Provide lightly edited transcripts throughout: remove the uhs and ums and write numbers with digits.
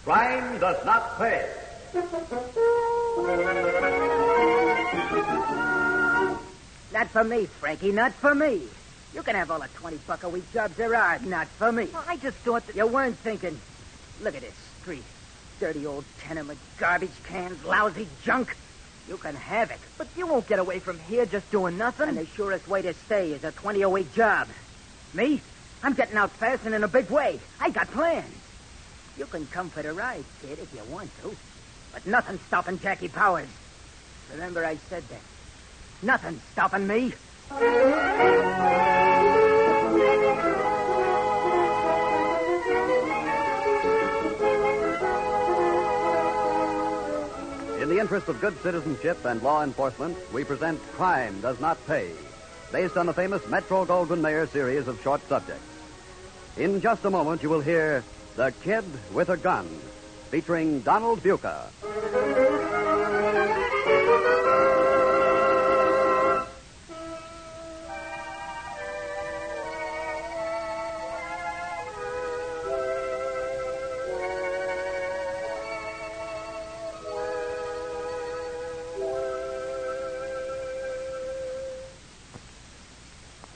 Crime does not pay. Not for me, Frankie, not for me. You can have all the $20-a-week jobs there are. Not for me. Well, I just thought that... You weren't thinking. Look at this street. Dirty old tenement, garbage cans, lousy junk. You can have it. But you won't get away from here just doing nothing. And the surest way to stay is a 20-a-week job. Me? I'm getting out fast and in a big way. I got plans. You can come for the ride, kid, if you want to. But nothing's stopping Jackie Powers. Remember I said that. Nothing's stopping me. In the interest of good citizenship and law enforcement, we present Crime Does Not Pay, based on the famous Metro-Goldwyn-Mayer series of short subjects. In just a moment, you will hear The Kid with a Gun, featuring Donald Buca.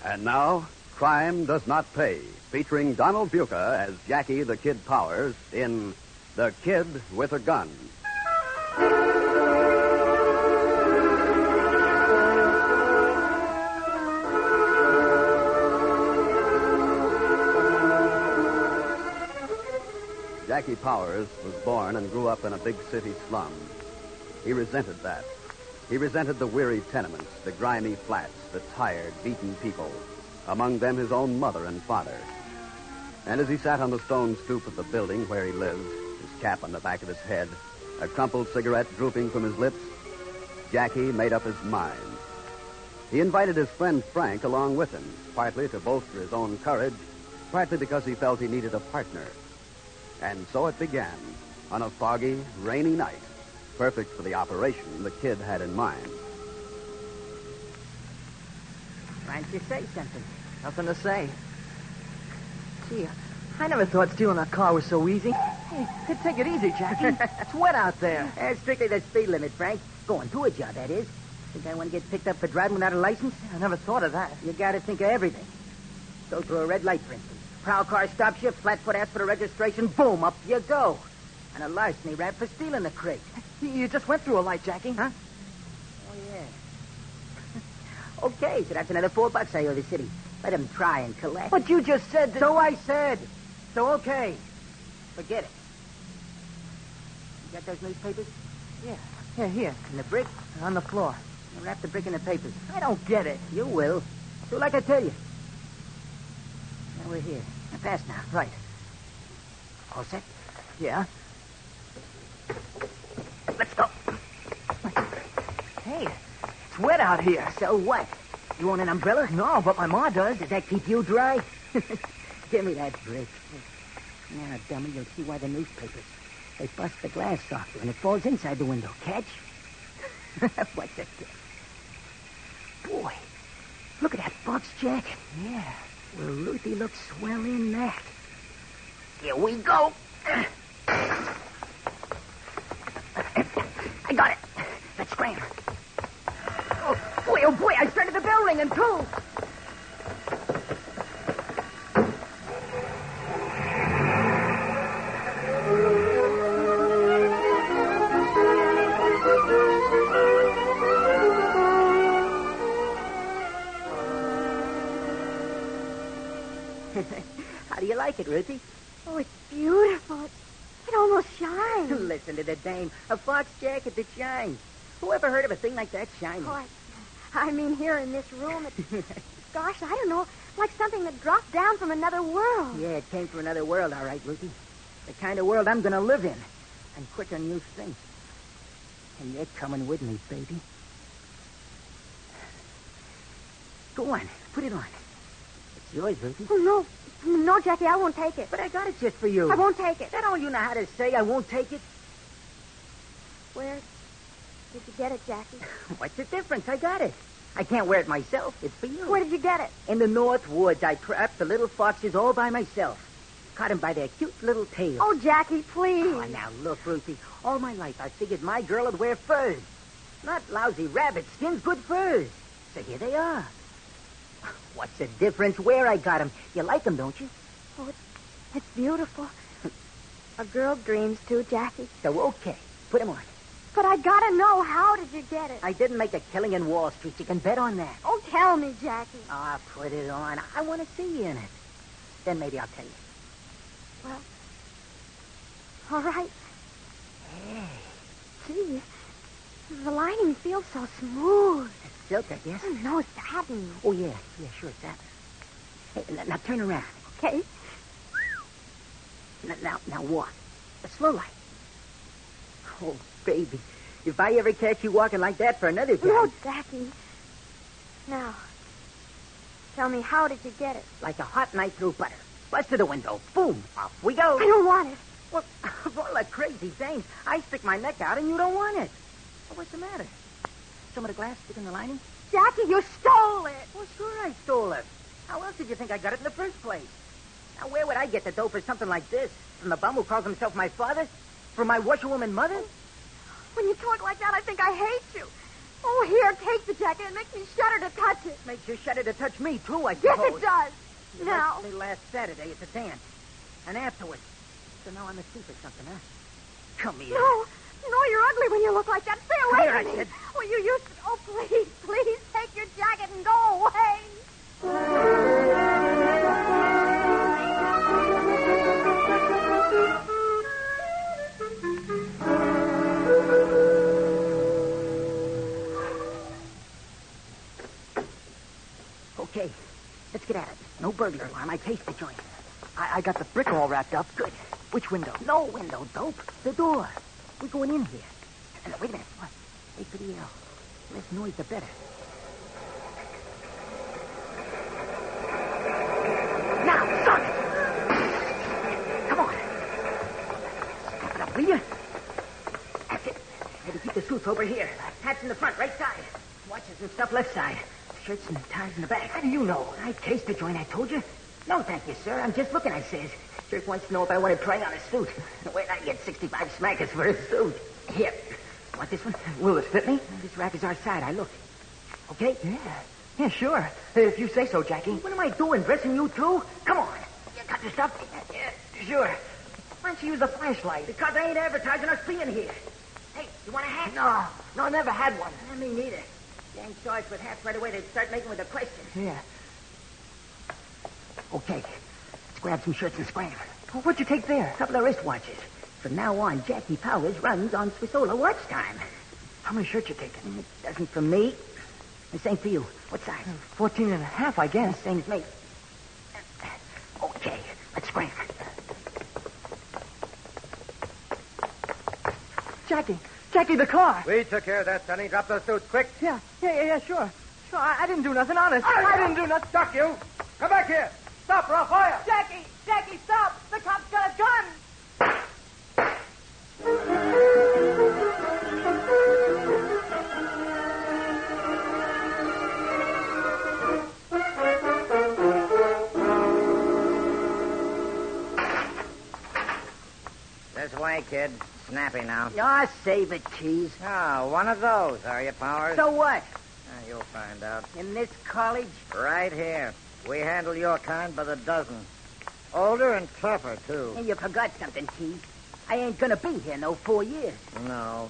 And now, Crime Does Not Pay, featuring Donald Buca as Jackie the Kid Powers in The Kid with a Gun. Jackie Powers was born and grew up in a big city slum. He resented that. He resented the weary tenements, the grimy flats, the tired, beaten people, among them his own mother and father. And as he sat on the stone stoop of the building where he lived, his cap on the back of his head, a crumpled cigarette drooping from his lips, Jackie made up his mind. He invited his friend Frank along with him, partly to bolster his own courage, partly because he felt he needed a partner. And so it began, on a foggy, rainy night, perfect for the operation the kid had in mind. Why don't you say something? Nothing to say. Gee, I never thought stealing a car was so easy. Hey, take it easy, Jackie. It's wet out there. It's strictly the speed limit, Frank. Going to a job, that is. Think I want to get picked up for driving without a license? I never thought of that. You got to think of everything. Go through a red light, for instance. Prowl car stops you, flatfoot asks for the registration, boom, up you go. And a larceny rap for stealing the crate. You just went through a light, Jackie. Huh? Oh, yeah. Okay, so that's another $4 I owe the city. Let him try and collect. But you just said that... So I said. So okay. Forget it. You got those newspapers? Yeah, here. And the brick? On the floor. Now wrap the brick in the papers. I don't get it. You will. Do like I tell you. Now we're here. Now pass now. Right. All set? Yeah. Let's go. Hey, it's wet out here. So what? You want an umbrella? No, but my ma does. Does that keep you dry? Give me that brick. Now, dummy, you'll see why the newspapers. They bust the glass off you, and it falls inside the window. Catch? What's it? Boy, look at that fox jacket. Yeah. Well, Ruthie looks swell in that. Here we go. I got it. Let's scram. Oh, boy, I started the bell ringing, too. How do you like it, Ruthie? Oh, it's beautiful. It almost shines. Listen to the dame. A fox jacket that shines. Who ever heard of a thing like that shining? Oh, I mean, here in this room, it's... Gosh, I don't know. Like something that dropped down from another world. Yeah, it came from another world, all right, Ruthie. The kind of world I'm going to live in. And quicker than you think. And you're coming with me, baby. Go on. Put it on. It's yours, Ruthie. Oh, no. No, Jackie, I won't take it. But I got it just for you. I won't take it. That all you know how to say, I won't take it? Where did you get it, Jackie? What's the difference? I got it. I can't wear it myself. It's for you. Where did you get it? In the North Woods. I trapped the little foxes all by myself. Caught him by their cute little tails. Oh, Jackie, please. Oh, now look, Ruthie. All my life I figured my girl would wear furs. Not lousy rabbit skins, good furs. So here they are. What's the difference where I got them? You like them, don't you? Oh, it's beautiful. A girl dreams too, Jackie. So, okay. Put them on. But I gotta know, how did you get it? I didn't make a killing in Wall Street. You can bet on that. Oh, tell me, Jackie. Ah, put it on. I want to see you in it. Then maybe I'll tell you. Well, all right. Hey. Gee, the lining feels so smooth. It's silk, I guess. No, satin. Oh, yeah. Yeah, sure, it's that. Hey, now turn around. Okay. Now walk. Slow like. Oh, baby. If I ever catch you walking like that for another time. No, Jackie. Now, tell me, how did you get it? Like a hot knife through butter. Bust to the window. Boom. Off we go. I don't want it. Well, of all the crazy things, I stick my neck out and you don't want it. Well, what's the matter? Some of the glass stick in the lining? Jackie, you stole it. Well, sure I stole it. How else did you think I got it in the first place? Now, where would I get the dough for something like this? From the bum who calls himself my father? From my washerwoman mother? When you talk like that, I think I hate you. Oh, here, take the jacket. It makes me shudder to touch it. Makes you shudder to touch me, too, I Yes, suppose. it does. You Now. left me last Saturday at the dance. And afterwards. So now I'm asleep or something, huh? Come here. No, you're ugly when you look like that. Stay away Come here, from I me. said. Oh, you used to... Oh, please take your jacket and go away. Okay, let's get at it. No burglar alarm. I cased the joint. I got the brick all wrapped up. Good. Which window? No window, dope. The door. We're going in here. And wait a minute. What? Wait for the yell. Less noise, the better. Now, start it. Come on. Step it up, will you? That's it. Maybe keep the suits over here. Hats in the front, right side. Watches and stuff left side. Shirts and ties in the back. How do you know? I cased the joint, I told you. No, thank you, sir. I'm just looking, I says. Jerk wants to know if I want to try on a suit. Where'd I get 65 smackers for a suit? Here. Want this one? Will it fit me? This rack is our side. I look. Okay? Yeah, sure. If you say so, Jackie. What am I doing? Dressing you, too? Come on. You got your stuff? Yeah, sure. Why don't you use a flashlight? Because I ain't advertising us being here. Hey, you want a hat? No, I never had one. Me neither. Gang charged with hats right away. They'd start making with a question. Yeah. Okay. Let's grab some shirts and scram. Well, what'd you take there? A couple of wristwatches. From now on, Jackie Powers runs on Swissola watch time. How many shirts you taking? It doesn't for me. The same for you. What size? 14 and a half, I guess. Same as me. Okay, let's scram. Jackie, the car. We took care of that, Sonny. Drop those suits quick. Yeah, sure. Sure, I didn't do nothing, honest. I didn't do nothing. Duck you. Come back here. Stop or I'll fire. Jackie, stop! The cop's got a gun! This way, kid. Snappy now. Ah, save it, Cheese. Oh, one of those, are you, Powers? So what? You'll find out. In this college? Right here. We handle your kind by the dozen. Older and tougher, too. Hey, you forgot something, Cheese. I ain't gonna be here no 4 years. No.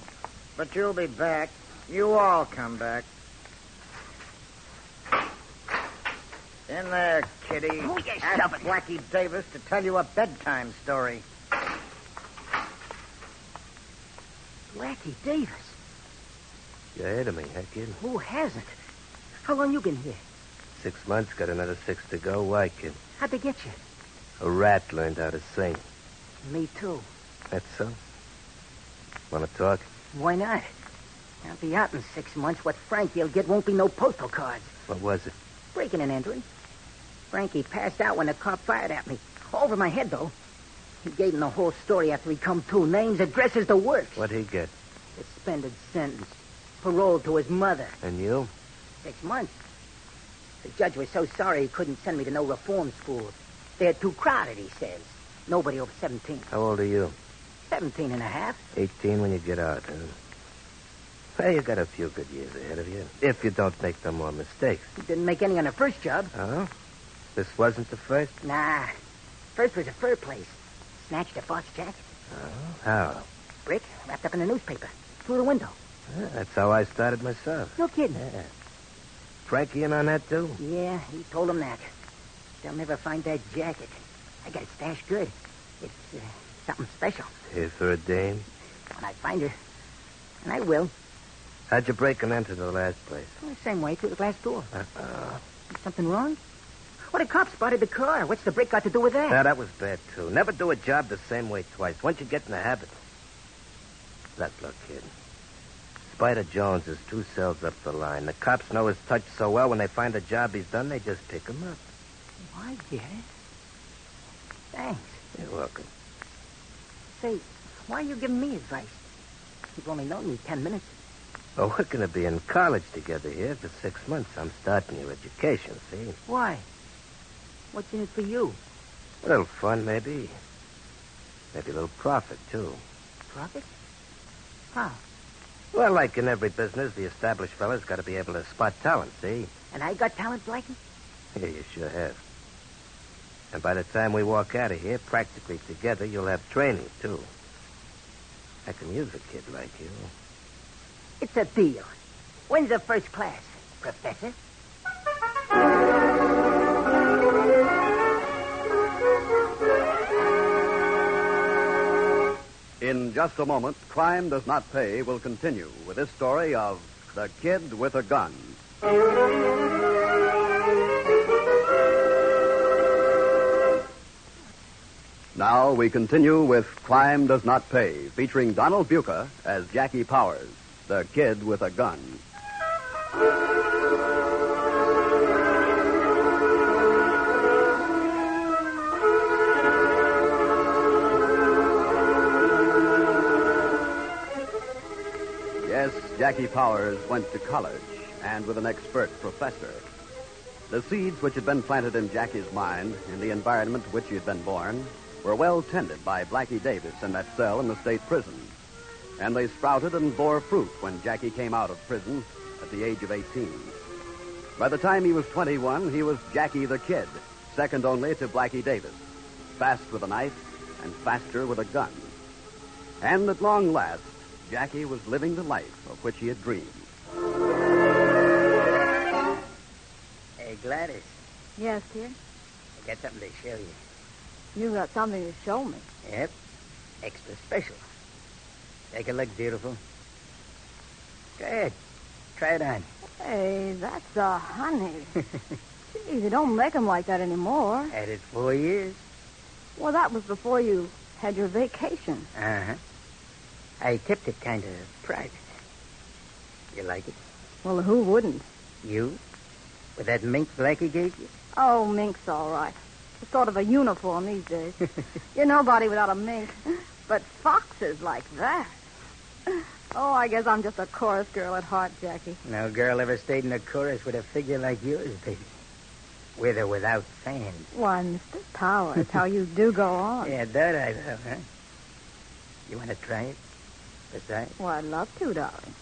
But you'll be back. You all come back. In there, kitty. Oh, you Ask shove it. Blackie Davis to tell you a bedtime story. Blackie Davis? You're ahead of me, huh, kid? Who hasn't? How long you been here? 6 months, got another 6 to go. Why, kid? How'd they get you? A rat learned how to sing. Me too. That's so? Want to talk? Why not? I'll be out in 6 months. What Frankie'll get won't be no postal cards. What was it? Breaking and entering. Frankie passed out when the cop fired at me. Over my head, though. He gave him the whole story after he come to. Names, addresses, the works. What'd he get? Suspended sentence. Parole to his mother. And you? 6 months. The judge was so sorry he couldn't send me to no reform school. They're too crowded, he says. Nobody over 17. How old are you? 17 and a half. 18 when you get out, huh? Well, you got a few good years ahead of you, if you don't make no more mistakes. Didn't make any on the first job. Oh? This wasn't the first? Nah. First was a fur place. Snatched a boss jacket. Oh, how? Brick, wrapped up in a newspaper. Through the window. That's how I started myself. No kidding. Yeah. Frankie in on that, too? Yeah, he told him that. They'll never find that jacket. I got it stashed good. It's something special. Here for a dame? When I find her. And I will. How'd you break and enter the last place? The same way, through the glass door. Uh-oh. Something wrong? Well, the cops spotted the car. What's the break got to do with that? Now, that was bad, too. Never do a job the same way twice. Once you get in the habit. Look, kid. Spider Jones is 2 cells up the line. The cops know his touch so well, when they find a job he's done, they just pick him up. I get it. Thanks. You're welcome. Say, why are you giving me advice? You've only known me 10 minutes. Well, we're going to be in college together here for 6 months. I'm starting your education, see? Why? What's in it for you? A little fun, maybe. Maybe a little profit, too. Profit? How? Well, like in every business, the established fella's got to be able to spot talent, see? And I got talent, Blackie? Yeah, you sure have. And by the time we walk out of here, practically together, you'll have training, too. I can use a kid like you. It's a deal. When's the first class, Professor? In just a moment, Crime Does Not Pay will continue with this story of The Kid with a Gun. Now we continue with Crime Does Not Pay, featuring Donald Buca as Jackie Powers, the Kid with a Gun. Yes, Jackie Powers went to college, and with an expert professor. The seeds which had been planted in Jackie's mind, in the environment to which he had been born, were well tended by Blackie Davis in that cell in the state prison. And they sprouted and bore fruit when Jackie came out of prison at the age of 18. By the time he was 21, he was Jackie the Kid, second only to Blackie Davis, fast with a knife and faster with a gun. And at long last, Jackie was living the life of which he had dreamed. Hey, Gladys, Yes, kid. I got something to show you. You got something to show me. Yep. Extra special. Take a look, beautiful. Go ahead. Try it on. Hey, that's a honey. Gee, they don't make 'em like that anymore. Had it 4 years. Well, that was before you had your vacation. Uh-huh. I kept it kind of private. You like it? Well, who wouldn't? You? With that mink Blackie gave you? Oh, mink's all right. It's sort of a uniform these days. You're nobody without a mink. But foxes like that. Oh, I guess I'm just a chorus girl at heart, Jackie. No girl ever stayed in a chorus with a figure like yours, baby. With or without fans. Why, Mr. Powers, how you do go on. Yeah, that I love, huh? You want to try it? Besides, Well, I'd love to, darling.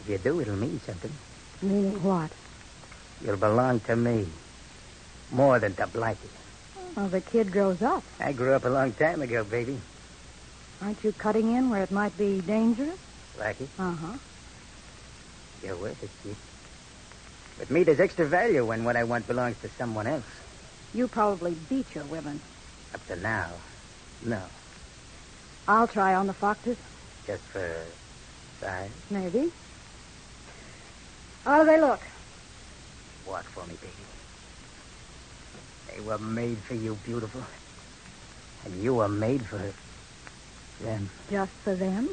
if you do, it'll mean something. Meaning what? You'll belong to me. More than to Blackie. Well, the kid grows up. I grew up a long time ago, baby. Aren't you cutting in where it might be dangerous? Blackie, Uh-huh. you're worth it, kid. With me, there's extra value when what I want belongs to someone else. You probably beat your women. Up to now, no. I'll try on the foxes. Just for size. Maybe. How do they look? Walk for me, baby. They were made for you, beautiful. And you were made for them. Just for them?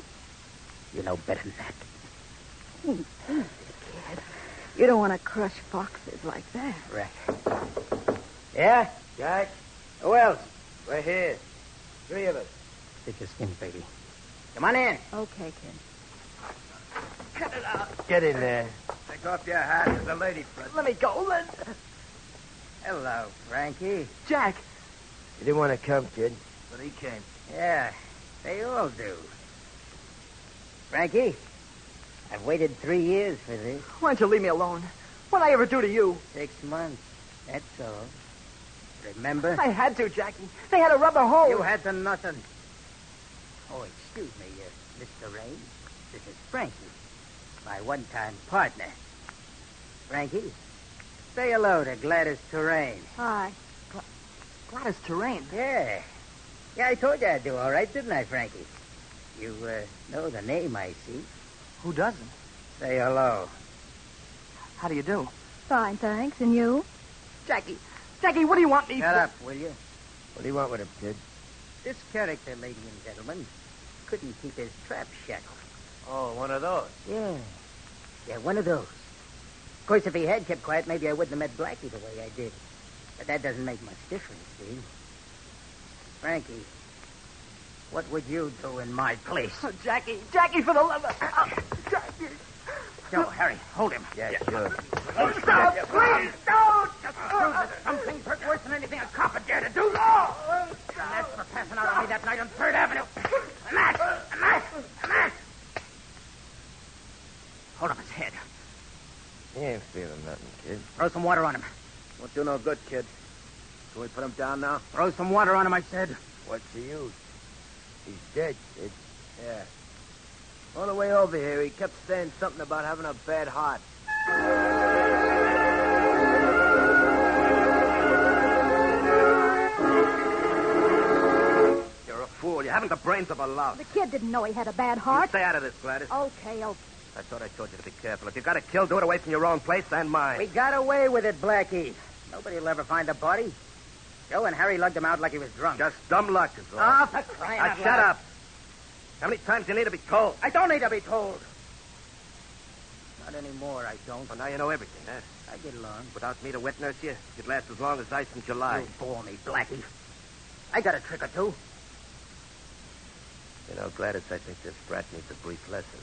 You know better than that. Easy, kid. You don't want to crush foxes like that. Right. Yeah? Jack? Who else? We're here. 3 of us. Stick your skin, baby. Come on in. Okay, kid. Cut it out. Get in there. Take off your hat. There's a lady present. Let me go. Hello, Frankie. Jack. You didn't want to come, kid. But he came. Yeah, they all do. Frankie, I've waited 3 years for this. Why don't you leave me alone? What'd I ever do to you? 6 months. That's all. Remember? I had to, Jackie. They had a rubber hose. You had to nothing. Oh, excuse me, Mr. Rain. This is Frankie, my one-time partner. Frankie, say hello to Gladys Terrain. Hi. Gladys Terrain. Yeah. Yeah, I told you I'd do all right, didn't I, Frankie? You know the name, I see. Who doesn't? Say hello. How do you do? Fine, thanks. And you? Jackie, what do you want me Shut for? up, will you? What do you want with him, kid? This character, ladies and gentlemen, couldn't keep his trap shackled. Oh, one of those. Yeah. Yeah, one of those. Of course, if he had kept quiet, maybe I wouldn't have met Blackie the way I did. But that doesn't make much difference, see? Frankie, what would you do in my place? Oh, Jackie, for the love of... Jackie. Joe, Harry, hold him. Yeah, sure. Stop, please, don't! Some things hurt worse than anything a cop would dare to do. And that's for passing out on me that night on 3rd Avenue. A match! Hold up his head. He ain't feeling nothing, kid. Throw some water on him. Won't do no good, kid. Can we put him down now? Throw some water on him, I said. What's the use? He's dead, kid. Yeah. On the way over here, he kept saying something about having a bad heart. You're a fool. You haven't the brains of a louse. The kid didn't know he had a bad You heart. stay out of this, Gladys. Okay. I thought I told you to be careful. If you got to kill, do it away from your own place and mine. We got away with it, Blackie. Nobody will ever find the body. Joe and Harry lugged him out like he was drunk. Just dumb luck is all. Oh, for crying out Shut loud. up. How many times do you need to be told? I don't need to be told. Not anymore, I don't. Well, now you know everything, huh? I get along. Without me to wet nurse you, you'd last as long as ice in July. You bore me, Blackie. I got a trick or two. You know, Gladys, I think this brat needs a brief lesson.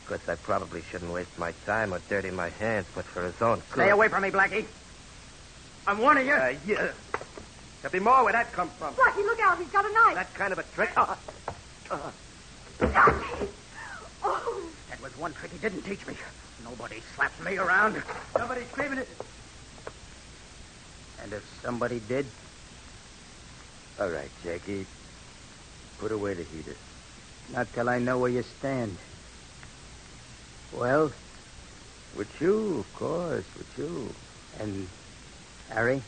Of course, I probably shouldn't waste my time or dirty my hands, but for his own good... Stay away from me, Blackie. I'm warning you. Yeah. There'll be more where that come from. Blackie, look out. He's got a knife. That kind of a trick. Oh. That was one trick he didn't teach me. Nobody slaps me around. Somebody's screaming it. And if somebody did? All right, Jackie. Put away the heater. Not till I know where you stand. Well? With you, of course, with you. And Harry?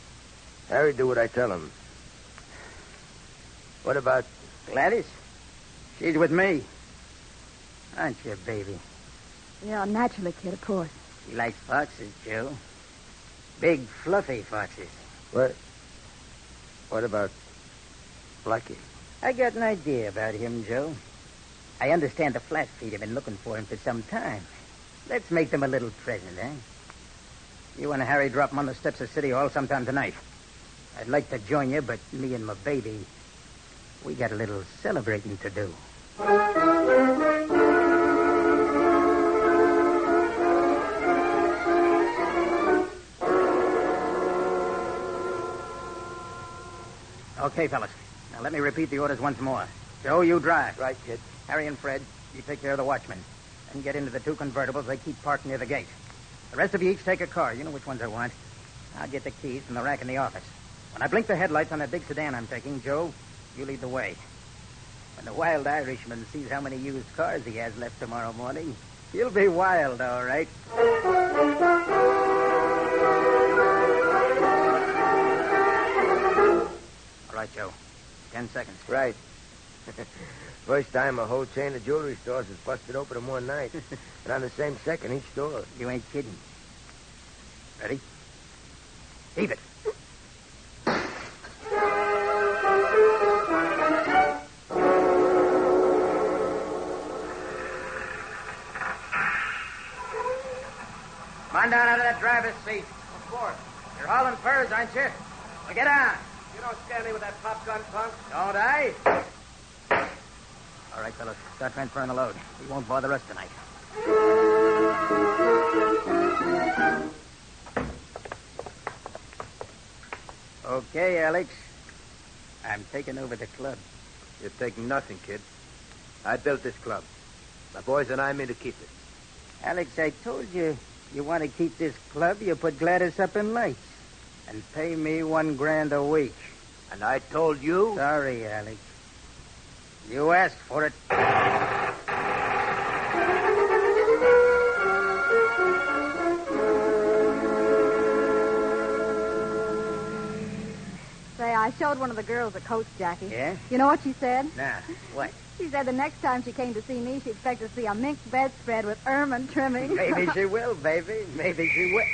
Harry, do what I tell him. What about... Gladys? She's with me. Aren't you, baby? Yeah, naturally, kid, of course. She likes foxes, Joe. Big, fluffy foxes. What about Blackie? I got an idea about him, Joe. I understand the Flatfeet have been looking for him for some time. Let's make them a little present, eh? You and Harry drop him on the steps of City Hall sometime tonight. I'd like to join you, but me and my baby, we got a little celebrating to do. Okay, fellas. Now let me repeat the orders once more. Joe, you drive. Right, kid. Harry and Fred, you take care of the watchmen. And get into the 2 convertibles they keep parked near the gate. The rest of you each take a car. You know which ones I want. I'll get the keys from the rack in the office. When I blink the headlights on that big sedan I'm taking, Joe, you lead the way. When the wild Irishman sees how many used cars he has left tomorrow morning, he'll be wild, all right. All right, Joe. 10 seconds. Right. First time a whole chain of jewelry stores is busted open in one night. And on the same second, each store. You ain't kidding. Ready? Heave it. Come on down out of that driver's seat. Of course. You're hauling furs, aren't you? Well, get down. You don't scare me with that pop gun, punk. Don't I? All right, fellas. Start transferring the load. We won't bother us tonight. Okay, Alex. I'm taking over the club. You're taking nothing, kid. I built this club. My boys and I mean to keep it. Alex, I told you want to keep this club, you put Gladys up in lights. And pay me $1,000 a week. And I told you... Sorry, Alex. You asked for it. Say, I showed one of the girls a coach, Jackie. Yeah? You know what she said? Nah, what? She said the next time she came to see me, she'd expect to see a mink bedspread with ermine trimming. Maybe she will, baby. Maybe she will.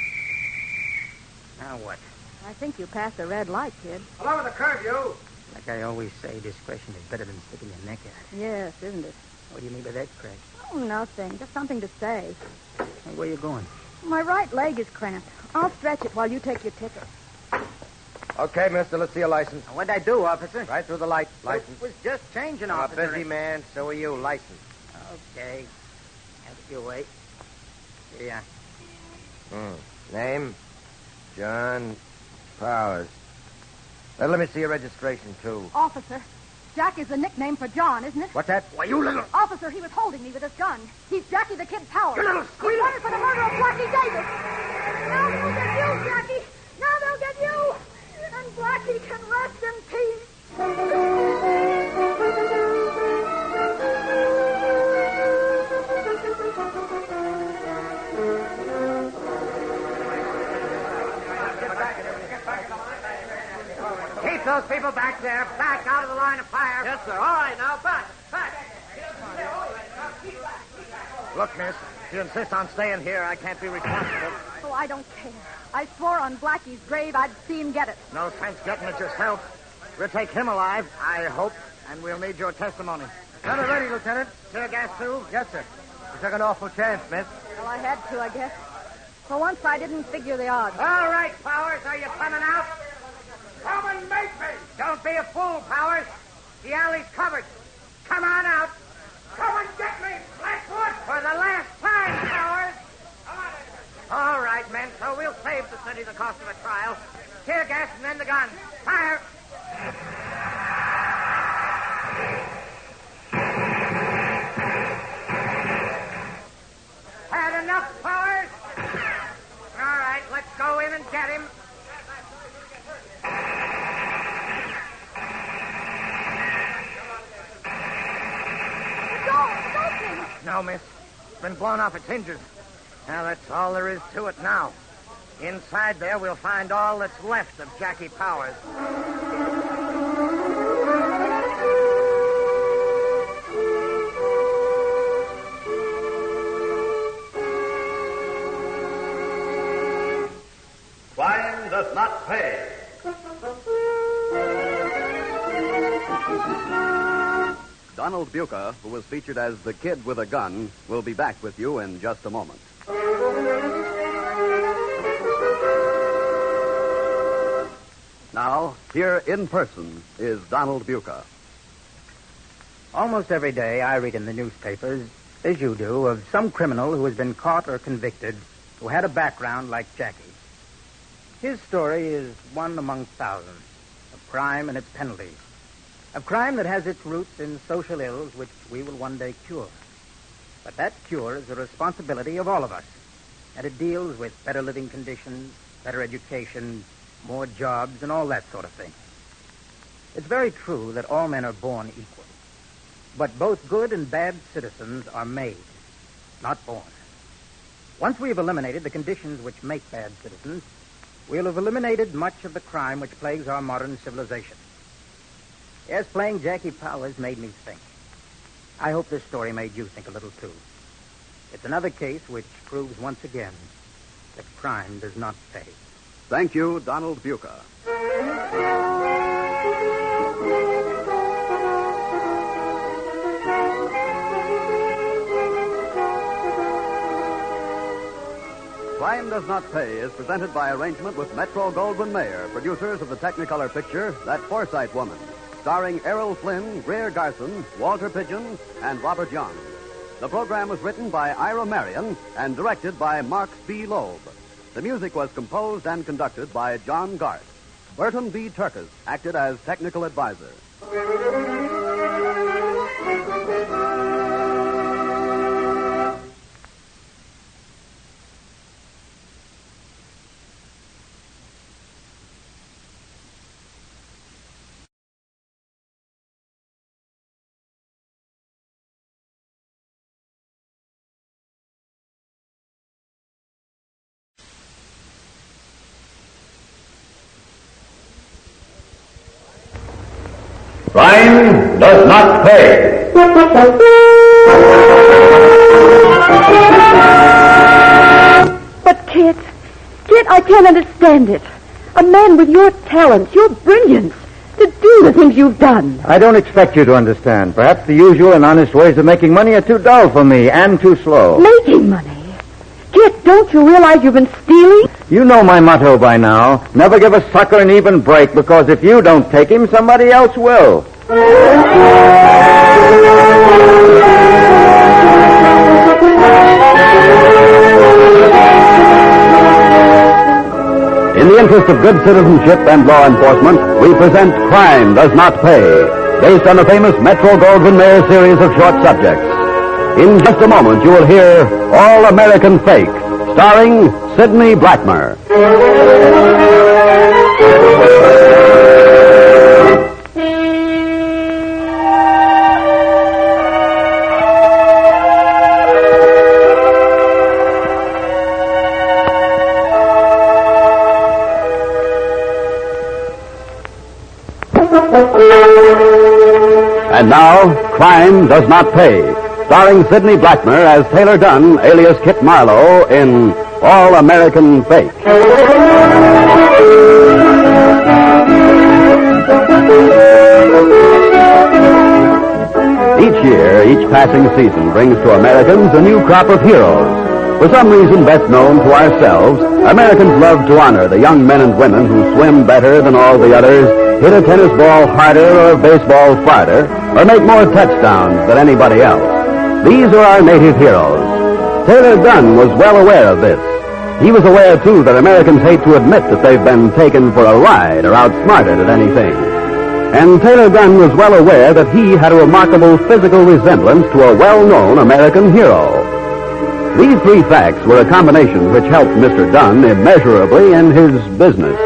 Now what? I think you passed the red light, kid. Hello with the curve, you. Like I always say, discretion is better than sticking your neck out. Yes, isn't it? What do you mean by that, Craig? Oh, nothing. Just something to say. Hey, where you going? My right leg is cramped. I'll stretch it while you take your ticker. Okay, mister, let's see your license. What'd I do, officer? Right through the light. License. Was just changing, I'm a officer. busy man, so are you. License. Okay. Have your way. Yeah. Name? John Powers. Let me see your registration, too. Officer, Jack is the nickname for John, isn't it? What's that? Why, you little... Officer, he was holding me with his gun. He's Jackie the Kid Powers. You little He's squealer! wanted for the murder of Blackie Davis. Now they'll get you, Jackie. Now they'll get you. And Blackie can rest in peace. Keep those people back there. Back out of the line of fire. Yes, sir. All right, now, back. Look, miss, if you insist on staying here, I can't be responsible. Oh, I don't care. I swore on Blackie's grave I'd see him get it. No sense getting it yourself. We'll take him alive, I hope, and we'll need your testimony. Got it ready, Lieutenant. Tear gas, too? Yes, sir. You took an awful chance, miss. Well, I had to, I guess. For once, I didn't figure the odds. All right, Powers, are you coming out? Come and make me. Don't be a fool, Powers. The alley's covered. Come on out. Come and get me, Blackwood. For the last time, Powers. All right, men, so we'll save the city the cost of a trial. Tear gas and then the gun. Fire. Had enough, Powers? All right, let's go in and get him. No, miss. It's been blown off its hinges. Now, that's all there is to it now. Inside there, we'll find all that's left of Jackie Powers. Crime does not pay. Donald Buca, who was featured as the Kid with a Gun, will be back with you in just a moment. Now, here in person is Donald Buca. Almost every day I read in the newspapers, as you do, of some criminal who has been caught or convicted who had a background like Jackie. His story is one among thousands of crime and its penalties. Of crime that has its roots in social ills which we will one day cure. But that cure is the responsibility of all of us. And it deals with better living conditions, better education, more jobs, and all that sort of thing. It's very true that all men are born equal. But both good and bad citizens are made, not born. Once we have eliminated the conditions which make bad citizens, we'll have eliminated much of the crime which plagues our modern civilization. Yes, playing Jackie Powers made me think. I hope this story made you think a little, too. It's another case which proves once again that crime does not pay. Thank you, Donald Buca. Crime Does Not Pay is presented by arrangement with Metro-Goldwyn-Mayer, producers of the Technicolor picture, That Forsyte Woman, starring Errol Flynn, Greer Garson, Walter Pigeon, and Robert Young. The program was written by Ira Marion and directed by Marx B. Loeb. The music was composed and conducted by John Garth. Burton B. Turkis acted as technical advisor. Crime does not pay. But, Kit, I can't understand it. A man with your talents, your brilliance, to do the things you've done. I don't expect you to understand. Perhaps the usual and honest ways of making money are too dull for me and too slow. Making money? Kit, don't you realize you've been stealing? You know my motto by now. Never give a sucker an even break, because if you don't take him, somebody else will. In the interest of good citizenship and law enforcement, we present Crime Does Not Pay, based on the famous Metro-Goldwyn-Mayer series of short subjects. In just a moment, you will hear All American Fake, starring Sidney Blackmer. And now, Crime Does Not Pay, starring Sidney Blackmer as Taylor Dunn, alias Kit Marlowe, in All American Fake. Each year, each passing season brings to Americans a new crop of heroes. For some reason best known to ourselves, Americans love to honor the young men and women who swim better than all the others, hit a tennis ball harder or a baseball farther, or make more touchdowns than anybody else. These are our native heroes. Taylor Dunn was well aware of this. He was aware, too, that Americans hate to admit that they've been taken for a ride or outsmarted at anything. And Taylor Dunn was well aware that he had a remarkable physical resemblance to a well-known American hero. These three facts were a combination which helped Mr. Dunn immeasurably in his business.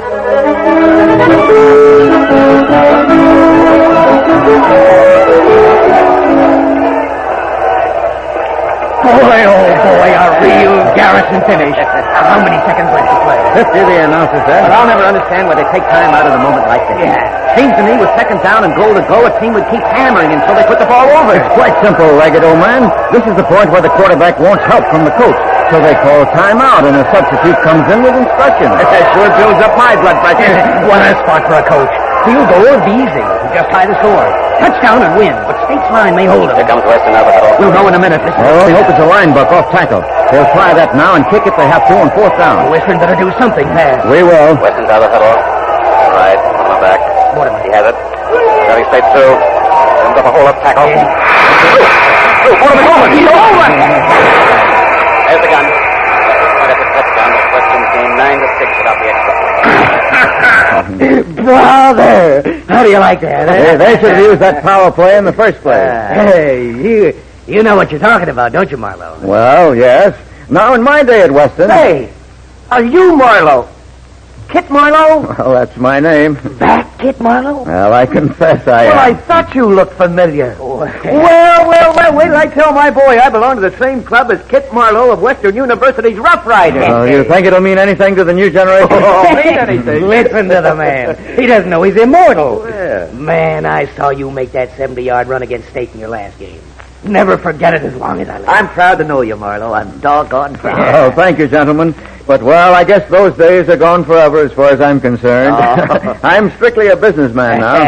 Boy, oh boy, a real Garrison finish. How many seconds left to play? 50, the announcer said. But I'll never understand why they take time out of the moment like this. Yeah. Seems to me with seconds down and goal to go, a team would keep hammering until they put the ball over. It's quite simple, Ragged, old man. This is the point where the quarterback wants help from the coach. So they call timeout, and a substitute comes in with instructions. That sure builds up my blood pressure. What a spot for a coach. Field goal would be easy. Just tie the score. Touchdown and win, but State's line may hold him. Here comes Weston out of the huddle. We'll go in a minute. Listen. Oh, I hope it's a line buck off tackle. They'll try that now and kick it. They have to on fourth down. Western better do something fast. We will. Weston's out of the huddle. All right, on my back. What am I? He has it. Running straight through. Comes up a hole up tackle. Through. What am I doing? He's over! There's the gun. That's a touchdown. The Western's game 9-6 without the extra. Brother! How do you like that? Yeah, they should have used that power play in the first place. Hey, you know what you're talking about, don't you, Marlowe? Well, yes. Now, in my day at Weston... Hey, are you Marlowe? Kit Marlowe? Well, that's my name. That Kit Marlowe? Well, I confess I am. Well, I thought you looked familiar. Well, wait till I tell my boy I belong to the same club as Kit Marlowe of Western University's Rough Riders. Oh, you think it'll mean anything to the new generation? Mean anything? Listen to the man. He doesn't know he's immortal. Yeah. Man, I saw you make that 70-yard run against State in your last game. Never forget it as long as I live. I'm proud to know you, Marlowe. I'm doggone proud. Oh, thank you, gentlemen. But, well, I guess those days are gone forever as far as I'm concerned. Oh. I'm strictly a businessman now.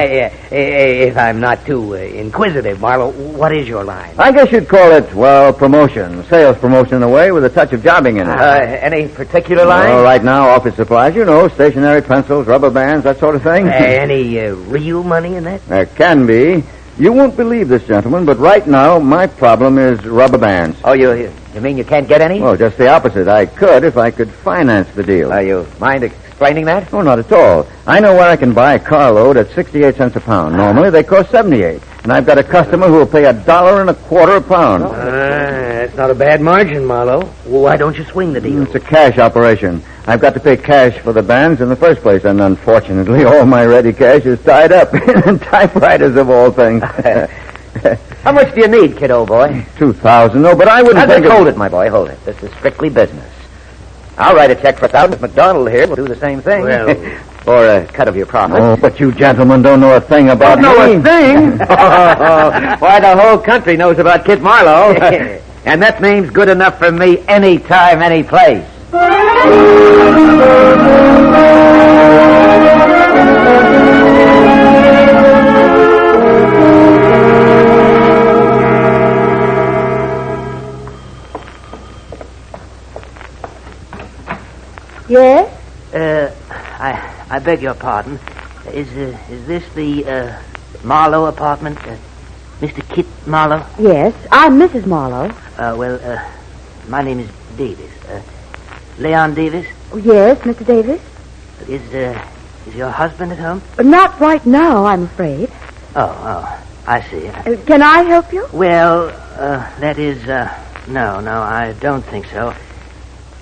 If I'm not too inquisitive, Marlowe, what is your line? I guess you'd call it, well, promotion. Sales promotion in a way with a touch of jobbing in it. Any particular line? Well, right now, office supplies, you know, stationery, pencils, rubber bands, that sort of thing. Any real money in that? There can be. You won't believe this, gentlemen, but right now, my problem is rubber bands. Oh, you mean you can't get any? Oh, just the opposite. I could if I could finance the deal. You mind explaining that? Oh, not at all. I know where I can buy a carload at 68 cents a pound. Normally, they cost 78. And I've got a customer who will pay $1.25 a pound. That's not a bad margin, Marlowe. Well, why don't you swing the deal? It's a cash operation. I've got to pay cash for the bands in the first place, and unfortunately, all my ready cash is tied up in typewriters of all things. How much do you need, kid, old boy? 2,000. No, but I wouldn't think hold it, my boy, hold it. This is strictly business. I'll write a check for 1,000. McDonald here will do the same thing. Well... or a cut of your profit. Oh, but you gentlemen don't know a thing about Don't know me. a thing? Why, the whole country knows about Kid Marlowe. And that name's good enough for me anytime, any place. Yes? I beg your pardon. Is this the Marlowe apartment? Mr. Kit Marlowe? Yes, I'm Mrs. Marlowe. My name is Davis. Leon Davis? Yes, Mr. Davis? Is your husband at home? Not right now, I'm afraid. Oh, I see. Can I help you? Well, that is, no, I don't think so.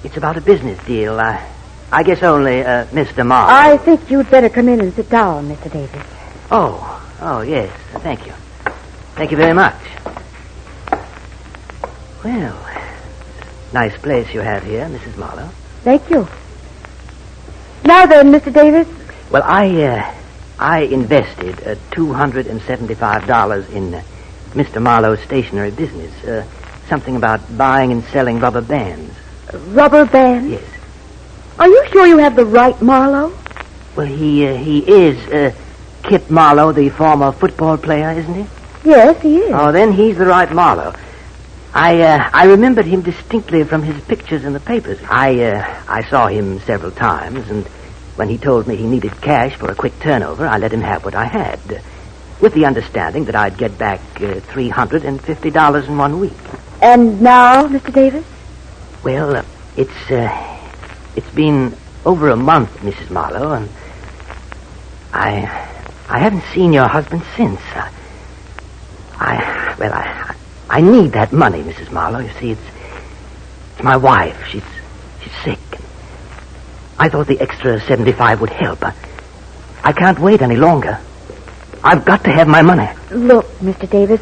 It's about a business deal. I guess only Mr. Marlowe. I think you'd better come in and sit down, Mr. Davis. Oh, yes. Thank you. Thank you very much. Well, nice place you have here, Mrs. Marlowe. Thank you. Now then, Mr. Davis. Well, I invested $275 in Mr. Marlowe's stationery business. Something about buying and selling rubber bands. Rubber bands? Yes. Are you sure you have the right Marlowe? Well, he is Kit Marlowe, the former football player, isn't he? Yes, he is. Oh, then he's the right Marlowe. I remembered him distinctly from his pictures in the papers. I saw him several times, and when he told me he needed cash for a quick turnover, I let him have what I had, with the understanding that I'd get back $350 in 1 week. And now, Mr. Davis? Well, it's been over a month, Mrs. Marlowe, and I haven't seen your husband since. I need that money, Mrs. Marlowe. You see, it's my wife. She's sick. I thought the extra 75 would help. I can't wait any longer. I've got to have my money. Look, Mr. Davis,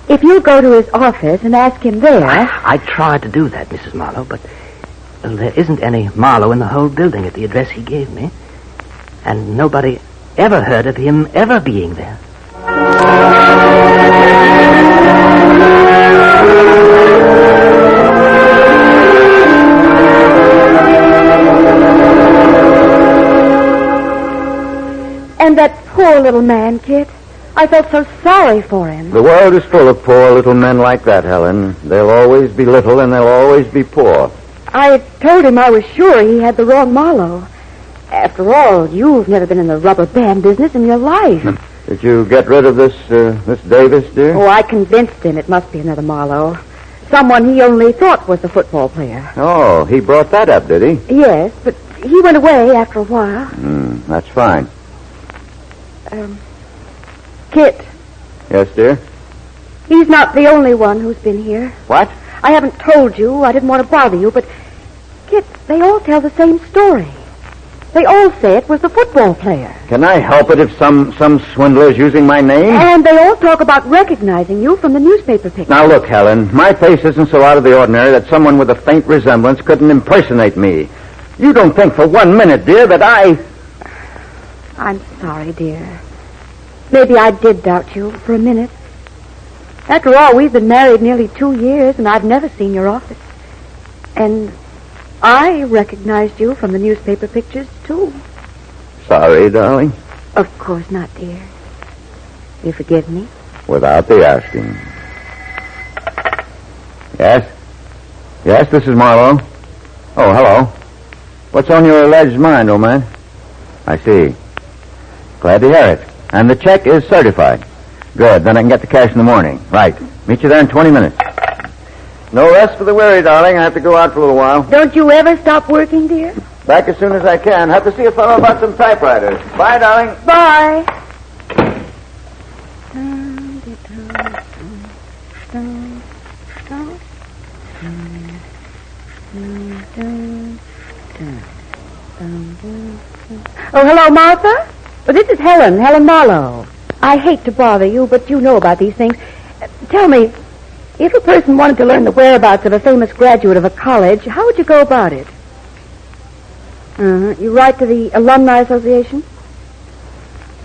if you go to his office and ask him there... I tried to do that, Mrs. Marlowe, but there isn't any Marlowe in the whole building at the address he gave me. And nobody ever heard of him ever being there. And that poor little man, Kit. I felt so sorry for him. The world is full of poor little men like that, Helen. They'll always be little and they'll always be poor. I told him I was sure he had the wrong Marlowe. After all, you've never been in the rubber band business in your life. Did you get rid of this Davis, dear? Oh, I convinced him it must be another Marlowe. Someone he only thought was the football player. Oh, he brought that up, did he? Yes, but he went away after a while. That's fine. Kit. Yes, dear? He's not the only one who's been here. What? I haven't told you. I didn't want to bother you, but... Kit, they all tell the same story. They all say it was the football player. Can I help it if some swindler's using my name? And they all talk about recognizing you from the newspaper pictures. Now, look, Helen, my face isn't so out of the ordinary that someone with a faint resemblance couldn't impersonate me. You don't think for 1 minute, dear, that I'm sorry, dear. Maybe I did doubt you for a minute. After all, we've been married nearly 2 years, and I've never seen your office. And I recognized you from the newspaper pictures, too. Sorry, darling. Of course not, dear. You forgive me? Without the asking. Yes? Yes, this is Marlowe. Oh, hello. What's on your alleged mind, old man? I see. Glad to hear it. And the check is certified. Good, then I can get the cash in the morning. Right. Meet you there in 20 minutes. No rest for the weary, darling. I have to go out for a little while. Don't you ever stop working, dear? Back as soon as I can. Have to see a fellow about some typewriters. Bye, darling. Bye. Oh, hello, Martha. Well, this is Helen Marlowe. I hate to bother you, but you know about these things. Tell me, if a person wanted to learn the whereabouts of a famous graduate of a college, how would you go about it? You write to the Alumni Association?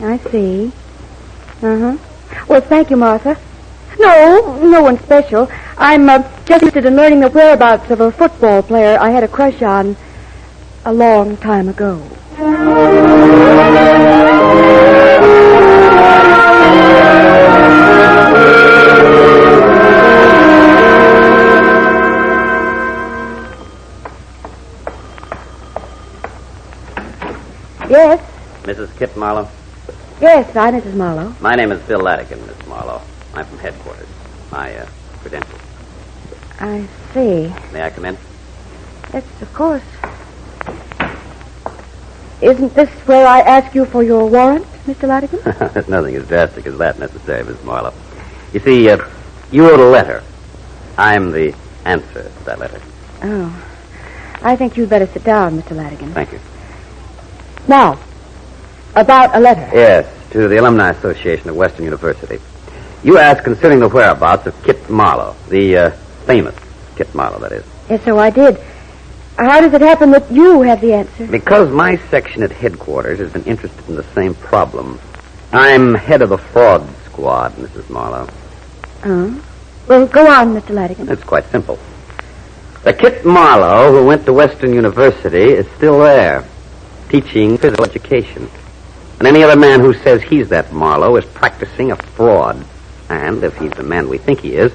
I see. Well, thank you, Martha. No one special. I'm just interested in learning the whereabouts of a football player I had a crush on a long time ago. Yes? Mrs. Kit Marlowe? Yes, I'm Mrs. Marlowe. My name is Bill Latigan, Miss Marlowe. I'm from headquarters. My credentials. I see. May I come in? Yes, of course. Isn't this where I ask you for your warrant, Mr. Latigan? There's nothing as drastic as that necessary, Miss Marlowe. You see, you wrote a letter. I'm the answer to that letter. Oh. I think you'd better sit down, Mr. Latigan. Thank you. Now, about a letter. Yes, to the Alumni Association of Western University. You asked concerning the whereabouts of Kit Marlowe, the famous Kit Marlowe, that is. Yes, so I did. How does it happen that you have the answer? Because my section at headquarters has been interested in the same problem. I'm head of the fraud squad, Mrs. Marlowe. Oh? Well, go on, Mr. Latigan. It's quite simple. The Kit Marlowe who went to Western University is still there, teaching physical education. And any other man who says he's that Marlowe is practicing a fraud. And if he's the man we think he is,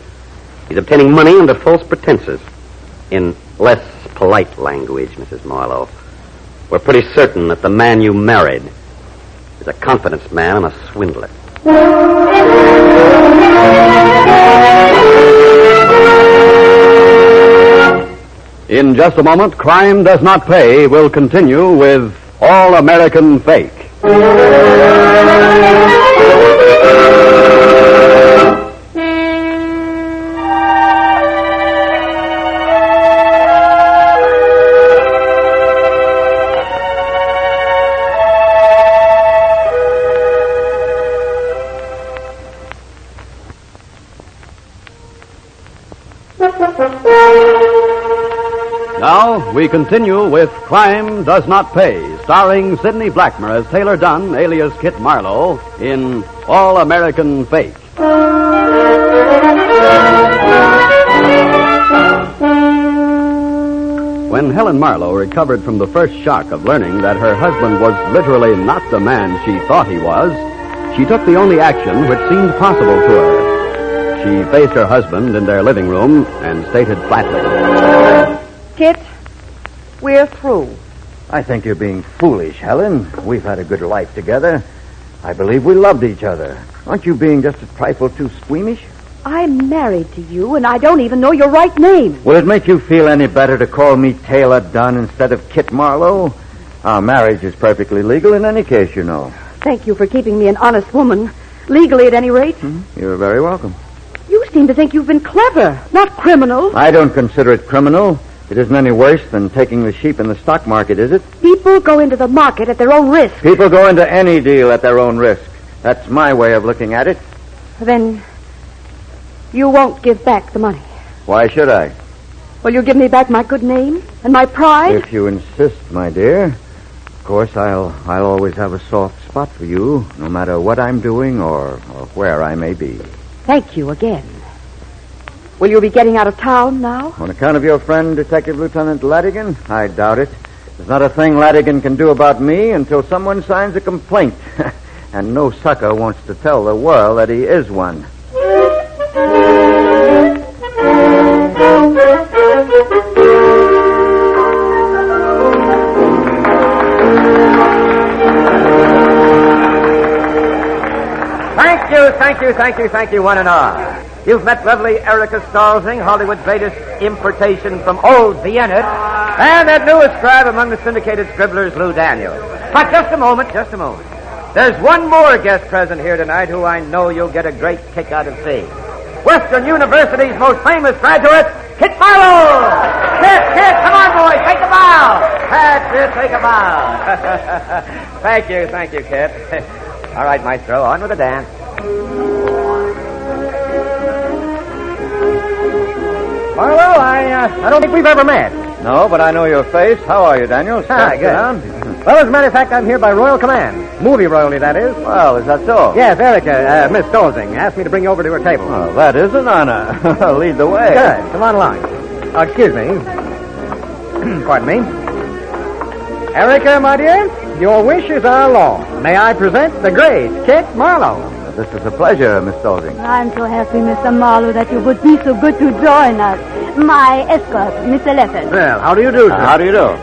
he's obtaining money under false pretenses. In less polite language, Mrs. Marlowe, we're pretty certain that the man you married is a confidence man and a swindler. In just a moment, Crime Does Not Pay will continue with All American Fake. Now, we continue with Crime Does Not Pay, starring Sidney Blackmer as Taylor Dunn, alias Kit Marlowe, in All American Fake. When Helen Marlowe recovered from the first shock of learning that her husband was literally not the man she thought he was, she took the only action which seemed possible to her. She faced her husband in their living room and stated flatly, Kit, we're through. I think you're being foolish, Helen. We've had a good life together. I believe we loved each other. Aren't you being just a trifle too squeamish? I'm married to you, and I don't even know your right name. Will it make you feel any better to call me Taylor Dunn instead of Kit Marlowe? Our marriage is perfectly legal in any case, you know. Thank you for keeping me an honest woman. Legally, at any rate. You're very welcome. You seem to think you've been clever, not criminal. I don't consider it criminal. It isn't any worse than taking the sheep in the stock market, is it? People go into the market at their own risk. People go into any deal at their own risk. That's my way of looking at it. Then you won't give back the money. Why should I? Will you give me back my good name and my pride? If you insist, my dear. Of course, I'll always have a soft spot for you, no matter what I'm doing or where I may be. Thank you again. Will you be getting out of town now? On account of your friend, Detective Lieutenant Latigan? I doubt it. There's not a thing Latigan can do about me until someone signs a complaint. And no sucker wants to tell the world that he is one. Thank you, one and all. You've met lovely Erica Stalzing, Hollywood's latest importation from old Vienna, and that newest scribe among the syndicated scribblers, Lou Daniels. But just a moment. There's one more guest present here tonight who I know you'll get a great kick out of seeing. Western University's most famous graduate, Kit Marlowe! Kit, come on, boys, take a bow! That's it, take a bow. Thank you, Kit. All right, Maestro, on with the dance. Marlowe, I don't think we've ever met. No, but I know your face. How are you, Daniel? Good. Well, as a matter of fact, I'm here by royal command. Movie royalty, that is. Well, is that so? Yes, Erica, Miss Stolzing, asked me to bring you over to her table. Well, that is an honor. Lead the way. Good. Come on along. Excuse me. Pardon me. Erica, my dear, your wishes are law. May I present the great Kit Marlowe? This is a pleasure, Miss Stolzing. I'm so happy, Mr. Marlowe, that you would be so good to join us. My escort, Mr. Leffen. Well, how do you do, sir? How do you do?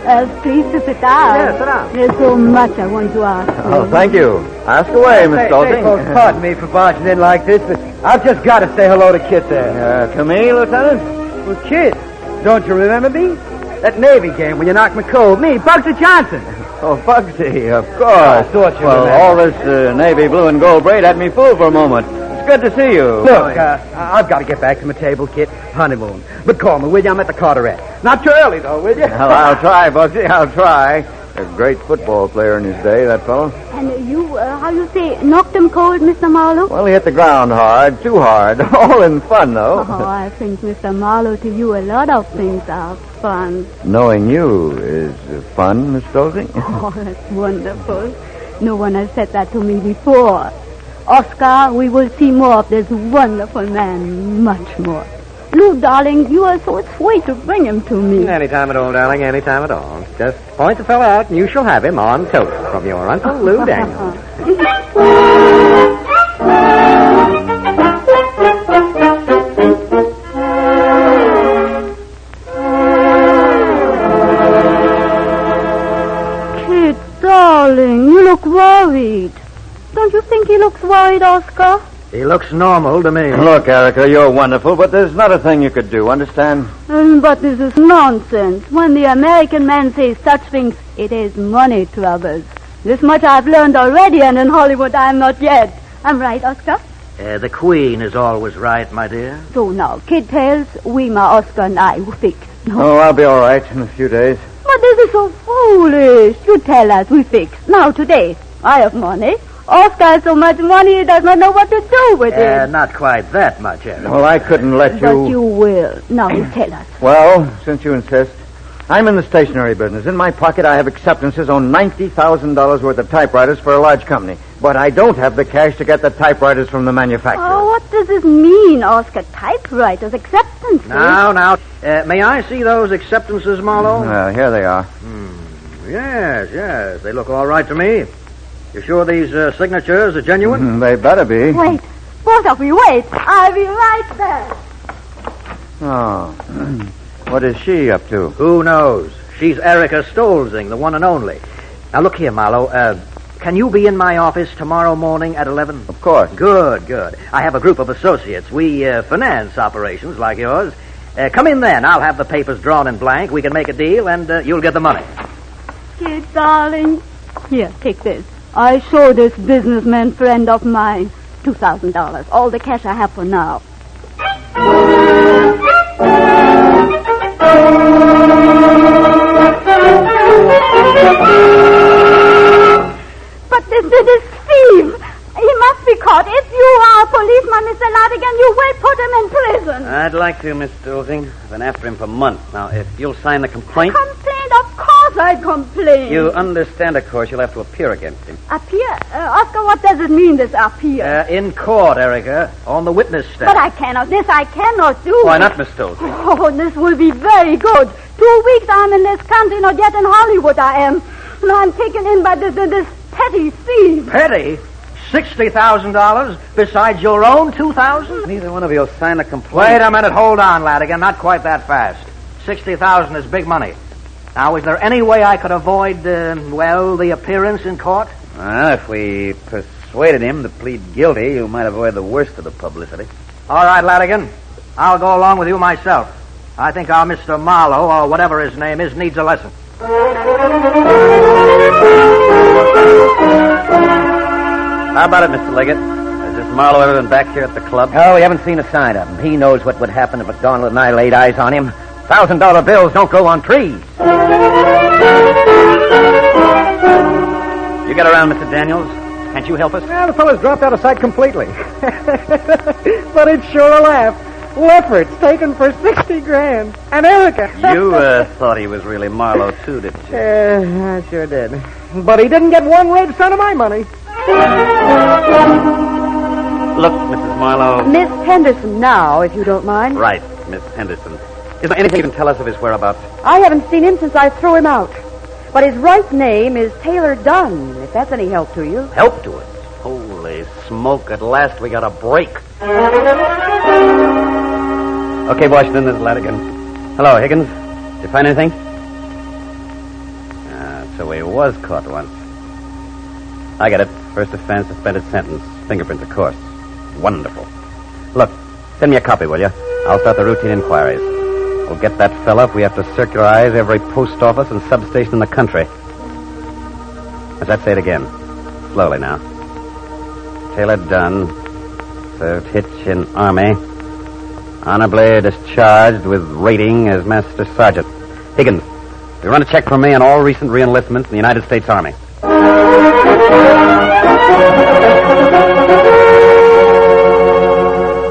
Please to sit down. Yes, sit down. There's so much I want to ask you. Oh, thank you. Ask away, Miss Stolzing. Folks, pardon me for barging in like this, but I've just got to say hello to Kit there. To me, Lieutenant? Well, Kit, don't you remember me? That Navy game when you knocked me cold. Me, Bugsy Johnson. Oh, Bugsy, of course. thought you Well, remembered. all this navy blue and gold braid had me fooled for a moment. It's good to see you. Look, I've got to get back to my table, Kit. Honeymoon. But call me, will you? I'm at the Carteret. Not too early, though, will you? Well, I'll try, Bugsy. I'll try. A great football player in his day, that fellow. And you, how you say, knocked him cold, Mr. Marlowe? Well, he hit the ground hard, too hard. All in fun, though. Oh, I think, Mr. Marlowe, to you a lot of things are fun. Knowing you is fun, Miss Stolzing. Oh, that's wonderful. No one has said that to me before. Oscar, we will see more of this wonderful man, much more. Lou, darling, you are so sweet to bring him to me. Any time at all, darling, any time at all. Just point the fellow out and you shall have him on toast from your Uncle Lou Daniels. Kid, darling, you look worried. Don't you think he looks worried, Oscar? He looks normal to me. Look, Erica, you're wonderful, but there's not a thing you could do, understand? But this is nonsense. When the American man says such things, it is money troubles. This much I've learned already, and in Hollywood I'm not yet. I'm right, Oscar? The Queen is always right, my dear. So now, Kid tells we, my Oscar and I, will fix. No. Oh, I'll be all right in a few days. But this is so foolish. You tell us we fix. Now, today, I have money. Oscar has so much money he does not know what to do with it. Not quite that much, Eric. Well, I couldn't let you... But you will. Now, you tell us. Well, since you insist, I'm in the stationery business. In my pocket, I have acceptances on $90,000 worth of typewriters for a large company. But I don't have the cash to get the typewriters from the manufacturer. Oh, what does this mean, Oscar? Typewriters, acceptances? Now, may I see those acceptances, Marlowe? Well, here they are. Yes, they look all right to me. You sure these signatures are genuine? They better be. Wait, both of you, wait. I'll be right back. Oh. What is she up to? Who knows? She's Erica Stolzing, the one and only. Now, look here, Marlowe. Can you be in my office tomorrow morning at 11? Of course. Good. I have a group of associates. We finance operations like yours. Come in then. I'll have the papers drawn in blank. We can make a deal, and you'll get the money. Kid, darling. Here, take this. I show this businessman friend of mine $2,000. All the cash I have for now. But this thief. He must be caught. If you are a policeman, Mr. Latigan, you will put him in prison. I'd like to, Miss Stolzing. I've been after him for months. Now, if you'll sign the complaint... Complaint? Of course I'd complain. You understand, of course, you'll have to appear against him. Appear? Oscar, what does it mean, this appear? In court, Erica, on the witness stand. But I cannot do. Why not, Miss Stolzing? Oh, this will be very good. 2 weeks I'm in this country, not yet in Hollywood I am. And I'm taken in by this petty thief. Petty? $60,000 besides your own $2,000? Neither one of you'll sign the complaint. Wait a minute, hold on, Latigan. Not quite that fast. $60,000 is big money. Now, is there any way I could avoid, the appearance in court? Well, if we persuaded him to plead guilty, you might avoid the worst of the publicity. All right, Ladigan. I'll go along with you myself. I think our Mr. Marlowe, or whatever his name is, needs a lesson. How about it, Mr. Liggett? Has this Marlowe ever been back here at the club? Oh, we haven't seen a sign of him. He knows what would happen if McDonald and I laid eyes on him. $1,000 bills don't grow on trees. You get around, Mr. Daniels. Can't you help us? Well, the fellow's dropped out of sight completely. But it's sure a laugh. Lefferts taken for $60,000. And Erica. You thought he was really Marlowe, too, didn't you? I sure did. But he didn't get one red cent of my money. Look, Mrs. Marlowe. Miss Henderson now, if you don't mind. Right, Miss Henderson. Is there anything you can tell us of his whereabouts? I haven't seen him since I threw him out. But his right name is Taylor Dunn, if that's any help to you. Help to us? Holy smoke, at last we got a break. Okay, Washington, this is Ladigan. Hello, Higgins. Did you find anything? So he was caught once. I get it. First offense, suspended sentence. Fingerprints, of course. Wonderful. Look, send me a copy, will you? I'll start the routine inquiries. We'll get that fella if we have to circularize every post office and substation in the country. Let's say it again. Slowly now. Taylor Dunn, served hitch in Army. Honorably discharged with rating as Master Sergeant. Higgins, you run a check for me on all recent re-enlistments in the United States Army.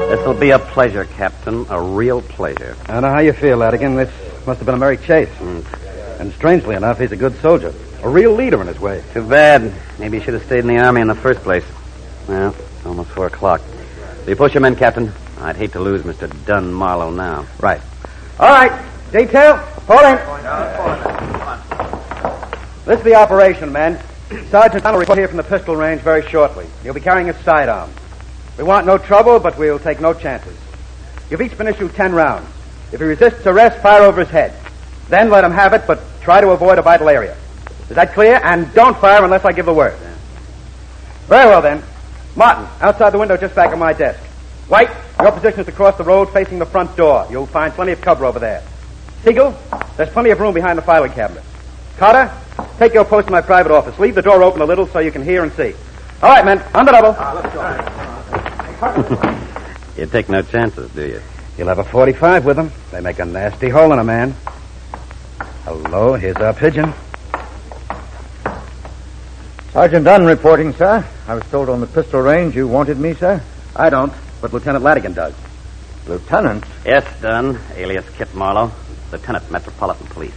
This'll be a pleasure, Captain. A real pleasure. I don't know how you feel, Ladigan. This must have been a merry chase. And strangely enough, he's a good soldier. A real leader in his way. Too bad. Maybe he should have stayed in the Army in the first place. Well, it's almost 4 o'clock. So you push him in, Captain. I'd hate to lose Mr. Dunn Marlowe now. Right. All right. Detail, fall in. This is the operation, men. Sergeant Dunn will report here from the pistol range very shortly. He'll be carrying a sidearm. We want no trouble, but we'll take no chances. You've each been issued 10 rounds. If he resists arrest, fire over his head. Then let him have it, but try to avoid a vital area. Is that clear? And don't fire unless I give the word. Very well, then. Martin, outside the window just back of my desk. White, your position is across the road facing the front door. You'll find plenty of cover over there. Siegel, there's plenty of room behind the filing cabinet. Carter, take your post in my private office. Leave the door open a little so you can hear and see. All right, men, on the double. You take no chances, do you? He'll have a 45 with him. They make a nasty hole in a man. Hello, here's our Pigeon. Sergeant Dunn reporting, sir. I was told on the pistol range you wanted me, sir. I don't, but Lieutenant Ladigan does. Lieutenant? Yes, Dunn, alias Kit Marlowe, Lieutenant, Metropolitan Police.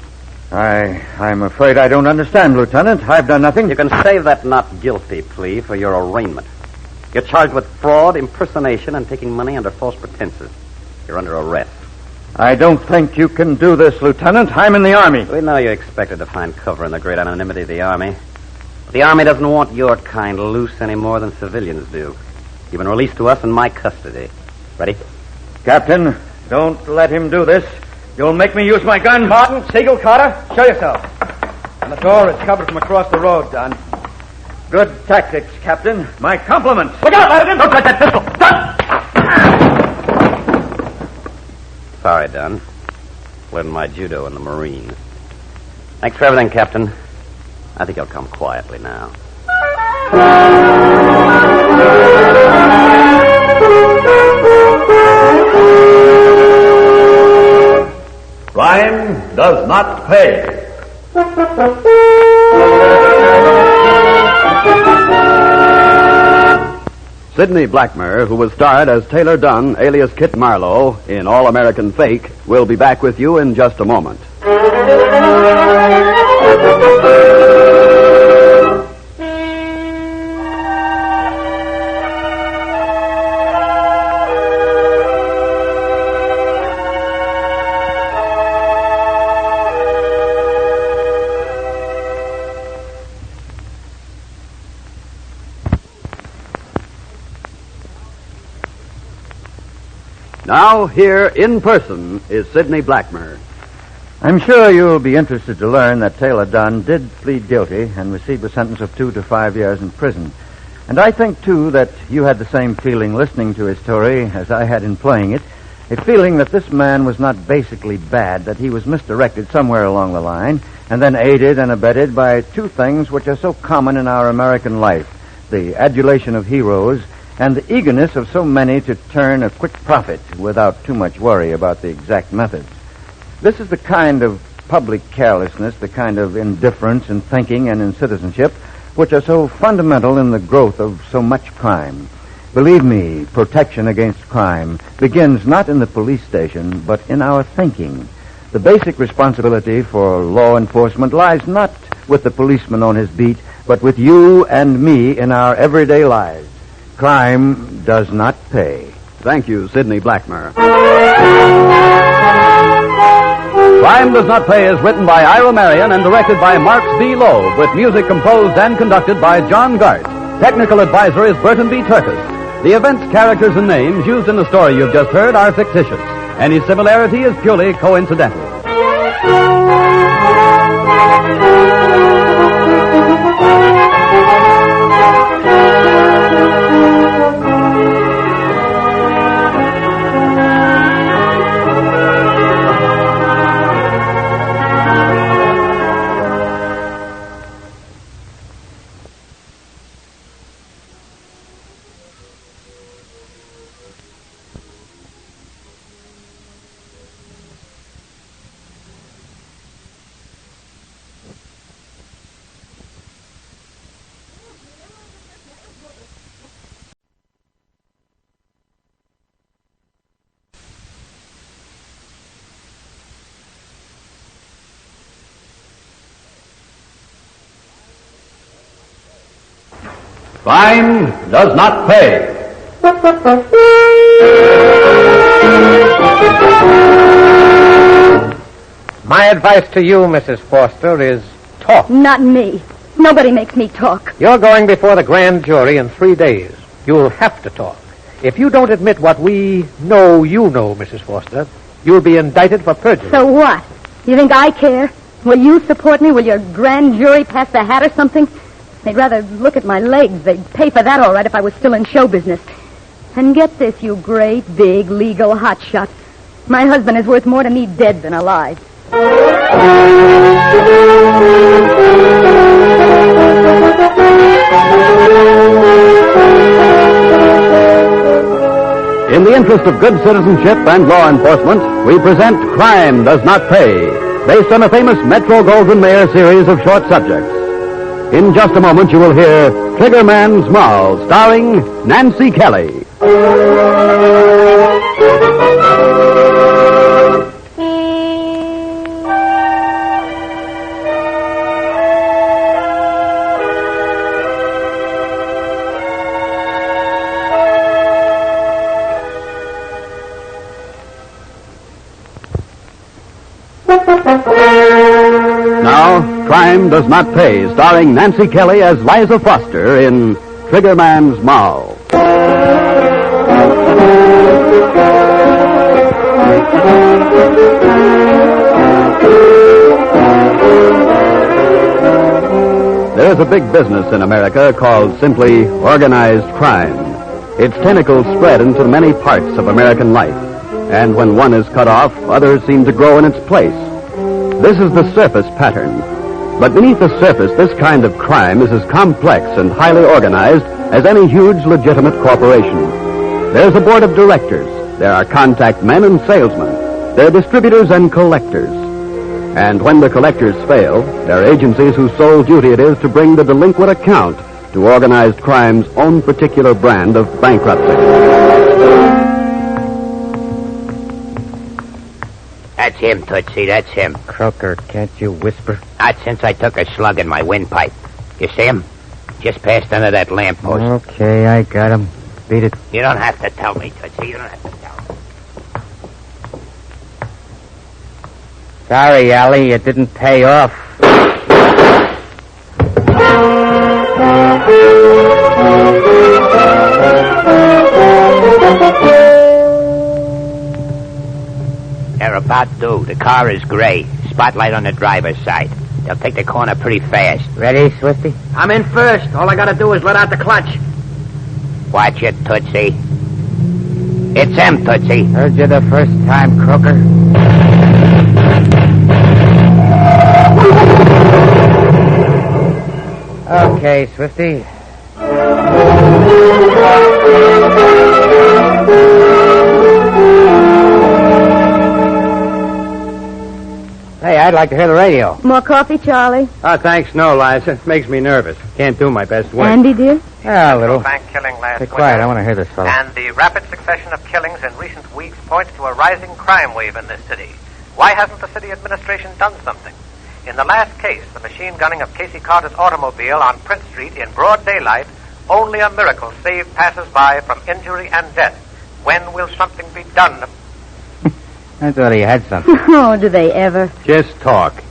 I'm afraid I don't understand, Lieutenant. I've done nothing. You can save that not guilty plea for your arraignment. You're charged with fraud, impersonation, and taking money under false pretenses. You're under arrest. I don't think you can do this, Lieutenant. I'm in the Army. We know you expected to find cover in the great anonymity of the Army. But the Army doesn't want your kind loose any more than civilians do. You've been released to us in my custody. Ready? Captain, don't let him do this. You'll make me use my gun. Martin, Siegel, Carter, show yourself. And the door is covered from across the road, Dunn. Good tactics, Captain. My compliments. Look out, Ladigan! Don't touch that pistol! Dunn! Sorry, Dunn. Learned my judo in the Marines. Thanks for everything, Captain. I think you'll come quietly now. Crime does not pay. Sidney Blackmer, who was starred as Taylor Dunn, alias Kit Marlowe, in All American Fake, will be back with you in just a moment. Now, here in person is Sidney Blackmer. I'm sure you'll be interested to learn that Taylor Dunn did plead guilty and received a sentence of 2 to 5 years in prison. And I think, too, that you had the same feeling listening to his story as I had in playing it. A feeling that this man was not basically bad, that he was misdirected somewhere along the line, and then aided and abetted by two things which are so common in our American life: the adulation of heroes and the eagerness of so many to turn a quick profit without too much worry about the exact methods. This is the kind of public carelessness, the kind of indifference in thinking and in citizenship, which are so fundamental in the growth of so much crime. Believe me, protection against crime begins not in the police station, but in our thinking. The basic responsibility for law enforcement lies not with the policeman on his beat, but with you and me in our everyday lives. Crime does not pay. Thank you, Sidney Blackmer. Crime Does Not Pay is written by Ira Marion and directed by Marx B. Loeb, with music composed and conducted by John Gart. Technical advisor is Burton B. Turkis. The events, characters, and names used in the story you've just heard are fictitious. Any similarity is purely coincidental. Crime does not pay. My advice to you, Mrs. Foster, is talk. Not me. Nobody makes me talk. You're going before the grand jury in 3 days. You'll have to talk. If you don't admit what we know you know, Mrs. Foster, you'll be indicted for perjury. So what? You think I care? Will you support me? Will your grand jury pass the hat or something? They'd rather look at my legs. They'd pay for that all right if I was still in show business. And get this, you great, big, legal hotshot. My husband is worth more to me dead than alive. In the interest of good citizenship and law enforcement, we present Crime Does Not Pay, based on a famous Metro-Goldwyn-Mayer series of short subjects. In just a moment, you will hear Triggerman's Moll, starring Nancy Kelly. Now, Crime Does Not Pay, starring Nancy Kelly as Liza Foster in Triggerman's Moll. There's a big business in America called simply organized crime. Its tentacles spread into many parts of American life, and when one is cut off, others seem to grow in its place. This is the surface pattern. But beneath the surface, this kind of crime is as complex and highly organized as any huge legitimate corporation. There's a board of directors. There are contact men and salesmen. There are distributors and collectors. And when the collectors fail, there are agencies whose sole duty it is to bring the delinquent account to organized crime's own particular brand of bankruptcy. That's him, Tootsie, that's him. Croker, can't you whisper? Not since I took a slug in my windpipe. You see him? Just passed under that lamppost. Okay, I got him. Beat it. You don't have to tell me, Tootsie. You don't have to tell me. Sorry, Allie, it didn't pay off. They're about due. The car is gray. Spotlight on the driver's side. They'll take the corner pretty fast. Ready, Swifty? I'm in first. All I gotta do is let out the clutch. Watch it, Tootsie. It's him, Tootsie. Heard you the first time, Croker. Okay, Swifty. Hey, I'd like to hear the radio. More coffee, Charlie? Oh, thanks. No, Liza. Makes me nervous. Can't do my best work. Andy, dear? Yeah, a little. Bank killing last Stay quiet. winter. I want to hear this, fellow. And the rapid succession of killings in recent weeks points to a rising crime wave in this city. Why hasn't the city administration done something? In the last case, the machine gunning of Casey Carter's automobile on Prince Street in broad daylight, only a miracle saved passers-by from injury and death. When will something be done? I thought he had something. Oh, do they ever? Just talk.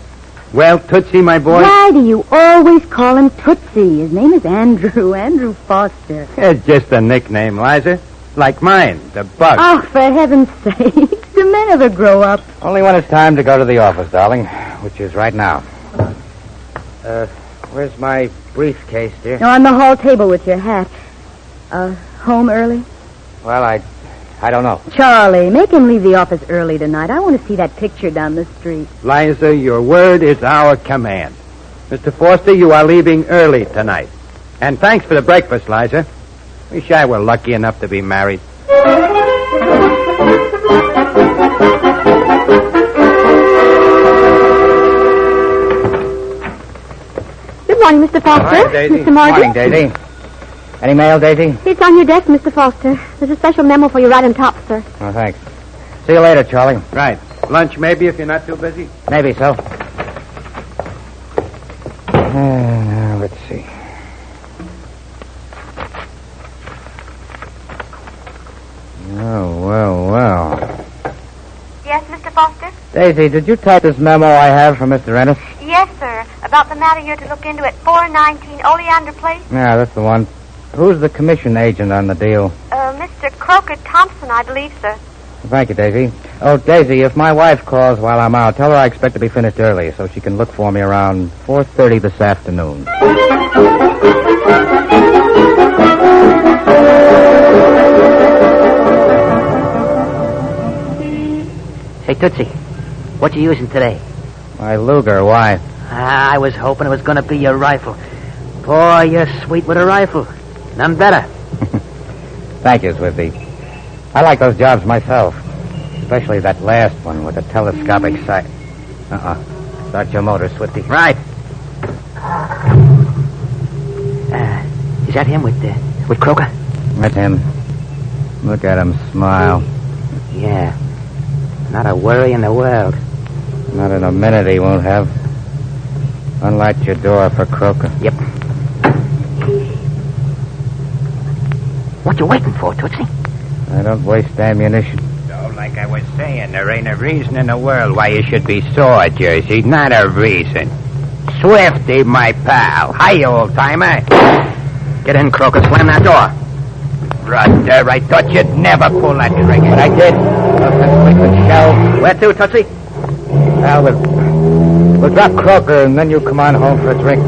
Well, Tootsie, my boy? Why do you always call him Tootsie? His name is Andrew Foster. It's just a nickname, Liza. Like mine, the Bug. Oh, for heaven's sake. Do men ever grow up? Only when it's time to go to the office, darling, which is right now. Where's my briefcase, dear? No, on the hall table with your hat. Home early? Well, I don't know. Charlie, make him leave the office early tonight. I want to see that picture down the street. Liza, your word is our command. Mr. Foster, you are leaving early tonight. And thanks for the breakfast, Liza. Wish I were lucky enough to be married. Good morning, Mr. Foster. Morning, Daisy. Mr. Morgan. Morning, Daisy. Any mail, Daisy? It's on your desk, Mr. Foster. There's a special memo for you right on top, sir. Oh, thanks. See you later, Charlie. Right. Lunch, maybe, if you're not too busy? Maybe so. Now, let's see. Oh, well. Yes, Mr. Foster? Daisy, did you type this memo I have from Mr. Ennis? Yes, sir. About the matter you're to look into at 419 Oleander Place. Yeah, that's the one. Who's the commission agent on the deal? Mr. Croker Thompson, I believe, sir. Thank you, Daisy. Oh, Daisy, if my wife calls while I'm out, tell her I expect to be finished early so she can look for me around 4:30 this afternoon. Hey, Tootsie, what you using today? My Luger, why? I was hoping it was going to be your rifle. Boy, you're sweet with a rifle. None better. Thank you, Swifty. I like those jobs myself, especially that last one with the telescopic sight. Start your motor, Swifty. Right. Is that him with Croker? That's him. Look at him smile. Yeah. Not a worry in the world. Not in a minute he won't have. Unlight your door for Croker. Yep. What you waiting for, Tootsie? I don't waste ammunition. So, like I was saying, there ain't a reason in the world why you should be sore, Jersey. Not a reason. Swifty, my pal. Hi, old-timer. Get in, Croker. Slam that door. Brother, I thought you'd never pull that trigger. But I did. Shell. Where to, Tootsie? Well, we'll drop Croker, and then you come on home for a drink.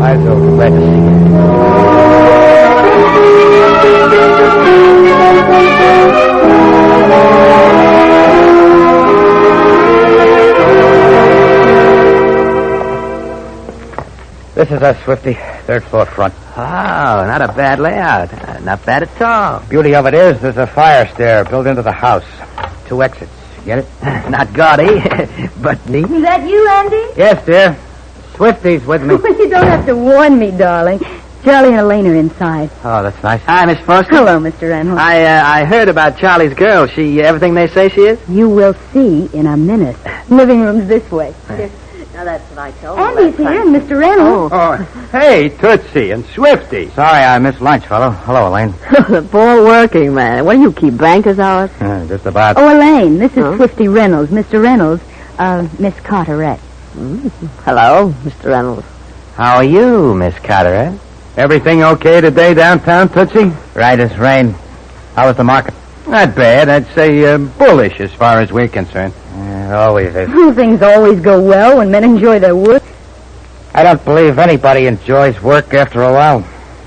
I was so glad to see you. This is us, Swifty. Third floor front. Oh, not a bad layout. Not bad at all. Beauty of it is there's a fire stair built into the house. 2 exits. Get it? Not gaudy, but neat. Is that you, Andy? Yes, dear. Swifty's with me. You don't have to warn me, darling. Charlie and Elaine are inside. Oh, that's nice. Hi, Miss Foster. Hello, Mr. Reynolds. I heard about Charlie's girl. She everything they say she is? You will see in a minute. Living room's this way. Now, that's what I told him. Andy's here and Mr. Reynolds. Oh, hey, Tootsie and Swifty. Sorry I missed lunch, fellow. Hello, Elaine. The poor working man. What do you keep, banker's hours? Just about. Oh, Elaine, this is Swifty Reynolds. Mr. Reynolds, Miss Carteret. Hello, Mr. Reynolds. How are you, Miss Carteret? Everything okay today downtown, Tootsie? Right as rain. How was the market? Not bad. I'd say bullish as far as we're concerned. It always is. Things always go well when men enjoy their work. I don't believe anybody enjoys work after a while.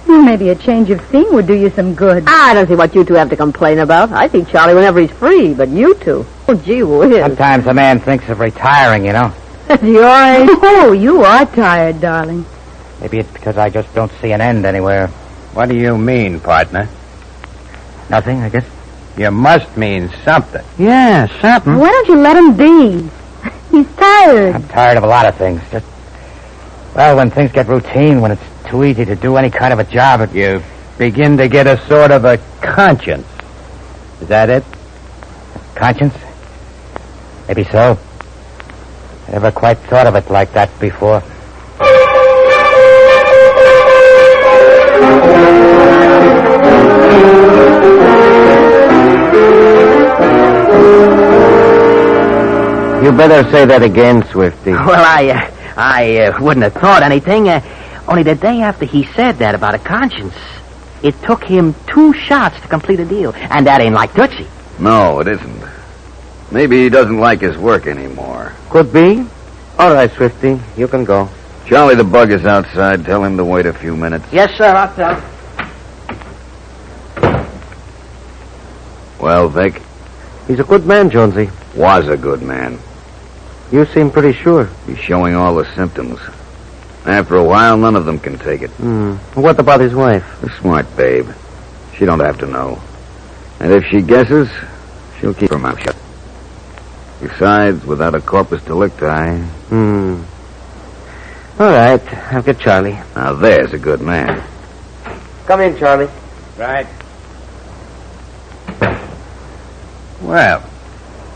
Well, maybe a change of scene would do you some good. I don't see what you two have to complain about. I see Charlie whenever he's free, but you two. Oh, gee whiz. Sometimes a man thinks of retiring, you know. You're right. Oh, you are tired, darling. Maybe it's because I just don't see an end anywhere. What do you mean, partner? Nothing, I guess. You must mean something. Yeah, something. Why don't you let him be? He's tired. I'm tired of a lot of things. Well, when things get routine, when it's too easy to do any kind of a job, You begin to get a sort of a conscience. Is that it? Conscience? Maybe so. I never quite thought of it like that before. You better say that again, Swifty. Well, I wouldn't have thought anything. Only the day after he said that about a conscience, it took him 2 shots to complete a deal. And that ain't like Tootsie. No, it isn't. Maybe he doesn't like his work anymore. Could be. All right, Swifty, you can go. Charlie the Bug is outside. Tell him to wait a few minutes. Yes, sir, I'll tell. Well, Vic? He's a good man, Jonesy. Was a good man. You seem pretty sure. He's showing all the symptoms. After a while, none of them can take it. What about his wife? A smart babe. She don't have to know. And if she guesses, she'll keep her mouth shut. Besides, without a corpus delicti... All right, I'll get Charlie. Now, there's a good man. Come in, Charlie. Right. Well,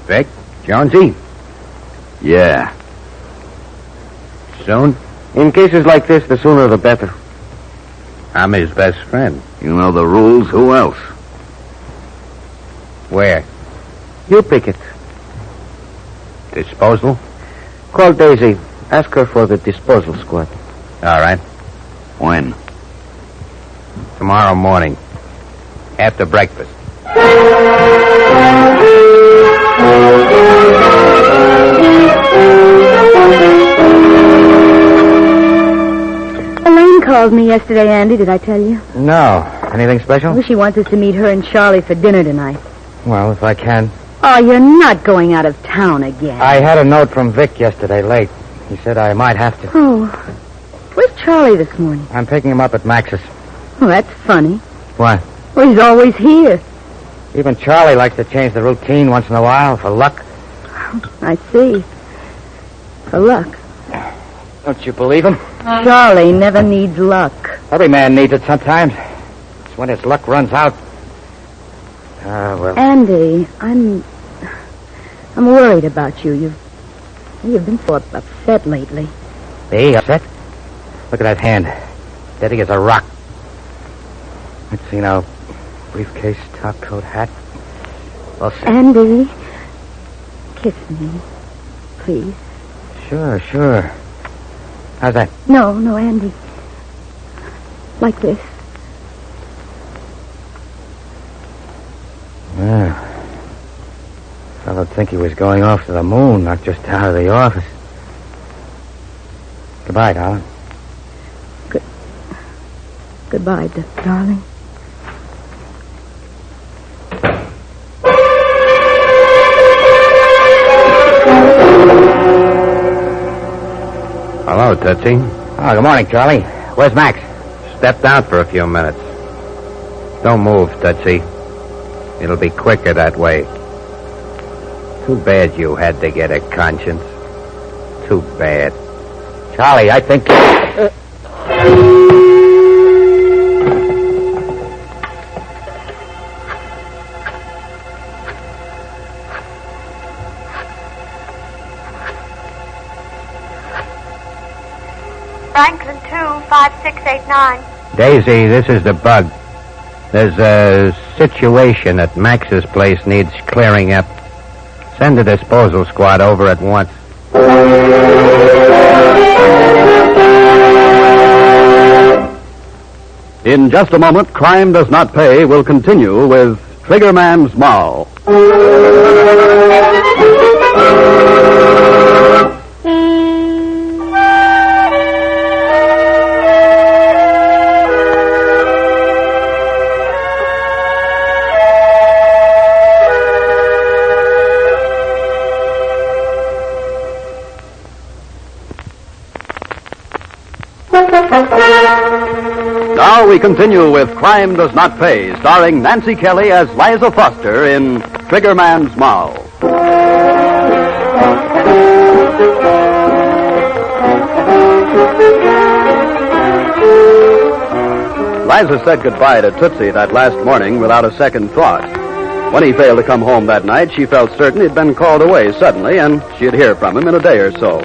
Vic, Jonesy. Yeah. Soon? In cases like this, the sooner the better. I'm his best friend. You know the rules. Who else? Where? You pick it. Disposal? Call Daisy. Ask her for the disposal squad. All right. When? Tomorrow morning. After breakfast. Elaine called me yesterday, Andy. Did I tell you? No. Anything special? Well, she wants us to meet her and Charlie for dinner tonight. Well, if I can. Oh, you're not going out of town again. I had a note from Vic yesterday late. He said I might have to. Oh. Where's Charlie this morning? I'm picking him up at Max's. Oh, that's funny. Why? Well, he's always here. Even Charlie likes to change the routine once in a while for luck. I see. For luck. Don't you believe him? Charlie never needs luck. Every man needs it sometimes. It's when his luck runs out. Well. Andy, I'm worried about you. You've been so upset lately. Me? Upset? Look at that hand. Steady as a rock. Let's see now. Briefcase, top coat, hat. Well, Andy, kiss me, please. Sure. How's that? No, Andy. Like this. Yeah. Fellow'd think he was going off to the moon, not just out of the office. Goodbye, darling. Goodbye, darling. Hello, Tootsie. Oh, good morning, Charlie. Where's Max? Stepped out for a few minutes. Don't move, Tootsie. It'll be quicker that way. Too bad you had to get a conscience. Too bad. Charlie, I think... Franklin 25689. Daisy, this is the Bug. There's a situation at Max's place needs clearing up. Send the disposal squad over at once. In just a moment, Crime Does Not Pay will continue with Triggerman's Moral. Now we continue with Crime Does Not Pay, starring Nancy Kelly as Liza Foster in Triggerman's Mow. Liza said goodbye to Tootsie that last morning without a second thought. When he failed to come home that night, she felt certain he'd been called away suddenly, and she'd hear from him in a day or so.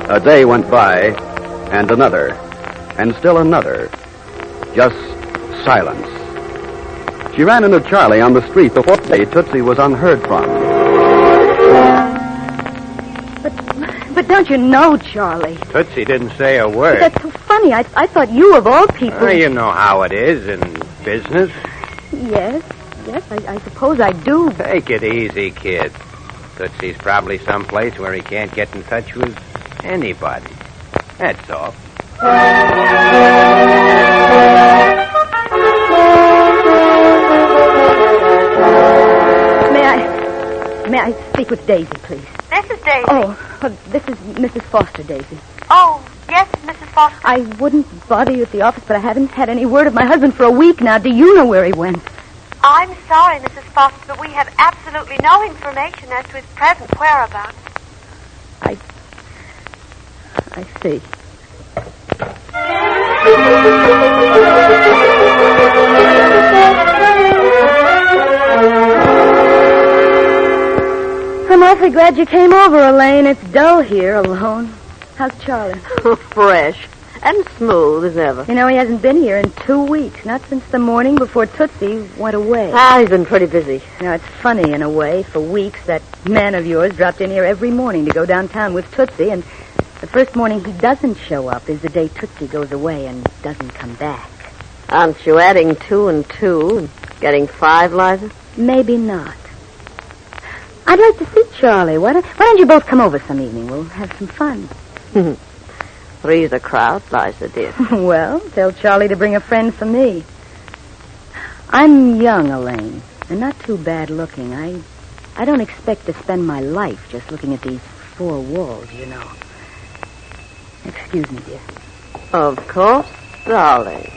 A day went by, and another, and still another. Just silence. She ran into Charlie on the street the fourth day Tootsie was unheard from. But don't you know, Charlie? Tootsie didn't say a word. That's so funny. I thought you, of all people... Well, you know how it is in business. Yes, I suppose I do. Take it easy, kid. Tootsie's probably someplace where he can't get in touch with anybody. That's all. May I speak with Daisy, please? This is Daisy. Oh, this is Mrs. Foster, Daisy. Oh, yes, Mrs. Foster. I wouldn't bother you at the office, but I haven't had any word of my husband for a week now. Do you know where he went? I'm sorry, Mrs. Foster, but we have absolutely no information as to his present whereabouts. I see. I'm awfully glad you came over, Elaine. It's dull here, alone. How's Charlie? Fresh and smooth as ever. You know, he hasn't been here in 2 weeks. Not since the morning before Tootsie went away. He's been pretty busy. You know, it's funny, in a way. For weeks, that man of yours dropped in here every morning to go downtown with Tootsie, and the first morning he doesn't show up is the day Tootsie goes away and doesn't come back. Aren't you adding 2 and 2 and getting 5, Liza? Maybe not. I'd like to see Charlie. Why don't you both come over some evening? We'll have some fun. Three's a crowd, Liza, dear. Well, tell Charlie to bring a friend for me. I'm young, Elaine, and not too bad looking. I don't expect to spend my life just looking at these 4 walls, you know. Excuse me, dear. Of course, darling.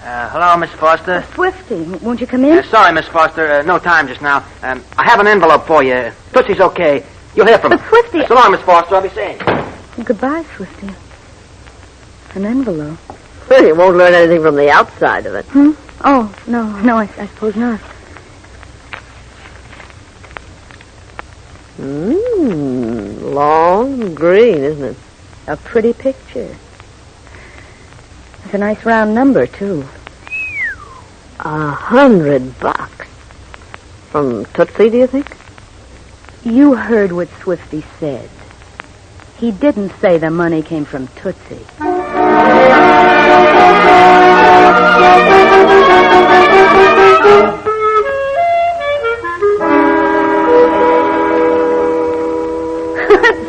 Hello, Miss Foster. Swifty, won't you come in? Sorry, Miss Foster. No time just now. I have an envelope for you. Tootsie's okay. You'll hear from her. But Swifty... So long, Miss Foster. I'll be seeing you. Well, goodbye, Swifty. An envelope. Well, you won't learn anything from the outside of it. Oh, no, I suppose not. Long and green, isn't it? A pretty picture. It's a nice round number, too. $100. From Tootsie, do you think? You heard what Swifty said. He didn't say the money came from Tootsie.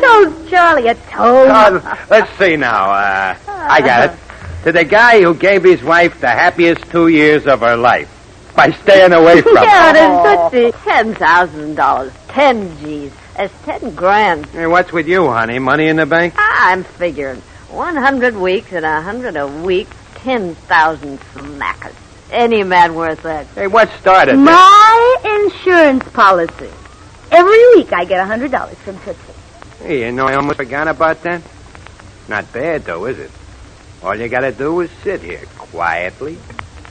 Told Charlie, a toad. Let's see now. I got it. To the guy who gave his wife the happiest 2 years of her life by staying away from her. Yeah, Tootsie. $10,000. 10 G's. That's 10 grand. Hey, what's with you, honey? Money in the bank? I'm figuring 100 weeks at 100 a week, 10,000 smackers. Any man worth that. Hey, what started this? My insurance policy. Every week I get $100 from Tootsie. Hey, you know, I almost forgot about that. Not bad, though, is it? All you gotta do is sit here quietly.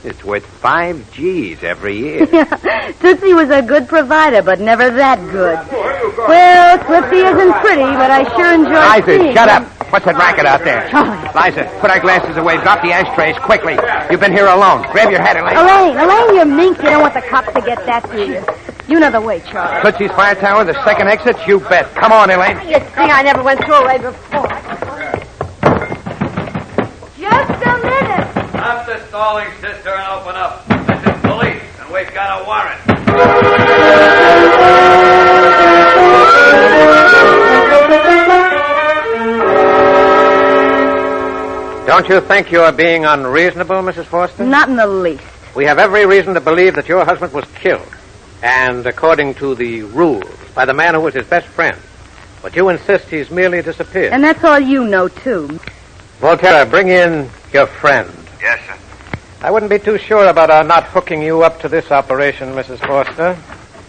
It's worth 5 G's every year. Tootsie was a good provider, but never that good. Well, Swifty isn't pretty, but I sure enjoy seeing Liza, shut him. up. What's that racket out there? Charlie. Liza, put our glasses away. Drop the ashtrays quickly. You've been here alone. Grab your hat, Elaine. Elaine, you mink. You don't want the cops to get that, do you? You know the way, Charlie. Tootsie's Fire Tower, the second exit? You bet. Come on, Elaine. You see, I never went through a raid before. Just a minute. Stop the stalling, sister, and open up. This is police, and we've got a warrant. Don't you think you are being unreasonable, Mrs. Foster? Not in the least. We have every reason to believe that your husband was killed, and according to the rules, by the man who was his best friend. But you insist he's merely disappeared. And that's all you know, too. Volterra, bring in your friend. Yes, sir. I wouldn't be too sure about our not hooking you up to this operation, Mrs. Foster.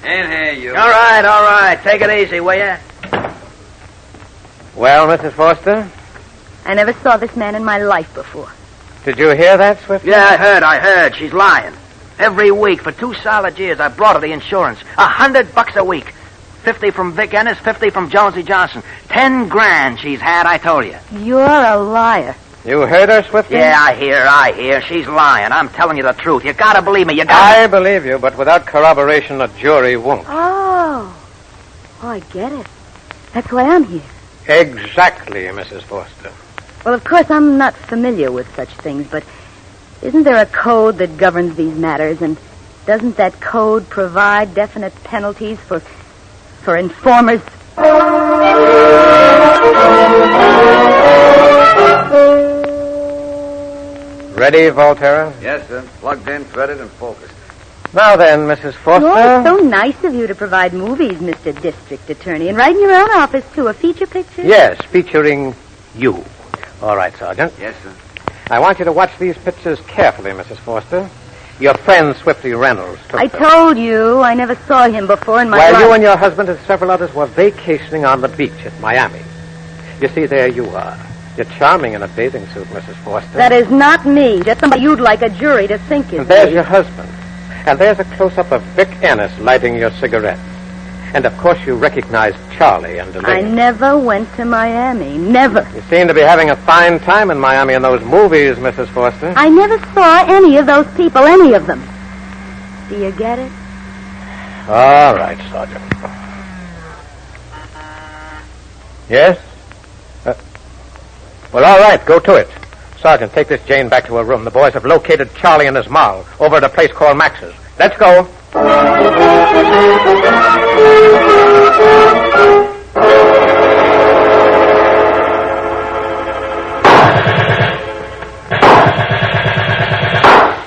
In here, you. All right. Take it easy, will you? Well, Mrs. Foster, I never saw this man in my life before. did you hear that, Swift? Yeah, I heard. She's lying. Every week for 2 solid years, I brought her the insurance. $100 a week. 50 from Vic Ennis, 50 from Jonesy Johnson. 10 grand she's had, I told you. You're a liar. You heard her, Swifty? Yeah, I hear. She's lying. I'm telling you the truth. You gotta believe me. I believe you, but without corroboration, a jury won't. Oh, I get it. That's why I'm here. Exactly, Mrs. Foster. Well, of course, I'm not familiar with such things, but isn't there a code that governs these matters, and doesn't that code provide definite penalties for informers? Ready, Volterra? Yes, sir. Plugged in, threaded, and focused. Now then, Mrs. Foster. Oh, it's so nice of you to provide movies, Mr. District Attorney, and right in your own office, too. A feature picture? Yes, featuring you. All right, Sergeant. Yes, sir. I want you to watch these pictures carefully, Mrs. Foster. Your friend, Swifty Reynolds, took I them. told you I never saw him before in my life. While you and your husband and several others were vacationing on the beach at Miami. You see, there you are. You're charming in a bathing suit, Mrs. Foster. That is not me. Just somebody you'd like a jury to think is And there's me. your husband. And there's a close-up of Vic Ennis lighting your cigarette. And, of course, you recognized Charlie and I Elaine. never went to Miami. Never. You seem to be having a fine time in Miami in those movies, Mrs. Foster. I never saw any of those people, any of them. Do you get it? All right, Sergeant. Yes? Well, all right, go to it. Sergeant, take this Jane back to her room. The boys have located Charlie and his moll over at a place called Max's. Let's go.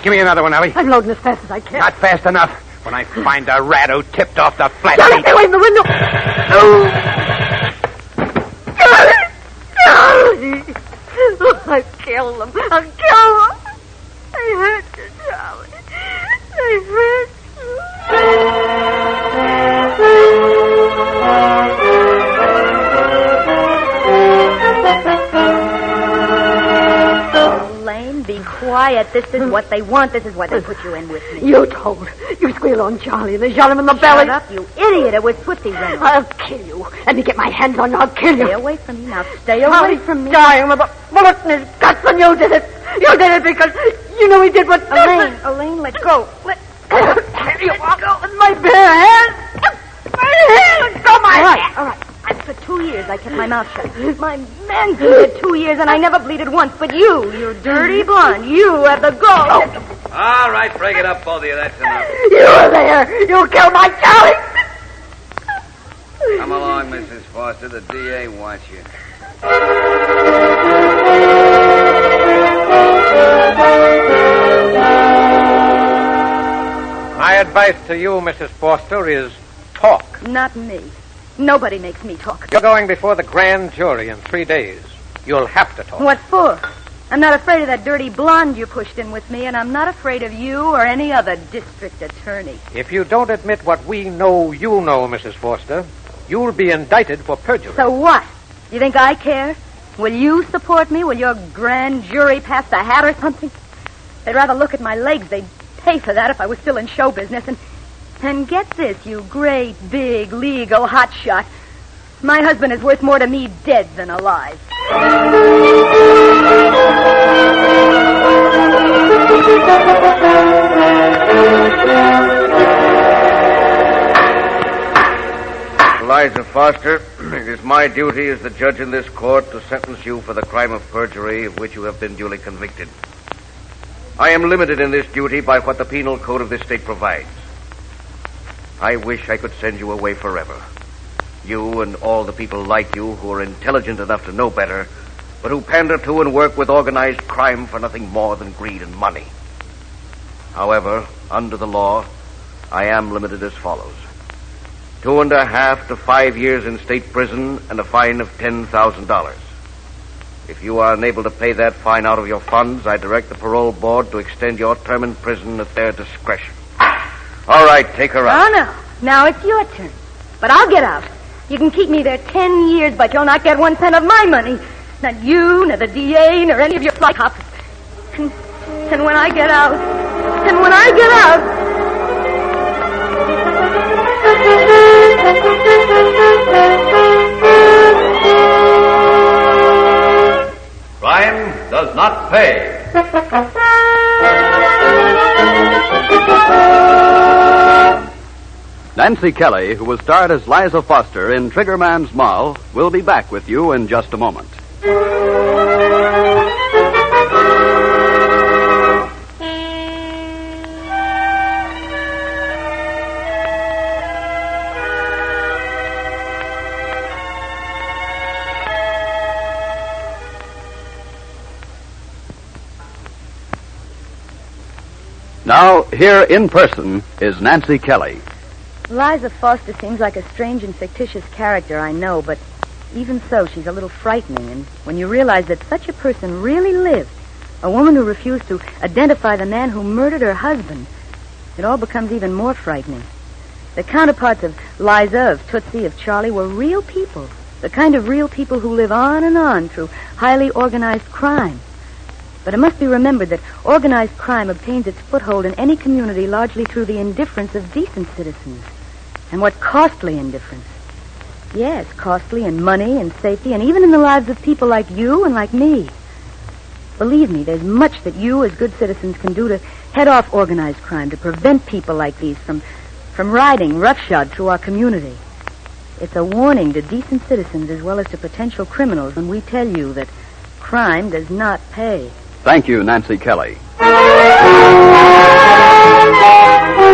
Give me another one, Ellie. I'm loading as fast as I can. Not fast enough. When I find a rat who tipped off the flat Charlie, seat. stay away from the window. Charlie! Oh, I killed him. I'll kill him. I hurt you, Charlie. I hurt Elaine, be quiet. This is what they want. This is why they put you in with me. You told. You squealed on Charlie and they shot him in the belly. Shut up, you idiot. It was Swifty Reynolds. I'll kill you. Let me get my hands on you. I'll kill you. Stay away from me now. Stay away from me. Dying with a bullet in his guts, and you did it. You did it because you knew he did what... Elaine, let go. Let go with my bare hands. My hands. Let go my hands. All right. For 2 years, I kept my mouth shut. My men bleeded 2 years, and I never bleeded once. But you dirty blonde, you had the gall. All right, break it up, both of you. That's enough. You were there. You killed my Charlie. Come along, Mrs. Foster. The DA wants you. My advice to you, Mrs. Foster, is talk. Not me. Nobody makes me talk. You're going before the grand jury in 3 days. You'll have to talk. What for? I'm not afraid of that dirty blonde you pushed in with me, and I'm not afraid of you or any other district attorney. If you don't admit what we know you know, Mrs. Foster, you'll be indicted for perjury. So what? You think I care? Will you support me? Will your grand jury pass the hat or something? They'd rather look at my legs. They'd pay for that if I was still in show business. And get this, you great, big, legal hotshot. My husband is worth more to me dead than alive. Eliza Foster, it is my duty as the judge in this court to sentence you for the crime of perjury of which you have been duly convicted. I am limited in this duty by what the penal code of this state provides. I wish I could send you away forever. You and all the people like you who are intelligent enough to know better, but who pander to and work with organized crime for nothing more than greed and money. However, under the law, I am limited as follows. 2.5 to 5 years in state prison and a fine of $10,000. If you are unable to pay that fine out of your funds, I direct the parole board to extend your term in prison at their discretion. All right, take her out. Oh, no. Now it's your turn. But I'll get out. You can keep me there 10 years, but you'll not get 1 cent of my money. Not you, nor the DA, nor any of your fly cops. And when I get out... Crime does not pay. Nancy Kelly, who was starred as Liza Foster in Triggerman's Moll, will be back with you in just a moment. Now, here in person is Nancy Kelly. Liza Foster seems like a strange and fictitious character, I know, but even so, she's a little frightening. And when you realize that such a person really lived, a woman who refused to identify the man who murdered her husband, it all becomes even more frightening. The counterparts of Liza, of Tootsie, of Charlie were real people, the kind of real people who live on and on through highly organized crime. But it must be remembered that organized crime obtains its foothold in any community largely through the indifference of decent citizens. And what costly indifference. Yes, costly in money and safety and even in the lives of people like you and like me. Believe me, there's much that you as good citizens can do to head off organized crime, to prevent people like these from riding roughshod through our community. It's a warning to decent citizens as well as to potential criminals when we tell you that crime does not pay. Thank you, Nancy Kelly.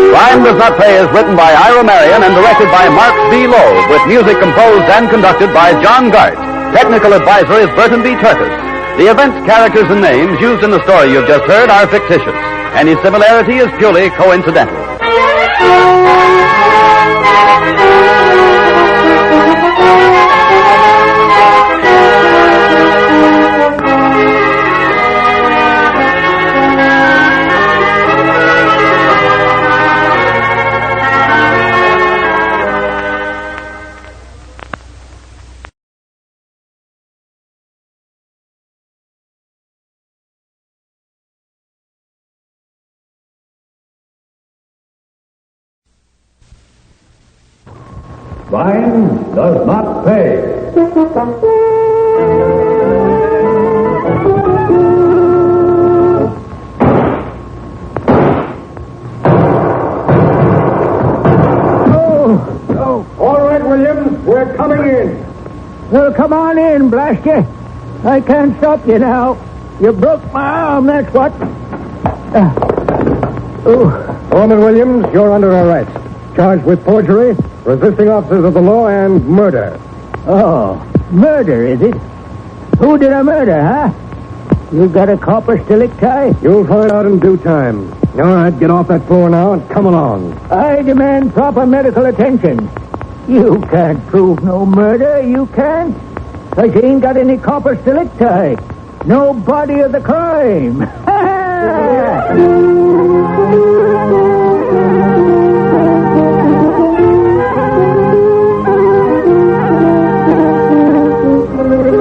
Crime Does Not Pay is written by Ira Marion and directed by Marx B. Loeb, with music composed and conducted by John Gart. Technical advisor is Burton B. Turkis. The events, characters, and names used in the story you've just heard are fictitious. Any similarity is purely coincidental. Crime does not pay. No. All right, Williams, we're coming in. Well, come on in, blast you. I can't stop you now. You broke my arm, that's what. Foreman Williams, you're under arrest. Charged with forgery, resisting officers of the law, and murder. Oh, murder, is it? Who did I murder, huh? You got a corpus delicti? You'll find out in due time. All right, get off that floor now and come along. I demand proper medical attention. You can't prove no murder, you can't. Because you ain't got any corpus delicti. No body of the crime.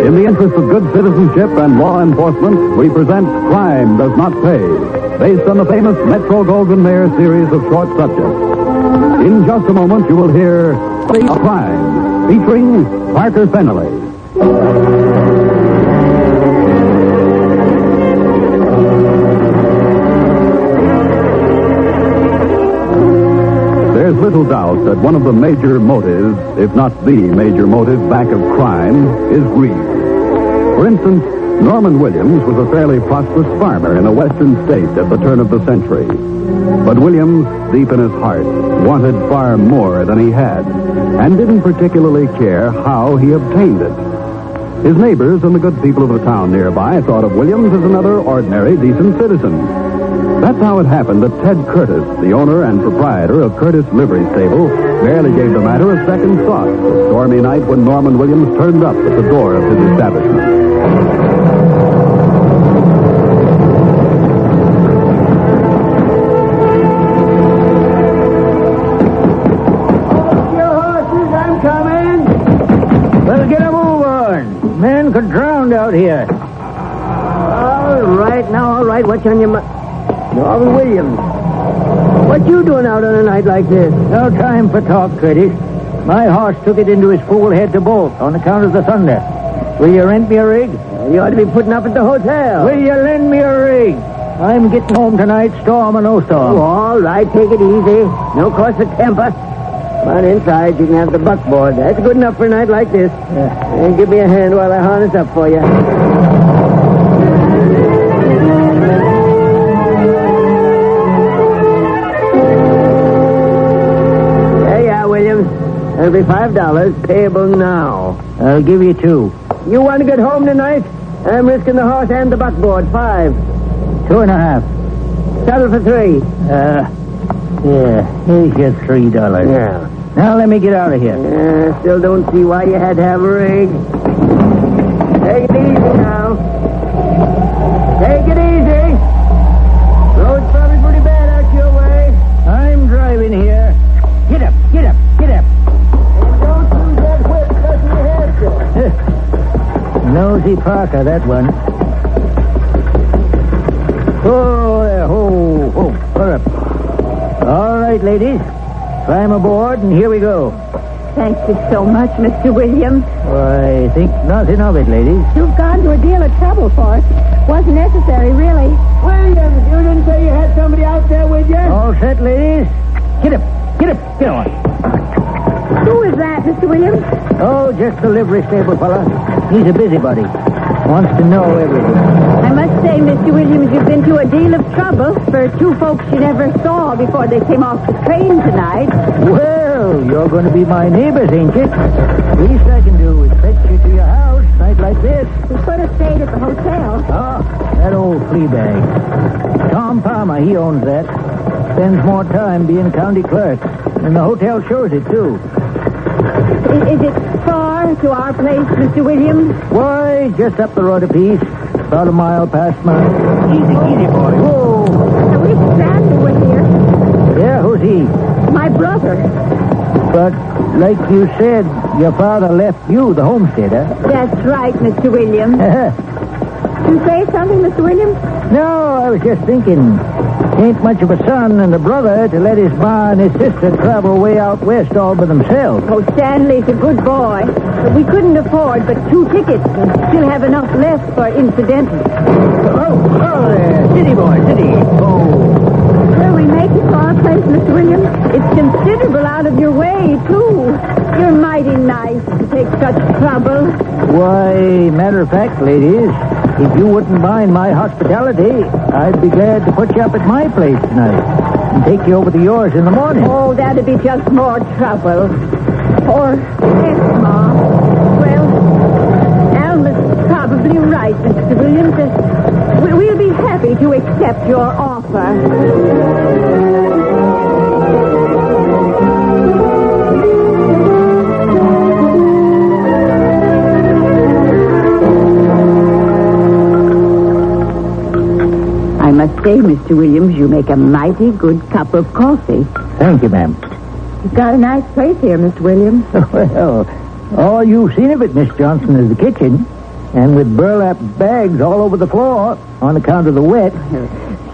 In the interest of good citizenship and law enforcement, we present Crime Does Not Pay, based on the famous Metro-Goldwyn-Mayer series of short subjects. In just a moment, you will hear Crime, featuring Parker Fennelly. There's little doubt that one of the major motives, if not the major motive back of crime, is greed. For instance, Norman Williams was a fairly prosperous farmer in a western state at the turn of the century. But Williams, deep in his heart, wanted far more than he had, and didn't particularly care how he obtained it. His neighbors and the good people of the town nearby thought of Williams as another ordinary, decent citizen. That's how it happened that Ted Curtis, the owner and proprietor of Curtis Livery Stable, barely gave the matter a second thought the stormy night when Norman Williams turned up at the door of his establishment. Well, get a move on. Men could drown out here. All right. What's on your mind? Norman Williams. What you doing out on a night like this? No time for talk, Curtis. My horse took it into his fool head to bolt on account of the thunder. Will you rent me a rig? You ought to be putting up at the hotel. Will you lend me a rig? I'm getting home tonight, storm or no storm. Oh, all right, take it easy. No cause for temper. Come on inside, you can have the buckboard. That's good enough for a night like this. And give me a hand while I harness up for you. There you are, Williams. That'll be $5, payable now. I'll give you $2. You want to get home tonight? I'm risking the horse and the buckboard. $5. $2.50. Settle for $3. Here's your $3. Yeah. Now let me get out of here. Still don't see why you had to have a rig. Take it easy now. Take it easy. Road's probably pretty bad out your way. I'm driving here. Get up. And don't use that whip cutting your hair short. Nosy Parker, that one. Oh, there. Pull up. All right, ladies. Climb aboard, and here we go. Thank you so much, Mr. Williams. Why, think nothing of it, ladies. You've gone to a deal of trouble for us. Wasn't necessary, really. Williams, you didn't say you had somebody out there with you? All set, ladies? Get on. Who is that, Mr. Williams? Oh, just the livery stable fella. He's a busybody. Wants to know everything. I must say, Mr. Williams, you've been to a deal of trouble for two folks you never saw before they came off the train tonight. Well, you're going to be my neighbors, ain't you? Least I can do is fetch you to your house, night like this. We could have stayed at the hotel. Oh, that old flea bag. Tom Palmer, he owns that. Spends more time being county clerk. And the hotel shows it, too. Is it far to our place, Mr. Williams? Why, just up the road a piece. About a mile past mine. Easy, boy. Whoa. I wish Sandy were here. Yeah, who's he? My brother. But, like you said, your father left you the homesteader. That's right, Mr. Williams. You say something, Mr. Williams? No, I was just thinking. Ain't much of a son and a brother to let his ma and his sister travel way out west all by themselves. Oh, Stanley's a good boy. But we couldn't afford but 2 tickets and still have enough left for incidentals. Oh, there. City boy, city. Oh. Will we make it to our place, Mr. Williams? It's considerable out of your way, too. You're mighty nice to take such trouble. Why, matter of fact, ladies, if you wouldn't mind my hospitality, I'd be glad to put you up at my place tonight and take you over to yours in the morning. Oh, that'd be just more trouble. Or less, Ma. Well, Alma's probably right, Mr. Williams. We'll be happy to accept your offer. I must say, Mr. Williams, you make a mighty good cup of coffee. Thank you, ma'am. You've got a nice place here, Mr. Williams. Well, all you've seen of it, Miss Johnson, is the kitchen. And with burlap bags all over the floor on account of the wet.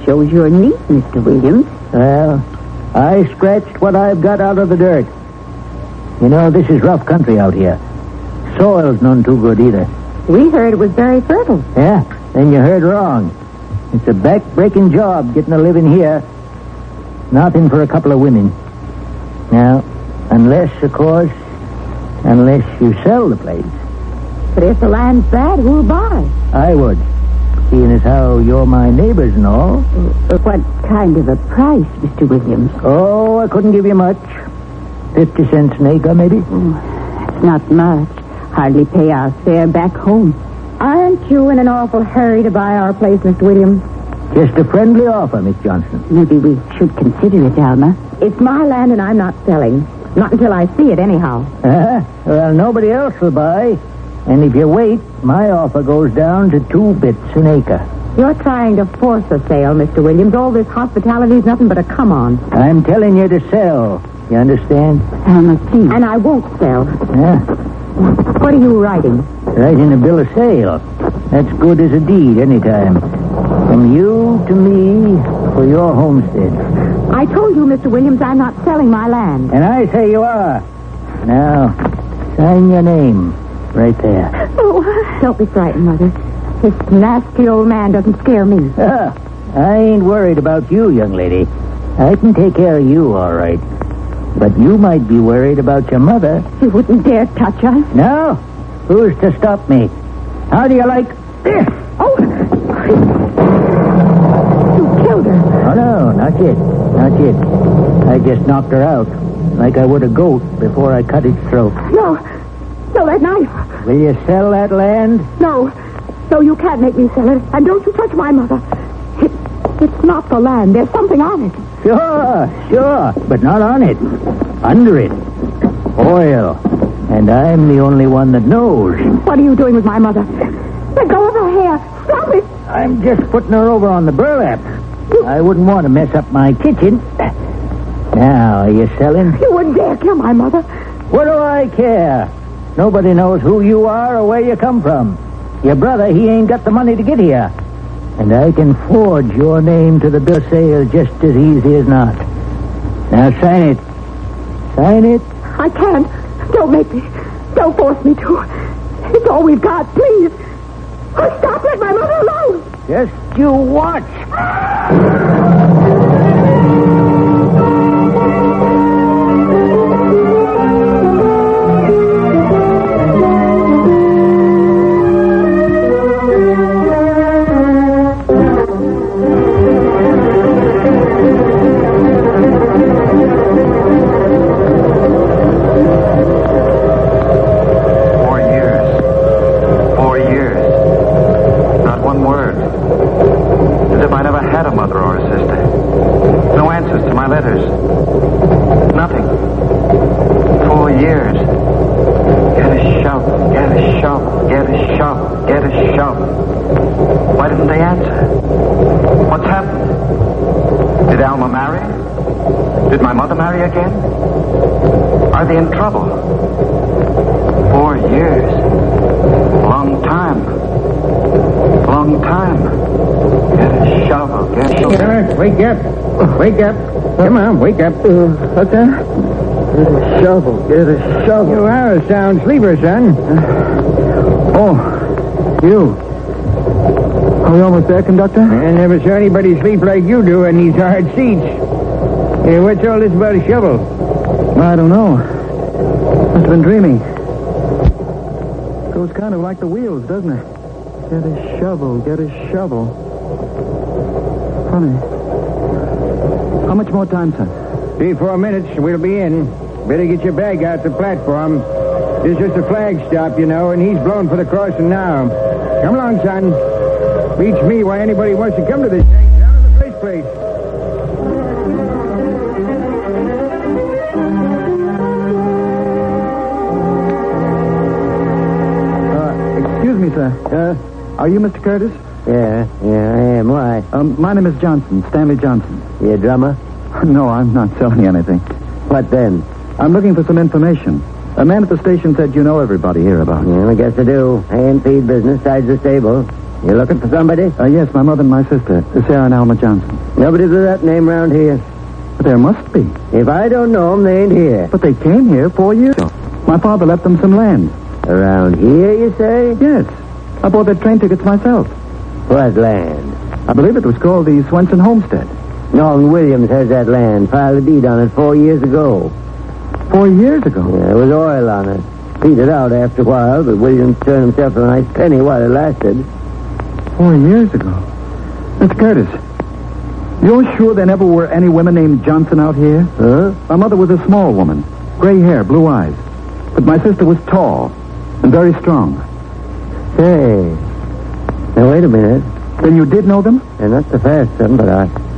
Shows you're neat, Mr. Williams. Well, I scratched what I've got out of the dirt. You know, this is rough country out here. Soil's none too good either. We heard it was very fertile. Yeah, then you heard wrong. It's a back-breaking job getting a living here. Nothing for a couple of women. Now, unless you sell the place. But if the land's bad, who'll buy? I would. Seeing as how you're my neighbors and all. What kind of a price, Mr. Williams? Oh, I couldn't give you much. 50 cents an acre, maybe. That's not much. Hardly pay our fare back home. Aren't you in an awful hurry to buy our place, Mr. Williams? Just a friendly offer, Miss Johnson. Maybe we should consider it, Alma. It's my land and I'm not selling. Not until I see it, anyhow. Well, nobody else will buy. And if you wait, my offer goes down to 2 bits an acre. You're trying to force a sale, Mr. Williams. All this hospitality is nothing but a come-on. I'm telling you to sell. You understand? Alma, please. And I won't sell. Yeah. What are you writing? Writing a bill of sale. That's good as a deed anytime. From you to me for your homestead. I told you, Mr. Williams, I'm not selling my land. And I say you are. Now, sign your name right there. Oh, don't be frightened, Mother. This nasty old man doesn't scare me. I ain't worried about you, young lady. I can take care of you, all right. But you might be worried about your mother. You wouldn't dare touch us. No? Who's to stop me? How do you like this? Oh! You killed her. Oh, no, not yet. Not yet. I just knocked her out, like I would a goat before I cut its throat. No. No, that knife. Will you sell that land? No. No, you can't make me sell it. And don't you touch my mother. It's not the land. There's something on it. Sure. But not on it. Under it. Oil. And I'm the only one that knows. What are you doing with my mother? Let go of her hair. Stop it. I'm just putting her over on the burlap. I wouldn't want to mess up my kitchen. Now, are you selling? You wouldn't dare kill my mother. What do I care? Nobody knows who you are or where you come from. Your brother, he ain't got the money to get here. And I can forge your name to the bill of sale just as easy as not. Now, sign it. Sign it. I can't. Don't make me. Don't force me to. It's all we've got, please. Oh, stop. Let my mother alone. Just you watch. 4 years. Not one word. As if I never had a mother or a sister. No answers to my letters. Nothing. 4 years. Get a shovel, get a shovel, get a shovel, get a shovel. Why didn't they answer? What's happened? Did Alma marry? Did my mother marry again? Are they in trouble? 4 years. Long time. Long time. Get a shovel, get a shovel. Sarah, wake up. Wake up. Come on, wake up. What's that? Get a shovel, get a shovel. You are a sound sleeper, son. You. Are we almost there, conductor? I never saw anybody sleep like you do in these hard seats. Hey, what's all this about a shovel? I don't know. Must have been dreaming. Goes kind of like the wheels, doesn't it? Get a shovel, get a shovel. Funny. How much more time, son? 3-4 minutes, we'll be in. Better get your bag out the platform. This is just a flag stop, you know, and he's blown for the crossing now. Come along, son. Beats me why anybody wants to come to this down in the first place. Excuse me, sir. Are you Mr. Curtis? Yeah, I am. Why? My name is Johnson, Stanley Johnson. You a drummer? No, I'm not selling anything. What then? I'm looking for some information. A man at the station said you know everybody here about. Yeah, I guess I do. A&P business, sides the stable. You looking for somebody? Yes, my mother and my sister, Sarah and Alma Johnson. Nobody with that name around here. But there must be. If I don't know them, they ain't here. But they came here 4 years ago. My father left them some land. Around here, you say? Yes. I bought their train tickets myself. What land? I believe it was called the Swenson Homestead. Norton Williams has that land. Filed a deed on it 4 years ago. 4 years ago? Yeah, there was oil on it. Petered out after a while, but Williams turned himself a nice penny while it lasted. 4 years ago? Mr. Curtis, you're sure there never were any women named Johnson out here? Huh? My mother was a small woman. Gray hair, blue eyes. But my sister was tall and very strong. Say, now wait a minute. Then you did know them? Yeah, not so fast, son, but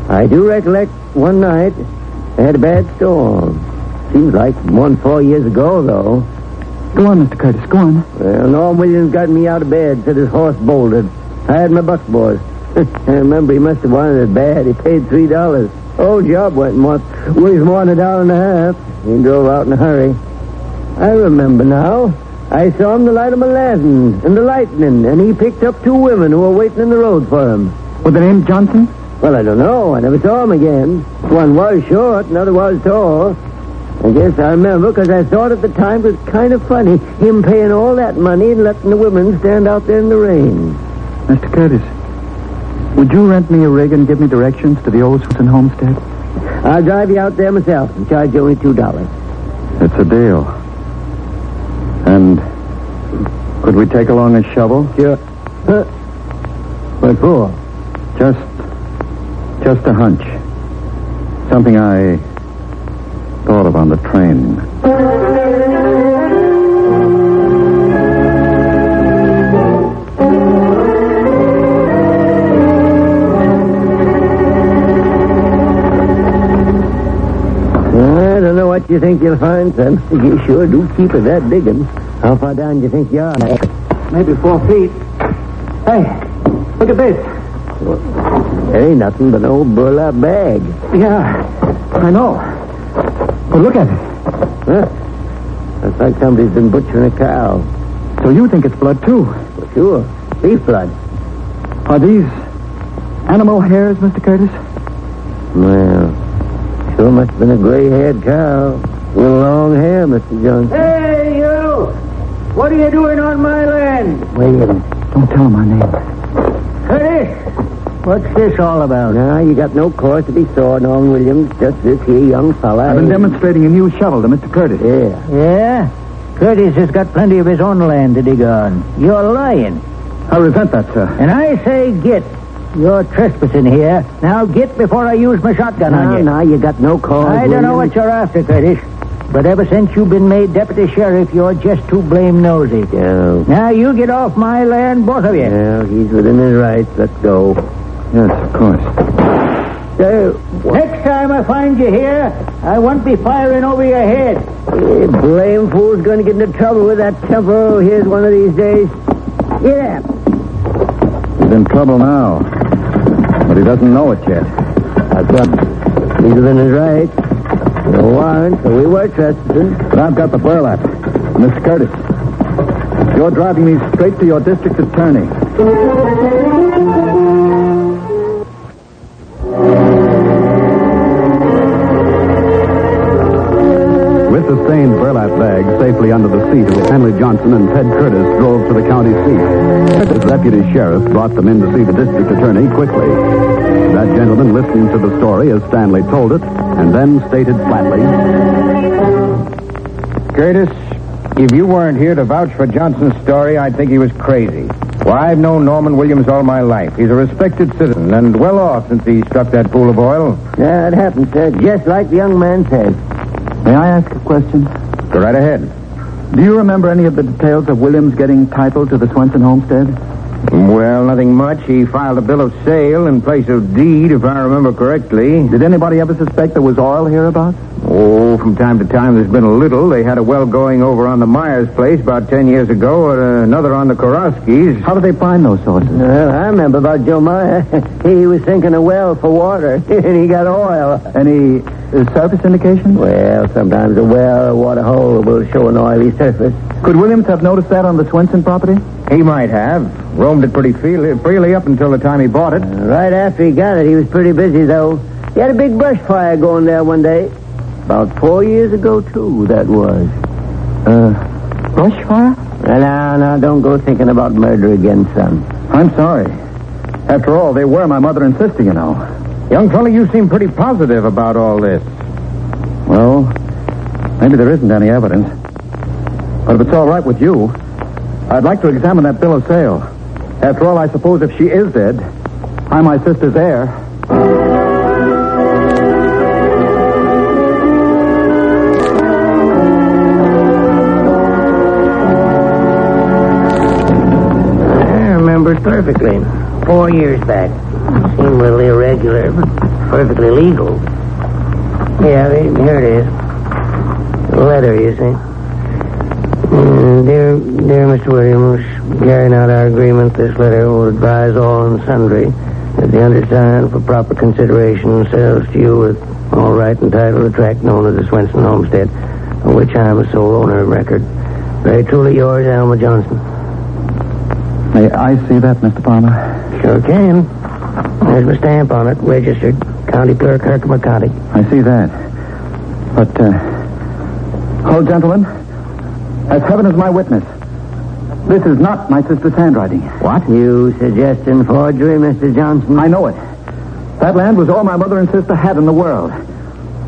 I do recollect one night they had a bad storm. Seems like more than 4 years ago, though. Go on, Mr. Curtis, go on. Well, Norm Williams got me out of bed, said his horse bolted. I had my buckboard. I remember he must have wanted it bad. He paid $3. Whole job went worth more than $1.50. He drove out in a hurry. I remember now. I saw him the light of my lantern and the lightning, and he picked up 2 women who were waiting in the road for him. With the name Johnson? Well, I don't know. I never saw him again. One was short, another was tall. I guess I remember because I thought at the time it was kind of funny, him paying all that money and letting the women stand out there in the rain. Mr. Curtis, would you rent me a rig and give me directions to the old Swanson homestead? I'll drive you out there myself and charge you only $2. It's a deal. And could we take along a shovel? Sure. What for? Just a hunch. Something I thought of on the train. I don't know what you think you'll find, son. You sure do keep it that digging. How far down do you think you are? Maybe 4 feet. Hey, look at this. It ain't nothing but an old burlap bag. Yeah, I know. But look at it. Huh? Looks like somebody's been butchering a cow. So you think it's blood, too? Well, sure. Beef blood. Are these animal hairs, Mr. Curtis? Well, sure must have been a gray-haired cow. With long hair, Mr. Johnson. Hey, you! What are you doing on my land? Williams. Don't tell him my name. Curtis! What's this all about? Now, you got no cause to be sore, Norman Williams. Just this here young fella. I've been demonstrating a new shovel to Mr. Curtis. Yeah. Yeah? Curtis has got plenty of his own land to dig on. You're lying. I resent that, sir. And I say get. You're trespassing here. Now get before I use my shotgun on you. Now, you got no cause, I don't know what you're after, Curtis. But ever since you've been made deputy sheriff, you're just too blame nosy. Yeah. Now you get off my land, both of you. Well, he's within his rights. Let's go. Yes, of course. Next time I find you here, I won't be firing over your head. Blame fool's going to get into trouble with that temper here's one of these days. Get up. He's in trouble now. But he doesn't know it yet. That's what. He's within his rights. No warrant, so we were trespassing. But I've got the burlap. Miss Curtis, you're driving me straight to your district attorney. With the stained burlap bag safely under the seat of Henry Johnson and Ted Curtis drove to the county seat. The deputy sheriff brought them in to see the district attorney quickly. That gentleman listened to the story as Stanley told it, and then stated flatly, Curtis, if you weren't here to vouch for Johnson's story, I'd think he was crazy. Why, I've known Norman Williams all my life. He's a respected citizen and well off since he struck that pool of oil. Yeah, it happened, sir, just like the young man said. May I ask a question? Go right ahead. Do you remember any of the details of Williams getting title to the Swanson homestead? Well, nothing much. He filed a bill of sale in place of deed, if I remember correctly. Did anybody ever suspect there was oil hereabouts? Oh, from time to time there's been a little. They had a well going over on the Myers place about 10 years ago, and another on the Koroskis. How did they find those sources? Well, I remember about Joe Meyer. He was sinking a well for water, and he got oil. Any surface indications? Well, sometimes a well or water hole will show an oily surface. Could Williams have noticed that on the Swanson property? He might have. Roamed it pretty freely up until the time he bought it. Right after he got it, he was pretty busy, though. He had a big brush fire going there one day. About 4 years ago, too, that was. Brush fire? Now, don't go thinking about murder again, son. I'm sorry. After all, they were my mother and sister, you know. Young fella, you seem pretty positive about all this. Well, maybe there isn't any evidence. But if it's all right with you, I'd like to examine that bill of sale. After all, I suppose if she is dead, I'm my sister's heir. I remember it perfectly. 4 years back. Seemed a little irregular, but perfectly legal. Yeah, here it is. A letter, you see. Dear Mr. Williams, carrying out our agreement, this letter will advise all and sundry that the undersigned, for proper consideration, sells to you with all right and title the tract known as the Swanson Homestead, of which I am a sole owner of record. Very truly yours, Alma Johnson. May I see that, Mr. Palmer? Sure can. There's my stamp on it, registered. County Clerk, Herkimer County. I see that. But, oh, gentlemen, as heaven is my witness, this is not my sister's handwriting. What? You suggesting forgery, Mr. Johnson? I know it. That land was all my mother and sister had in the world.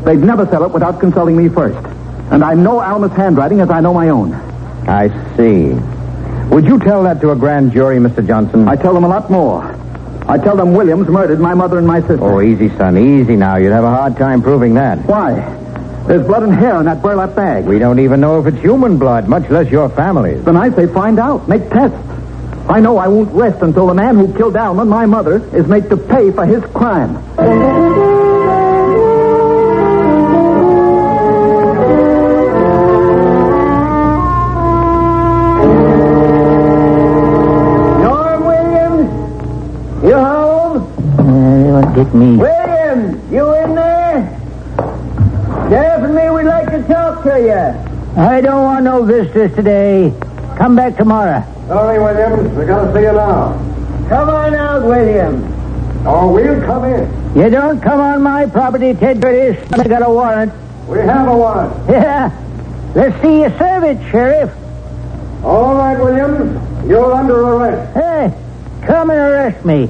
They'd never sell it without consulting me first. And I know Alma's handwriting as I know my own. I see. Would you tell that to a grand jury, Mr. Johnson? I tell them a lot more. I tell them Williams murdered my mother and my sister. Oh, easy, son. Easy now. You'd have a hard time proving that. Why? There's blood and hair in that burlap bag. We don't even know if it's human blood, much less your family's. Then I say find out. Make tests. I know I won't rest until the man who killed Alma, my mother, is made to pay for his crime. Norm Williams? You home? What did me? Williams, you in there? Sheriff and me would like to talk to you. I don't want no visitors today. Come back tomorrow. Sorry, Williams. We gotta see you now. Come on out, Williams. Oh, we'll come in. You don't come on my property, Ted Curtis. I got a warrant. We have a warrant. Yeah. Let's see you serve it, Sheriff. All right, Williams. You're under arrest. Hey, come and arrest me.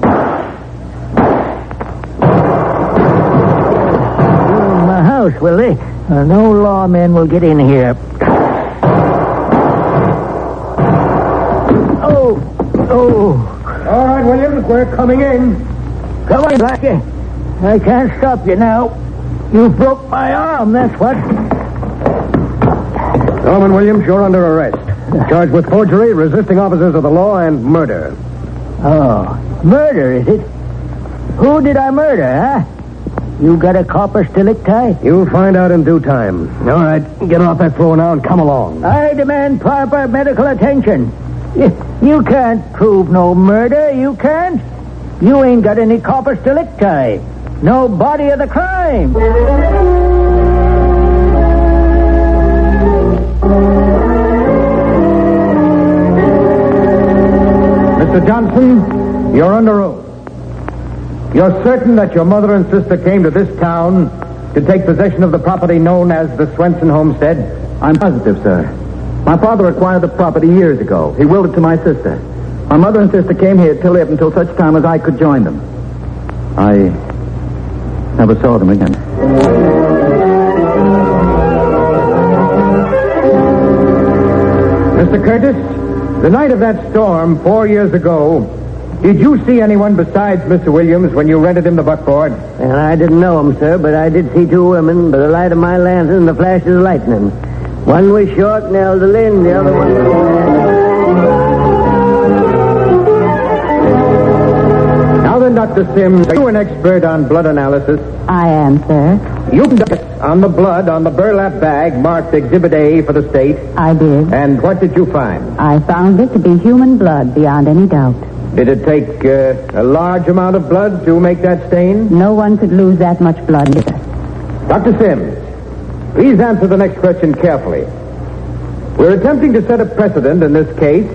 My house, will they? No lawmen will get in here. Oh. All right, Williams, we're coming in. Come on, Blackie. I can't stop you now. You broke my arm, that's what. Norman Williams, you're under arrest. Charged with forgery, resisting officers of the law, and murder. Oh, murder, is it? Who did I murder, huh? You got a corpus delicti? You'll find out in due time. All right, get off that floor now and come along. I demand proper medical attention. You can't prove no murder, you can't. You ain't got any corpus delicti. No body of the crime. Mr. Johnson, you're under oath. You're certain that your mother and sister came to this town to take possession of the property known as the Swenson homestead? I'm positive, sir. My father acquired the property years ago. He willed it to my sister. My mother and sister came here to live until such time as I could join them. I never saw them again. Mr. Curtis, the night of that storm 4 years ago, did you see anyone besides Mr. Williams when you rented him the buckboard? And I didn't know them, sir, but I did see two women by the light of my lantern and the flash of lightning. One was short and elderly, and the other one was... Now then, Dr. Sims, are you an expert on blood analysis? I am, sir. You conducted on the blood on the burlap bag marked Exhibit A for the state. I did. And what did you find? I found it to be human blood beyond any doubt. Did it take a large amount of blood to make that stain? No one could lose that much blood either. Dr. Sims, please answer the next question carefully. We're attempting to set a precedent in this case,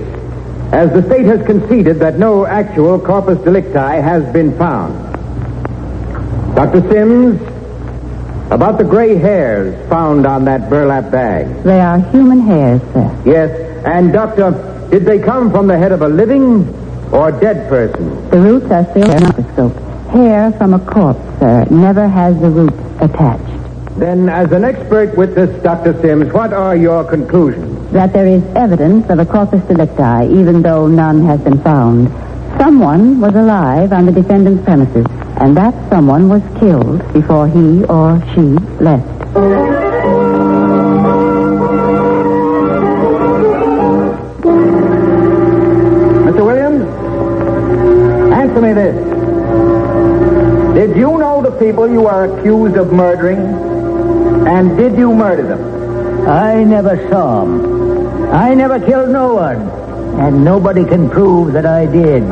as the state has conceded that no actual corpus delicti has been found. Dr. Sims, about the gray hairs found on that burlap bag. They are human hairs, sir. Yes, and doctor, did they come from the head of a living or dead person? The roots are still in the microscope. Hair from a corpse, sir, never has the roots attached. Then, as an expert witness, Dr. Sims, what are your conclusions? That there is evidence of a corpus delicti, even though none has been found. Someone was alive on the defendant's premises, and that someone was killed before he or she left. Mr. Williams, answer me this. Did you know the people you are accused of murdering? And did you murder them? I never saw them. I never killed no one. And nobody can prove that I did.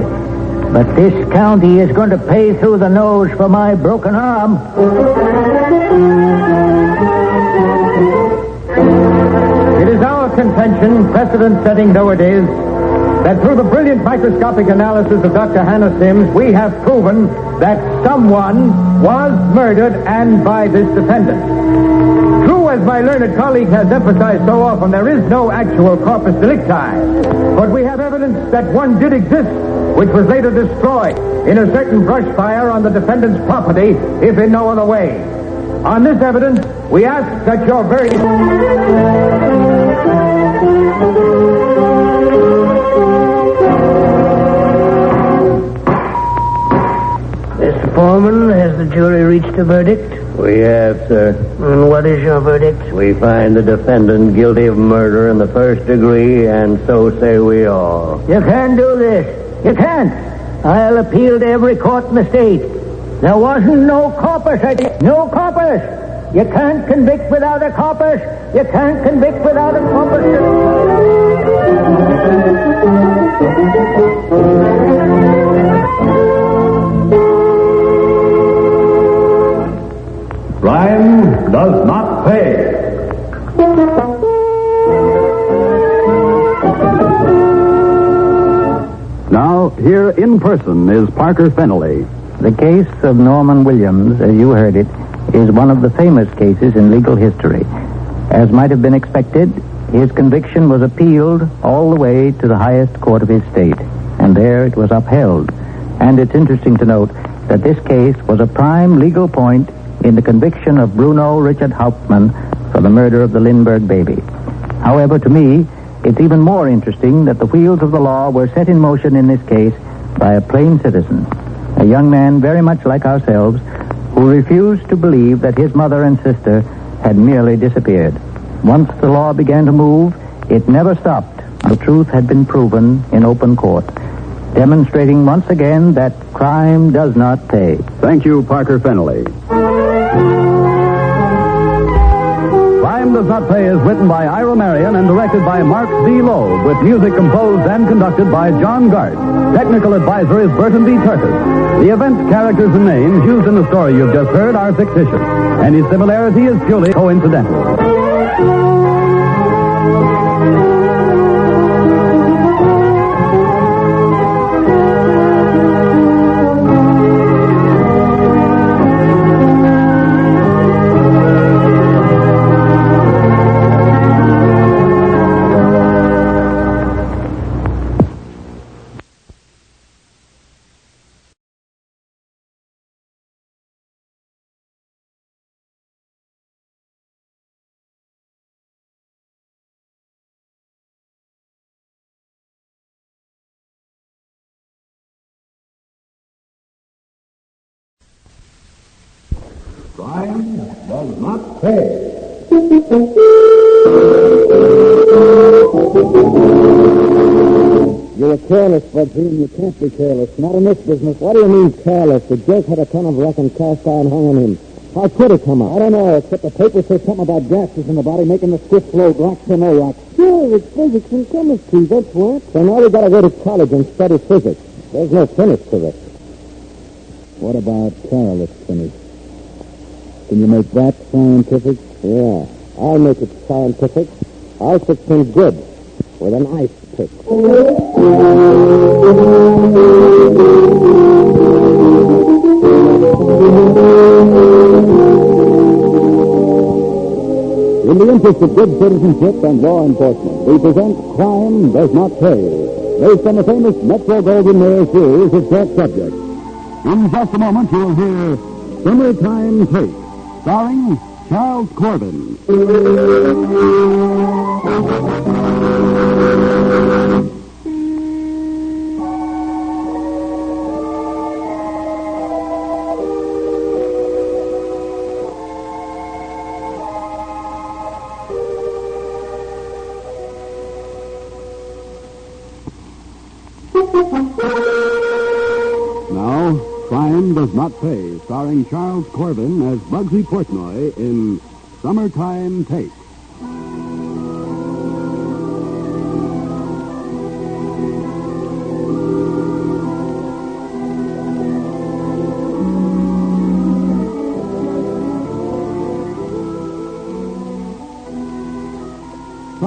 But this county is going to pay through the nose for my broken arm. It is our contention, precedent-setting though it is, that through the brilliant microscopic analysis of Dr. Hannah Sims, we have proven that someone was murdered, and by this defendant. True, as my learned colleague has emphasized so often, there is no actual corpus delicti, but we have evidence that one did exist, which was later destroyed in a certain brush fire on the defendant's property, if in no other way. On this evidence, we ask that your very... Mr. Foreman, has the jury reached a verdict? We have, sir. And what is your verdict? We find the defendant guilty of murder in the first degree, and so say we all. You can't do this. You can't. I'll appeal to every court in the state. There wasn't no corpus. No corpus. You can't convict without a corpus. You can't convict without a corpus. Crime does not pay. Now, here in person is Parker Fennelly. The case of Norman Williams, as you heard it, is one of the famous cases in legal history. As might have been expected, his conviction was appealed all the way to the highest court of his state, and there it was upheld. And it's interesting to note that this case was a prime legal point in the conviction of Bruno Richard Hauptmann for the murder of the Lindbergh baby. However, to me, it's even more interesting that the wheels of the law were set in motion in this case by a plain citizen, a young man very much like ourselves, who refused to believe that his mother and sister had merely disappeared. Once the law began to move, it never stopped. The truth had been proven in open court, demonstrating once again that crime does not pay. Thank you, Parker Fennelly. Crime Does Not Pay is written by Ira Marion and directed by Marx B. Loeb, with music composed and conducted by John Gart. Technical advisor is Burton B. Turtis. The events, characters, and names used in the story you've just heard are fictitious. Any similarity is purely coincidental. Crime does not pay. You're careless, Bugsy, and you can't be careless. Not in this business. What do you mean careless? The jerk had a ton of wreck and cast iron hung on him. How could it come out? I don't know, except the paper says something about gases in the body making the stiff flow rocks and no rocks. Sure, it's physics and chemistry, that's what. So now we gotta go to college and study physics. There's no finish to this. What about careless finish? Can you make that scientific? Yeah, I'll make it scientific. I'll fix things good with an ice pick. In the interest of good citizenship and law enforcement, we present Crime Does Not Pay, based on the famous Metro Goldwyn Mayer series of short subjects. In just a moment, you'll hear Summertime Take, starring Charles Corbin. Now, Crime Does Not Pay, starring Charles Corbin as Bugsy Portnoy in Summertime Take.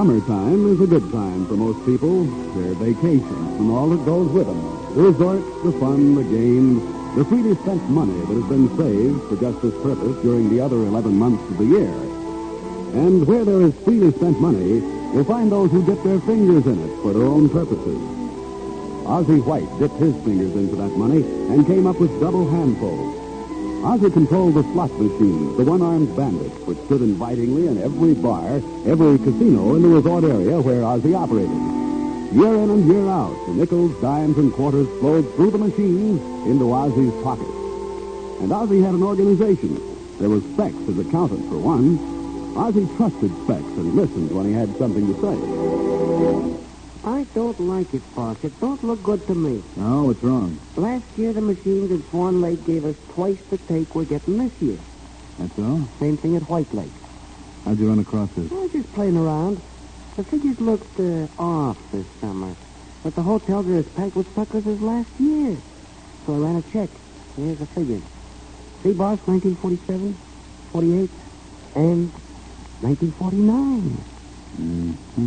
Summertime is a good time for most people. Their vacations and all that goes with them. The resorts, the fun, the games, the freely spent money that has been saved for just this purpose during the other 11 months of the year. And where there is freely spent money, you'll find those who dip their fingers in it for their own purposes. Ozzie White dipped his fingers into that money and came up with double handfuls. Ozzie controlled the slot machines, the one-armed bandits, which stood invitingly in every bar, every casino in the resort area where Ozzie operated. Year in and year out, the nickels, dimes, and quarters flowed through the machines into Ozzie's pockets. And Ozzie had an organization. There was Specs as accountant, for one. Ozzie trusted Specs and listened when he had something to say. I don't like it, boss. It don't look good to me. Oh, what's wrong? Last year, the machines at Swan Lake gave us twice the take we're getting this year. That's all? Same thing at White Lake. How'd you run across this? I was just playing around. The figures looked off this summer. But the hotels are as packed with suckers as last year. So I ran a check. Here's the figures. See, boss, 1947, 48, and 1949. Mm-hmm.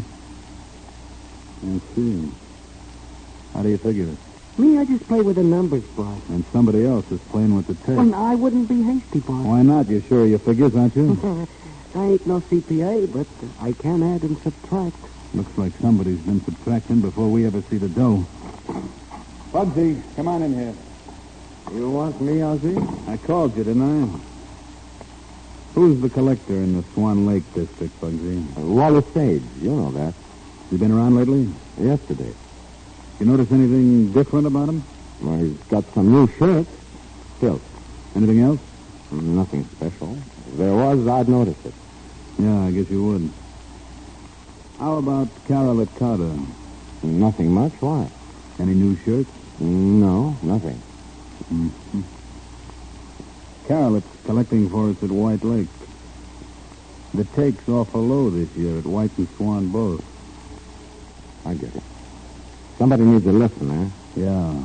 I see. How do you figure it? Me, I just play with the numbers, boss. And somebody else is playing with the tape. Well, I wouldn't be hasty, boss. Why not? You're sure of your figures, aren't you? I ain't no CPA, but I can add and subtract. Looks like somebody's been subtracting before we ever see the dough. Bugsy, come on in here. You want me, Ozzie? I called you, didn't I? Who's the collector in the Swan Lake district, Bugsy? Wallace Sage. You know that. You been around lately? Yesterday. You notice anything different about him? Well, he's got some new shirts. Still. Anything else? Nothing special. If there was, I'd notice it. Yeah, I guess you would. How about Carol at Carter? Nothing much. Why? Any new shirts? No, nothing. Mm-hmm. Carol's collecting for us at White Lake. The take's awful low this year at White and Swan both. I get it. Somebody needs a lesson, eh? Yeah.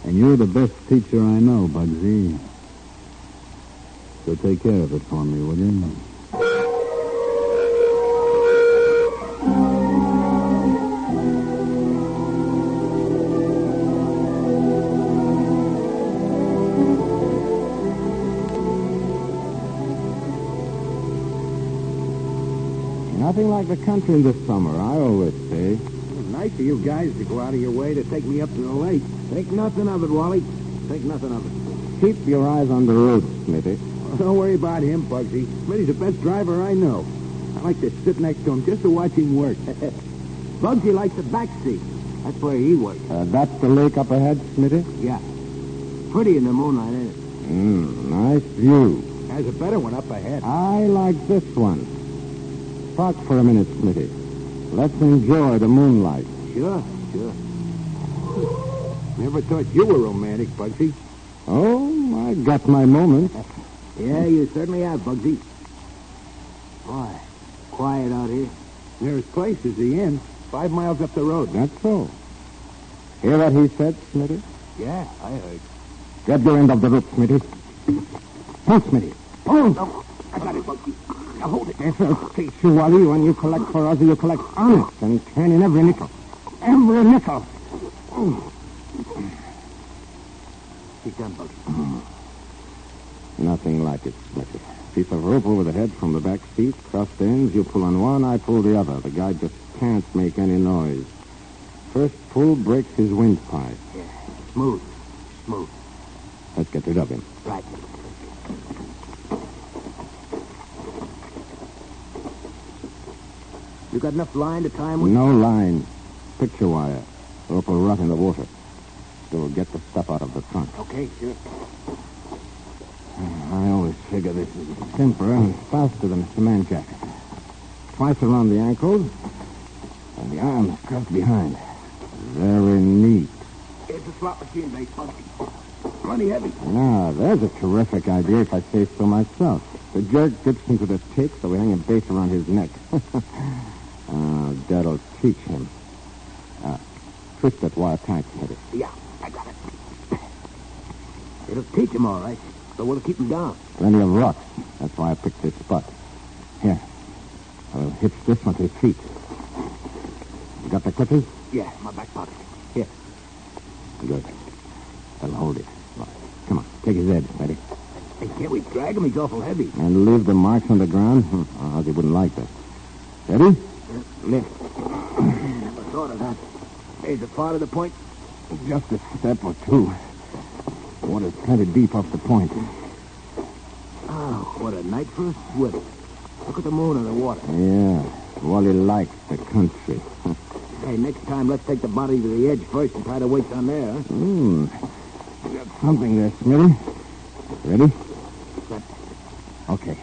And you're the best teacher I know, Bugsy. So take care of it for me, will you? Nothing like the country this summer, I always say. Nice of you guys to go out of your way to take me up to the lake. Think nothing of it, Wally. Think nothing of it. Keep your eyes on the road, Smithy. Well, don't worry about him, Bugsy. Smitty's the best driver I know. I like to sit next to him just to watch him work. Bugsy likes the back seat. That's where he works. That's the lake up ahead, Smitty? Yeah. Pretty in the moonlight, ain't it? Nice view. There's a better one up ahead. I like this one. Talk for a minute, Smitty. Let's enjoy the moonlight. Sure. Never thought you were romantic, Bugsy. Oh, I got my moments. Yeah, you certainly have, Bugsy. Boy, quiet out here. Nearest place is the inn, 5 miles up the road. That's so. Hear what he said, Smitty? Yeah, I heard. Get your end of the rope, Smitty. Oh, Smitty. Oh, I got it, Bugsy. Now hold it. Yes, I'll teach you, Wally. When you collect for us, you collect honest and turn in every nickel. Every nickel. Keep done, Bugsy. Nothing like it, Smitty. Piece of rope over the head from the back seat, crossed ends, you pull on one, I pull the other. The guy just can't make any noise. First pull breaks his windpipe. Yeah, smooth. Let's get rid of him. Right. You got enough line to tie him with? No line. Picture wire. Rope will rot in the water. So get the stuff out of the trunk. Okay, sure. I always figure this is simpler and faster than a cement jacket. Twice around the ankles, and the arms cuffed behind. Very neat. Here's the slot machine base, Bugsy. Plenty heavy. Now, there's a terrific idea if I say so myself. The jerk dips into the tape, so we hang a base around his neck. That'll teach him. Twist that wire tight, Smitty. Yeah, I got it. It'll teach him all right, but we'll keep him down. Plenty of rocks. That's why I picked this spot. Here. I'll hitch this one to his feet. You got the clippers? Yeah, my back pocket. Here. Good. That'll hold it. Right. Come on, take his head, Betty. Hey, can't we drag him? He's awful heavy. And leave the marks on the ground? Ozzy wouldn't like that. Ready? Lift. Never thought of that. Hey, the far to the point? Just a step or two. Water's plenty deep off the point. Oh, what a night for a swim. Look at the moon on the water. Yeah, Wally likes the country. Hey, next time, let's take the body to the edge first and try the weights on there. We got something there, Smitty. Ready? Set. Okay.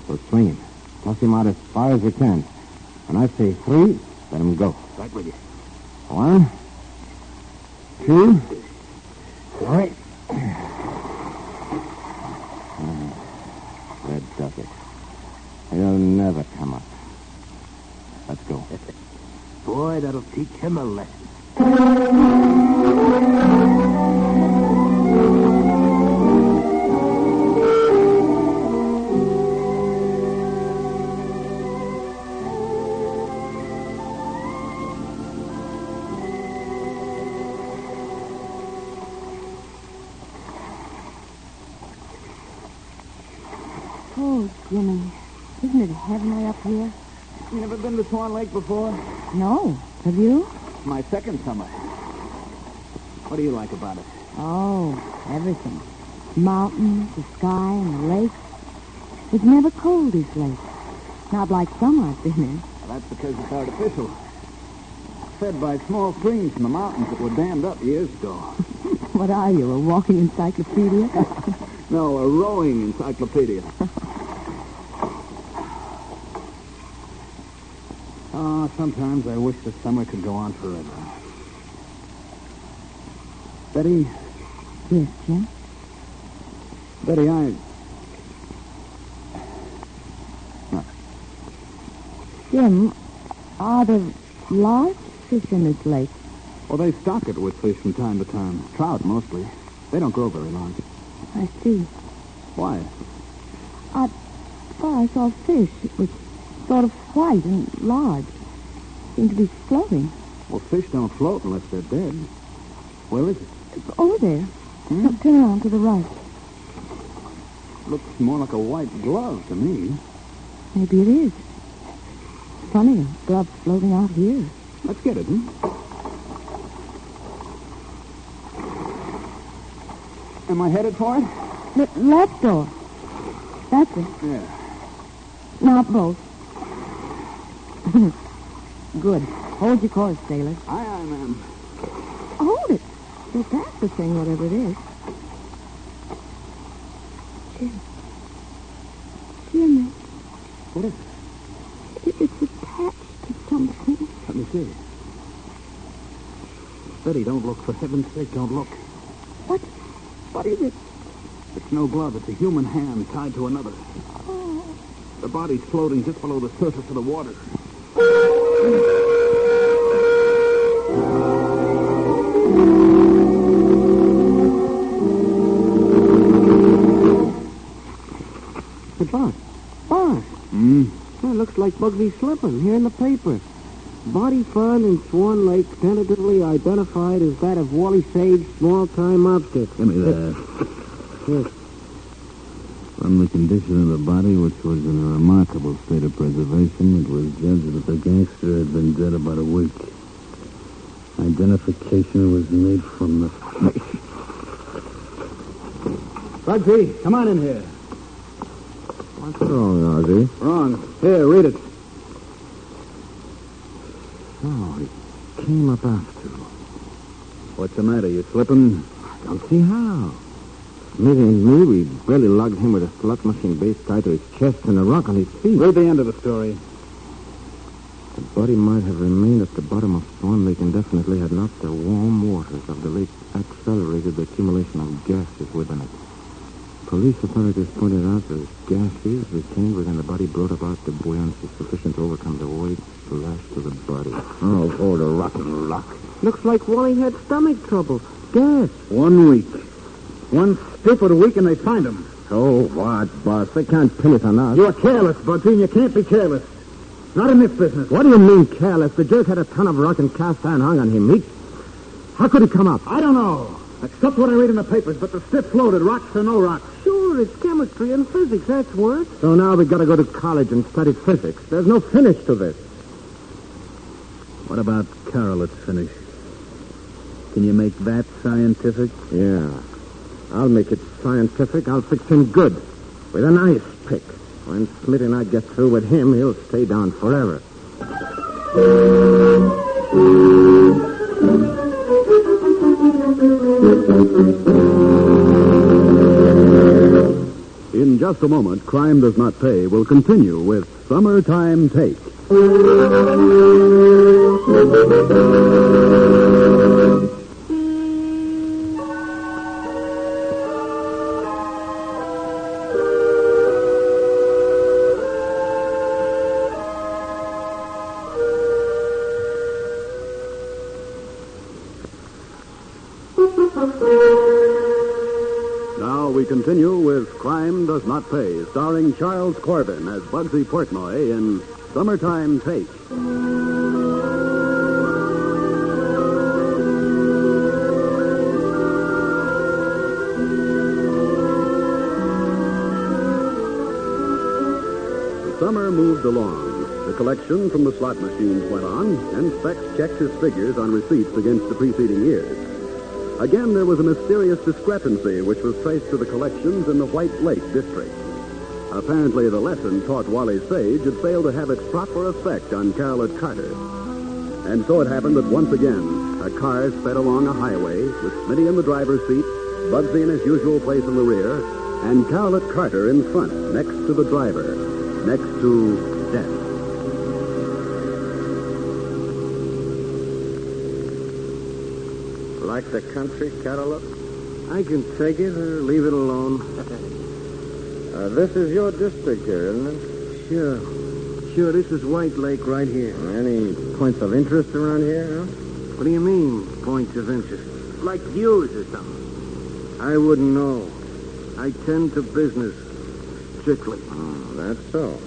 So swing him. Toss him out as far as you can. When I say 3, let him go. Right with you. 1, 2, 3. That does it. He'll never come up. Let's go. Boy, that'll teach him a lesson. Oh, Jimmy. Isn't it heavenly up here? You never been to Swan Lake before? No. Have you? My second summer. What do you like about it? Oh, everything. Mountains, the sky, and the lake. It's never cold, this lake. Not like some I've been in. Well, that's because it's artificial. Fed by small streams from the mountains that were dammed up years ago. What are you, a walking encyclopedia? No, a rowing encyclopedia. Oh, sometimes I wish the summer could go on forever. Betty? Yes, Jim? Betty, Jim, are there large fish in this lake? Well, they stock it with fish from time to time. Trout, mostly. They don't grow very large. I see. Why? I saw a fish. It was sort of white and large. Seemed to be floating. Well, fish don't float unless they're dead. Where is it? It's over there. Turn around to the right. Looks more like a white glove to me. Maybe it is. Funny, a glove floating out here. Let's get it, Am I headed for it? The left door. That's it. Yeah. Not both. Good. Hold your course, sailor. Aye, ma'am. Hold it. You'll pass the thing, whatever it is. Jimmy. What is it? It's attached to something. Let me see. Betty, don't look. For heaven's sake, don't look. What is it? It's no glove. It's a human hand tied to another. Oh. The body's floating just below the surface of the water. Hey, boss. Boss. That looks like Bugsy slipping here in the paper. Body found in Swan Lake, tentatively identified as that of Wally Sage's small-time object. Give me that. Yes. From the condition of the body, which was in a remarkable state of preservation, it was judged that the gangster had been dead about a week. Identification was made from the face. Bugsy, come on in here. What's wrong, Ozzy? Wrong. Here, read it. Oh, he came up after. What's the matter? You slipping? I don't see how. Smitty and me, we barely lugged him with a slot machine base tied to his chest and a rock on his feet. Read the end of the story. The body might have remained at the bottom of Swan Lake indefinitely had not the warm waters of the lake accelerated the accumulation of gases within it. Police authorities pointed out that gases retained within the body brought about the buoyancy sufficient to overcome the weight lashed to the body. Oh, for the rotten luck. Looks like Wally had stomach trouble. Gas. 1 week. One stupid week and they find him. So what, boss? They can't pin it on us. You're careless, Bugsy, and you can't be careless. Not in this business. What do you mean careless? The jerk had a ton of rock and cast iron hung on him, Meek. How could he come up? I don't know. Except what I read in the papers, but the stiff's loaded, rocks or no rocks. Sure, it's chemistry and physics. That's work. So now we've got to go to college and study physics. There's no finish to this. What about Carol's finish? Can you make that scientific? Yeah. I'll make it scientific. I'll fix him good. With an ice pick. When Smitty and I get through with him, he'll stay down forever. In just a moment, Crime Does Not Pay will continue with Summertime Take. Now we continue with Crime Does Not Pay, starring Charles Corbin as Bugsy Portnoy in Summertime Take. The summer moved along. The collection from the slot machines went on, and Specs checked his figures on receipts against the preceding years. Again, there was a mysterious discrepancy which was traced to the collections in the White Lake district. Apparently, the lesson taught Wally Sage had failed to have its proper effect on Carolette Carter. And so it happened that once again, a car sped along a highway with Smitty in the driver's seat, Bugsy in his usual place in the rear, and Carolette Carter in front, next to the driver, next to death. Like the country, Carolette? I can take it or leave it alone. This is your district here, isn't it? Sure, this is White Lake right here. Any points of interest around here, huh? What do you mean, points of interest? Like views or something? I wouldn't know. I tend to business, strictly. Oh, that's so.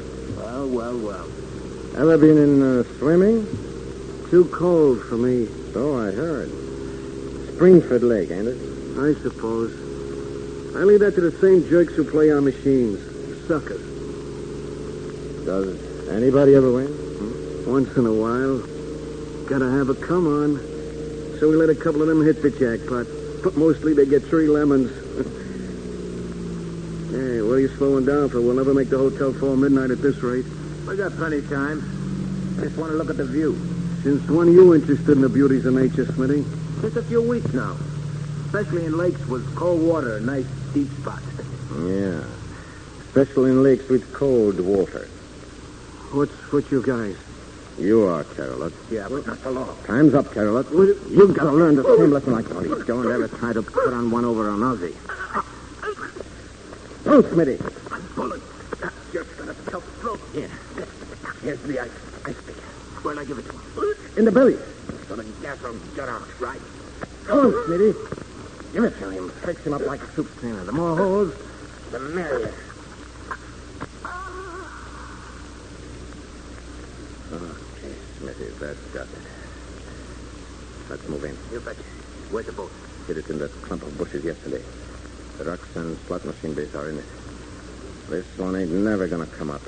Well. Ever been in swimming? Too cold for me. So I heard. Springford Lake, ain't it? I suppose. I leave that to the same jerks who play on machines. Suckers. Does anybody ever win? Once in a while. Gotta have a come on. So we let a couple of them hit the jackpot. But mostly they get 3 lemons. Hey, what are you slowing down for? We'll never make the hotel before midnight at this rate. We got plenty of time. I just want to look at the view. Since when are you interested in the beauties of nature, Smitty? Just a few weeks now. Especially in lakes with cold water, nice deep spots. Yeah. Especially in lakes with cold water. What's you guys? You are, Carolette. Yeah, but not for long. Time's up, Carolette. You've got to learn the same lesson like Tony. Don't ever try to put on one over on Ozzy. Oh, Smitty. A bullet. That jerk's got a tough throat. Yeah. Here's the ice pick. Where'll I give it to him? In the belly. So the gas will get out, right? Go on, Smitty. Give it to him. Fix him up like a soup strainer. The more holes, the merrier. Okay, Smitty, that's got it. Let's move in. You betcha. Where's the boat? Hit it in that clump of bushes yesterday. The rocks and slot machine base are in it. This one ain't never gonna come up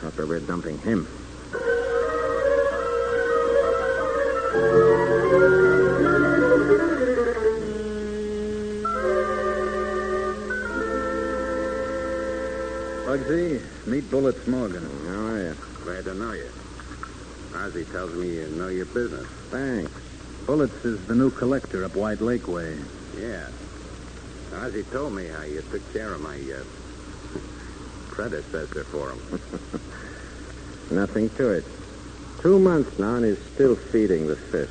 after we're dumping him. Bugsy, meet Bullets Morgan. How are you? Glad to know you. Ozzy tells me you know your business. Thanks. Bullets is the new collector up White Lake way. Yeah. Ozzy told me how you took care of my predecessor for him. Nothing to it. 2 months now, and he's still feeding the fish.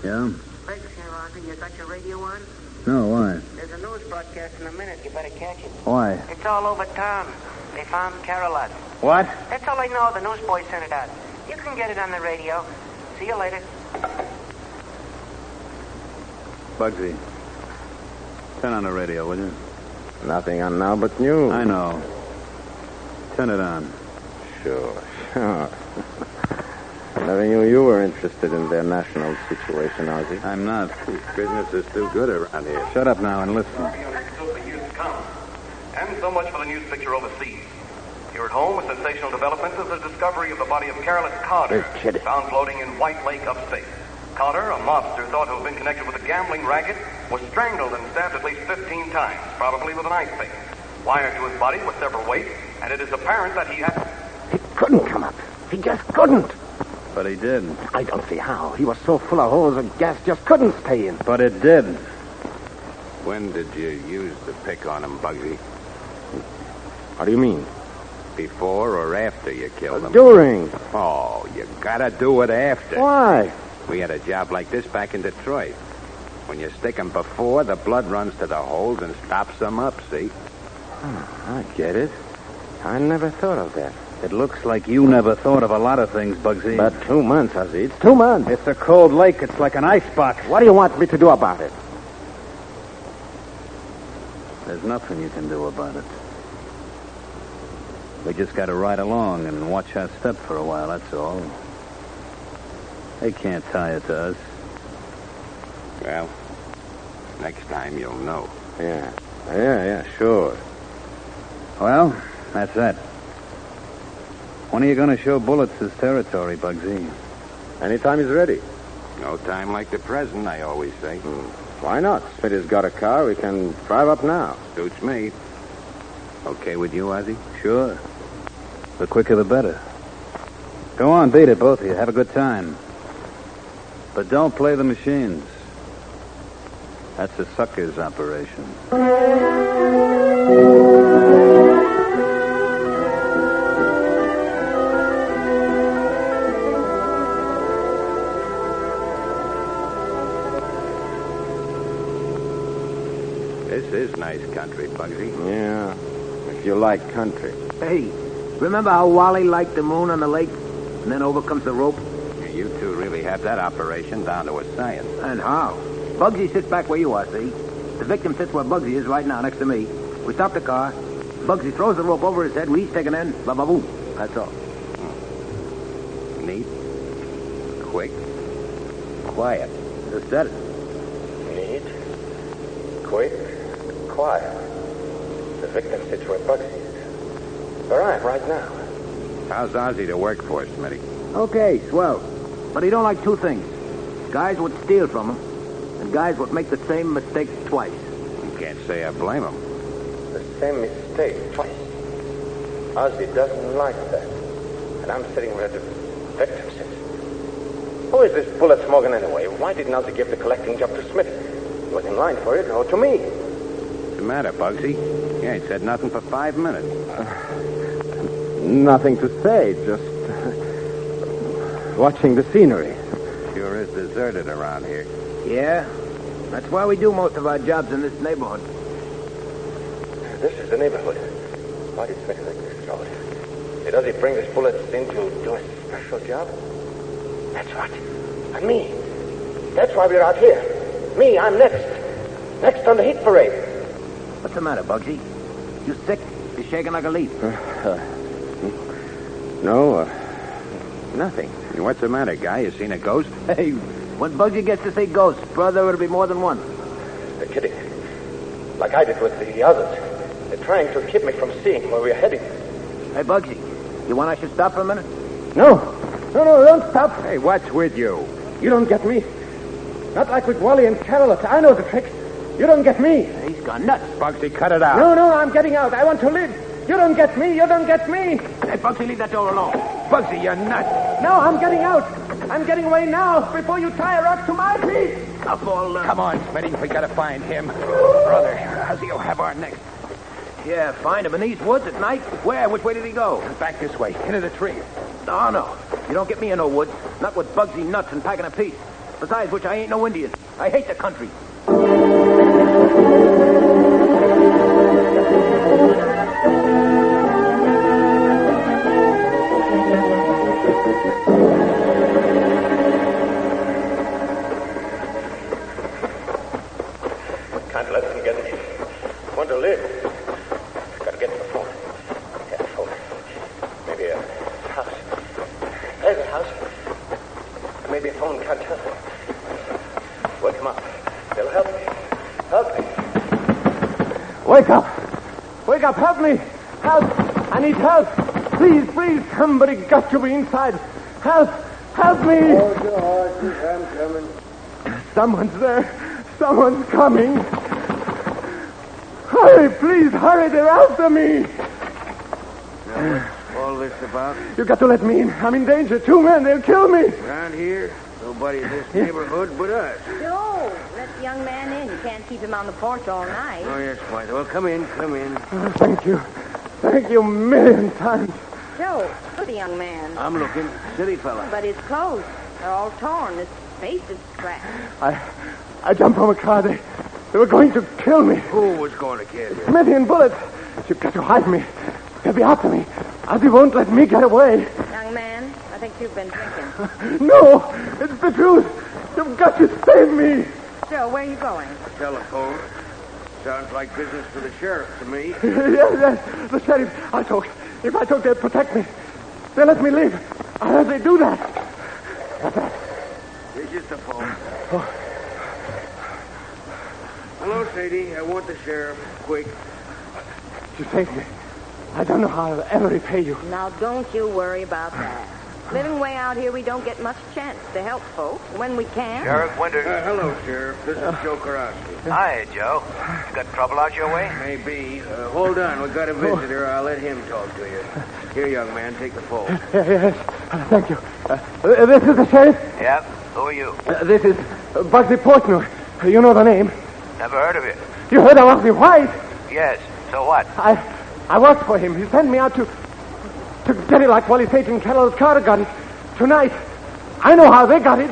Yeah? Thanks, here, Ozzy. You got your radio on? No, why? There's a news broadcast in a minute. You better catch it. Why? It's all over town. They found Carolette. What? That's all I know. The newsboys sent it out. You can get it on the radio. See you later. Bugsy, turn on the radio, will you? Nothing on now but news. I know. Turn it on. Sure. I never knew you were interested in their national situation, Ozzy. I'm not. Business is too good around here. Shut up now and listen. And so much for the news picture overseas. Here at home, a sensational development is the discovery of the body of Carolyn Carter, found floating in White Lake, upstate. Carter, a mobster thought to have been connected with a gambling racket, was strangled and stabbed at least 15 times, probably with an ice pick. Wired to his body were several weights, and it is apparent that he had... He couldn't come up. He just couldn't. But he did. I don't see how. He was so full of holes and gas just couldn't stay in. But it did. When did you use the pick on him, Bugsy? What do you mean? Before or after you killed him? During. Oh, you gotta do it after. Why? We had a job like this back in Detroit. When you stick 'em before, the blood runs to the holes and stops them up, see? I get it. I never thought of that. It looks like you never thought of a lot of things, Bugsy. But 2 months, Ozzy. It's 2 months. It's a cold lake. It's like an icebox. What do you want me to do about it? There's nothing you can do about it. We just got to ride along and watch our step for a while, that's all. They can't tie it to us. Well, next time you'll know. Yeah, sure. Well, that's that. When are you going to show Bullets his territory, Bugsy? Anytime he's ready. No time like the present, I always say. Why not? Smitty's got a car. We can drive up now. Suits me. Okay with you, Ozzy? Sure. The quicker the better. Go on, beat it, both of you. Have a good time. But don't play the machines. That's a sucker's operation. This is nice country, Bugsy. Yeah, if you like country. Hey, remember how Wally liked the moon on the lake? And then over comes the rope? You two really have that operation down to a science. And how? Bugsy sits back where you are, see? The victim sits where Bugsy is right now, next to me. We stop the car. Bugsy throws the rope over his head. We each take an end. Ba-ba-boom. That's all. Neat. Quick. Quiet. Just said it. Neat. Quick. Quiet. The victim sits where Bugsy is. All right now. How's Ozzy to work for, Smitty? Okay, swell. But he don't like 2 things. Guys would steal from him, and guys would make the same mistake twice. You can't say I blame him. The same mistake twice. Ozzy doesn't like that. And I'm sitting where the victim sits. Who is this Bullet Morgan anyway? Why didn't Ozzy give the collecting job to Smith? He was in line for it, or to me. What's the matter, Bugsy? You ain't said nothing for 5 minutes. Nothing to say, just watching the scenery. Sure is deserted around here. Yeah? That's why we do most of our jobs in this neighborhood. This is the neighborhood. Why did Smith like this road? Did Ozzy bring his bullets in to do a special job? That's right. And me. That's why we're out here. Me, I'm next. Next on the heat parade. What's the matter, Bugsy? You sick? You're shaking like a leaf. No, nothing. What's the matter, guy? You seen a ghost? Hey, when Bugsy gets to say ghost, brother, it'll be more than one. They're kidding. Like I did with the others. They're trying to keep me from seeing where we're heading. Hey, Bugsy, you want I should stop for a minute? No, don't stop. Hey, what's with you? You don't get me. Not like with Wally and Carol. I know the tricks. You don't get me. He's gone nuts. Bugsy, cut it out. No, I'm getting out. I want to live. You don't get me. You don't get me. Hey, Bugsy, leave that door alone. Bugsy, you're nuts. No, I'm getting out. I'm getting away now before you tie a rock to my feet. Up all Come on, Smitty. We gotta find him. Brother, Ozzy'll have our next. Yeah, find him in these woods at night? Where? Which way did he go? Back this way, into the tree. No. You don't get me in no woods. Not with Bugsy nuts and packing a piece. Besides which, I ain't no Indian. I hate the country. Can't let them get me. I want to live. Gotta get to the floor. Careful. Maybe a Wake up! Wake up! Help me! Help! I need help! Please, please, somebody got to be inside. Help! Help me! Hold your horses, I'm coming. Someone's there. Someone's coming. Hurry, please, hurry. They're after me. Now, what's all this about? You've got to let me in. I'm in danger. 2 men, they'll kill me. Around here, nobody in this neighborhood but us. Joe, let the young man in. You can't keep him on the porch all night. Oh, yes, Martha. Well, come in, come in. Oh, thank you. Thank you a million times. Joe, look at the young man. I'm looking. City fella. But his clothes are all torn. His face is scratched. I jumped from a car. They were going to kill me. Who was going to kill you? Smithy and bullets. You've got to hide me. They'll be after me. Ozzy won't let me get away. Young man, I think you've been drinking. No, it's the truth. You've got to save me. Joe, where are you going? Telephone. Sounds like business for the sheriff to me. Yes, the sheriff. If I talk, they'll protect me. They'll let me live. Unless they do that. What's that? Here's just the phone. Oh. Hello, Sadie. I want the sheriff. Quick. You saved me. I don't know how I'll ever repay you. Now, don't you worry about that. Living way out here, we don't get much chance to help folks. When we can. Sheriff Winters. Hello, Sheriff. This is Joe Karofsky. Hi, Joe. You got trouble out your way? Maybe. Hold on. We got a visitor. I'll let him talk to you. Here, young man, take the phone. Yes. Thank you. This is the sheriff? Yep. Who are you? This is Bugsy Portnoy. You know the name. Never heard of it. You heard of Ozzy White? Yes. So what? I worked for him. He sent me out to get it like Wally Sage and Carol's Carter got it. Tonight. I know how they got it.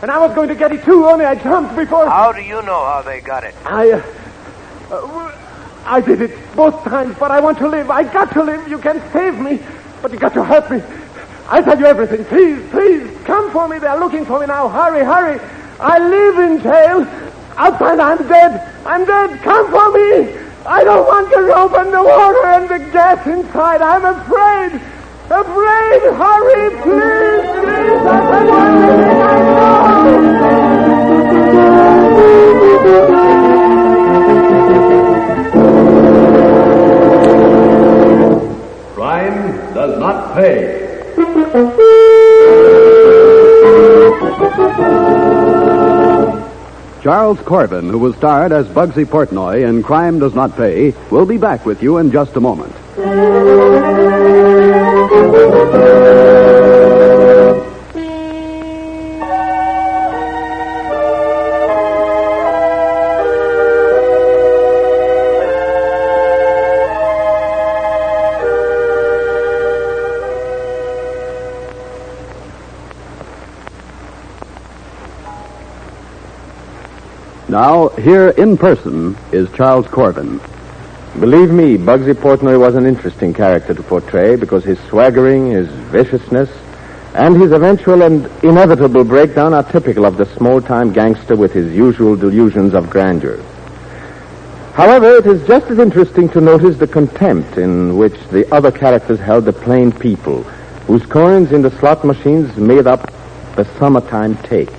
And I was going to get it too, only I jumped before... How do you know how they got it? I did it both times, but I want to live. I got to live. You can save me, but you got to help me. I'll tell you everything. Please, please, come for me. They're looking for me now. Hurry, hurry. I live in jail. Outside, I'm dead. I'm dead. Come for me. I don't want the rope and the water and the gas inside. I'm afraid. Afraid. Hurry, please, please. That's the only thing I know. Crime does not pay. Charles Corbin, who was starred as Bugsy Portnoy in Crime Does Not Pay, will be back with you in just a moment. Now, here in person is Charles Corbin. Believe me, Bugsy Portnoy was an interesting character to portray because his swaggering, his viciousness, and his eventual and inevitable breakdown are typical of the small-time gangster with his usual delusions of grandeur. However, it is just as interesting to notice the contempt in which the other characters held the plain people, whose coins in the slot machines made up the summertime take.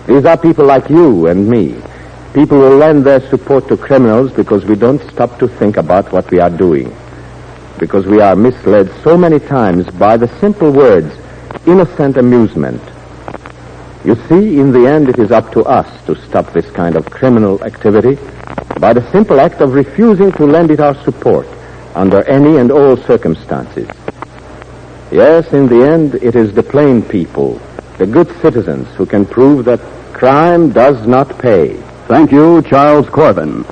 These are people like you and me. People who lend their support to criminals because we don't stop to think about what we are doing. Because we are misled so many times by the simple words, innocent amusement. You see, in the end, it is up to us to stop this kind of criminal activity by the simple act of refusing to lend it our support under any and all circumstances. Yes, in the end, it is the plain people, the good citizens, who can prove that crime does not pay. Thank you, Charles Corbin.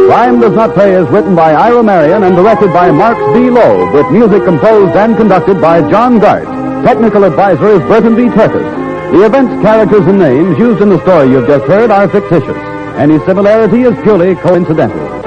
Crime Does Not Pay is written by Ira Marion and directed by Marx B. Loeb, with music composed and conducted by John Gart. Technical advisor is Burton B. Turtis. The events, characters, and names used in the story you've just heard are fictitious. Any similarity is purely coincidental.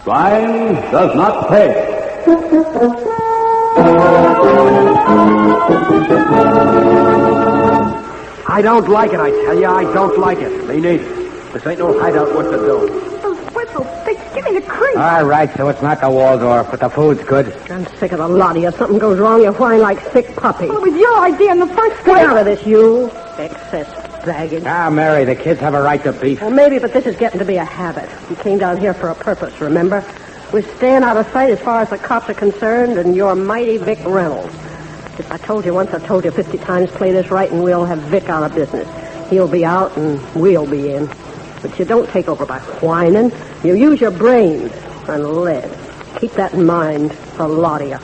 Crime does not pay. I don't like it, I tell you. I don't like it. Me neither. This ain't no hideout worth the dough. Those whistles, they give me the creep. All right, so it's not the Waldorf, but the food's good. I'm sick of the lot of you. If something goes wrong, you whine like sick puppies. Well, it was your idea in the first place. Get out of this, you. Excess baggage. Now, Mary, the kids have a right to beef. Well, maybe, but this is getting to be a habit. We came down here for a purpose, remember? We're staying out of sight as far as the cops are concerned, and you're mighty Vic Reynolds. If I told you once, I've told you 50 times, play this right, and we'll have Vic out of business. He'll be out, and we'll be in. But you don't take over by whining. You use your brains and lead. Keep that in mind for a lot of you.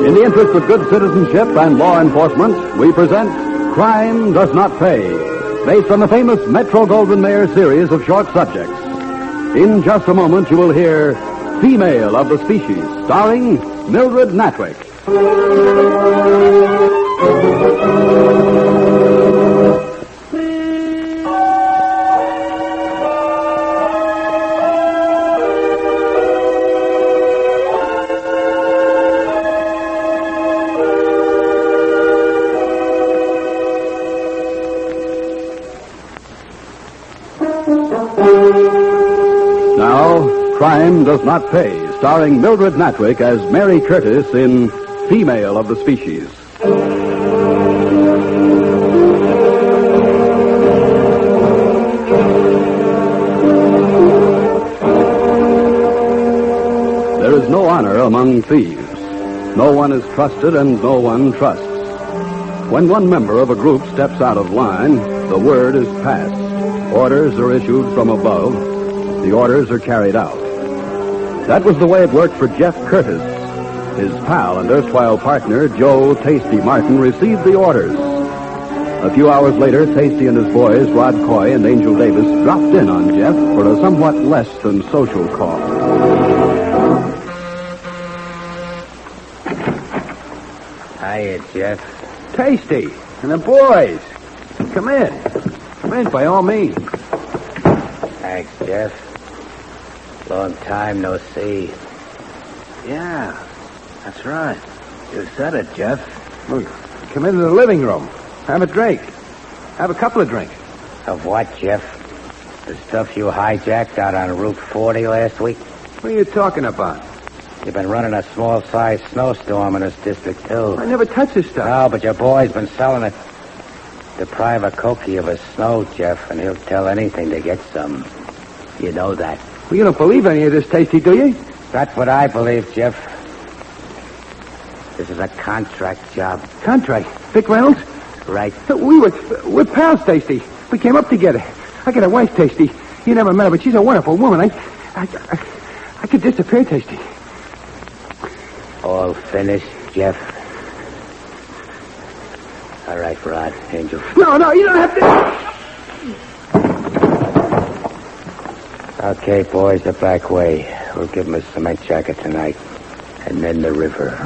In the interest of good citizenship and law enforcement, we present Crime Does Not Pay, based on the famous Metro-Goldwyn-Mayer series of short subjects. In just a moment, you will hear Female of the Species, starring Mildred Natwick. Crime Does Not Pay, starring Mildred Natwick as Mary Curtis in Female of the Species. There is no honor among thieves. No one is trusted and no one trusts. When one member of a group steps out of line, the word is passed. Orders are issued from above. The orders are carried out. That was the way it worked for Jeff Curtis. His pal and erstwhile partner, Joe Tasty Martin, received the orders. A few hours later, Tasty and his boys, Rod Coy and Angel Davis, dropped in on Jeff for a somewhat less than social call. Hiya, Jeff. Tasty. And the boys. Come in. Come in, by all means. Thanks, Jeff. Long time no see. Yeah, that's right. You said it, Jeff. Look, come into the living room. Have a drink. Have a couple of drinks. Of what, Jeff? The stuff you hijacked out on Route 40 last week? What are you talking about? You've been running a small-sized snowstorm in this district, too. I never touched this stuff. No, but your boy's been selling it. Deprive a Cokie of his snow, Jeff, and he'll tell anything to get some. You know that. Well, you don't believe any of this, Tasty, do you? That's what I believe, Jeff. This is a contract job. Contract? Vic Reynolds? Right. We're pals, Tasty. We came up together. I got a wife, Tasty. You never met her, but she's a wonderful woman. I could disappear, Tasty. All finished, Jeff. All right, Rod, Angel. No, you don't have to... Okay, boys, the back way. We'll give him a cement jacket tonight. And then the river.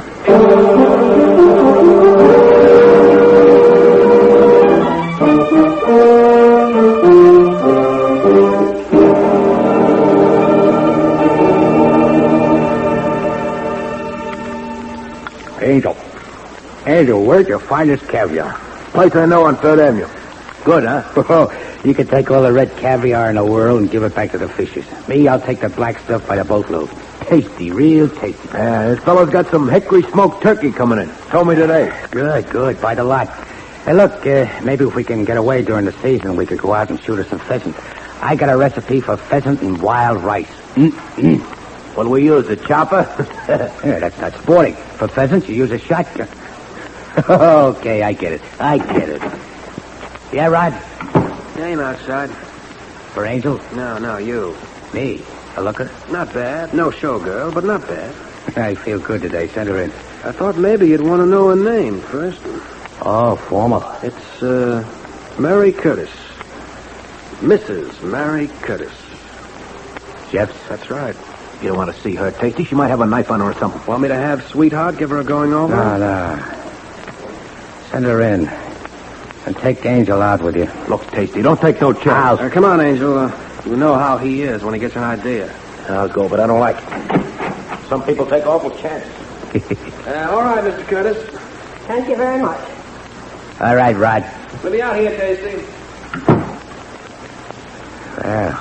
Angel, where'd you find this caviar? Place I know on 3rd Avenue. Good, huh? Oh, you can take all the red caviar in the world and give it back to the fishers. Me, I'll take the black stuff by the boatload. Tasty, real tasty. This fellow's got some hickory smoked turkey coming in. Told me today. Good. By the lot. Hey, look, maybe if we can get away during the season, we could go out and shoot us some pheasant. I got a recipe for pheasant and wild rice. What'll we use, a chopper? Yeah, that's not sporting. For pheasant, you use a shotgun. Okay, I get it. Yeah, Rod? Ain't outside. For Angel? No, you. Me? A looker? Not bad. No showgirl, but not bad. I feel good today. Send her in. I thought maybe you'd want to know her name first. Oh, formal. It's, Mary Curtis. Mrs. Mary Curtis. Jeff's? That's right. You don't want to see her, Tasty. She might have a knife on her or something. Want me to have sweetheart? Give her a going over? No. Send her in. And take Angel out with you. Look, Tasty, don't take no chance. Come on, Angel. You know how he is when he gets an idea. I'll go, but I don't like it. Some people take awful chances. All right, Mr. Curtis. Thank you very much. All right, Rod. We'll be out here, Tasty. Well,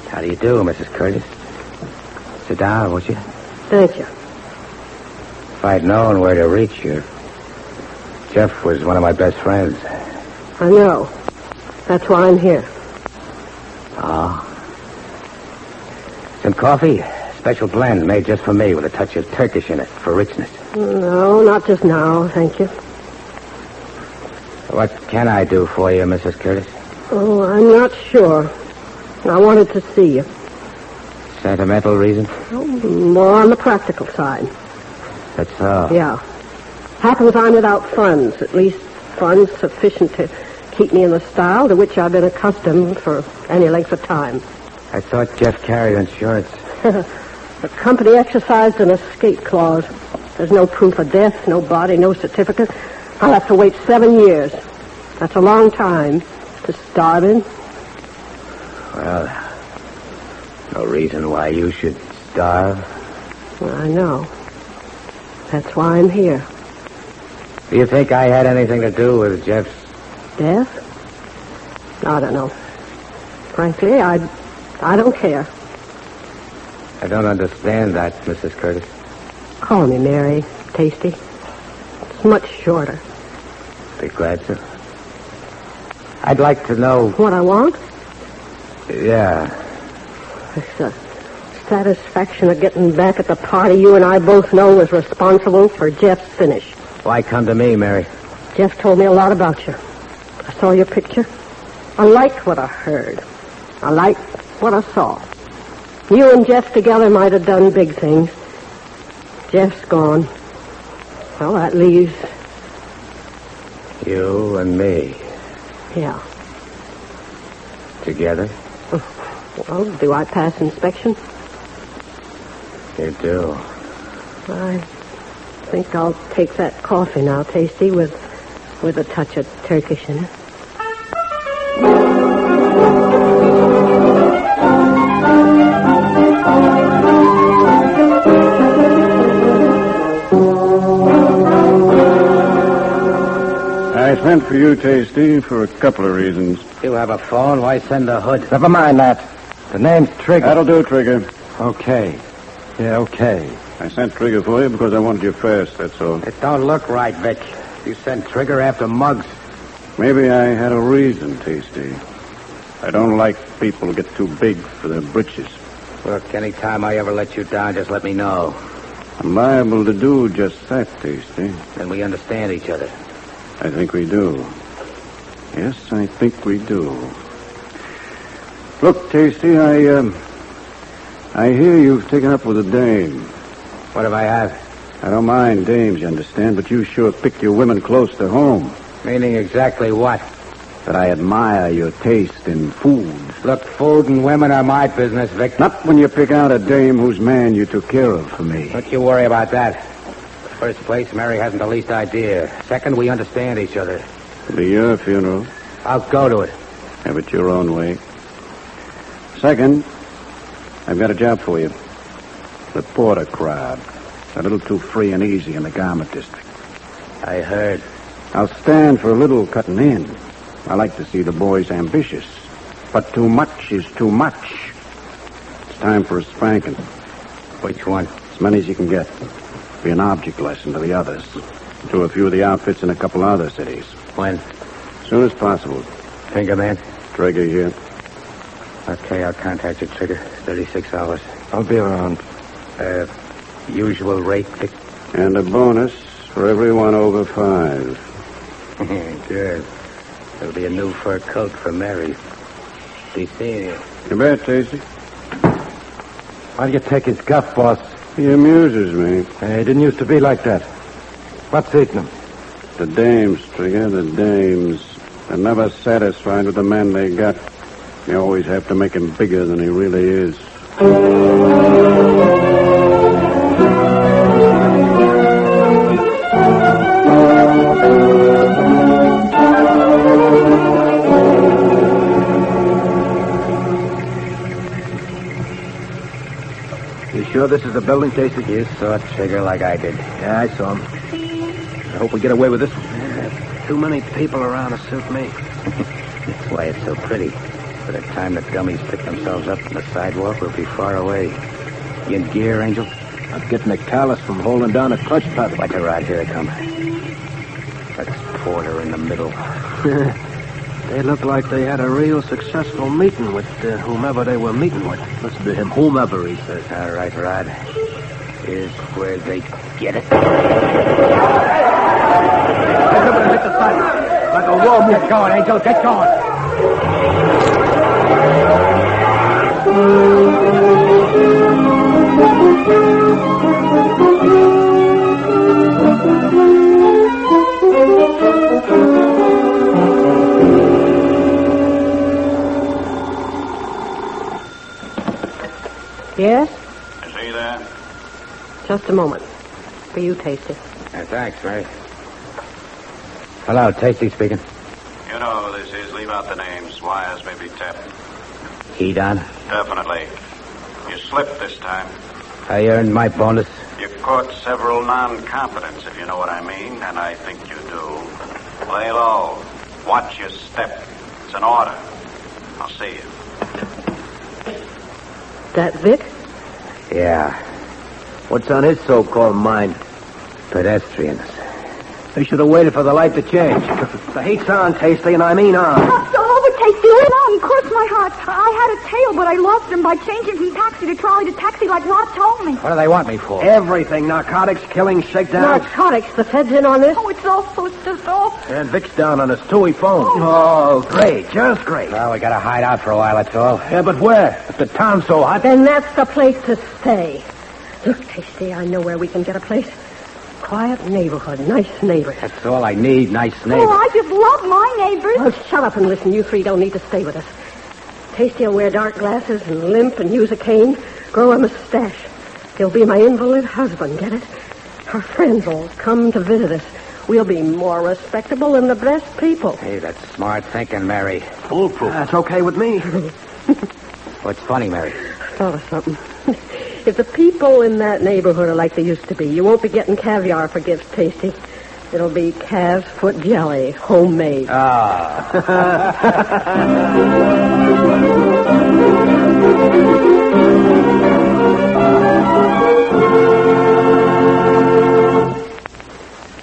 how do you do, Mrs. Curtis? Sit down, won't you? Thank you. If I'd known where to reach you. Jeff was one of my best friends. I know. That's why I'm here. Oh. Some coffee? Special blend made just for me with a touch of Turkish in it for richness. No, not just now, thank you. What can I do for you, Mrs. Curtis? Oh, I'm not sure. I wanted to see you. Sentimental reason? Oh, more on the practical side. That's so. Yeah. Happens I'm without funds, at least funds sufficient to keep me in the style to which I've been accustomed for any length of time. I thought Jeff carried insurance. The company exercised an escape clause. There's no proof of death, no body, no certificate. I'll have to wait 7 years. That's a long time to starve in. Well, no reason why you should starve. Well, I know. That's why I'm here. Do you think I had anything to do with Jeff's death? I don't know. Frankly, I don't care. I don't understand that, Mrs. Curtis. Call me Mary, Tasty. It's much shorter. Be glad to. I'd like to know... What I want? Yeah. It's the satisfaction of getting back at the party you and I both know was responsible for Jeff's finish. Why come to me, Mary? Jeff told me a lot about you. I saw your picture. I liked what I heard. I liked what I saw. You and Jeff together might have done big things. Jeff's gone. Well, that leaves... You and me. Yeah. Together? Well, do I pass inspection? You do. I think I'll take that coffee now, Tasty, with a touch of Turkish in it. I sent for you, Tasty, for a couple of reasons. You have a phone. Why send a hood? Never mind that. The name's Trigger. That'll do, Trigger. Okay. Yeah, okay. I sent Trigger for you because I wanted you first, that's all. It don't look right, Vic. You sent Trigger after Muggs. Maybe I had a reason, Tasty. I don't like people who get too big for their britches. Look, any time I ever let you down, just let me know. I'm liable to do just that, Tasty. Then we understand each other. I think we do. Yes, I think we do. Look, Tasty, I hear you've taken up with a dame. What have I had? I don't mind dames, you understand, but you sure pick your women close to home. Meaning exactly what? That I admire your taste in food. Look, food and women are my business, Vic. Not when you pick out a dame whose man you took care of for me. Don't you worry about that. First place, Mary hasn't the least idea. Second, we understand each other. It'll be your funeral. I'll go to it. Have it your own way. Second, I've got a job for you. The Porter crowd. A little too free and easy in the garment district. I heard. I'll stand for a little cutting in. I like to see the boys ambitious. But too much is too much. It's time for a spanking. Which one? As many as you can get. Be an object lesson to the others. To a few of the outfits in a couple other cities. When? As soon as possible. Finger man? Trigger here. Okay, I'll contact you, Trigger. 36 hours. I'll be around. Usual rate, Vic? And a bonus for everyone over 5. Good. There'll be a new fur coat for Mary. Be seeing you. You bet, Tasty. Why do you take his guff, boss? He amuses me. He didn't used to be like that. What's eating him? The dames, Trigger, the dames. They're never satisfied with the man they got. They always have to make him bigger than he really is. this is the building, Tasty? You saw Trigger like I did. Yeah, I saw him. I hope we get away with this one. Too many people around to suit me. That's why it's so pretty. By the time the dummies pick themselves up from the sidewalk, we'll be far away. You in gear, Angel? I'm getting a callus from holding down a clutch pedal. Watch her ride. Here they come. Let's Porter in the middle. They look like they had a real successful meeting with whomever they were meeting with. Listen to him, whomever, he says. All right, Rod. Here's where they get it. Everybody hit the sidewalk. Like a wall. Get going, Angel. Get going. Yes? Is he there? Just a moment. For you, Tasty. Thanks, Mary. Hello, Tasty speaking. You know who this is. Leave out the names. Wires may be tapped. He done? Definitely. You slipped this time. I earned my bonus. You caught several non-competents, if you know what I mean, and I think you do. Lay low. Watch your step. It's an order. I'll see you. That Vic? Yeah. What's on his so-called mind? Pedestrians. They should have waited for the light to change. The heat's on, Tasty, and I mean on. It's all over, Tasty. Hold on. Cross my heart. I had a tail, but I lost him by changing from taxi to trolley to taxi like Rod told me. What do they want me for? Everything. Narcotics, killing, shakedowns. Narcotics. The Fed's in on this? Oh, it's awful. It's just awful. And Vic's down on us, too. He phoned. Oh, great. Just great. Well, we gotta hide out for a while, that's all. Yeah, but where? If the town's so hot. Then that's the place to stay. Look, Tasty, I know where we can get a place. Quiet neighborhood, nice neighbors. That's all I need, nice neighbors. Oh, I just love my neighbors. Well, shut up and listen. You three don't need to stay with us. Tasty will wear dark glasses and limp and use a cane, grow a mustache. He'll be my invalid husband, get it? Our friends will come to visit us. We'll be more respectable than the best people. Hey, that's smart thinking, Mary. Foolproof. That's okay with me. What's funny, Mary? Thought of something. If the people in that neighborhood are like they used to be, you won't be getting caviar for gifts, Tasty. It'll be calf's foot jelly, homemade.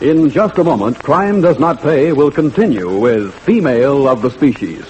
In just a moment, Crime Does Not Pay will continue with Female of the Species.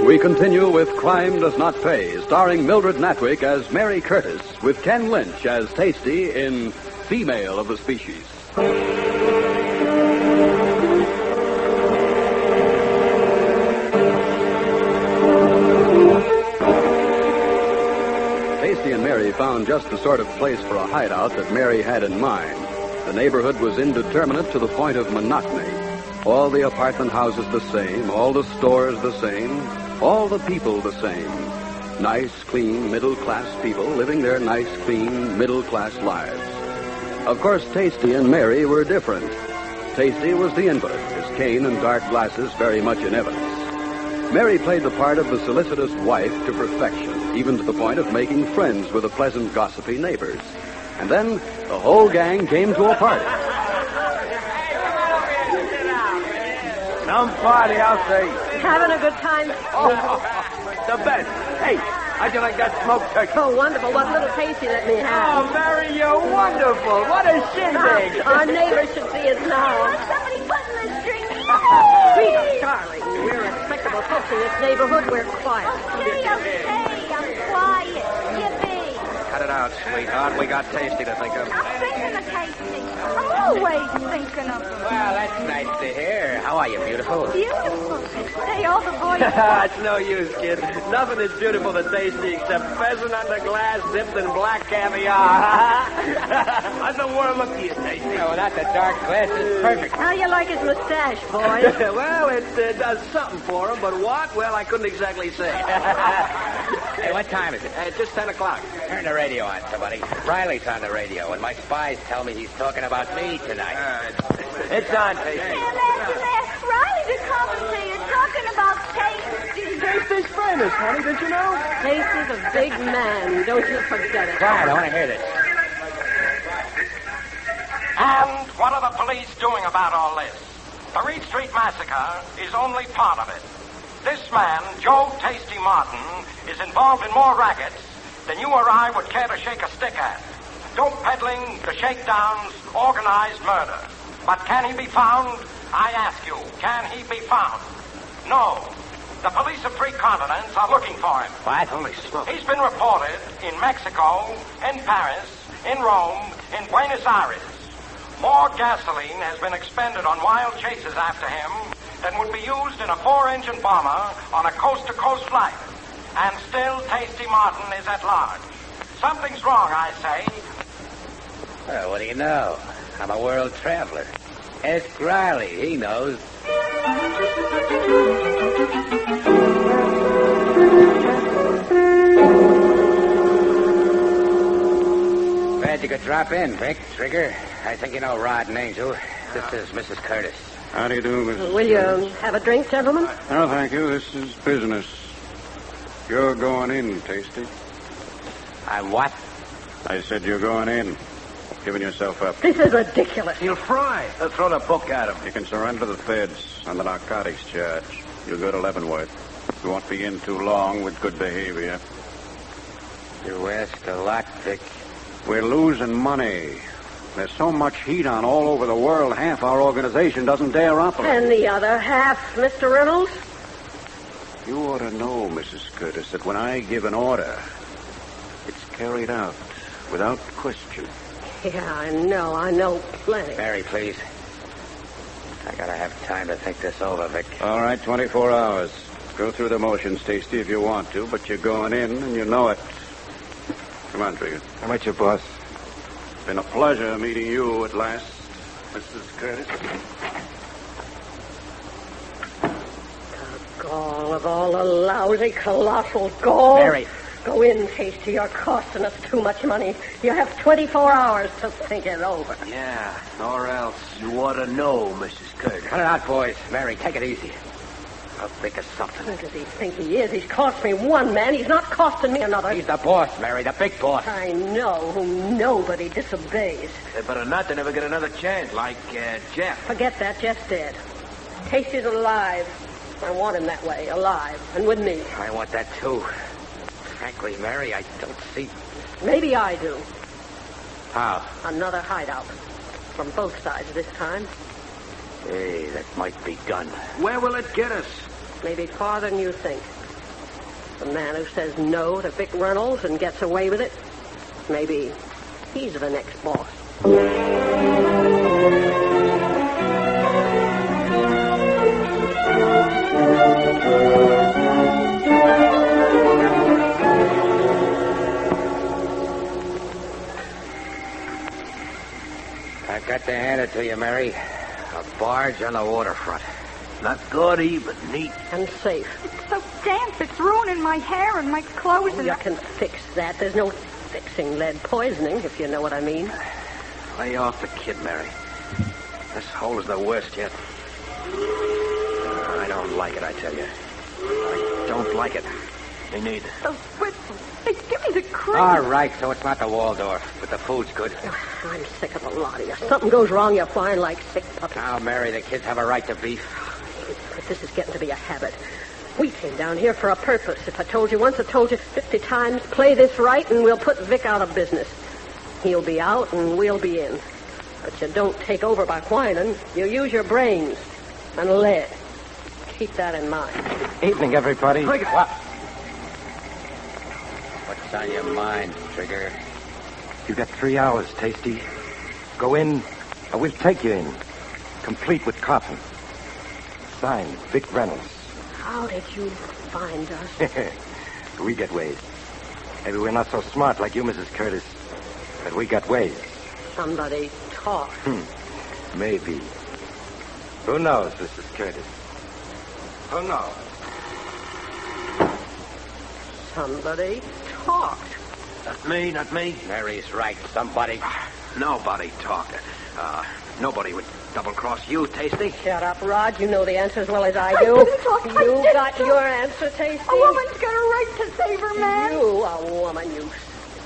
We continue with Crime Does Not Pay, starring Mildred Natwick as Mary Curtis, with Ken Lynch as Tasty in Female of the Species. Tasty and Mary found just the sort of place for a hideout that Mary had in mind. The neighborhood was indeterminate to the point of monotony. All the apartment houses the same, all the stores the same, all the people the same. Nice, clean, middle-class people living their nice, clean, middle-class lives. Of course, Tasty and Mary were different. Tasty was the invalid, his cane and dark glasses very much in evidence. Mary played the part of the solicitous wife to perfection, even to the point of making friends with the pleasant, gossipy neighbors. And then the whole gang came to a party. Some party, I'll say. Having a good time? Oh, the best. Hey, how'd you like that smoked turkey? Oh, wonderful. What little Tasty let me have. Oh, Mary, you're wonderful. What a shindig. Our neighbors should see us now. Somebody button the string. Sweet darling, we're respectable folks in this neighborhood. We're quiet. Okay, I'm quiet. Yippee. Cut it out, sweetheart. We got Tasty to think of. I'm thinking of Tasty. I'm always thinking of him. Well, that's nice to hear. How are you, beautiful? Beautiful. Say, all the boys... It's no use, kid. Nothing is beautiful to Tasty except pheasant under glass dipped in black caviar. How's the world look to you, Tasty? Oh, without the dark glasses, perfect. How you like his mustache, boy? Well, it does something for him, but what? Well, I couldn't exactly say. Hey, what time is it? It's just 10 o'clock. Turn the radio on, somebody. Riley's on the radio, and my spies tell me he's talking about me tonight. It's on, Tasty. Ask Riley to come and see you. Talking about Tasty. Tasty's famous, honey. Did you know? Tasty's a big man. Don't you forget it. Quiet, I want to hear this. And what are the police doing about all this? The Reed Street Massacre is only part of it. This man, Joe Tasty Martin, is involved in more rackets than you or I would care to shake a stick at. Dope peddling, the shakedowns, organized murder. But can he be found? I ask you, can he be found? No. The police of 3 continents are looking for him. What? Holy smoke. He's been reported in Mexico, in Paris, in Rome, in Buenos Aires. More gasoline has been expended on wild chases after him than would be used in a 4-engine bomber on a coast-to-coast flight. And still Tasty Martin is at large. Something's wrong, I say. Well, what do you know? I'm a world traveler. Ask Riley. He knows. Glad you could drop in, Vic. Trigger. I think you know Rod and Angel. This is Mrs. Curtis. How do you do, Mrs. Will you have a drink, gentlemen? No, thank you. This is business. You're going in, Tasty. I'm what? I said you're going in. Giving yourself up. This is ridiculous. He'll fry. They'll throw the book at him. You can surrender to the feds on the narcotics charge. You'll go to Leavenworth. You won't be in too long with good behavior. You ask a lot, Vic. We're losing money. There's so much heat on all over the world, half our organization doesn't dare operate. And the other half, Mr. Reynolds? You ought to know, Mrs. Curtis, that when I give an order, it's carried out without question. Yeah, I know plenty. Mary, please. I gotta have time to think this over, Vic. All right, 24 hours. Go through the motions, Tasty, if you want to, but you're going in, and you know it. Come on, Trigger. How much, your boss? It's been a pleasure meeting you at last, Mrs. Curtis. Gall of all the lousy, colossal gall. Mary. Go in, Tasty. You're costing us too much money. You have 24 hours to think it over. Yeah, or else. You ought to know, Mrs. Curtis. Cut it out, boys. Mary, take it easy. I'll think of something. Who does he think he is? He's cost me one man. He's not costing me another. He's the boss, Mary, the big boss. I know whom nobody disobeys. They better not. They never get another chance, like Jeff. Forget that. Jeff's dead. Tasty's alive. I want him that way, alive, and with me. I want that, too. Frankly, Mary, I don't see... Maybe I do. How? Another hideout. From both sides this time. Hey, that might be done. Where will it get us? Maybe farther than you think. The man who says no to Vic Reynolds and gets away with it. Maybe he's the next boss. I've got to hand it to you, Mary. A barge on the waterfront. Not gaudy, but neat. And safe. It's so damp, it's ruining my hair and my clothes. Oh, you can fix that. There's no fixing lead poisoning, if you know what I mean. Lay off the kid, Mary. This hole is the worst yet. I don't like it, I tell you. I don't like it. Me neither. Those whistles, they give me the creeps. All right, so it's not the Waldorf, but the food's good. I'm sick of the lot of you. Something goes wrong, you're flying like sick puppies. Now, Mary, the kids have a right to beef. But this is getting to be a habit. We came down here for a purpose. If I told you once, I told you 50 times. Play this right, and we'll put Vic out of business. He'll be out, and we'll be in. But you don't take over by whining. You use your brains and lead. Keep that in mind. Evening, everybody. What? What's on your mind, Trigger? You got 3 hours, Tasty. Go in, or we'll take you in. Complete with coffin. Signed, Vic Reynolds. How did you find us? We get ways. Maybe we're not so smart like you, Mrs. Curtis, but we got ways. Somebody talked. Maybe. Who knows, Mrs. Curtis? Who knows? Somebody talked. Not me. Mary's right. Somebody. Nobody talked. Nobody would double-cross you, Tasty. Shut up, Rod. You know the answer as well as I do. didn't talk. I You didn't got talk. your answer, Tasty. A woman's got a right to save her man. You, a woman, you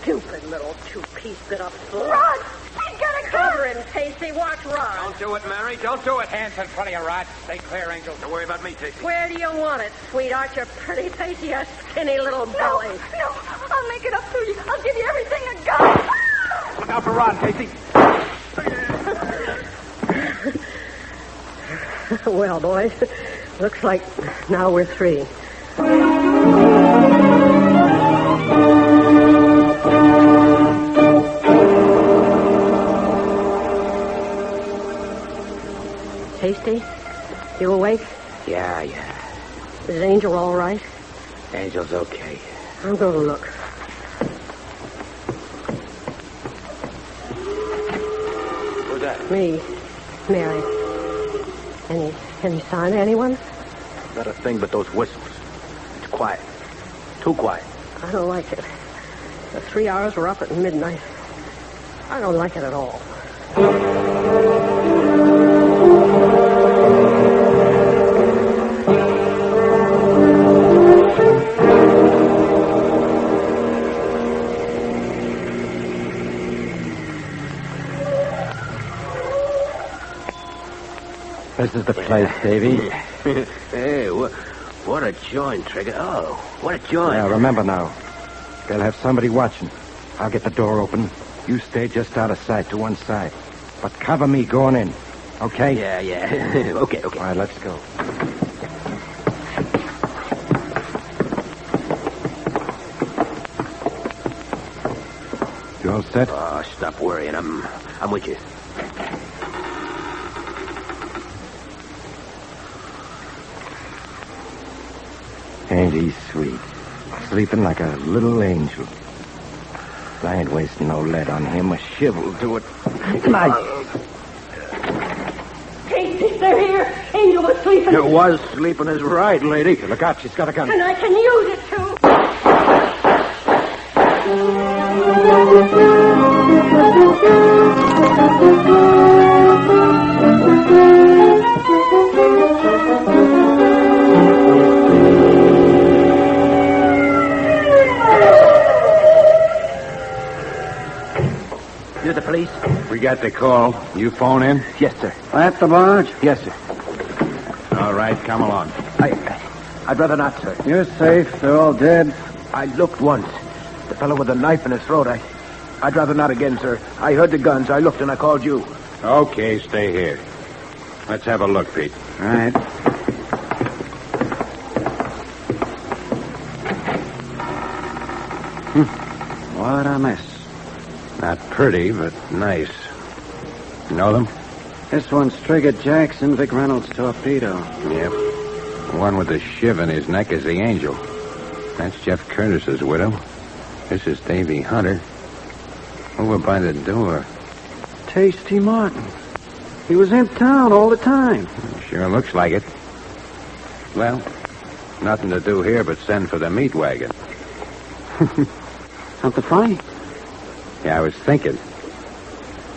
stupid little two-piece bit of fluff. Rod, he's got a Cover him, Tasty. Watch Rod. Don't do it, Mary. Don't do it. Hands in front of you, Rod. Stay clear, Angel. Don't worry about me, Tasty. Where do you want it, sweetheart? Your pretty face, your skinny little belly. No, I'll make it up to you. I'll give you everything I got. Look out for Ron, Tasty. Well, boys, looks like now we're free. Tasty, you awake? Yeah. Is Angel all right? Angel's okay. I'm going to look. Who's that? Me, Mary. Any sign of anyone? Not a thing but those whistles. It's quiet. Too quiet. I don't like it. The 3 hours were up at midnight. I don't like it at all. This is the place, Davy. Hey, what a joint, Trigger. Oh, what a joint. Now, remember now. They'll have somebody watching. I'll get the door open. You stay just out of sight to one side. But cover me going in. Okay? Yeah. Okay. All right, let's go. You all set? Oh, stop worrying. I'm with you. Ain't he sweet? Sleeping like a little angel. I ain't wasting no lead on him. A shiv will do it. Tasty, they're here. Angel was sleeping. You was sleeping is right, lady. Look out, she's got a gun. And I can use it, too. You the police? We got the call. You phone in? Yes, sir. At the barge? Yes, sir. All right, come along. I'd rather not, sir. You're safe. They're all dead. I looked once. The fellow with the knife in his throat. I'd rather not again, sir. I heard the guns. I looked and I called you. Okay, stay here. Let's have a look, Pete. All right. What a mess. Not pretty, but nice. You know them? This one's Trigger Jackson, Vic Reynolds' torpedo. Yep. The one with the shiv in his neck is the Angel. That's Jeff Curtis's widow. This is Davy Hunter. Over by the door. Tasty Martin. He was in town all the time. Sure looks like it. Well, nothing to do here but send for the meat wagon. Something funny? Yeah, I was thinking.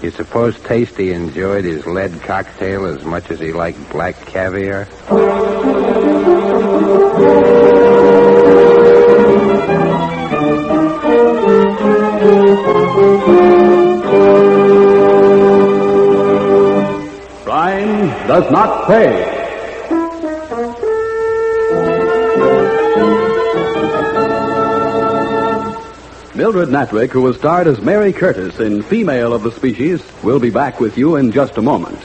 You suppose Tasty enjoyed his lead cocktail as much as he liked black caviar? Crime does not pay. Mildred Natwick, who was starred as Mary Curtis in Female of the Species, will be back with you in just a moment.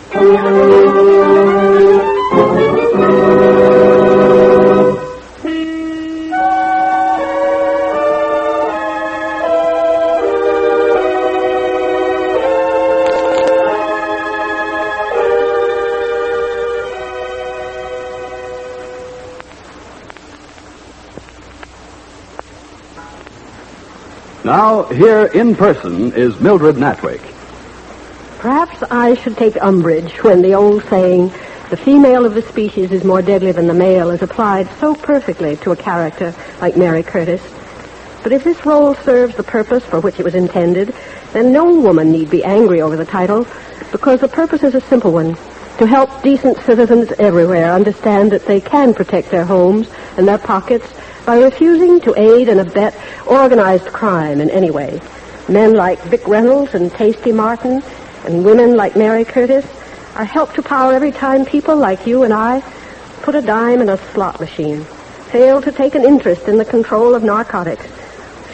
Now, here in person is Mildred Natwick. Perhaps I should take umbrage when the old saying, the female of the species is more deadly than the male, is applied so perfectly to a character like Mary Curtis. But if this role serves the purpose for which it was intended, then no woman need be angry over the title, because the purpose is a simple one, to help decent citizens everywhere understand that they can protect their homes and their pockets by refusing to aid and abet organized crime in any way. Men like Vic Reynolds and Tasty Martin and women like Mary Curtis are helped to power every time people like you and I put a dime in a slot machine, fail to take an interest in the control of narcotics,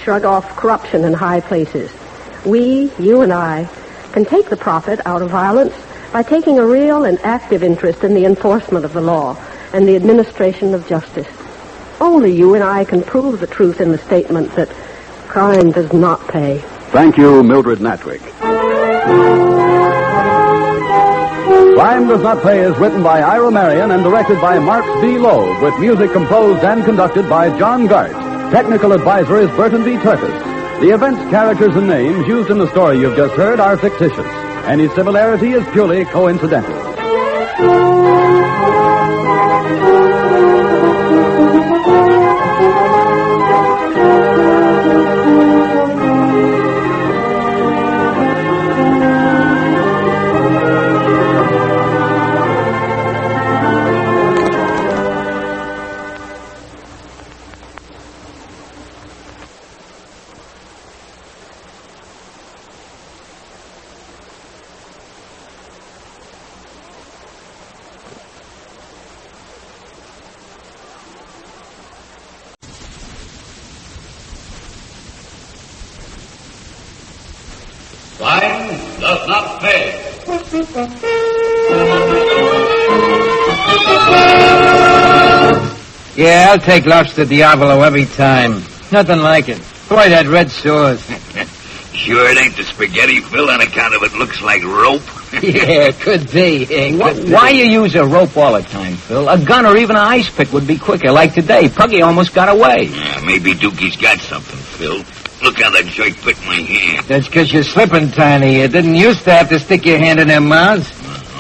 shrug off corruption in high places. We, you and I, can take the profit out of violence by taking a real and active interest in the enforcement of the law and the administration of justice. Only you and I can prove the truth in the statement that crime does not pay. Thank you, Mildred Natwick. Crime Does Not Pay is written by Ira Marion and directed by Marx B. Loeb, with music composed and conducted by John Gart. Technical advisor is Burton B. Turtis. The events, characters, and names used in the story you've just heard are fictitious. Any similarity is purely coincidental. Crime does not pay. Yeah, I'll take Lobster Diavolo every time. Nothing like it. Boy, that red sauce. Sure it ain't the spaghetti, Phil, on account of it looks like rope? Yeah, could be. Why you use a rope all the time, Phil? A gun or even an ice pick would be quicker. Like today, Puggy almost got away. Yeah, maybe Dookie's got something, Phil. Look how that jerk bit my hand. That's because you're slipping, Tiny. You didn't used to have to stick your hand in their mouths.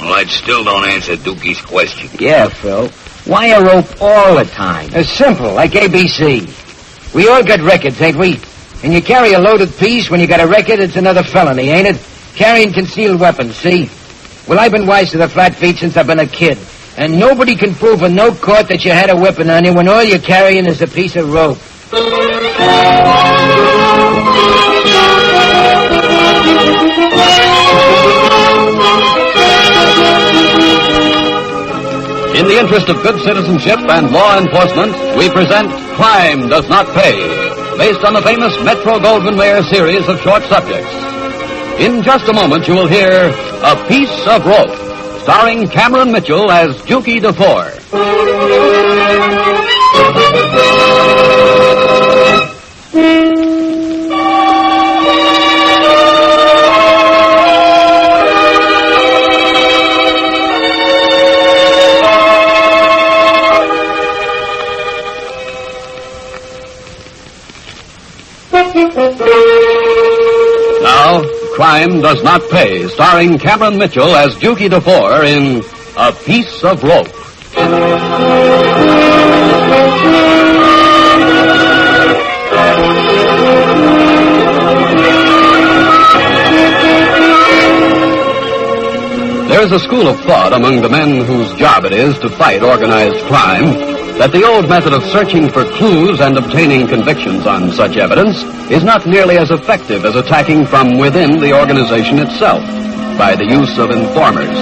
Well, that still don't answer Dookie's question. Yeah, Phil. Why a rope all the time? It's simple, like ABC. We all got records, ain't we? And you carry a loaded piece when you got a record, it's another felony, ain't it? Carrying concealed weapons, see? Well, I've been wise to the flat feet since I've been a kid. And nobody can prove in no court that you had a weapon on you when all you're carrying is a piece of rope. In the interest of good citizenship and law enforcement, we present Crime Does Not Pay, based on the famous Metro-Goldwyn-Mayer series of short subjects. In just a moment, you will hear A Piece of Rope, starring Cameron Mitchell as Dukey DeFore. Now, Crime Does Not Pay, starring Cameron Mitchell as Dukey DeFore in A Piece of Rope. There's a school of thought among the men whose job it is to fight organized crime that the old method of searching for clues and obtaining convictions on such evidence is not nearly as effective as attacking from within the organization itself by the use of informers.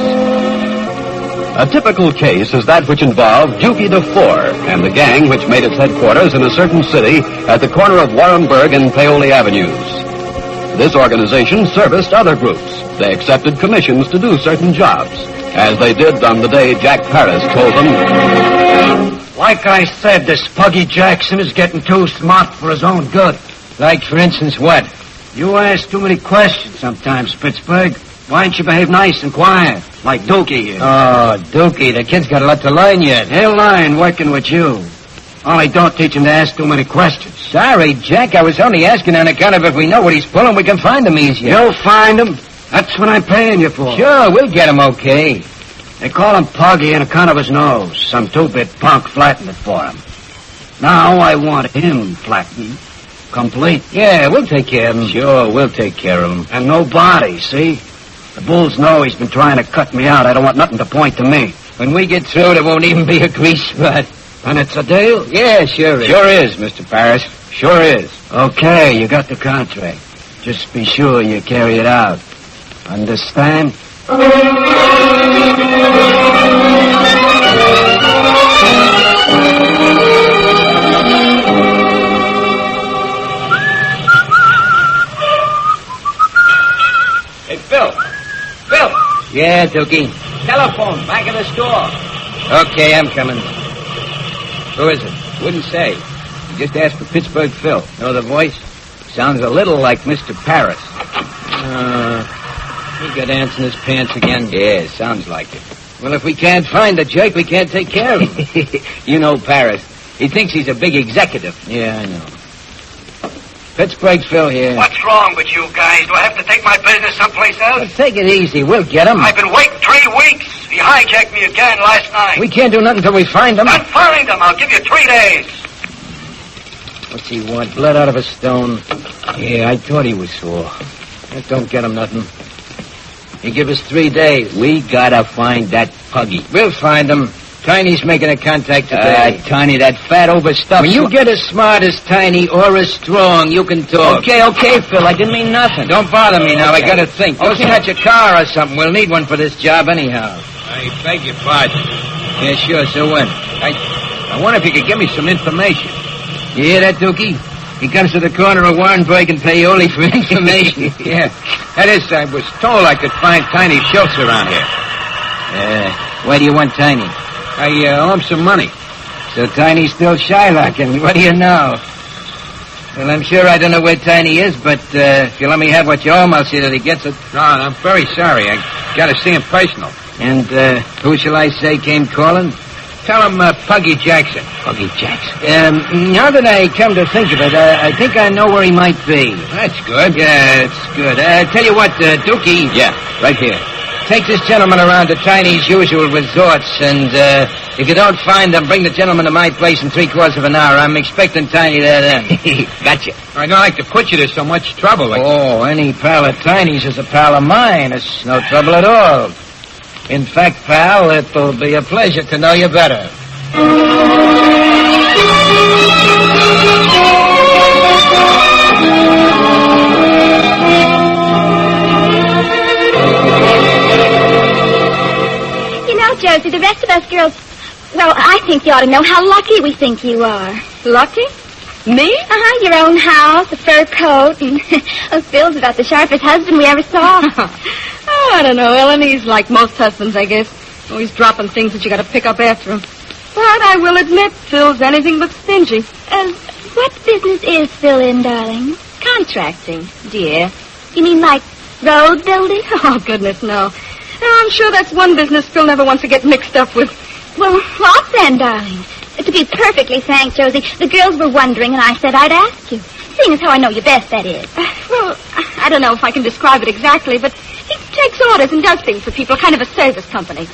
A typical case is that which involved Dukey DeFore and the gang which made its headquarters in a certain city at the corner of Warrenburg and Paoli Avenues. This organization serviced other groups. They accepted commissions to do certain jobs, as they did on the day Jack Paris told them, like I said, this Puggy Jackson is getting too smart for his own good. Like, for instance, what? You ask too many questions sometimes, Pittsburgh. Why don't you behave nice and quiet, like Dukey here? Oh, Dukey, the kid's got a lot to learn yet. He'll learn working with you. Only don't teach him to ask too many questions. Sorry, Jack. I was only asking on account of if we know what he's pulling, we can find him easier. You'll find him. That's what I'm paying you for. Sure, we'll get him okay. They call him Poggy on account of his nose. Some two-bit punk flattened it for him. Now I want him flattened. Complete. Yeah, we'll take care of him. Sure, we'll take care of him. And no body, see? The bulls know he's been trying to cut me out. I don't want nothing to point to me. When we get through, there won't even be a grease spot. And it's a deal? Yeah, sure is. Sure is, Mr. Paris. Sure is. Okay, you got the contract. Just be sure you carry it out. Understand? Hey, Phil. Phil. Yeah, Dookie. Telephone, back of the store. Okay, I'm coming. Who is it? Wouldn't say. You just asked for Pittsburgh Phil. Know the voice? Sounds a little like Mr. Paris. He got ants in his pants again? Yeah, sounds like it. Well, if we can't find the jerk, we can't take care of him. You know Paris. He thinks he's a big executive. Yeah, I know. Pittsburgh Phil here. What's wrong with you guys? Do I have to take my business someplace else? Well, take it easy. We'll get him. I've been waiting 3 weeks. He hijacked me again last night. We can't do nothing until we find him. Not find him. I'll give you 3 days. What's he want? Blood out of a stone? Yeah, I thought he was sore. That don't get him nothing. He give us 3 days. We gotta find that Puggy. We'll find him. Tiny's making a contact today. Tiny, that fat overstuffed. When you get as smart as Tiny or as strong, you can talk. Okay, Phil. I didn't mean nothing. Don't bother me now. Okay. I gotta think. Go snatch a car or something. We'll need one for this job anyhow. I beg your pardon. Yeah, sure. So what? I wonder if you could give me some information. You hear that, Dookie? He comes to the corner of Warrenburg and Paoli for information. Yeah. That is, I was told I could find Tiny Schultz around here. Why do you want Tiny? I owe him some money. So Tiny's still Shylocking. What do you know? Well, I'm sure I don't know where Tiny is, but if you let me have what you owe him, I'll see that he gets it. No, I'm very sorry. I gotta see him personal. And who shall I say came calling? Tell him Puggy Jackson. Puggy Jackson. Now that I come to think of it, I think I know where he might be. That's good. Yeah, it's good. Tell you what, Dookie. Yeah, right here. Take this gentleman around to Tiny's usual resorts, and if you don't find him, bring the gentleman to my place in 3/4 of an hour. I'm expecting Tiny there then. Gotcha. I don't like to put you to so much trouble. Oh, any pal of Tiny's is a pal of mine. It's no trouble at all. In fact, pal, it'll be a pleasure to know you better. Josie, the rest of us girls, well, I think you ought to know how lucky we think you are. Lucky? Me? Your own house, a fur coat, and Phil's about the sharpest husband we ever saw. I don't know, Ellen. He's like most husbands, I guess. Always dropping things that you got to pick up after him. But I will admit, Phil's anything but stingy. What business is Phil in, darling? Contracting, dear. You mean like road building? Oh, goodness, no. I'm sure that's one business Phil never wants to get mixed up with. Well, what then, darling? To be perfectly frank, Josie, the girls were wondering, and I said I'd ask you. Seeing as how I know you best, that is. Well, I don't know if I can describe it exactly, but he takes orders and does things for people, kind of a service company.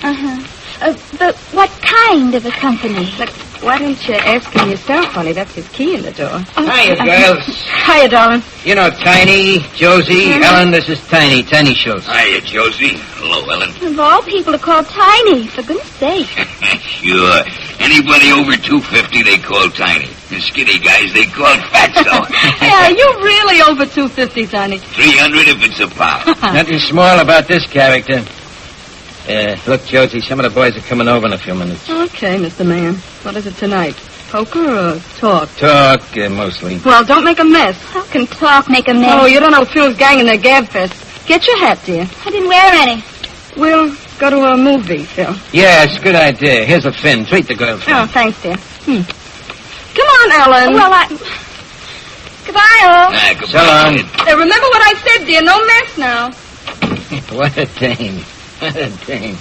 But what kind of a company? But why don't you ask him yourself, honey? That's his key in the door. Hiya, girls. Hiya, darling. You know Tiny, Josie, Ellen, this is Tiny Schultz. Hiya, Josie. Hello, Ellen. Of all people to call Tiny, for goodness sake. Sure. Anybody over 250, they call Tiny. And skinny guys, they call Fatso. Yeah, you're really over 250, Tiny. 300 if it's a pop. Nothing small about this character. Look, Josie, some of the boys are coming over in a few minutes. Okay, Mr. Man. What is it tonight? Poker or talk? Talk, mostly. Well, don't make a mess. How can talk make a mess? Oh, you don't know Phil's gang and their gab fest. Get your hat, dear. I didn't wear any. We'll go to a movie, Phil. Yeah, it's a good idea. Here's a fin. Treat the girl, Phil. Oh, thanks, dear. Come on, Ellen. Well, Goodbye, all. Goodbye. So long. Remember what I said, dear. No mess now. What a dame. What a dame.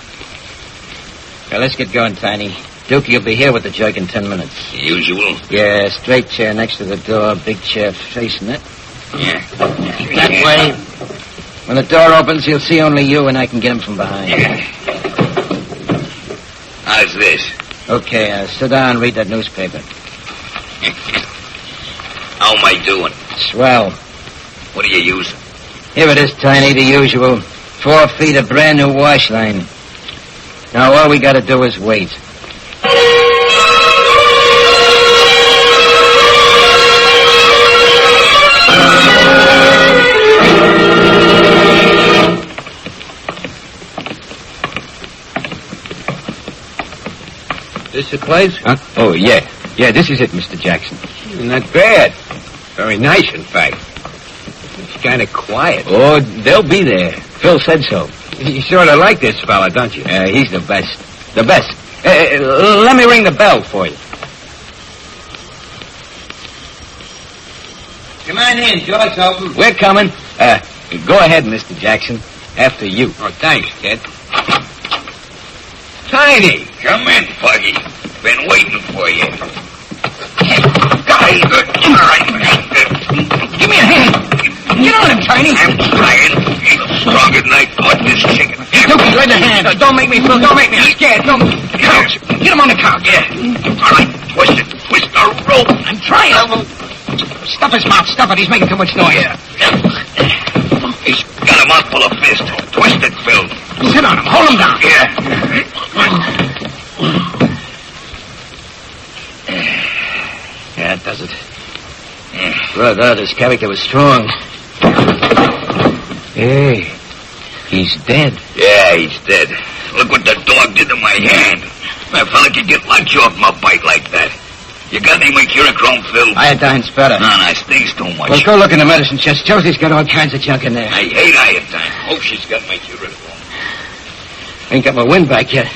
Well, let's get going, Tiny. Dookie will be here with the jug in 10 minutes. The usual? Yeah, straight chair next to the door, big chair facing it. Yeah. That way. When the door opens, he'll see only you, and I can get him from behind. Yeah. How's this? Okay, sit down and read that newspaper. How am I doing? Swell. What are you using? Here it is, Tiny, the usual. 4 feet of brand new wash line. Now all we gotta do is wait. This the place? Huh? Oh, yeah. Yeah, this is it, Mr. Jackson. Not bad. Very nice, in fact. It's kind of quiet. Oh, they'll be there. Phil said so. You sort of like this fella, don't you? He's the best. The best. Let me ring the bell for you. Come on in, door's open. We're coming. Go ahead, Mr. Jackson. After you. Oh, thanks, kid. Tiny! Come in, Foggy. Been waiting for you. Guys, good. All right. Give me a hand. Get on him, Tiny. I'm trying. He's stronger than I thought, this chicken. Dookie, lend a hand. Don't make me, Phil. Don't make me. I'm scared. Don't. Couch. Get him on the couch. Yeah. All right. Twist the rope. I'm trying. Stuff his mouth. Stuff it. He's making too much noise. Yeah. He's got a mouthful of fist. Twist it, Phil. Sit on him. Hold him down. Yeah. Yeah, it does it. Brother, this character was strong. Hey, he's dead. Yeah, he's dead. Look what the dog did to my hand. That fella could get lockjaw from a bite like that. You got any mercurochrome, Phil? Iodine's better. No, it stings too much. Well, go look in the medicine chest. Josie's got all kinds of junk in there. I hate iodine. Hope she's got mercurochrome. Ain't got my wind back yet.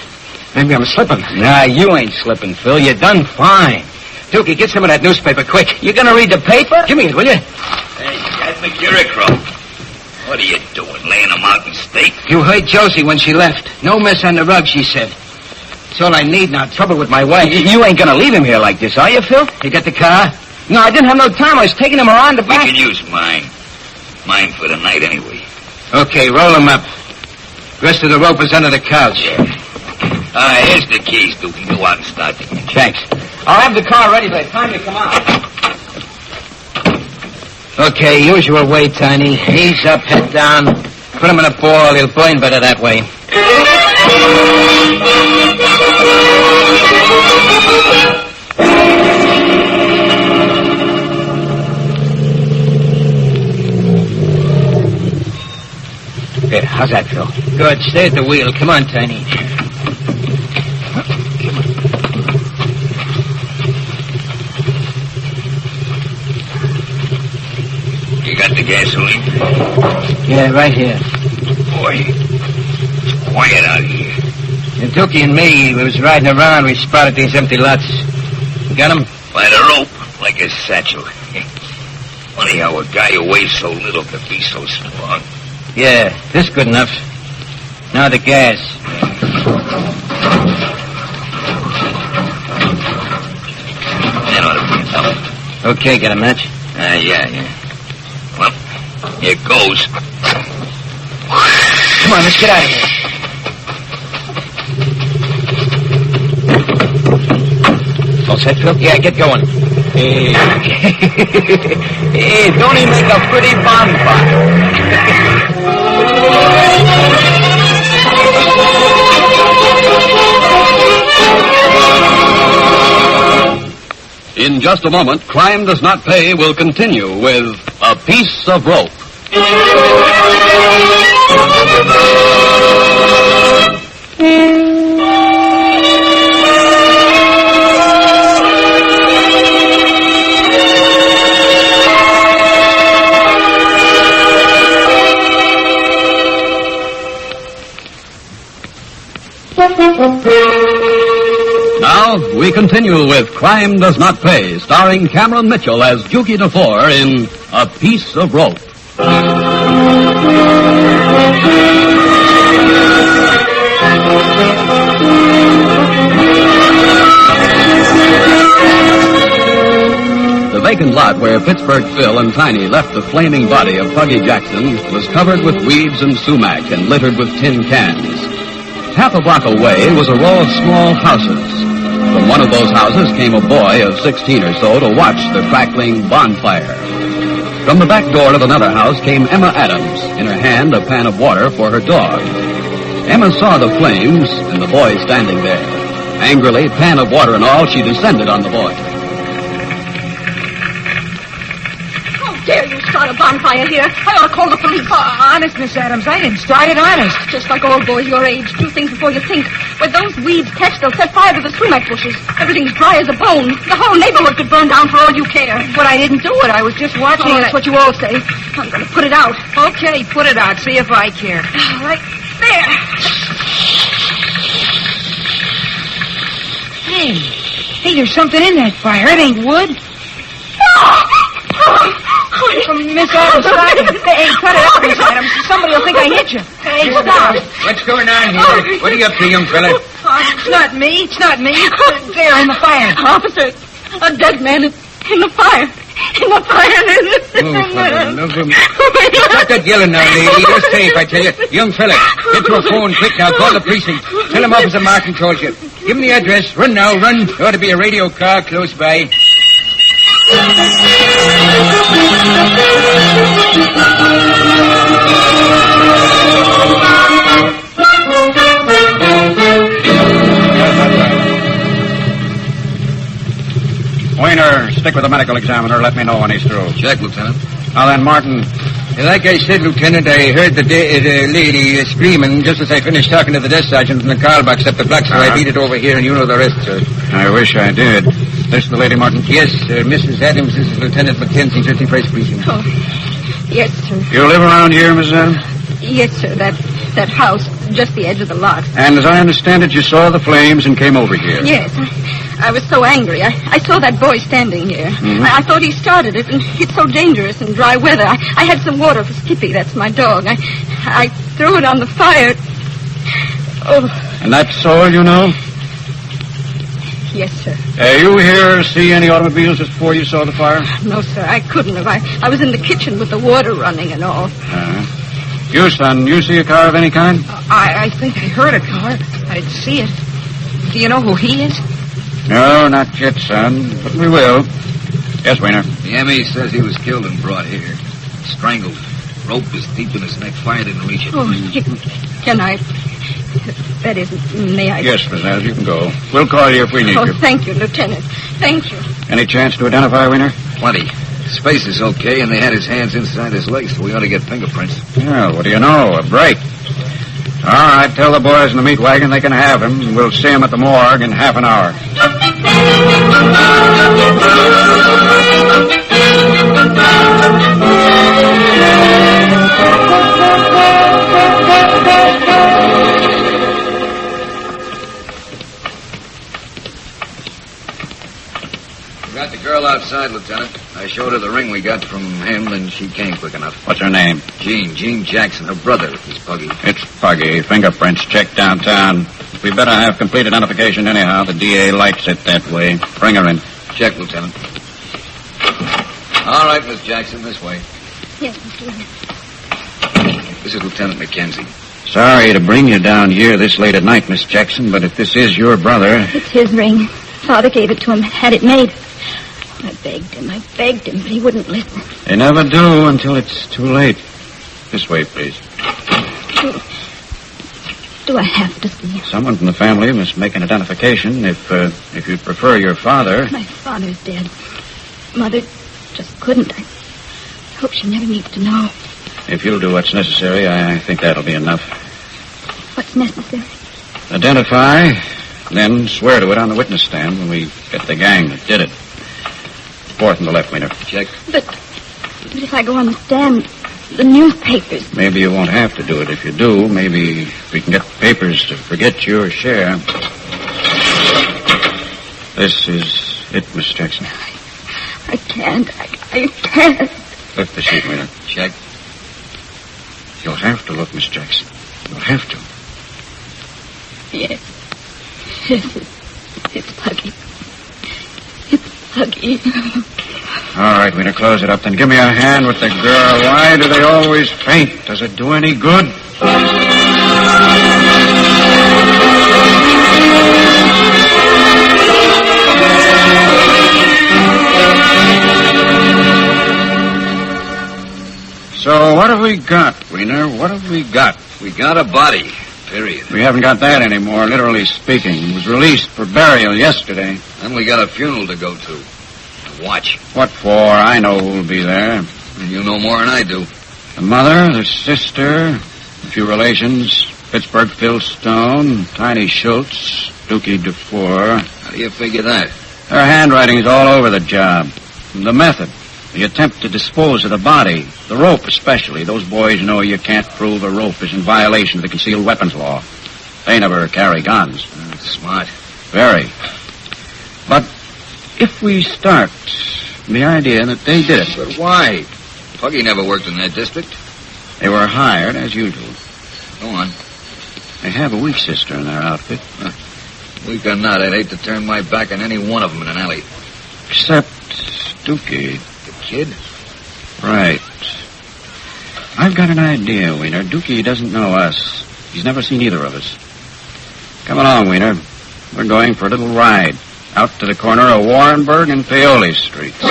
Maybe I'm slipping. Nah, you ain't slipping, Phil. You done fine. Dookie, get some of that newspaper, quick. You gonna read the paper? Give me it, will you? Hey, you got mercurochrome. What are you doing, laying them out in steak? You heard Josie when she left. No mess on the rug, she said. It's all I need now. Trouble with my wife. You ain't gonna leave him here like this, are you, Phil? You got the car? No, I didn't have no time. I was taking him around the back. You can use mine. Mine for the night, anyway. Okay, roll him up. The rest of the rope is under the couch. Yeah. Here's the keys, Dookie. Go out and start the engine. Thanks. I'll have the car ready by the time you come out. Okay, usual way, Tiny. Knees up, head down. Put him in a ball. He'll burn better that way. There, how's that, Phil? Good. Stay at the wheel. Come on, Tiny. You got the gasoline? Yeah, right here. Boy, it's quiet out here. And Dookie and me, we was riding around. We spotted these empty lots. You got them? By the rope, like a satchel. Funny how a guy who weighs so little could be so strong. Yeah, this good enough. Now the gas. That ought to be enough. Okay, got a match? Yeah. Well, here goes. Come on, let's get out of here. All set, Phil? Yeah, get going. Hey, don't he make a pretty bonfire? In just a moment, Crime Does Not Pay will continue with A Piece of Rope. Now, we continue with Crime Does Not Pay, starring Cameron Mitchell as Dookie DeFore in A Piece of Rope. vacant lot where Pittsburgh Phil and Tiny left the flaming body of Puggy Jackson was covered with weeds and sumac and littered with tin cans. Half a block away was a row of small houses. From one of those houses came a boy of 16 or so to watch the crackling bonfire. From the back door of another house came Emma Adams, in her hand a pan of water for her dog. Emma saw the flames and the boy standing there. Angrily, pan of water and all, she descended on the boy. How dare you start a bonfire here? I ought to call the police. Honest, Miss Adams, I didn't start it, honest. Just like all boys your age, do things before you think. When those weeds catch, they'll set fire to the sumac bushes. Everything's dry as a bone. The whole neighborhood could burn down for all you care. But I didn't do it. I was just watching. That's what you all say. I'm going to put it out. Okay, put it out. See if I care. Right there. Hey, there's something in that fire. It ain't wood. Miss Adams, stop it. Hey, cut it out, Miss Adams. Somebody will think I hit you. Hey, stop. What's going on here? What are you up to, young fella? It's not me. It's not me. There in the fire. Officer, a dead man in the fire. In the fire. Stop that yelling now, lady. You're safe, I tell you. Young fella, get to a phone quick now. Call the precinct. Tell him Officer Martin told you. Give him the address. Run now, run. There ought to be a radio car close by. Weiner, stick with the medical examiner. Let me know when he's through. Check, Lieutenant. Now then, Martin. Like I said, Lieutenant, I heard the lady screaming just as I finished talking to the desk sergeant in the call box up the block, so I beat it over here, and you know the rest, sir. I wish I did. This the lady, Martin? Yes, sir. Mrs. Adams, this is Lieutenant McKenzie, 51st Precinct. Oh, yes, sir. You live around here, Mrs. Adams? Yes, sir. That house, just the edge of the lot. And as I understand it, you saw the flames and came over here. Yes. I was so angry. I saw that boy standing here. Mm-hmm. I thought he started it, and it's so dangerous in dry weather. I had some water for Skippy, that's my dog. I threw it on the fire. Oh. And that's all you know? Yes, sir. You here see any automobiles just before you saw the fire? No, sir, I couldn't have. I was in the kitchen with the water running and all. You, son, you see a car of any kind? I think I heard a car. I'd see it. Do you know who he is? No, not yet, son, but we will. Yes, Weiner. The ME says he was killed and brought here. Strangled. Rope was deep in his neck. Fire didn't reach it. Oh, can I... That is, may I... Yes, Miss Adams, you can go. We'll call you if we need you. Oh, thank you, Lieutenant. Thank you. Any chance to identify Weiner? Plenty. His face is okay, and they had his hands inside his legs, so we ought to get fingerprints. Well, what do you know? A break. All right, tell the boys in the meat wagon they can have him, and we'll see him at the morgue in half an hour. We got the girl outside, Lieutenant. I showed her the ring we got from him, and she came quick enough. What's her name? Jean Jackson. Her brother is Puggy. It's Puggy. Fingerprints checked downtown. We better have complete identification anyhow. The DA likes it that way. Bring her in. Check, Lieutenant. All right, Miss Jackson, this way. Yes, Lieutenant. This is Lieutenant McKenzie. Sorry to bring you down here this late at night, Miss Jackson, but if this is your brother... It's his ring. Father gave it to him, had it made. I begged him, but he wouldn't listen. They never do until it's too late. This way, please. Do I have to see him? Someone from the family must make an identification if you'd prefer your father. My father's dead. Mother just couldn't. I hope she never needs to know. If you'll do what's necessary, I think that'll be enough. What's necessary? Identify, then swear to it on the witness stand when we get the gang that did it. Fourth and the left, Weiner. Check. But if I go on the stand, the newspapers... Maybe you won't have to do it. If you do, maybe we can get the papers to forget your share. This is it, Miss Jackson. I can't. I can't. Lift the sheet, Weiner. Check. You'll have to look, Miss Jackson. You'll have to. Yes. Yes, it's Puggy. It's Puggy. All right, Weiner, close it up. Then give me a hand with the girl. Why do they always faint? Does it do any good? So what have we got, Weiner? What have we got? We got a body, period. We haven't got that anymore, literally speaking. It was released for burial yesterday. Then we got a funeral to go to. Watch. What for? I know who'll be there. You know more than I do. The mother, the sister, a few relations, Pittsburgh Phil Stone, Tiny Schultz, Dookie Dufour. How do you figure that? Her handwriting is all over the job. The method, the attempt to dispose of the body, the rope especially. Those boys know you can't prove a rope is in violation of the concealed weapons law. They never carry guns. Smart. Very. But if we start from the idea that they did it... But why? Puggy never worked in that district. They were hired, as usual. Go on. They have a weak sister in their outfit. Weak or not, I'd hate to turn my back on any one of them in an alley. Except Dookie. The kid? Right. I've got an idea, Weiner. Dookie doesn't know us. He's never seen either of us. Come along, Weiner. We're going for a little ride. Out to the corner of Warrenburg and Paoli Streets.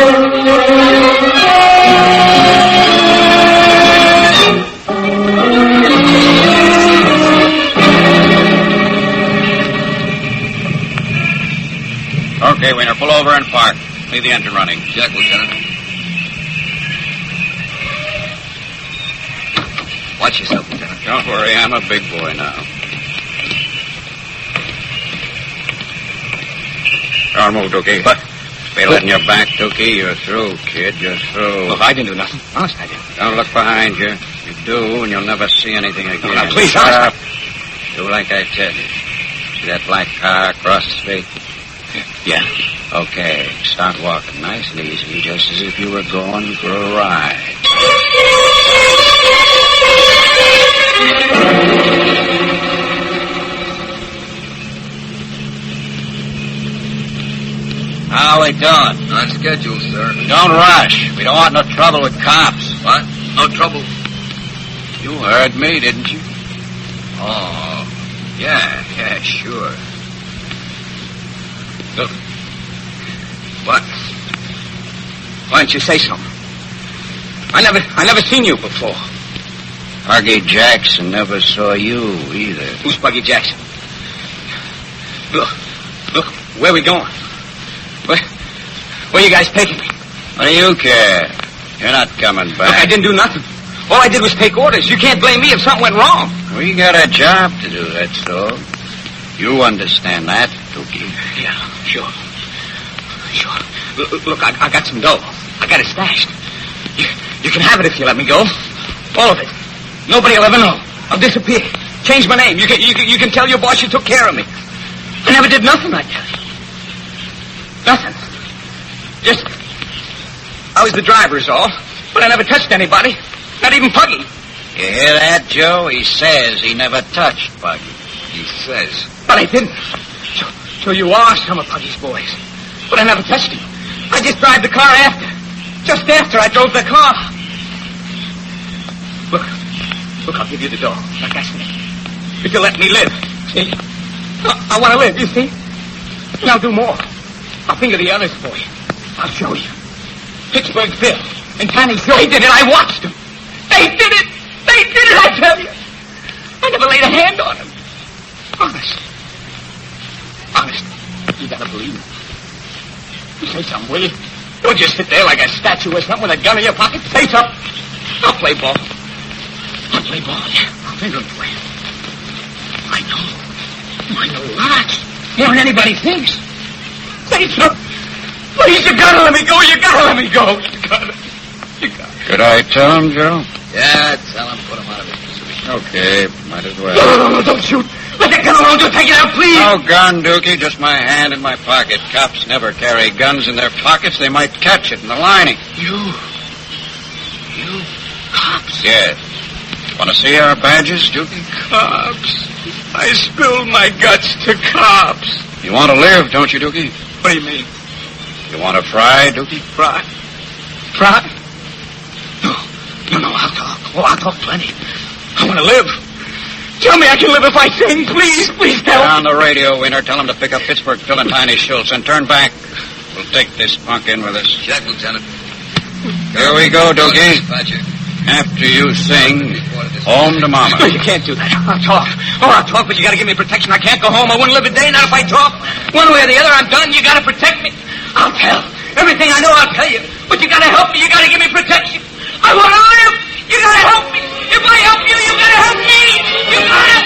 Okay, Weiner, pull over and park. Leave the engine running. Check, Lieutenant. Watch yourself, Lieutenant. Don't worry, I'm a big boy now. Don't move, Dookie. What? Feel it in your back, Dookie. You're through, kid. You're through. Look, I didn't do nothing. Honest, I didn't. Don't look behind you. You do, and you'll never see anything again. No, please, shut honest. up. Do like I tell you. See that black car across the street? Yeah. Okay, start walking nice and easy, just as if you were going for a ride. How we doing? On schedule, sir. Don't rush. We don't want no trouble with cops. What? No trouble? You heard me, didn't you? Oh, yeah, sure. Look. What? Why don't you say something? I never seen you before. Puggy Jackson never saw you either. Who's Puggy Jackson? Look, where we going? Where you guys taking me? What do you care? You're not coming back. Look, I didn't do nothing. All I did was take orders. You can't blame me if something went wrong. We got a job to do, that's all. You understand that, Dookie? Yeah, sure. Look, I got some dough. I got it stashed. You can have it if you let me go. All of it. Nobody will ever know. I'll disappear. Change my name. You can tell your boss you took care of me. I never did nothing, I tell you. Nothing. Just, I was the driver is all. But I never touched anybody. Not even Puggy. You hear that, Joe? He says he never touched Puggy. He says. But I didn't. So you are some of Puggy's boys. But I never touched him. I just drive the car after. Just after I drove the car. Look, I'll give you the dough. Like I said. If you let me live. See? I want to live, you see? And I'll do more. I'll think of the others for you. I'll show you. Pittsburgh Phil and Tiny Schultz. They did it. I watched them. They did it. I tell you. I never laid a hand on them. Honest. You gotta believe me. You say something, will you? Don't just sit there like a statue or something with a gun in your pocket. Say something. I'll play ball. Yeah. I'll finger him for you. I know lots. More than anybody thinks. Say something. Please, you gotta let me go. You gotta. Could I tell him, Joe? Yeah, tell him, put him out of his misery. Okay, might as well. No, don't shoot. Let that gun alone. Don't take it out, please. No gun, Dookie. Just my hand in my pocket. Cops never carry guns in their pockets. They might catch it in the lining. You cops? Yes. Want to see our badges, Dookie? Cops. I spilled my guts to cops. You want to live, don't you, Dookie? What do you mean? You want to fry, Dookie? Fry? Fry? No, I'll talk. Oh, I'll talk plenty. I want to live. Tell me I can live if I sing. Please tell me. On the radio, Wiener. Tell him to pick up Pittsburgh Phil and Tiny Schultz and turn back. We'll take this punk in with us. Check, Lieutenant. Here we go, Dookie. After you sing, home to Mama. No, you can't do that. I'll talk. I'll talk, but you got to give me protection. I can't go home. I wouldn't live a day, not if I talk. One way or the other, I'm done. You got to protect me. I'll tell. Everything I know, I'll tell you. But you got to help me. You got to give me protection. I want to live. You got to help me. If I help you, you got to help me. You got to.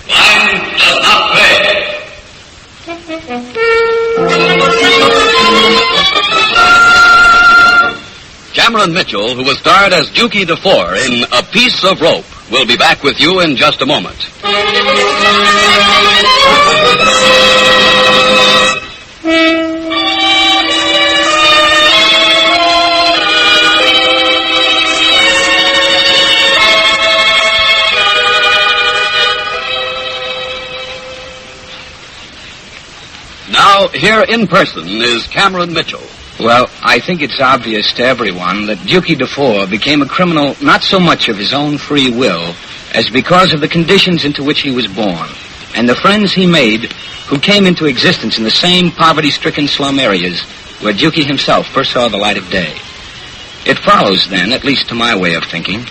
Line does not pay. Cameron Mitchell, who was starred as Dukey DeFore in A Piece of Rope, will be back with you in just a moment. Now, here in person is Cameron Mitchell. Well, I think it's obvious to everyone that Dukey DeFore became a criminal not so much of his own free will as because of the conditions into which he was born and the friends he made who came into existence in the same poverty-stricken slum areas where Dukey himself first saw the light of day. It follows, then, at least to my way of thinking,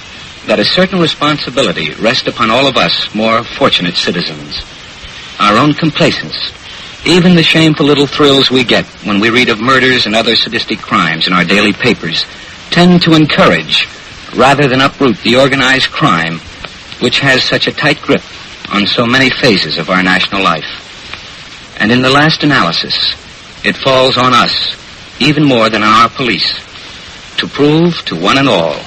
that a certain responsibility rests upon all of us more fortunate citizens. Our own complacence, even the shameful little thrills we get when we read of murders and other sadistic crimes in our daily papers, tend to encourage, rather than uproot, the organized crime which has such a tight grip on so many phases of our national life. And in the last analysis, it falls on us, even more than on our police, to prove to one and all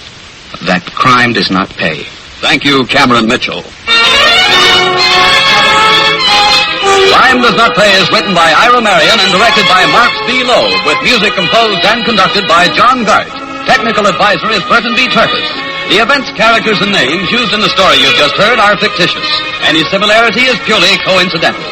that crime does not pay. Thank you, Cameron Mitchell. Crime Does Not Pay is written by Ira Marion and directed by Marx B. Loeb, with music composed and conducted by John Gart. Technical advisor is Burton B. Turkis. The events, characters, and names used in the story you've just heard are fictitious. Any similarity is purely coincidental.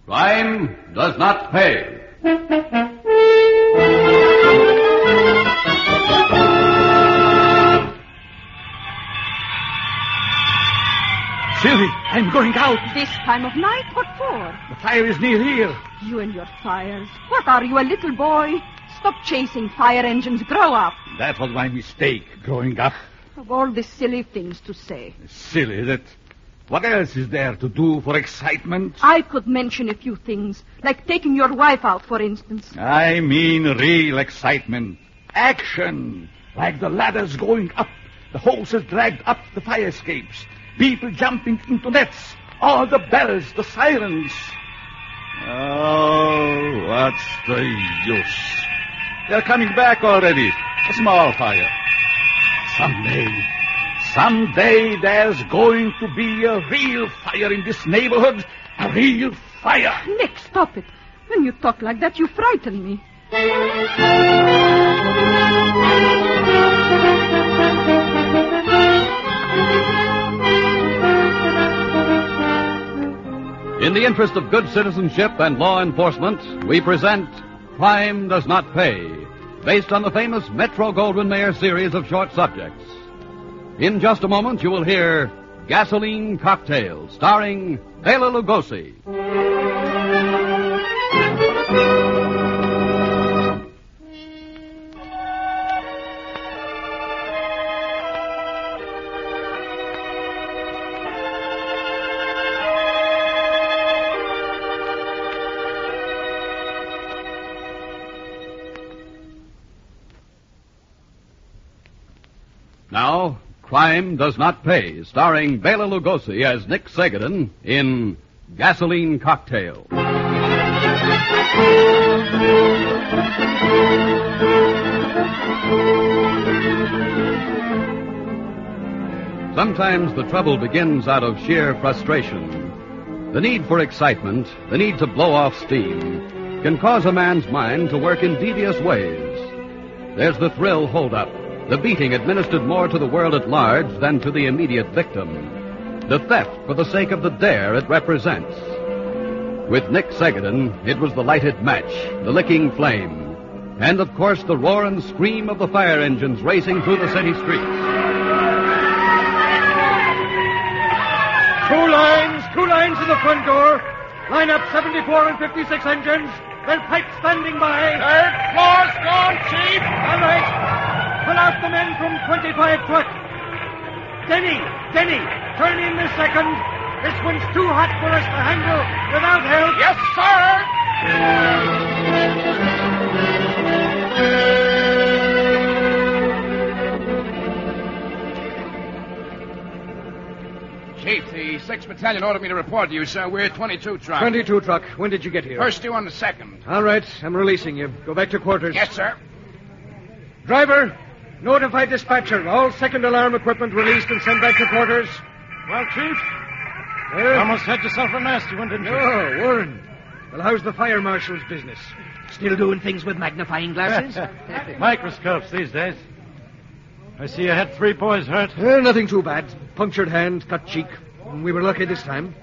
Crime does not pay. Sylvie, I'm going out. This time of night? What for? The fire is near here. You and your fires. What are you, a little boy? Stop chasing fire engines. Grow up. That was my mistake, growing up. Of all the silly things to say. Silly, that... What else is there to do for excitement? I could mention a few things, like taking your wife out, for instance. I mean real excitement. Action. Like the ladders going up, the hoses dragged up the fire escapes, people jumping into nets, all the bells, the sirens. Oh, what's the use? They're coming back already. A small fire. Someday there's going to be a real fire in this neighborhood. A real fire. Nick, stop it. When you talk like that, you frighten me. In the interest of good citizenship and law enforcement, we present Crime Does Not Pay, based on the famous Metro-Goldwyn-Mayer series of short subjects. In just a moment, you will hear Gasoline Cocktail, starring Bela Lugosi. Now, Crime Does Not Pay, starring Bela Lugosi as Nick Segadin in Gasoline Cocktail. Sometimes the trouble begins out of sheer frustration. The need for excitement, the need to blow off steam, can cause a man's mind to work in devious ways. There's the thrill holdup, the beating administered more to the world at large than to the immediate victim, the theft for the sake of the dare it represents. With Nick Segadin, it was the lighted match, the licking flame, and, of course, the roar and scream of the fire engines racing through the city streets. Two lines in the front door. Line up 74 and 56 engines. Then pipes standing by. Third floor's gone, Chief. All right. Pull out the men from 25 truck. Denny, turn in the second. This one's too hot for us to handle without help. Yes, sir. Chief, the 6th Battalion ordered me to report to you, sir. We're 22 truck. 22 truck. When did you get here? First due on the 2nd. All right. I'm releasing you. Go back to quarters. Yes, sir. Driver, notify dispatcher. All second alarm equipment released and sent back to quarters. Well, Chief, you almost had yourself a nasty one, didn't you? Oh, Warren. Well, how's the fire marshal's business? Still doing things with magnifying glasses? Microscopes these days. I see you had 3 boys hurt. Nothing too bad. Punctured hand, cut cheek. We were lucky this time.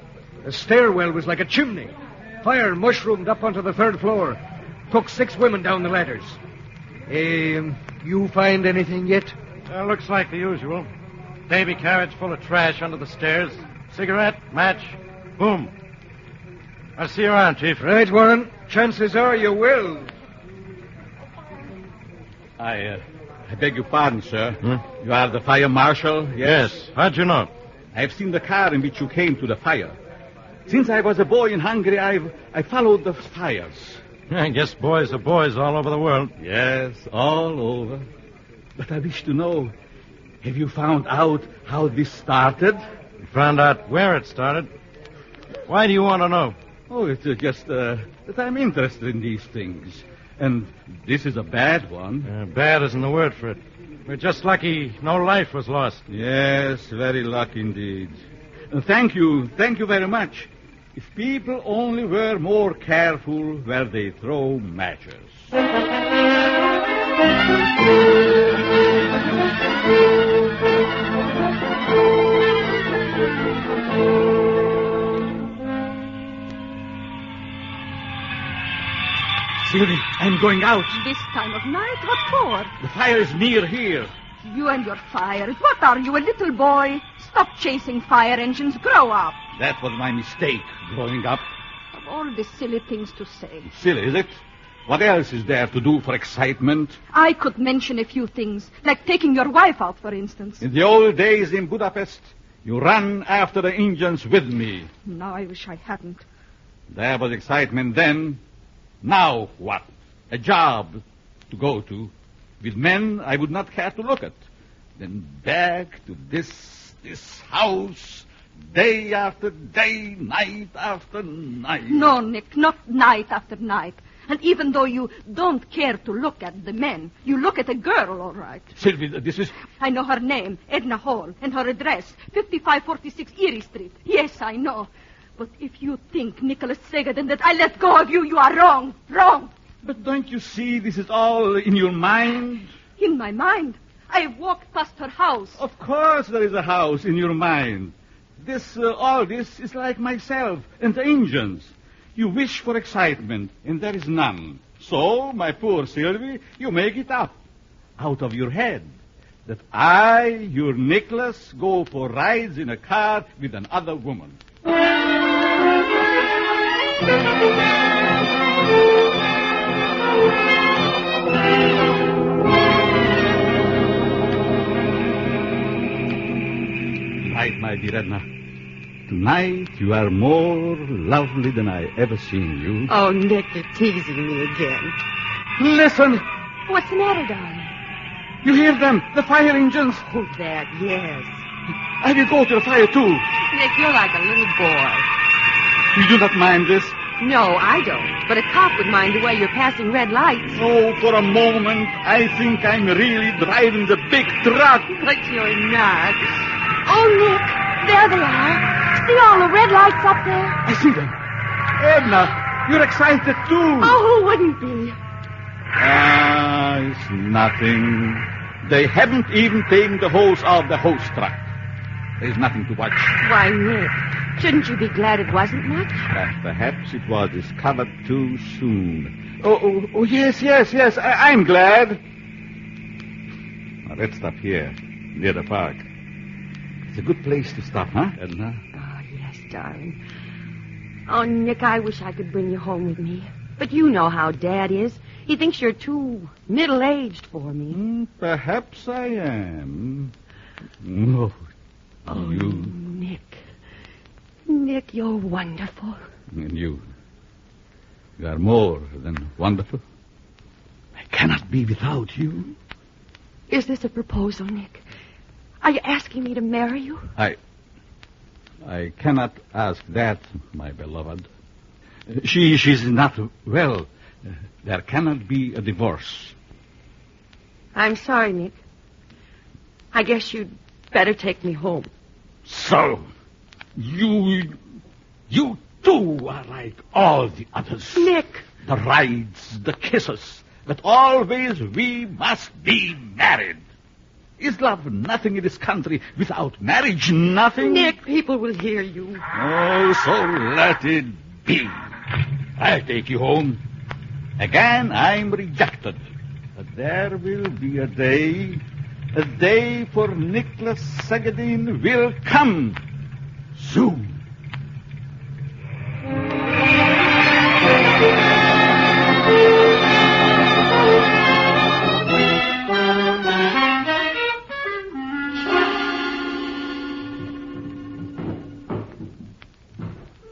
The stairwell was like a chimney. Fire mushroomed up onto the 3rd floor. Took 6 women down the ladders. You find anything yet? Looks like the usual. Baby carriage full of trash under the stairs. Cigarette, match, boom. I'll see you around, Chief. Right, Warren. Chances are you will. I beg your pardon, sir. You are the fire marshal? Yes. How'd you know? I've seen the car in which you came to the fire. Since I was a boy in Hungary, I followed the fires. I guess boys are boys all over the world. Yes, all over. But I wish to know, have you found out how this started? You found out where it started. Why do you want to know? Oh, it's just that I'm interested in these things. And this is a bad one. Bad isn't the word for it. We're just lucky no life was lost. Yes, very lucky indeed. Thank you very much. If people only were more careful where they throw matches. Sylvie, I'm going out. This time of night? What for? The fire is near here. You and your fires. What are you, a little boy? Stop chasing fire engines. Grow up. That was my mistake, growing up. Of all the silly things to say. Silly, is it? What else is there to do for excitement? I could mention a few things, like taking your wife out, for instance. In the old days in Budapest, you ran after the engines with me. Now I wish I hadn't. There was excitement then. Now what? A job to go to. With men I would not care to look at. Then back to this house, day after day, night after night. No, Nick, not night after night. And even though you don't care to look at the men, you look at a girl, all right. Sylvie, this is... I know her name, Edna Hall, and her address, 5546 Erie Street. Yes, I know. But if you think, Nicholas Segadin, that I let go of you, you are wrong. Wrong. But don't you see this is all in your mind? In my mind? I have walked past her house. Of course there is a house in your mind. All this is like myself and the engines. You wish for excitement, and there is none. So, my poor Sylvie, you make it up out of your head that I, your Nicholas, go for rides in a car with another woman. Tonight, my dear Edna, tonight you are more lovely than I ever seen you. Oh, Nick, you're teasing me again. Listen. What's the matter, darling? You hear them? The fire engines. Oh, that, yes. I will go to the fire, too. Nick, you're like a little boy. You do not mind this? No, I don't. But a cop would mind the way you're passing red lights. Oh, for a moment, I think I'm really driving the big truck. But you're not. Oh, Nick, there they are. See all the red lights up there? I see them. Edna, you're excited, too. Oh, who wouldn't be? It's nothing. They haven't even taken the hose off the hose truck. There's nothing to watch. Why, Nick, shouldn't you be glad it wasn't much? Perhaps it was discovered too soon. Oh, yes. I'm glad. Now, let's stop here, near the park. It's a good place to stop, huh, Edna? Oh, yes, darling. Oh, Nick, I wish I could bring you home with me. But you know how Dad is. He thinks you're too middle-aged for me. Perhaps I am. No. Oh, Nick. Nick, you're wonderful. And you are more than wonderful. I cannot be without you. Is this a proposal, Nick? Are you asking me to marry you? I cannot ask that, my beloved. She's not well. There cannot be a divorce. I'm sorry, Nick. I guess you'd better take me home. So, you too are like all the others. Nick! The rides, the kisses, but always we must be married. Is love nothing in this country without marriage? Nothing? Nick, people will hear you. Oh, so let it be. I'll take you home. Again, I'm rejected. But there will be a day for Nicholas Sagadin will come soon.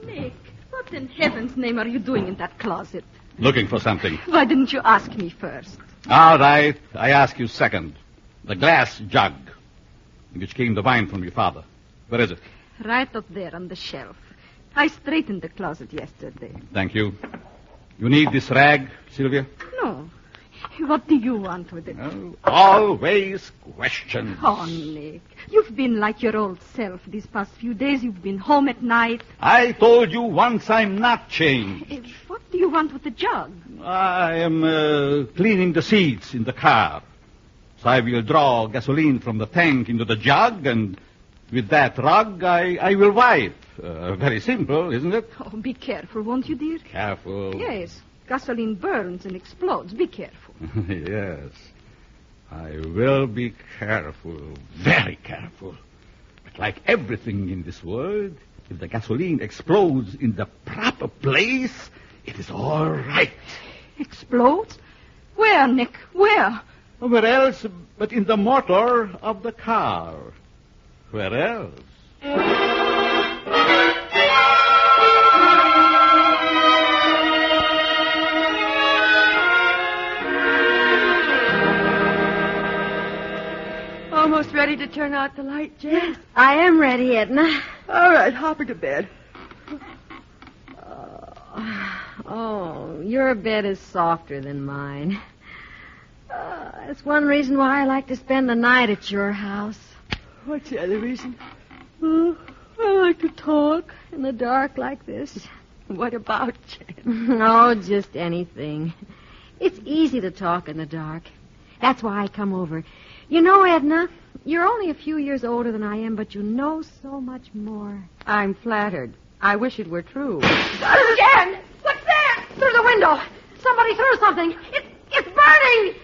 Nick, what in heaven's name are you doing in that closet? Looking for something. Why didn't you ask me first? All right, I ask you second. The glass jug in which came the wine from your father. Where is it? Right up there on the shelf. I straightened the closet yesterday. Thank you. You need this rag, Sylvia? No. What do you want with it? Oh, always questions. Oh, Nick, you've been like your old self these past few days. You've been home at night. I told you once I'm not changed. What do you want with the jug? I am cleaning the seats in the car. So I will draw gasoline from the tank into the jug, and with that rug, I will wipe. Very simple, isn't it? Oh, be careful, won't you, dear? Careful. Yes. Gasoline burns and explodes. Be careful. Yes. I will be careful. Very careful. But like everything in this world, if the gasoline explodes in the proper place, it is all right. Explodes? Where, Nick? Where? Where else but in the motor of the car? Where else? Almost ready to turn out the light, Jen? Yes, I am ready, Edna. All right, hop her to bed. Oh, your bed is softer than mine. That's one reason why I like to spend the night at your house. What's the other reason? I like to talk in the dark like this. What about, Jen? No, just anything. It's easy to talk in the dark. That's why I come over. You know, Edna, you're only a few years older than I am, but you know so much more. I'm flattered. I wish it were true. Jen! What's that? Through the window. Somebody threw something. It's burning!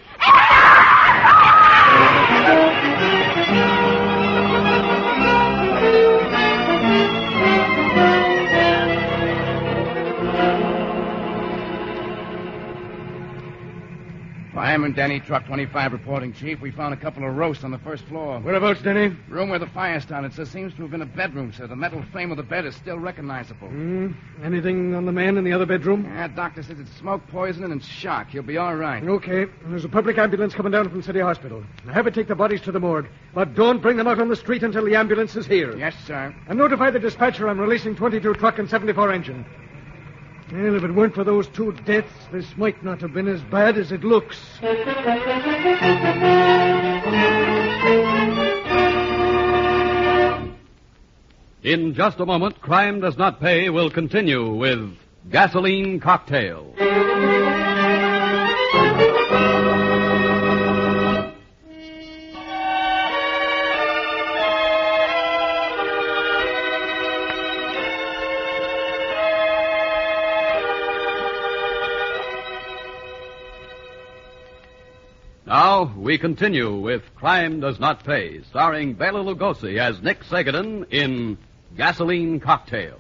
Fireman Denny, Truck 25 reporting, Chief. We found a couple of roasts on the first floor. Whereabouts, Denny? Room where the fire started. It seems to have been a bedroom, sir. The metal frame of the bed is still recognizable. Anything on the man in the other bedroom? Yeah, doctor says it's smoke poisoning and shock. He'll be all right. Okay. There's a public ambulance coming down from City Hospital. Have it take the bodies to the morgue. But don't bring them out on the street until the ambulance is here. Yes, sir. And notify the dispatcher I'm releasing 22 truck and 74 engine. Well, if it weren't for those 2 deaths, this might not have been as bad as it looks. In just a moment, Crime Does Not Pay will continue with Gasoline Cocktail. Now, we continue with Crime Does Not Pay, starring Bela Lugosi as Nick Segadin in Gasoline Cocktail.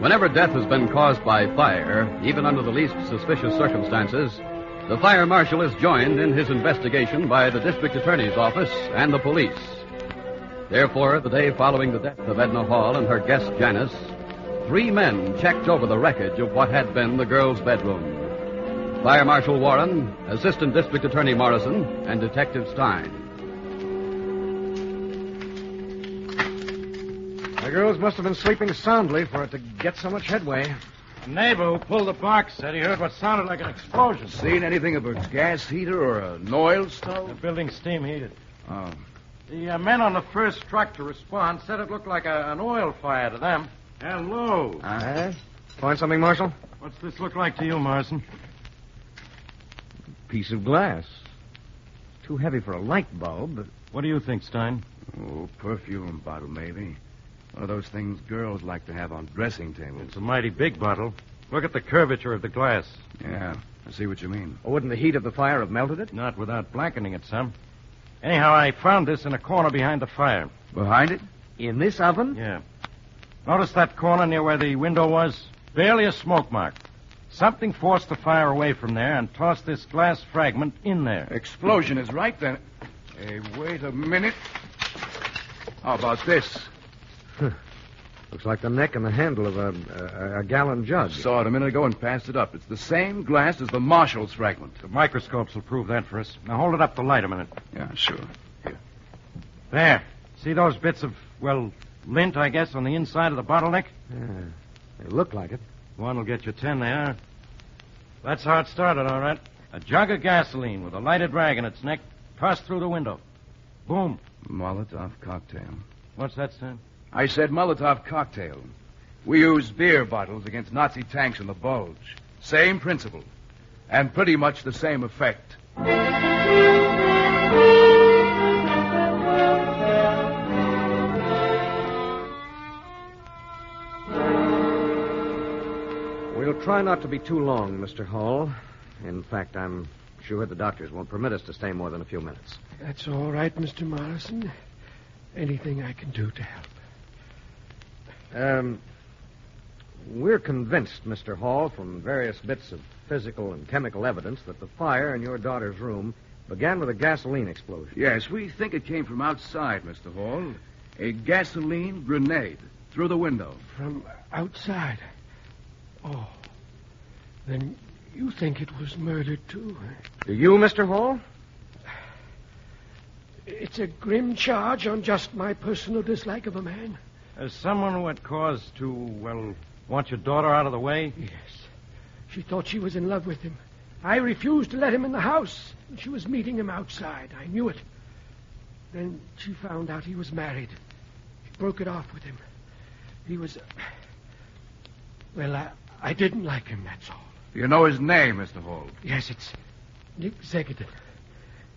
Whenever death has been caused by fire, even under the least suspicious circumstances, the fire marshal is joined in his investigation by the district attorney's office and the police. Therefore, the day following the death of Edna Hall and her guest Janice, 3 men checked over the wreckage of what had been the girl's bedroom. Fire Marshal Warren, Assistant District Attorney Morrison, and Detective Stein. The girls must have been sleeping soundly for it to get so much headway. A neighbor who pulled the box said he heard what sounded like an explosion. Seen anything of a gas heater or an oil stove? The building's steam heated. Oh. The men on the first truck to respond said it looked like an oil fire to them. Hello. Find something, Marshal? What's this look like to you, Morrison? Piece of glass. Too heavy for a light bulb, but... What do you think, Stein? Oh, perfume bottle, maybe. One of those things girls like to have on dressing tables. It's a mighty big bottle. Look at the curvature of the glass. Yeah, I see what you mean. Oh, wouldn't the heat of the fire have melted it? Not without blackening it some. Anyhow, I found this in a corner behind the fire. Behind it? In this oven? Yeah. Notice that corner near where the window was? Barely a smoke mark. Something forced the fire away from there and tossed this glass fragment in there. Explosion is right, then. Hey, wait a minute. How about this? Looks like the neck and the handle of a gallon jug. Saw it a minute ago and passed it up. It's the same glass as the marshal's fragment. The microscopes will prove that for us. Now, hold it up the light a minute. Yeah, sure. Here. There. See those bits of, lint, I guess, on the inside of the bottleneck? Yeah, they look like it. One will get you 10, they are. That's how it started, all right. A jug of gasoline with a lighted rag in its neck tossed through the window. Boom. Molotov cocktail. What's that, Sam? I said Molotov cocktail. We use beer bottles against Nazi tanks in the Bulge. Same principle. And pretty much the same effect. We'll try not to be too long, Mr. Hall. In fact, I'm sure the doctors won't permit us to stay more than a few minutes. That's all right, Mr. Morrison. Anything I can do to help. We're convinced, Mr. Hall, from various bits of physical and chemical evidence, that the fire in your daughter's room began with a gasoline explosion. Yes, we think it came from outside, Mr. Hall. A gasoline grenade through the window. From outside? Oh. Then you think it was murder, too? Do you, Mr. Hall? It's a grim charge on just my personal dislike of a man. As someone who had cause to, want your daughter out of the way? Yes. She thought she was in love with him. I refused to let him in the house. She was meeting him outside. I knew it. Then she found out he was married. She broke it off with him. He was... I didn't like him, that's all. Do you know his name, Mr. Hall? Yes, it's Nick Segadin.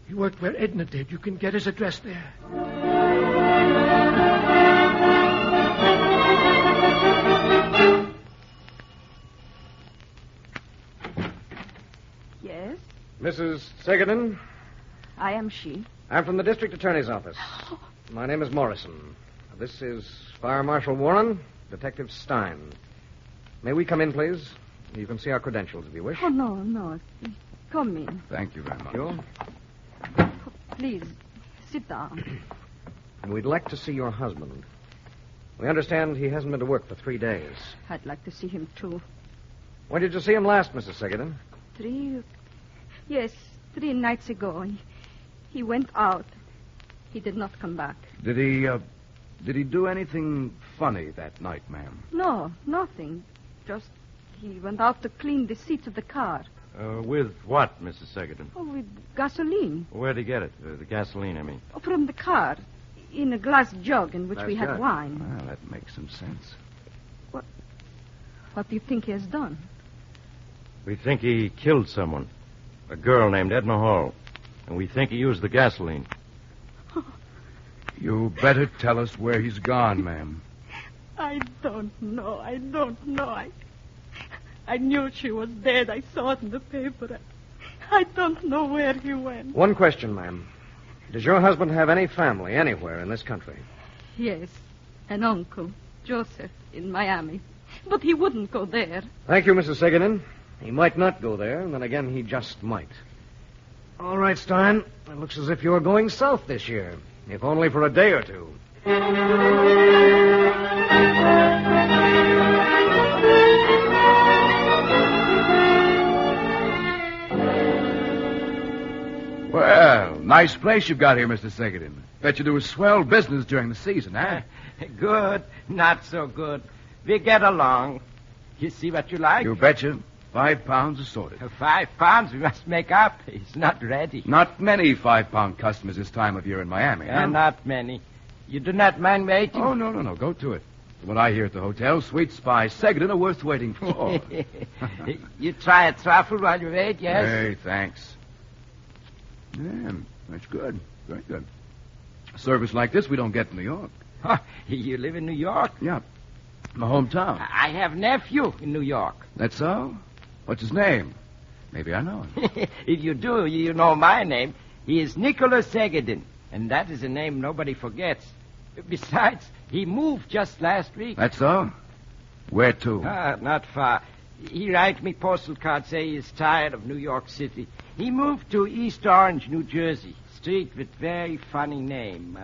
He worked where Edna did. You can get his address there. Yes? Mrs. Segadin? I am she. I'm from the district attorney's office. My name is Morrison. This is Fire Marshal Warren, Detective Stein. May we come in, please? You can see our credentials if you wish. Oh, no. Come in. Thank you very much. Sure. Please, sit down. And we'd like to see your husband. We understand he hasn't been to work for 3 days. I'd like to see him, too. When did you see him last, Mrs. Segedin? 3 nights ago. He went out. He did not come back. Did he do anything funny that night, ma'am? No, nothing. Just he went out to clean the seats of the car. With what, Mrs. Segedin? Oh, with gasoline. Where'd he get it? The gasoline, I mean. Oh, from the car. In a glass jug in which we had wine. Well, that makes some sense. What do you think he has done? We think he killed someone. A girl named Edna Hall. And we think he used the gasoline. You better tell us where he's gone, ma'am. I don't know. I knew she was dead. I saw it in the paper. I don't know where he went. One question, ma'am. Does your husband have any family anywhere in this country? Yes, an uncle, Joseph, in Miami. But he wouldn't go there. Thank you, Mrs. Segedin. He might not go there, and then again, he just might. All right, Stein. It looks as if you're going south this year, if only for a day or two. Well, nice place you've got here, Mr. Segedin. Bet you do a swell business during the season, huh? Good, not so good. We get along. You see what you like? You betcha. 5 pounds assorted. 5 pounds we must make up. He's not ready. Not many 5-pound customers this time of year in Miami, huh? Not many. You do not mind waiting? Oh, no. Go to it. From what I hear at the hotel, sweet spy Segedin are worth waiting for. You try a truffle while you wait, yes? Hey, thanks. Yeah, that's good. Very good. A service like this we don't get in New York. You live in New York? Yeah. My hometown. I have nephew in New York. That's so? What's his name? Maybe I know him. If you do, you know my name. He is Nicholas Segedin, and that is a name nobody forgets. Besides, he moved just last week. That's so? Where to? Not far. He write me postal card say he is tired of New York City. He moved to East Orange, New Jersey. Street with very funny name.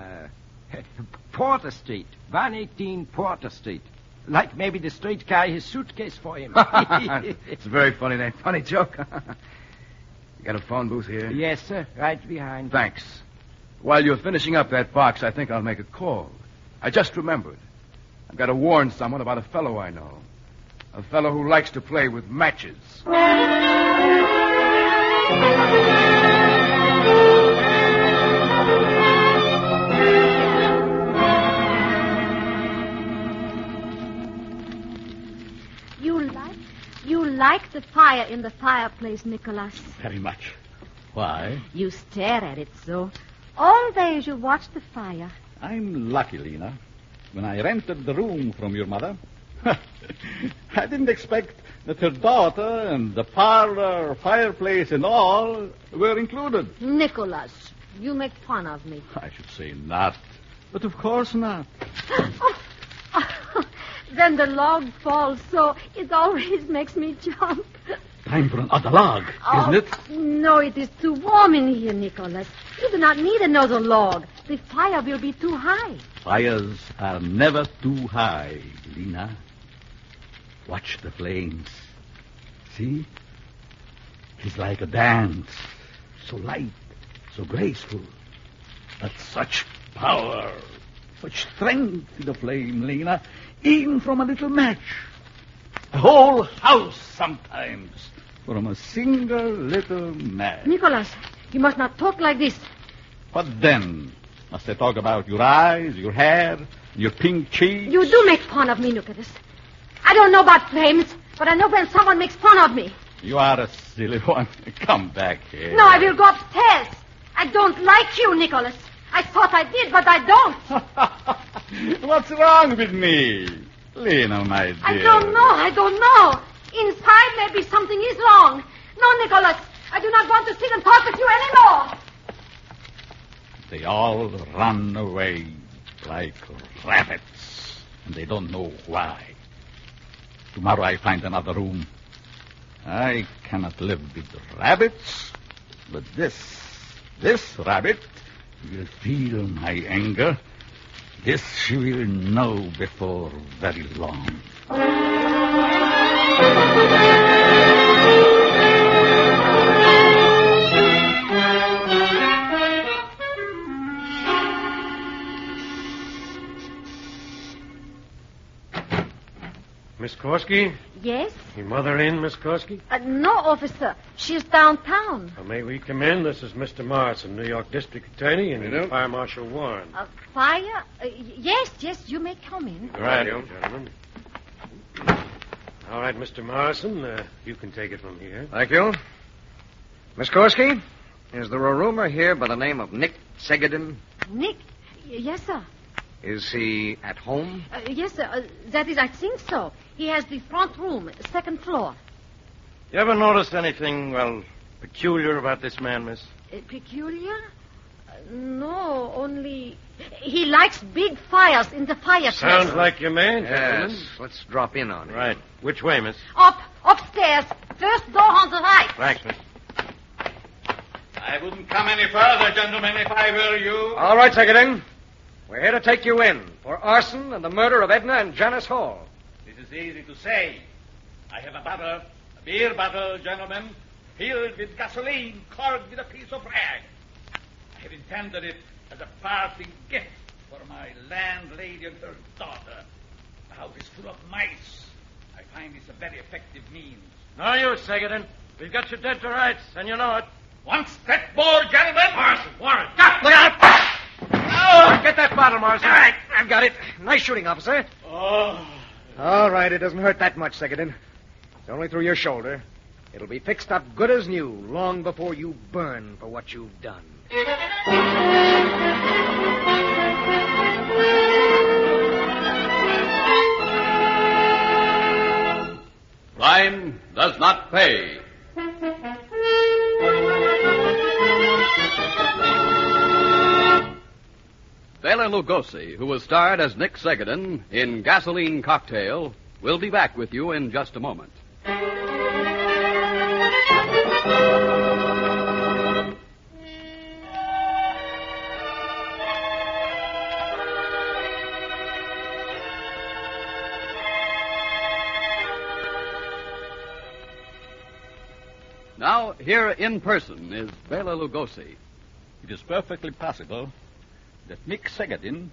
Porter Street. 118 Porter Street. Like maybe the street carry his suitcase for him. It's a very funny name. Funny joke. You got a phone booth here? Yes, sir. Right behind. Thanks. While you're finishing up that box, I think I'll make a call. I just remembered. I've got to warn someone about a fellow I know. A fellow who likes to play with matches. You like the fire in the fireplace, Nicholas. Very much. Why? You stare at it so. All day you watch the fire. I'm lucky, Lena. When I rented the room from your mother, I didn't expect that her daughter and the parlor, fireplace, and all were included. Nicholas, you make fun of me. I should say not. But of course not. Then the log falls, so it always makes me jump. Time for another log, isn't it? No, it is too warm in here, Nicholas. You do not need another log. The fire will be too high. Fires are never too high, Lena. Watch the flames. See? It's like a dance. So light, so graceful. But such power, such strength in the flame, Lena. Even from a little match. A whole house sometimes. From a single little match. Nicholas, you must not talk like this. What then? Must I talk about your eyes, your hair, your pink cheeks? You do make fun of me, Nicholas. I don't know about flames, but I know when someone makes fun of me. You are a silly one. Come back here. No, I will go upstairs. I don't like you, Nicholas. I thought I did, but I don't. What's wrong with me? Lena, my dear. I don't know. Inside, maybe something is wrong. No, Nicholas, I do not want to sit and talk with you anymore. They all run away. like rabbits, and they don't know why. Tomorrow I find another room. I cannot live with rabbits, but this rabbit will feel my anger. This she will know before very long. Miss Korsky? Yes? Your mother in, Miss Korsky? No, officer. She's downtown. May we come in? This is Mr. Morrison, New York District Attorney, and Fire Marshal Warren. Fire? Yes, you may come in. All right, gentlemen. All right, Mr. Morrison, you can take it from here. Thank you. Miss Korsky, is there a roomer here by the name of Nick Segedin? Nick? Yes, sir. Is he at home? Yes, sir. That is, I think so. He has the front room, second floor. You ever noticed anything, peculiar about this man, miss? Peculiar? No, only he likes big fires in the fireplace. Sounds like your man, Yes. gentlemen. Let's drop in on him. Right. Which way, miss? Upstairs. First door on the right. Thanks, miss. I wouldn't come any further, gentlemen, if I were you. All right, Segedin. We're here to take you in for arson and the murder of Edna and Janice Hall. It is easy to say. I have a beer bottle, gentlemen, filled with gasoline, corked with a piece of rag. I have intended it as a parting gift for my landlady and her daughter. The house is full of mice. I find this a very effective means. No use, Segedin. We've got you dead to rights, and you know it. One step more, gentlemen. Warren. Look out! Oh, get that bottle, Morrison. All right, I've got it. Nice shooting, officer. Oh. All right, it doesn't hurt that much, Segedin. It's only through your shoulder. It'll be fixed up good as new long before you burn for what you've done. Crime does not pay. Bela Lugosi, who was starred as Nick Segedin in Gasoline Cocktail, will be back with you in just a moment. Now, here in person is Bela Lugosi. It is perfectly possible that Nick Segedin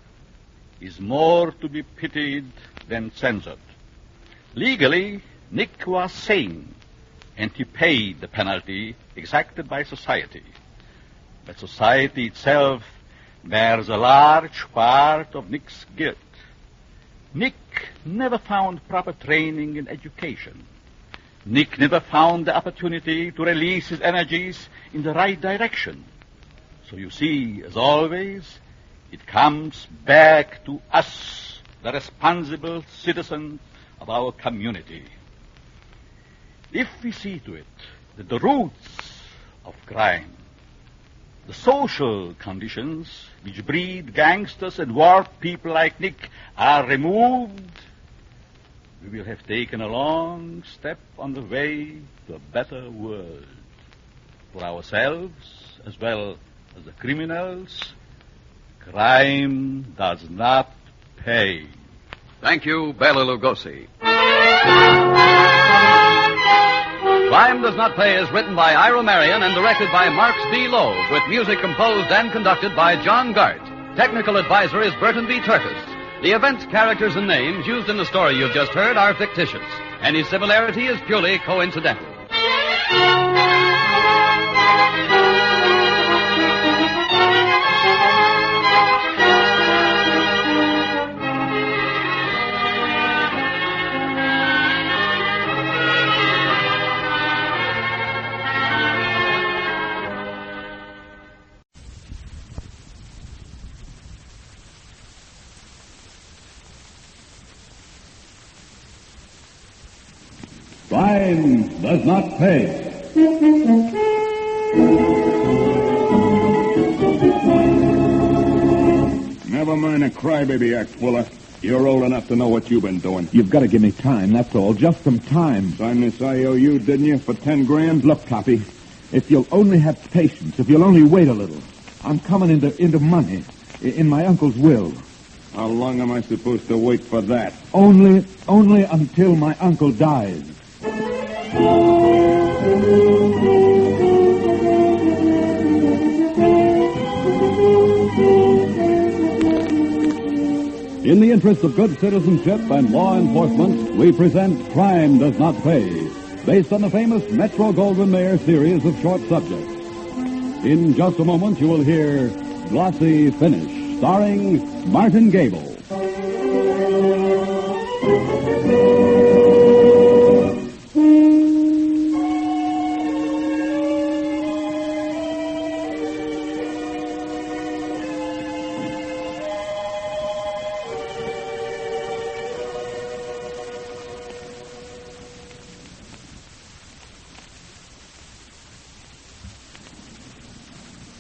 is more to be pitied than censored. Legally, Nick was sane, and he paid the penalty exacted by society. But society itself bears a large part of Nick's guilt. Nick never found proper training in education. Nick never found the opportunity to release his energies in the right direction. So you see, as always, it comes back to us, the responsible citizens of our community. If we see to it that the roots of crime, the social conditions which breed gangsters and warped people like Nick are removed, we will have taken a long step on the way to a better world for ourselves as well as the criminals. Crime does not pay. Thank you, Bela Lugosi. Crime Does Not Pay is written by Ira Marion and directed by Marx B. Loeb, with music composed and conducted by John Gart. Technical advisor is Burton B. Turtis. The events, characters, and names used in the story you've just heard are fictitious. Any similarity is purely coincidental. Crime does not pay. Never Never mind a crybaby act, Fuller. You're old enough to know what you've been doing. You've got to give me time, that's all. Just some time. Signed this IOU, didn't you, for 10 grand? Look, Coppy, if you'll only have patience, if you'll only wait a little. I'm coming into money in my uncle's will. How long am I supposed to wait for that? Only until my uncle dies. In the interest of good citizenship and law enforcement, we present Crime Does Not Pay, based on the famous Metro-Goldwyn-Mayer series of short subjects. In just a moment, you will hear Glossy Finish, starring Martin Gable.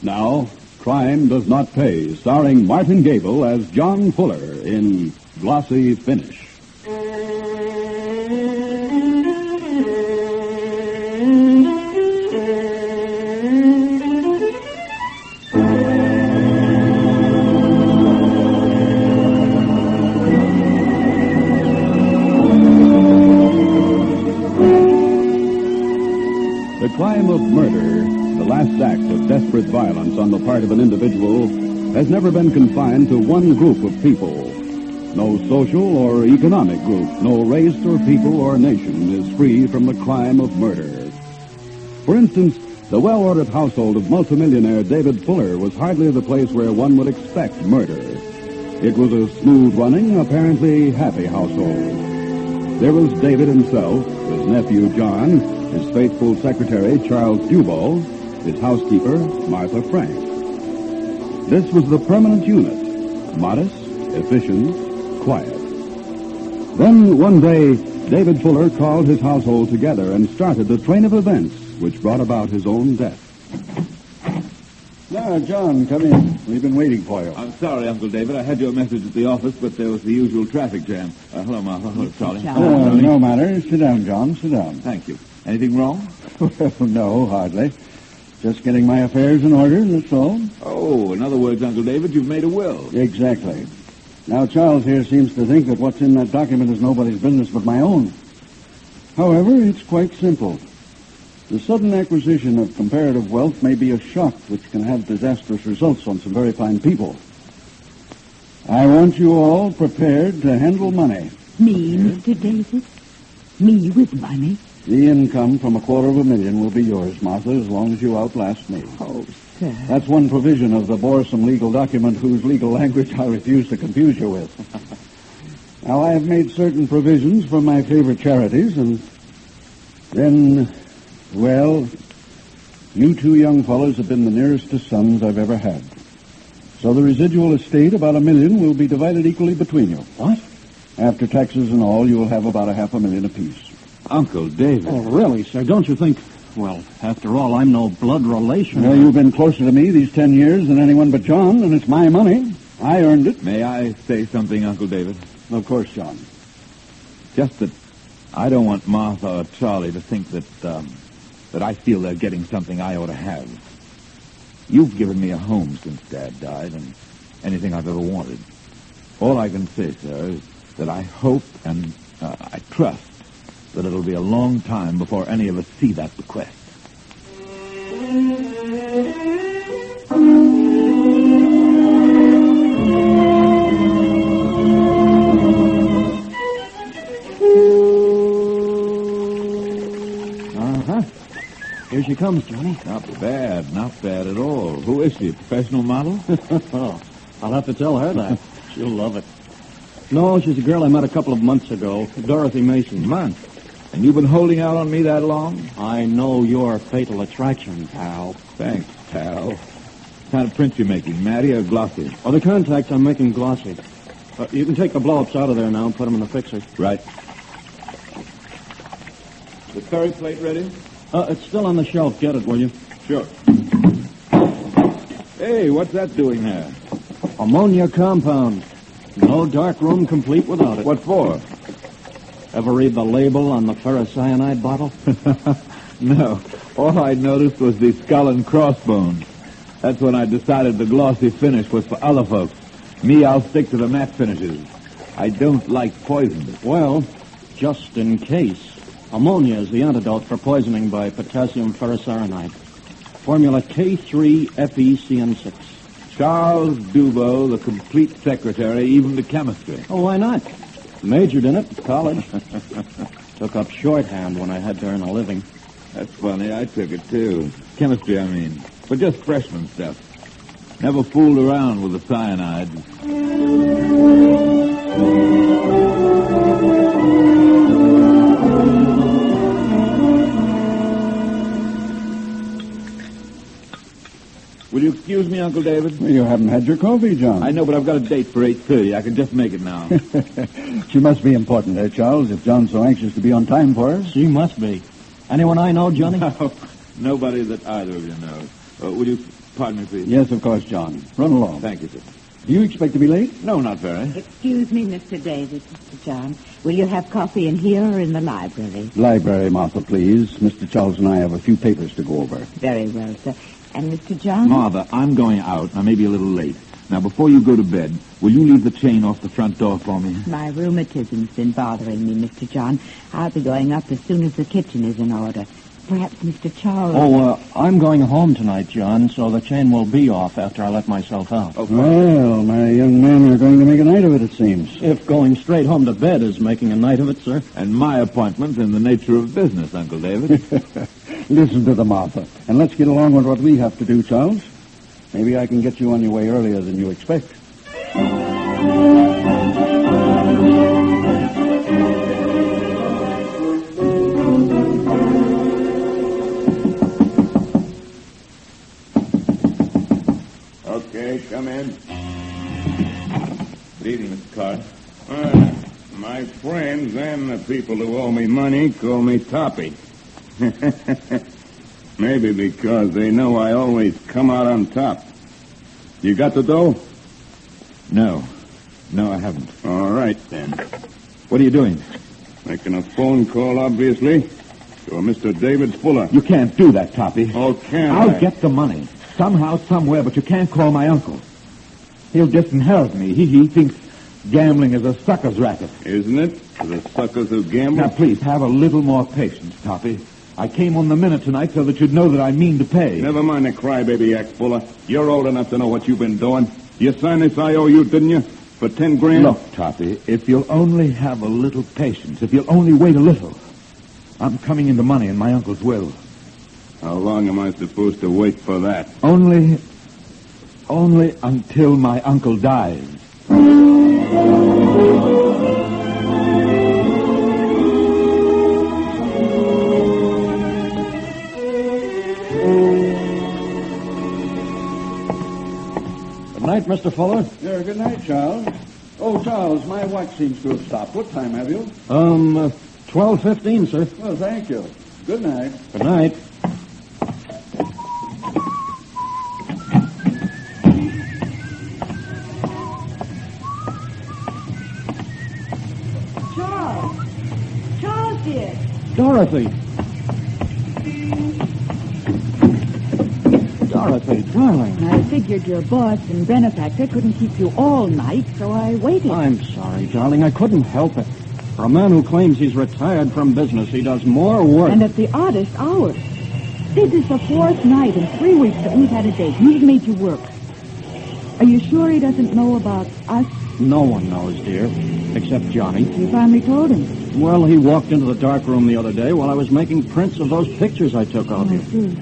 Now, Crime Does Not Pay, starring Martin Gable as John Fuller in Glossy Finish. The crime of murder, the last act of desperate violence on the part of an individual, has never been confined to one group of people. No social or economic group, no race or people or nation is free from the crime of murder. For instance, the well-ordered household of multimillionaire David Fuller was hardly the place where one would expect murder. It was a smooth-running, apparently happy household. There was David himself, his nephew John, his faithful secretary Charles Dubois, his housekeeper, Martha Frank. This was the permanent unit, modest, efficient, quiet. Then, one day, David Fuller called his household together and started a train of events which brought about his own death. Now, John, come in. We've been waiting for you. I'm sorry, Uncle David. I had your message at the office, but there was the usual traffic jam. Hello, Ma. Hello, Charlie. No matter. Sit down, John. Sit down. Thank you. Anything wrong? Well, no, hardly. Just getting my affairs in order, that's all. Oh, in other words, Uncle David, you've made a will. Exactly. Now, Charles here seems to think that what's in that document is nobody's business but my own. However, it's quite simple. The sudden acquisition of comparative wealth may be a shock which can have disastrous results on some very fine people. I want you all prepared to handle money. Me, Mr. David? Me with money? The income from $250,000 will be yours, Martha, as long as you outlast me. Oh, sir. That's one provision of the boresome legal document whose legal language I refuse to confuse you with. Now, I have made certain provisions for my favorite charities, and then, well, you two young fellows have been the nearest to sons I've ever had. So the residual estate, about $1 million, will be divided equally between you. What? After taxes and all, you will have about $500,000 apiece. Uncle David. Oh, really, sir? Don't you think... Well, after all, I'm no blood relation. Well, you've been closer to me these 10 years than anyone but John, and it's my money. I earned it. May I say something, Uncle David? Of course, John. Just that I don't want Martha or Charlie to think that I feel they're getting something I ought to have. You've given me a home since Dad died, and anything I've ever wanted. All I can say, sir, is that I hope and I trust that it'll be a long time before any of us see that bequest. Uh-huh. Here she comes, Johnny. Not bad at all. Who is she, a professional model? I'll have to tell her that. She'll love it. No, she's a girl I met a couple of months ago, Dorothy Mason. Months? And you've been holding out on me that long? I know your fatal attraction, pal. Thanks, pal. What kind of print you making, Matty or glossy? Oh, the contacts I'm making glossy. You can take the blow-ups out of there now and put them in the fixer. Right. The curry plate ready? It's still on the shelf. Get it, will you? Sure. Hey, what's that doing there? Ammonia compound. No dark room complete without it. What for? Ever read the label on the ferrocyanide bottle? No. All I noticed was the skull and crossbones. That's when I decided the glossy finish was for other folks. Me, I'll stick to the matte finishes. I don't like poison. Well, just in case. Ammonia is the antidote for poisoning by potassium ferrocyanide. Formula K3FeCN6. Charles Dubo, the complete secretary, even to chemistry. Oh, why not? Majored in it at college. Took up shorthand when I had to earn a living. That's funny. I took it, too. Chemistry, I mean. But just freshman stuff. Never fooled around with the cyanide. Will you excuse me, Uncle David? Well, you haven't had your coffee, John. I know, but I've got a date for 8:30. I can just make it now. She must be important, eh, Charles, if John's so anxious to be on time for us? She must be. Anyone I know, Johnny? No, nobody that either of you knows. Will you pardon me, please? Yes, of course, John. Run along. Thank you, sir. Do you expect to be late? No, not very. Excuse me, Mr. David, Mr. John. Will you have coffee in here or in the library? Library, Martha, please. Mr. Charles and I have a few papers to go over. Very well, sir. And Mr. John? Martha, I'm going out. I may be a little late. Now, before you go to bed, will you leave the chain off the front door for me? My rheumatism's been bothering me, Mr. John. I'll be going up as soon as the kitchen is in order. Perhaps Mr. Charles... Oh, I'm going home tonight, John, so the chain will be off after I let myself out. Oh, well, my young man, you're going to make a night of it, it seems. If going straight home to bed is making a night of it, sir. And my appointment's in the nature of business, Uncle David. Listen to the Martha, and let's get along with what we have to do, Charles. Maybe I can get you on your way earlier than you expect. Okay, come in. Good evening, Mr. Carter. My friends and the people who owe me money call me Toppy. Maybe because they know I always come out on top. You got the dough? No, I haven't. All right, then. What are you doing? Making a phone call, obviously, to a Mr. David Fuller. You can't do that, Toppy. Oh, can't I'll I? get the money. Somehow, somewhere, but you can't call my uncle. He'll disinherit me. He thinks gambling is a sucker's racket. Isn't it? For the suckers who gamble? Now, please, have a little more patience, Toppy. I came on the minute tonight so that you'd know that I mean to pay. Never mind the crybaby act, Fuller. You're old enough to know what you've been doing. You signed this IOU, didn't you? For 10 grand? Look, Toppy, if you'll only have a little patience, if you'll only wait a little, I'm coming into money in my uncle's will. How long am I supposed to wait for that? Only until my uncle dies. Good night, Mr. Fuller. Yeah, good night, Charles. Oh, Charles, my watch seems to have stopped. What time have you? 12:15, sir. Well, thank you. Good night. Good night. Charles, dear. Dorothy, darling. I figured your boss and benefactor couldn't keep you all night, so I waited. I'm sorry, darling. I couldn't help it. For a man who claims he's retired from business, he does more work. And at the oddest hours. This is the 4th night in 3 weeks that we've had a date. He's made you work. Are you sure he doesn't know about us? No one knows, dear, except Johnny. You finally told him. Well, he walked into the dark room the other day while I was making prints of those pictures I took of you. See.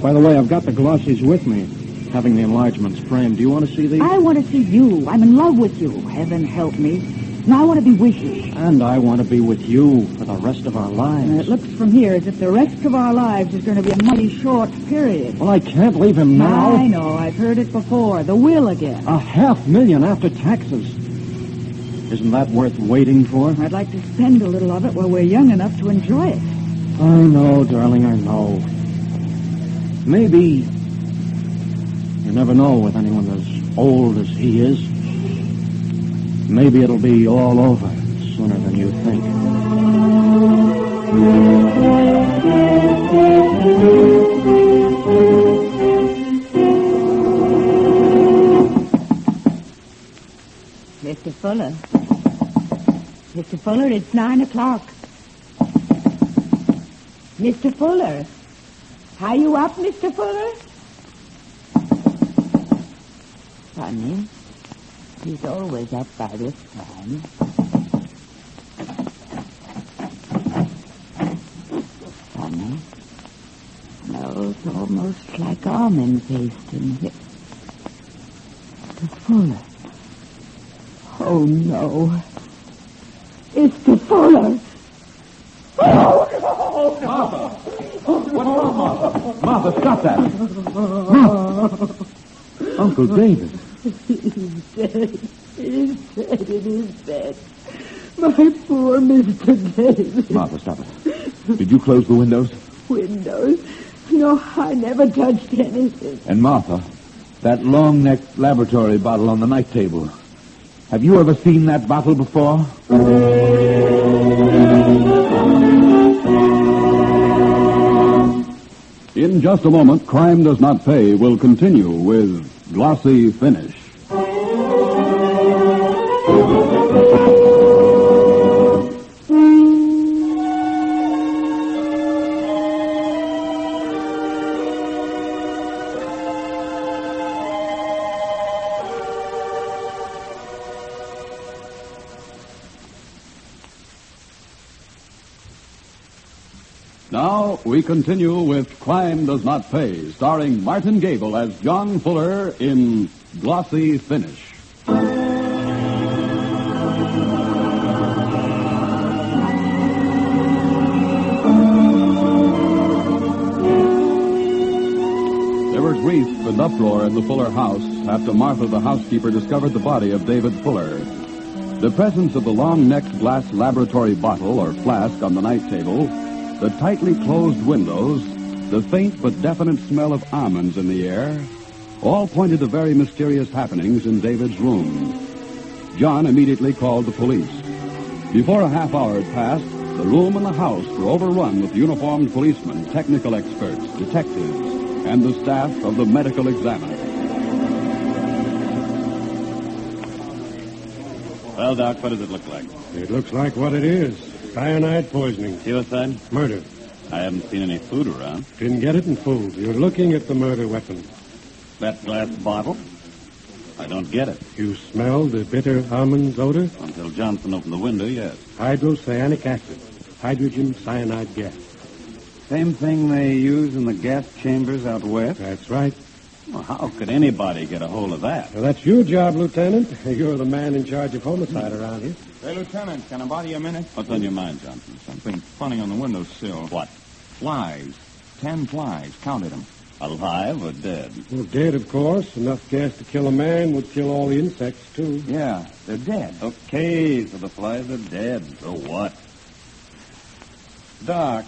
By the way, I've got the glossies with me, having the enlargements framed. Do you want to see these? I want to see you. I'm in love with you. Heaven help me. Now I want to be with you. And I want to be with you for the rest of our lives. It looks from here as if the rest of our lives is going to be a mighty short period. Well, I can't leave him now. I know. I've heard it before. The will again. $500,000 after taxes. Isn't that worth waiting for? I'd like to spend a little of it while we're young enough to enjoy it. I know, darling, I know. Maybe... You never know with anyone as old as he is, maybe it'll be all over sooner than you think. Mr. Fuller. Mr. Fuller, it's 9 o'clock. Mr. Fuller. Are you up, Mr. Fuller? Funny. He's always up by this time. Funny. Smells almost like almond paste in here. Mr. Fuller. Oh, no. It's the Fuller. Oh, no! Martha! What's wrong, Martha? Martha, stop that! Martha. Uncle David. He's dead. He's dead in his bed. My poor Mr. David. Martha, stop it. Did you close the windows? Windows? No, I never touched anything. And Martha, that long-necked laboratory bottle on the night table. Have you ever seen that bottle before? In just a moment, Crime Does Not Pay will continue with Glossy Finish. Now, we continue with Crime Does Not Pay, starring Martin Gable as John Fuller in Glossy Finish. There was grief and uproar in the Fuller house after Martha, the housekeeper, discovered the body of David Fuller. The presence of the long-necked glass laboratory bottle or flask on the night table, the tightly closed windows, the faint but definite smell of almonds in the air, all pointed to very mysterious happenings in David's room. John immediately called the police. Before a half hour had passed, the room and the house were overrun with uniformed policemen, technical experts, detectives, and the staff of the medical examiner. Well, Doc, what does it look like? It looks like what it is. Cyanide poisoning. Suicide? Murder. I haven't seen any food around. Didn't get it in food. You're looking at the murder weapon. That glass bottle? I don't get it. You smelled the bitter almonds odor? Until Johnson opened the window, yes. Hydrocyanic acid. Hydrogen cyanide gas. Same thing they use in the gas chambers out west? That's right. Well, how could anybody get a hold of that? Well, that's your job, Lieutenant. You're the man in charge of homicide around here. Hey, Lieutenant, can I bother you a minute? What's on your mind, Johnson? Something funny on the windowsill. What? Flies. 10 flies. Counted them. Alive or dead? Well, dead, of course. Enough gas to kill a man would kill all the insects, too. Yeah, they're dead. Okay, so the flies are dead. So what? Doc,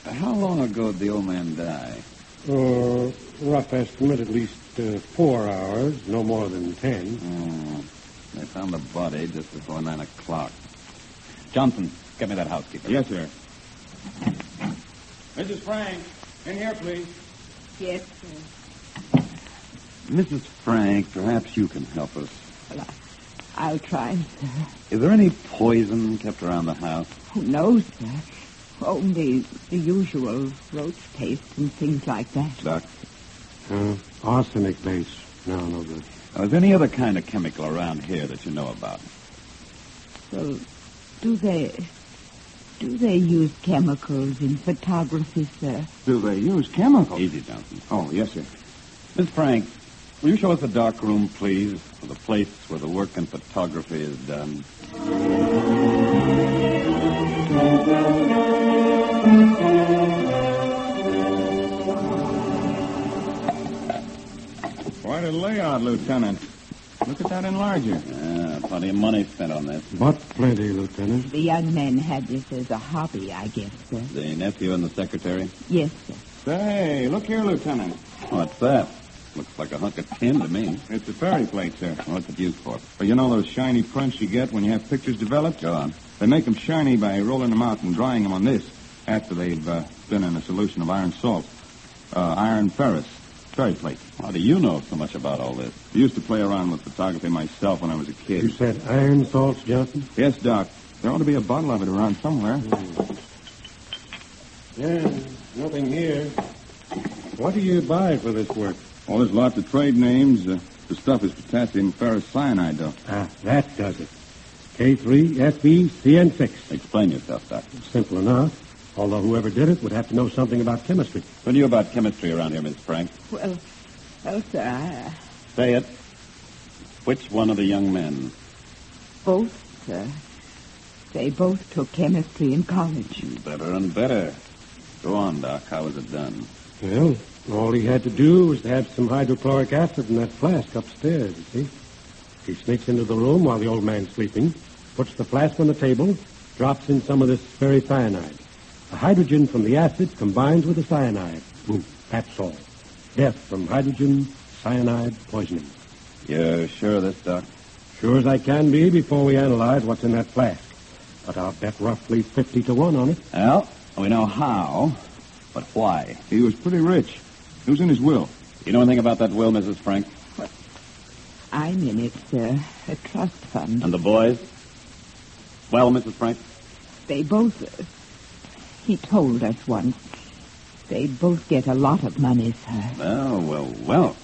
how long ago did the old man die? Rough estimate, at least 4 hours, no more than 10. They found the body just before 9 o'clock. Johnson, get me that housekeeper. Yes, sir. Mrs. Frank, in here, please. Yes, sir. Mrs. Frank, perhaps you can help us. Well, I'll try, sir. Is there any poison kept around the house? Oh, no, sir. Only the usual roach paste and things like that. Doc? Arsenic base. No good. Is there any other kind of chemical around here that you know about? Well, do they use chemicals in photography, sir? Do they use chemicals? Easy, Johnson. Oh, yes, sir. Miss Frank, will you show us the dark room, please, for the place where the work in photography is done? Quite a layout, Lieutenant. Look at that enlarger. Yeah, plenty of money spent on this. But plenty, Lieutenant. The young men had this as a hobby, I guess, sir. The nephew and the secretary? Yes, sir. Say, look here, Lieutenant. What's that? Looks like a hunk of tin to me. It's a fairy plate, sir. What's it used for? Well, you know those shiny prints you get when you have pictures developed? Go on. They make them shiny by rolling them out and drying them on this after they've been in a solution of iron salt. Iron ferrous. Fairy plate. How do you know so much about all this? I used to play around with photography myself when I was a kid. You said iron salts, Johnson? Yes, Doc. There ought to be a bottle of it around somewhere. Yeah, nothing here. What do you buy for this work? Well, there's lots of trade names. The stuff is potassium ferrous cyanide, though. Ah, that does it. K3FeCN6. Explain yourself, Doctor. Simple enough. Although whoever did it would have to know something about chemistry. What do you about chemistry around here, Miss Frank? Well, sir, Say it. Which one of the young men? both, sir. They both took chemistry in college. Better and better. Go on, Doc. How was it done? Well, all he had to do was to have some hydrochloric acid in that flask upstairs, you see. He sneaks into the room while the old man's sleeping, puts the flask on the table, drops in some of this ferricyanide. The hydrogen from the acid combines with the cyanide. Boom. That's all. Death from hydrogen cyanide poisoning. You're sure of this, Doc? Sure as I can be before we analyze what's in that flask. But I'll bet roughly 50-1 on it. Well, we know how, but why? He was pretty rich. It was in his will. You know anything about that will, Mrs. Frank? I'm in it, sir. A trust fund. And the boys? Well, Mrs. Frank? They both... he told us once. They both get a lot of money, sir. Well.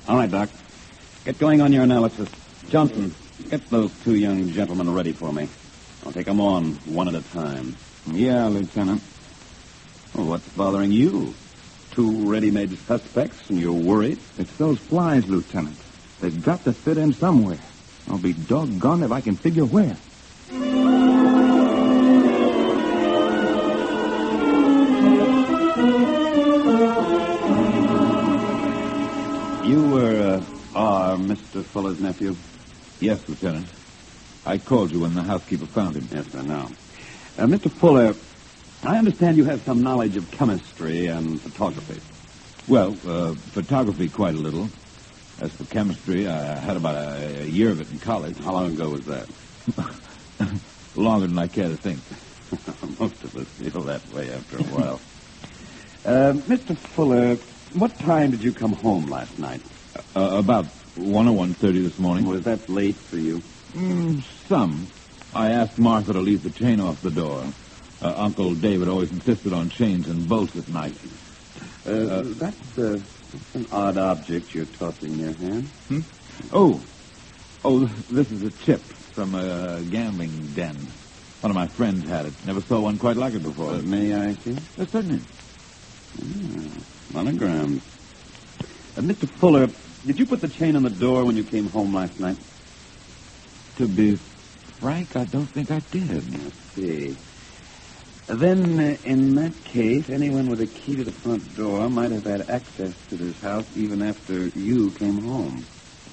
All right, Doc. Get going on your analysis. Johnson, get those two young gentlemen ready for me. I'll take them on one at a time. Yeah, Lieutenant. Well, what's bothering you? Two ready-made suspects, and you're worried? It's those flies, Lieutenant. They've got to fit in somewhere. I'll be doggone if I can figure where. You are Mr. Fuller's nephew? Yes, Lieutenant. I called you when the housekeeper found him. Yes, I know. Mr. Fuller, I understand you have some knowledge of chemistry and photography. Well, photography quite a little. As for chemistry, I had about a year of it in college. How long ago was that? Longer than I care to think. Most of us feel that way after a while. Mr. Fuller, what time did you come home last night? About 1 or 1:30 this morning. Was that late for you? Some. I asked Martha to leave the chain off the door. Uncle David always insisted on chains and bolts at night. That's an odd object you're tossing in your hand. Oh, this is a chip from a gambling den. One of my friends had it. Never saw one quite like it before. May I see? Certainly. Monogrammed. Mr. Fuller, did you put the chain on the door when you came home last night? To be frank, I don't think I did. I see. Then, in that case, anyone with a key to the front door might have had access to this house even after you came home.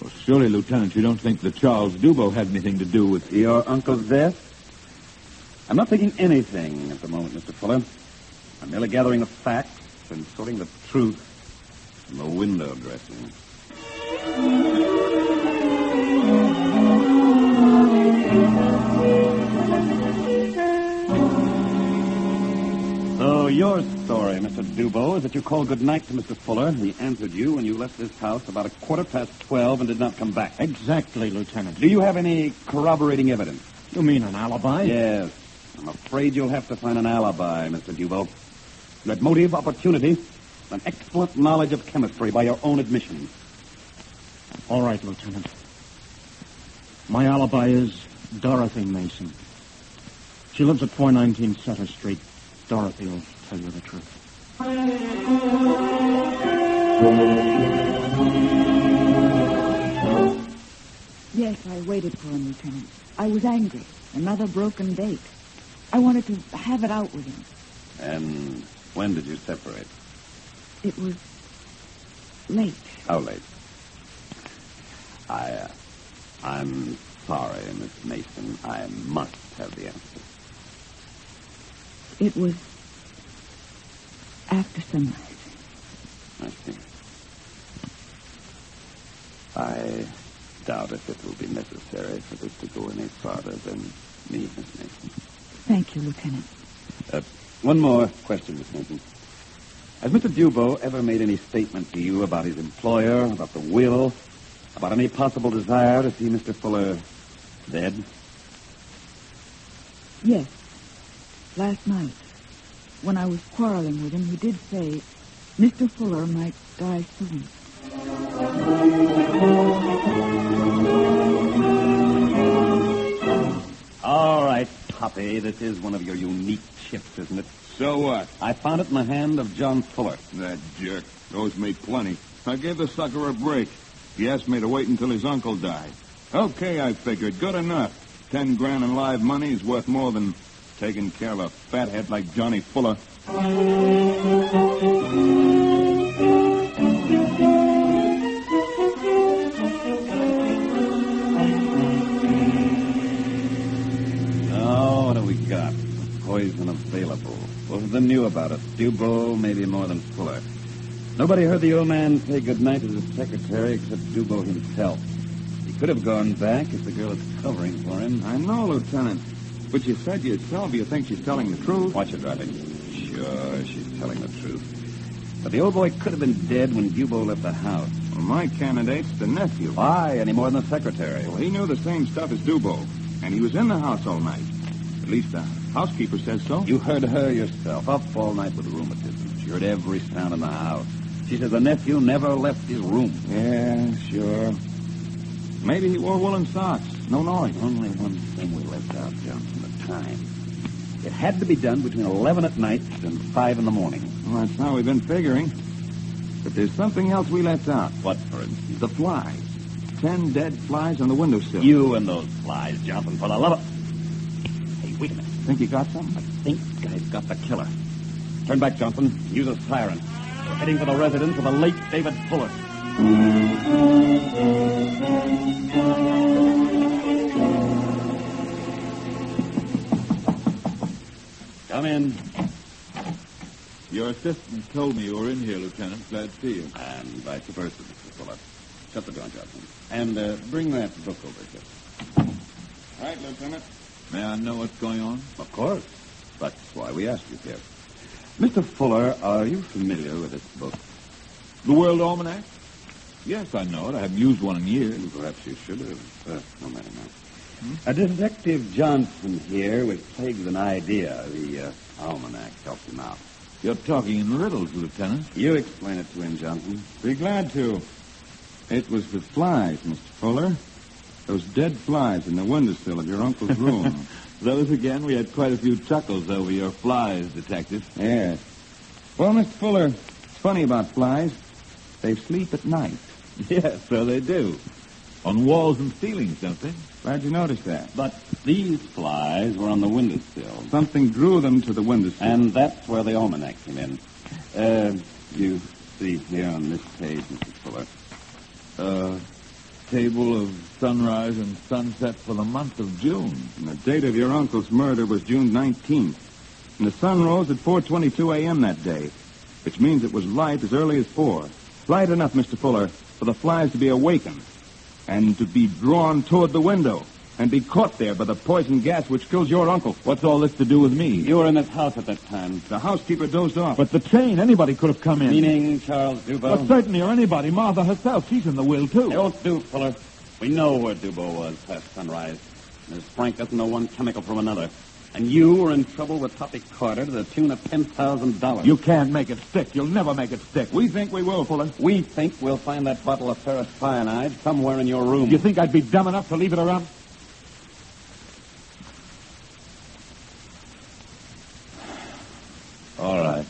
Well, surely, Lieutenant, you don't think that Charles Dubo had anything to do with... Your uncle's death? I'm not thinking anything at the moment, Mr. Fuller. I'm merely gathering the facts and sorting the truth from the window dressing. So your story, Mr. Dubo, is that you called goodnight to Mr. Fuller. He answered you when you left this house about 12:15 and did not come back. Exactly, Lieutenant. Do you have any corroborating evidence? You mean an alibi? Yes. I'm afraid you'll have to find an alibi, Mr. Dubo. You had motive, opportunity, an excellent knowledge of chemistry by your own admission. All right, Lieutenant. My alibi is Dorothy Mason. She lives at 419 Sutter Street. Dorothy will tell you the truth. Yes, I waited for him, Lieutenant. I was angry. Another broken date. I wanted to have it out with him. And when did you separate? It was late. How late? I'm sorry, Miss Mason. I must have the answer. It was after sunrise. I see. I doubt if it will be necessary for this to go any farther than me, Miss Mason. Thank you, Lieutenant. One more question, Miss Mason. Has Mr. Dubois ever made any statement to you about his employer, about the will, about any possible desire to see Mr. Fuller dead? Yes. Last night, when I was quarreling with him, he did say Mr. Fuller might die soon. All right, Poppy, this is one of your unique chips, isn't it? So what? I found it in the hand of John Fuller. That jerk owes me plenty. I gave the sucker a break. He asked me to wait until his uncle died. Okay, I figured. Good enough. $10,000 in live money is worth more than taking care of a fathead like Johnny Fuller. Now, what have we got? Poison available. Both of them knew about it. Dubois, maybe more than Fuller. Nobody heard the old man say goodnight to his secretary except Dubois himself. He could have gone back if the girl is covering for him. I know, Lieutenant. But you said yourself you think she's telling the truth. Watch her driving. Sure, she's telling the truth. But the old boy could have been dead when Dubois left the house. Well, my candidate's the nephew. Why? Any more than the secretary? Well, he knew the same stuff as Dubois. And he was in the house all night. At least the housekeeper says so. You heard her yourself. Up all night with rheumatism. She heard every sound in the house. She says the nephew never left his room. Yeah, sure. Maybe he wore woolen socks. No noise. Only one thing we left out, Johnson, the time. It had to be done between 11 at night and 5 in the morning. Well, that's how we've been figuring. But there's something else we left out. What, for instance? The flies. 10 dead flies on the windowsill. You and those flies, Johnson, for the love of... Hey, wait a minute. Think you got something? I think I've got the killer. Turn back, Johnson. Use a siren. We're heading for the residence of the late David Fuller. Come in. Your assistant told me you were in here, Lieutenant. Glad to see you. And vice versa, Mr. Fuller. Shut the door, Johnson. And bring that book over here. All right, Lieutenant. May I know what's going on? Of course. That's why we asked you here. Mr. Fuller, are you familiar with this book? The World Almanac? Yes, I know it. I haven't used one in years. Perhaps you should have. No matter now. A Detective Johnson here was plagued with an idea. The almanac helped him out. You're talking in riddles, Lieutenant. You explain it to him, Johnson. Be glad to. It was the flies, Mr. Fuller. Those dead flies in the windowsill of your uncle's room. Those again? We had quite a few chuckles over your flies, Detective. Yes. Well, Mr. Fuller, it's funny about flies. They sleep at night. Yes, so they do. On walls and ceilings, don't they? Glad you noticed that. But these flies were on the windowsill. Something drew them to the windowsill. And that's where the almanac came in. You see here on this page, Mr. Fuller. Table of sunrise and sunset for the month of June. And the date of your uncle's murder was June 19th. And the sun rose at 4:22 a.m. that day, which means it was light as early as 4. Light enough, Mr. Fuller, for the flies to be awakened and to be drawn toward the window and be caught there by the poison gas which kills your uncle. What's all this to do with me? You were in this house at that time. The housekeeper dozed off. But the train, anybody could have come in. Meaning Charles Dubois? Well, certainly, or anybody. Martha herself, she's in the will, too. It won't do, Fuller. We know where Dubois was past sunrise. Miss Frank doesn't know one chemical from another. And you were in trouble with Poppy Carter to the tune of $10,000. You can't make it stick. You'll never make it stick. We think we will, Fuller. We think we'll find that bottle of ferrous cyanide somewhere in your room. You think I'd be dumb enough to leave it around? All right.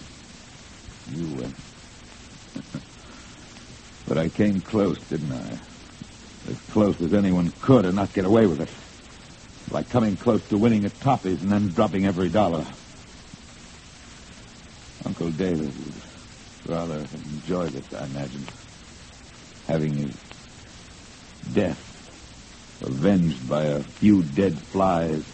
You win. But I came close, didn't I? As close as anyone could and not get away with it. Like coming close to winning at Toppy's and then dropping every dollar. Uncle David would rather have enjoyed it, I imagine. Having his death avenged by a few dead flies.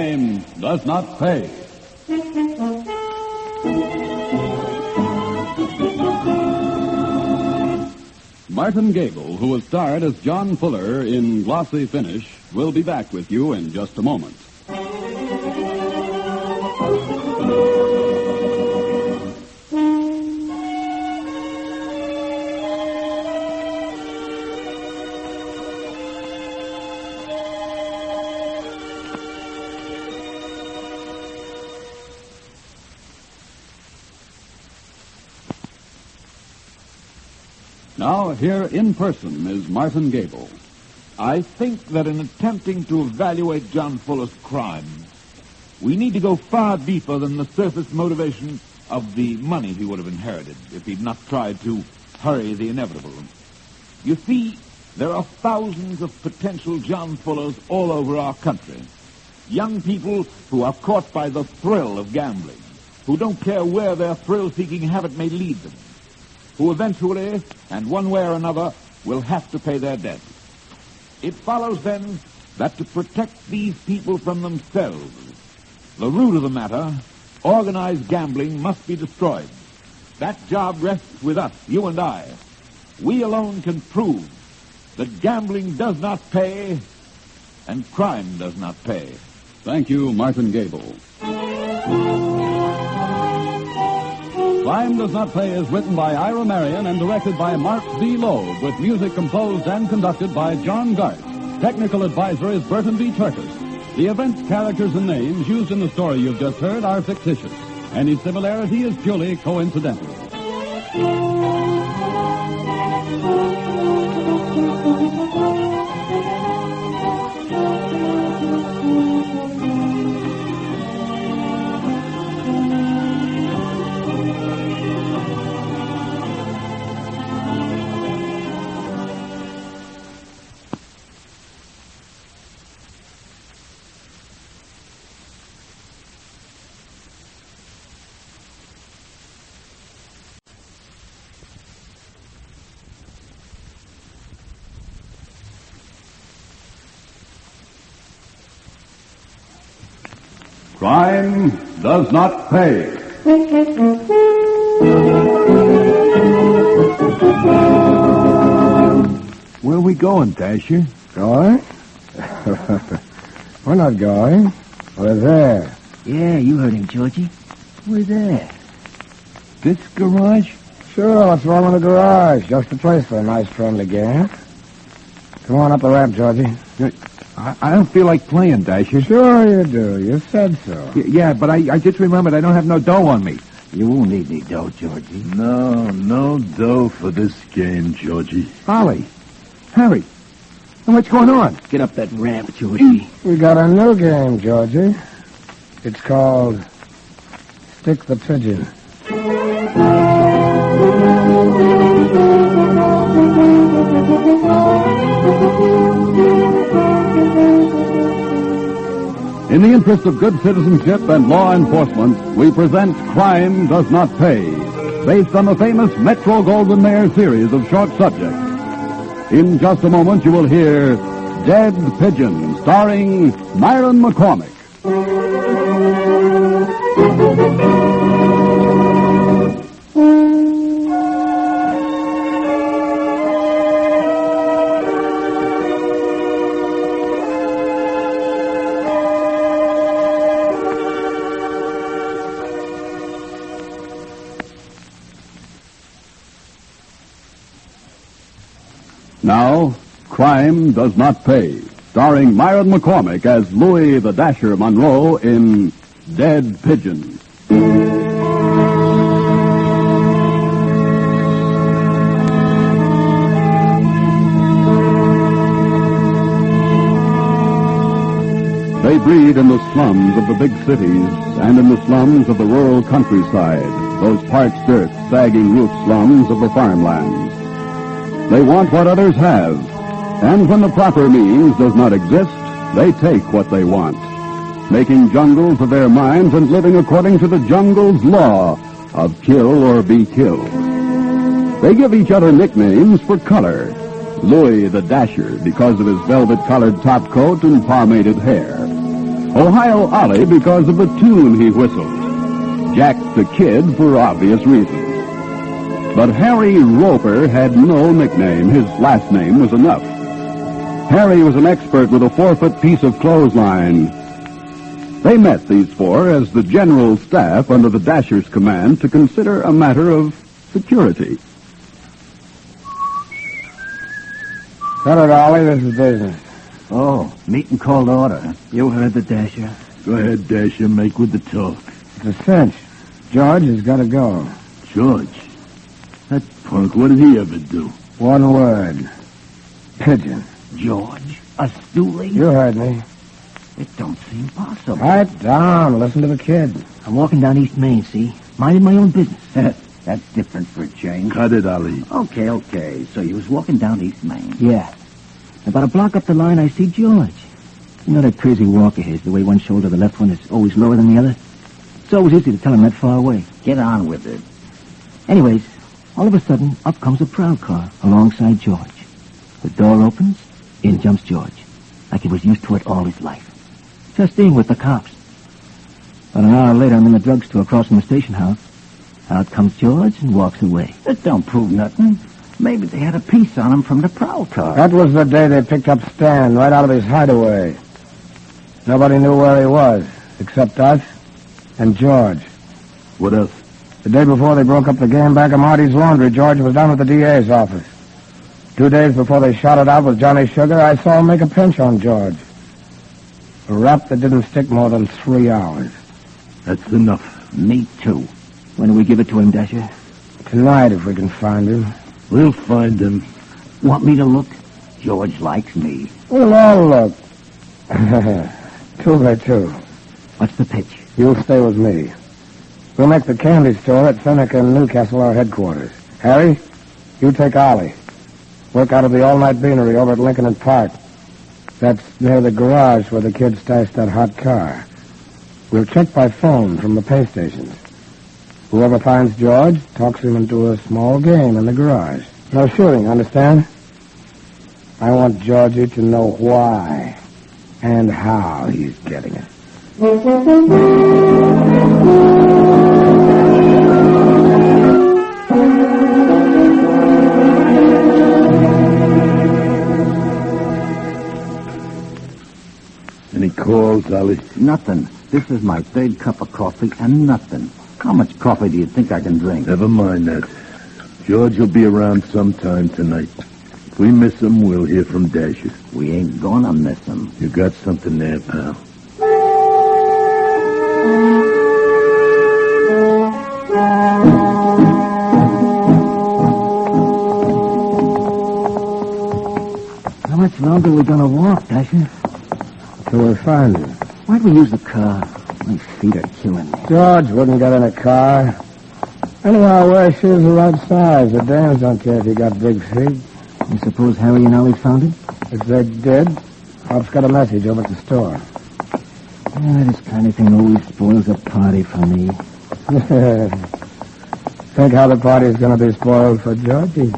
Crime Does Not Pay. Martin Gable, who was starred as John Fuller in Glossy Finish, will be back with you in just a moment. Now, here in person is Martin Gable. I think that in attempting to evaluate John Fuller's crime, we need to go far deeper than the surface motivation of the money he would have inherited if he'd not tried to hurry the inevitable. You see, there are thousands of potential John Fullers all over our country. Young people who are caught by the thrill of gambling, who don't care where their thrill-seeking habit may lead them, who eventually, and one way or another, will have to pay their debts. It follows, then, that to protect these people from themselves, the root of the matter, organized gambling, must be destroyed. That job rests with us, you and I. We alone can prove that gambling does not pay and crime does not pay. Thank you, Martin Gable. Crime Does Not Pay is written by Ira Marion and directed by Marx B. Loeb, with music composed and conducted by John Gart. Technical advisor is Burton B. Turkis. The events, characters, and names used in the story you've just heard are fictitious. Any similarity is purely coincidental. Crime Does Not Pay. Where are we going, Dasher? Going? We're not going. We're there. Yeah, you heard him, Georgie. We're there. This garage? Sure, what's wrong with the garage? Just the place for a nice friendly game. Come on up the ramp, Georgie. I don't feel like playing, Dasher. Sure you do. You said so. Yeah, but I just remembered I don't have no dough on me. You won't need any dough, Georgie. No dough for this game, Georgie. Ollie, Harry, what's going on? Get up that ramp, Georgie. We got a new game, Georgie. It's called Stick the Pigeon. In the interest of good citizenship and law enforcement, we present Crime Does Not Pay, based on the famous Metro-Goldwyn-Mayer series of short subjects. In just a moment, you will hear Dead Pigeon, starring Myron McCormick. Now, Crime Does Not Pay, starring Myron McCormick as Louis the Dasher Monroe in Dead Pigeon. They breed in the slums of the big cities and in the slums of the rural countryside, those parched earth, sagging roof slums of the farmlands. They want what others have, and when the proper means does not exist, they take what they want, making jungles of their minds and living according to the jungle's law of kill or be killed. They give each other nicknames for color. Louis the Dasher, because of his velvet-colored topcoat and pomaded hair. Ohio Ollie because of the tune he whistled. Jack the Kid for obvious reasons. But Harry Roper had no nickname. His last name was enough. Harry was an expert with a 4-foot piece of clothesline. They met, these four, as the general staff under the Dasher's command to consider a matter of security. Cut it, Ollie. This is business. Oh, meeting called to order. You heard the Dasher. Go ahead, Dasher. Make with the talk. It's a cinch. George has got to go. George? That punk, what did he ever do? One word. Pigeon. George? A stoolie? You heard me. It don't seem possible. Quiet down. Listen to the kid. I'm walking down East Main, see? Minding my own business. That's different for a change. Cut it, Ollie. Okay. So you was walking down East Main. Yeah. About a block up the line, I see George. You know that crazy walk of his, the way one shoulder, the left one, is always lower than the other? It's always easy to tell him that far away. Get on with it. Anyways, all of a sudden, up comes a prowl car alongside George. The door opens, in jumps George, like he was used to it all his life. Just in with the cops. About an hour later, I'm in the drugstore across from the station house. Out comes George and walks away. That don't prove nothing. Maybe they had a piece on him from the prowl car. That was the day they picked up Stan right out of his hideaway. Nobody knew where he was, except us and George. What else? The day before they broke up the game back at Marty's Laundry, George was down at the DA's office. 2 days before they shot it out with Johnny Sugar, I saw him make a pinch on George. A rap that didn't stick more than 3 hours. That's enough. Me too. When do we give it to him, Dasher? Tonight, if we can find him. We'll find him. Want me to look? George likes me. We'll all look. 2 by 2. What's the pitch? You'll stay with me. We'll make the candy store at Seneca and Newcastle our headquarters. Harry, you take Ollie. Work out of the all-night beanery over at Lincoln and Park. That's near the garage where the kids stashed that hot car. We'll check by phone from the pay stations. Whoever finds George talks him into a small game in the garage. No shooting, understand? I want Georgie to know why and how he's getting it. Any calls, Ollie? Nothing. This is my 3rd cup of coffee and nothing. How much coffee do you think I can drink? Never mind that. George will be around sometime tonight. If we miss him, we'll hear from Dasher. We ain't gonna miss him. You got something there, pal. How much longer are we gonna walk, Dasher? Till we find him. Why'd we use the car? My feet are killing me. George wouldn't get in a car. Anyhow, wear shoes the right size. The dames don't care if you got big feet. You suppose Harry and Ollie found him? If they did, Pop's got a message over at the store. This kind of thing always spoils a party for me. Think how the party's going to be spoiled for Georgie.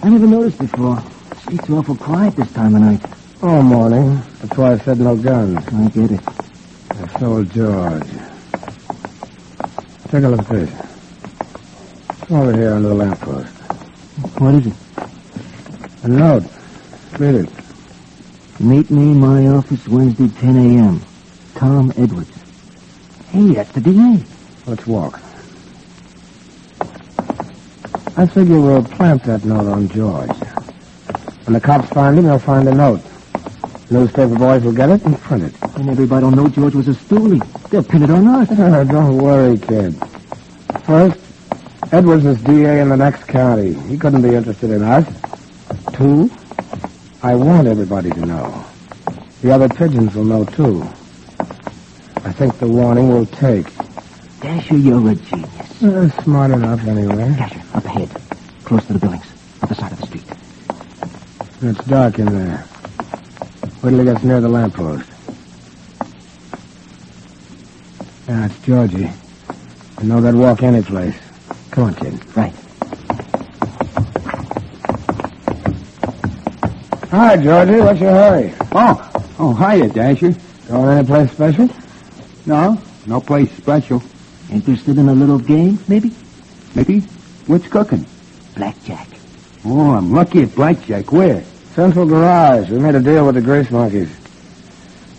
I never noticed before. The streets are awful quiet this time of night. All morning. That's why I said no guns. I get it. And so will George. Take a look at this. It's over here under the lamppost. What is it? A note. Read it. Meet me in my office Wednesday, 10 a.m. Tom Edwards. Hey, that's the DA. Let's walk. I figure we'll plant that note on George. When the cops find him, they'll find a note. Newspaper boys will get it and print it. And everybody will know George was a stoolie. They'll pin it on us. Don't worry, kid. First, Edwards is DA in the next county. He couldn't be interested in us. 2, I want everybody to know. The other pigeons will know, too. I think the warning will take. Dasher, you're a genius. Smart enough, anyway. Dasher, up ahead. Close to the buildings. Other side of the street. It's dark in there. Wait till he gets near the lamppost. Yeah, it's Georgie. I know they'd walk any place. Come on, kid. Right. Hi, Georgie. What's your hurry? Oh, hiya, Dasher. Going any place special? No place special. Interested in a little game, maybe? Maybe? What's cooking? Blackjack. Oh, I'm lucky at blackjack. Where? Central Garage. We made a deal with the Grease Monkeys.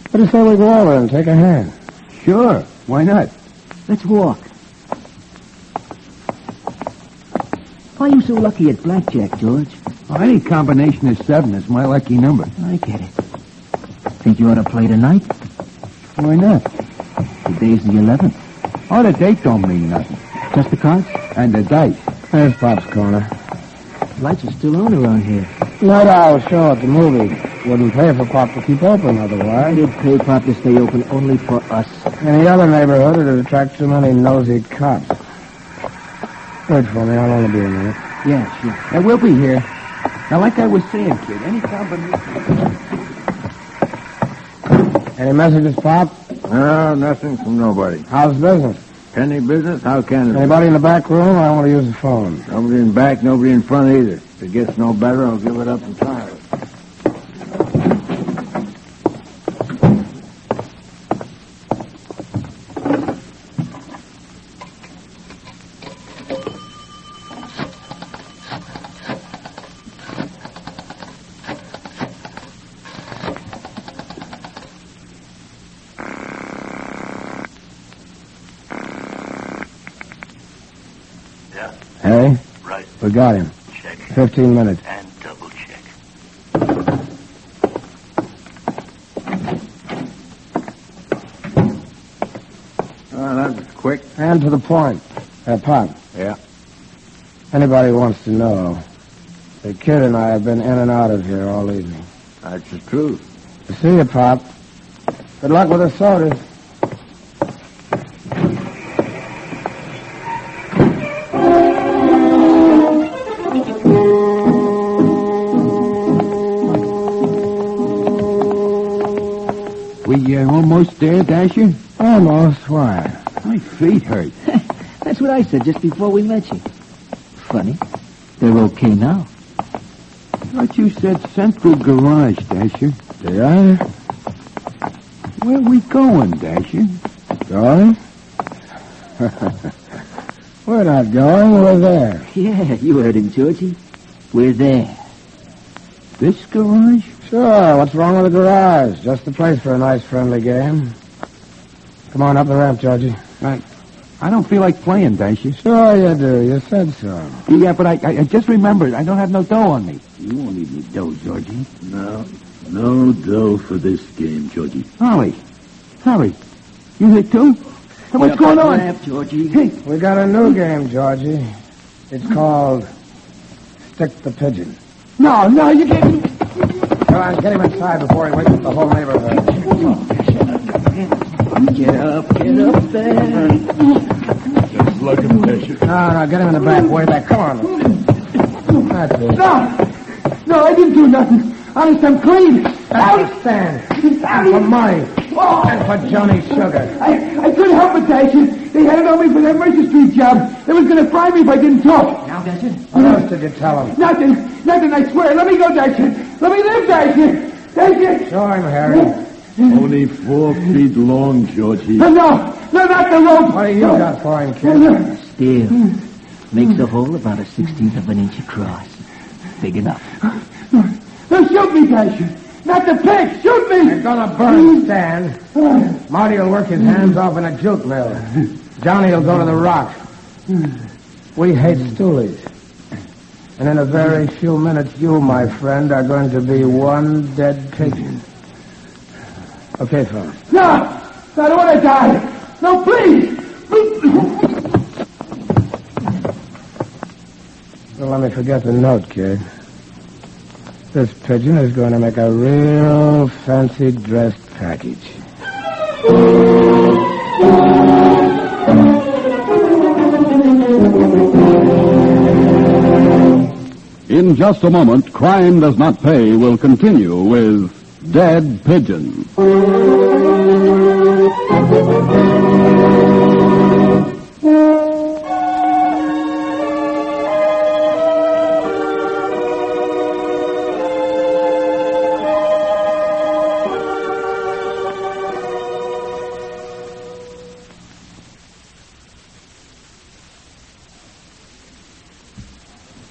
What do you say we go over and take a hand? Sure. Why not? Let's walk. Why are you so lucky at blackjack, George? Well, any combination of 7 is my lucky number. I get it. Think you ought to play tonight? Why not? Today's the 11th. Oh, the date don't mean nothing. Just the cards? And the dice. There's Pop's corner. Lights are still on around here. Night Owl show at the movie. Wouldn't pay for Pop to keep open otherwise. It'd pay Pop to stay open only for us. Any other neighborhood, it'd attract too many nosy cops. Wait for me. I'll only be a minute. Yeah, sure. Yeah, we'll be here. Now, like I was saying, kid, any combination... Any messages, Pop? No, nothing from nobody. How's business? Any business? How can it? Anybody in the back room? I want to use the phone. Nobody in back, nobody in front either. If it gets no better, I'll give it up entirely. Hey? Right. We got him. Check. 15 minutes. And double check. Oh, that was quick. And to the point. Pop. Yeah. Anybody wants to know, the kid and I have been in and out of here all evening. That's the truth. See you, Pop. Good luck with the sodas. We almost there, Dasher? Almost. Why? My feet hurt. That's what I said just before we met you. Funny. They're okay now. I thought you said Central Garage, Dasher. Did I? Where are we going, Dasher? Going? We're not going. We're there. Yeah, you heard him, Georgie. We're there. This garage? Sure. What's wrong with the garage? Just the place for a nice, friendly game. Come on up the ramp, Georgie. I don't feel like playing, Dasher. Sure you do. You said so. Yeah, but I just remembered. I don't have no dough on me. You won't need any dough, Georgie. No dough for this game, Georgie. Holly, you hit too? Hey, what's going on? Ramp, Georgie. Hey, We got a new game, Georgie. It's called Stick the Pigeon. no, you can't. Come on, get him inside before he wakes up the whole neighborhood. Get up there. Just like a Dasher. No, get him in the back, way back. Come on. That's it. No, I didn't do nothing. Honest, I'm clean. Stand. And for money. And for Johnny Sugar. I couldn't help it, Dasher. They had it on me for that Mercer Street job. They was going to fry me if I didn't talk. Now, Dasher. What else did you tell him? Nothing, I swear. Let me go, Dasher. Let me live, Dasher. Dasher. Show him, Harry. Only 4 feet long, Georgie. No, not the rope. What do you got for him, kid? Still. Makes a hole about 1/16 of an inch across. Big enough. No, shoot me, Dasher. Not the pig. Shoot me. You're gonna burn, Stan. Marty will work his hands off in a jute mill. Johnny will go to the rock. We hate stoolies. And in a very few minutes, you, my friend, are going to be one dead pigeon. Okay, fellas. No, I don't want to die. No, please. Well, let me forget the note, kid. This pigeon is going to make a real fancy dressed package. In just a moment, Crime Does Not Pay will continue with Dead Pigeon.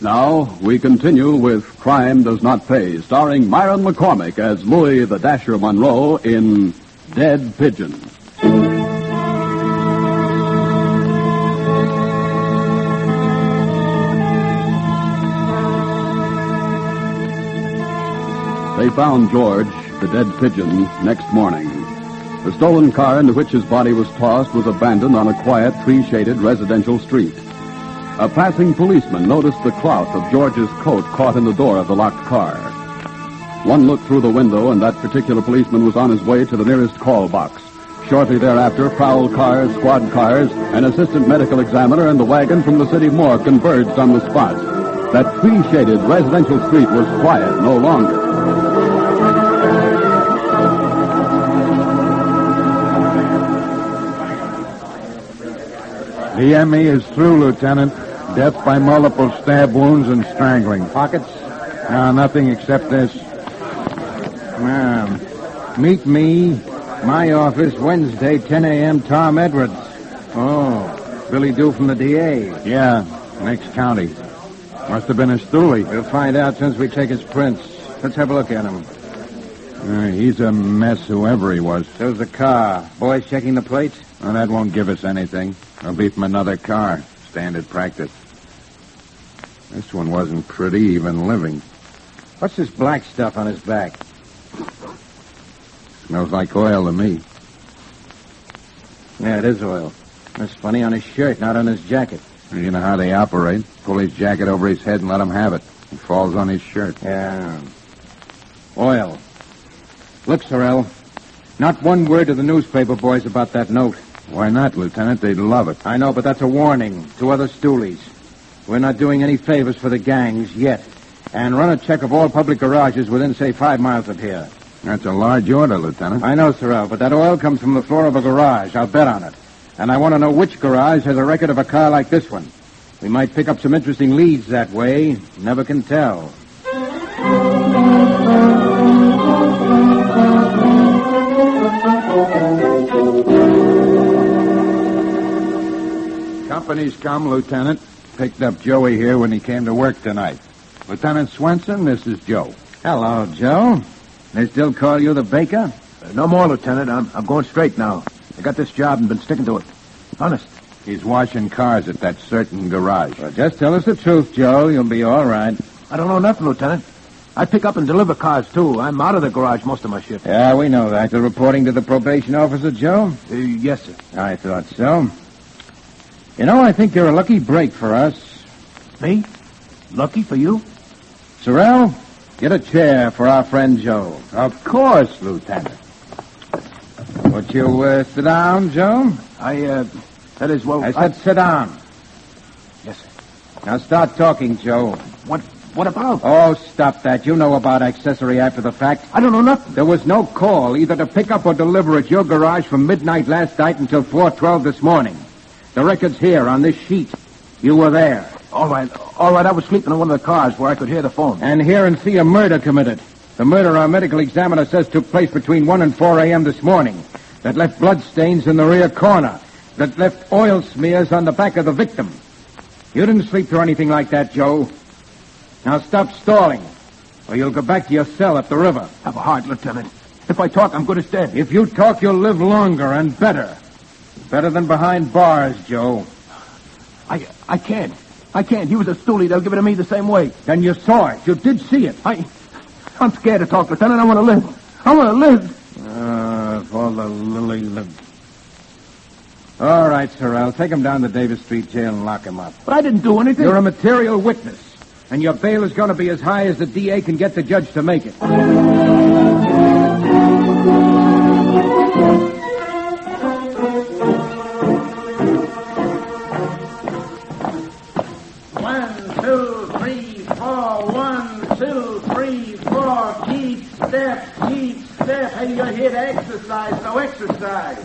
Now, we continue with Crime Does Not Pay, starring Myron McCormick as Louis the Dasher Monroe in Dead Pigeon. They found George, the dead pigeon, next morning. The stolen car into which his body was tossed was abandoned on a quiet, tree-shaded residential street. A passing policeman noticed the cloth of George's coat caught in the door of the locked car. One look through the window, and that particular policeman was on his way to the nearest call box. Shortly thereafter, prowl cars, squad cars, an assistant medical examiner, and the wagon from the city morgue converged on the spot. That tree-shaded residential street was quiet no longer. The ME is through, Lieutenant. Death by multiple stab wounds and strangling. Pockets? No, nothing except this. Meet me, my office, Wednesday, 10 a.m., Tom Edwards. Oh, Billy Dew from the DA. Yeah, next county. Must have been a stoolie. We'll find out since we take his prints. Let's have a look at him. He's a mess, whoever he was. There's the car. Boys checking the plates? Well, that won't give us anything. It'll be from another car. Standard practice. This one wasn't pretty, even living. What's this black stuff on his back? Smells like oil to me. Yeah, it is oil. That's funny on his shirt, not on his jacket. You know how they operate. Pull his jacket over his head and let him have it. It falls on his shirt. Yeah. Oil. Look, Sorrell. Not one word to the newspaper boys about that note. Why not, Lieutenant? They'd love it. I know, but that's a warning to other stoolies. We're not doing any favors for the gangs yet. And run a check of all public garages within, say, 5 miles of here. That's a large order, Lieutenant. I know, Sorrell, but that oil comes from the floor of a garage. I'll bet on it. And I want to know which garage has a record of a car like this one. We might pick up some interesting leads that way. Never can tell. Company's come, Lieutenant. Picked up Joey here when he came to work tonight. Lieutenant Swenson, this is Joe. Hello, Joe. They still call you the baker? No more, Lieutenant. I'm going straight now. I got this job and been sticking to it. Honest. He's washing cars at that certain garage. Well, just tell us the truth, Joe. You'll be all right. I don't know nothing, Lieutenant. I pick up and deliver cars, too. I'm out of the garage most of my shift. Yeah, we know that. You're reporting to the probation officer, Joe? Yes, sir. I thought so. You know, I think you're a lucky break for us. Me? Lucky for you? Sorrell, get a chair for our friend Joe. Of course, Lieutenant. Would you sit down, Joe? That is, well... I said sit down. Yes, sir. Now start talking, Joe. What about? Oh, stop that. You know about accessory after the fact. I don't know nothing. There was no call either to pick up or deliver at your garage from midnight last night until 4:12 this morning. The record's here on this sheet. You were there. All right. I was sleeping in one of the cars where I could hear the phone. And hear and see a murder committed. The murder our medical examiner says took place between 1 and 4 a.m. this morning. That left bloodstains in the rear corner. That left oil smears on the back of the victim. You didn't sleep through anything like that, Joe. Now stop stalling, or you'll go back to your cell up the river. Have a heart, Lieutenant. If I talk, I'm good as dead. If you talk, you'll live longer and better. Better than behind bars, Joe. I can't. He was a stoolie. They'll give it to me the same way. Then you saw it. You did see it. I'm scared to talk, Lieutenant. I want to live. I want to live. If all the lily lived. All right, Sorrell. Take him down to Davis Street Jail and lock him up. But I didn't do anything. You're a material witness. And your bail is going to be as high as the DA can get the judge to make it. 1, 2, 3, 4. Keep step. Hey, you're here to exercise, no exercise.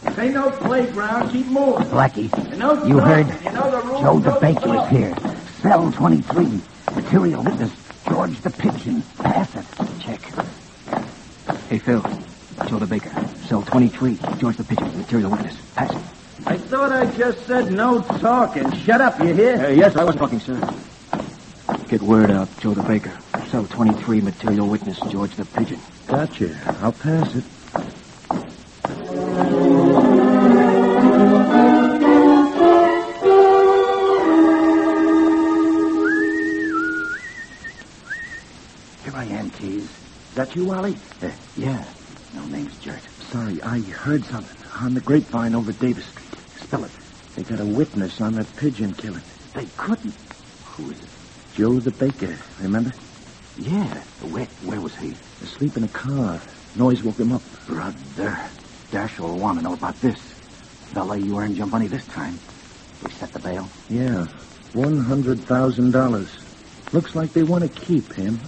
This ain't no playground. Keep moving. Blackie, No you heard? You know the rules. Joe the Baker is here. Cell 23. Material witness, George the Pigeon. Pass it. Check. Hey, Phil. Joe the Baker. Cell 23. George the Pigeon. Material witness. Pass it. I thought I just said no talking. Shut up, you hear? Yes, I was talking, sir. Get word out, Joe the Baker. Cell 23, material witness, George the Pigeon. Gotcha. I'll pass it. Here I am, Keys. Is that you, Wally? Yeah. No name's Jert. Sorry, I heard something on the grapevine over Davis Street. Spell it. They got a witness on that Pigeon killing. They couldn't. Who is it? Joe the Baker, remember? Yeah. Where was he? Asleep in a car. Noise woke him up. Brother. Dasher will want to know about this. Fella, you earned your money this time. We set the bail? Yeah. $100,000. Looks like they want to keep him.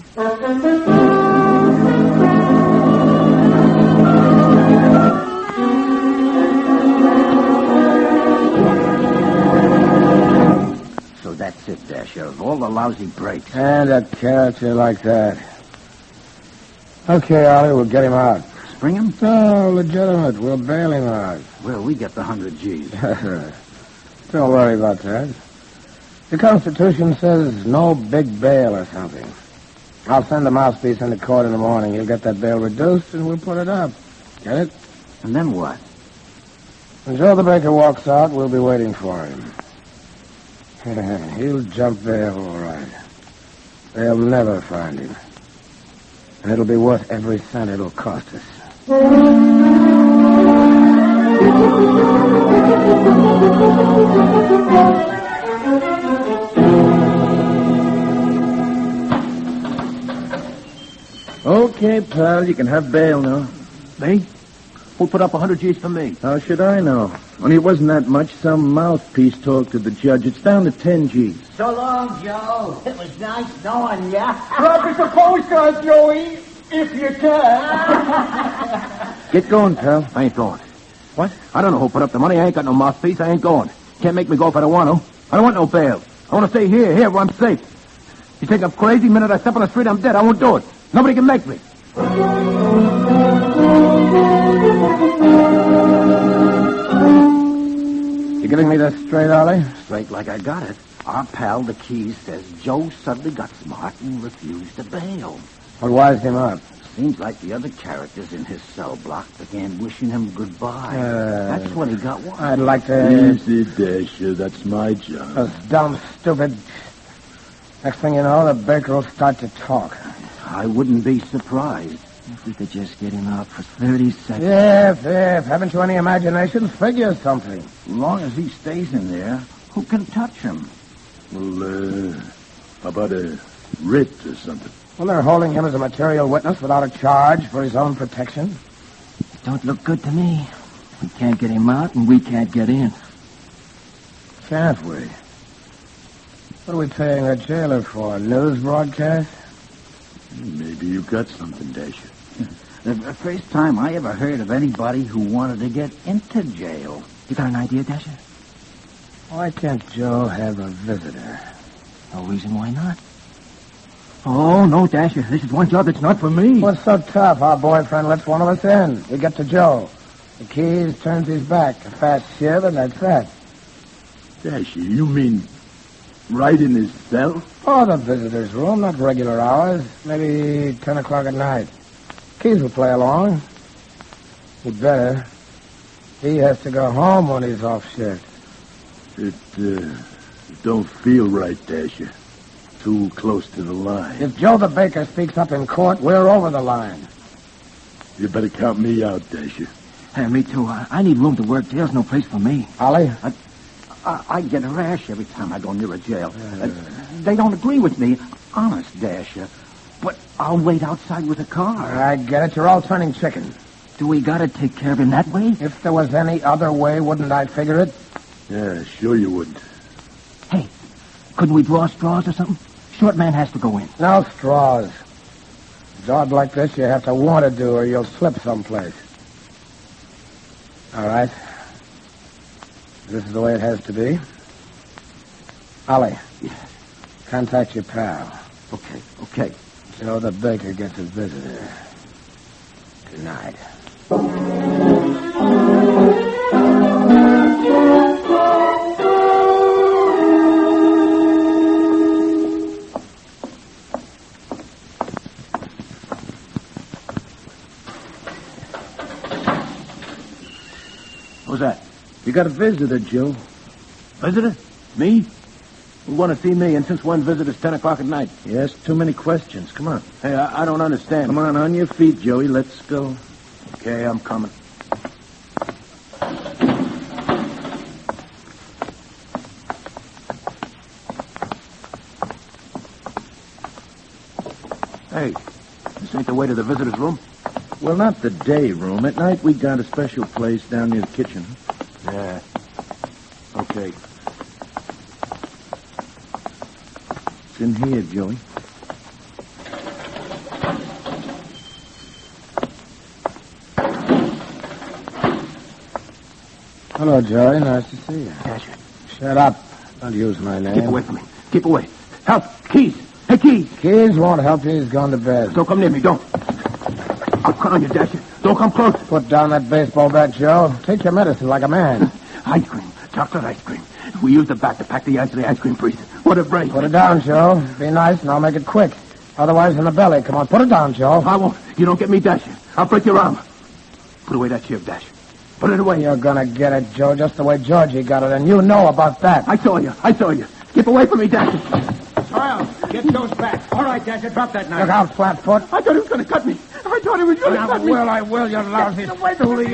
So that's it, Dasher. Of all the lousy breaks. And a character like that. Okay, Ollie, we'll get him out. Spring him? No, legitimate. We'll bail him out. Well, we get the 100 G's. Don't worry about that. The Constitution says no big bail or something. I'll send a mouthpiece into court in the morning. He'll get that bail reduced, and we'll put it up. Get it? And then what? When Joe the Baker walks out, we'll be waiting for him. He'll jump bail, all right. They'll never find him. And it'll be worth every cent it'll cost us. Okay, pal, you can have bail now. Me? Who put up 100 G's for me? How should I know? Only it wasn't that much. Some mouthpiece talked to the judge. It's down to 10 G's. So long, Joe. It was nice knowing ya. Drop us a postcard, Joey, if you can. Get going, pal. I ain't going. What? I don't know who put up the money. I ain't got no mouthpiece. I ain't going. Can't make me go if I don't want to. I don't want no bail. I want to stay here where I'm safe. You think I'm crazy? The minute I step on the street, I'm dead. I won't do it. Nobody can make me. You giving me this straight, Ollie? Straight like I got it. Our pal, the Keys, says Joe suddenly got smart and refused to bail. What wised him up? Seems like the other characters in his cell block began wishing him goodbye. That's when he got one. I'd like to... Easy, Dasher. That's my job. Those dumb, stupid... Next thing you know, the Baker will start to talk. I wouldn't be surprised if we could just get him out for 30 seconds. If. Haven't you any imagination? Figure something. As long as he stays in there, who can touch him? Well, how about a writ or something? Well, they're holding him as a material witness without a charge for his own protection. Don't look good to me. We can't get him out, and we can't get in. Can't we? What are we paying a jailer for? A news broadcast? Maybe you got something, Dasher. The first time I ever heard of anybody who wanted to get into jail. You got an idea, Dasher? Why can't Joe have a visitor? No reason why not. Oh, no, Dasher. This is one job that's not for me. What's so tough? Our boyfriend lets one of us in. We get to Joe. The Keys turns his back. A fast shiv, and that's that. Dasher, you mean right in his cell? Oh, the visitor's room, not regular hours. Maybe 10 o'clock at night. Keys will play along. He'd better. He has to go home when he's off shift. It don't feel right, Dasher. Too close to the line. If Joe the Baker speaks up in court, we're over the line. You better count me out, Dasher. Hey, me too. I need room to work. Jail's no place for me. Ollie? I get a rash every time I go near a jail. They don't agree with me. Honest, Dasher. But I'll wait outside with a car. I get it. You're all turning chicken. Do we gotta take care of him that way? If there was any other way, wouldn't I figure it? Yeah, sure you would. Hey, couldn't we draw straws or something? Short man has to go in. No straws. A job like this you have to want to do or you'll slip someplace. All right. This is the way it has to be. Ollie. Yeah. Contact your pal. Okay. Joe the Baker gets a visitor. Tonight. What's that? You got a visitor, Joe. Visitor? Me? You want to see me, and since when visitor's 10 o'clock at night? Yes, too many questions. Come on. Hey, I don't understand. Come on your feet, Joey. Let's go. Okay, I'm coming. Hey, this ain't the way to the visitor's room? Well, not the day room. At night, we got a special place down near the kitchen. Yeah. Okay. It's in here, Joey. Hello, Joey. Nice to see you. Dasher. Shut up. Don't use my name. Keep away from me. Keep away. Help. Keys. Hey, Keys. Keys won't help you. He's gone to bed. Don't come near me. Don't. I'll crown you, Dasher. Don't come close. Put down that baseball bat, Joe. Take your medicine like a man. Ice cream. Chocolate ice cream. We use the bat to pack the ice to the ice cream freezer. What a break. Put it down, Joe. Be nice, and I'll make it quick. Otherwise, in the belly. Come on, put it down, Joe. I won't. You don't get me, Dasher. I'll break your arm. Put away that shiv, Dasher. Put it away. You're gonna get it, Joe, just the way Georgie got it, and you know about that. I saw you. Keep away from me, Dasher. Sorrel, get Joe's back. All right, Dasher, drop that knife. Look out, Flatfoot. I thought he was going to cut me. I thought he was going to cut me. I will, you lousy... Wait till he...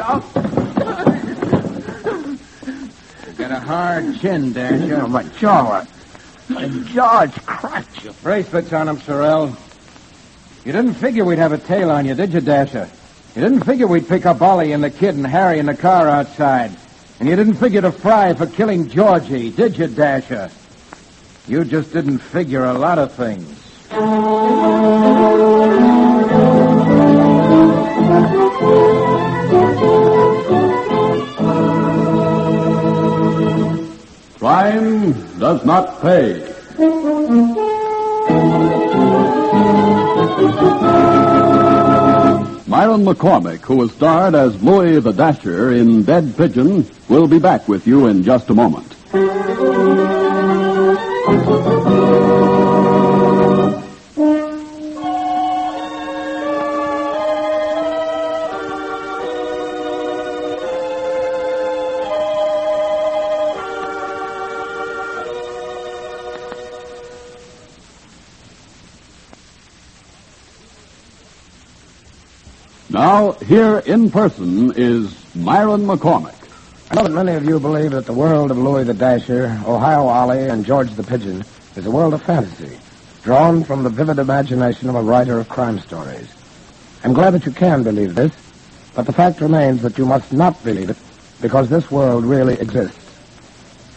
Got a hard chin, Dasher. My jaw. My jaw's cracked. Your bracelet's on him, Sorrel. You didn't figure we'd have a tail on you, did you, Dasher? You didn't figure we'd pick up Ollie and the kid and Harry in the car outside. And you didn't figure to fry for killing Georgie, did you, Dasher? You just didn't figure a lot of things. Crime does not pay. Myron McCormick, who was starred as Louis the Dasher in Dead Pigeon, will be back with you in just a moment. Now, here in person is Myron McCormick. I know that many of you believe that the world of Louis the Dasher, Ohio Ollie, and George the Pigeon is a world of fantasy, drawn from the vivid imagination of a writer of crime stories. I'm glad that you can believe this, but the fact remains that you must not believe it, because this world really exists.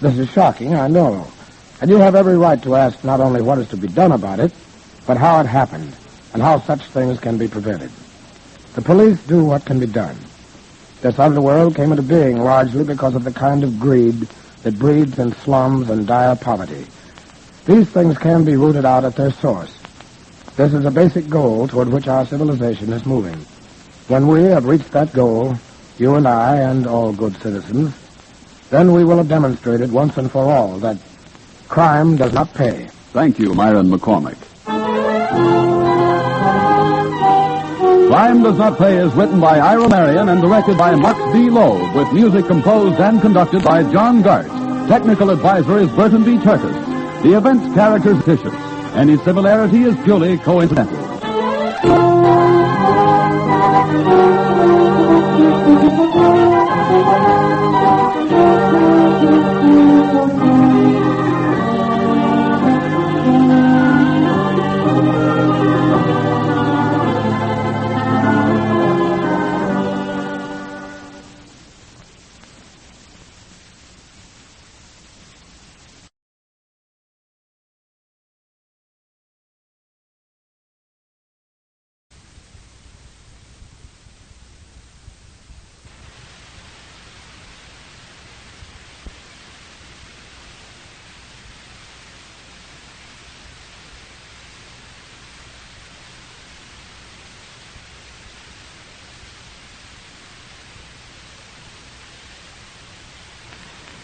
This is shocking, I know, and you have every right to ask not only what is to be done about it, but how it happened, and how such things can be prevented. The police do what can be done. This underworld came into being largely because of the kind of greed that breeds in slums and dire poverty. These things can be rooted out at their source. This is a basic goal toward which our civilization is moving. When we have reached that goal, you and I and all good citizens, then we will have demonstrated once and for all that crime does not pay. Thank you, Myron McCormick. Crime Does Not Pay is written by Ira Marion and directed by Marx B. Loeb, with music composed and conducted by John Gart. Technical advisor is Burton B. Turtis. The event's characters fictitious. Any similarity is purely coincidental.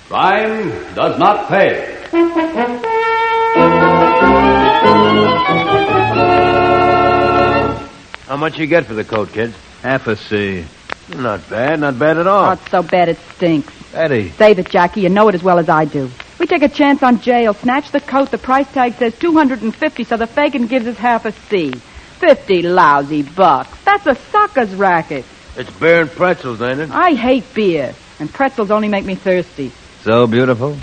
Crime does not pay. How much you get for the coat, kids? Half a C. Not bad at all. Oh, it's so bad it stinks. Eddie. Save it, Jackie. You know it as well as I do. We take a chance on jail, snatch the coat, the price tag says $250, so the Fagin gives us half a C. 50 lousy bucks. That's a sucker's racket. It's beer and pretzels, ain't it? I hate beer, and pretzels only make me thirsty. So beautiful.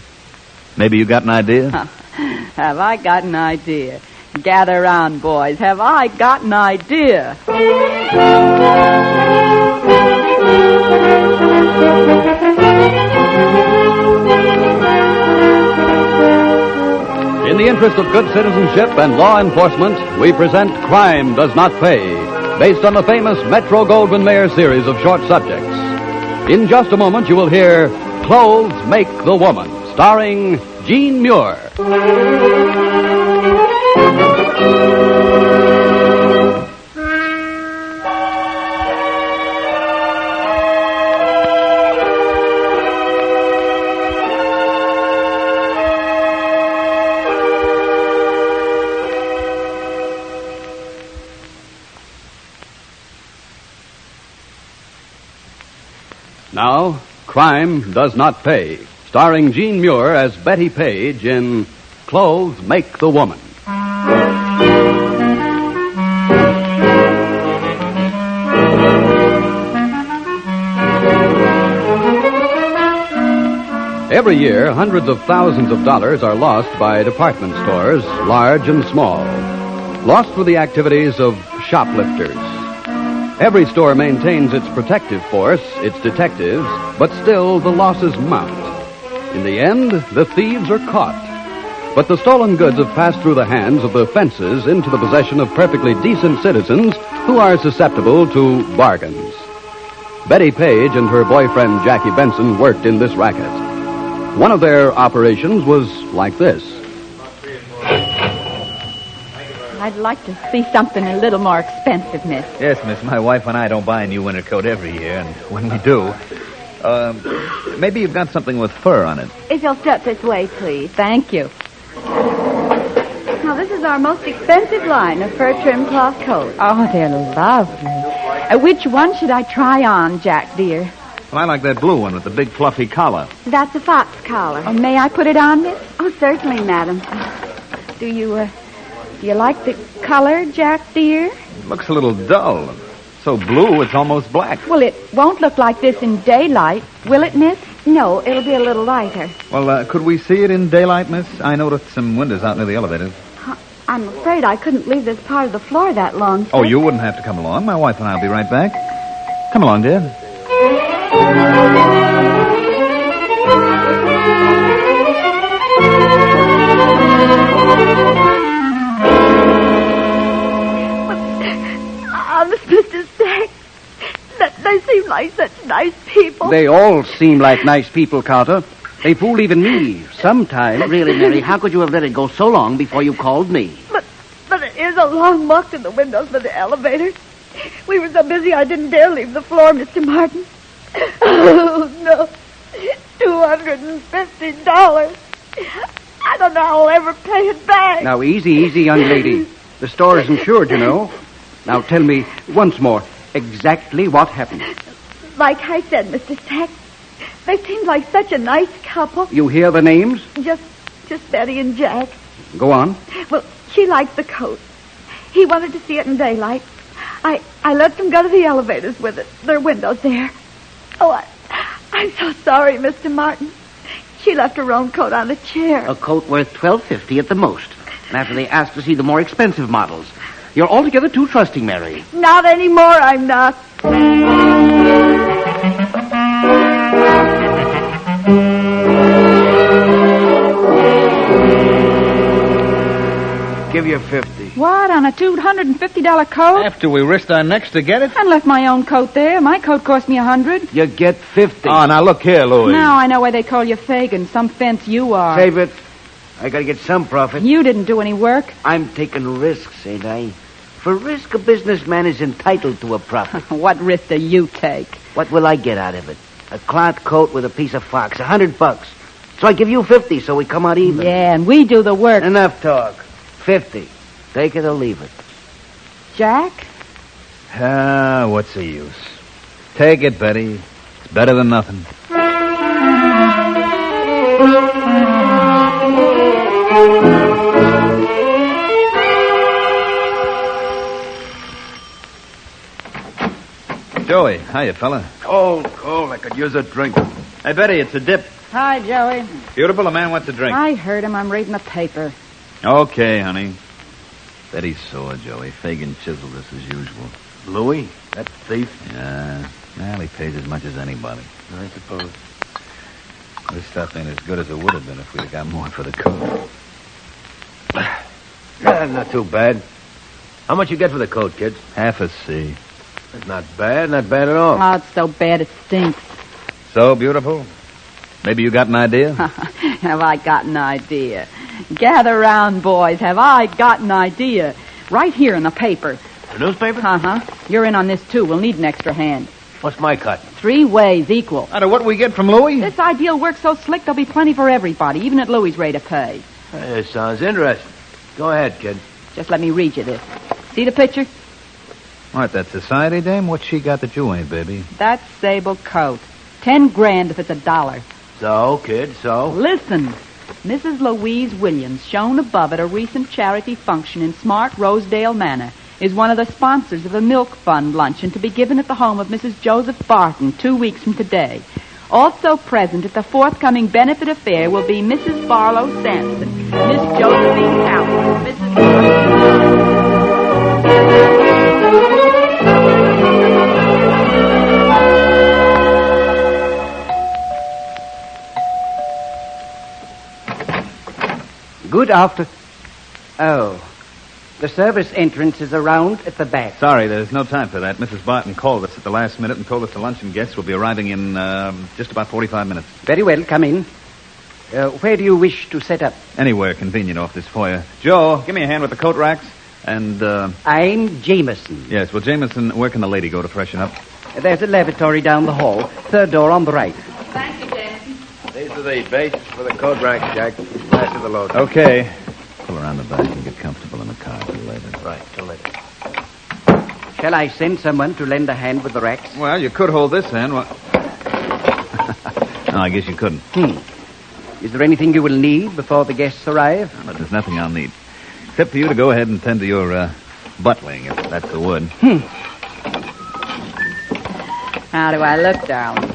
Maybe you got an idea? Have I got an idea? Gather round, boys. Have I got an idea? In the interest of good citizenship and law enforcement, we present Crime Does Not Pay, based on the famous Metro-Goldwyn-Mayer series of short subjects. In just a moment, you will hear Clothes Make the Woman, starring Jean Muir. Now, Crime Does Not Pay, starring Jean Muir as Betty Page in Clothes Make the Woman. Every year, hundreds of thousands of dollars are lost by department stores, large and small. Lost through the activities of shoplifters. Every store maintains its protective force, its detectives, but still the losses mount. In the end, the thieves are caught. But the stolen goods have passed through the hands of the fences into the possession of perfectly decent citizens who are susceptible to bargains. Betty Page and her boyfriend Jackie Benson worked in this racket. One of their operations was like this. I'd like to see something a little more expensive, miss. Yes, miss. My wife and I don't buy a new winter coat every year, and when we do, maybe you've got something with fur on it. If you'll step this way, please. Thank you. Now, this is our most expensive line of fur trim cloth coats. Oh, they're lovely. Which one should I try on, Jack, dear? Well, I like that blue one with the big fluffy collar. That's a fox collar. Oh, may I put it on, miss? Oh, certainly, madam. Do you like the color, Jack, dear? It looks a little dull. So blue, it's almost black. Well, it won't look like this in daylight, will it, miss? No, it'll be a little lighter. Well, could we see it in daylight, miss? I noticed some windows out near the elevators. I'm afraid I couldn't leave this part of the floor that long, sir. Oh, you wouldn't have to come along. My wife and I will be right back. Come along, dear. Mr. Stack, they seem like such nice people. They all seem like nice people, Carter. They fool even me, sometimes. Really, Mary, how could you have let it go so long before you called me? But it is a long walk to the windows for the elevators. We were so busy I didn't dare leave the floor, Mr. Martin. Oh, no. $250. I don't know how I'll ever pay it back. Now, easy, young lady. The store is insured, you know. Now, tell me once more exactly what happened. Like I said, Mr. Stack, they seemed like such a nice couple. You hear the names? Just Betty and Jack. Go on. Well, she liked the coat. He wanted to see it in daylight. I let them go to the elevators with it. Their windows there. Oh, I'm so sorry, Mr. Martin. She left her own coat on a chair. A coat worth $12.50 at the most. And after they asked to see the more expensive models. You're altogether too trusting, Mary. Not anymore, I'm not. Give you 50. What, on a $250 coat? After we risked our necks to get it? I left my own coat there. My coat cost me $100. You get 50. Oh, now look here, Louis. Now I know why they call you Fagin. Some fence you are. Save it. I gotta get some profit. You didn't do any work. I'm taking risks, ain't I? For risk, a businessman is entitled to a profit. What risk do you take? What will I get out of it? A cloth coat with a piece of fox, $100. So I give you 50, so we come out even. Yeah, and we do the work. Enough talk. 50. Take it or leave it. Jack? What's the use? Take it, Betty. It's better than nothing. Joey, hiya, fella. Cold. I could use a drink. Hey, Betty, it's a dip. Hi, Joey. Beautiful, a man wants a drink. I heard him. I'm reading the paper. Okay, honey. Betty's sore, Joey. Fagan chiseled us as usual. Louis? That thief? Yeah. Well, he pays as much as anybody. I suppose. This stuff ain't as good as it would have been if we'd have got more for the coat. Not too bad. How much you get for the coat, kids? Half a C. That's not bad at all. Oh, it's so bad it stinks. So beautiful? Maybe you got an idea? Have I got an idea? Gather round, boys. Have I got an idea? Right here in the paper. The newspaper? Uh-huh. You're in on this, too. We'll need an extra hand. What's my cut? 3 ways equal. Out of what we get from Louis? This idea'll work so slick there'll be plenty for everybody, even at Louis's rate of pay. Hey, it sounds interesting. Go ahead, kid. Just let me read you this. See the picture? What, that society dame? What's she got that you ain't, baby? That sable coat. 10 grand if it's $1. So, kid, so? Listen. Mrs. Louise Williams, shown above at a recent charity function in smart Rosedale Manor, is one of the sponsors of the Milk Fund luncheon to be given at the home of Mrs. Joseph Barton 2 weeks from today. Also present at the forthcoming benefit affair will be Mrs. Barlow Sampson, Miss Josephine Howard, Mrs. Barton. Good after... Oh. The service entrance is around at the back. Sorry, there's no time for that. Mrs. Barton called us at the last minute and told us the luncheon guests will be arriving in just about 45 minutes. Very well, come in. Where do you wish to set up? Anywhere convenient off this foyer. Joe, give me a hand with the coat racks. And, I'm Jameson. Yes, well, Jameson, where can the lady go to freshen up? There's a lavatory down the hall. 3rd door on the right. Thank you, Jameson. These are the bases for the coat rack, Jack. Pass of the load. Okay. Pull around the back and get comfortable in the car till later. Right, till later. Shall I send someone to lend a hand with the racks? Well, you could hold this hand. No, I guess you couldn't. Is there anything you will need before the guests arrive? No, but there's nothing I'll need. Except for you to go ahead and tend to your buttling, if that's the word. How do I look, darling?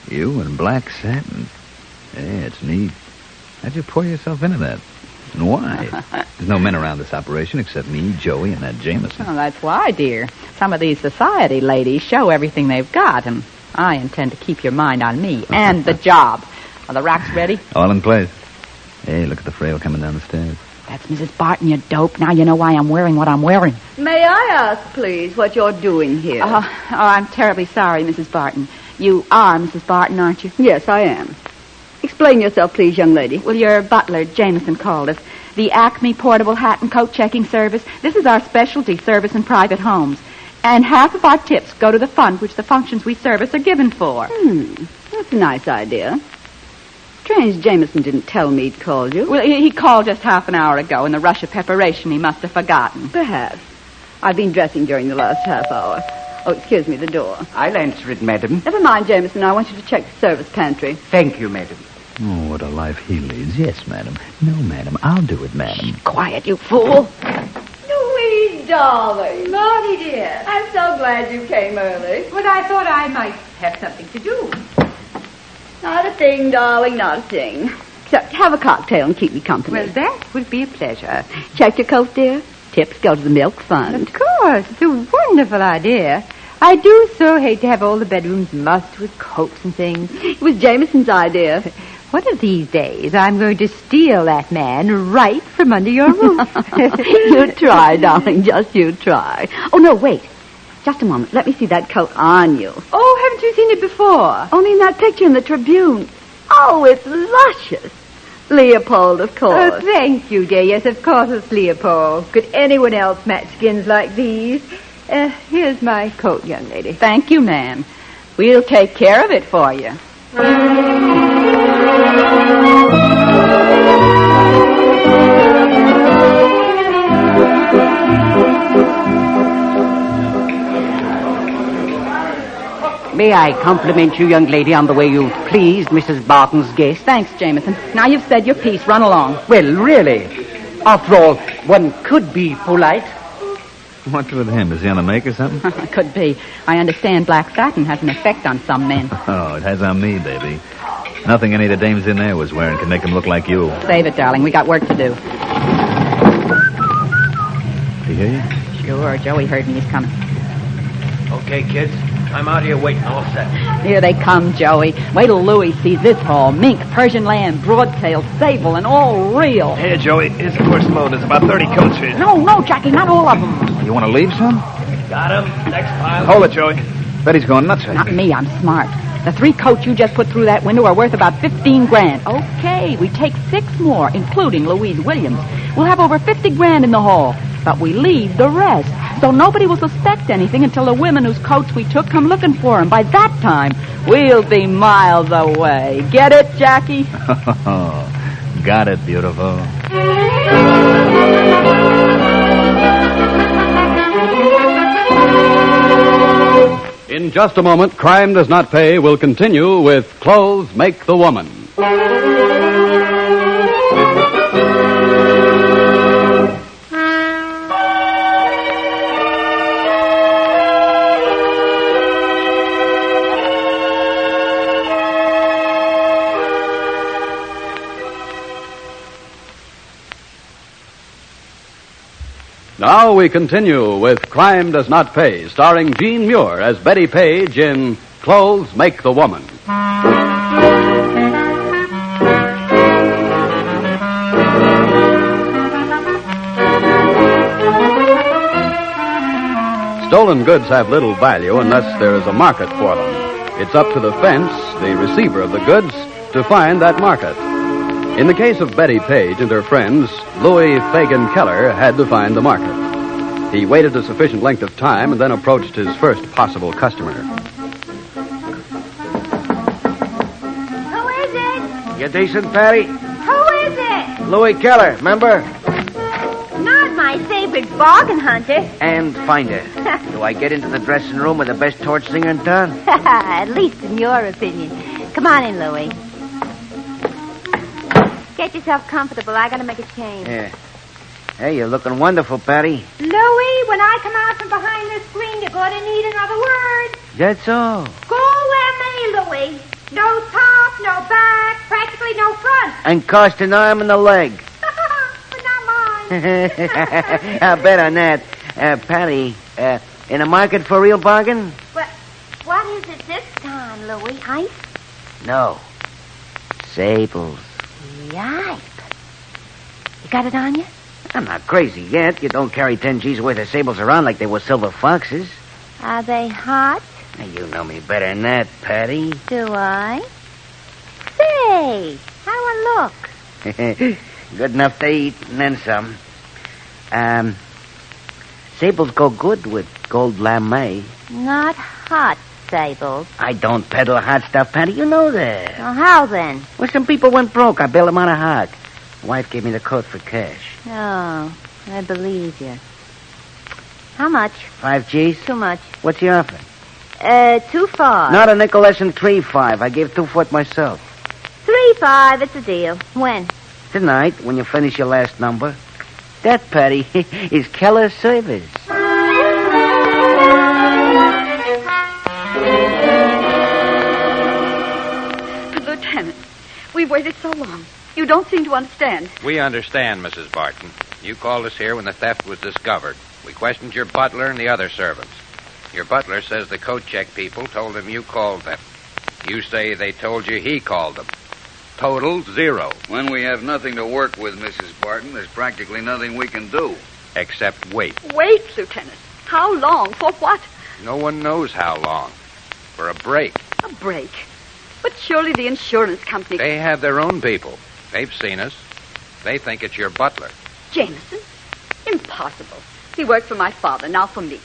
You in black satin. Yeah, it's neat. How'd you pour yourself into that? And why? There's no men around this operation except me, Joey, and that Jameson. Oh, that's why, dear. Some of these society ladies show everything they've got, and I intend to keep your mind on me and the job. Are the racks ready? All in place. Hey, look at the frail coming down the stairs. That's Mrs. Barton, you dope. Now you know why I'm wearing what I'm wearing. May I ask, please, what you're doing here? I'm terribly sorry, Mrs. Barton. You are Mrs. Barton, aren't you? Yes, I am. Explain yourself, please, young lady. Well, your butler, Jameson, called us. The Acme Portable Hat and Coat Checking Service. This is our specialty service in private homes. And half of our tips go to the fund which the functions we service are given for. That's a nice idea. Strange Jameson didn't tell me he'd called you. Well, he called just half an hour ago. In the rush of preparation, he must have forgotten. Perhaps. I've been dressing during the last half hour. Oh, excuse me, the door. I'll answer it, madam. Never mind, Jameson. I want you to check the service pantry. Thank you, madam. Oh, what a life he leads. Yes, madam. No, madam. I'll do it, madam. Quiet, you fool. Louise, darling. Marty, dear. I'm so glad you came early. But I thought I might have something to do. Not a thing, darling, not a thing. Except have a cocktail and keep me company. Well, that would be a pleasure. Check your coat, dear. Tips go to the milk fund. Of course. It's a wonderful idea. I do so hate to have all the bedrooms mussed with coats and things. It was Jameson's idea. One of these days, I'm going to steal that man right from under your roof. You try, darling. Just you try. Oh, no, wait. Just a moment. Let me see that coat on you. Oh, haven't you seen it before? Only in that picture in the Tribune. Oh, it's luscious. Leopold, of course. Oh, thank you, dear. Yes, of course it's Leopold. Could anyone else match skins like these? Here's my coat, young lady. Thank you, ma'am. We'll take care of it for you. May I compliment you, young lady, on the way you've pleased Mrs. Barton's guest? Thanks, Jameson. Now you've said your piece. Run along. Well, really. After all, one could be polite. What's with him? Is he on a make or something? Could be. I understand black satin has an effect on some men. Oh, it has on me, baby. Nothing any of the dames in there was wearing can make them look like you. Save it, darling. We got work to do. He hear you? Sure. Joey heard me. He's coming. Okay, kids. I'm out here waiting, all set. Here they come, Joey. Wait till Louis sees this haul. Mink, Persian lamb, broadtail, sable, and all real. Here, Joey. Here's the first load. There's about 30 coats here. No, Jackie, not all of them. You want to leave some? Got him. Next pile. Hold it, Joey. Betty's going nuts. Not me. I'm smart. The 3 coats you just put through that window are worth about $15,000. Okay, we take 6 more, including Louise Williams. We'll have over $50,000 in the haul. But we leave the rest. So nobody will suspect anything until the women whose coats we took come looking for them. By that time, we'll be miles away. Get it, Jackie? Got it, beautiful. In just a moment, Crime Does Not Pay will continue with Clothes Make the Woman. Now we continue with Crime Does Not Pay, starring Jean Muir as Betty Page in Clothes Make the Woman. Stolen goods have little value unless there is a market for them. It's up to the fence, the receiver of the goods, to find that market. In the case of Betty Page and her friends, Louis Fagan Keller had to find the market. He waited a sufficient length of time and then approached his first possible customer. Who is it? You decent, Patty? Who is it? Louis Keller, remember? Not my favorite bargain hunter. And finder. Do I get into the dressing room with the best torch singer in town? At least in your opinion. Come on in, Louis. Get yourself comfortable. I gotta make a change. Yeah. Hey, you're looking wonderful, Patty. Louis, when I come out from behind this screen, you're gonna need another word. That's all. Go where me, Louis. No top, no back, practically no front. And cost an arm and a leg. But not mine. I'll bet on that. Patty, in the market for a real bargain? What is it this time, Louis? Ice? No. Sables. Yipe. You got it on you? I'm not crazy yet. You don't carry 10 G's worth of sables around like they were silver foxes. Are they hot? Now, you know me better than that, Patty. Do I? Say, how do I look? Good enough to eat, and then some. Sables go good with gold lame. Not hot sables. I don't peddle hot stuff, Patty. You know that. Well, how then? Well, some people went broke. I bailed them out of hog. Wife gave me the coat for cash. Oh, I believe you. How much? 5 G's? Too much. What's your offer? 2.5. Not a nickel less than 3.5. I gave 2 for it myself. 3.5. It's a deal. When? Tonight, when you finish your last number. That, Patty, is Keller's service. Lieutenant, we've waited so long. You don't seem to understand. We understand, Mrs. Barton. You called us here when the theft was discovered. We questioned your butler and the other servants. Your butler says the coat check people told him you called them. You say they told you he called them. Total 0. When we have nothing to work with, Mrs. Barton, there's practically nothing we can do. Except wait. Wait, Lieutenant. How long? For what? No one knows how long. For a break. A break? But surely the insurance company... They have their own people. They've seen us. They think it's your butler. Jameson? Impossible. He worked for my father, now for me.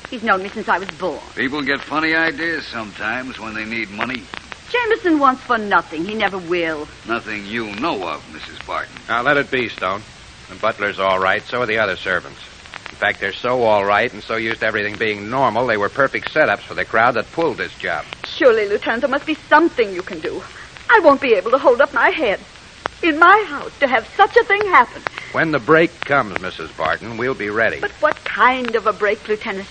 He's known me since I was born. People get funny ideas sometimes when they need money. Jameson wants for nothing. He never will. Nothing you know of, Mrs. Barton. Now, let it be, Stone. The butler's all right, so are the other servants. In fact, they're so all right and so used to everything being normal, they were perfect setups for the crowd that pulled this job. Surely, Lieutenant, there must be something you can do. I won't be able to hold up my head. In my house, to have such a thing happen. When the break comes, Mrs. Barton, we'll be ready. But what kind of a break, Lieutenant?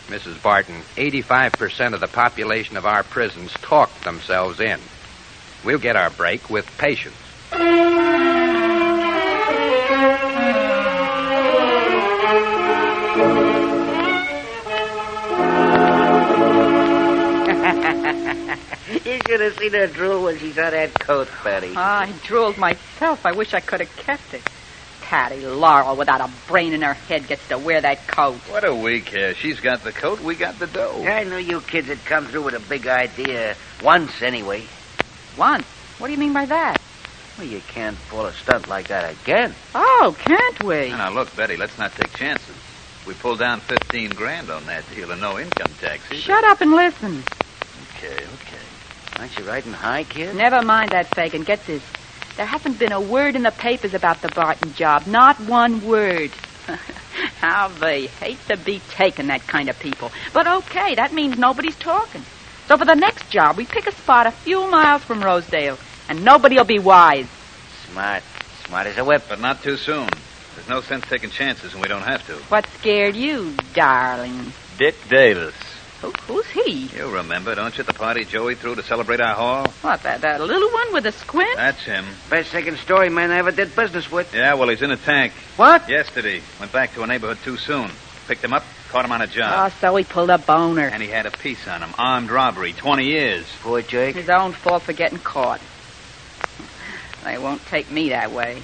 Mrs. Barton, 85% of the population of our prisons talk themselves in. We'll get our break with patience. You should have seen her drool when she saw that coat, Patty. I drooled myself. I wish I could have kept it. Patty Laurel, without a brain in her head, gets to wear that coat. What do we care? She's got the coat, we got the dough. I knew you kids had come through with a big idea. Once, anyway. Once? What do you mean by that? Well, you can't pull a stunt like that again. Oh, can't we? Now, look, Betty, let's not take chances. We pulled down $15,000 on that deal and no income tax either. Shut up and listen. Okay. Aren't you riding high, kid? Never mind that, Fagin. Get this. There hasn't been a word in the papers about the Barton job. Not one word. How they hate to be taking, that kind of people. But okay, that means nobody's talking. So for the next job, we pick a spot a few miles from Rosedale, and nobody'll be wise. Smart as a whip. But not too soon. There's no sense taking chances when we don't have to. What scared you, darling? Dick Davis. Who's he? You remember, don't you, the party Joey threw to celebrate our haul? What, that little one with a squint? That's him. Best second story man I ever did business with. Yeah, well, he's in a tank. What? Yesterday. Went back to a neighborhood too soon. Picked him up, caught him on a job. Oh, so he pulled a boner. And he had a piece on him. Armed robbery, 20 years. Poor Jake. His own fault for getting caught. They won't take me that way.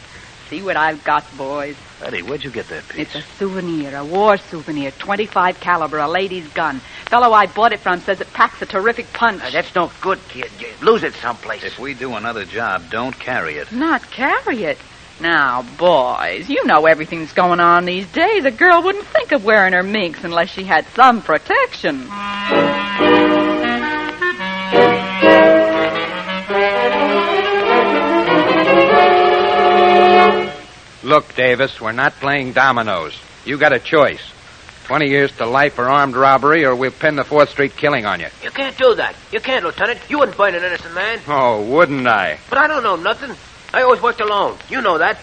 See what I've got, boys. Betty, where'd you get that piece? It's a souvenir, a war souvenir, .25 caliber, a lady's gun. Fellow I bought it from says it packs a terrific punch. That's no good, kid. You lose it someplace. If we do another job, don't carry it. Not carry it? Now, boys, you know everything's going on these days. A girl wouldn't think of wearing her minks unless she had some protection. Look, Davis, we're not playing dominoes. You got a choice. 20 years to life for armed robbery, or we'll pin the 4th Street killing on you. You can't do that. You can't, Lieutenant. You wouldn't burn an innocent man. Oh, wouldn't I? But I don't know nothing. I always worked alone. You know that.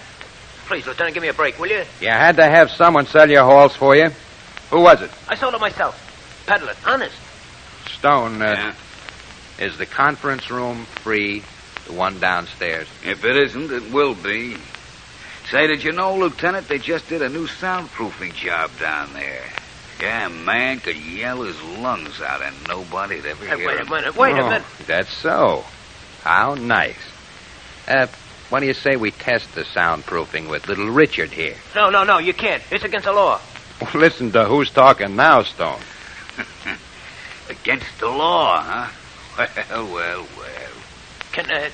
Please, Lieutenant, give me a break, will you? You had to have someone sell your hauls for you. Who was it? I sold it myself. Peddle it. Honest. Stone, is the conference room free, the one downstairs? If it isn't, it will be. Say, did you know, Lieutenant, they just did a new soundproofing job down there. Yeah, man could yell his lungs out and nobody'd ever hear him. Wait a minute. That's so. How nice. What do you say we test the soundproofing with little Richard here? No, you can't. It's against the law. Listen to who's talking now, Stone. Against the law, huh? Well. Could I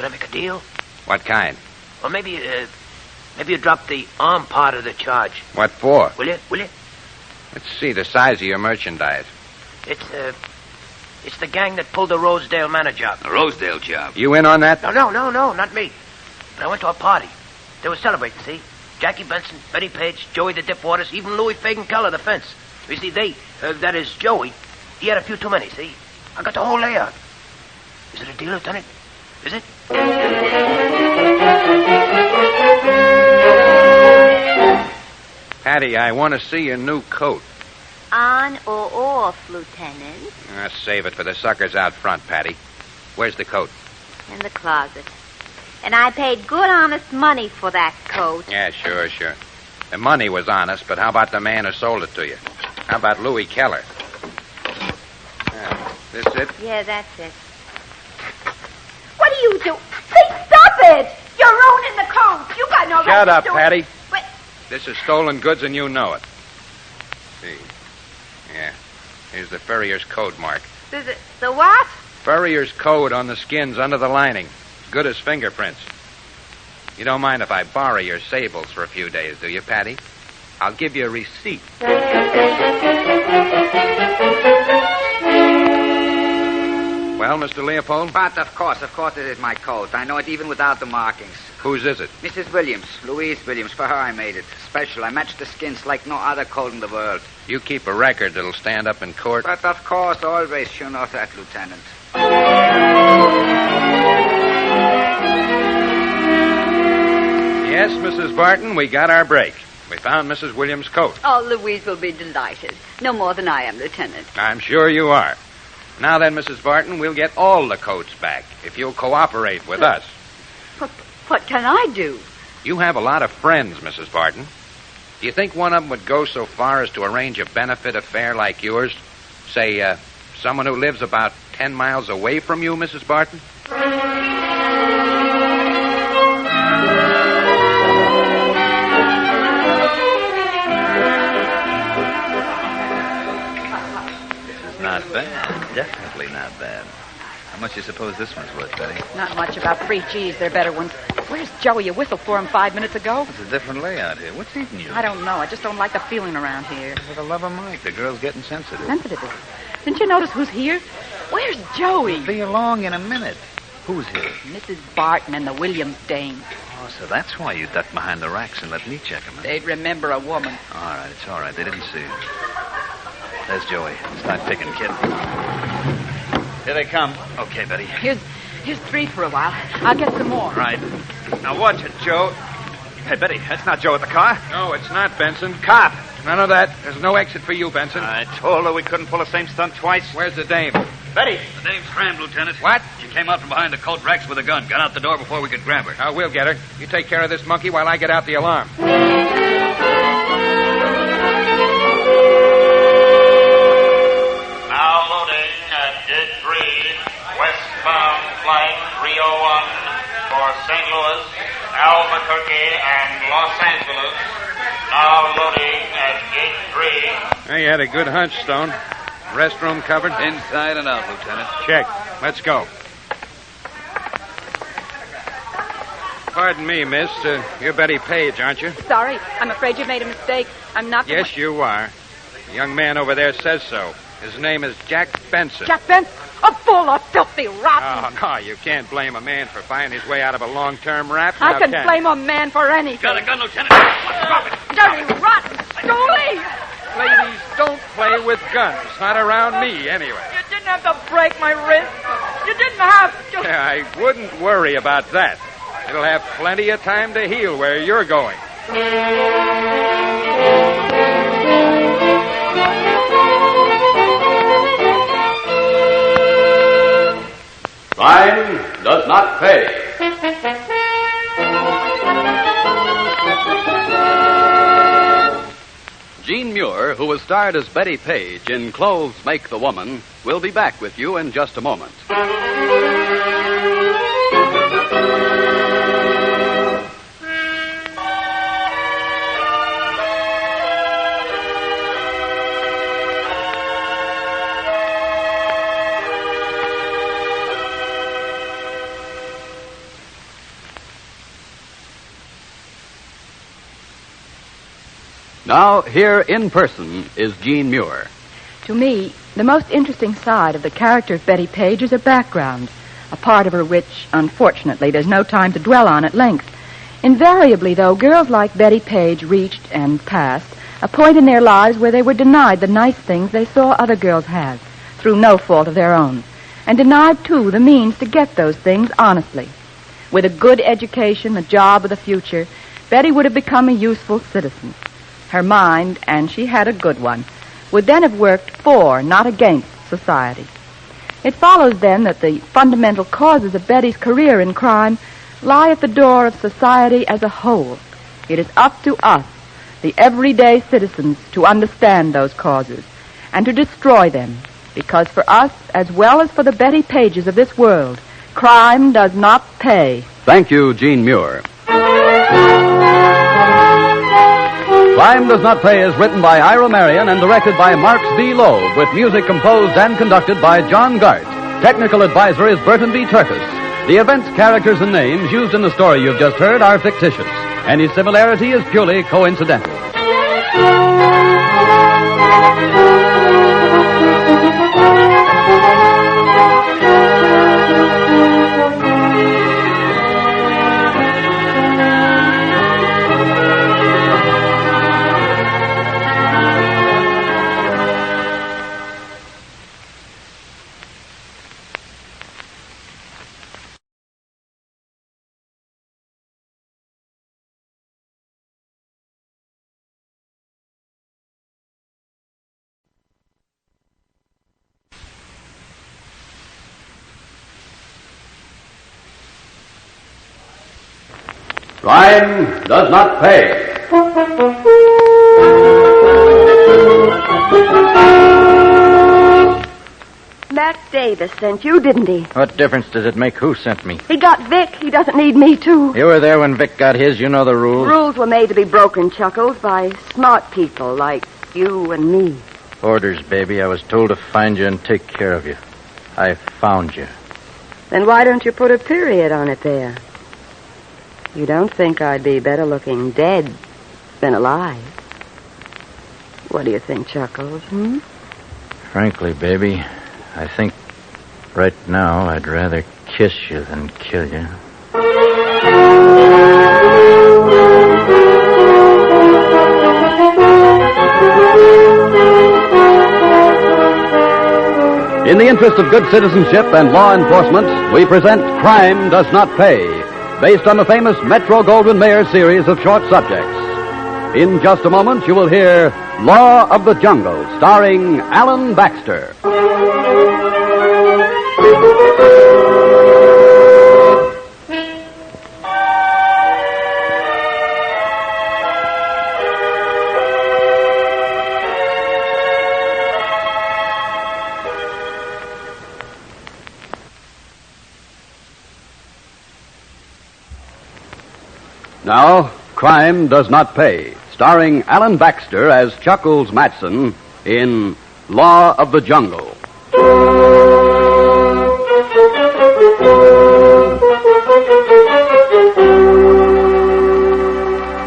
make a deal? What kind? Or maybe you drop the arm part of the charge. What for? Will you? Let's see the size of your merchandise. It's the gang that pulled the Rosedale Manor job. The Rosedale job? You in on that? No, not me. But I went to a party. They were celebrating, see? Jackie Benson, Betty Page, Joey the Dip Waters, even Louis Fagin Keller, the fence. You see, that is Joey, he had a few too many, see? I got the whole layout. Is it a deal, Lieutenant? Is it? Patty, I want to see your new coat. On or off, Lieutenant? Save it for the suckers out front, Patty. Where's the coat? In the closet. And I paid good, honest money for that coat. Yeah, sure. The money was honest, but how about the man who sold it to you? How about Louis Keller? This it? Yeah, that's it. What do you do? Hey, stop it! You're ruining the coat. You got no right to do it. Shut up, Patty. Wait. This is stolen goods, and you know it. See. Yeah. Here's the furrier's code mark. The what? Furrier's code on the skins under the lining. Good as fingerprints. You don't mind if I borrow your sables for a few days, do you, Patty? I'll give you a receipt. Well, Mr. Leopold? But of course it is my coat. I know it even without the markings. Whose is it? Mrs. Williams, Louise Williams. For her I made it. Special. I matched the skins like no other coat in the world. You keep a record that'll stand up in court. But of course, always, you know that, Lieutenant. Yes, Mrs. Barton, we got our break. We found Mrs. Williams' coat. Oh, Louise will be delighted. No more than I am, Lieutenant. I'm sure you are. Now then, Mrs. Barton, we'll get all the coats back if you'll cooperate with us. What can I do? You have a lot of friends, Mrs. Barton. Do you think one of them would go so far as to arrange a benefit affair like yours? Say, someone who lives about 10 miles away from you, Mrs. Barton? Not bad. Definitely not bad. How much do you suppose this one's worth, Betty? Not much, about 3 G's. They're better ones. Where's Joey? You whistled for him 5 minutes ago. It's a different layout here. What's eating you? I don't know. I just don't like the feeling around here. For the love of Mike, the girl's getting sensitive. Sensitive? Didn't you notice who's here? Where's Joey? Be along in a minute. Who's here? Mrs. Barton and the Williams dame. Oh, so that's why you ducked behind the racks and let me check them. They'd remember a woman. All right, it's all right. They didn't see you. There's Joey. Start picking, kid. Here they come. Okay, Betty. Here's 3 for a while. I'll get some more. Right. Now watch it, Joe. Hey, Betty, that's not Joe at the car. No, it's not, Benson. Cop. None of that. There's no exit for you, Benson. I told her we couldn't pull the same stunt twice. Where's the dame? Betty. The dame's crammed, Lieutenant. What? She came out from behind the coat racks with a gun. Got out the door before we could grab her. Oh, we'll get her. You take care of this monkey while I get out the alarm. Now loading at Gate 3, westbound flight 301 for St. Louis, Albuquerque, and Los Angeles. Now loading at Gate 3. Hey, you had a good hunch, Stone. Restroom covered? Inside and out, Lieutenant. Check. Let's go. Pardon me, miss. You're Betty Page, aren't you? Sorry. I'm afraid you made a mistake. I'm not... Yes, you are. The young man over there says so. His name is Jack Benson. Jack Benson? A fool, a filthy rotten. Oh, no, you can't blame a man for finding his way out of a long-term rap. I can blame a man for anything. Got a gun, Lieutenant. Drop it. Dirty, rotten, stoolie. Ladies, don't play with guns. Not around me, anyway. You didn't have to break my wrist. You didn't have to... Yeah, I wouldn't worry about that. It'll have plenty of time to heal where you're going. Crime does not pay. Jean Muir, who was starred as Betty Page in Clothes Make the Woman, will be back with you in just a moment. Now, here in person is Jean Muir. To me, the most interesting side of the character of Betty Page is her background, a part of her which, unfortunately, there's no time to dwell on at length. Invariably, though, girls like Betty Page reached and passed a point in their lives where they were denied the nice things they saw other girls have, through no fault of their own, and denied, too, the means to get those things honestly. With a good education, a job of the future, Betty would have become a useful citizen. Her mind, and she had a good one, would then have worked for, not against, society. It follows, then, that the fundamental causes of Betty's career in crime lie at the door of society as a whole. It is up to us, the everyday citizens, to understand those causes and to destroy them, because for us, as well as for the Betty Pages of this world, crime does not pay. Thank you, Jean Muir. Crime Does Not Pay is written by Ira Marion and directed by Marx B. Loeb, with music composed and conducted by John Gart. Technical advisor is Burton B. Turkis. The events, characters, and names used in the story you've just heard are fictitious. Any similarity is purely coincidental. Crime does not pay. Mac Davis sent you, didn't he? What difference does it make who sent me? He got Vic. He doesn't need me, too. You were there when Vic got his. You know the rules. Rules were made to be broken, Chuckles, by smart people like you and me. Orders, baby. I was told to find you and take care of you. I found you. Then why don't you put a period on it there? You don't think I'd be better looking dead than alive? What do you think, Chuckles, Frankly, baby, I think right now I'd rather kiss you than kill you. In the interest of good citizenship and law enforcement, we present Crime Does Not Pay, based on the famous Metro-Goldwyn-Mayer series of short subjects. In just a moment, you will hear Law of the Jungle, starring Alan Baxter. Now, Crime Does Not Pay, starring Alan Baxter as Chuckles Matson in Law of the Jungle.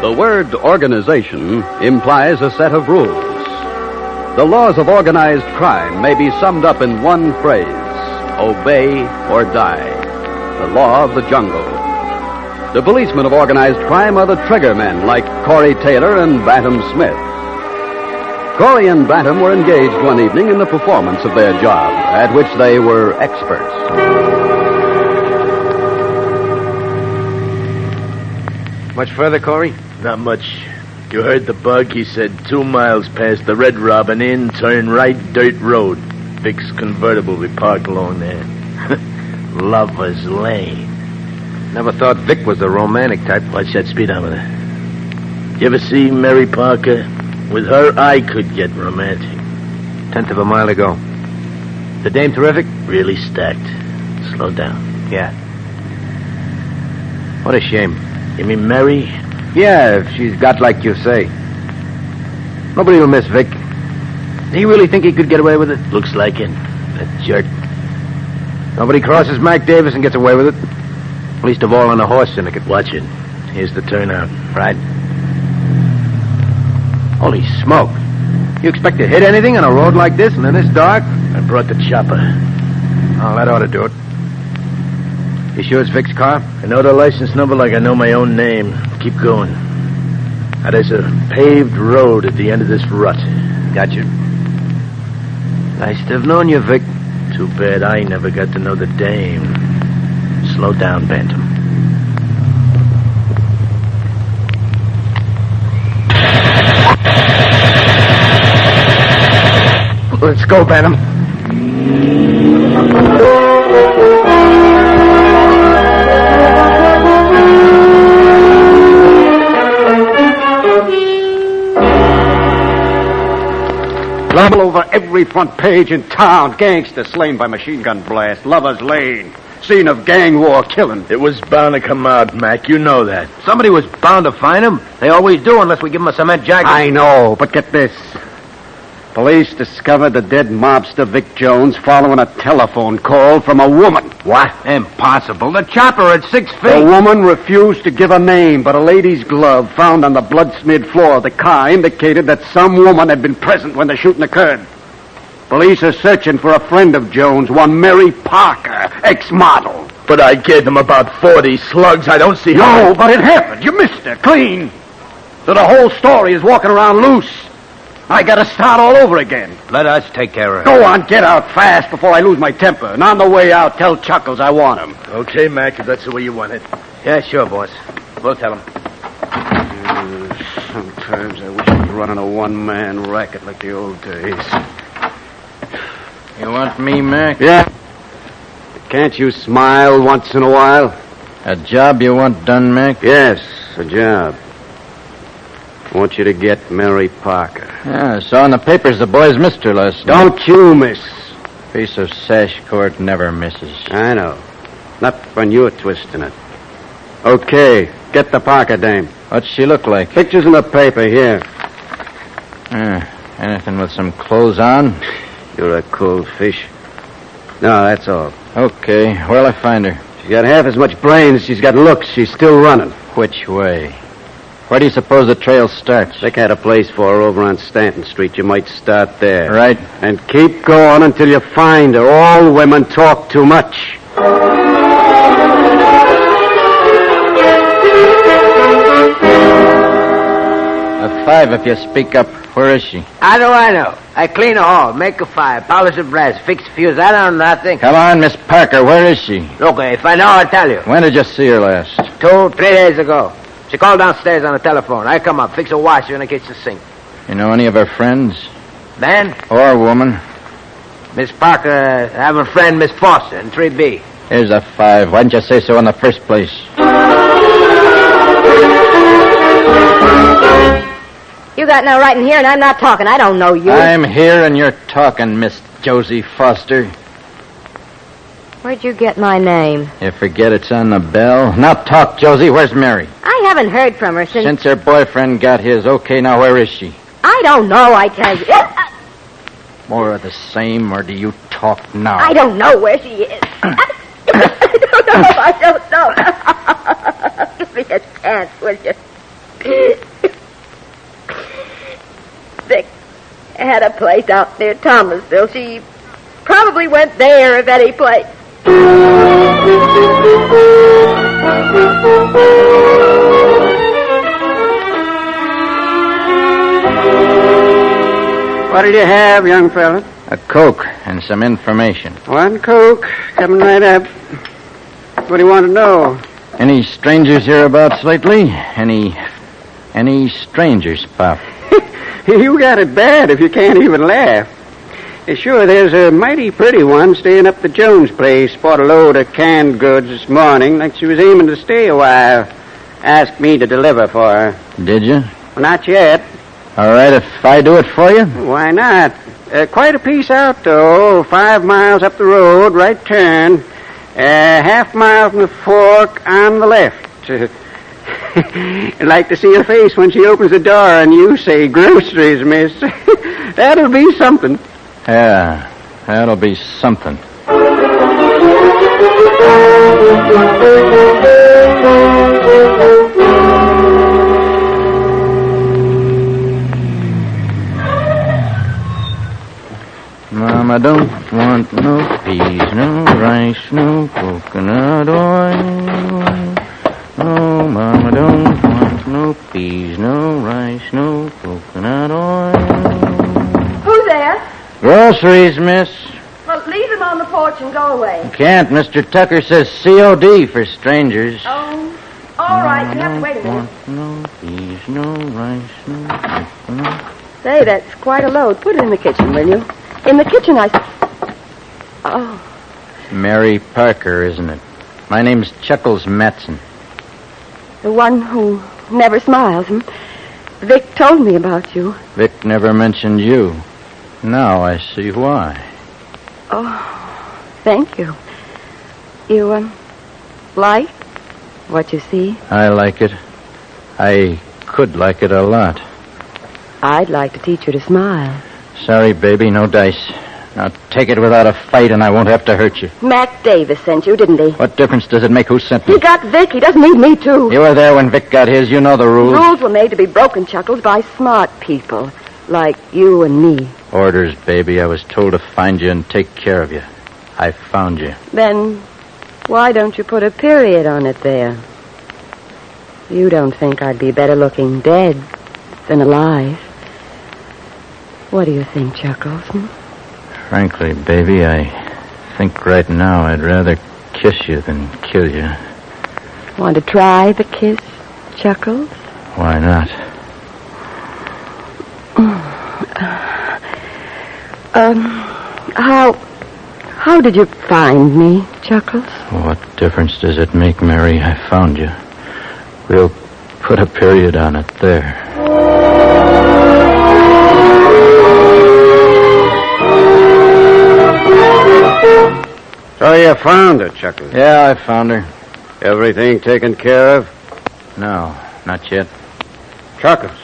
The word organization implies a set of rules. The laws of organized crime may be summed up in one phrase: obey or die. The law of the jungle. The policemen of organized crime are the triggermen, like Corey Taylor and Bantam Smith. Corey and Bantam were engaged one evening in the performance of their job, at which they were experts. Much further, Corey? Not much. You heard the bug. He said 2 miles past the Red Robin Inn, turn right, dirt road. Vic's convertible will be parked along there. Lover's Lane. Never thought Vic was the romantic type. Watch that speedometer. You ever see Mary Parker? With her, I could get romantic. 1/10 of a mile to go. The dame terrific? Really stacked. Slow down. Yeah. What a shame. You mean Mary? Yeah, if she's got like you say. Nobody will miss Vic. Do you really think he could get away with it? Looks like it. That jerk. Nobody crosses Mac Davis and gets away with it. Least of all on a horse syndicate. Watch it. Here's the turnout. Right. Holy smoke. You expect to hit anything on a road like this and in this dark? I brought the chopper. Oh, that ought to do it. You sure it's Vic's car? I know the license number like I know my own name. Keep going. Now, there's a paved road at the end of this rut. Gotcha. Nice to have known you, Vic. Too bad I never got to know the dame. Slow down, Bantam. Let's go, Bantam. All over every front page in town. Gangster slain by machine gun blast. Lover's Lane. Scene of gang war killing. It was bound to come out, Mac. You know that. Somebody was bound to find him. They always do unless we give them a cement jacket. I know, but get this. Police discovered the dead mobster Vic Jones following a telephone call from a woman. What? Impossible. The chopper at 6 feet. The woman refused to give a name, but a lady's glove found on the blood-smeared floor of the car indicated that some woman had been present when the shooting occurred. Police are searching for a friend of Jones, one Mary Parker, ex-model. But I gave them about 40 slugs. I don't see how... No, but it happened. You missed her, clean. So the whole story is walking around loose. I gotta start all over again. Let us take care of her. Go on, get out fast before I lose my temper. And on the way out, tell Chuckles I want him. Okay, Mac, if that's the way you want it. Yeah, sure, boss. We'll tell him. Sometimes I wish I was running a one-man racket like the old days. You want me, Mac? Yeah. Can't you smile once in a while? A job you want done, Mac? Yes. a job. I want you to get Mary Parker. Yeah, I saw in the papers the boy's missed her last night. Don't you miss. Piece of sash cord never misses. I know. Not when you're twisting it. Okay, get the Parker dame. What's she look like? Pictures in the paper, here. Anything with some clothes on? You're a cold fish. No, that's all. Okay, where'll I find her? She's got half as much brains as she's got looks. She's still running. Which way? Where do you suppose the trail starts? Vic had a place for her over on Stanton Street. You might start there. Right. And keep going until you find her. All women talk too much. A 5 if you speak up. Where is she? How do I know? I clean a hall, make a fire, polish a brass, fix a fuse. I don't know nothing. Come on, Miss Parker. Where is she? Look, if I know, I'll tell you. When did you see her last? 2, 3 days ago. She called downstairs on the telephone. I come up, fix a washer in the kitchen sink. You know any of her friends? Man? Or woman? Miss Parker, I have a friend, Miss Foster, in 3B. Here's a 5. Why didn't you say so in the first place? You got no right in here, and I'm not talking. I don't know you. I'm here, and you're talking, Miss Josie Foster. Where'd you get my name? You forget it's on the bell? Now talk, Josie. Where's Mary? I haven't heard from her since... Since her boyfriend got his. Okay, now where is she? I don't know, I tell you. More of the same, or do you talk now? I don't know where she is. I don't know. Give me a chance, will you? Vic had a place out near Thomasville. She probably went there, if any place. What'll you have, young fella? A Coke and some information. 1 Coke, coming right up. What do you want to know? Any strangers hereabouts lately? Any strangers, Pop? You got it bad if you can't even laugh. Sure, there's a mighty pretty one staying up the Jones place. Bought a load of canned goods this morning, like she was aiming to stay a while. Asked me to deliver for her. Did you? Well, not yet. All right, if I do it for you? Why not? Quite a piece out, though. 5 miles up the road, right turn. Half mile from the fork on the left. I'd like to see her face when she opens the door and you say, groceries, miss. That'll be something. Yeah, that'll be something. Mama don't want no peas, no rice, no coconut oil. No, Mama don't want no peas, no rice, no coconut oil. Who's there? Groceries, miss. Well, leave them on the porch and go away. Can't. Mr. Tucker says COD for strangers. Oh, all right. You have to wait a minute. No peas, no rice, no coconut. Say, that's quite a load. Put it in the kitchen, will you? In the kitchen, Oh. Mary Parker, isn't it? My name's Chuckles Matson. The one who never smiles. Vic told me about you. Vic never mentioned you. Now I see why. Oh, thank you. You, like what you see? I like it. I could like it a lot. I'd like to teach you to smile. Sorry, baby, no dice. Now take it without a fight and I won't have to hurt you. Mac Davis sent you, didn't he? What difference does it make who sent me? He got Vic. He doesn't need me, too. You were there when Vic got his. You know the rules. Rules were made to be broken, Chuckles, by smart people. Like you and me. Orders, baby. I was told to find you and take care of you. I found you. Then why don't you put a period on it there? You don't think I'd be better looking dead than alive. What do you think, Chuckles? Frankly, baby, I think right now I'd rather kiss you than kill you. Want to try the kiss, Chuckles? Why not? How did you find me, Chuckles? What difference does it make, Mary? I found you. Real Put a period on it there. So you found her, Chuckles? Yeah, I found her. Everything taken care of? No, not yet. Chuckles,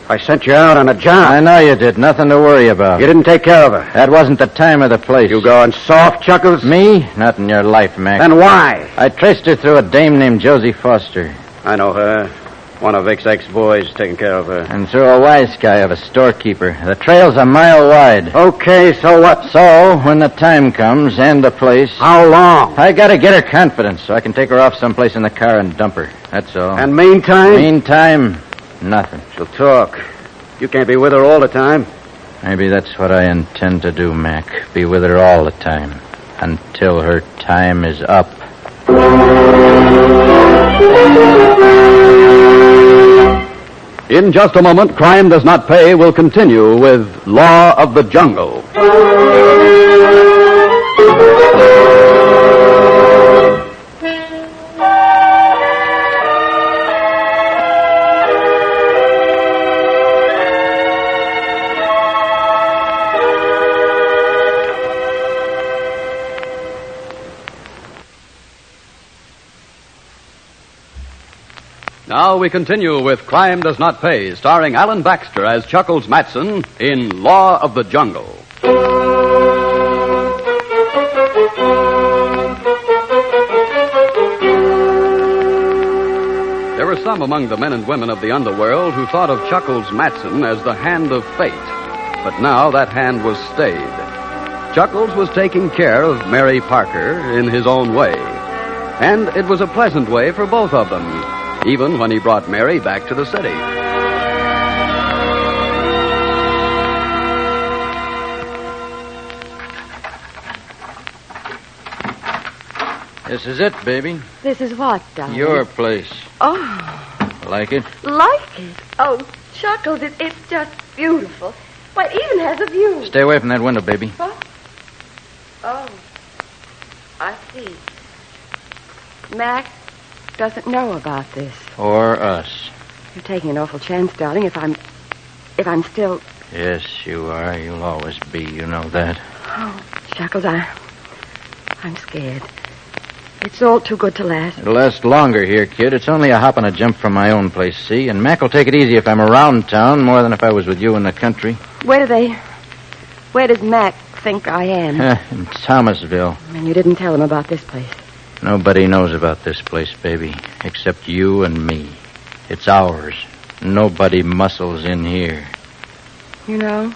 I sent you out on a job. I know you did. Nothing to worry about. You didn't take care of her. That wasn't the time or the place. You going soft, Chuckles? Me? Not in your life, Mac. Then why? I traced her through a dame named Josie Foster. I know her. One of Vic's ex-boys taking care of her. And through a wise guy of a storekeeper. The trail's a mile wide. Okay, so what? So, when the time comes and the place... How long? I gotta get her confidence so I can take her off someplace in the car and dump her. That's all. And meantime? Meantime, nothing. She'll talk. You can't be with her all the time. Maybe that's what I intend to do, Mac. Be with her all the time. Until her time is up. In just a moment, Crime Does Not Pay will continue with Law of the Jungle. Now we continue with Crime Does Not Pay, starring Alan Baxter as Chuckles Matson in Law of the Jungle. There were some among the men and women of the underworld who thought of Chuckles Matson as the hand of fate. But now that hand was stayed. Chuckles was taking care of Mary Parker in his own way. And it was a pleasant way for both of them, even when he brought Mary back to the city. This is it, baby. This is what, darling? Your place. Oh, Like it? Like it? Oh, Chuckles, it's just beautiful. Why, it even has a view. Stay away from that window, baby. What? Oh, I see. Mac doesn't know about this. Or us. You're taking an awful chance, darling, if I'm still... Yes, you are. You'll always be. You know that. Oh, Chuckles, I'm scared. It's all too good to last. It'll last longer here, kid. It's only a hop and a jump from my own place, see? And Mac will take it easy if I'm around town more than if I was with you in the country. Where does Mac think I am? In Thomasville. And you didn't tell him about this place. Nobody knows about this place, baby, except you and me. It's ours. Nobody muscles in here. You know,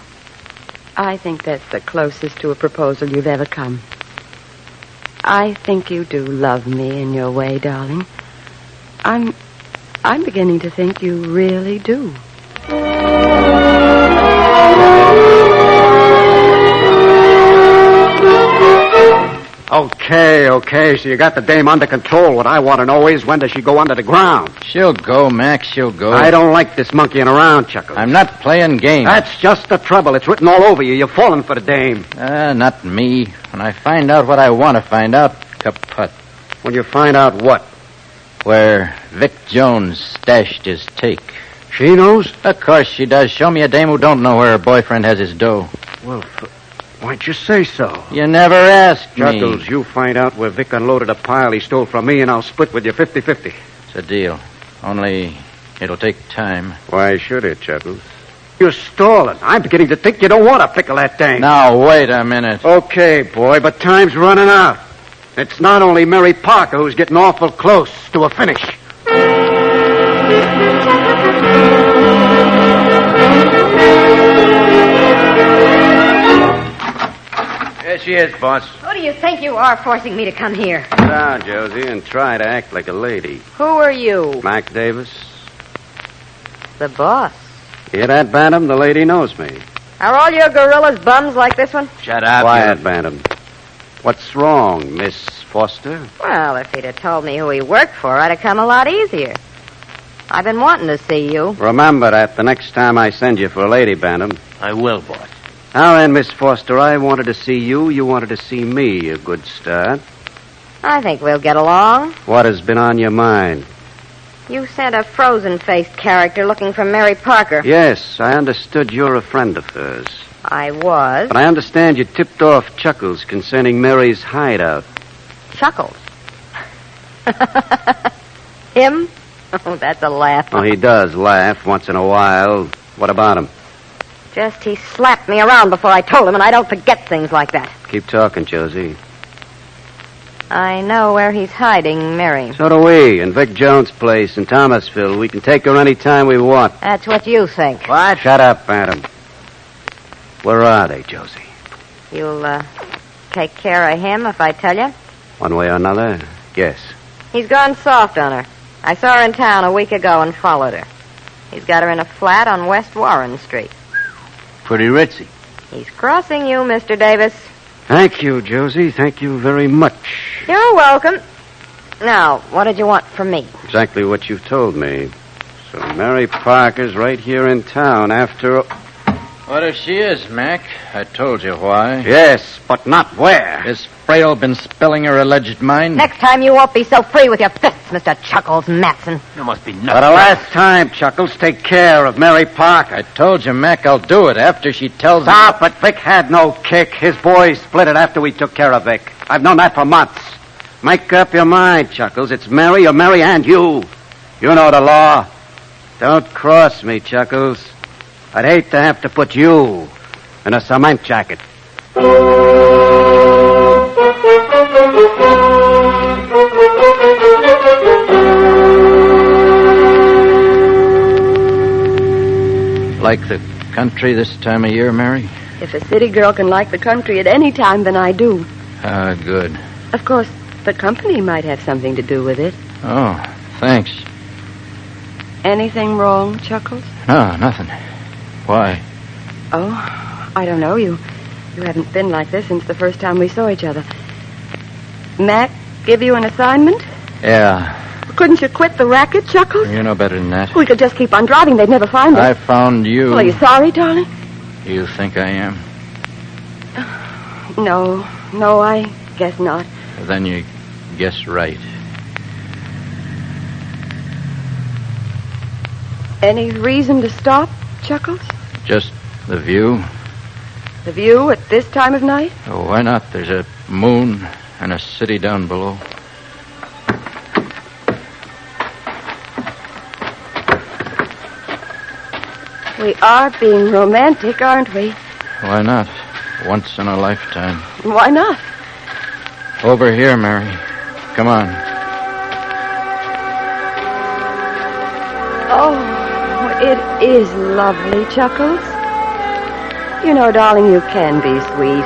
I think that's the closest to a proposal you've ever come. I think you do love me in your way, darling. I'm beginning to think you really do. Okay, so you got the dame under control. What I want to know is, when does she go under the ground? She'll go, Max, she'll go. I don't like this monkeying around, Chuckles. I'm not playing games. That's just the trouble. It's written all over you. You're falling for the dame. Not me. When I find out what I want to find out, kaput. When you find out what? Where Vic Jones stashed his take. She knows? Of course she does. Show me a dame who don't know where her boyfriend has his dough. Well, why'd you say so? You never asked me. Chuckles, you find out where Vic unloaded a pile he stole from me, and I'll split with you 50-50. It's a deal. Only it'll take time. Why should it, Chuckles? You're stalling. I'm beginning to think you don't want to pickle that dame. Now, wait a minute. Okay, boy, but time's running out. It's not only Mary Parker who's getting awful close to a finish. There she is, boss. Who do you think you are forcing me to come here? Sit down, Josie, and try to act like a lady. Who are you? Mac Davis. The boss. Hear that, Bantam? The lady knows me. Are all your gorillas bums like this one? Shut up. Quiet, Bantam. What's wrong, Miss Foster? Well, if he'd have told me who he worked for, I'd have come a lot easier. I've been wanting to see you. Remember that the next time I send you for a lady, Bantam. I will, boss. Now then, Miss Foster, I wanted to see you. You wanted to see me. A good start. I think we'll get along. What has been on your mind? You sent a frozen-faced character looking for Mary Parker. Yes, I understood you're a friend of hers. I was. But I understand you tipped off Chuckles concerning Mary's hideout. Chuckles? Him? Oh, that's a laugh. Oh, he does laugh once in a while. What about him? Just he slapped me around before I told him, and I don't forget things like that. Keep talking, Josie. I know where he's hiding Mary. So do we, in Vic Jones' place in Thomasville. We can take her any time we want. That's what you think. What? Shut up, Adam. Where are they, Josie? You'll, take care of him if I tell you? One way or another, yes. He's gone soft on her. I saw her in town a week ago and followed her. He's got her in a flat on West Warren Street. Pretty ritzy. He's crossing you, Mr. Davis. Thank you, Josie. Thank you very much. You're welcome. Now, what did you want from me? Exactly what you've told me. So Mary Parker's right here in town after... What if she is, Mac? I told you why. Yes, but not where. Has Frail been spelling her alleged mind? Next time you won't be so free with your fists, Mr. Chuckles Matson. You must be nuts. For the last time, Chuckles, take care of Mary Parker. I told you, Mac, I'll do it after she tells me... Stop it. Vic had no kick. His boys split it after we took care of Vic. I've known that for months. Make up your mind, Chuckles. It's Mary or Mary and you. You know the law. Don't cross me, Chuckles. I'd hate to have to put you in a cement jacket. Like the country this time of year, Mary? If a city girl can like the country at any time, then I do. Ah, good. Of course, the company might have something to do with it. Oh, thanks. Anything wrong, Chuckles? No, nothing. Why? Oh, I don't know. You haven't been like this since the first time we saw each other. Mac give you an assignment? Yeah. Couldn't you quit the racket, Chuckles? You know better than that. We could just keep on driving. They'd never find us. I found you. Well, are you sorry, darling? You think I am? No, I guess not. Then you guess right. Any reason to stop, Chuckles? Just the view. The view at this time of night? Oh, why not? There's a moon and a city down below. We are being romantic, aren't we? Why not? Once in a lifetime. Why not? Over here, Mary. Come on. Oh, it is lovely, Chuckles. You know, darling, you can be sweet.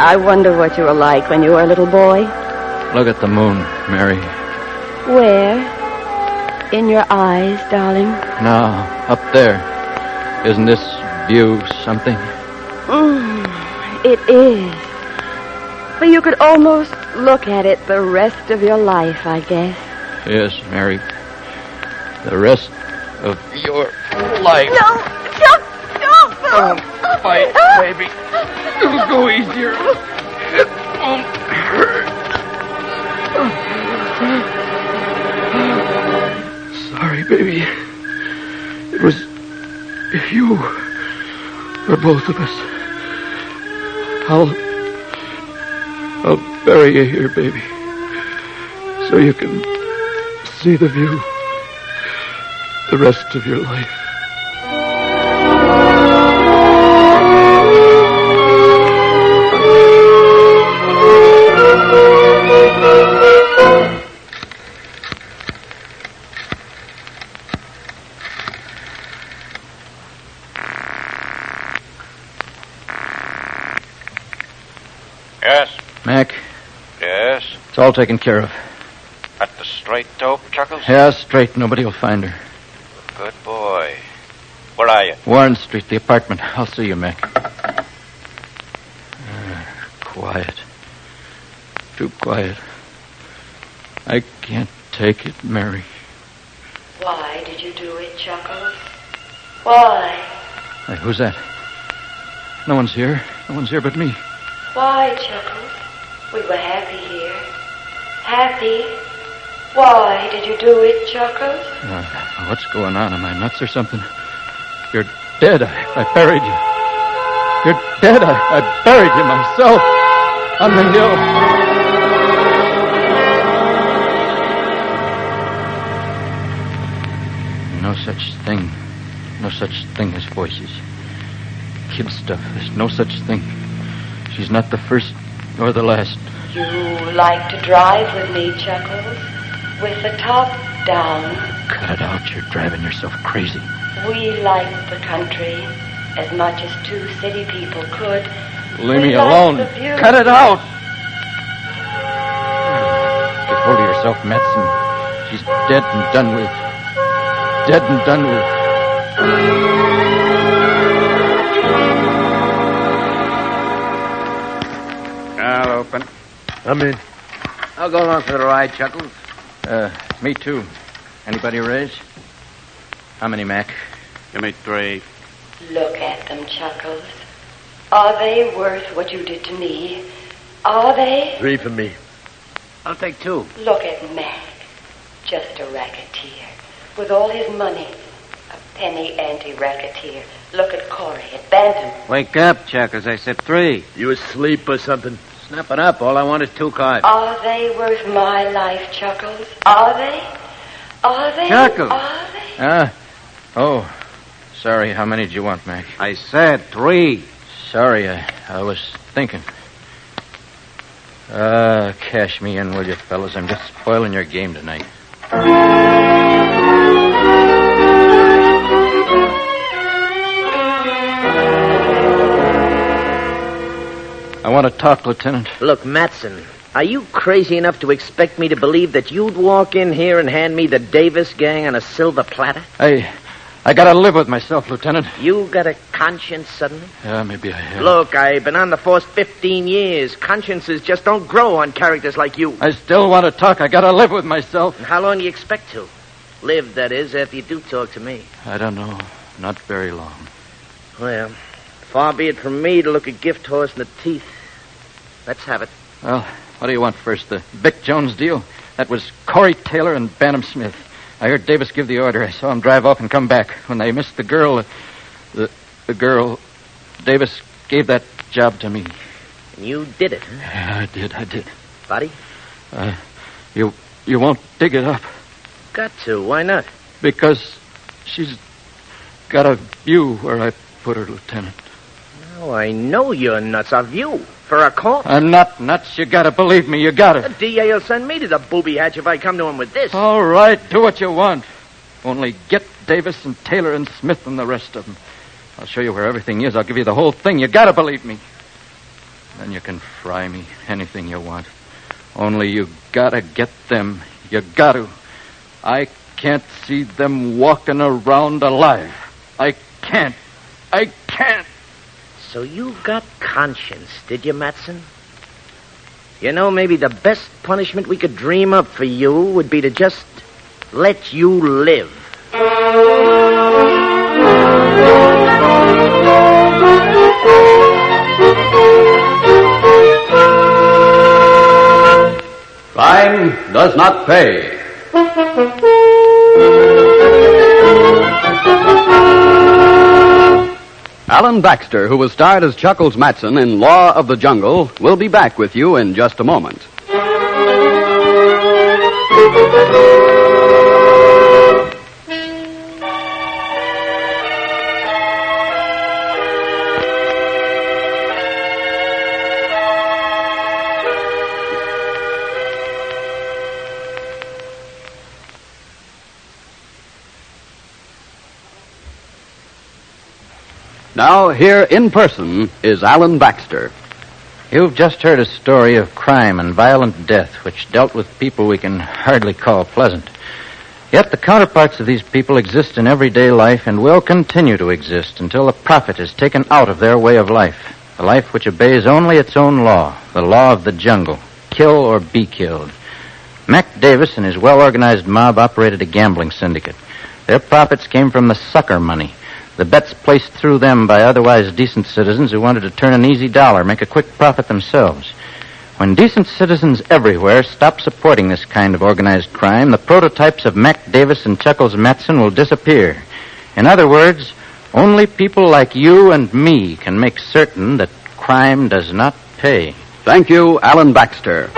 I wonder what you were like when you were a little boy. Look at the moon, Mary. Where? In your eyes, darling? No, up there. Isn't this view something? It is. But you could almost look at it the rest of your life, I guess. Yes, Mary. The rest of your life. No, don't. Don't fight, baby. It'll go easier. It won't hurt. Sorry, baby. It was you for both of us. I'll bury you here, baby, so you can see the view the rest of your life. Yes? Mac, Yes? it's all taken care of. At the straight dope, Chuckles? Yeah, straight. Nobody will find her. Good boy. Where are you? Warren Street, the apartment. I'll see you, Mac. Quiet. Too quiet. I can't take it, Mary. Why did you do it, Chuckles? Why? Hey, who's that? No one's here. No one's here but me. Why, Chuckles? We were happy here. Happy. Why did you do it, Chuckles? What's going on? Am I nuts or something? You're dead. I buried you. You're dead. I buried you myself on the hill. No such thing. No such thing as voices. Kid stuff. There's no such thing. She's not the first nor the last. You like to drive with me, Chuckles? With the top down. Cut it out. You're driving yourself crazy. We like the country as much as two city people could. Leave me alone. Cut it out. Get hold of yourself, Matson. She's dead and done with. Dead and done with. I'll open. I'm in. I'll go along for the ride, Chuckles. Me too. Anybody raise? How many, Mac? Give me 3. Look at them, Chuckles. Are they worth what you did to me? Are they? 3 for me. I'll take 2. Look at Mac. Just a racketeer. With all his money. A penny anti-racketeer. Look at Corey at Bantam. Wake up, Chuckles. I said 3. You asleep or something? Snap it up. All I want is 2 cards. Are they worth my life, Chuckles? Are they? Are they? Chuckles. Are they? Oh. Sorry, how many did you want, Mac? I said 3. Sorry, I was thinking. Cash me in, will you, fellas? I'm just spoiling your game tonight. I want to talk, Lieutenant. Look, Matson, are you crazy enough to expect me to believe that you'd walk in here and hand me the Davis gang on a silver platter? I gotta live with myself, Lieutenant. You got a conscience suddenly? Yeah, maybe I have. Look, I've been on the force 15 years. Consciences just don't grow on characters like you. I still want to talk. I gotta live with myself. And how long do you expect to? Live, that is, after you do talk to me. I don't know. Not very long. Well, far be it from me to look a gift horse in the teeth. Let's have it. Well, what do you want first? The Vic Jones deal? That was Corey Taylor and Bantam Smith. I heard Davis give the order. I saw him drive off and come back. When they missed the girl, the girl, Davis gave that job to me. And you did it, huh? Yeah, I did. Body? You won't dig it up. Got to. Why not? Because she's got a view where I put her, Lieutenant. Oh, I know you're nuts. A view? For a corpse? I'm not nuts. You gotta believe me. You gotta. The DA will send me to the booby hatch if I come to him with this. All right. Do what you want. Only get Davis and Taylor and Smith and the rest of them. I'll show you where everything is. I'll give you the whole thing. You gotta believe me. Then you can fry me anything you want. Only you gotta get them. You gotta. I can't see them walking around alive. I can't. So you got conscience, did you, Matson? You know, maybe the best punishment we could dream up for you would be to just let you live. Crime does not pay. Alan Baxter, who was starred as Chuckles Matson in Law of the Jungle, will be back with you in just a moment. Now, here in person is Alan Baxter. You've just heard a story of crime and violent death which dealt with people we can hardly call pleasant. Yet the counterparts of these people exist in everyday life and will continue to exist until the profit is taken out of their way of life, a life which obeys only its own law, the law of the jungle, kill or be killed. Mac Davis and his well-organized mob operated a gambling syndicate. Their profits came from the sucker money, the bets placed through them by otherwise decent citizens who wanted to turn an easy dollar, make a quick profit themselves. When decent citizens everywhere stop supporting this kind of organized crime, the prototypes of Mac Davis and Chuckles Matson will disappear. In other words, only people like you and me can make certain that crime does not pay. Thank you, Alan Baxter.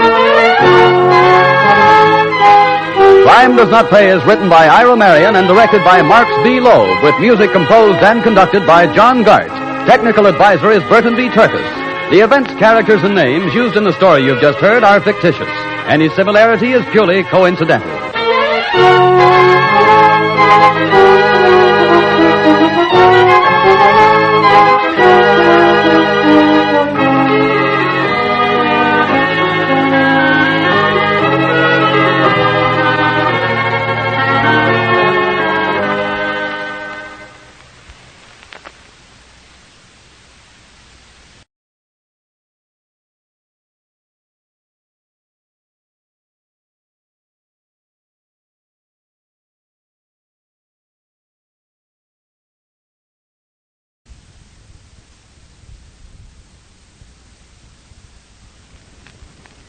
Crime Does Not Pay is written by Ira Marion and directed by Marx B. Loeb, with music composed and conducted by John Gart. Technical advisor is Burton B. Turkis. The events, characters, and names used in the story you've just heard are fictitious. Any similarity is purely coincidental.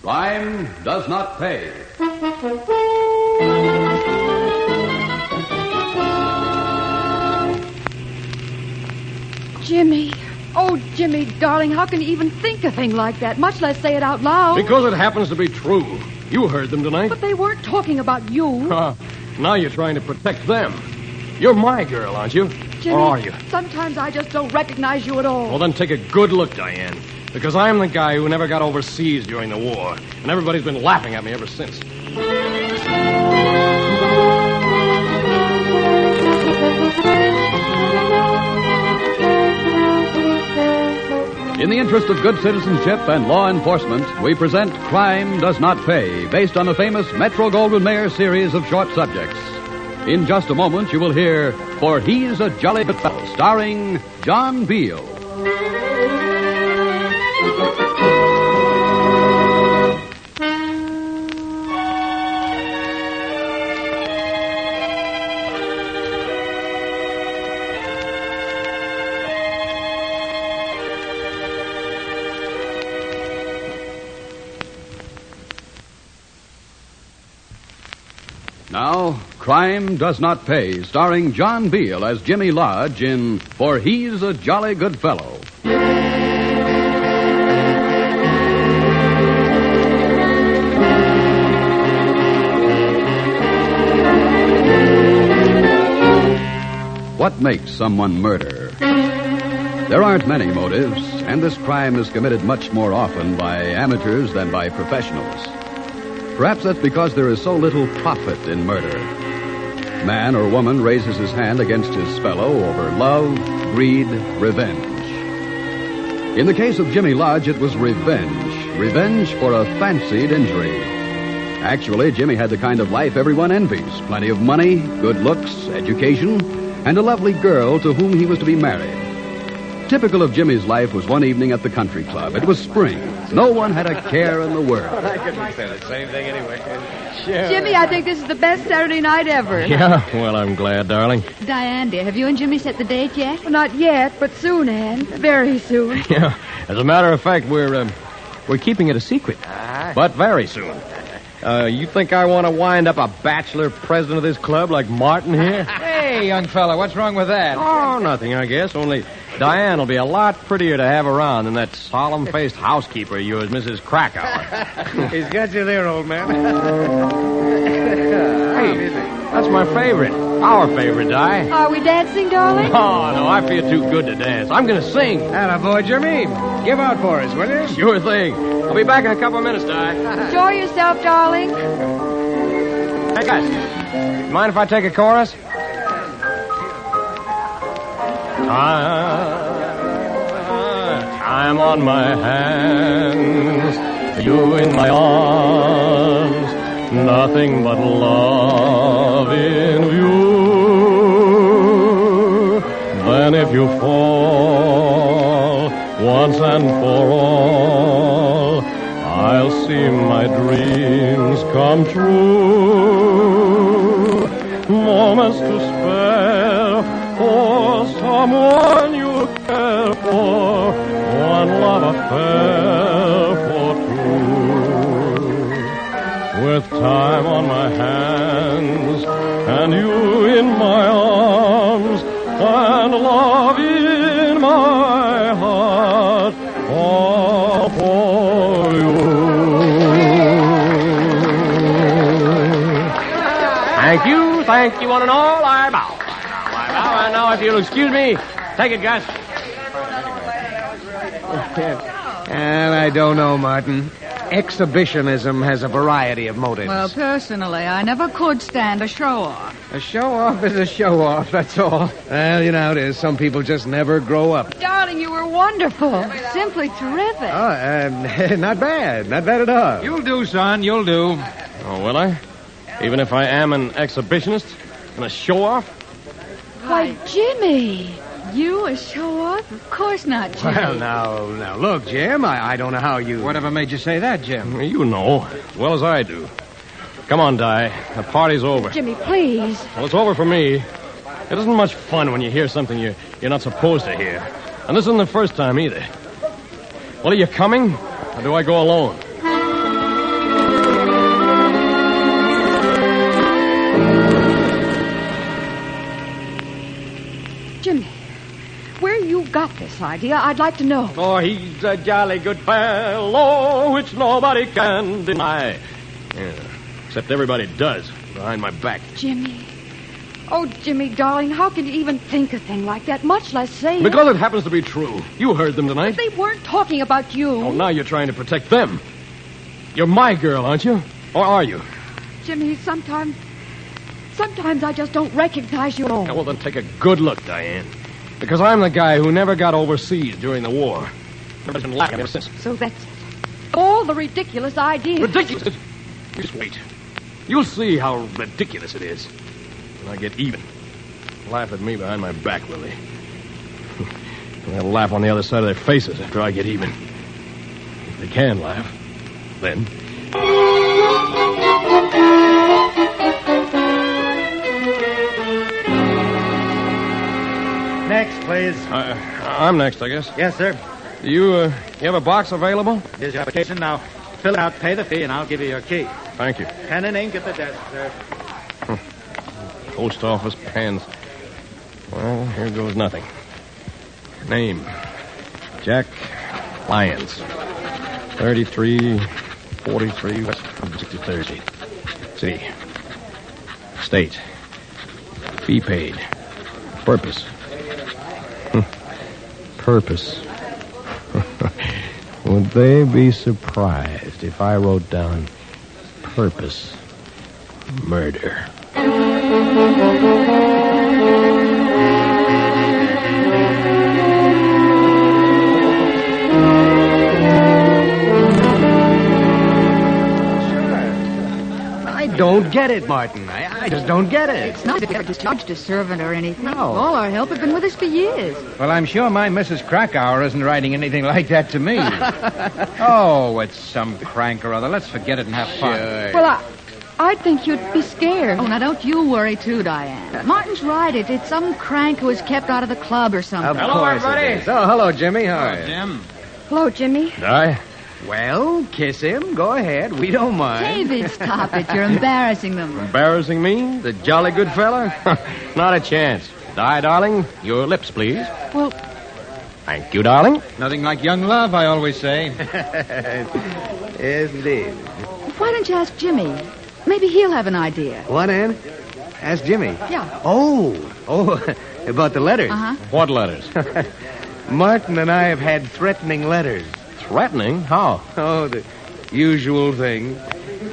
Crime Does Not Pay. Jimmy. Oh, Jimmy, darling, how can you even think a thing like that, much less say it out loud? Because it happens to be true. You heard them tonight. But they weren't talking about you. Now you're trying to protect them. You're my girl, aren't you? Jimmy, or are you? Sometimes I just don't recognize you at all. Well, then take a good look, Diane. Because I'm the guy who never got overseas during the war. And everybody's been laughing at me ever since. In the interest of good citizenship and law enforcement, we present Crime Does Not Pay, based on the famous Metro-Goldwyn-Mayer series of short subjects. In just a moment, you will hear For He's a Jolly Good Fellow, starring John Beale. Now, Crime Does Not Pay, starring John Beale as Jimmy Lodge in For He's a Jolly Good Fellow. What makes someone murder? There aren't many motives, and this crime is committed much more often by amateurs than by professionals. Perhaps that's because there is so little profit in murder. Man or woman raises his hand against his fellow over love, greed, revenge. In the case of Jimmy Lodge, it was revenge. Revenge for a fancied injury. Actually, Jimmy had the kind of life everyone envies. Plenty of money, good looks, education, and a lovely girl to whom he was to be married. Typical of Jimmy's life was one evening at the country club. It was spring. No one had a care in the world. I couldn't say the same thing anyway. Sure. Jimmy, I think this is the best Saturday night ever. Yeah, well, I'm glad, darling. Diane, dear, have you and Jimmy set the date yet? Well, not yet, but soon, Anne. Very soon. Yeah, as a matter of fact, we're keeping it a secret. But very soon. You think I want to wind up a bachelor president of this club like Martin here? Hey, young fella, what's wrong with that? Oh, nothing, I guess. Only Diane will be a lot prettier to have around than that solemn-faced housekeeper of yours, Mrs. Krakauer. He's got you there, old man. Hey, that's my favorite. Our favorite, Di. Are we dancing, darling? Oh, no, I feel too good to dance. I'm going to sing. Attaboy, Jimmy. Give out for us, will you? Sure thing. I'll be back in a couple of minutes, Di. Enjoy yourself, darling. Hey, guys, mind if I take a chorus? Time on my hands, you in my arms, nothing but love in view. Then if you fall once and for all, I'll see my dreams come true. Moments to spare for someone you care for, one love affair for two. with time on my hands, and you in my arms, and love in my heart, all for you. Thank you, one and all. I bow. And now, if you'll excuse me, take it, Gus. And I don't know, Martin. Exhibitionism has a variety of motives. Well, personally, I never could stand a show-off. A show-off is a show-off, that's all. Well, you know how it is. Some people just never grow up. Darling, you were wonderful. Simply terrific. Oh, not bad. Not bad at all. You'll do, son. You'll do. Oh, will I? Even if I am an exhibitionist and a show-off? Why, Jimmy, you a show-off? Of course not, Jimmy. Well, now, look, Jim, I don't know how you... Whatever made you say that, Jim? You know, as well as I do. Come on, Di. The party's over. Jimmy, please. Well, it's over for me. It isn't much fun when you hear something you're not supposed to hear. And this isn't the first time either. Well, are you coming, or do I go alone? Jimmy, where you got this idea, I'd like to know. Oh, he's a jolly good fellow, which nobody can deny. Yeah, except everybody does, behind my back. Jimmy. Oh, Jimmy, darling, how can you even think a thing like that, much less say it? Because it happens to be true. You heard them tonight. They weren't talking about you. Oh, now you're trying to protect them. You're my girl, aren't you? Or are you? Jimmy, sometimes I just don't recognize you at all. Now, well, then take a good look, Diane. Because I'm the guy who never got overseas during the war. I've been lacking ever since. So that's all the ridiculous ideas. Ridiculous? Just wait. You'll see how ridiculous it is. When I get even. Laugh at me behind my back, will they? They'll laugh on the other side of their faces after I get even. If they can laugh, then... Next, please. I'm next, I guess. Yes, sir. You have a box available? Here's your application. Now, fill it out, pay the fee, and I'll give you your key. Thank you. Pen and ink at the desk, sir. Post office pens. Well, here goes nothing. Name, Jack Lyons. 3343 West 63rd Street. City. State. Fee paid. Purpose. Purpose. Would they be surprised if I wrote down purpose? Murder. I don't get it, Martin. I just don't get it. It's not that we ever discharged a servant or anything. No. All our help has been with us for years. Well, I'm sure my Mrs. Krakauer isn't writing anything like that to me. Oh, it's some crank or other. Let's forget it and have fun. Sure. Well, I think you'd be scared. Oh, now don't you worry, too, Diane. Martin's right. It's some crank who was kept out of the club or something. Of course it is. Oh, hello, Jimmy. How are you? Jim. Hello, Jimmy. Di? Well, kiss him. Go ahead. We don't mind. David, stop it. You're embarrassing them. Embarrassing me? The jolly good fella? Not a chance. Di, darling, your lips, please. Well... Thank you, darling. Nothing like young love, I always say. Yes, indeed. Why don't you ask Jimmy? Maybe he'll have an idea. What, Ann? Ask Jimmy. Yeah. Oh, about the letters. Uh-huh. What letters? Martin and I have had threatening letters. Threatening? How? Oh, the usual thing.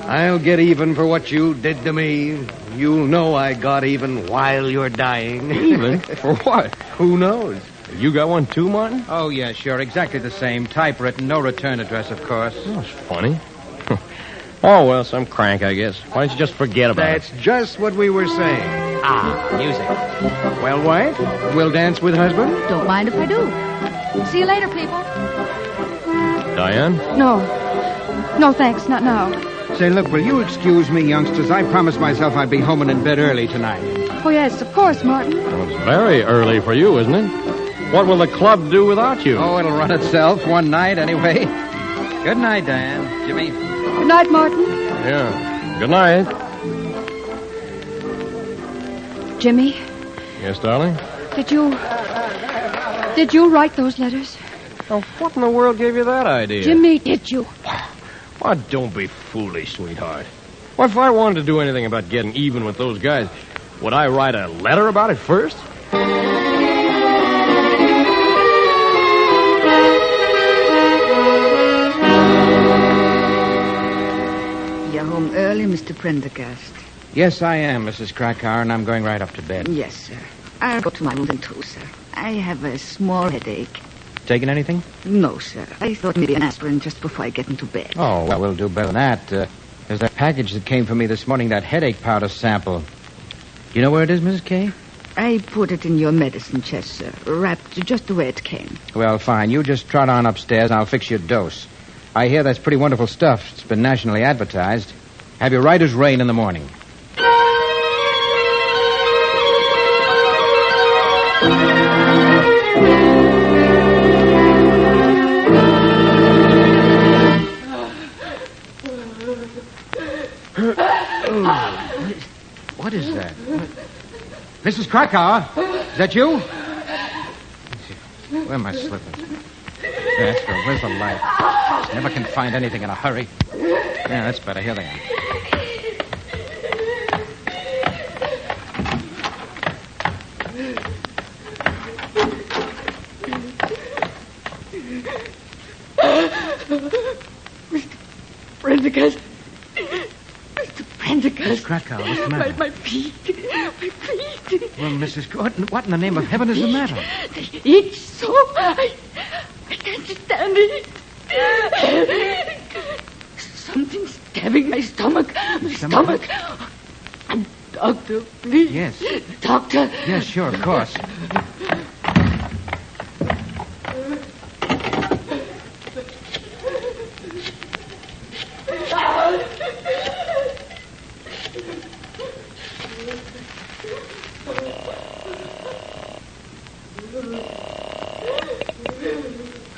I'll get even for what you did to me. You'll know I got even while you're dying. Even? For what? Who knows? You got one too, Martin? Oh, yeah, sure. Exactly the same. Typewritten. No return address, of course. That's funny. Oh, well, some crank, I guess. Why don't you just forget about That's just what we were saying. Ah, music. Well, wife, we'll dance with husband? Don't mind if I do. See you later, people. it? Diane? No, thanks. Not now. Say, look, will you excuse me, youngsters? I promised myself I'd be home and in bed early tonight. Oh, yes, of course, Martin. Well, it's very early for you, isn't it? What will the club do without you? Oh, it'll run itself one night anyway. Good night, Diane. Jimmy. Good night, Martin. Yeah. Good night. Jimmy, Yes, darling? did you write those letters? Oh, what in the world gave you that idea? Jimmy, did you? Why, don't be foolish, sweetheart. Why, if I wanted to do anything about getting even with those guys, would I write a letter about it first? You're home early, Mr. Prendergast. Yes, I am, Mrs. Krakauer, and I'm going right up to bed. Yes, sir. I'll go to my room then, too, sir. I have a small headache. Taking anything? No, sir. I thought maybe an aspirin just before I get into bed. Oh, well, we'll do better than that. There's that package that came for me this morning, that headache powder sample. You know where it is, Mrs. Kay? I put it in your medicine chest, sir. Wrapped just the way it came. Well, fine. You just trot on upstairs, and I'll fix your dose. I hear that's pretty wonderful stuff. It's been nationally advertised. Have you right as rain in the morning. What is that? Mrs. Krakauer, is that you? Where are my slippers? That's good. Where's the light? Just never can find anything in a hurry. Yeah, that's better. Here they are. Prendergast. Mr. Prendergast. Miss Krakauer, what's the matter? My feet. My feet. Well, Mrs. What in the name of heaven is the matter? They itch so. I can't stand it. Something's stabbing my stomach. My stomach. Doctor, please. Yes. Doctor. Yes, sure, of course.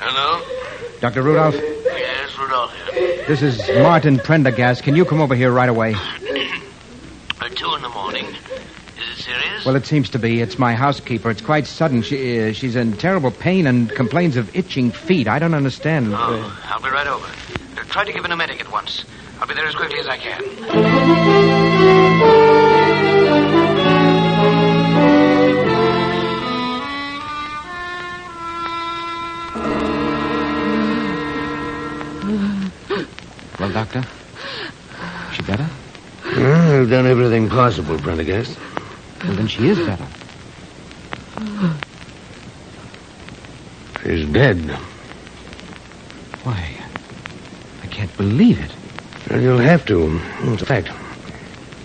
Hello? Dr. Rudolph? Yes, Rudolph here. This is Martin Prendergast. Can you come over here right away? 2 in the morning. Is it serious? Well, it seems to be. It's my housekeeper. It's quite sudden. She's in terrible pain and complains of itching feet. I don't understand. I'll be right over. Try to give an emetic at once. I'll be there as quickly as I can. Well, Doctor? Is she better? I've done everything possible, Prendergast. Well, then she is better. She's dead. Why, I can't believe it. Well, you'll have to. It's a fact.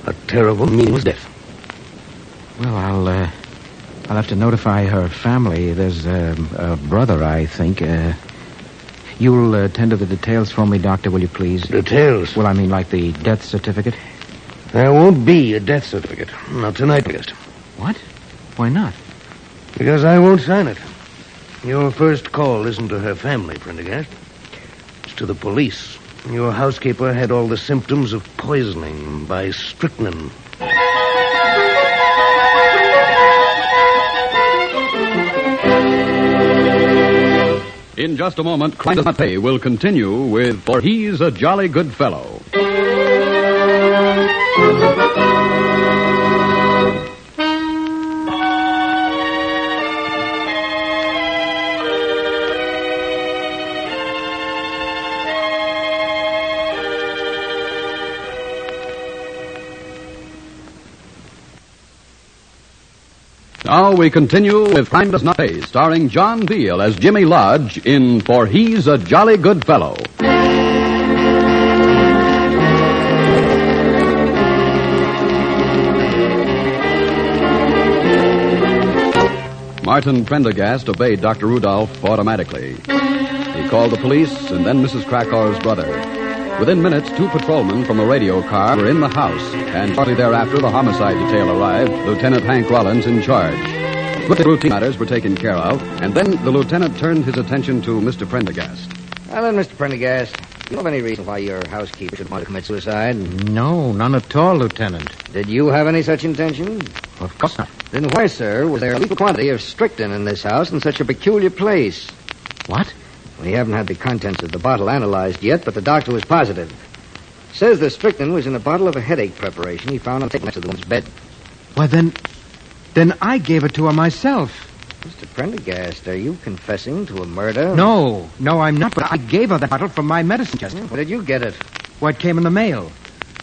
A terrible, meaningless death. Well, I'll have to notify her family. There's a brother, I think. You'll attend to the details for me, Doctor, will you please? Details? Well, I mean like the death certificate. There won't be a death certificate. Not tonight, Prendergast. What? Why not? Because I won't sign it. Your first call isn't to her family, Prendergast. It's to the police. Your housekeeper had all the symptoms of poisoning by strychnine. In just a moment, Crime Does Not Pay will continue with For He's a Jolly Good Fellow. Now we continue with Crime Does Not Pay, starring John Beale as Jimmy Lodge in For He's a Jolly Good Fellow. Martin Prendergast obeyed Dr. Rudolph automatically. He called the police and then Mrs. Krakauer's brother. Within minutes, 2 patrolmen from a radio car were in the house, and shortly thereafter the homicide detail arrived, Lieutenant Hank Rollins in charge. Quickly, routine matters were taken care of, and then the lieutenant turned his attention to Mr. Prendergast. Well, then, Mr. Prendergast, you have any reason why your housekeeper should want to commit suicide? No, none at all, Lieutenant. Did you have any such intention? Of course not. Then why, sir, was there a lethal quantity of strychnine in this house in such a peculiar place? What? We haven't had the contents of the bottle analyzed yet, but the doctor was positive. Says the strychnine was in a bottle of a headache preparation he found on the table next to the woman's bed. Why, then I gave it to her myself. Mr. Prendergast, are you confessing to a murder? No, I'm not, but I gave her the bottle from my medicine chest. Where did you get it? Well, it came in the mail.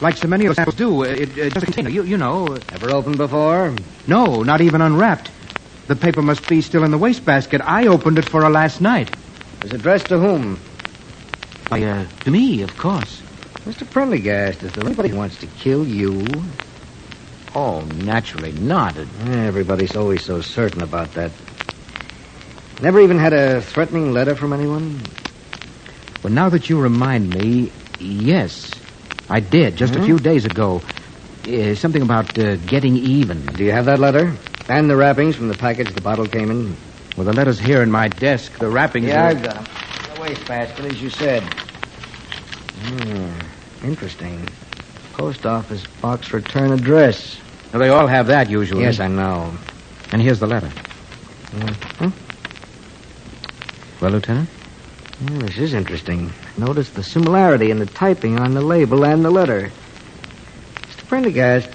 Like so many of those samples do. It doesn't contain, you know. Ever opened before? No, not even unwrapped. The paper must be still in the wastebasket. I opened it for her last night. Was addressed to whom? Why, to me, of course. Mr. Prendergast, is there anybody who wants to kill you? Oh, naturally not. Everybody's always so certain about that. Never even had a threatening letter from anyone? Well, now that you remind me, yes, I did, just a few days ago. Something about getting even. Do you have that letter? And the wrappings from the package the bottle came in? Well, the letter's here in my desk. The wrappings Yeah, are... I've got them. The wastebasket, as you said. Interesting. Post office box return address. Well, they all have that, usually. Yes, I know. And here's the letter. Well, Lieutenant? This is interesting. Notice the similarity in the typing on the label and the letter. Mr. Prendergast,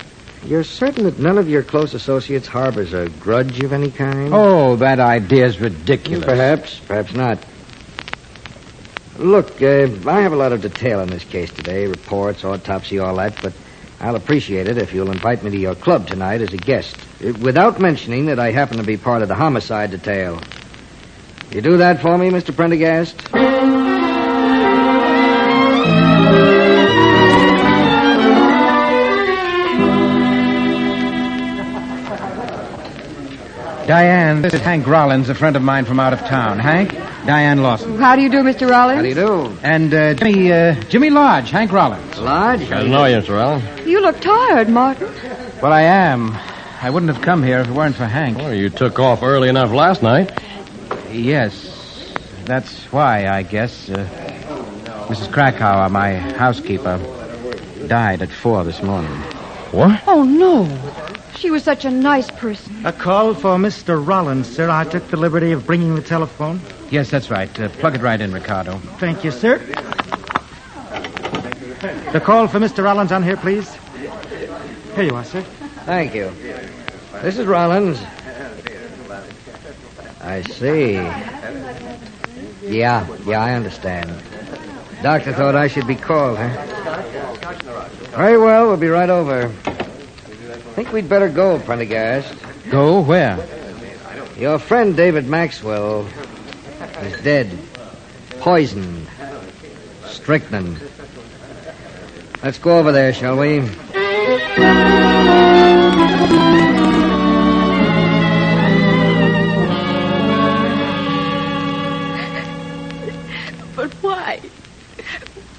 you're certain that none of your close associates harbors a grudge of any kind? Oh, that idea's ridiculous. Perhaps not. Look, I have a lot of detail in this case today, reports, autopsy, all that, but I'll appreciate it if you'll invite me to your club tonight as a guest, without mentioning that I happen to be part of the homicide detail. You do that for me, Mr. Prendergast? Diane, this is Hank Rollins, a friend of mine from out of town. Hank, Diane Lawson. How do you do, Mr. Rollins? How do you do? And Jimmy Lodge, Hank Rollins. Lodge? How do you know, Mr. Rollins? You look tired, Martin. Well, I am. I wouldn't have come here if it weren't for Hank. Well, you took off early enough last night. Yes, that's why, I guess. Mrs. Krakauer, my housekeeper, died at 4 this morning. What? Oh, no. She was such a nice person. A call for Mr. Rollins, sir. I took the liberty of bringing the telephone. Yes, that's right. Plug it right in, Ricardo. Thank you, sir. The call for Mr. Rollins on here, please. Here you are, sir. Thank you. This is Rollins. I see. Yeah, I understand. Doctor thought I should be called, huh? Very well, we'll be right over. I think we'd better go, Prendergast. Go where? Your friend David Maxwell is dead. Poisoned. Strychnine. Let's go over there, shall we? But why?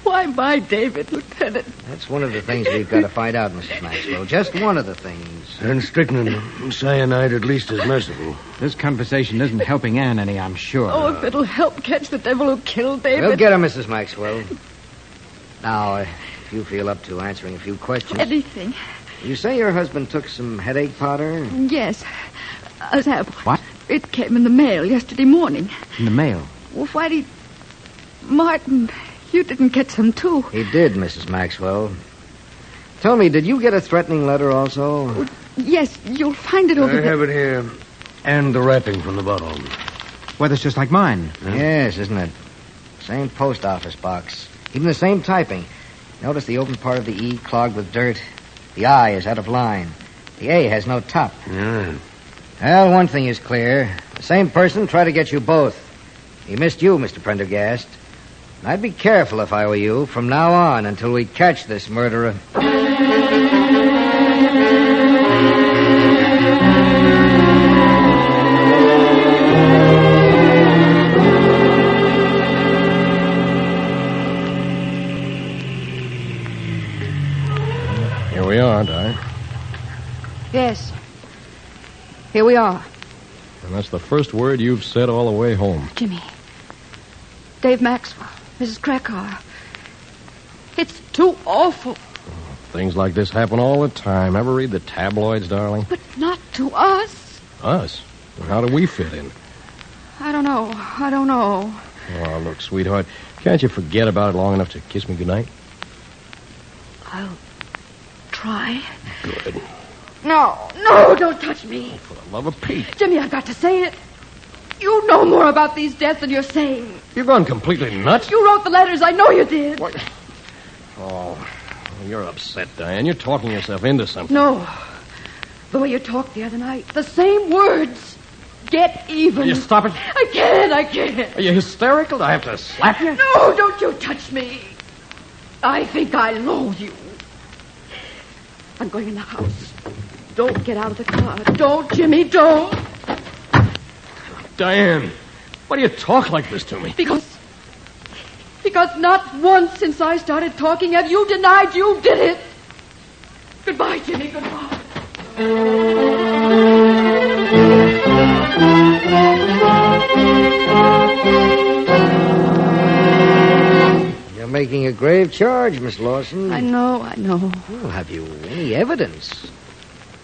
Why my David, Lieutenant? That's one of the things we've got to find out, Mrs. Maxwell. Just one of the things. And strychnine, cyanide at least is merciful. This conversation isn't helping Anne any, I'm sure. Oh, if it'll help catch the devil who killed David. We'll get her, Mrs. Maxwell. Now, if you feel up to answering a few questions. Anything. You say your husband took some headache powder? Yes. A sample. What? It came in the mail yesterday morning. In the mail? Well, why do you... Martin, you didn't get some, too. He did, Mrs. Maxwell. Tell me, did you get a threatening letter also? Yes, you'll find it over I there. have it here. And the wrapping from the bottle. Well, that's just like mine. Yes, isn't it? Same post office box. Even the same typing. Notice the open part of the E clogged with dirt. The I is out of line. The A has no top. Yeah. Well, one thing is clear. The same person tried to get you both. He missed you, Mr. Prendergast. And I'd be careful if I were you from now on until we catch this murderer. Here we are, Di. Yes. Here we are. And that's the first word you've said all the way home. Jimmy. Dave Maxwell. Mrs. Krakauer. It's too awful. Things like this happen all the time. Ever read the tabloids, darling? But not to us. Us? How do we fit in? I don't know. Oh, look, sweetheart, can't you forget about it long enough to kiss me goodnight? I'll try. Good. No, don't touch me. For the love of Pete. Jimmy, I've got to say it. You know more about these deaths than you're saying. You've gone completely nuts? You wrote the letters. I know you did. What? Oh, you're upset, Diane. You're talking yourself into something. No. The way you talked the other night. The same words. Get even. Will you stop it? I can't. Are you hysterical? Do I have to slap you? No, don't you touch me. I think I loathe you. I'm going in the house. Don't get out of the car. Don't, Jimmy, don't. Diane, why do you talk like this to me? Because not once since I started talking have you denied you did it. Goodbye, Jimmy, goodbye. You're making a grave charge, Miss Lawson. I know. Well, have you any evidence?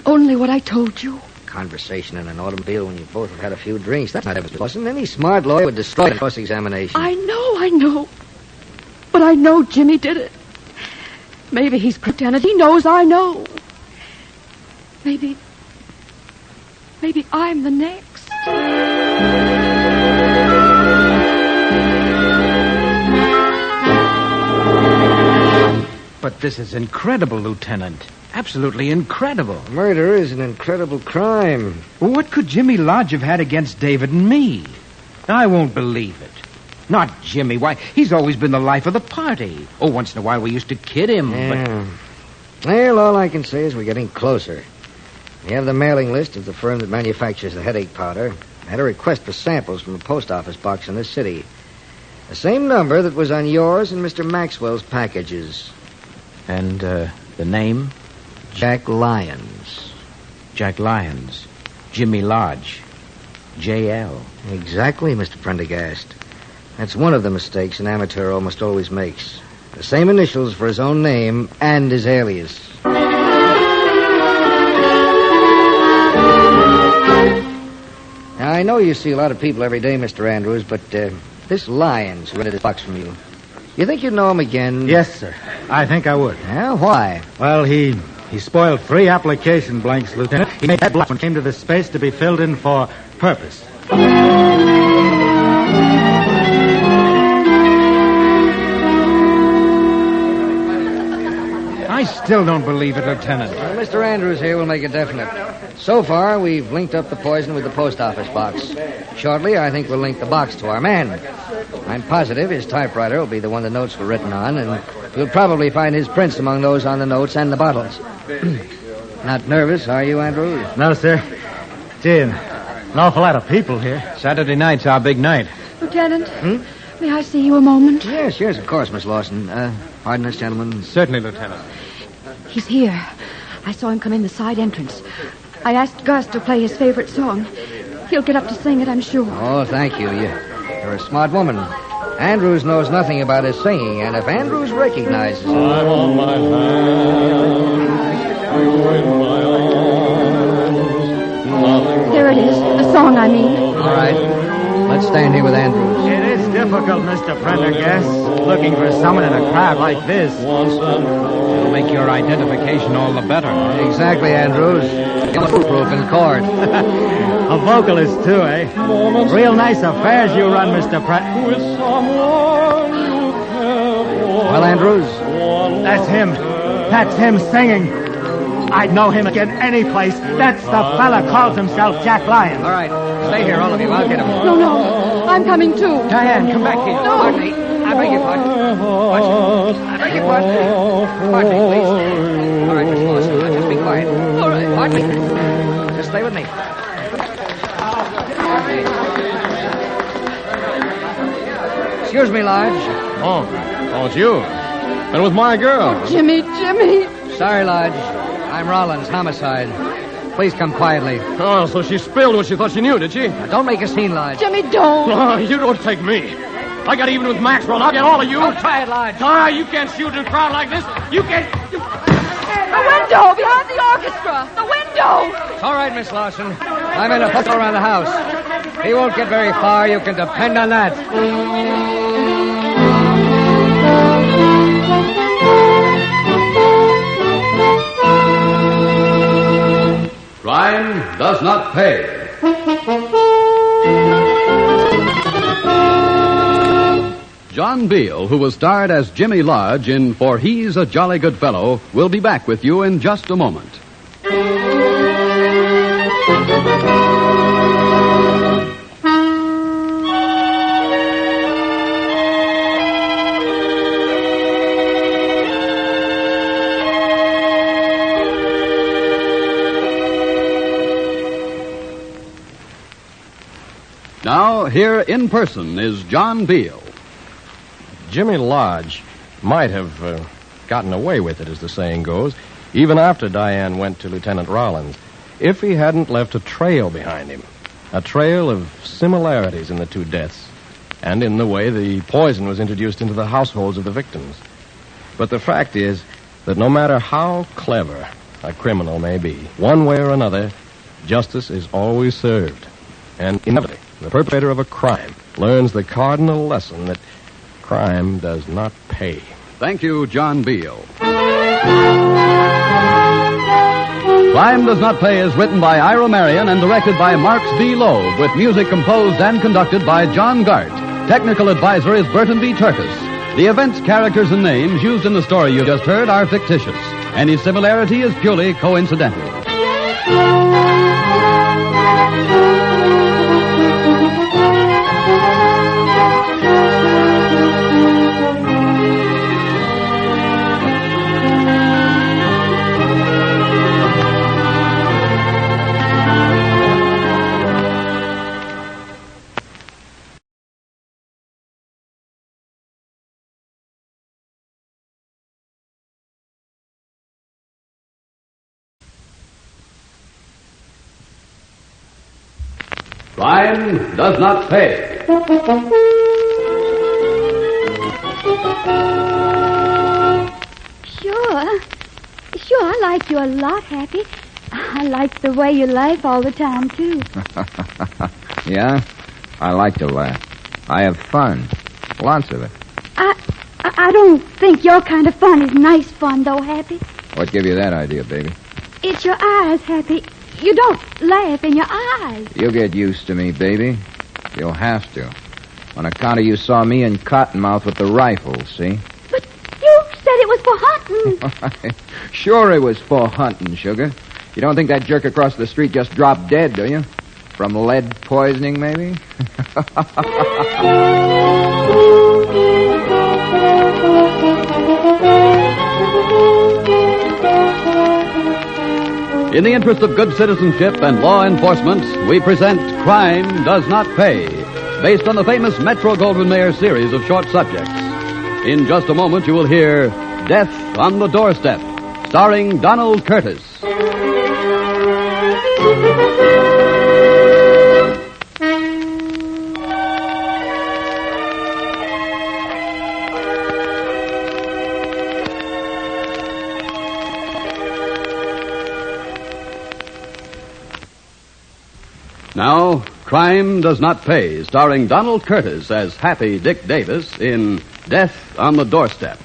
Only what I told you. Conversation in an automobile when you both have had a few drinks. That's not evidence, Lawson. Any smart lawyer would destroy the cross-examination. I know. But I know Jimmy did it. Maybe he's pretended. He knows I know. Maybe I'm the next. But this is incredible, Lieutenant. Absolutely incredible. Murder is an incredible crime. Well, what could Jimmy Lodge have had against David and me? I won't believe it. Not Jimmy. Why, he's always been the life of the party. Oh, once in a while we used to kid him, Yeah. Well, all I can say is we're getting closer. We have the mailing list of the firm that manufactures the headache powder. I had a request for samples from a post office box in this city. The same number that was on yours and Mr. Maxwell's packages. And, the name? Jack Lyons. Jack Lyons. Jimmy Lodge. J.L. Exactly, Mr. Prendergast. That's one of the mistakes an amateur almost always makes. The same initials for his own name and his alias. Now, I know you see a lot of people every day, Mr. Andrews, but this Lyons who rented this box from you, you think you'd know him again? Yes, sir. I think I would. Yeah, why? Well, he spoiled 3 application blanks, Lieutenant. He made that blank when came to this space to be filled in for purpose. I still don't believe it, Lieutenant. Well, Mr. Andrews here will make it definite. So far, we've linked up the poison with the post office box. Shortly, I think we'll link the box to our man. I'm positive his typewriter will be the one the notes were written on, and you'll probably find his prints among those on the notes and the bottles. Not nervous, are you, Andrews? No, sir. Gee, an awful lot of people here. Saturday night's our big night. Lieutenant, may I see you a moment? Yes, of course, Miss Lawson. Pardon us, gentlemen. Certainly, Lieutenant. He's here. I saw him come in the side entrance. I asked Gus to play his favorite song. He'll get up to sing it, I'm sure. Oh, thank you. You're a smart woman. Andrews knows nothing about his singing, and if Andrews recognizes him... I'm on my hands, you in my arms. There it is. The song, I mean. All right. Let's stand here with Andrews. It is difficult, Mr. Prendergast, looking for someone in a crowd like this. It'll make your identification all the better. Exactly, Andrews. Proof in court. A vocalist, too, eh? Real nice affairs you run, Mr. Well, Andrews? That's him. That's him singing. I'd know him again any place. That's the fella calls himself Jack Lyons. All right. Stay here, all of you. I'll get him. No. I'm coming, too. Diane, come back here. No. Pardon me. I beg your pardon. I beg your pardon. Pardon me, please. All right, Miss Lawson. Just be quiet. All right. Pardon me. Just stay with me. Excuse me, Lodge. Oh, it's you. And with my girl. Oh, Jimmy. Sorry, Lodge. I'm Rollins, homicide. Please come quietly. Oh, so she spilled what she thought she knew, did she? Now, don't make a scene, Lodge. Jimmy, don't. Oh, you don't take me. I got even with Maxwell. I'll get all of you. Don't try it, Lodge. You can't shoot in a crowd like this. You can't... The window behind the orchestra. The window. It's all right, Miss Lawson. I'm in a post around the house. He won't get very far. You can depend on that. Crime does not pay. John Beale, who was starred as Jimmy Lodge in For He's a Jolly Good Fellow, will be back with you in just a moment. Now, here in person is John Beale. Jimmy Lodge might have gotten away with it, as the saying goes, even after Diane went to Lieutenant Rollins, if he hadn't left a trail behind him. A trail of similarities in the two deaths, and in the way the poison was introduced into the households of the victims. But the fact is that no matter how clever a criminal may be, one way or another, justice is always served. And inevitably, the perpetrator of a crime learns the cardinal lesson that crime does not pay. Thank you, John Beale. Crime Does Not Pay is written by Ira Marion and directed by Marx B. Loeb, with music composed and conducted by John Gart. Technical advisor is Burton B. Turkis. The events, characters, and names used in the story you just heard are fictitious. Any similarity is purely coincidental. Crime does not pay. Sure, I like you a lot, Happy. I like the way you laugh all the time, too. Yeah? I like to laugh. I have fun. Lots of it. I don't think your kind of fun is nice fun, though, Happy. What gave you that idea, baby? It's your eyes, Happy. You don't laugh in your eyes. You'll get used to me, baby. You'll have to. On account of you saw me in Cottonmouth with the rifle, see? But you said it was for hunting. Sure it was for hunting, sugar. You don't think that jerk across the street just dropped dead, do you? From lead poisoning, maybe? In the interest of good citizenship and law enforcement, we present Crime Does Not Pay, based on the famous Metro-Goldwyn-Mayer series of short subjects. In just a moment, you will hear Death on the Doorstep, starring Donald Curtis. Now, Crime Does Not Pay, starring Donald Curtis as Happy Dick Davis in Death on the Doorstep.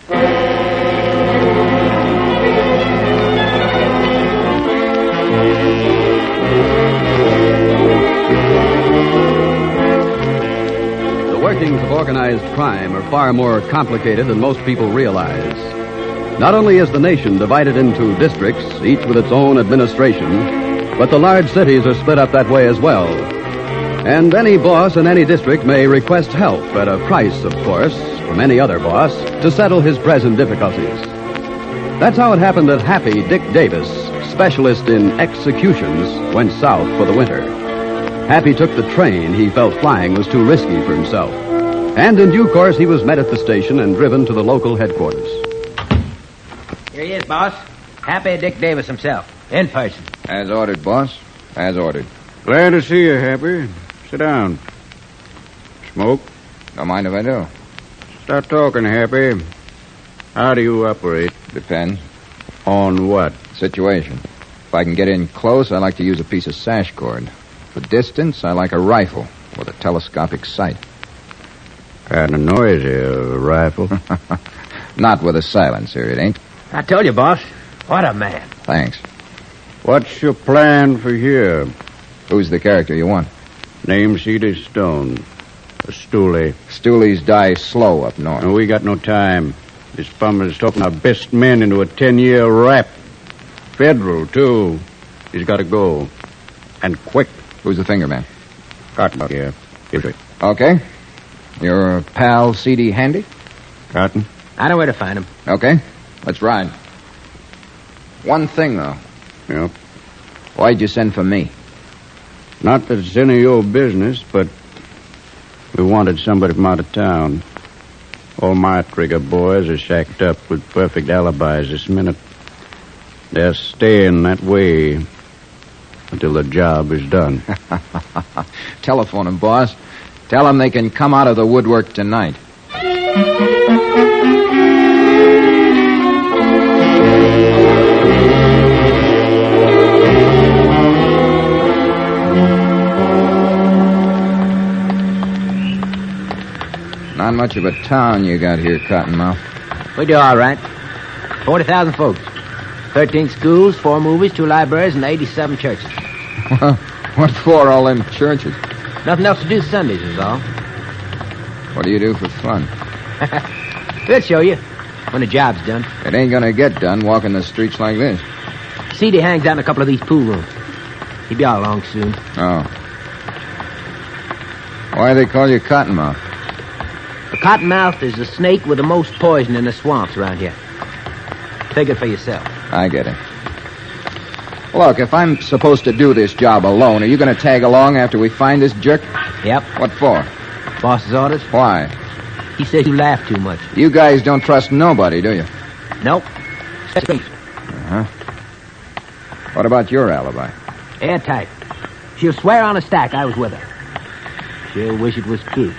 The workings of organized crime are far more complicated than most people realize. Not only is the nation divided into districts, each with its own administration, but the large cities are split up that way as well. And any boss in any district may request help at a price, of course, from any other boss to settle his present difficulties. That's how it happened that Happy Dick Davis, specialist in executions, went south for the winter. Happy took the train he felt flying was too risky for himself. And in due course, he was met at the station and driven to the local headquarters. Here he is, boss. Happy Dick Davis himself, in person. As ordered, boss. As ordered. Glad to see you, Happy. Sit down. Smoke? Don't mind if I do. Start talking, Happy. How do you operate? Depends. On what? Situation. If I can get in close, I like to use a piece of sash cord. For distance, I like a rifle with a telescopic sight. Kind of noisy, a rifle. Not with a silencer, it ain't. I told you, boss. What a man. Thanks. What's your plan for here? Who's the character you want? Name C.D. Stone. A stoolie. Stoolies die slow up north. No, we got no time. This bummer's talking our best men into a 10-year rap. Federal, too. He's got to go. And quick. Who's the finger man? Cotton here. Okay. Your pal C.D. handy? Cotton? I know where to find him. Okay. Let's ride. One thing, though. Yep. Why'd you send for me? Not that it's any of your business, but we wanted somebody from out of town. All my Trigger boys are shacked up with perfect alibis this minute. They're staying that way until the job is done. Telephone them, boss. Tell them they can come out of the woodwork tonight. Not much of a town you got here, Cottonmouth. We do all right. 40,000 folks. 13 schools, 4 movies, 2 libraries, and 87 churches. What for, all them churches? Nothing else to do Sundays is all. What do you do for fun? We'll show you when the job's done. It ain't gonna get done walking the streets like this. C.D. hangs out in a couple of these pool rooms. He'll be all along soon. Oh. Why they call you Cottonmouth? The cottonmouth is the snake with the most poison in the swamps around here. Take it for yourself. I get it. Look, if I'm supposed to do this job alone, are you going to tag along after we find this jerk? Yep. What for? Boss's orders. Why? He says you laugh too much. You guys don't trust nobody, do you? Nope. Uh-huh. What about your alibi? Airtight. She'll swear on a stack I was with her. She'll wish it was true.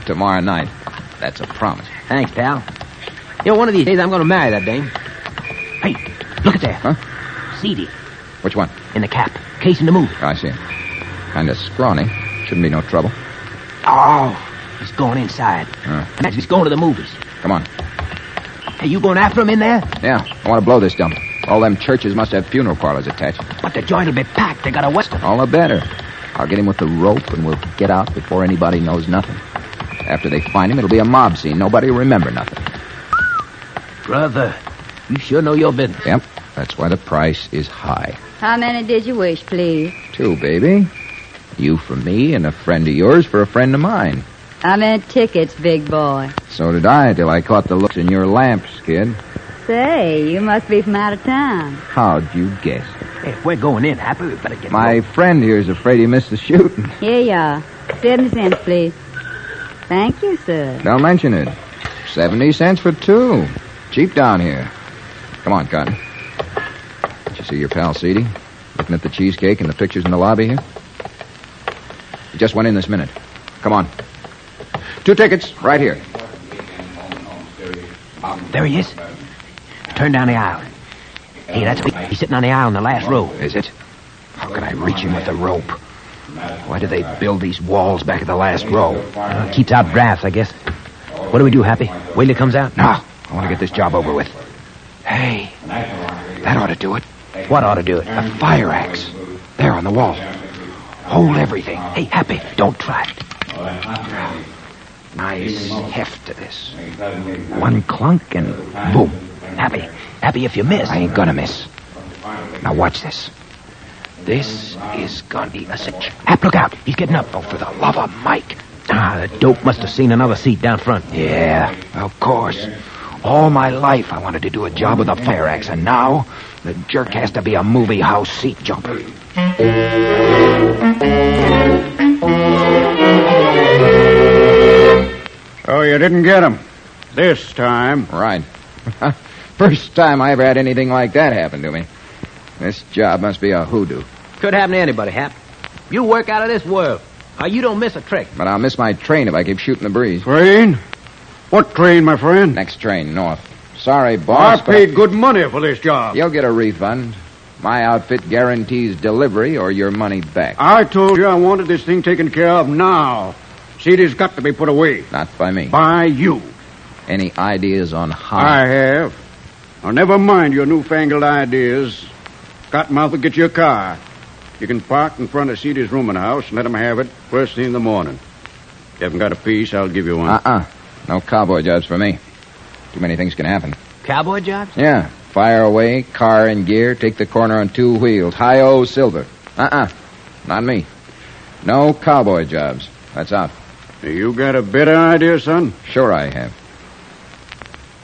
Tomorrow night. That's a promise. Thanks, pal. You know, one of these days I'm going to marry that dame. Hey, look at there. Huh? C.D. Which one? In the cap. Case in the move. I see. Kind of scrawny. Shouldn't be no trouble. Oh, he's going inside. Imagine he's going to the movies. Come on. Hey, you going after him in there? Yeah, I want to blow this dump. All them churches must have funeral parlors attached. But the joint will be packed. They got a western. All the better. I'll get him with the rope, and we'll get out before anybody knows nothing. After they find him, it'll be a mob scene. Nobody will remember nothing. Brother, you sure know your business. Yep, that's why the price is high. How many did you wish, please? 2, baby. You for me, and a friend of yours for a friend of mine. I meant tickets, big boy. So did I, till I caught the looks in your lamps, kid. Say, you must be from out of town. How'd you guess? Hey, if we're going in, Happy, we better get My friend here's afraid he missed the shooting. Here you are. 70 cents, please. Thank you, sir. Don't mention it. 70 cents for 2. Cheap down here. Come on, Cotton. Did you see your pal C.D. looking at the cheesecake and the pictures in the lobby here? He just went in this minute. Come on. 2 tickets, right here. There he is. Turn down the aisle. Hey, that's me. He's sitting on the aisle in the last row. Is it? How can I reach him with the rope? Why do they build these walls back at the last row? Keeps out drafts, I guess. What do we do, Happy? Wait till he comes out? No, I want to get this job over with. Hey, that ought to do it. What ought to do it? A fire axe. There on the wall. Hold everything. Hey, Happy, don't try it. Nice heft to this. One clunk and boom. Happy, if you miss. I ain't gonna miss. Now watch this. This is gonna be a cinch. Hap, look out. He's getting up. Oh, for the love of Mike. The dope must have seen another seat down front. Yeah, of course. All my life I wanted to do a job with a fire axe, and now the jerk has to be a movie house seat jumper. Oh, you didn't get him. This time. Right. First time I ever had anything like that happen to me. This job must be a hoodoo. Could happen to anybody, Hap. You work out of this world. You don't miss a trick. But I'll miss my train if I keep shooting the breeze. Train? What train, my friend? Next train, north. Sorry, boss. I paid good money for this job. You'll get a refund. My outfit guarantees delivery or your money back. I told you I wanted this thing taken care of now. CD's got to be put away. Not by me. By you. Any ideas on how? I have. Now, never mind your newfangled ideas. Cottonmouth will get you a car. You can park in front of CD's rooming house and let him have it first thing in the morning. If you haven't got a piece, I'll give you one. No cowboy jobs for me. Too many things can happen. Cowboy jobs? Yeah. Fire away, car in gear, take the corner on 2 wheels. Hi-oh, silver. Not me. No cowboy jobs. That's out. You got a better idea, son? Sure I have.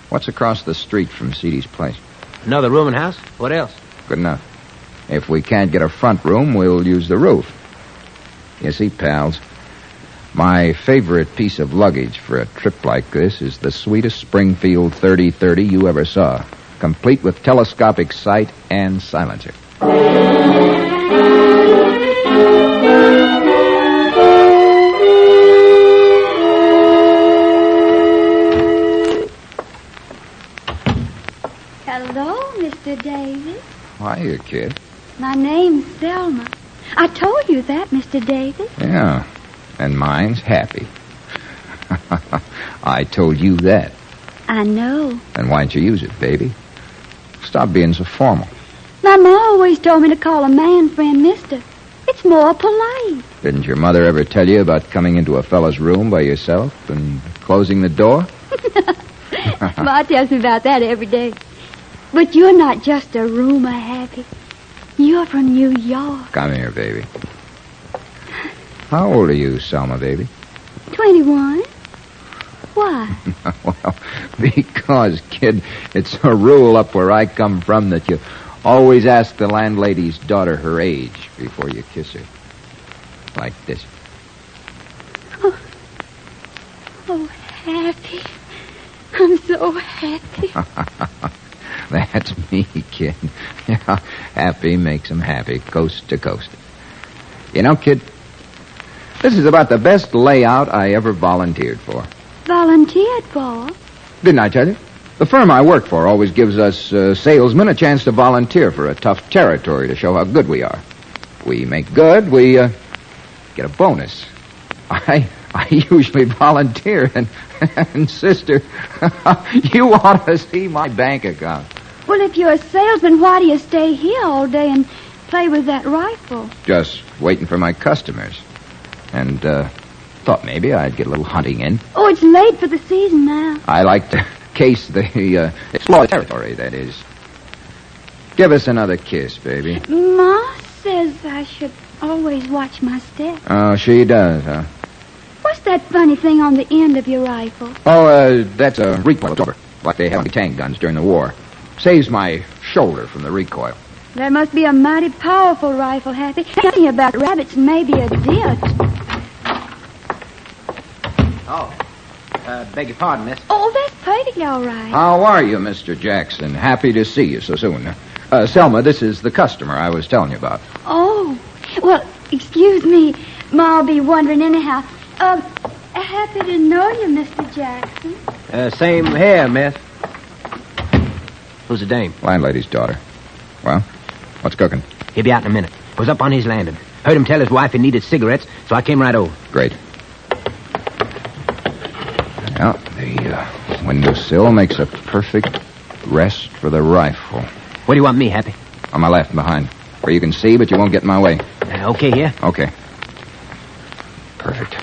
What's across the street from CD's place? Another rooming house? What else? Good enough. If we can't get a front room, we'll use the roof. You see, pals, my favorite piece of luggage for a trip like this is the sweetest Springfield 3030 you ever saw, complete with telescopic sight and silencer. Hello, Mr. Davis. Hiya, kid. My name's Selma. I told you that, Mr. Davis. Yeah, and mine's Happy. I told you that. I know. Then why don't you use it, baby? Stop being so formal. My ma always told me to call a man friend Mister. It's more polite. Didn't your mother ever tell you about coming into a fella's room by yourself and closing the door? Ma tells me about that every day. But you're not just a roomer, Happy. You're from New York. Come here, baby. How old are you, Selma, baby? 21. Why? Well, because, kid, it's a rule up where I come from that you always ask the landlady's daughter her age before you kiss her. Like this. Oh, Happy. I'm so happy. That's me, kid. Yeah, happy makes 'em happy, coast to coast. You know, kid, this is about the best layout I ever volunteered for. Volunteered for? Didn't I tell you? The firm I work for always gives us salesmen a chance to volunteer for a tough territory to show how good we are. We make good, we get a bonus. I usually volunteer, and sister, you ought to see my bank account. Well, if you're a salesman, why do you stay here all day and play with that rifle? Just waiting for my customers. And, thought maybe I'd get a little hunting in. Oh, it's late for the season now. I like to case the, explore territory, that is. Give us another kiss, baby. Ma says I should always watch my step. Oh, she does, huh? What's that funny thing on the end of your rifle? Oh, that's a recoil absorber, like they have on tank guns during the war. Saves my shoulder from the recoil. That must be a mighty powerful rifle, Happy. Thinking about rabbits and maybe a deer. Oh, beg your pardon, miss. Oh, that's pretty all right. How are you, Mr. Jackson? Happy to see you so soon. Selma, this is the customer I was telling you about. Oh, well, excuse me. Ma'll be wondering anyhow. Happy to know you, Mr. Jackson. Same here, miss. Who's the dame? Landlady's daughter. Well, what's cooking? He'll be out in a minute. Was up on his landing. Heard him tell his wife he needed cigarettes, so I came right over. Great. Well, the windowsill makes a perfect rest for the rifle. Where do you want me, Happy? On my left, behind. Where you can see, but you won't get in my way. Okay here? Okay. Perfect.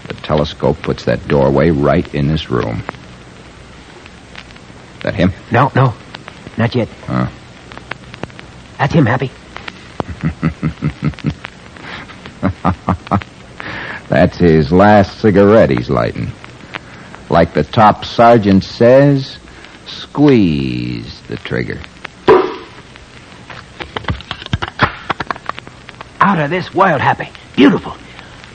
The telescope puts that doorway right in this room. That him? No, not yet. That's him, Happy. That's his last cigarette he's lighting. Like the top sergeant says, squeeze the trigger. Out of this world, Happy. Beautiful.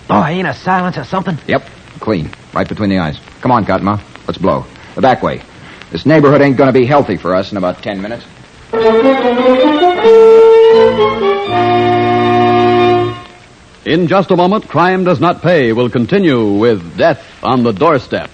Boy, ain't a silence or something? Yep, clean. Right between the eyes. Come on, Cottonmouth. Let's blow. The back way. This neighborhood ain't going to be healthy for us in about 10 minutes. In just a moment, Crime Does Not Pay will continue with Death on the Doorstep.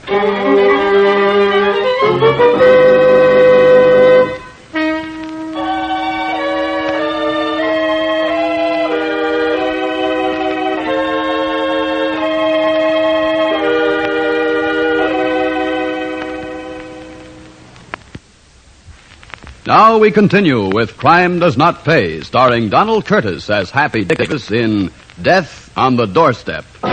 Now we continue with Crime Does Not Pay, starring Donald Curtis as Happy Davis in Death on the Doorstep. A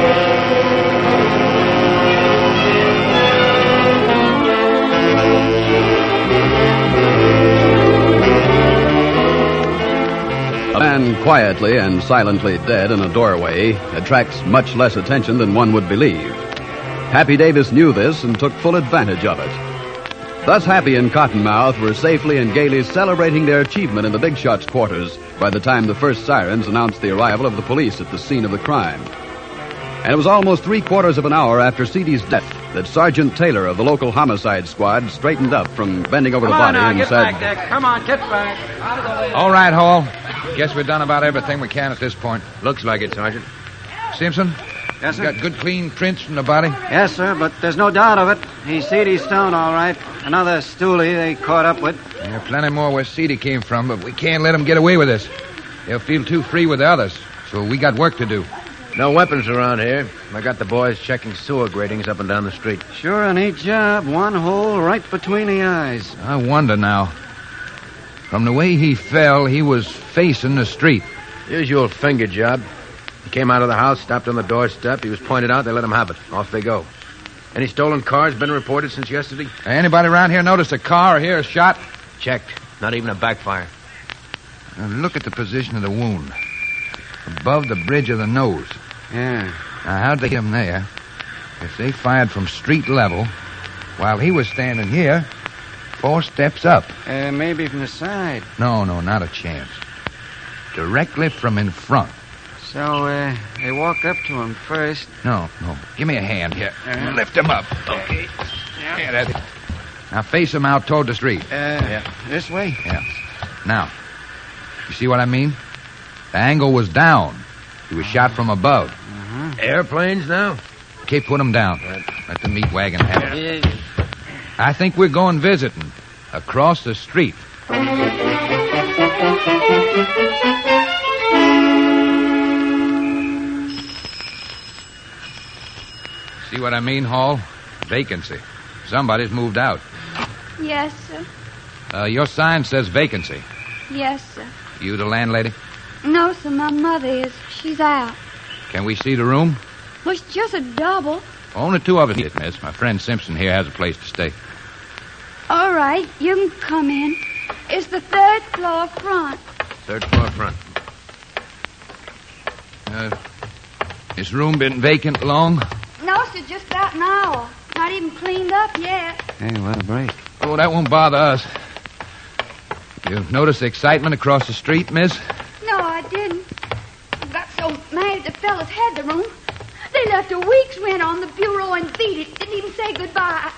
man quietly and silently dead in a doorway attracts much less attention than one would believe. Happy Davis knew this and took full advantage of it. Thus Happy and Cottonmouth were safely and gaily celebrating their achievement in the big shot's quarters by the time the first sirens announced the arrival of the police at the scene of the crime. And it was almost 3/4 of an hour after C.D.'s death that Sergeant Taylor of the local homicide squad straightened up from bending over the body and said, Get back. Come on, get back. All right, Hall. Guess we've done about everything we can at this point. Looks like it, Sergeant. Simpson? Yes, sir. Got good, clean prints from the body? Yes, sir, but there's no doubt of it. He's C.D. Stone, all right. Another stoolie they caught up with. There are plenty more where C.D. came from, but we can't let him get away with this. He'll feel too free with the others, so we got work to do. No weapons around here. I got the boys checking sewer gratings up and down the street. Sure a neat job. One hole right between the eyes. I wonder now. From the way he fell, he was facing the street. Usual finger job. He came out of the house, stopped on the doorstep. He was pointed out. They let him have it. Off they go. Any stolen cars been reported since yesterday? Anybody around here notice a car or hear a shot? Checked. Not even a backfire. Now look at the position of the wound. Above the bridge of the nose. Yeah. Now, how'd they get him there? If they fired from street level, while he was standing here, 4 steps up. Maybe from the side. No, not a chance. Directly from in front. So, they walked up to him first. No. Give me a hand here. Lift him up. Okay. Yeah, that's it. Now face him out toward the street. This way? Yeah. Now, you see what I mean? The angle was down. He was shot from above. Airplanes now? Okay, put him down. Let the meat wagon have it. I think we're going visiting. Across the street. See what I mean, Hall? Vacancy. Somebody's moved out. Yes, sir. Your sign says vacancy. Yes, sir. You the landlady? No, sir, my mother is. She's out. Can we see the room? Well, it's just a double. Only 2 of us need it, miss. My friend Simpson here has a place to stay. All right, you can come in. It's the 3rd floor front. 3rd floor front. This room been vacant long? No, sir, just about an hour. Not even cleaned up yet. Hey, what a break. Oh, that won't bother us. You notice the excitement across the street, miss? No, I didn't. I got so mad the fellas had the room. They left a week's rent on the bureau and beat it. Didn't even say goodbye.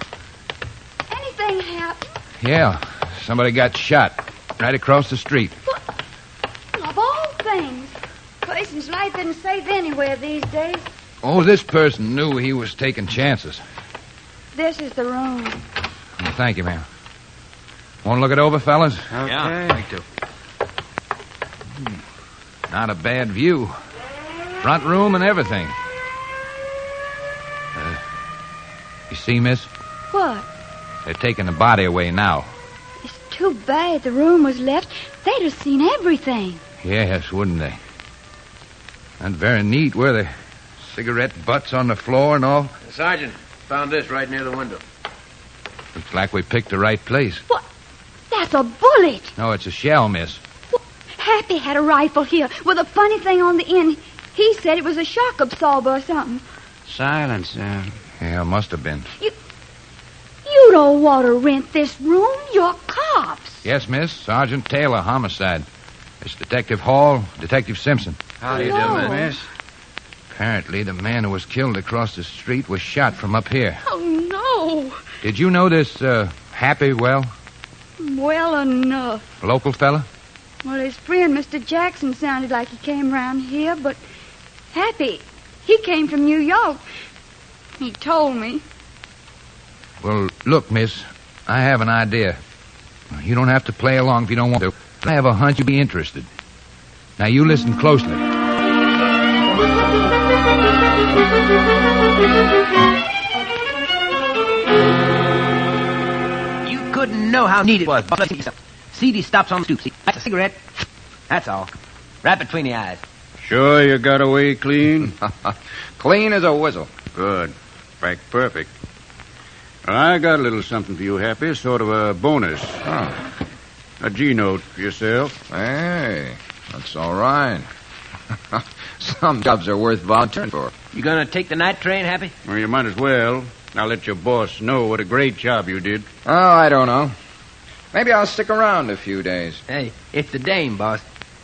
Anything happened? Yeah, somebody got shot right across the street. Well, of all things. Person's life isn't safe anywhere these days. Oh, this person knew he was taking chances. This is the room. Well, thank you, ma'am. Want to look it over, fellas? Okay. Yeah, me too. Not a bad view. Front room and everything. You see, miss? What? They're taking the body away now. It's too bad the room was left. They'd have seen everything. Yes, wouldn't they? Not very neat, were they? Cigarette butts on the floor and all. Sergeant, found this right near the window. Looks like we picked the right place. What? That's a bullet. No, it's a shell, miss. Happy had a rifle here with a funny thing on the end. He said it was a shock absorber or something. Silence. Yeah, must have been. You don't want to rent this room. You're cops. Yes, miss. Sergeant Taylor, homicide. It's Detective Hall, Detective Simpson. How do you do, miss? Apparently, the man who was killed across the street was shot from up here. Oh, no. Did you know this, Happy well? Well enough. Local fella? Well, his friend, Mr. Jackson, sounded like he came around here, but Happy. He came from New York. He told me. Well, look, miss, I have an idea. You don't have to play along if you don't want to. I have a hunch you'd be interested. Now, you listen closely. You couldn't know how neat it was. CD stops on the stoop. See, that's a cigarette. That's all. Right between the eyes. Sure you got away clean? Clean as a whistle. Good. Back perfect. I got a little something for you, Happy. Sort of a bonus. Oh. A G-note for yourself. Hey, that's all right. Some jobs are worth volunteering for. You gonna take the night train, Happy? Well, you might as well. I'll let your boss know what a great job you did. Oh, I don't know. Maybe I'll stick around a few days. Hey, it's the dame, boss.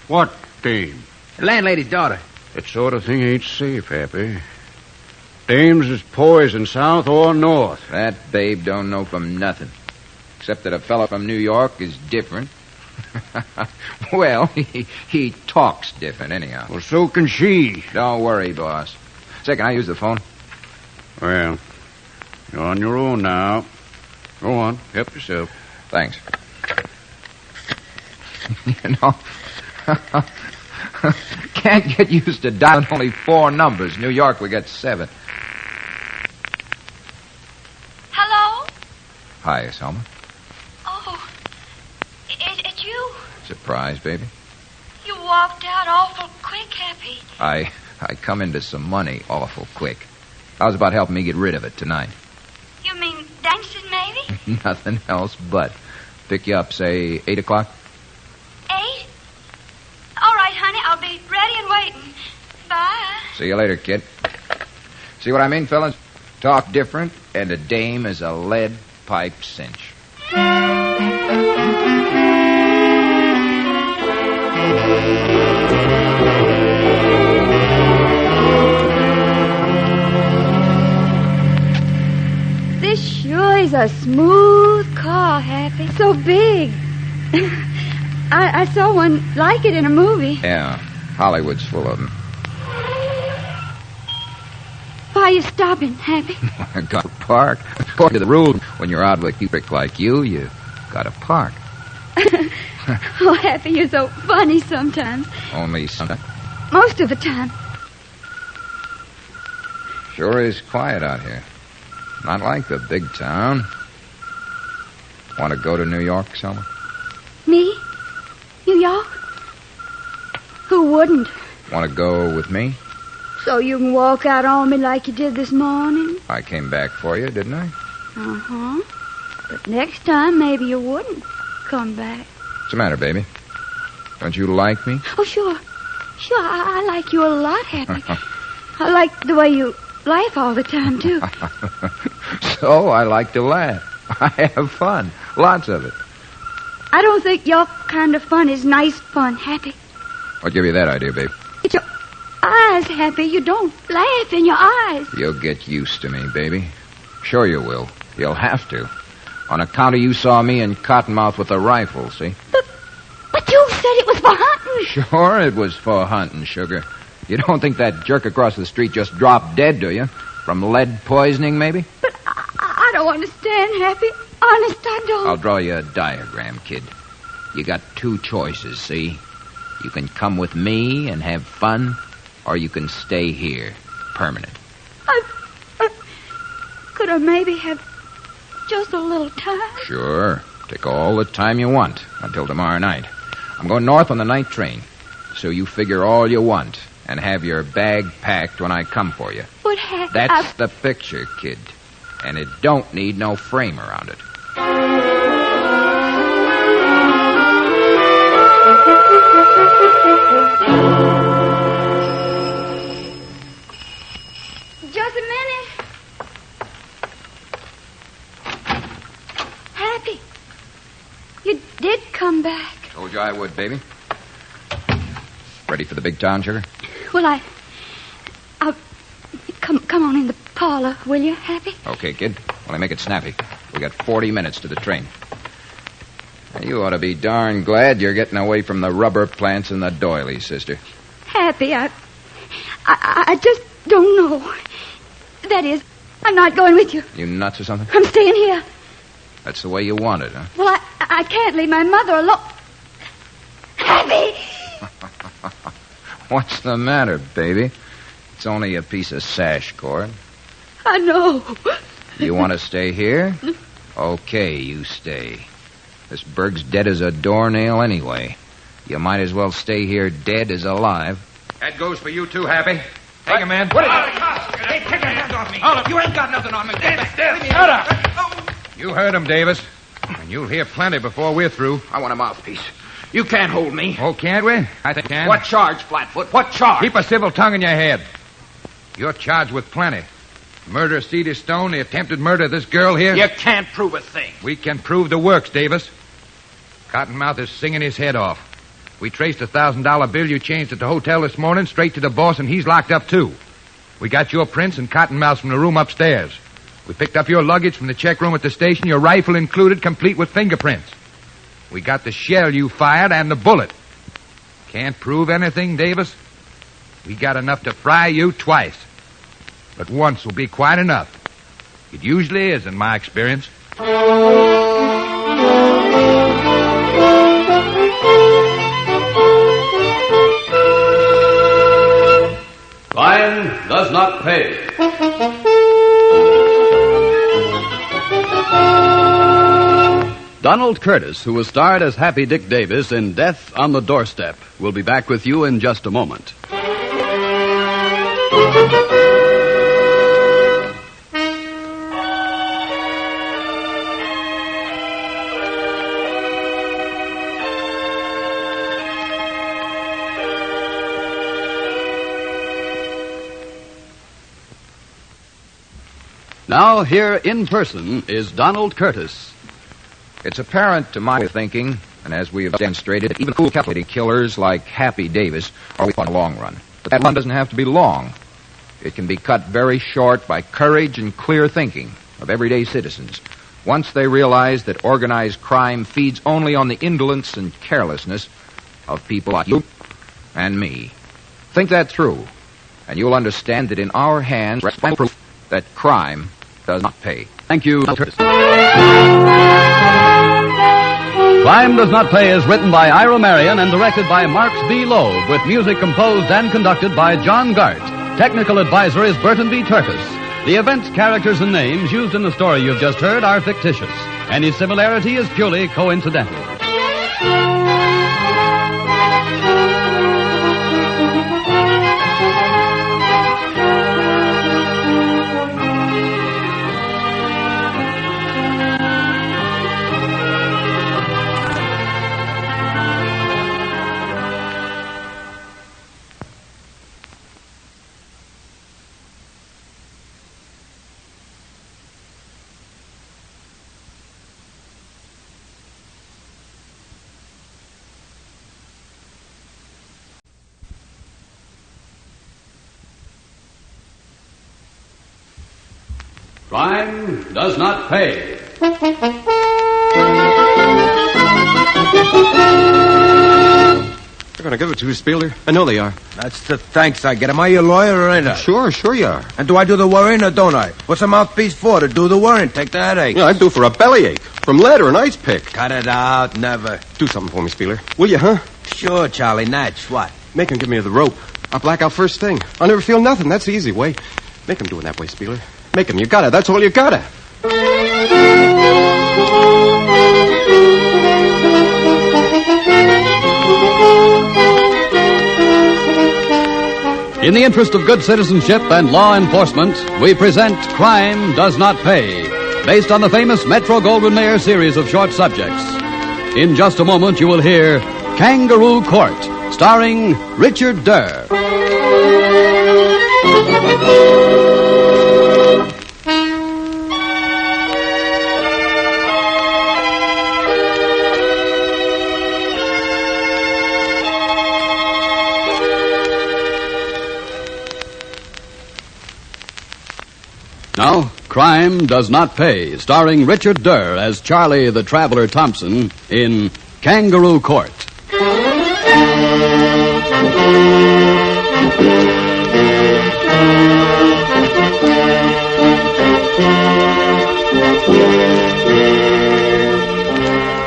What dame? The landlady's daughter. That sort of thing ain't safe, Happy. Dames is poison, south or north. That babe don't know from nothing. Except that a fellow from New York is different. Well, he talks different anyhow. Well, so can she. Don't worry, boss. Say, can I use the phone? Well, you're on your own now. Go on, help yourself. Thanks. You know, can't get used to dialing only 4 numbers. New York, we got 7. Hello? Hi, Selma. Oh, it's you. Surprise, baby. You walked out awful quick, Happy. I come into some money awful quick. How's about helping me get rid of it tonight? You mean dancing, maybe? Nothing else but. Pick you up, say, 8 o'clock? 8? All right, honey, I'll be ready and waiting. Bye. See you later, kid. See what I mean, fellas? Talk different, and a dame is a lead pipe cinch. This sure is a smooth car, Happy. So big. I saw one like it in a movie. Yeah, Hollywood's full of them. Why are you stopping, Happy? I got to park. According to the rules, when you're out with a cubic like you got to park. Oh, Happy, you're so funny sometimes. Only sometimes. Most of the time. Sure is quiet out here. Not like the big town. Want to go to New York, Selma? Me? New York? Who wouldn't? Want to go with me? So you can walk out on me like you did this morning? I came back for you, didn't I? Uh-huh. But next time, maybe you wouldn't come back. What's the matter, baby? Don't you like me? Oh, sure. Sure, I like you a lot, Happy. I like the way you laugh all the time, too. So I like to laugh. I have fun. Lots of it. I don't think your kind of fun is nice fun, Happy. What gave you that idea, babe? It's your eyes, Happy. You don't laugh in your eyes. You'll get used to me, baby. Sure you will. You'll have to. On account of you saw me in Cottonmouth with a rifle, see? But you said it was for hunting. Sure, it was for hunting, sugar. You don't think that jerk across the street just dropped dead, do you? From lead poisoning, maybe? But I don't understand, Happy. Honest, I don't. I'll draw you a diagram, kid. You got 2 choices, see? You can come with me and have fun, or you can stay here, permanent. Could I maybe have just a little time? Sure. Take all the time you want until tomorrow night. I'm going north on the night train, so you figure all you want and have your bag packed when I come for you. But Happy, That's the picture, kid. And it don't need no frame around it. Just a minute. Happy, you did come back. Told you I would, baby. Ready for the big town, sugar? Well, I'll come on in the parlor, will you, Happy? Okay, kid. Well, I make it snappy. We got 40 minutes to the train. Now, you ought to be darn glad you're getting away from the rubber plants and the doilies, sister. Happy, I just don't know. That is, I'm not going with you. You nuts or something? I'm staying here. That's the way you want it, huh? Well, I can't leave my mother alone. Happy! What's the matter, baby? It's only a piece of sash cord. I know. You want to stay here? Okay, you stay. This burg's dead as a doornail anyway. You might as well stay here dead as alive. That goes for you too, Happy. Take him, man. What is it? Hey, take your hands off me. Hold up. You ain't got nothing on me. Shut up. You heard him, Davis. And you'll hear plenty before we're through. I want a mouthpiece. You can't hold me. Oh, can't we? I think we can. What charge, Flatfoot? What charge? Keep a civil tongue in your head. You're charged with plenty. Murder of Cedar Stone, the attempted murder of this girl here. You can't prove a thing. We can prove the works, Davis. Cottonmouth is singing his head off. We traced a $1,000 bill you changed at the hotel this morning straight to the boss, and he's locked up, too. We got your prints and Cottonmouth from the room upstairs. We picked up your luggage from the check room at the station, your rifle included, complete with fingerprints. We got the shell you fired and the bullet. Can't prove anything, Davis? We got enough to fry you twice. But once will be quite enough. It usually is, in my experience. Crime does not pay. Donald Curtis, who was starred as Happy Dick Davis in Death on the Doorstep, will be back with you in just a moment. Now, here in person is Donald Curtis. It's apparent to my thinking, and as we have demonstrated, that even cool calculating killers like Happy Davis are weak on the long run. But that run doesn't have to be long. It can be cut very short by courage and clear thinking of everyday citizens. Once they realize that organized crime feeds only on the indolence and carelessness of people like you and me. Think that through, and you'll understand that in our hands rests proof that crime does not pay. Thank you, Curtis. Crime Does Not Pay is written by Ira Marion and directed by Marx B. Loeb, with music composed and conducted by John Gart. Technical advisor is Burton B. Turkis. The events, characters, and names used in the story you've just heard are fictitious. Any similarity is purely coincidental. Crime does not pay. They're going to give it to you, Spieler. I know they are. That's the thanks I get. Am I your lawyer or ain't I? Sure you are. And do I do the worrying or don't I? What's a mouthpiece for? To do the worrying. Take the headache. Yeah, I'd do for a bellyache. From lead or an ice pick. Cut it out. Never. Do something for me, Spieler. Will you, huh? Sure, Charlie. Natch. What? Make him give me the rope. I'll black out first thing. I'll never feel nothing. That's the easy way. Make him do it that way, Spieler. Make him. You got it. That's all you got it. In the interest of good citizenship and law enforcement, we present Crime Does Not Pay, based on the famous Metro-Goldwyn-Mayer series of short subjects. In just a moment, you will hear Kangaroo Court, starring Richard Durr. Now, Crime Does Not Pay, starring Richard Durr as Charlie the Traveler Thompson in Kangaroo Court.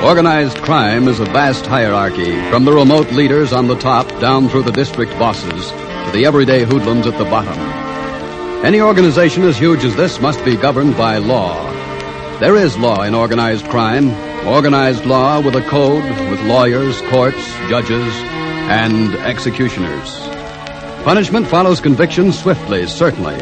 Organized crime is a vast hierarchy, from the remote leaders on the top down through the district bosses to the everyday hoodlums at the bottom. Any organization as huge as this must be governed by law. There is law in organized crime, organized law with a code, with lawyers, courts, judges, and executioners. Punishment follows conviction swiftly, certainly.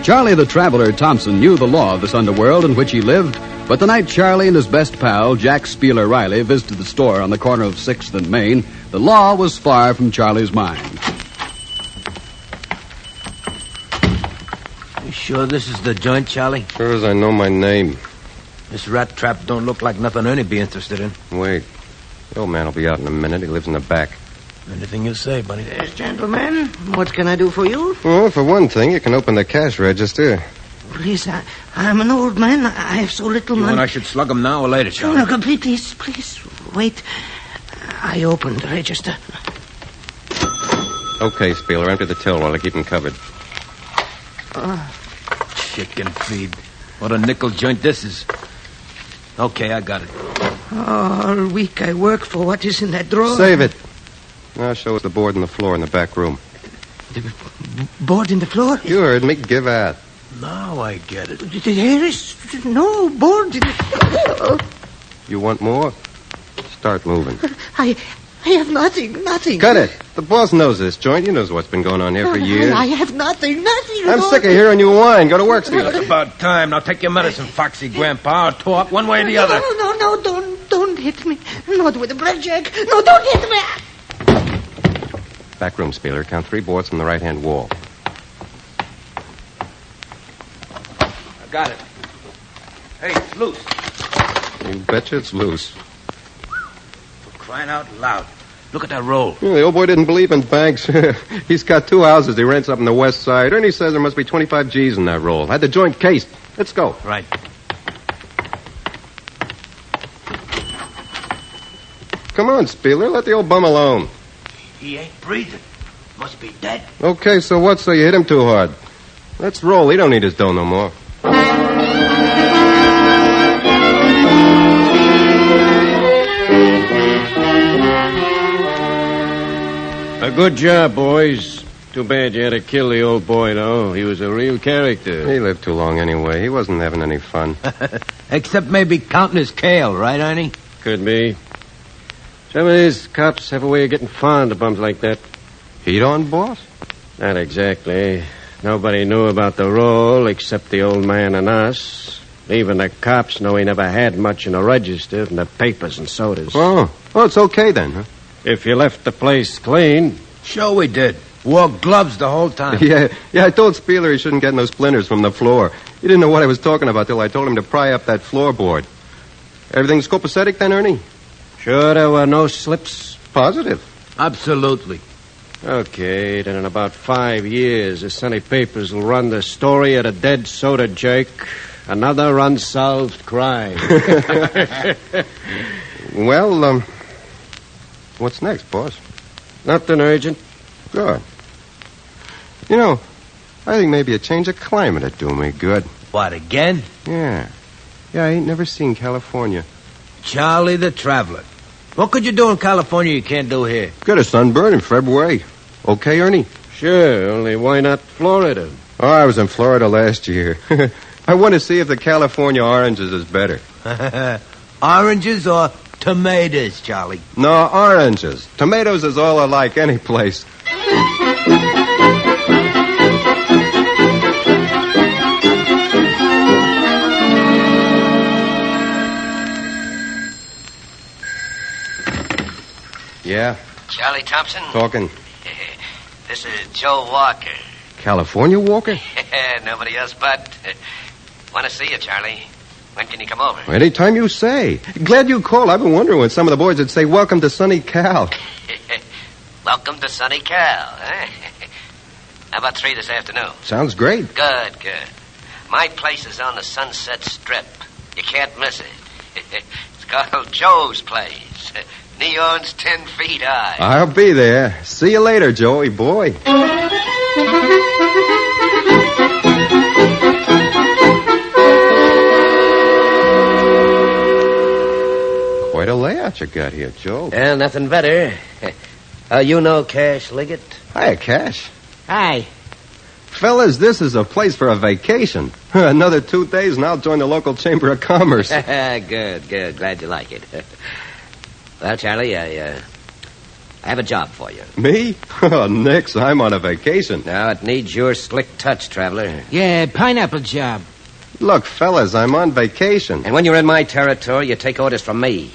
Charlie the Traveler Thompson knew the law of this underworld in which he lived, but the night Charlie and his best pal, Jack Spieler Riley, visited the store on the corner of 6th and Main, the law was far from Charlie's mind. You sure this is the joint, Charlie? Sure as I know my name. This rat trap don't look like nothing Ernie'd be interested in. Wait. The old man will be out in a minute. He lives in the back. Anything you say, buddy. Yes, gentlemen. What can I do for you? Well, for one thing, you can open the cash register. Please, I'm an old man. I have so little money. You want I should slug him now or later, Charlie? No, please, wait. I opened the register. Okay, Spieler, empty the till while I keep him covered. Chicken feed. What a nickel joint this is. Okay, I got it. All week I work for what is in that drawer. Save it. Now show us the board and the floor in the back room. The board in the floor? You heard me. Give out. Now I get it. There is no board in the... You want more? Start moving. I have nothing. Cut it. The boss knows this joint. He knows what's been going on here for years. I have nothing. I'm sick of hearing you whine. Go to work, Spieler. It's about time. Now take your medicine, Foxy Grandpa. Or talk one way or the other. No, don't hit me. Not with a blackjack. No, don't hit me. Back room, Spieler. Count 3 boards from the right-hand wall. I got it. Hey, it's loose. You betcha it's loose. For crying out loud. Look at that roll. Yeah, the old boy didn't believe in banks. He's got 2 houses he rents up in the west side. Ernie says there must be 25 G's in that roll. Had the joint cased. Let's go. Right. Come on, Spieler. Let the old bum alone. He ain't breathing. Must be dead. Okay, so what? So you hit him too hard. Let's roll. He don't need his dough no more. A good job, boys. Too bad you had to kill the old boy, though. He was a real character. He lived too long anyway. He wasn't having any fun. Except maybe counting his kale, right, Ernie? Could be. Some of these cops have a way of getting fond of bums like that. Heat on, boss? Not exactly. Nobody knew about the roll except the old man and us. Even the cops know he never had much in the register than the papers and sodas. Oh, it's okay then, huh? If you left the place clean. Sure we did. Wore gloves the whole time. Yeah, I told Spieler he shouldn't get no splinters from the floor. He didn't know what I was talking about till I told him to pry up that floorboard. Everything's copacetic then, Ernie? Sure there were no slips? Positive. Absolutely. Okay, then in about 5 years, the Sunday papers will run the story of the dead soda jerk. Another unsolved crime. Well, what's next, boss? Nothing urgent. Good. You know, I think maybe a change of climate would do me good. What, again? Yeah, I ain't never seen California. Charlie the Traveler. What could you do in California you can't do here? Get a sunburn in February. Okay, Ernie? Sure, only why not Florida? Oh, I was in Florida last year. I want to see if the California oranges is better. Oranges or tomatoes, Charlie? No, oranges. Tomatoes is all alike any place. Yeah? Charlie Thompson? Talking. This is Joe Walker. California Walker? Nobody else but. Want to see you, Charlie. When can you come over? Anytime you say. Glad you called. I've been wondering when some of the boys would say, welcome to sunny Cal. Welcome to sunny Cal, eh? How about 3 this afternoon? Sounds great. Good. My place is on the Sunset Strip. You can't miss it. It's called Joe's Place. Neon's 10 feet high. I'll be there. See you later, Joey boy. what you got here, Joe? Well, nothing better. You know Cash Liggett? Hi, Cash. Hi. Fellas, this is a place for a vacation. Another 2 days and I'll join the local Chamber of Commerce. Good. Glad you like it. Well, Charlie, I have a job for you. Me? Oh, nix. I'm on a vacation. Now, it needs your slick touch, traveler. Yeah, pineapple job. Look, fellas, I'm on vacation. And when you're in my territory, you take orders from me.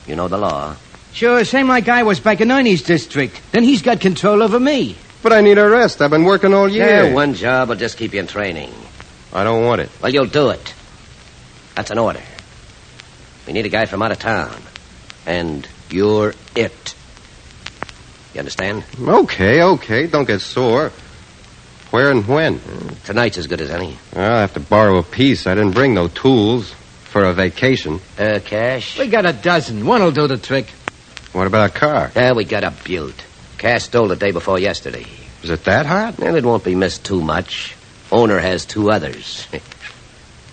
You know the law. Sure, same like I was back in Ernie's district. Then he's got control over me. But I need a rest. I've been working all year. Yeah, one job will just keep you in training. I don't want it. Well, you'll do it. That's an order. We need a guy from out of town. And you're it. You understand? Okay. Don't get sore. Where and when? Tonight's as good as any. I'll have to borrow a piece. I didn't bring no tools for a vacation. Cash? We got a dozen. One'll do the trick. What about a car? We got a Butte. Cash stole the day before yesterday. Is it that hot? Well, it won't be missed too much. Owner has 2 others.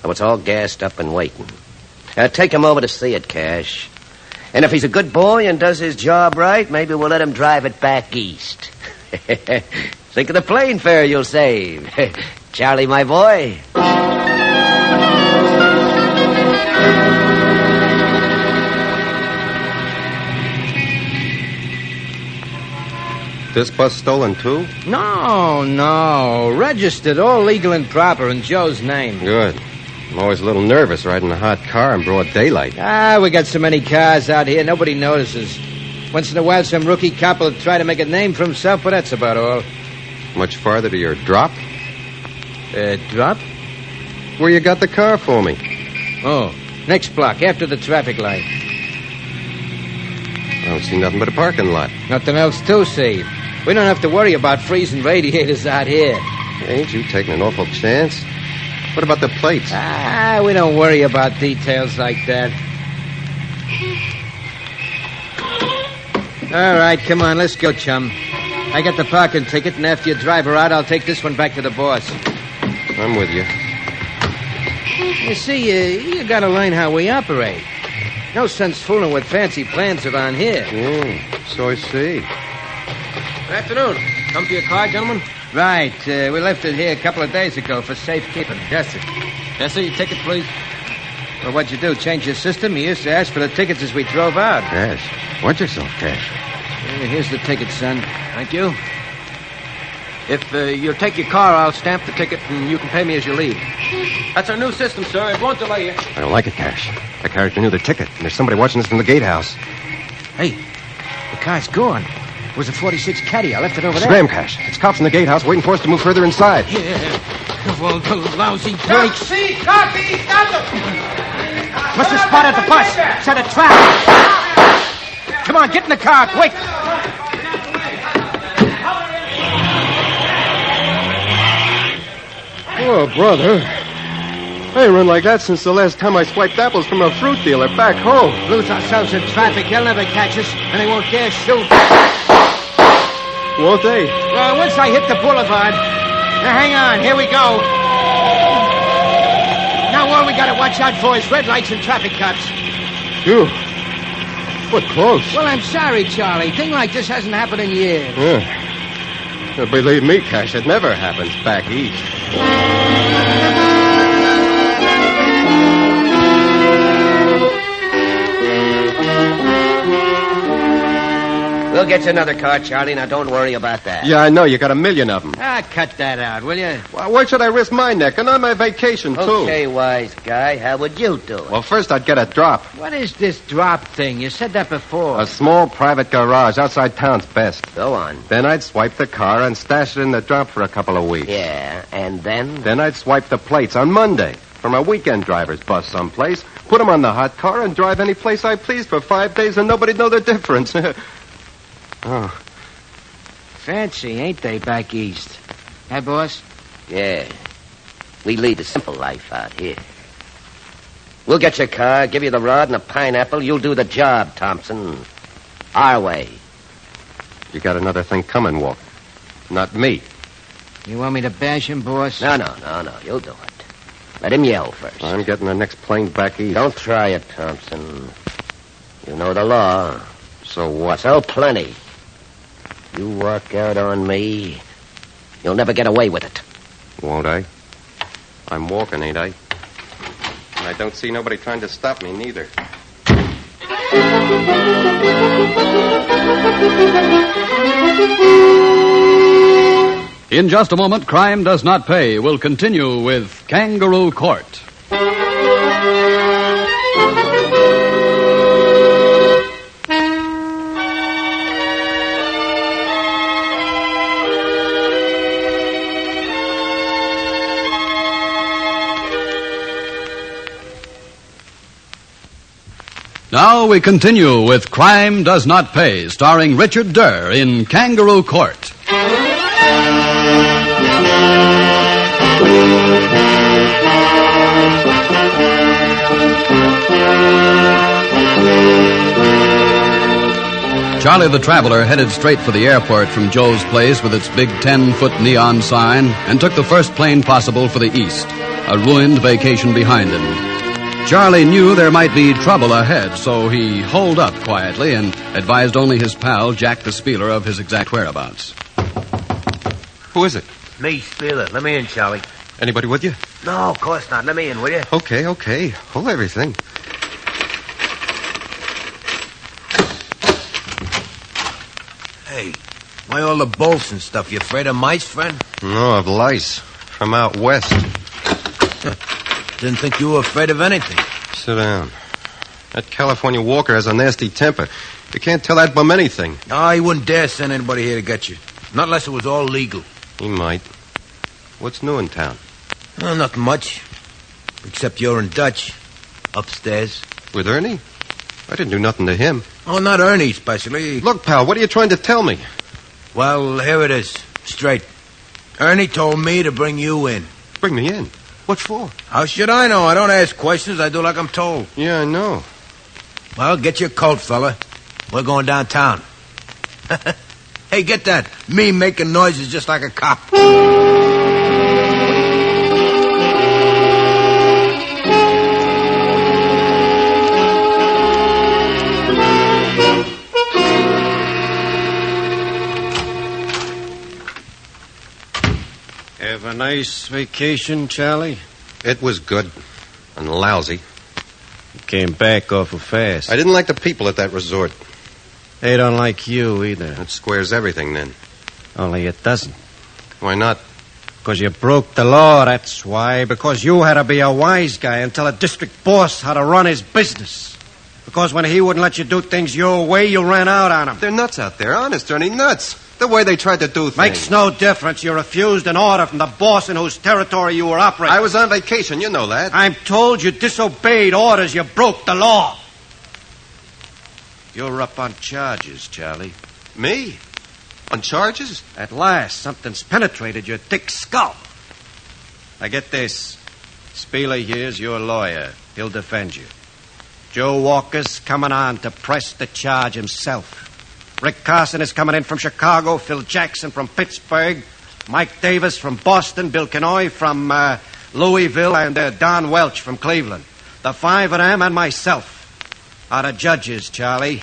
So it's all gassed up and waiting. Take him over to see it, Cash. And if he's a good boy and does his job right, maybe we'll let him drive it back east. Think of the plane fare you'll save. Charlie, my boy. This bus stolen, too? No. Registered, all legal and proper in Joe's name. Good. I'm always a little nervous riding a hot car in broad daylight. We got so many cars out here, nobody notices. Once in a while, some rookie cop will try to make a name for himself, but that's about all. Much farther to your drop? Drop? Where you got the car for me? Oh, next block, after the traffic light. I don't see nothing but a parking lot. Nothing else to see. We don't have to worry about freezing radiators out here. Ain't you taking an awful chance? What about the plates? We don't worry about details like that. All right, come on, let's go, chum. I got the parking ticket, and after you drive her out, I'll take this one back to the boss. I'm with you. You see, you gotta learn how we operate. No sense fooling with fancy plans around here. So I see. Good afternoon. Come for your car, gentlemen? Right. We left it here a couple of days ago for safekeeping. Yes, sir. Yes, sir. Your ticket, please. Well, what'd you do? Change your system? You used to ask for the tickets as we drove out. Cash. Watch yourself, Cash. Here's the ticket, son. Thank you. If you'll take your car, I'll stamp the ticket and you can pay me as you leave. That's our new system, sir. It won't delay you. I don't like it, Cash. The character knew the ticket, and there's somebody watching us from the gatehouse. Hey, the car's gone. It was a 46 Caddy. I left it over there. Scram, Cash. It's cops in the gatehouse waiting for us to move further inside. Yeah. Well, the lousy brakes. Copy! Stop them! Must have spotted the bus. Set a trap. Come on, get in the car, quick. Oh, brother. I ain't run like that since the last time I swiped apples from a fruit dealer back home. Lose ourselves in traffic. They'll never catch us, and they won't dare shoot. Won't they? Once I hit the boulevard. Now, hang on. Here we go. Now, all we got to watch out for is red lights and traffic cops. Phew. What close. Well, I'm sorry, Charlie. Thing like this hasn't happened in years. Yeah. Believe me, Cash, it never happens back east. We'll get you another car, Charlie. Now, don't worry about that. Yeah, I know. You got 1 million of them. Cut that out, will you? Well, why should I risk my neck? And on my vacation, too. Okay, wise guy. How would you do it? Well, first I'd get a drop. What is this drop thing? You said that before. A small private garage outside town's best. Go on. Then I'd swipe the car and stash it in the drop for a couple of weeks. Yeah, and then? Then I'd swipe the plates on Monday from a weekend driver's bus someplace, put them on the hot car, and drive any place I pleased for 5 days, and nobody'd know the difference. Oh. Fancy, ain't they, back east? Hey, boss? Yeah. We lead a simple life out here. We'll get your car, give you the rod and a pineapple. You'll do the job, Thompson. Our way. You got another thing coming, Walt. Not me. You want me to bash him, boss? No. You'll do it. Let him yell first. I'm getting the next plane back east. Don't try it, Thompson. You know the law. So what? So plenty. You walk out on me, you'll never get away with it. Won't I? I'm walking, ain't I? And I don't see nobody trying to stop me, neither. In just a moment, Crime Does Not Pay will continue with Kangaroo Court. Now we continue with Crime Does Not Pay, starring Richard Durr in Kangaroo Court. Charlie the Traveler headed straight for the airport from Joe's place with its big 10-foot neon sign and took the first plane possible for the east, a ruined vacation behind him. Charlie knew there might be trouble ahead, so he holed up quietly and advised only his pal, Jack the Spieler, of his exact whereabouts. Who is it? Me, Spieler. Let me in, Charlie. Anybody with you? No, of course not. Let me in, will you? Okay. Hold everything. Hey, why all the bolts and stuff? You afraid of mice, friend? No, of lice. From out west. Didn't think you were afraid of anything. Sit down. That California Walker has a nasty temper. You can't tell that bum anything. No, he wouldn't dare send anybody here to get you. Not unless it was all legal. He might. What's new in town? Oh, nothing much. Except you're in Dutch. Upstairs. With Ernie? I didn't do nothing to him. Oh, not Ernie, especially. Look, pal, what are you trying to tell me? Well, here it is. Straight. Ernie told me to bring you in. Bring me in? What for? How should I know? I don't ask questions. I do like I'm told. Yeah, I know. Well, get your coat, fella. We're going downtown. Hey, get that. Me making noises just like a cop. Have a nice vacation, Charlie? It was good. And lousy. You came back awful fast. I didn't like the people at that resort. They don't like you either. That squares everything, then. Only it doesn't. Why not? Because you broke the law, that's why. Because you had to be a wise guy and tell a district boss how to run his business. Because when he wouldn't let you do things your way, you ran out on him. They're nuts out there, honest, Ernie, nuts. The way they tried to do things. Makes no difference. You refused an order from the boss in whose territory you were operating. I was on vacation, you know that. I'm told you disobeyed orders. You broke the law. You're up on charges, Charlie. Me? On charges? At last, something's penetrated your thick skull. Now get this. Spieler here's your lawyer. He'll defend you. Joe Walker's coming on to press the charge himself. Rick Carson is coming in from Chicago, Phil Jackson from Pittsburgh, Mike Davis from Boston, Bill Kenoy from Louisville, and Don Welch from Cleveland. The five of them and myself are the judges, Charlie.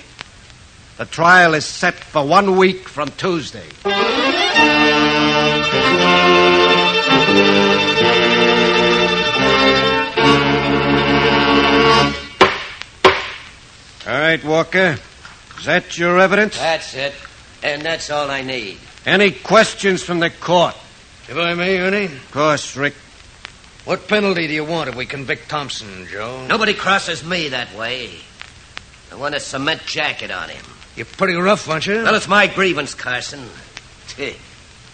The trial is set for 1 week from Tuesday. All right, Walker. Is that your evidence? That's it. And that's all I need. Any questions from the court? If I may, Ernie? Of course, Rick. What penalty do you want if we convict Thompson, Joe? Nobody crosses me that way. I want a cement jacket on him. You're pretty rough, aren't you? Well, it's my grievance, Carson.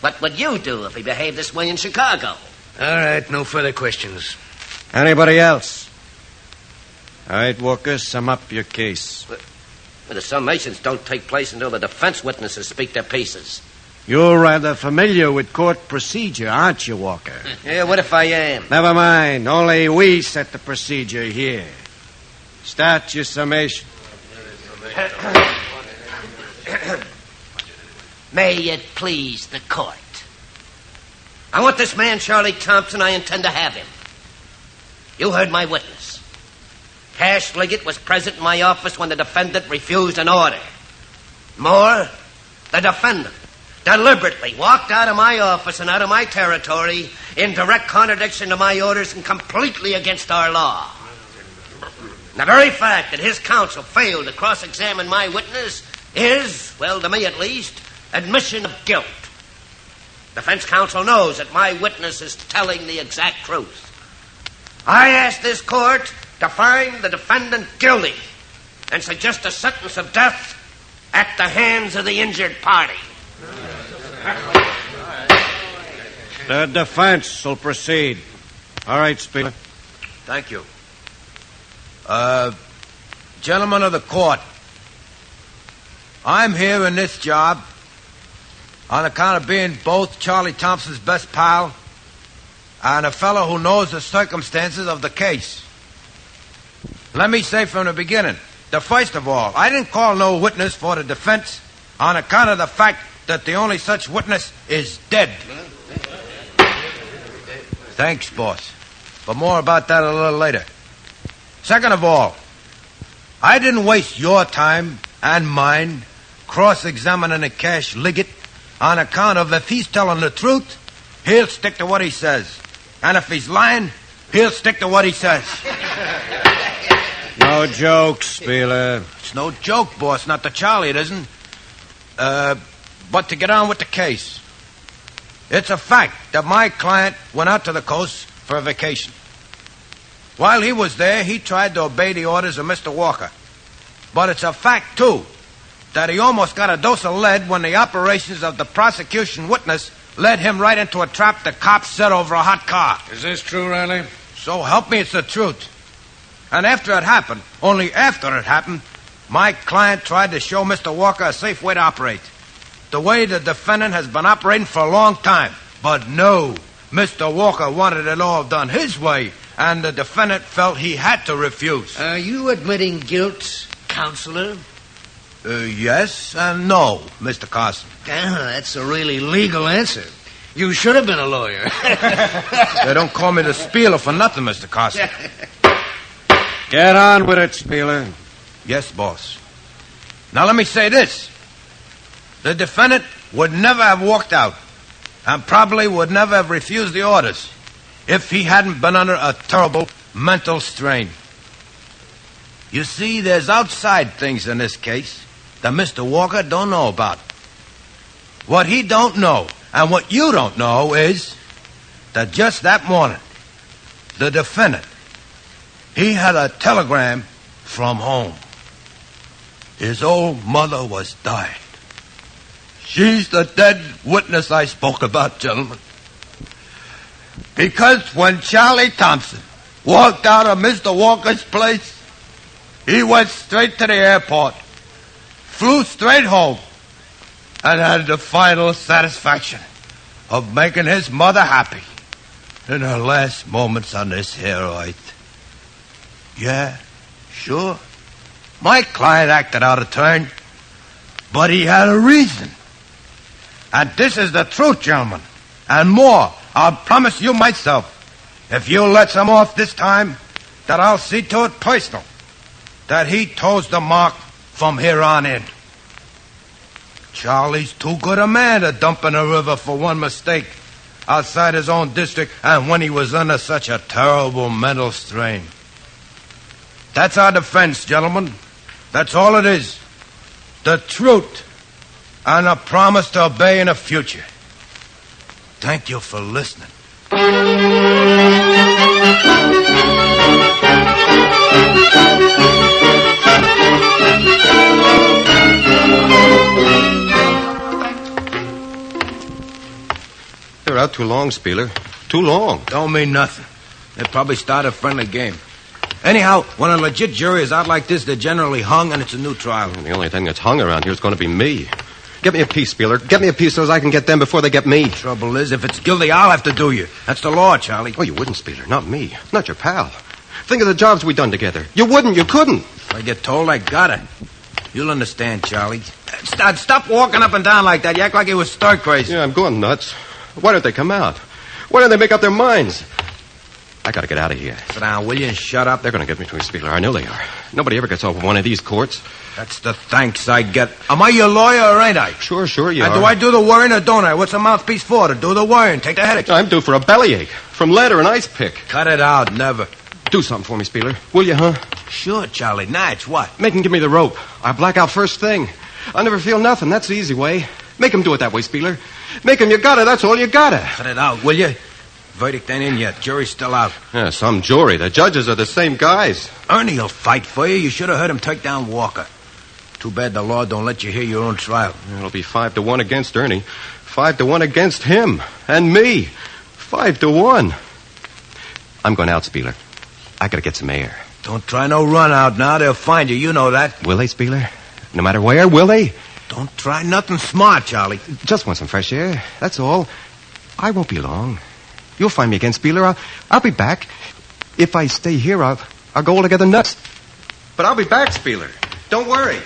What would you do if he behaved this way in Chicago? All right, no further questions. Anybody else? All right, Walker, sum up your case. But the summations don't take place until the defense witnesses speak their pieces. You're rather familiar with court procedure, aren't you, Walker? Yeah, what if I am? Never mind. Only we set the procedure here. Start your summation. May it please the court. I want this man, Charlie Thompson. I intend to have him. You heard my witness. Cash Liggett was present in my office when the defendant refused an order. More, the defendant deliberately walked out of my office and out of my territory in direct contradiction to my orders and completely against our law. The very fact that his counsel failed to cross-examine my witness is, well, to me at least, admission of guilt. Defense counsel knows that my witness is telling the exact truth. I ask this court to find the defendant guilty and suggest a sentence of death at the hands of the injured party. The defense will proceed. All right, Spieler. Thank you. Gentlemen of the court, I'm here in this job on account of being both Charlie Thompson's best pal and a fellow who knows the circumstances of the case. Let me say from the beginning that first of all, I didn't call no witness for the defense on account of the fact that the only such witness is dead. Thanks, boss. But more about that a little later. Second of all, I didn't waste your time and mine cross-examining a Cash Liggett on account of if he's telling the truth, he'll stick to what he says. And if he's lying, he'll stick to what he says. No jokes, Spieler. It's no joke, boss. Not to Charlie, it isn't. But to get on with the case. It's a fact that my client went out to the coast for a vacation. While he was there, he tried to obey the orders of Mr. Walker. But it's a fact, too, that he almost got a dose of lead when the operations of the prosecution witness led him right into a trap the cops set over a hot car. Is this true, Riley? So help me, it's the truth. And after it happened, only after it happened, my client tried to show Mr. Walker a safe way to operate. The way the defendant has been operating for a long time. But no, Mr. Walker wanted it all done his way, and the defendant felt he had to refuse. Are you admitting guilt, counselor? Yes and no, Mr. Carson. That's a really legal answer. You should have been a lawyer. They don't call me the Spieler for nothing, Mr. Carson. Get on with it, Spieler. Yes, boss. Now let me say this. The defendant would never have walked out and probably would never have refused the orders if he hadn't been under a terrible mental strain. You see, there's outside things in this case that Mr. Walker don't know about. What he don't know and what you don't know is that just that morning, the defendant, he had a telegram from home. His old mother was dying. She's the dead witness I spoke about, gentlemen. Because when Charlie Thompson walked out of Mr. Walker's place, he went straight to the airport, flew straight home, and had the final satisfaction of making his mother happy in her last moments on this here earth. Yeah, sure. My client acted out of turn, but he had a reason. And this is the truth, gentlemen. And more, I'll promise you myself, if you let him off this time, that I'll see to it personal, that he toes the mark from here on in. Charlie's too good a man to dump in a river for one mistake outside his own district and when he was under such a terrible mental strain. That's our defense, gentlemen. That's all it is. The truth and a promise to obey in the future. Thank you for listening. They're out too long, Spieler. Too long. Don't mean nothing. They probably start a friendly game. Anyhow, when a legit jury is out like this, they're generally hung, and it's a new trial. The only thing that's hung around here is going to be me. Get me a piece, Spieler. Get me a piece so as I can get them before they get me. Trouble is, if it's guilty, I'll have to do you. That's the law, Charlie. Oh, you wouldn't, Spieler. Not me. Not your pal. Think of the jobs we done together. You wouldn't. You couldn't. If I get told, I got it. You'll understand, Charlie. Stop walking up and down like that. You act like you was stir crazy. Yeah, I'm going nuts. Why don't they come out? Why don't they make up their minds? I gotta get out of here. Sit down, will you, and shut up? They're gonna get me to a Spieler. I know they are. Nobody ever gets off of one of these courts. That's the thanks I get. Am I your lawyer or ain't I? Sure, you are. Do I do the worrying or don't I? What's a mouthpiece for? To do the worrying, take the headache. I'm due for a bellyache from lead or an ice pick. Cut it out, never. Do something for me, Spieler. Will you, huh? Sure, Charlie. Nights, what? Make him give me the rope. I black out first thing. I'll never feel nothing. That's the easy way. Make him do it that way, Spieler. Make him, you gotta. That's all you gotta. Cut it out, will you? Verdict ain't in yet. Jury's still out. Yeah, some jury. The judges are the same guys. Ernie'll fight for you. You should have heard him take down Walker. Too bad the law don't let you hear your own trial. It'll be 5-1 against Ernie. 5-1 against him. And me. 5-1. I'm going out, Spieler. I gotta get some air. Don't try no run out now. They'll find you. You know that. Will they, Spieler? No matter where, will they? Don't try nothing smart, Charlie. Just want some fresh air. That's all. I won't be long. You'll find me again, Spieler. I'll be back. If I stay here, I'll go altogether nuts. But I'll be back, Spieler. Don't worry.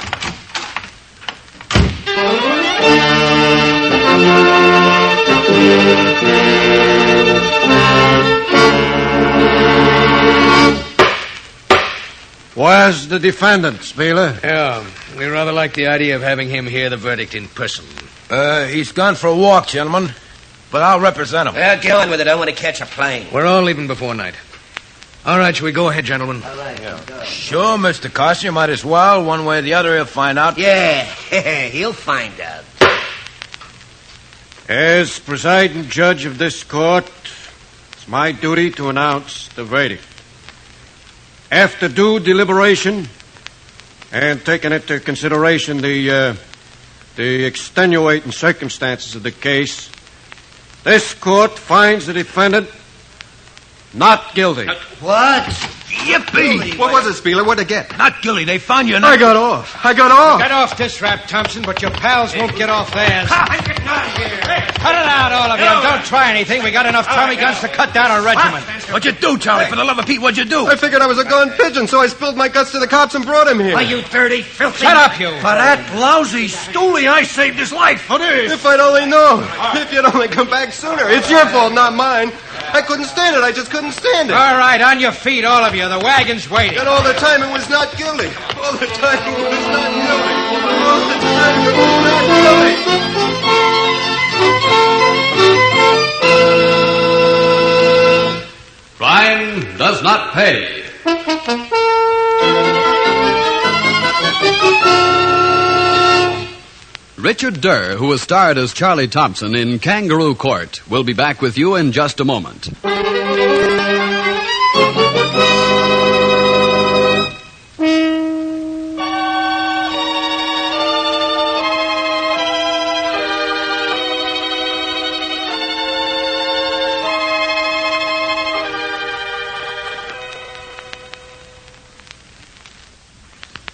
Where's the defendant, Spieler? Yeah, we rather like the idea of having him hear the verdict in person. He's gone for a walk, gentlemen. But I'll represent him. Well, get on with it. I want to catch a plane. We're all leaving before night. All right, shall we go ahead, gentlemen? All right. Yeah. Sure, Mr. Carson. You might as well. One way or the other, he'll find out. Yeah, he'll find out. As presiding judge of this court, it's my duty to announce the verdict. After due deliberation and taking into consideration the extenuating circumstances of the case, this court finds the defendant not guilty. What? Yippee! What was it, Spieler? What'd they get? Not guilty. They found you. I got off. Get off this rap, Thompson, but your pals won't get off theirs. Cut it out, all of you. Don't try anything. We got enough Tommy guns to cut down a regiment. What'd you do, Charlie? For the love of Pete, what'd you do? I figured I was a gone pigeon, so I spilled my guts to the cops and brought him here. Are you dirty, filthy? Shut up, you. For that lousy stoolie, I saved his life. For this. If I'd only known. If you'd only come back sooner. It's your fault, not mine. I couldn't stand it. I just couldn't stand it. All right, on your feet, all of you. The wagon's waiting. And all the time it was not guilty. All the time it was not guilty. All the time it was not guilty. Crime does not pay. Richard Durr, who was starred as Charlie Thompson in Kangaroo Court, will be back with you in just a moment.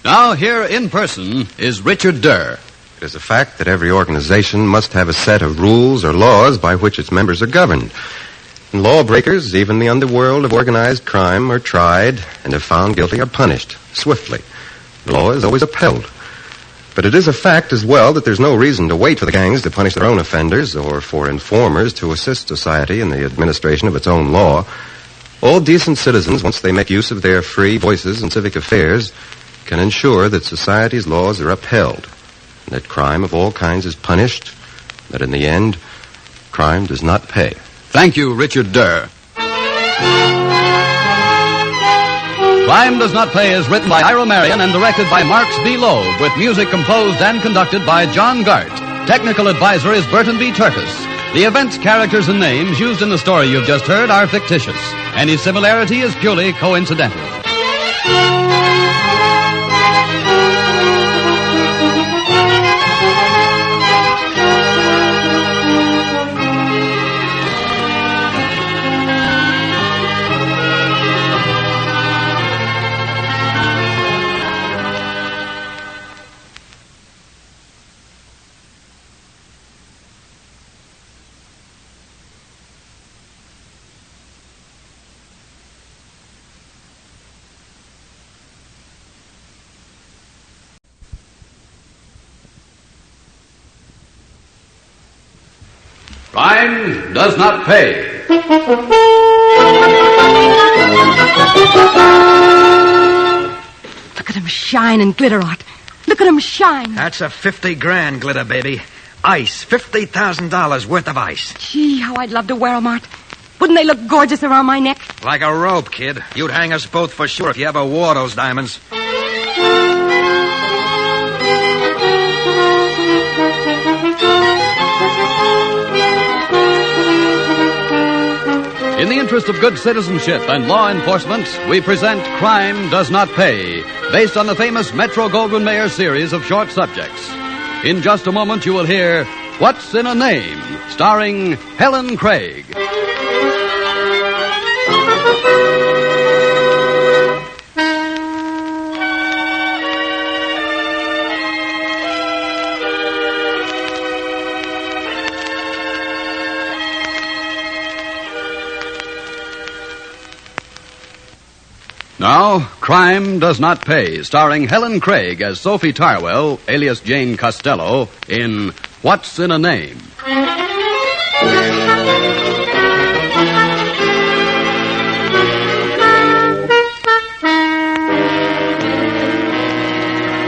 Now, here in person is Richard Durr. It is a fact that every organization must have a set of rules or laws by which its members are governed. And lawbreakers, even the underworld of organized crime, are tried and if found guilty are punished swiftly. The law is always upheld. But it is a fact as well that there's no reason to wait for the gangs to punish their own offenders or for informers to assist society in the administration of its own law. All decent citizens, once they make use of their free voices in civic affairs, can ensure that society's laws are upheld, and that crime of all kinds is punished, that in the end, crime does not pay. Thank you, Richard Durr. Crime Does Not Pay is written by Ira Marion and directed by Marx B. Loeb, with music composed and conducted by John Gart. Technical advisor is Burton B. Turkis. The events, characters, and names used in the story you've just heard are fictitious. Any similarity is purely coincidental. Crime does not pay. Look at 'em shine and glitter, Art. Look at 'em shine. That's a 50 grand glitter, baby. Ice. $50,000 worth of ice. Gee, how I'd love to wear 'em, Art. Wouldn't they look gorgeous around my neck? Like a rope, kid. You'd hang us both for sure if you ever wore those diamonds. In the interest of good citizenship and law enforcement, we present Crime Does Not Pay, based on the famous Metro-Goldwyn-Mayer series of short subjects. In just a moment, you will hear What's in a Name, starring Helen Craig. Now, Crime Does Not Pay, starring Helen Craig as Sophie Tarwell, alias Jane Costello, in What's in a Name.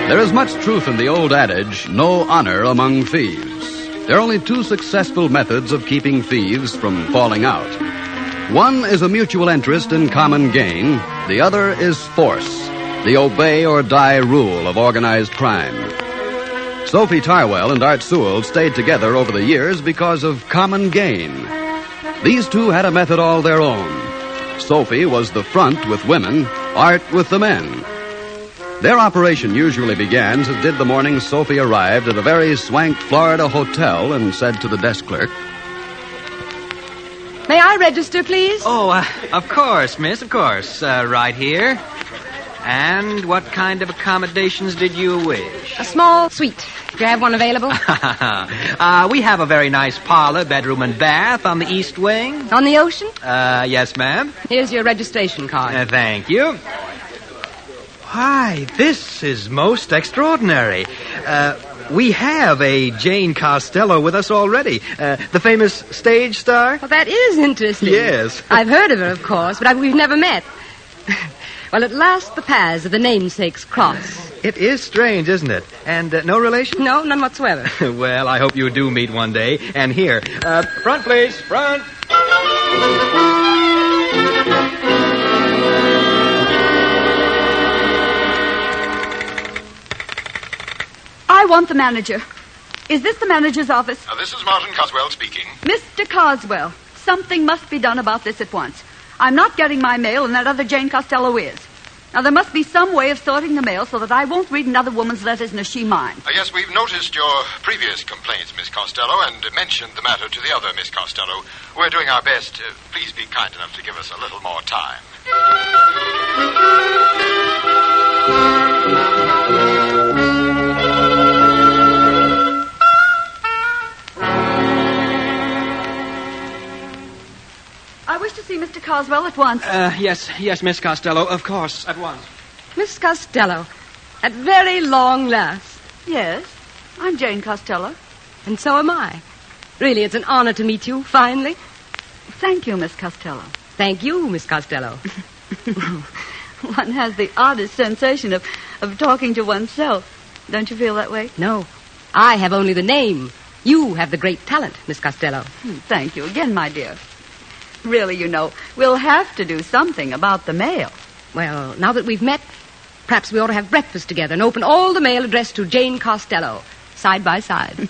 There is much truth in the old adage, no honor among thieves. There are only two successful methods of keeping thieves from falling out. One is a mutual interest in common gain. The other is force, the obey-or-die rule of organized crime. Sophie Tarwell and Art Sewell stayed together over the years because of common gain. These two had a method all their own. Sophie was the front with women, Art with the men. Their operation usually began as did the morning Sophie arrived at a very swank Florida hotel and said to the desk clerk, May I register, please? Oh, of course, miss, of course. Right here. And what kind of accommodations did you wish? A small suite. Do you have one available? We have a very nice parlor, bedroom, and bath on the east wing. On the ocean? Yes, ma'am. Here's your registration card. Thank you. Why, this is most extraordinary. We have a Jane Costello with us already. The famous stage star. Well, that is interesting. Yes. I've heard of her, of course, but we've never met. Well, at last the paths of the namesakes cross. It is strange, isn't it? And no relation? No, none whatsoever. Well, I hope you do meet one day. And here, front, please, front. I want the manager. Is this the manager's office? This is Martin Coswell speaking. Mr. Coswell, something must be done about this at once. I'm not getting my mail, and that other Jane Costello is. Now, there must be some way of sorting the mail so that I won't read another woman's letters nor she mine. Yes, we've noticed your previous complaints, Miss Costello, and mentioned the matter to the other Miss Costello. We're doing our best. Please be kind enough to give us a little more time. I wish to see Mr. Coswell at once. Yes, Miss Costello, of course, at once. Miss Costello, at very long last. Yes, I'm Jane Costello. And so am I. Really, it's an honor to meet you, finally. Thank you, Miss Costello. Thank you, Miss Costello. One has the oddest sensation of talking to oneself. Don't you feel that way? No. I have only the name. You have the great talent, Miss Costello. Thank you again, my dear. Really, you know, we'll have to do something about the mail. Well, now that we've met, perhaps we ought to have breakfast together and open all the mail addressed to Jane Costello, side by side.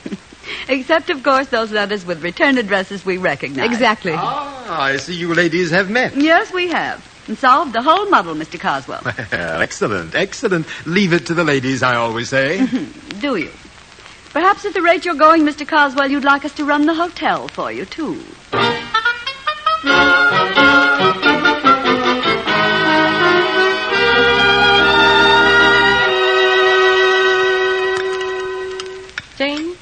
Except, of course, those letters with return addresses we recognize. Exactly. Ah, I see you ladies have met. Yes, we have. And solved the whole muddle, Mr. Coswell. Excellent, excellent. Leave it to the ladies, I always say. Do you? Perhaps at the rate you're going, Mr. Coswell, you'd like us to run the hotel for you, too. Jane,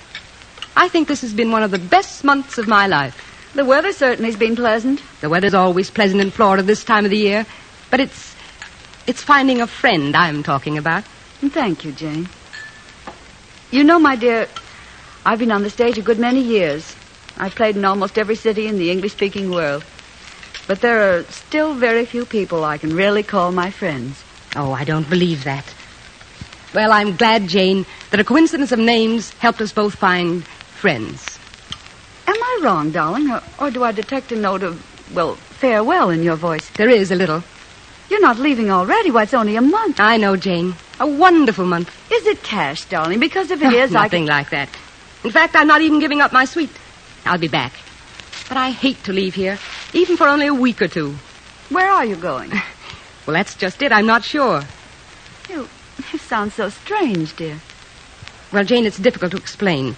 I think this has been one of the best months of my life. The weather certainly has been pleasant. The weather's always pleasant in Florida this time of the year, but it's finding a friend I'm talking about. Thank you, Jane. You know, my dear, I've been on the stage a good many years. I've played in almost every city in the English-speaking world. But there are still very few people I can really call my friends. Oh, I don't believe that. Well, I'm glad, Jane, that a coincidence of names helped us both find friends. Am I wrong, darling? Or do I detect a note of, farewell in your voice? There is a little. You're not leaving already. Why, it's only a month. I know, Jane. A wonderful month. Is it cash, darling? Because if it is, Nothing like that. In fact, I'm not even giving up my suite. I'll be back. But I hate to leave here, even for only a week or two. Where are you going? Well, that's just it. I'm not sure. You sound so strange, dear. Well, Jane, it's difficult to explain.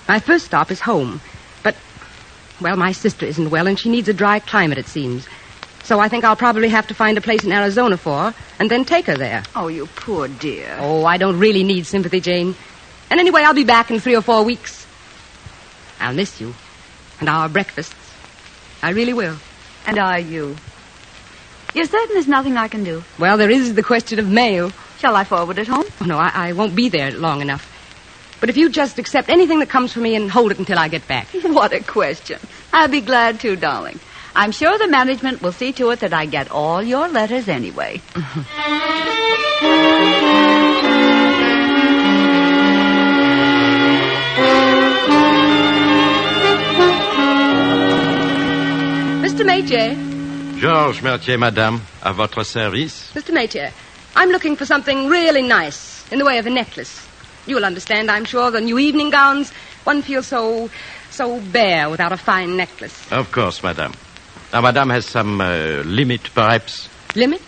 My first stop is home. But, my sister isn't well, and she needs a dry climate, it seems. So I think I'll probably have to find a place in Arizona for her, and then take her there. Oh, you poor dear. Oh, I don't really need sympathy, Jane. And anyway, I'll be back in 3 or 4 weeks. I'll miss you. And our breakfasts. I really will. And I you. You're certain there's nothing I can do? Well, there is the question of mail. Shall I forward it home? Oh, no, I won't be there long enough. But if you just accept anything that comes from me and hold it until I get back. What a question. I'll be glad to, darling. I'm sure the management will see to it that I get all your letters anyway. Mr. Métier. Georges Mertier, madame, à votre service. Mr. Métier, I'm looking for something really nice in the way of a necklace. You'll understand, I'm sure, the new evening gowns. One feels so bare without a fine necklace. Of course, madame. Now, madame has some limit, perhaps? Limit?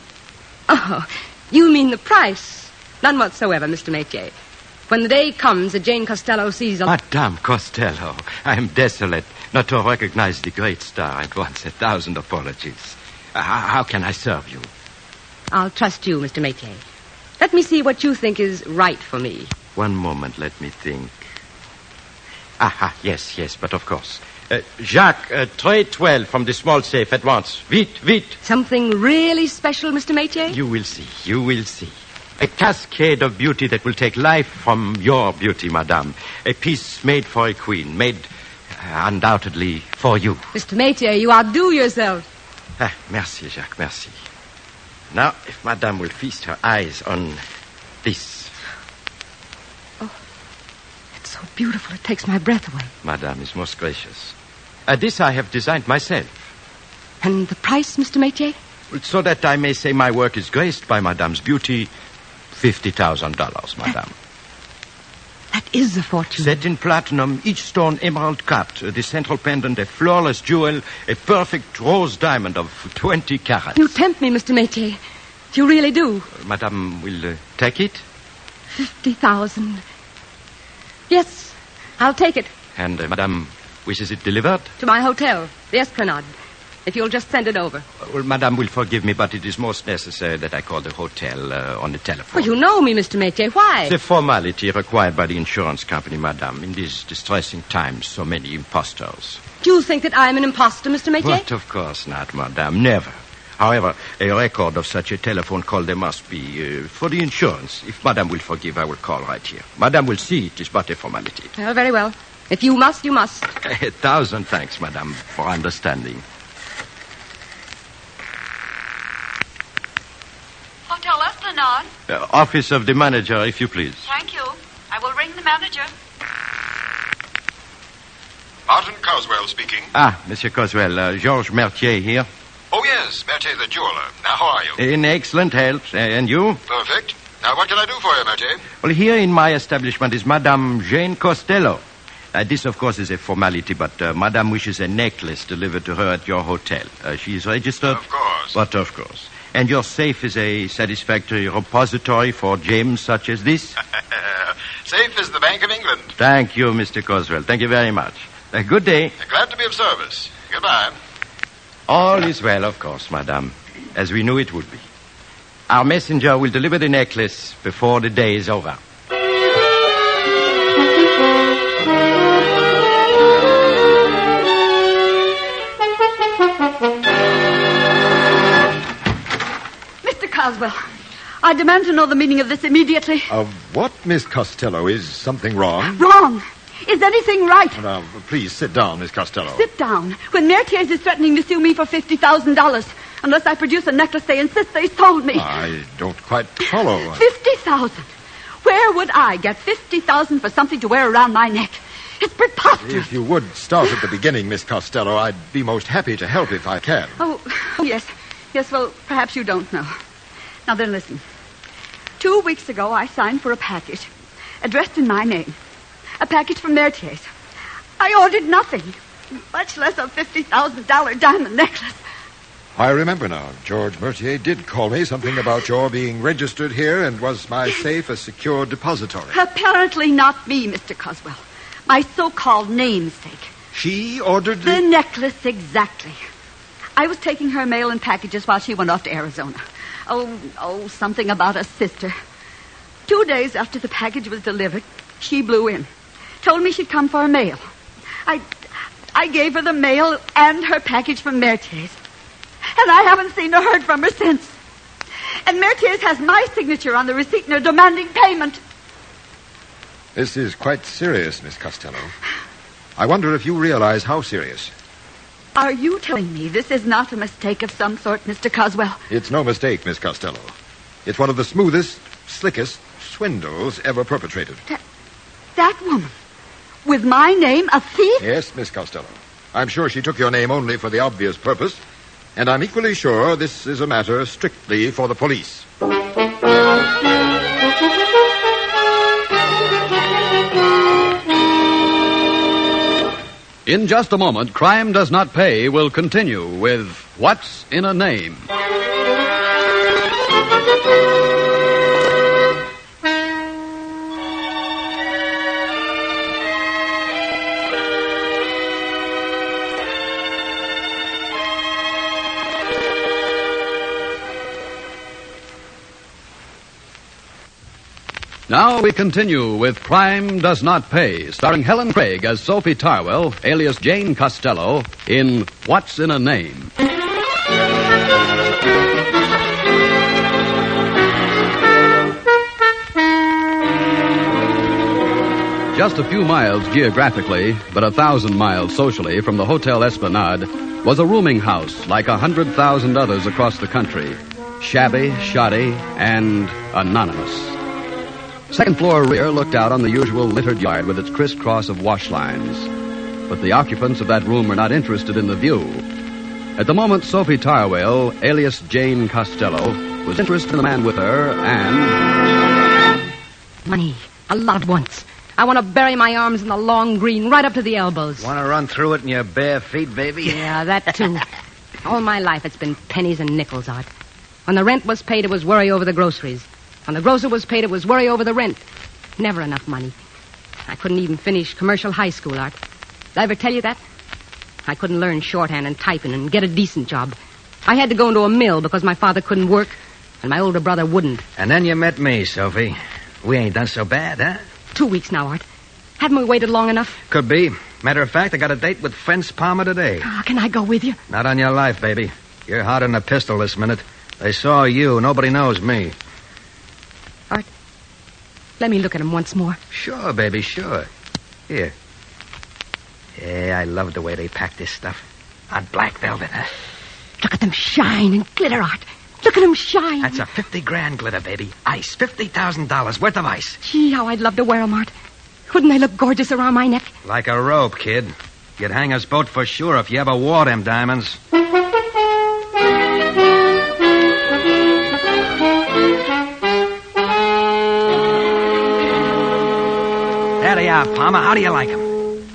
Oh, you mean the price. None whatsoever, Mr. Métier. When the day comes that Jane Costello sees a... Madame Costello, I am desolate not to recognize the great star at once. 1,000 apologies. How can I serve you? I'll trust you, Mr. Métier. Let me see what you think is right for me. One moment, let me think. Yes, but of course. Jacques, tray 12 from the small safe at once. Vite. Something really special, Mr. Métier? You will see. A cascade of beauty that will take life from your beauty, madame. A piece made for a queen, made undoubtedly for you. Mr. Métier, you outdo yourself. Merci, Jacques, merci. Now, if madame will feast her eyes on this. Oh, it's so beautiful, it takes my breath away. Madame is most gracious. This I have designed myself. And the price, Mr. Métier? So that I may say my work is graced by madame's beauty, $50,000, madame. That is a fortune. Set in platinum, each stone emerald cut, the central pendant a flawless jewel, a perfect rose diamond of 20 carats. You tempt me, Mr. Métier. You really do. Madame will take it? 50,000. Yes, I'll take it. And madame wishes it delivered? To my hotel, the Esplanade. If you'll just send it over. Well, madame will forgive me, but it is most necessary that I call the hotel on the telephone. Well, you know me, Mr. Métier. Why? The formality required by the insurance company, madame. In these distressing times, so many impostors. Do you think that I'm an impostor, Mr. Métier? But of course not, madame. Never. However, a record of such a telephone call there must be for the insurance. If madame will forgive, I will call right here. Madame will see it is but a formality. Well, very well. If you must, you must. 1,000 thanks, madame, for understanding. Hotel Esplanade. Office of the manager, if you please. Thank you. I will ring the manager. Martin Coswell speaking. Monsieur Coswell, Georges Mertier here. Oh, yes, Mertier the jeweler. Now, how are you? In excellent health. And you? Perfect. Now, what can I do for you, Mertier? Well, here in my establishment is Madame Jane Costello. This, of course, is a formality, but Madame wishes a necklace delivered to her at your hotel. She is registered? Of course. But of course. And your safe is a satisfactory repository for gems such as this? Safe as the Bank of England. Thank you, Mr. Coswell. Thank you very much. Good day. Glad to be of service. Goodbye. All is well, of course, madame, as we knew it would be. Our messenger will deliver the necklace before the day is over. Mr. Coswell, I demand to know the meaning of this immediately. Of what, Miss Costello? Is something wrong? Wrong. Is anything right? Now, please sit down, Miss Costello. Sit down. When Mertier's is threatening to sue me for $50,000 unless I produce a necklace they insist they sold me. I don't quite follow. $50,000. Where would I get $50,000 for something to wear around my neck? It's preposterous. If you would start at the beginning, Miss Costello, I'd be most happy to help if I can. Oh, yes. Yes, well, perhaps you don't know. Now then, listen. 2 weeks ago, I signed for a package addressed in my name. A package from Mertier's. I ordered nothing, much less a $50,000 diamond necklace. I remember now. George Mertier did call me something about your being registered here and was my safe a secure depository. Apparently not me, Mr. Coswell. My so-called namesake. She ordered the necklace, exactly. I was taking her mail and packages while she went off to Arizona. Oh, something about a sister. 2 days after the package was delivered, she blew in. Told me she'd come for her mail. I gave her the mail and her package from Mertier's. And I haven't seen or heard from her since. And Mertier's has my signature on the receipt and are demanding payment. This is quite serious, Miss Costello. I wonder if you realize how serious. Are you telling me this is not a mistake of some sort, Mr. Coswell? It's no mistake, Miss Costello. It's one of the smoothest, slickest swindles ever perpetrated. That woman? With my name, a thief? Yes, Miss Costello. I'm sure she took your name only for the obvious purpose. And I'm equally sure this is a matter strictly for the police. In just a moment, Crime Does Not Pay will continue with What's in a Name? Now we continue with Crime Does Not Pay, starring Helen Craig as Sophie Tarwell, alias Jane Costello, in What's in a Name? Just a few miles geographically, but 1,000 miles socially from the Hotel Esplanade was a rooming house like 100,000 others across the country. Shabby, shoddy, and anonymous. Second floor rear looked out on the usual littered yard with its crisscross of wash lines. But the occupants of that room were not interested in the view. At the moment, Sophie Tarwell, alias Jane Costello, was interested in the man with her and... Money. A lot at once. I want to bury my arms in the long green right up to the elbows. Want to run through it in your bare feet, baby? Yeah, that too. All my life it's been pennies and nickels, Art. When the rent was paid, it was worry over the groceries. When the grocer was paid, it was worry over the rent. Never enough money. I couldn't even finish commercial high school, Art. Did I ever tell you that? I couldn't learn shorthand and typing and get a decent job. I had to go into a mill because my father couldn't work, and my older brother wouldn't. And then you met me, Sophie. We ain't done so bad, huh? 2 weeks now, Art. Haven't we waited long enough? Could be. Matter of fact, I got a date with Fence Palmer today. Oh, can I go with you? Not on your life, baby. You're hotter than a pistol this minute. They saw you. Nobody knows me. Art, let me look at him once more. Sure, baby, sure. Here. Yeah, I love the way they pack this stuff. On black velvet, huh? Look at them shine and glitter, Art. Look at them shine. That's a 50 grand glitter, baby. Ice. $50,000 worth of ice. Gee, how I'd love to wear them, Art. Wouldn't they look gorgeous around my neck? Like a rope, kid. You'd hang us both for sure if you ever wore them diamonds. There they are, Palmer. How do you like them?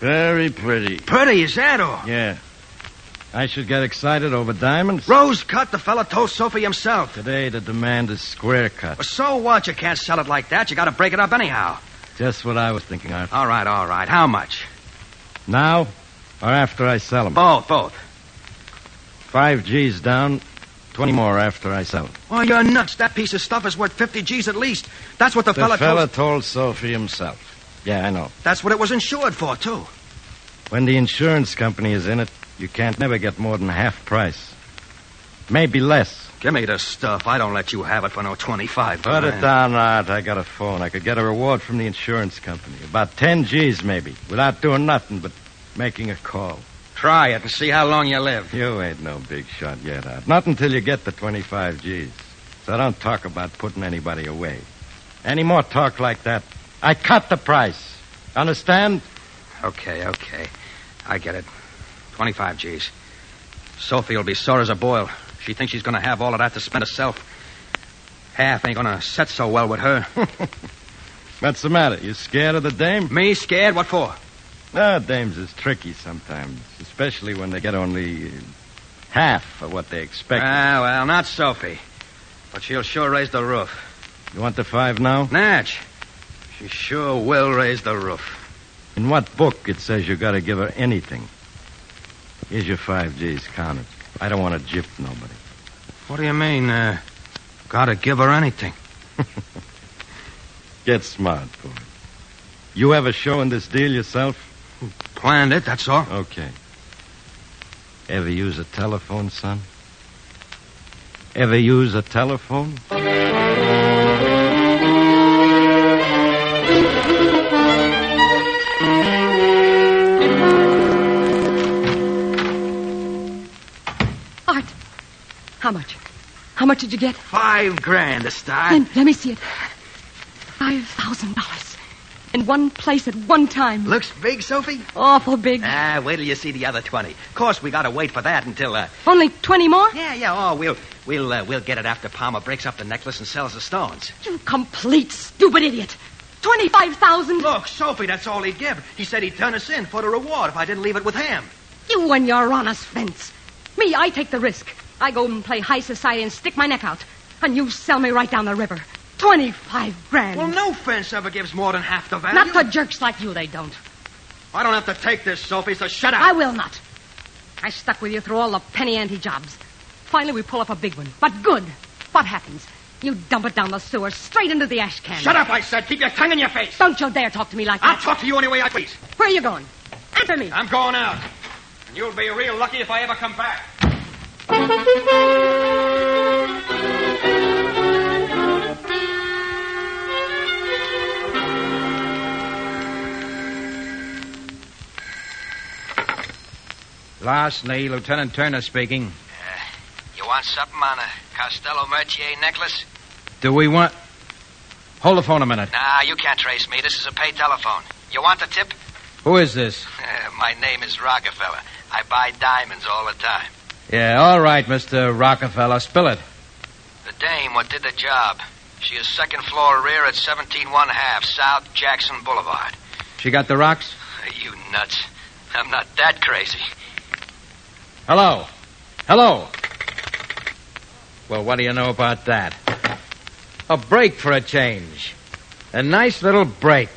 Very pretty. Pretty, is that all? Yeah. I should get excited over diamonds. Rose cut, the fella told Sophie himself. Today the demand is square cut. Well, so what? You can't sell it like that. You got to break it up anyhow. Just what I was thinking, Art. All right. How much? Now or after I sell them? Both. 5 G's down, 20 more after I sell them. Oh, you're nuts. That piece of stuff is worth 50 G's at least. That's what the fella told Sophie himself. Yeah, I know. That's what it was insured for, too. When the insurance company is in it, you can't never get more than half price. Maybe less. Give me the stuff. I don't let you have it for no 25. Put it down, Art. I got a phone. I could get a reward from the insurance company. About 10 G's, maybe, without doing nothing but making a call. Try it and see how long you live. You ain't no big shot yet, Art. Not until you get the 25 G's. So don't talk about putting anybody away. Any more talk like that, I cut the price. Understand? Okay. I get it. 25 G's. Sophie will be sore as a boil. She thinks she's going to have all of that to spend herself. Half ain't going to set so well with her. What's the matter? You scared of the dame? Me scared? What for? Dames is tricky sometimes, especially when they get only half of what they expect. Well, not Sophie. But she'll sure raise the roof. You want the 5 now? Natch. She sure will raise the roof. In what book it says you got to give her anything? Here's your 5 G's, count it. I don't want to gyp nobody. What do you mean, gotta give her anything? Get smart, boy. You ever showing this deal yourself? Planned it, that's all. Okay. Ever use a telephone, son? Ever use a telephone? Art, how much? How much did you get? $5,000 to start. Let me see it. $5,000. In one place at one time. Looks big, Sophie? Awful big. Wait till you see the other 20. Of course, we gotta wait for that until, Only 20 more? Yeah. Oh, we'll get it after Palmer breaks up the necklace and sells the stones. You complete stupid idiot. 25,000. Look, Sophie, that's all he'd give. He said he'd turn us in for the reward if I didn't leave it with him. You and your honest fence. Me, I take the risk. I go and play high society and stick my neck out. And you sell me right down the river. $25,000. Well, no fence ever gives more than half the value. Not to jerks like you, they don't. I don't have to take this, Sophie, so shut up. I will not. I stuck with you through all the penny ante jobs. Finally, we pull up a big one. But good. What happens? You dump it down the sewer, straight into the ash can. Shut up, I said. Keep your tongue in your face. Don't you dare talk to me like that. I'll talk to you any way I please. Where are you going? Answer me. I'm going out. And you'll be real lucky if I ever come back. Larceny, Lieutenant Turner speaking. You want something on a Costello Mertier necklace? Do we want... Hold the phone a minute. Nah, you can't trace me. This is a pay telephone. You want the tip? Who is this? My name is Rockefeller. I buy diamonds all the time. Yeah, all right, Mr. Rockefeller. Spill it. The dame what did the job. She is second floor rear at 17-1/2 South Jackson Boulevard. She got the rocks? You nuts. I'm not that crazy. Hello. Hello. Well, what do you know about that? A break for a change. A nice little break.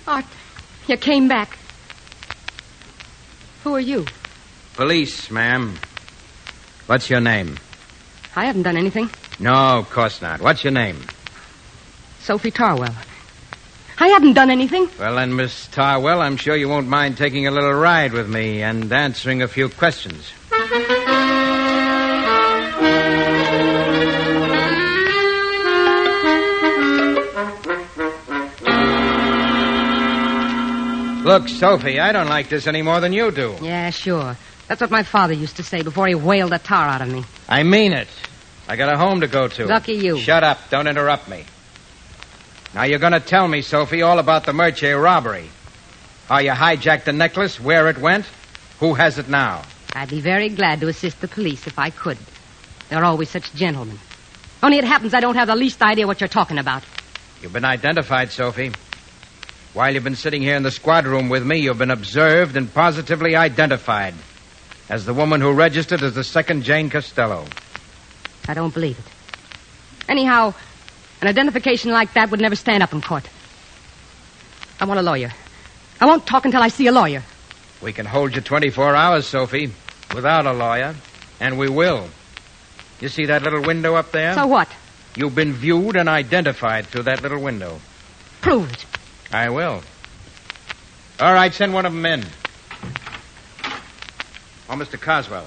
Art, you came back. Who are you? Police, ma'am. What's your name? I haven't done anything. No, of course not. What's your name? Sophie Tarwell. I haven't done anything. Well, then, Miss Tarwell, I'm sure you won't mind taking a little ride with me and answering a few questions. Look, Sophie, I don't like this any more than you do. Yeah, sure. That's what my father used to say before he whaled the tar out of me. I mean it. I got a home to go to. Lucky you. Shut up. Don't interrupt me. Now, you're going to tell me, Sophie, all about the Mertier robbery. How you hijacked the necklace, where it went, who has it now. I'd be very glad to assist the police if I could. They're always such gentlemen. Only it happens I don't have the least idea what you're talking about. You've been identified, Sophie. While you've been sitting here in the squad room with me, you've been observed and positively identified as the woman who registered as the second Jane Costello. I don't believe it. Anyhow, an identification like that would never stand up in court. I want a lawyer. I won't talk until I see a lawyer. We can hold you 24 hours, Sophie, without a lawyer, and we will. You see that little window up there? So what? You've been viewed and identified through that little window. Prove it. I will. All right, send one of them in. Oh, Mr. Coswell,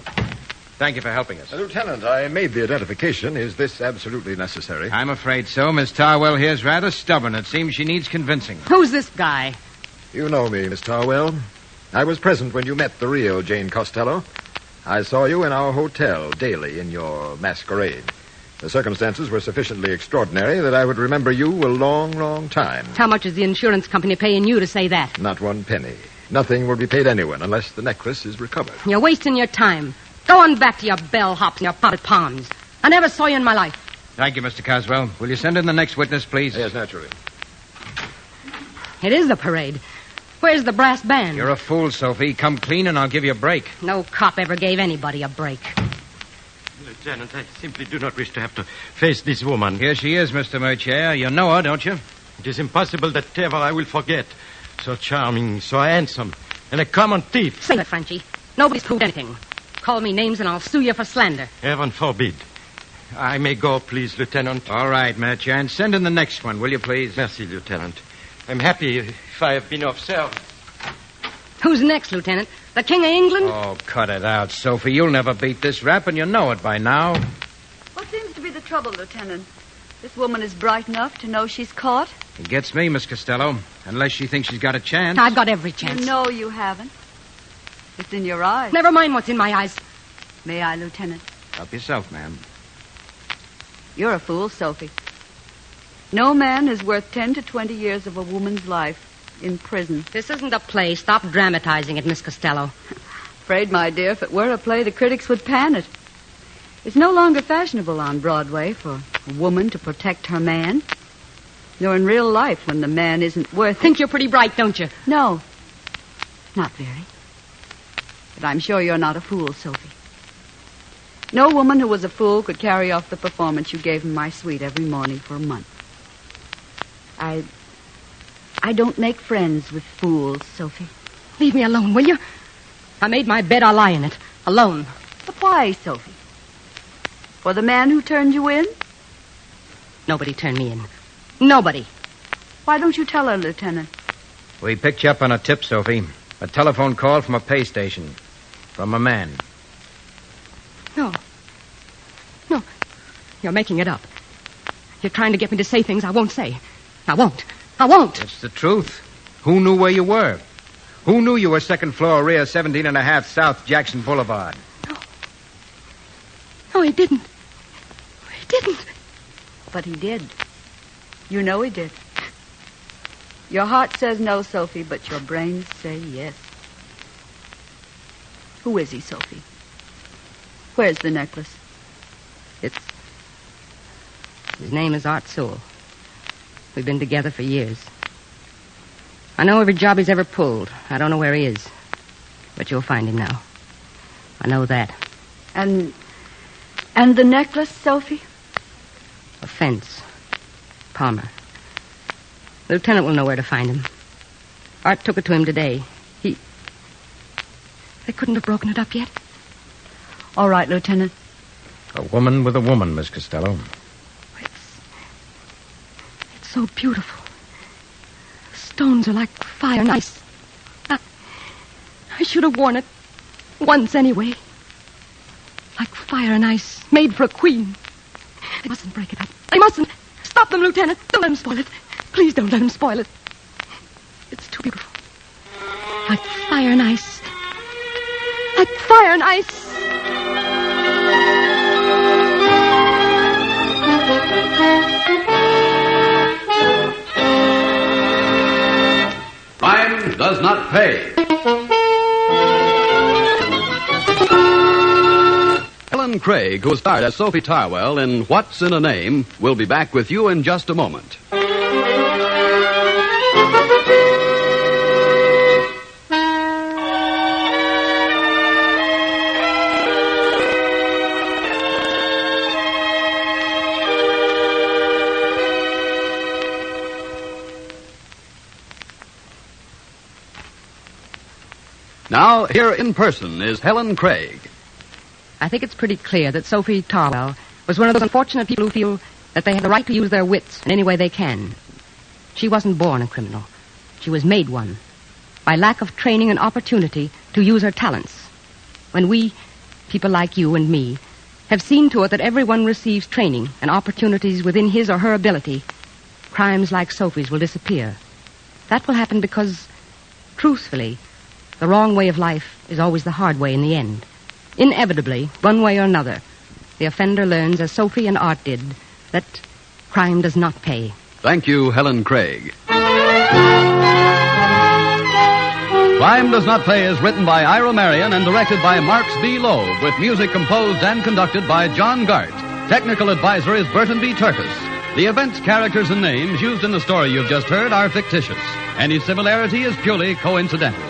thank you for helping us. Lieutenant, I made the identification. Is this absolutely necessary? I'm afraid so. Miss Tarwell here's rather stubborn. It seems she needs convincing. Who's this guy? You know me, Miss Tarwell. I was present when you met the real Jane Costello. I saw you in our hotel daily in your masquerade. The circumstances were sufficiently extraordinary that I would remember you a long, long time. How much is the insurance company paying you to say that? Not one penny. Nothing will be paid anyone unless the necklace is recovered. You're wasting your time. Go on back to your bellhops and your potted palms. I never saw you in my life. Thank you, Mr. Coswell. Will you send in the next witness, please? Yes, naturally. It is the parade. Where's the brass band? You're a fool, Sophie. Come clean and I'll give you a break. No cop ever gave anybody a break. Lieutenant, I simply do not wish to have to face this woman. Here she is, Mr. Mercier. You know her, don't you? It is impossible that ever I will forget. So charming, so handsome, and a common thief. Say it, Frenchie. Nobody's proved anything. Call me names and I'll sue you for slander. Heaven forbid. I may go, please, Lieutenant. All right, Mercier. And send in the next one, will you, please? Merci, Lieutenant. I'm happy if I have been of service. Who's next, Lieutenant? The King of England? Oh, cut it out, Sophie. You'll never beat this rap, and you know it by now. What seems to be the trouble, Lieutenant? This woman is bright enough to know she's caught. It gets me, Miss Costello. Unless she thinks she's got a chance. I've got every chance. No, you haven't. It's in your eyes. Never mind what's in my eyes. May I, Lieutenant? Help yourself, ma'am. You're a fool, Sophie. No man is worth 10 to 20 years of a woman's life in prison. This isn't a play. Stop dramatizing it, Miss Costello. Afraid, my dear, if it were a play, the critics would pan it. It's no longer fashionable on Broadway for a woman to protect her man. Nor in real life when the man isn't worth it. Think you're pretty bright, don't you? No. Not very. But I'm sure you're not a fool, Sophie. No woman who was a fool could carry off the performance you gave in my suite every morning for a month. I don't make friends with fools, Sophie. Leave me alone, will you? I made my bed, I'll lie in it. Alone. But why, Sophie? For the man who turned you in? Nobody turned me in. Nobody. Why don't you tell her, Lieutenant? We picked you up on a tip, Sophie. A telephone call from a pay station. From a man. No. No. You're making it up. You're trying to get me to say things I won't say. I won't. I won't. It's the truth. Who knew where you were? Who knew you were second floor, rear 17 and a half South Jackson Boulevard? No, he didn't. He didn't. But he did. You know he did. Your heart says no, Sophie, but your brains say yes. Who is he, Sophie? Where's the necklace? His name is Art Sewell. We've been together for years. I know every job he's ever pulled. I don't know where he is. But you'll find him now. I know that. And the necklace, Sophie? A fence. Palmer. The lieutenant will know where to find him. Art took it to him today. They couldn't have broken it up yet. All right, Lieutenant. A woman with a woman, Miss Costello. It's so beautiful. The stones are like fire and ice. I should have worn it once anyway. Like fire and ice, made for a queen. They mustn't break it up. They mustn't. Stop them, Lieutenant. Don't let them spoil it. Please don't let them spoil it. It's too beautiful. Like fire and ice. Like fire and ice. Crime does not pay. Helen Craig, who starred as Sophie Tarwell in What's in a Name, will be back with you in just a moment. Now, here in person is Helen Craig. I think it's pretty clear that Sophie Tarwell was one of those unfortunate people who feel that they have the right to use their wits in any way they can. She wasn't born a criminal. She was made one by lack of training and opportunity to use her talents. When we, people like you and me, have seen to it that everyone receives training and opportunities within his or her ability, crimes like Sophie's will disappear. That will happen because, truthfully, the wrong way of life is always the hard way in the end. Inevitably, one way or another, the offender learns, as Sophie and Art did, that crime does not pay. Thank you, Helen Craig. Crime Does Not Pay is written by Ira Marion and directed by Marx B. Loeb, with music composed and conducted by John Gart. Technical advisor is Burton B. Turkis. The events, characters, and names used in the story you've just heard are fictitious. Any similarity is purely coincidental.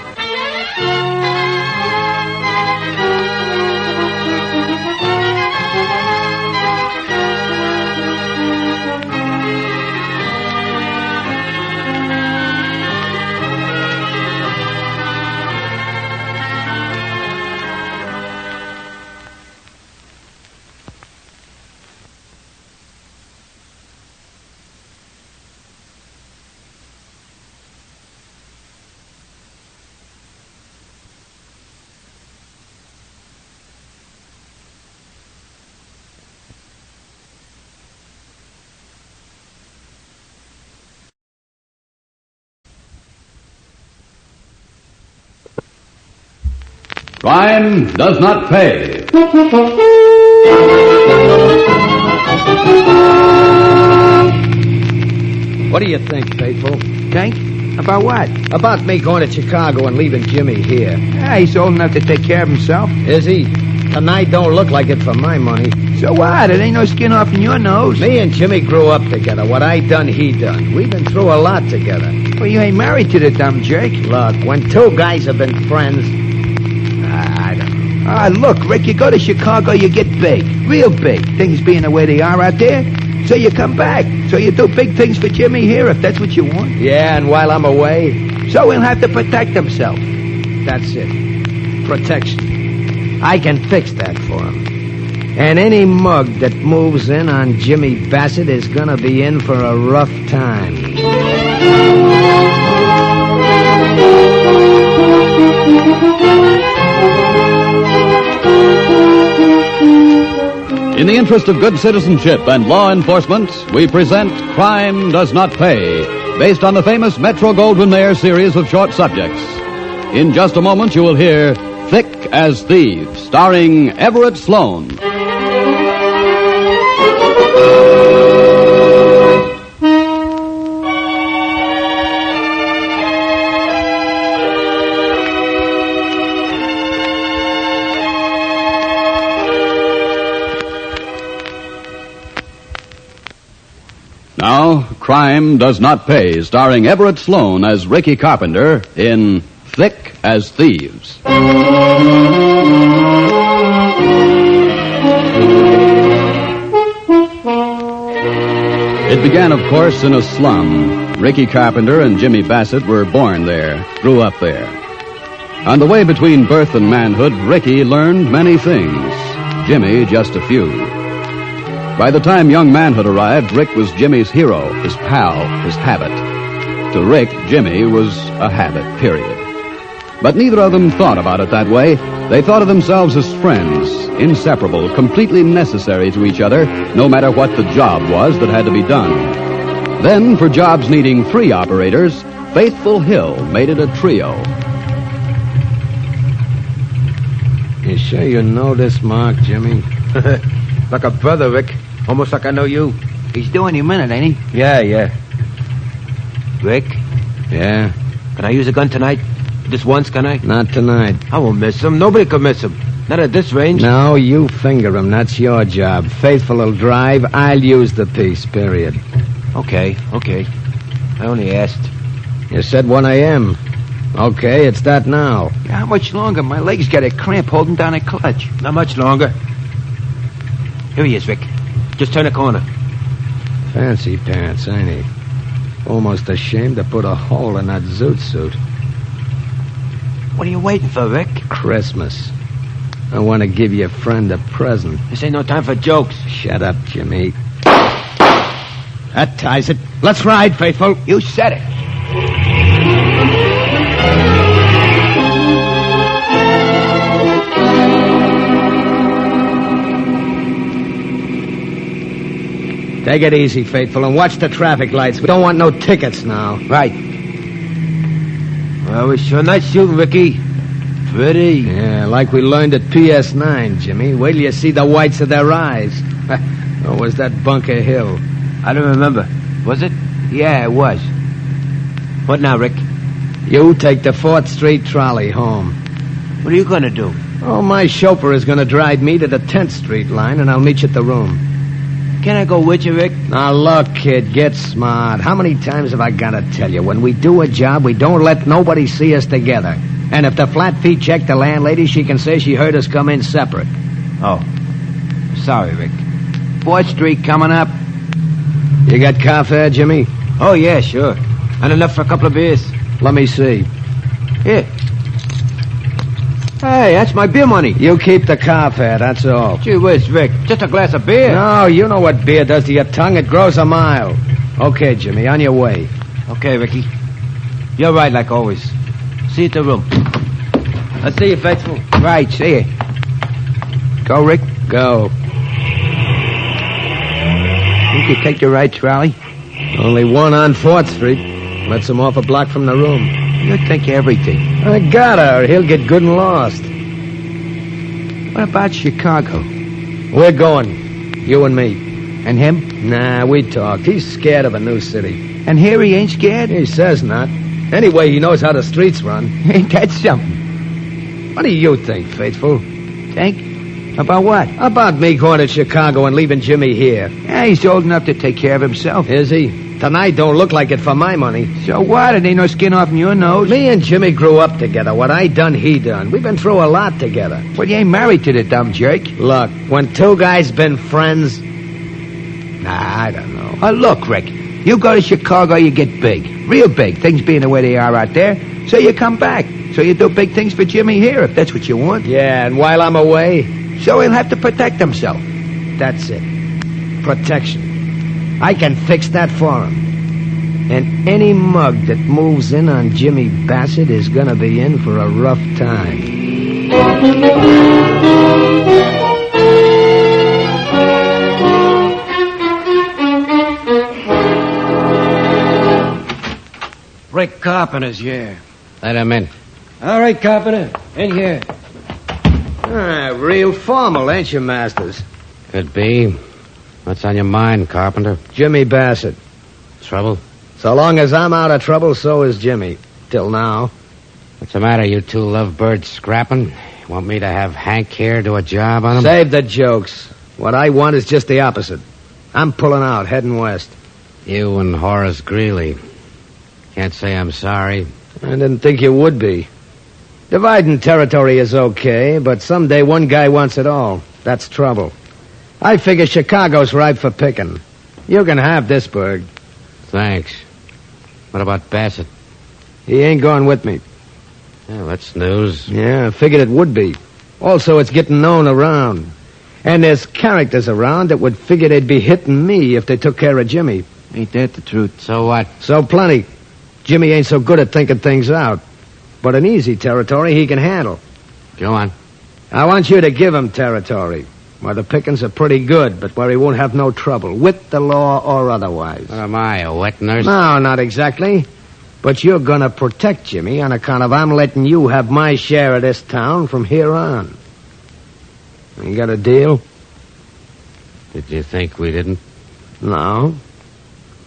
Crime Does Not Pay. What do you think, Faithful? Think? About what? About me going to Chicago and leaving Jimmy here. Yeah, he's old enough to take care of himself. Is he? Tonight don't look like it for my money. So what? It ain't no skin off in your nose. Me and Jimmy grew up together. What I done, he done. We've been through a lot together. Well, you ain't married to the dumb jerk. Look, when two guys have been friends... I don't know. Look, Rick, you go to Chicago, you get big. Real big. Things being the way they are out there. So you come back. So you do big things for Jimmy here, if that's what you want. Yeah, and while I'm away... So he'll have to protect himself. That's it. Protection. I can fix that for him. And any mug that moves in on Jimmy Bassett is gonna be in for a rough time. In the interest of good citizenship and law enforcement, we present Crime Does Not Pay, based on the famous Metro-Goldwyn-Mayer series of short subjects. In just a moment, you will hear Thick as Thieves, starring Everett Sloane. Now, Crime Does Not Pay, starring Everett Sloane as Ricky Carpenter in Thick as Thieves. It began, of course, in a slum. Ricky Carpenter and Jimmy Bassett were born there, grew up there. On the way between birth and manhood, Ricky learned many things. Jimmy, just a few. By the time young manhood arrived, Rick was Jimmy's hero, his pal, his habit. To Rick, Jimmy was a habit, period. But neither of them thought about it that way. They thought of themselves as friends, inseparable, completely necessary to each other, no matter what the job was that had to be done. Then, for jobs needing 3 operators, Faithful Hill made it a trio. You sure you know this Mark, Jimmy? Like a brother, Rick. Almost like I know you. He's doing him in it, ain't he? Yeah. Rick? Yeah? Can I use a gun tonight? Just once, can I? Not tonight. I won't miss him. Nobody could miss him. Not at this range. No, you finger him. That's your job. Faithful will drive. I'll use the piece, period. Okay. I only asked. You said 1 a.m. Okay, it's that now. How much longer? My legs got a cramp holding down a clutch. Not much longer. Here he is, Rick. Just turn a corner. Fancy pants, ain't he? Almost ashamed to put a hole in that zoot suit. What are you waiting for, Rick? Christmas. I want to give your friend a present. This ain't no time for jokes. Shut up, Jimmy. That ties it. Let's ride, Faithful. You said it. Take it easy, Faithful, and watch the traffic lights. We don't want no tickets now. Right. Well, we're sure nice shooting, Ricky. Pretty. Yeah, like we learned at PS9, Jimmy. Wait till you see the whites of their eyes. Or was that Bunker Hill? I don't remember. Was it? Yeah, it was. What now, Rick? You take the 4th Street trolley home. What are you going to do? Oh, my chauffeur is going to drive me to the 10th Street line, and I'll meet you at the room. Can I go with you, Rick? Now, look, kid, get smart. How many times have I got to tell you? When we do a job, we don't let nobody see us together. And if the flat fee check the landlady, she can say she heard us come in separate. Oh. Sorry, Rick. 4th Street coming up. You got car fare, Jimmy? Oh, yeah, sure. And enough for a couple of beers. Let me see. Here. Hey, that's my beer money. You keep the car fare, that's all. Gee whiz, Rick. Just a glass of beer. No, you know what beer does to your tongue. It grows a mile. Okay, Jimmy, on your way. Okay, Ricky. You're right, like always. See you at the room. I'll see you, Faithful. Right, see you. Go, Rick. Go. Think you take the right trolley? Only one on 4th Street. Lets him off a block from the room. You think everything. I gotta, or he'll get good and lost. What about Chicago? We're going. You and me. And him? Nah, we talked. He's scared of a new city. And here he ain't scared? He says not. Anyway, he knows how the streets run. Ain't that something? What do you think, Faithful? Think? About what? About me going to Chicago and leaving Jimmy here. Yeah, he's old enough to take care of himself. Is he? Tonight don't look like it for my money. So what? It ain't no skin off your nose. Me and Jimmy grew up together. What I done, he done. We've been through a lot together. Well, you ain't married to the dumb jerk. Look, when two guys been friends... Nah, I don't know. Oh, look, Rick. You go to Chicago, you get big. Real big. Things being the way they are out there. So you come back. So you do big things for Jimmy here, if that's what you want. Yeah, and while I'm away... So he'll have to protect himself. That's it. Protection. I can fix that for him. And any mug that moves in on Jimmy Bassett is gonna be in for a rough time. Rick Carpenter's here. Let him in. All right, Carpenter. In here. Real formal, ain't you, Masters? Could be. What's on your mind, Carpenter? Jimmy Bassett. Trouble? So long as I'm out of trouble, so is Jimmy. Till now. What's the matter, you two lovebirds scrapping? Want me to have Hank here do a job on him? Save the jokes. What I want is just the opposite. I'm pulling out, heading west. You and Horace Greeley. Can't say I'm sorry. I didn't think you would be. Dividing territory is okay, but someday one guy wants it all. That's trouble. I figure Chicago's ripe for picking. You can have this burg. Thanks. What about Bassett? He ain't going with me. Well, that's news. Yeah, I figured it would be. Also, it's getting known around. And there's characters around that would figure they'd be hitting me if they took care of Jimmy. Ain't that the truth? So what? So plenty. Jimmy ain't so good at thinking things out. But in easy territory, he can handle. Go on. I want you to give him territory. Where the pickings are pretty good, but where he won't have no trouble, with the law or otherwise. What am I, a wet nurse? No, not exactly. But you're gonna protect Jimmy on account of I'm letting you have my share of this town from here on. You got a deal? Did you think we didn't? No.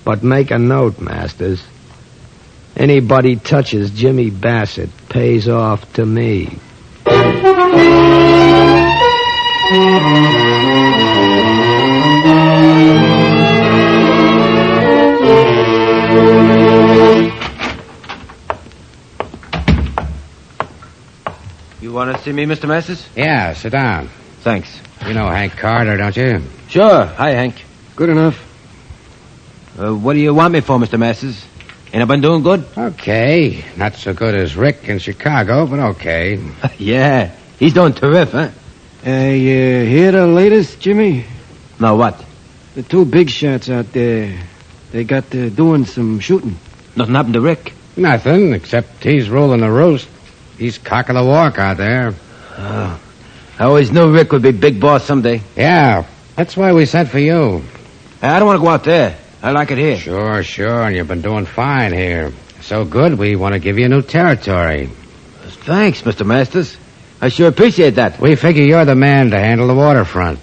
But make a note, Masters. Anybody touches Jimmy Bassett pays off to me. You want to see me, Mr. Masters? Yeah, sit down. Thanks. You know Hank Carter, don't you? Sure. Hi, Hank. Good enough. What do you want me for, Mr. Masters? Ain't I been doing good? Okay. Not so good as Rick in Chicago, but okay. Yeah. He's doing terrific, huh? You hear the latest, Jimmy? No, what? The two big shots out there. They got doing some shooting. Nothing happened to Rick. Nothing, except he's ruling the roost. He's cock of the walk out there. I always knew Rick would be big boss someday. Yeah, that's why we sent for you. I don't want to go out there. I like it here. Sure, and you've been doing fine here. So good, we want to give you new territory. Thanks, Mr. Masters. I sure appreciate that. We figure you're the man to handle the waterfront.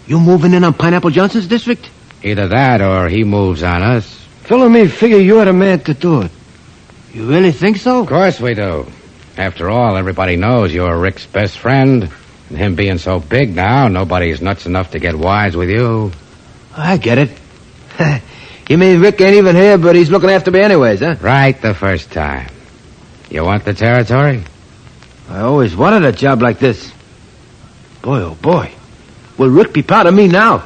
You moving in on Pineapple Johnson's district? Either that or he moves on us. Phil and me figure you're the man to do it. You really think so? Of course we do. After all, everybody knows you're Rick's best friend. And him being so big now, nobody's nuts enough to get wise with you. I get it. You mean Rick ain't even here, but he's looking after me anyways, huh? Right the first time. You want the territory? I always wanted a job like this. Boy, oh boy. Will Rick be proud of me now?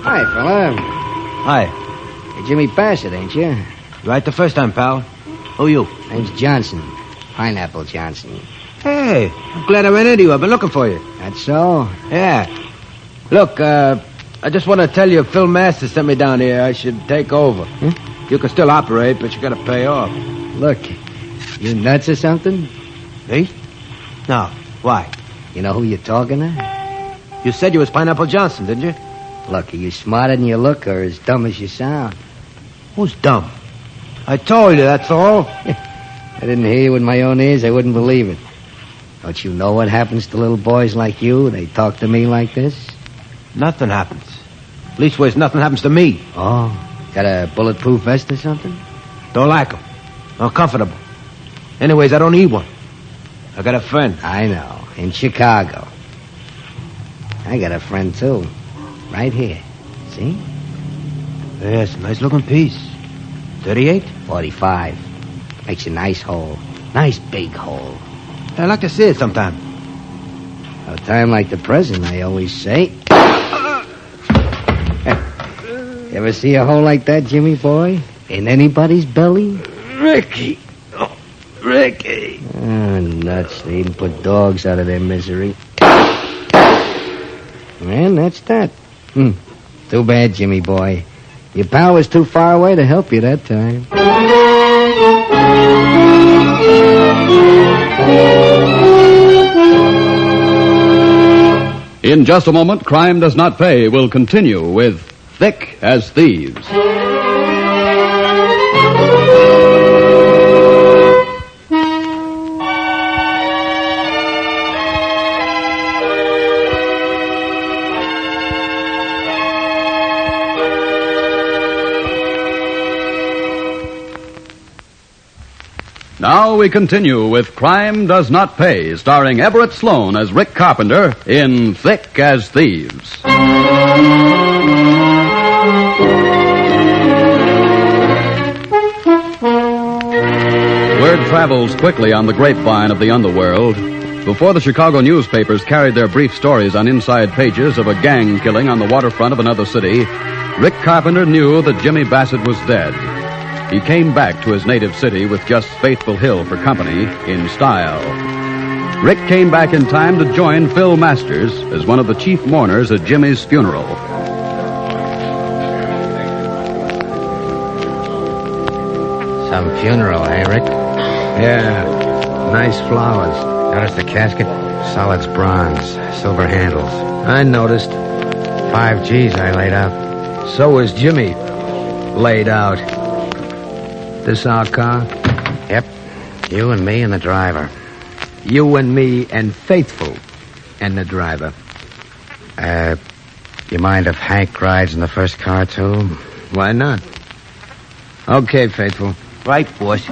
Hi, fella. Hi. You're Jimmy Bassett, ain't you? Right the first time, pal. Who you? Name's Johnson. Pineapple Johnson. Hey, I'm glad I ran into you. I've been looking for you. That's so? Yeah. Look, I just want to tell you Phil Masters sent me down here. I should take over. You can still operate, but you got to pay off. Look, you nuts or something? Me? No. Why? You know who you're talking to? You said you was Pineapple Johnson, didn't you? Look, are you smarter than you look or as dumb as you sound? Who's dumb? I told you, that's all. I didn't hear you with my own ears. I wouldn't believe it. Don't you know what happens to little boys like you? They talk to me like this. Nothing happens. Leastways, nothing happens to me. Oh, got a bulletproof vest or something? Don't like them. Uncomfortable. Anyways, I don't need one. I got a friend. I know. In Chicago. I got a friend, too. Right here. See? Yes, nice looking piece. 38? 45. Makes a nice hole. Nice big hole. I'd like to see it sometime. A time like the present, I always say. Ever see a hole like that, Jimmy boy? In anybody's belly? Ricky. Oh, Ricky. Oh, nuts. They even put dogs out of their misery. And that's that. Too bad, Jimmy boy. Your pal was too far away to help you that time. In just a moment, Crime Does Not Pay will continue with Thick as Thieves. Now we continue with Crime Does Not Pay, starring Everett Sloane as Rick Carpenter in Thick as Thieves. Word travels quickly on the grapevine of the underworld. Before the Chicago newspapers carried their brief stories on inside pages of a gang killing on the waterfront of another city, Rick Carpenter knew that Jimmy Bassett was dead. He came back to his native city with just Faithful Hill for company, in style. Rick came back in time to join Phil Masters as one of the chief mourners at Jimmy's funeral. Some funeral, eh, Rick? Yeah, nice flowers. Notice the casket? Solid's bronze, silver handles. I noticed. 5 G's I laid out. So is Jimmy. Laid out. This our car? Yep. You and me and the driver. You and me and Faithful and the driver. You mind if Hank rides in the first car, too? Why not? Okay, Faithful. Right, boss.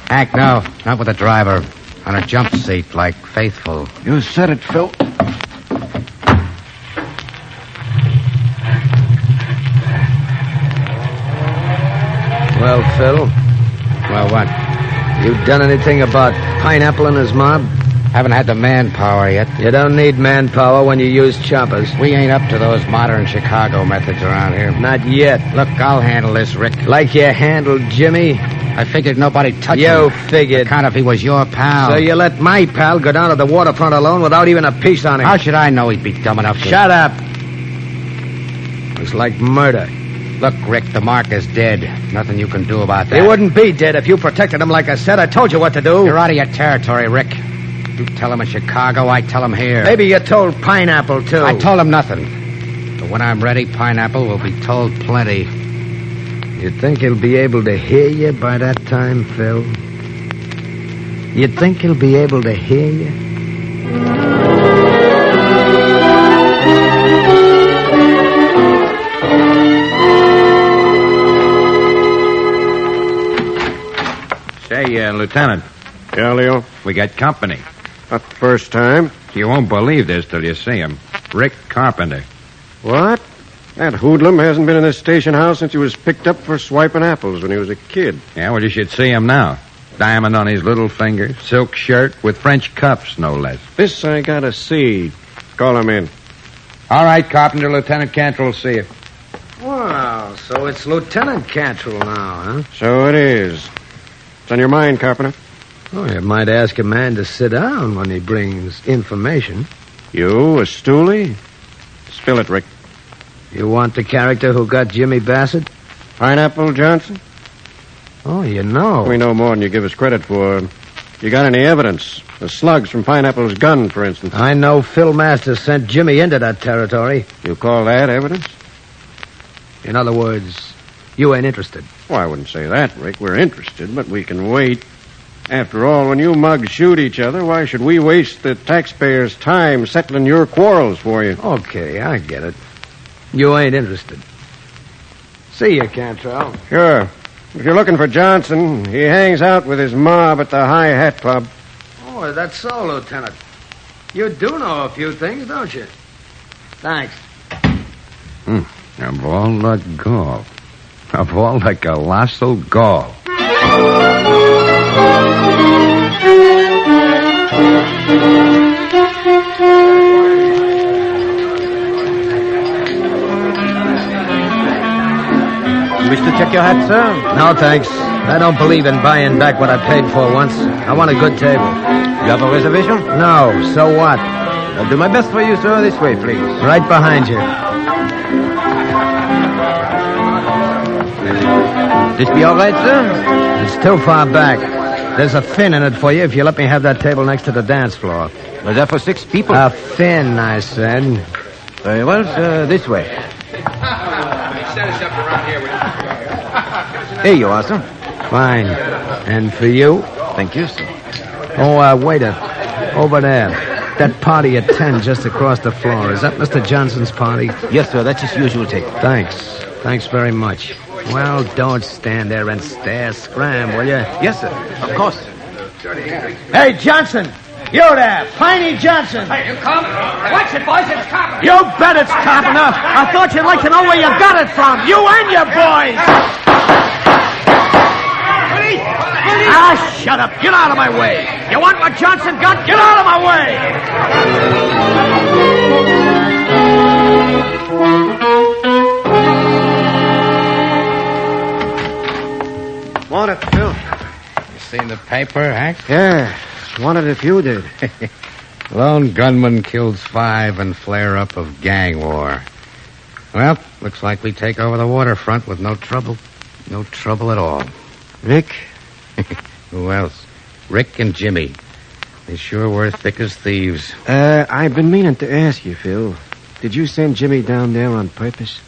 Hank, no. Not with the driver. On a jump seat like Faithful. You said it, Phil. Well, Phil. Well, what? You done anything about Pineapple and his mob? Haven't had the manpower yet. You don't need manpower when you use choppers. We ain't up to those modern Chicago methods around here. Not yet. Look, I'll handle this, Rick. Like you handled Jimmy? I figured nobody touched him. You figured. Kind of he was your pal. So you let my pal go down to the waterfront alone without even a piece on him? How should I know he'd be dumb enough to... Shut up. It's like murder. Look, Rick, the mark is dead. Nothing you can do about that. He wouldn't be dead if you protected him like I said. I told you what to do. You're out of your territory, Rick. You tell him in Chicago, I tell him here. Maybe you told Pineapple, too. I told him nothing. But when I'm ready, Pineapple will be told plenty. You think he'll be able to hear you by that time, Phil? You think he'll be able to hear you? Say, Lieutenant. Yeah, Leo? We got company. Not the first time. You won't believe this till you see him. Rick Carpenter. What? That hoodlum hasn't been in this station house since he was picked up for swiping apples when he was a kid. Yeah, well, you should see him now. Diamond on his little finger, silk shirt with French cuffs, no less. This I gotta see. Call him in. All right, Carpenter. Lieutenant Cantrell will see you. Wow, so it's Lieutenant Cantrell now, huh? So it is. What's on your mind, Carpenter? Oh, you might ask a man to sit down when he brings information. You, a stoolie? Spill it, Rick. You want the character who got Jimmy Bassett? Pineapple Johnson? Oh, you know. We know more than you give us credit for. You got any evidence? The slugs from Pineapple's gun, for instance. I know Phil Masters sent Jimmy into that territory. You call that evidence? In other words, you ain't interested. Well, I wouldn't say that, Rick. We're interested, but we can wait. After all, when you mugs shoot each other, why should we waste the taxpayers' time settling your quarrels for you? Okay, I get it. You ain't interested. See you, Cantrell. Sure. If you're looking for Johnson, he hangs out with his mob at the High Hat Club. Oh, that's so, Lieutenant. You do know a few things, don't you? Thanks. Of all the gall. Of all the colossal gall. You wish to check your hat, sir? No, thanks. I don't believe in buying back what I paid for once. I want a good table. You have a reservation? No, so what? I'll do my best for you, sir. This way, please. Right behind you. This be all right, sir? It's too far back. There's a fin in it for you if you let me have that table next to the dance floor. Was that for 6 people? A fin, I said. Very well, sir. This way. Set us up around here. Here you are, sir. Fine. And for you? Thank you, sir. Oh, waiter. Over there. That party at 10 just across the floor. Is that Mr. Johnson's party? Yes, sir. That's his usual table. Thanks. Thanks very much. Well, don't stand there and stare. Scram, will you? Yes, sir. Of course. Hey, Johnson! You there! Piney Johnson! Hey, you come? Watch it, boys. It's Carpenter. You bet it's Carpenter! I thought you'd like to know where you got it from. You and your boys! Ah, shut up. Get out of my way. You want what Johnson got? Get out of my way! Want it, Phil? You seen the paper, Hank? Yeah. Wanted if you did. Lone gunman kills 5 in flare-up of gang war. Well, looks like we take over the waterfront with no trouble. No trouble at all. Rick? Who else? Rick and Jimmy. They sure were thick as thieves. I've been meaning to ask you, Phil. Did you send Jimmy down there on purpose?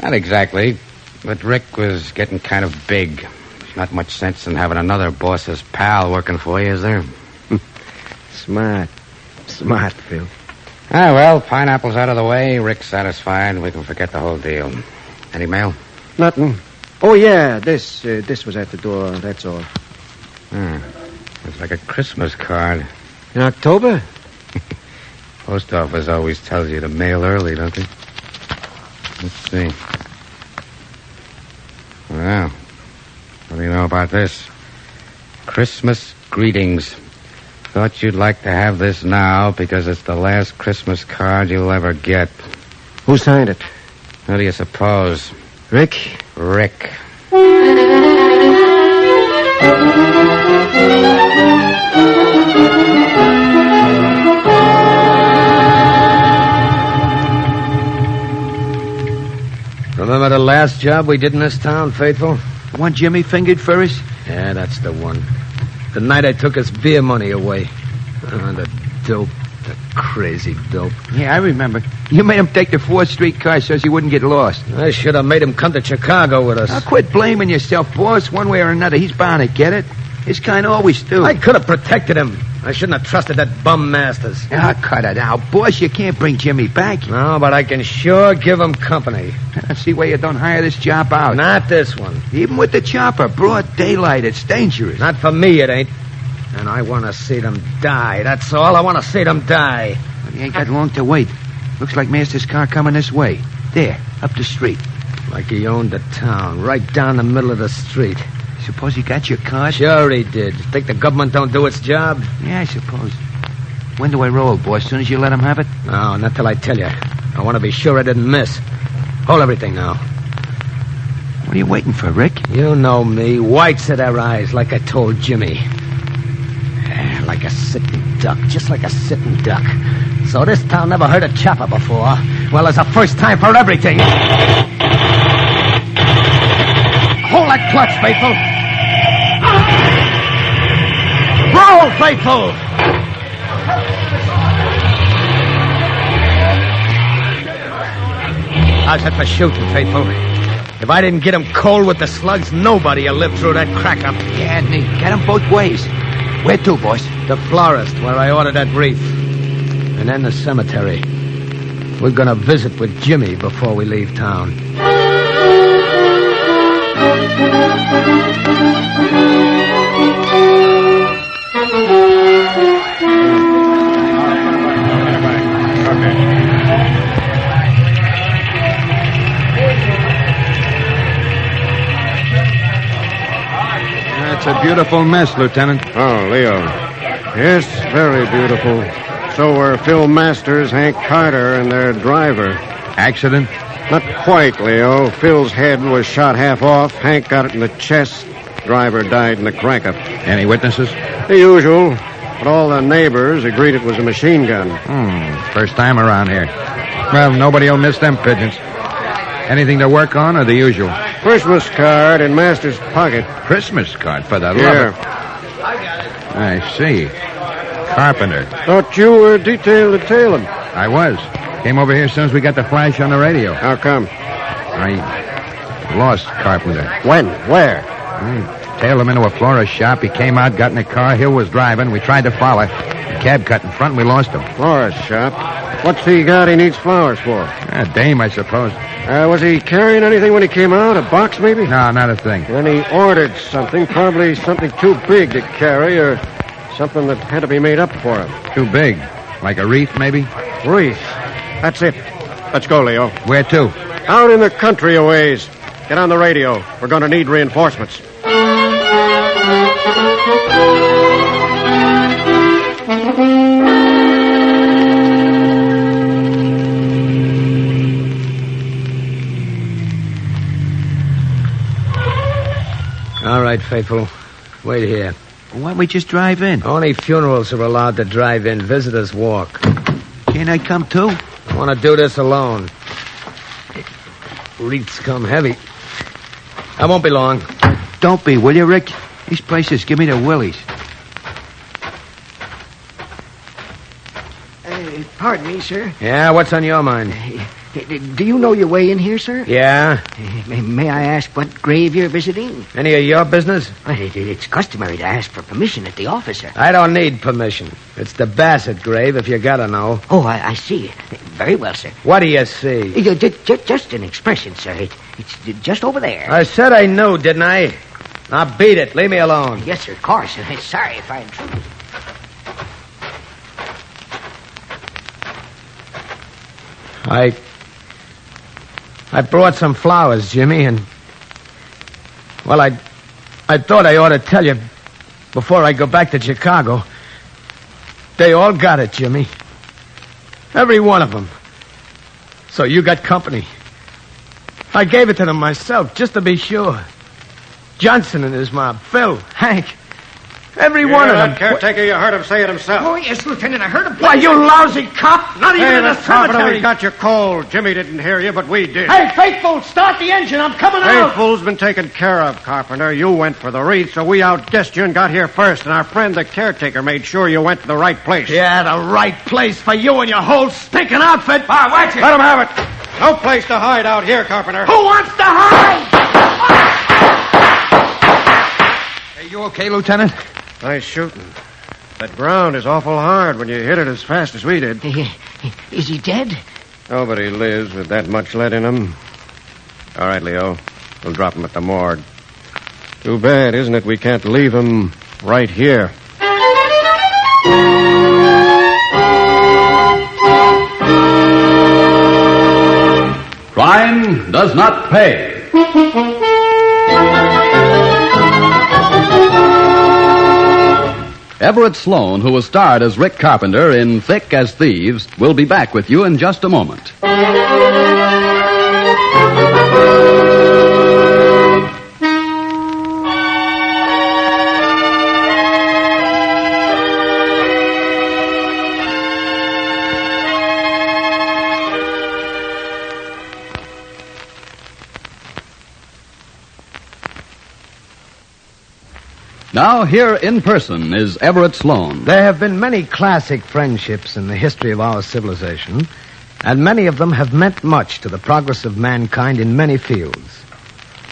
Not exactly. But Rick was getting kind of big. There's not much sense in having another boss's pal working for you, is there? Smart. Smart, Phil. Ah, well, Pineapple's out of the way. Rick's satisfied. We can forget the whole deal. Any mail? Nothing. Oh, yeah, this was at the door, that's all. It's like a Christmas card. In October? Post office always tells you to mail early, don't they? Let's see. Well, what do you know about this? Christmas greetings. Thought you'd like to have this now because it's the last Christmas card you'll ever get. Who signed it? Who do you suppose? Rick? Rick. Remember the last job we did in this town, Faithful? The one Jimmy fingered for us? Yeah, that's the one. The night I took his beer money away. Oh, the dope. The crazy dope. Yeah, I remember. You made him take the 4th Street car so he wouldn't get lost. I should have made him come to Chicago with us. Now, quit blaming yourself, boss. One way or another, he's bound to get it. His kind always do. I could have protected him. I shouldn't have trusted that bum Masters. Ah, cut it out, boss. You can't bring Jimmy back. No, but I can sure give him company. See why you don't hire this job out. Not this one. Even with the chopper, broad daylight, it's dangerous. Not for me, it ain't. And I want to see them die. That's all. I want to see them die. Well, you ain't got long to wait. Looks like Master's car coming this way. There, up the street. Like he owned the town, right down the middle of the street. Suppose he got your card? Sure he did. Think the government don't do its job? Yeah, I suppose. When do I roll, boss? As soon as you let him have it? No, not till I tell you. I want to be sure I didn't miss. Hold everything now. What are you waiting for, Rick? You know me. Whites of their eyes, like I told Jimmy. Like a sitting duck, just like a sitting duck. So this town never heard a chopper before. Well, it's a first time for everything. Hold that clutch, Faithful. Roll, Faithful! How's that for shooting, Faithful? If I didn't get him cold with the slugs, nobody'll live through that crack-up. Yeah, and they get him both ways. Where to, boss? The florist, where I ordered that wreath. And then the cemetery. We're gonna visit with Jimmy before we leave town. That's a beautiful mess, Lieutenant. Oh, Leo. Yes, very beautiful. So were Phil Masters, Hank Carter, and their driver. Accident? Not quite, Leo. Phil's head was shot half off. Hank got it in the chest. Driver died in the crack-up. Any witnesses? The usual. But all the neighbors agreed it was a machine gun. First time around here. Well, nobody will miss them pigeons. Anything to work on or the usual? Christmas card in Master's pocket. Christmas card for the Here. lover. I see. Carpenter. Thought you were detailed to Tailem. I was. Came over here as soon as we got the flash on the radio. How come? I lost Carpenter. When? Where? Tailed him into a florist shop. He came out, got in a car. Hill was driving. We tried to follow. The cab cut in front, and we lost him. Florist shop. What's he got he needs flowers for? A dame, I suppose. Was he carrying anything when he came out? A box, maybe? No, not a thing. Then he ordered something, probably something too big to carry, or something that had to be made up for him. Too big. Like a wreath, maybe? Wreath. That's it. Let's go, Leo. Where to? Out in the country a ways. Get on the radio. We're going to need reinforcements. All right, Faithful. Wait here. Why don't we just drive in? Only funerals are allowed to drive in. Visitors walk. Can't I come too? I want to do this alone. Wreaths come heavy. I won't be long. Don't be, will you, Rick? These places give me the willies. Pardon me, sir. Yeah, what's on your mind? Do you know your way in here, sir? Yeah? May I ask what grave you're visiting? Any of your business? It's customary to ask for permission at the office, sir. I don't need permission. It's the Bassett grave, if you gotta know. Oh, I see. Very well, sir. What do you see? Just an expression, sir. It's just over there. I said I knew, didn't I? Now beat it. Leave me alone. Yes, sir, of course. Sorry if I intruded. I brought some flowers, Jimmy, and... Well, I thought I ought to tell you before I go back to Chicago. They all got it, Jimmy. Every one of them. So you got company. I gave it to them myself, just to be sure. Johnson and his mob, Phil, Hank. Every one of them. Caretaker, you heard him say it himself. Oh, yes, Lieutenant, I heard him. Why, you lousy cop! Not even in the cemetery! We got you cold. Jimmy didn't hear you, but we did. Hey, Faithful, start the engine. I'm coming out. Faithful's been taken care of, Carpenter. You went for the wreath, so we outguessed you and got here first. And our friend, the caretaker, made sure you went to the right place. Yeah, the right place for you and your whole stinking outfit. Watch it. Let him have it. No place to hide out here, Carpenter. Who wants to hide? Hey, you okay, Lieutenant? Nice shooting. That ground is awful hard when you hit it as fast as we did. Is he dead? Nobody lives with that much lead in him. All right, Leo. We'll drop him at the morgue. Too bad, isn't it? We can't leave him right here. Crime does not pay. Everett Sloan, who was starred as Rick Carpenter in Thick as Thieves, will be back with you in just a moment. Now, here in person is Everett Sloan. There have been many classic friendships in the history of our civilization, and many of them have meant much to the progress of mankind in many fields.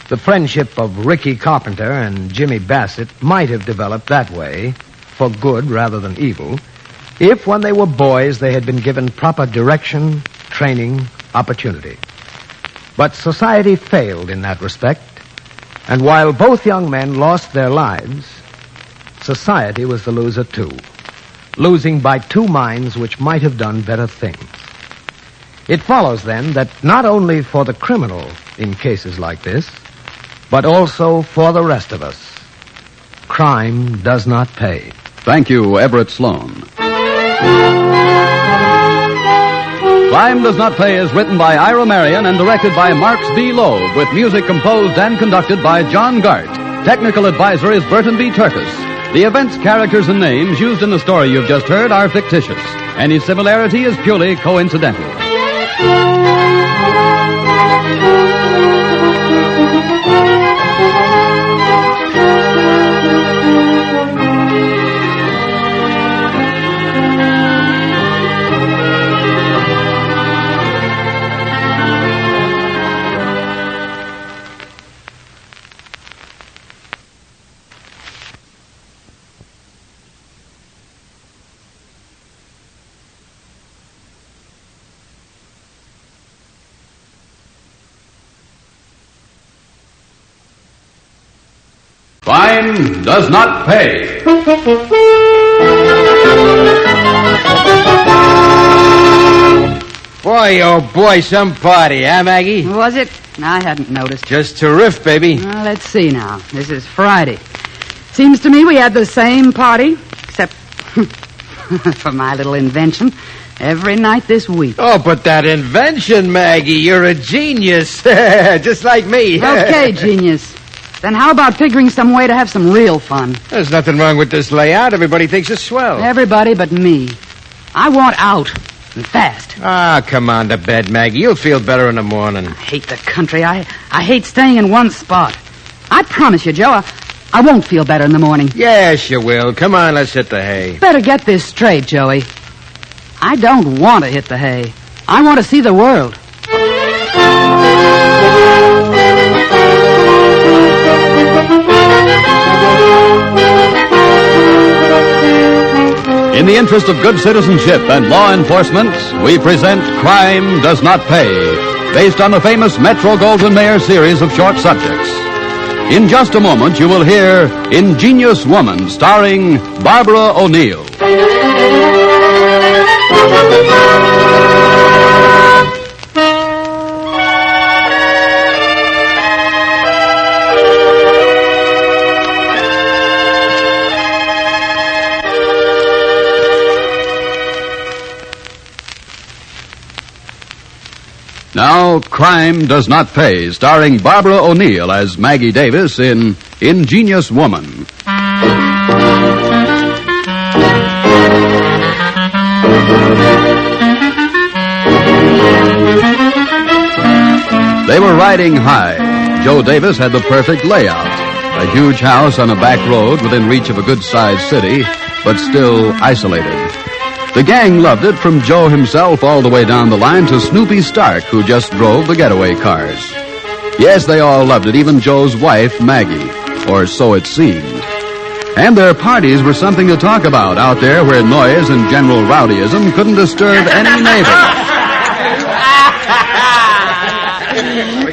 The friendship of Ricky Carpenter and Jimmy Bassett might have developed that way, for good rather than evil, if when they were boys they had been given proper direction, training, opportunity. But society failed in that respect, and while both young men lost their lives, society was the loser too, losing by two minds which might have done better things. It follows, then, that not only for the criminal in cases like this, but also for the rest of us, crime does not pay. Thank you, Everett Sloan. Crime Does Not Pay is written by Ira Marion and directed by Marx B. Loeb, with music composed and conducted by John Gart. Technical advisor is Burton B. Turkis. The events, characters, and names used in the story you've just heard are fictitious. Any similarity is purely coincidental. Crime does not pay. Boy, oh boy, some party, huh, Maggie? Was it? I hadn't noticed. Just terrific, baby. Well, let's see now. This is Friday. Seems to me we had the same party, except for my little invention, every night this week. Oh, but that invention, Maggie, you're a genius. Just like me. Okay, genius. Then how about figuring some way to have some real fun? There's nothing wrong with this layout. Everybody thinks it's swell. Everybody but me. I want out. And fast. Ah, come on to bed, Maggie. You'll feel better in the morning. I hate the country. I hate staying in one spot. I promise you, Joe, I won't feel better in the morning. Yes, you will. Come on, let's hit the hay. Better get this straight, Joey. I don't want to hit the hay. I want to see the world. In the interest of good citizenship and law enforcement, we present Crime Does Not Pay, based on the famous Metro-Goldwyn-Mayer series of short subjects. In just a moment, you will hear Ingenious Woman, starring Barbara O'Neill. Now, Crime Does Not Pay, starring Barbara O'Neill as Maggie Davis in Ingenious Woman. They were riding high. Joe Davis had the perfect layout. A huge house on a back road within reach of a good-sized city, but still isolated. The gang loved it, from Joe himself all the way down the line to Snoopy Stark, who just drove the getaway cars. Yes, they all loved it, even Joe's wife, Maggie, or so it seemed. And their parties were something to talk about out there where noise and general rowdyism couldn't disturb any neighbor.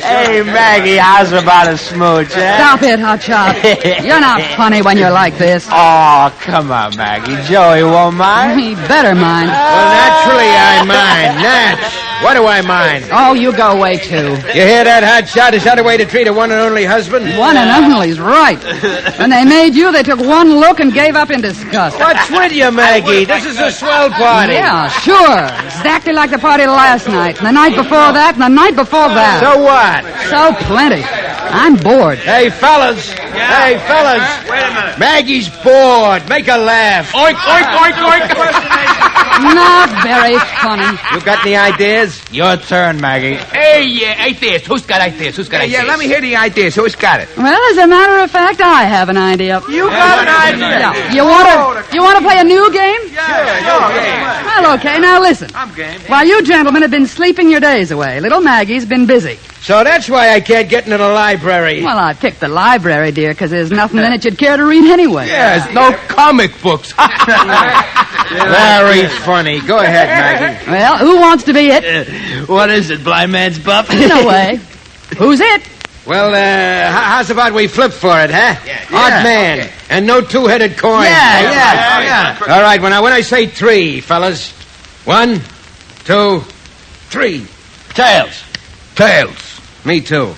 Hey, Maggie, how's about a smooch, eh? Stop it, Hotshot. You're not funny when you're like this. Oh, come on, Maggie. Joey won't mind. He better mind. Well, naturally I mind. Natch. What do I mind? Oh, you go away, too. You hear that, Hotshot? Is that a way to treat a one and only husband? One and only's right. When they made you, they took one look and gave up in disgust. What's with you, Maggie? This is a swell party. Yeah, sure. Exactly like the party last night, and the night before that, and the night before that. So what? So plenty. I'm bored. Hey, fellas. Hey, fellas. Wait a minute. Maggie's bored. Make her laugh. Oink, oink, oink, oink. Not very funny. You got any ideas? Your turn, Maggie. Hey, ideas. Who's got ideas? Who's got ideas? Yeah, let me hear the ideas. Who's got it? Well, as a matter of fact, I have an idea. You got an idea? Yeah. You want to play a new game? Yeah. Well, okay. Now listen. I'm game. While you gentlemen have been sleeping your days away, little Maggie's been busy. So that's why I can't get into the library. Well, I picked the library, dear, because there's nothing in it you'd care to read anyway. Yes, no comic books. Very funny. Go ahead, Maggie. Well, who wants to be it? What is it, blind man's buff? No way. Who's it? Well, how's about we flip for it, huh? Yeah. Odd man. Okay. And no two-headed coin. Yeah. All right, when I say three, fellas. 1, 2, 3. Tails. Me too.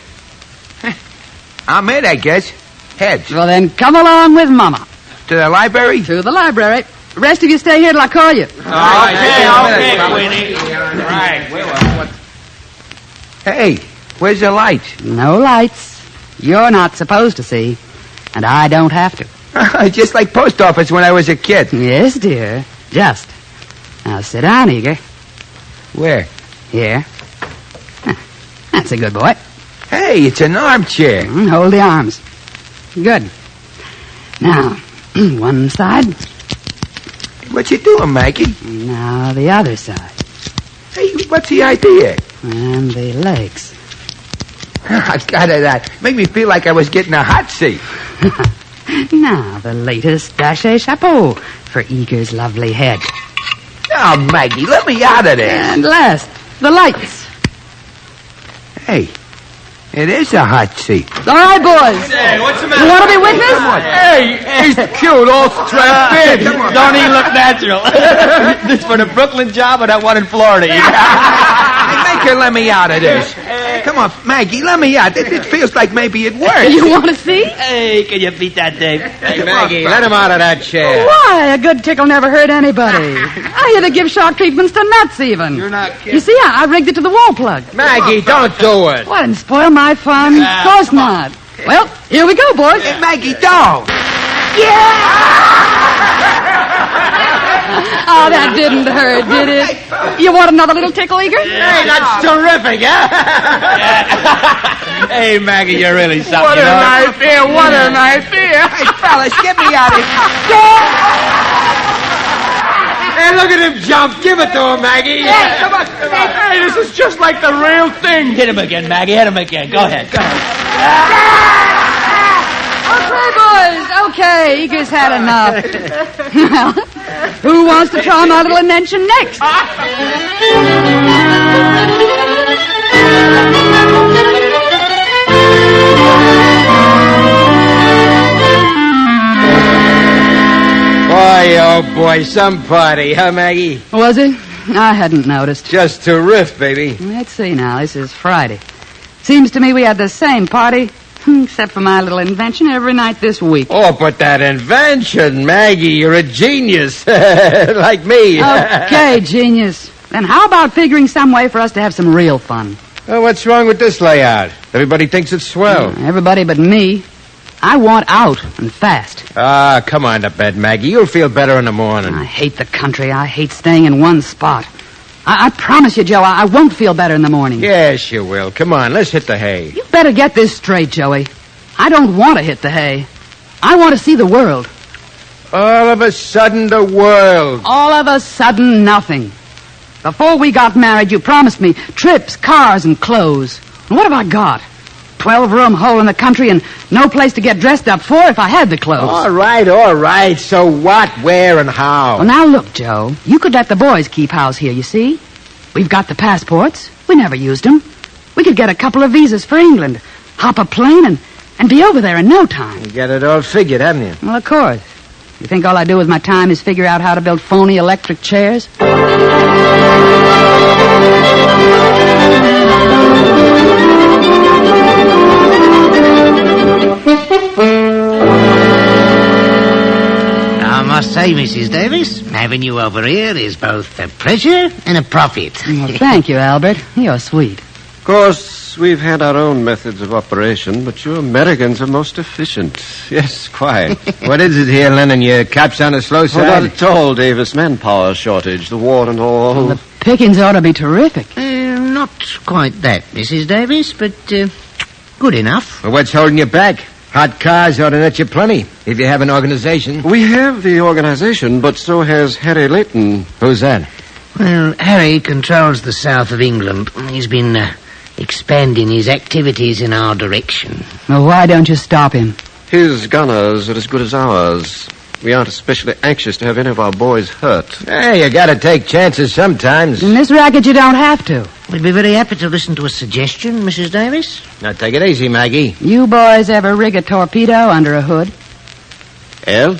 I'm it, I guess. Heads. Well, then come along with Mama. To the library? To the library. The rest of you stay here till I call you. Okay, Queenie. Right. Hey, where's the lights? No lights. You're not supposed to see. And I don't have to. Just like post office when I was a kid. Yes, dear. Just. Now sit down, Eager. Where? Here. That's a good boy. Hey, it's an armchair. Hold the arms. Good. Now, one side. What you doing, Maggie? Now, the other side. Hey, what's the idea? And the legs. I got it. That made me feel like I was getting a hot seat. Now, the latest daché chapeau for Eager's lovely head. Oh, Maggie, let me out of this. And last, the lights. Hey, it is a hot seat. All right, boys. Hey, what's the matter? You want to be witness? Hey, he's cute, all strapped in. Don't even look natural. This for the Brooklyn job or that one in Florida? Make her let me out of this. Come on, Maggie, let me out. It feels like maybe it works. You want to see? Hey, can you beat that, Dave? Hey, Maggie, let him out of that chair. Why? A good tickle never hurt anybody. I hear they give shock treatments to nuts, even. You're not kidding. You see, I rigged it to the wall plug. Maggie, don't do it. What, and spoil my fun? Of course not. Well, here we go, boys. Hey, Maggie, don't. Oh, that didn't hurt, did it? You want another little tickle, Eager? Hey, that's terrific, huh? Hey, Maggie, you're really something, What an idea, what an idea. Hey, fellas, get me out of here. Hey, look at him jump. Give it to him, Maggie. Hey, come on. Hey, this is just like the real thing. Hit him again, Maggie. Hit him again. Go ahead. Okay, boys. Okay, Eager's had enough. Well, who wants to try my little invention next? Boy, oh boy, some party, huh, Maggie? Was it? I hadn't noticed. Just to riff, baby. Let's see now. This is Friday. Seems to me we had the same party, except for my little invention, every night this week. Oh, but that invention, Maggie, you're a genius. Like me. Okay, genius. Then how about figuring some way for us to have some real fun? Well, what's wrong with this layout? Everybody thinks it's swell. Everybody but me. I want out, and fast. Ah, come on to bed, Maggie. You'll feel better in the morning. I hate the country. I hate staying in one spot. I promise you, Joe, I won't feel better in the morning. Yes, you will. Come on, let's hit the hay. You better get this straight, Joey. I don't want to hit the hay. I want to see the world. All of a sudden, the world. All of a sudden, nothing. Before we got married, you promised me trips, cars, and clothes. And what have I got? 12-room hole in the country and no place to get dressed up for if I had the clothes. All right. So what, where, and how? Well, now look, Joe. You could let the boys keep house here, you see. We've got the passports. We never used them. We could get a couple of visas for England, hop a plane, and be over there in no time. You got it all figured, haven't you? Well, of course. You think all I do with my time is figure out how to build phony electric chairs? I must say, Mrs. Davis, having you over here is both a pleasure and a profit. Well, thank you, Albert. You're sweet. Of course, we've had our own methods of operation, but you Americans are most efficient. Yes, quite. What is it here, Lennon? Your caps on the slow side? Well, not at all, Davis. Manpower shortage, the war and all. Well, the pickings ought to be terrific. Not quite that, Mrs. Davis, but good enough. Well, what's holding you back? Hot cars ought to net you plenty, if you have an organization. We have the organization, but so has Harry Layton. Who's that? Well, Harry controls the south of England. He's been expanding his activities in our direction. Well, why don't you stop him? His gunners are as good as ours. We aren't especially anxious to have any of our boys hurt. Hey, you gotta take chances sometimes. In this racket, you don't have to. We'd be very happy to listen to a suggestion, Mrs. Davis. Now, take it easy, Maggie. You boys ever rig a torpedo under a hood? El?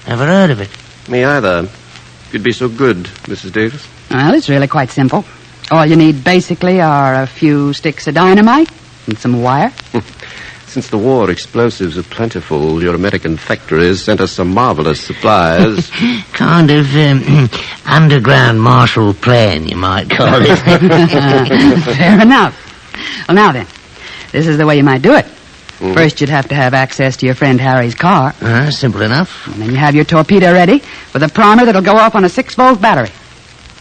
Never heard of it. Me either. If you'd be so good, Mrs. Davis. Well, it's really quite simple. All you need, basically, are a few sticks of dynamite and some wire. Since the war explosives are plentiful, your American factories sent us some marvelous supplies. Kind of underground Marshall Plan, you might call it. Fair enough. Well, now then, this is the way you might do it. First, you'd have to have access to your friend Harry's car. Simple enough. And then you have your torpedo ready with a primer that'll go off on a 6-volt battery.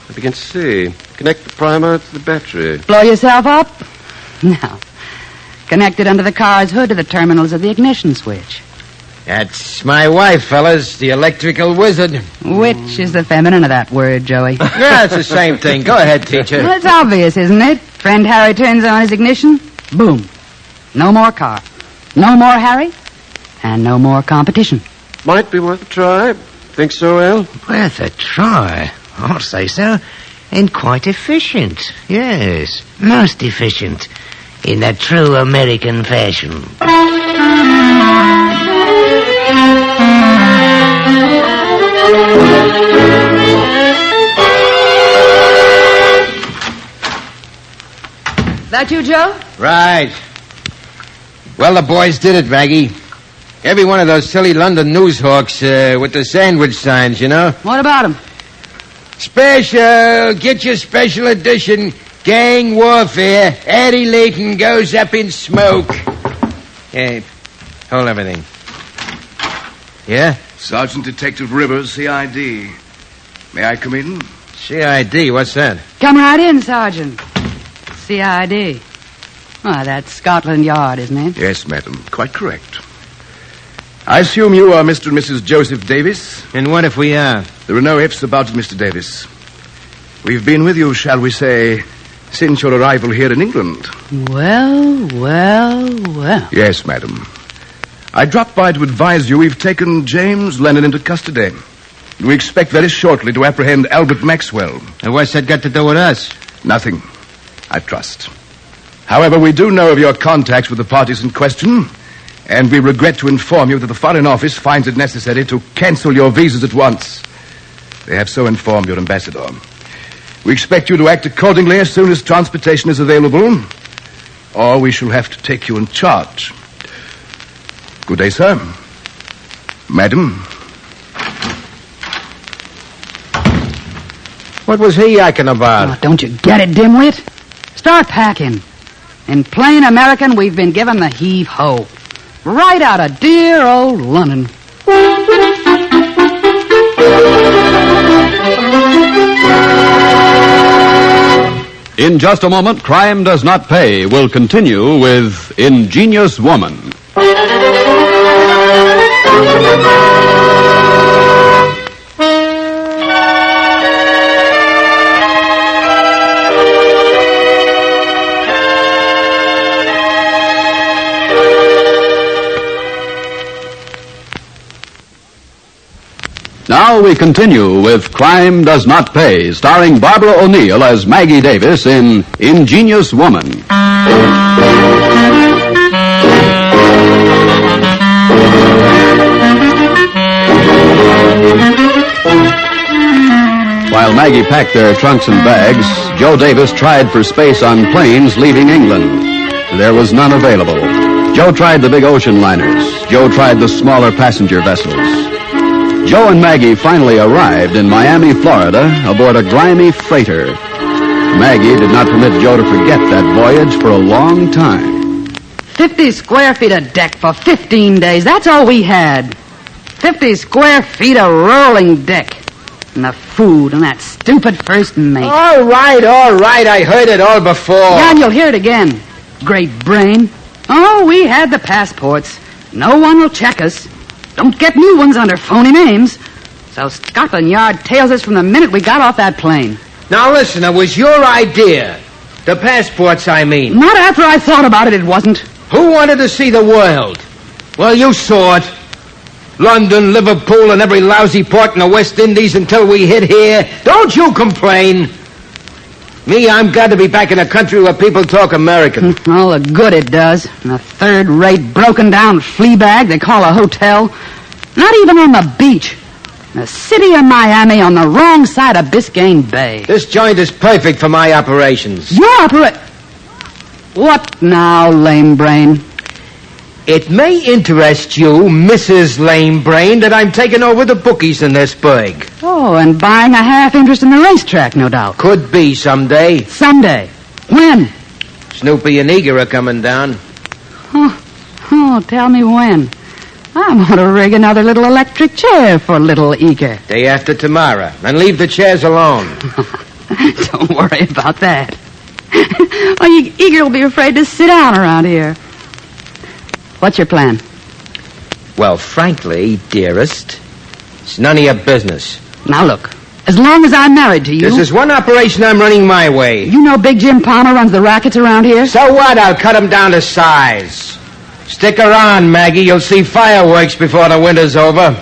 I begin to see. Connect the primer to the battery. Blow yourself up? No. Connected under the car's hood to the terminals of the ignition switch. That's my wife, fellas, the electrical wizard. Which is the feminine of that word, Joey? Yeah, it's the same thing. Go ahead, teacher. Well, it's obvious, isn't it? Friend Harry turns on his ignition. Boom. No more car. No more Harry. And no more competition. Might be worth a try. Think so, El? Worth a try? I'll say so. And quite efficient. Yes, most efficient. In that true American fashion. That you, Joe? Right. Well, the boys did it, Maggie. Every one of those silly London newshawks with the sandwich signs, you know. What about them? Special. Get your special edition. Gang warfare. Harry Layton goes up in smoke. Hey, hold everything. Yeah? Sergeant Detective Rivers, CID. May I come in? CID, what's that? Come right in, Sergeant. CID. Oh, that's Scotland Yard, isn't it? Yes, madam. Quite correct. I assume you are Mr. and Mrs. Joseph Davis? And what if we are? There are no ifs about it, Mr. Davis. We've been with you, shall we say, since your arrival here in England. Well. Yes, madam. I dropped by to advise you we've taken James Lennon into custody. We expect very shortly to apprehend Albert Maxwell. And what's that got to do with us? Nothing, I trust. However, we do know of your contacts with the parties in question, and we regret to inform you that the Foreign Office finds it necessary to cancel your visas at once. They have so informed your ambassador. We expect you to act accordingly as soon as transportation is available, or we shall have to take you in charge. Good day, sir. Madam. What was he yakking about? Oh, don't you get it, dimwit? Start packing. In plain American, we've been given the heave-ho. Right out of dear old London. In just a moment, Crime Does Not Pay will continue with Ingenious Woman. Now we continue with Crime Does Not Pay, starring Barbara O'Neill as Maggie Davis in Ingenious Woman. While Maggie packed their trunks and bags, Joe Davis tried for space on planes leaving England. There was none available. Joe tried the big ocean liners. Joe tried the smaller passenger vessels. Joe and Maggie finally arrived in Miami, Florida, aboard a grimy freighter. Maggie did not permit Joe to forget that voyage for a long time. 50 square feet of deck for 15 days. That's all we had. 50 square feet of rolling deck. And the food and that stupid first mate. All right. I heard it all before. Yeah, and you'll hear it again. Great brain. Oh, we had the passports. No one will check us. Don't get new ones under phony names. So Scotland Yard tails us from the minute we got off that plane. Now listen, it was your idea. The passports, I mean. Not after I thought about it, it wasn't. Who wanted to see the world? Well, you saw it. London, Liverpool, and every lousy port in the West Indies until we hit here. Don't you complain. Me, I'm glad to be back in a country where people talk American. All the good it does. And a third-rate, broken-down flea bag they call a hotel. Not even on the beach. The city of Miami on the wrong side of Biscayne Bay. This joint is perfect for my operations. Your What now, lame brain? It may interest you, Mrs. Lame Brain, that I'm taking over the bookies in this burg. Oh, and buying a half interest in the racetrack, no doubt. Could be someday. Someday? When? Snoopy and Eager are coming down. Oh, tell me when. I'm going to rig another little electric chair for little Eager. Day after tomorrow. And leave the chairs alone. Don't worry about that. Well, Eager will be afraid to sit down around here. What's your plan? Well, frankly, dearest, it's none of your business. Now, look, as long as I'm married to you... This is one operation I'm running my way. You know Big Jim Palmer runs the rackets around here? So what? I'll cut him down to size. Stick around, Maggie. You'll see fireworks before the winter's over.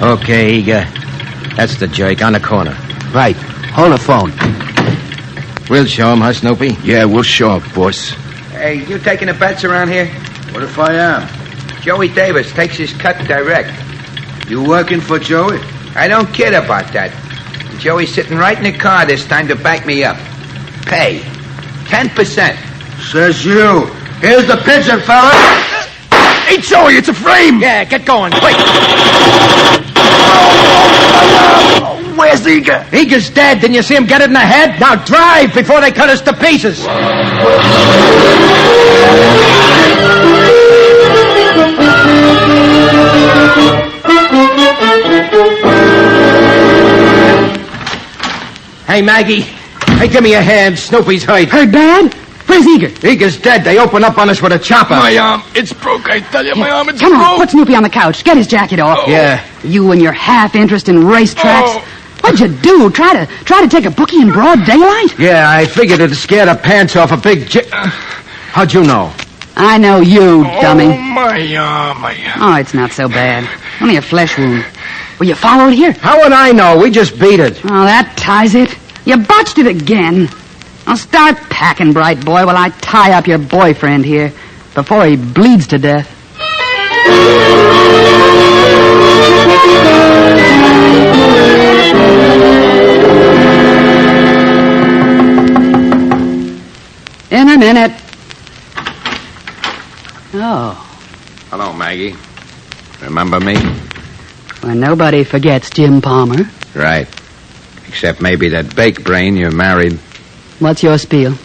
Okay, Eager. That's the jerk on the corner. Right. Hold the phone. We'll show him, huh, Snoopy? Yeah, we'll show him, boss. Hey, you taking the bets around here? What if I am? Joey Davis takes his cut direct. You working for Joey? I don't kid about that. Joey's sitting right in the car this time to back me up. Pay. 10%. Says you. Here's the pigeon, fella. Hey, Joey, it's a frame! Yeah, get going, quick. Where's Eager? Eager's dead. Didn't you see him get it in the head? Now drive before they cut us to pieces. Hey, Maggie. Hey, give me a hand. Snoopy's hurt. Hurt bad? Where's Eager? Eager's dead. They open up on us with a chopper. My arm, it's broke, I tell you. My arm, it's Come broke. on, put Snoopy on the couch. Get his jacket off. Oh. Yeah. You and your half interest in racetracks. Oh. What'd you do? Try to take a bookie in broad daylight? Yeah, I figured it'd scare the pants off a big How'd you know? I know you, dummy. Oh, my arm. Oh, it's not so bad. Only a flesh wound. Were you followed here? How would I know? We just beat it. Oh, that ties it. You botched it again. Now start packing, bright boy, while I tie up your boyfriend here before he bleeds to death. minute. Oh. Hello, Maggie. Remember me? Well, nobody forgets Jim Palmer. Right. Except maybe that bake brain you married. What's your spiel?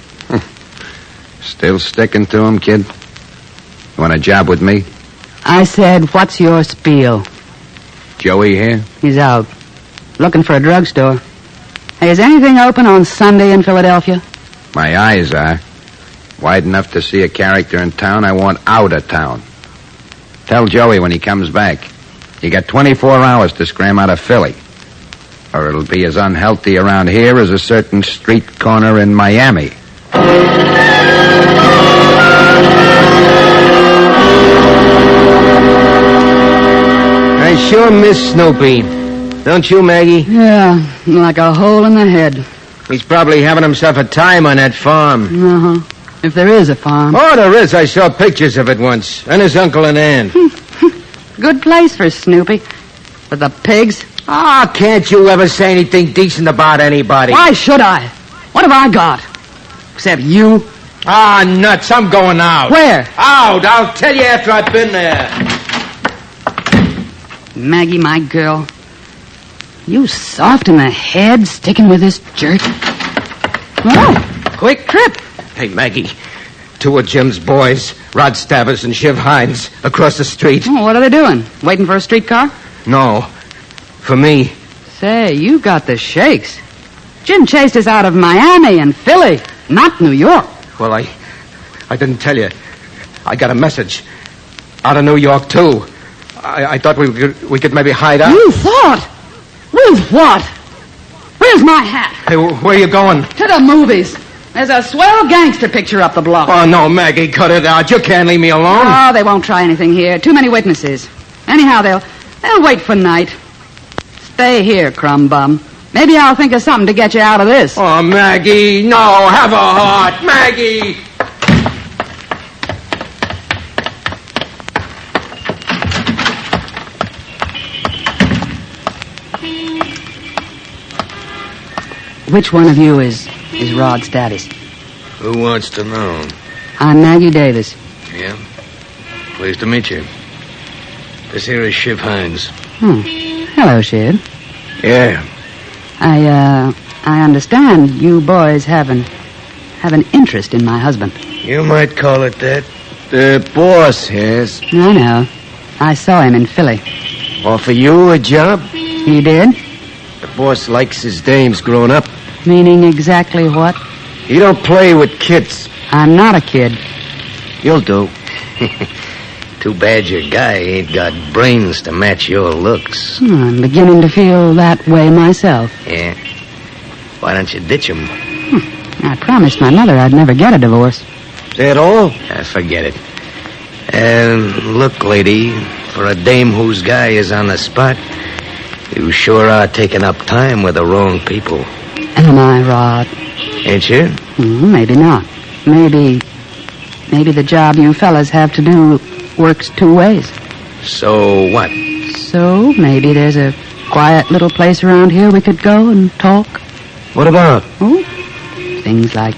Still sticking to him, kid? You want a job with me? I said, what's your spiel? Joey here? He's out. Looking for a drugstore. Hey, is anything open on Sunday in Philadelphia? My eyes are. Wide enough to see a character in town I want out of town. Tell Joey when he comes back. You got 24 hours to scram out of Philly. Or it'll be as unhealthy around here as a certain street corner in Miami. I sure miss Snoopy. Don't you, Maggie? Yeah, like a hole in the head. He's probably having himself a time on that farm. Uh-huh. If there is a farm. Oh, there is. I saw pictures of it once. And his uncle and aunt. Good place for Snoopy. With the pigs. Ah, can't you ever say anything decent about anybody? Why should I? What have I got? Except you? Ah, nuts. I'm going out. Where? Out. I'll tell you after I've been there. Maggie, my girl. You soft in the head, sticking with this jerk. Oh, quick trip. Hey, Maggie. Two of Jim's boys, Rod Stabbers and Shiv Hines, across the street. Oh, what are they doing? Waiting for a streetcar? No. For me. Say, you got the shakes. Jim chased us out of Miami and Philly, not New York. Well, I didn't tell you. I got a message. Out of New York, too. I thought we could maybe hide out. You thought? With what? Where's my hat? Hey, where are you going? To the movies. There's a swell gangster picture up the block. Oh, no, Maggie, cut it out. You can't leave me alone. Oh, they won't try anything here. Too many witnesses. Anyhow, they'll wait for night. Stay here, crumb bum. Maybe I'll think of something to get you out of this. Oh, Maggie, no, have a heart. Maggie! Which one of you is Rod Status? Who wants to know? I'm Maggie Davis. Yeah? Pleased to meet you. This here is Shiv Hines. Hello, Shiv. Yeah. I understand you boys have an interest in my husband. You might call it that. The boss has. I know. I saw him in Philly. Offer you a job? He did? The boss likes his dames grown up. Meaning exactly what? He don't play with kids. I'm not a kid. You'll do. Too bad your guy ain't got brains to match your looks. I'm beginning to feel that way myself. Yeah? Why don't you ditch him? I promised my mother I'd never get a divorce. Is that all? Forget it. And look, lady, for a dame whose guy is on the spot, you sure are taking up time with the wrong people. Am I, Rod? Ain't you? Maybe not. Maybe the job you fellas have to do works two ways. So what? So maybe there's a quiet little place around here we could go and talk. What about? Oh, things like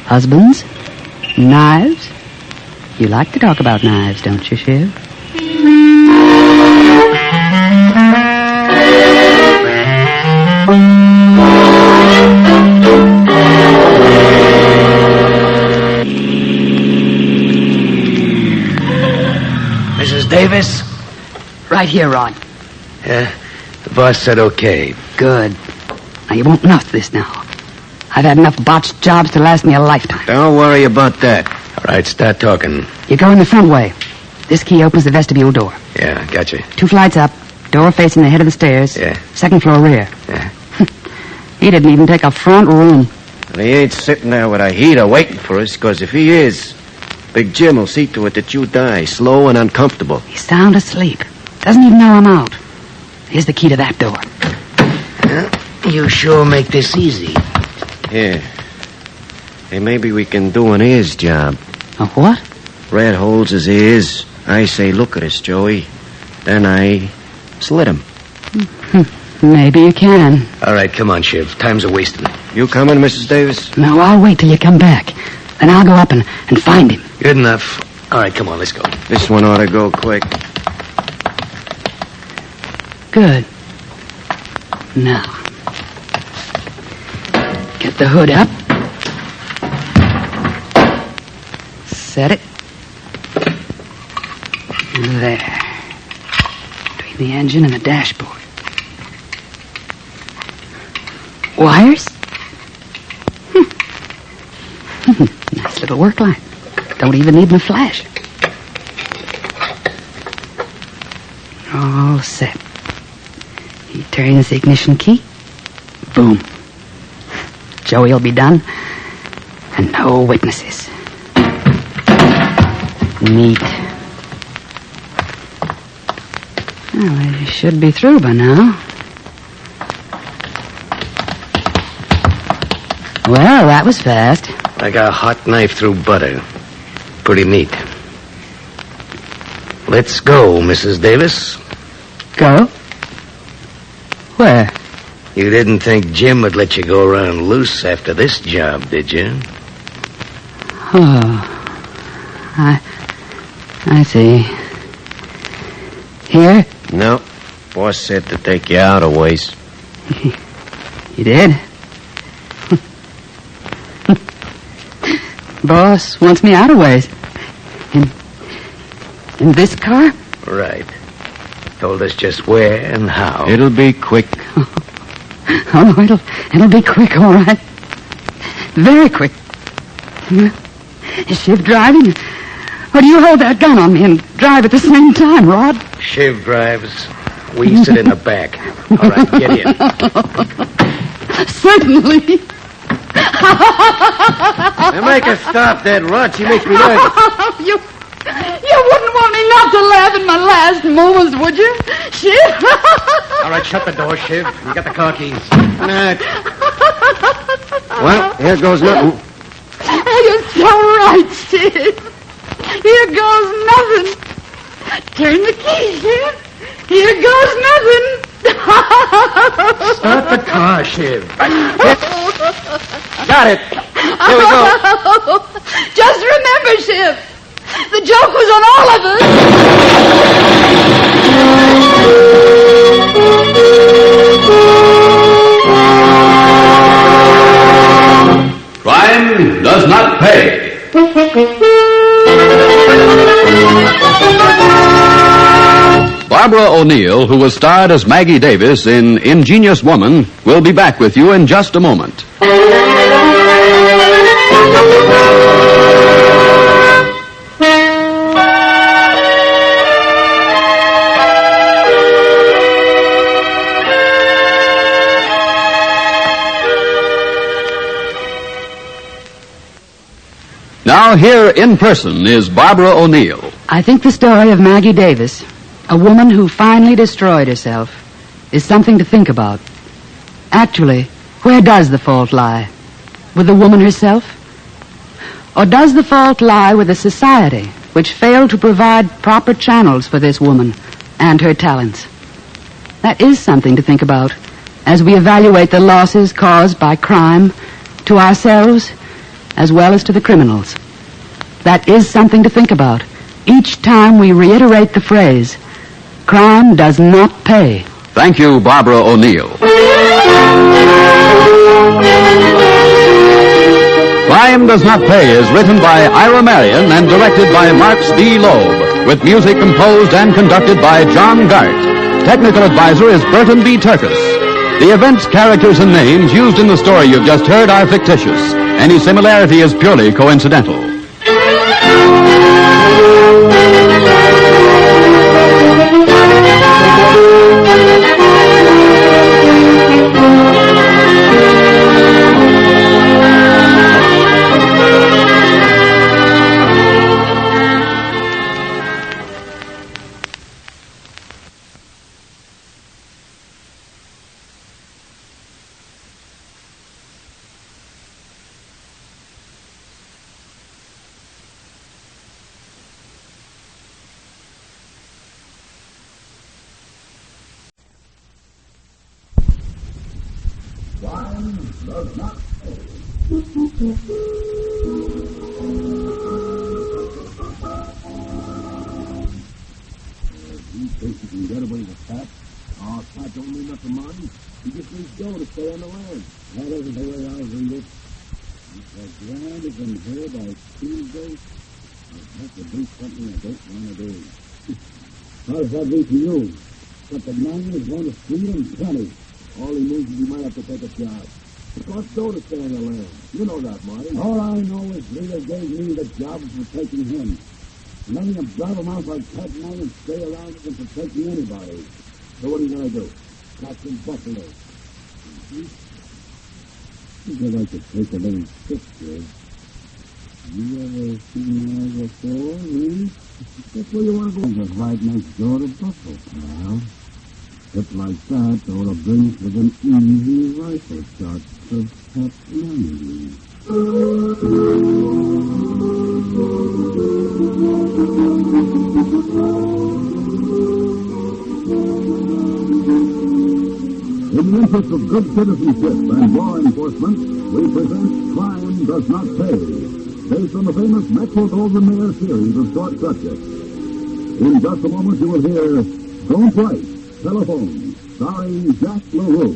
husbands, knives. You like to talk about knives, don't you, Shiv? Mrs. Davis? Right here, Rod. Yeah, the boss said okay. Good. Now, you won't nuff this now. I've had enough botched jobs to last me a lifetime. Don't worry about that. All right, start talking. You go in the front way. This key opens the vestibule door. Yeah, gotcha. 2 flights up, door facing the head of the stairs. Yeah. 2nd floor rear. Yeah. He didn't even take a front room. And he ain't sitting there with a heater waiting for us, because if he is, Big Jim will see to it that you die slow and uncomfortable. He's sound asleep. Doesn't even know I'm out. Here's the key to that door. You sure make this easy. Yeah. Hey, maybe we can do an ears job. A what? Red holds his ears. I say, look at us, Joey. Then I slit him. Maybe you can. All right, come on, Shiv. Time's a-wasting. You coming, Mrs. Davis? No, I'll wait till you come back. Then I'll go up and find him. Good enough. All right, come on, let's go. This one ought to go quick. Good. Now, get the hood up. Set it. There. Between the engine and the dashboard. Wires? Nice little work line. Don't even need my flash. All set. He turns the ignition key. Boom. Joey'll be done. And no witnesses. Neat. Well, they should be through by now. Well, that was fast. Like a hot knife through butter. Pretty neat. Let's go, Mrs. Davis. Go? Where? You didn't think Jim would let you go around loose after this job, did you? Oh. I see. Here? No. Boss said to take you out a ways. You did? Boss wants me out of ways. In this car? Right. Told us just where and how. It'll be quick. Oh, it'll be quick, all right. Very quick. Is Shiv driving? Or do you hold that gun on me and drive at the same time, Rod? Shiv drives. We sit in the back. All right, get in. Certainly. Now make her stop that run. She makes me nervous. You wouldn't want me not to laugh in my last moments, would you? Shiv? All right, shut the door, Shiv. You got the car keys. Well, here goes nothing. You're so right, Shiv. Here goes nothing. Turn the key, Shiv. Here goes nothing. Start the car, Shiv. Got it. Here we go. Just remember, Shiv, the joke was on all of us. Crime does not pay. Barbara O'Neill, who was starred as Maggie Davis in Ingenious Woman, will be back with you in just a moment. Now, here in person is Barbara O'Neill. I think the story of Maggie Davis, a woman who finally destroyed herself, is something to think about. Actually, where does the fault lie? With the woman herself? Or does the fault lie with a society which failed to provide proper channels for this woman and her talents? That is something to think about as we evaluate the losses caused by crime to ourselves as well as to the criminals. That is something to think about each time we reiterate the phrase, crime does not pay. Thank you, Barbara O'Neill. Crime Does Not Pay is written by Ira Marion and directed by Marx B. Loeb, with music composed and conducted by John Gart. Technical advisor is Burton B. Turkis. The events, characters, and names used in the story you've just heard are fictitious. Any similarity is purely coincidental. Crime does not pay. go to stay on the land. That isn't the way I read it. If the land is in here by Tuesday, I'll have to do something I don't want to do. How does that read to you? But the man is going to steal and plenty. All he means is he might have to take a job. It costs dough to stay on the land. You know that, Marty. All I know is Rita gave me the job for taking him. And letting him drive him out like cat and and stay around him for taking anybody. So what are you going to do? Catch him buffalo. I'd like to take a little picture. You ever seen that before, really? That's where you want to go. Just right next door to Buffalo, pal. Just like that, ought to bring us within easy rifle shots of Pet Lemonade. In the interest of good citizenship and law enforcement, we present Crime Does Not Pay, based on the famous Metro-Goldwyn-Mayer series of short subjects. In just a moment, you will hear Don't Write, Telephone, starring Jack LaRue.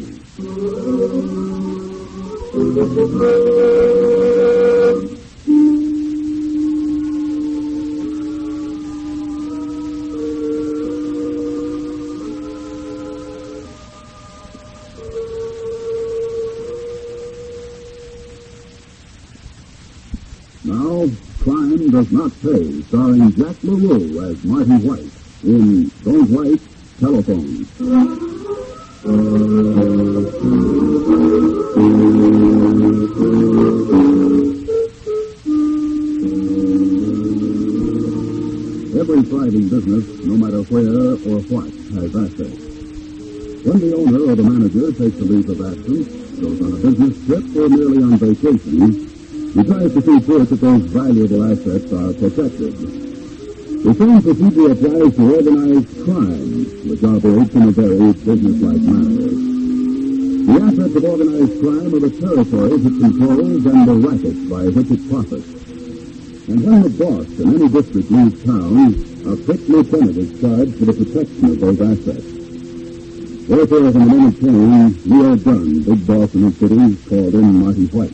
Now, Crime Does Not Pay, starring Jack LaRue as Marty White in Don't Write, Telephone. Every thriving business, no matter where or what, has assets. When the owner or the manager takes a leave of absence, goes on a business trip, or merely on vacation, he tries to see to it that those valuable assets are protected. The same procedure applies to organized crime, which operates in a very businesslike manner. The assets of organized crime are the territories it controls and the rackets by which it profits. And when the boss in any district leaves town, a picked lieutenant is charged for the protection of those assets. Therefore, when the moment came, Leo Dunn, big boss in the city, called in Marty White.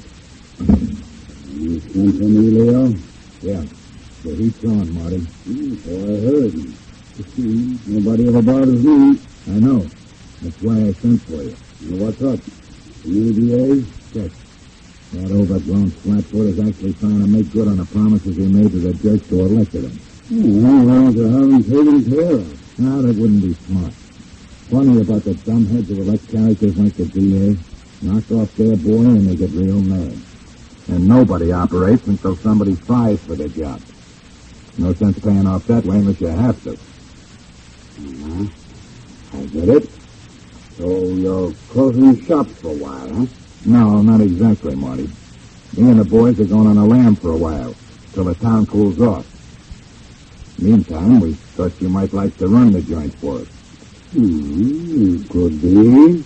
You sent for me, Leo? Yeah. The heat's on, Marty. So I heard. Nobody ever bothers me. I know. That's why I sent for you. What's up? You DA? Check. That overgrown flatfoot is actually trying to make good on the promises he made to the jerks who elected him. Well, to have him taken care of. Now, that wouldn't be smart. Funny about the dumbheads who elect characters like the DA. Knock off their boy and they get real mad. And nobody operates until somebody tries for their job. No sense paying off that way unless you have to. I get it. So you're closing shop for a while, huh? No, not exactly, Marty. Me and the boys are going on a lam for a while, till the town cools off. Meantime, we thought you might like to run the joint for us. Could be.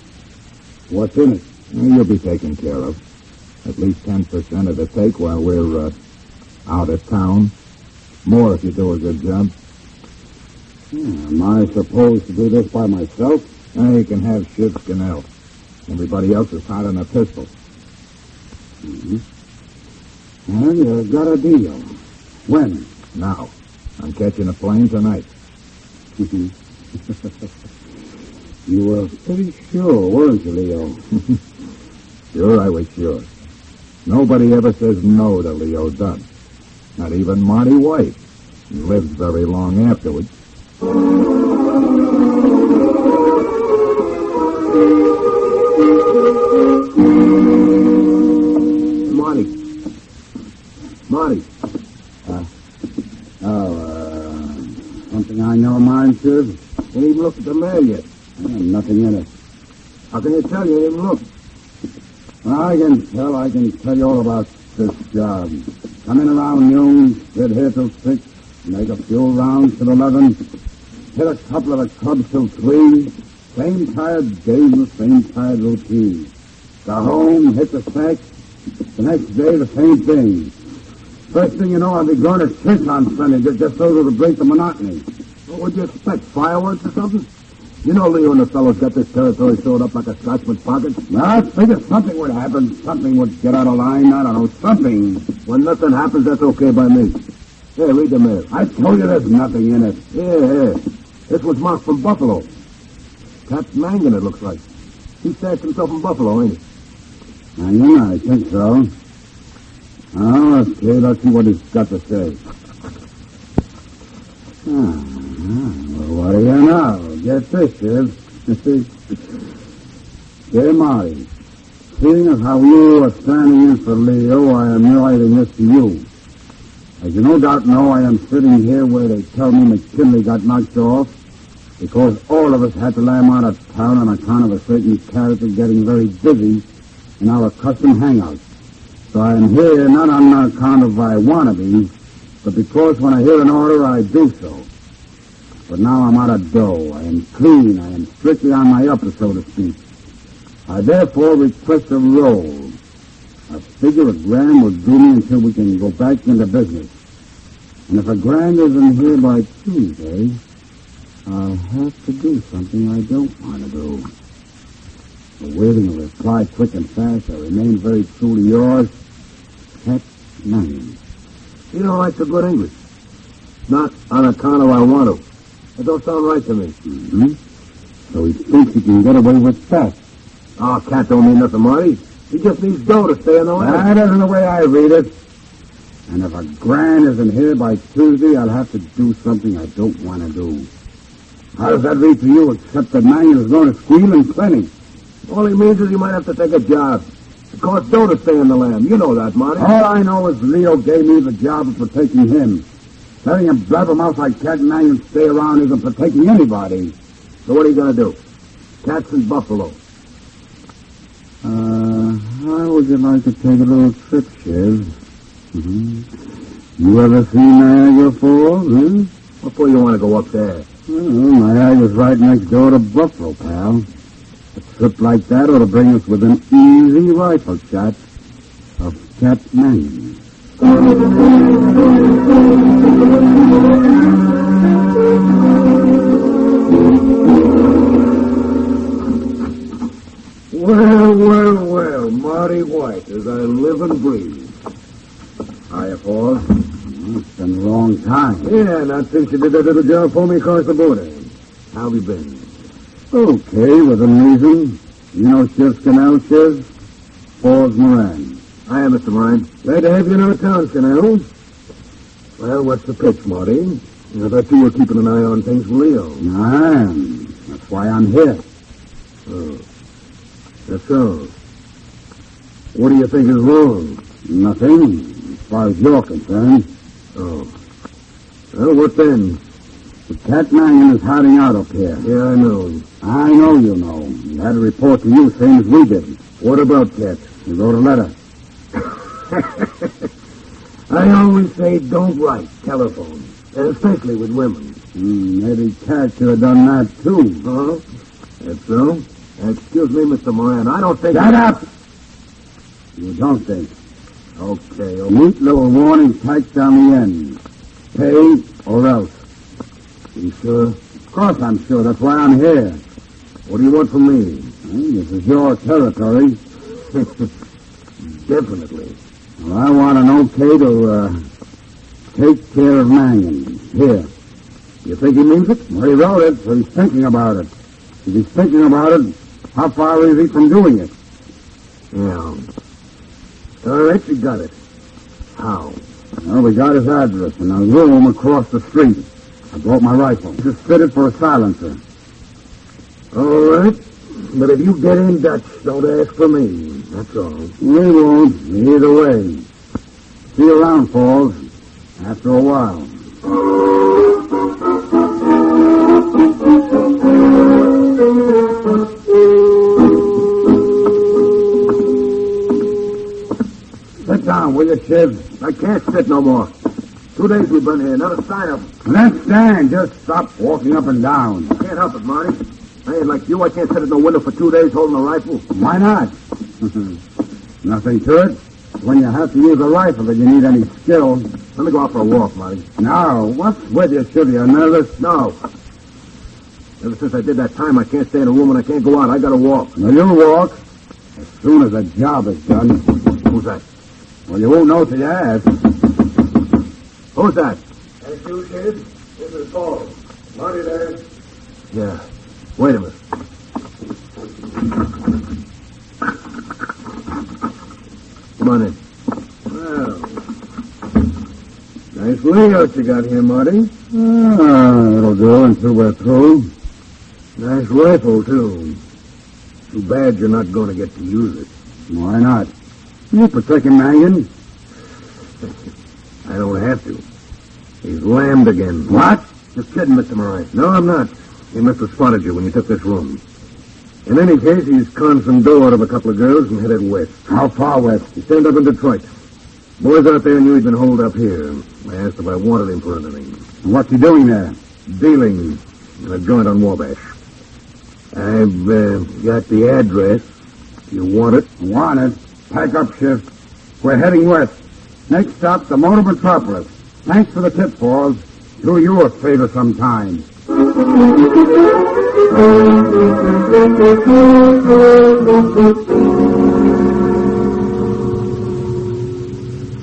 What's in it? You'll be taken care of. At least 10% of the take while we're out of town. More if you do a good job. Am I supposed to do this by myself? You can have Shiv Scannell. Everybody else is hot on a pistol. Well, you got a deal. When? Now. I'm catching a plane tonight. You were pretty sure, weren't you, Leo? Sure, I was sure. Nobody ever says no to Leo Dunn. Not even Marty White. He lives very long afterwards. Marty. Something I know, mine, Shiv? Didn't even look at the mail yet. Nothing in it. How can you tell you didn't look? I can tell you all about this job. Come in around noon, sit here till 6, make a few rounds till 11, hit a couple of the clubs till 3, same tired days and the same tired routine. Go home, hit the sack, the next day the same thing. First thing you know, I'll be going to church on Sunday, just so to break the monotony. What would you expect, fireworks or something? You know Leo and the fellows got this territory sewed up like a Scotsman's pocket? Well, I figured something would happen. Something would get out of line. I don't know, something. When nothing happens, that's okay by me. Here, read the mail. I told you there's nothing in it. Here. This was marked from Buffalo. Cat Mangan, it looks like. He stashed himself in Buffalo, ain't he? Mangan, I think so. Oh, okay, let's see what he's got to say. Well, what do you know? Get this, Shiv. Dear Marty, seeing as how you are standing in for Leo, I am writing this to you. As you no doubt know, I am sitting here where they tell me McKinley got knocked off because all of us had to lamb out of town on account of a certain character getting very busy in our custom hangout. So I am here not on account of I want to be, but because when I hear an order, I do so. But now I'm out of dough. I am clean. I am strictly on my upper, so to speak. I therefore request a roll. I figure a grand will do me until we can go back into business. And if a grand isn't here by Tuesday, I'll have to do something I don't want to do. Awaiting a reply quick and fast, I remain very truly yours, Cat Mangan. You don't write so good English. Not on account of I want to. It don't sound right to me. Mm-hmm. So he thinks he can get away with that. Oh, Cat don't mean nothing, Marty. He just needs dough to stay on the land. That isn't the way I read it. And if a grand isn't here by Tuesday, I'll have to do something I don't want to do. How does that read to you, except that Mangan is going to squeal and plenty? All he means is you might have to take a job. It costs dough to stay on the lam. You know that, Marty. All I know is Leo gave me the job for taking him. Letting a blabbermouth like Cat Mangan stay around isn't for taking anybody. So what are you going to do? Cat's in Buffalo. How would you like to take a little trip, Shiv? You ever seen Niagara Falls, What for you want to go up there? Well, Niagara's right next door to Buffalo, pal. A trip like that ought to bring us within easy rifle shot of Cat Mangan. Well, Marty White, as I live and breathe. Hiya, Paul. It's been a long time. Yeah, not since you did that little job for me across the border. How have you been? Okay, within reason. You know Shiv's canal, Shiv? Paul's Moran. Hiya, Mr. Moran. Glad to have you in our town, Canal. Well, what's the pitch, Marty? I thought you were keeping an eye on things with Leo. I am. That's why I'm here. Oh. That's so. What do you think is wrong? Nothing, as far as you're concerned. Oh. Well, what then? The Cat Mangan is hiding out up here. Yeah, I know. I know you know. He had a report to you, same as we did. What about Cat? He wrote a letter. I always say don't write, telephone. Especially with women. Maybe Cat should have done that, too. Oh? That's so? Excuse me, Mr. Moran. I don't think... Shut up! You don't think. Okay. Neat little warning tacked down the end. Pay or else. You sure? Of course I'm sure. That's why I'm here. What do you want from me? This is your territory. Definitely. Well, I want an okay to take care of Mangan. Here. You think he means it? Well, he wrote it, so he's thinking about it. If he's thinking about it, how far is he from doing it? Yeah. All right, you got it. How? Well, we got his address in a room across the street. I brought my rifle. Just fitted for a silencer. All right. But if you get in Dutch, don't ask for me. That's all. We won't. Either way. See you around, Falls. After a while. Sit down, will you, Shiv? I can't sit no more. 2 days we've been here. Not a sign of him. Let's stand. Just stop walking up and down. I can't help it, Marty. I ain't like you. I can't sit at no window for 2 days holding a rifle. Why not? Nothing to it. When you have to use a rifle that you need any skill. Let me go out for a walk, Marty. No. What's with you, Shiv? You're nervous? No. Ever since I did that time, I can't stay in a room and I can't go out. I gotta walk. Now, you'll walk as soon as the job is done. Who's that? Well, you won't know till you ask. Who's that? That's you, kid. This is Paul. Marty there. Yeah. Wait a minute. Come on in. Well, nice layout you got here, Marty. It'll do until we're through. Nice rifle, too. Too bad you're not going to get to use it. Why not? You protecting Marion? I don't have to. He's lammed again. What? Just kidding, Mr. Murray. No, I'm not. He must have spotted you when you took this room. In any case, he's conned some dough out of a couple of girls and headed west. How far west? He turned up in Detroit. Boys out there knew he'd been holed up here. I asked if I wanted him for anything. What's he doing there? Dealing in a joint on Wabash. I've got the address. You want it? Want it? Pack up shift. We're heading west. Next stop, the motor metropolis. Thanks for the tip, Falls. Do you a favor sometime.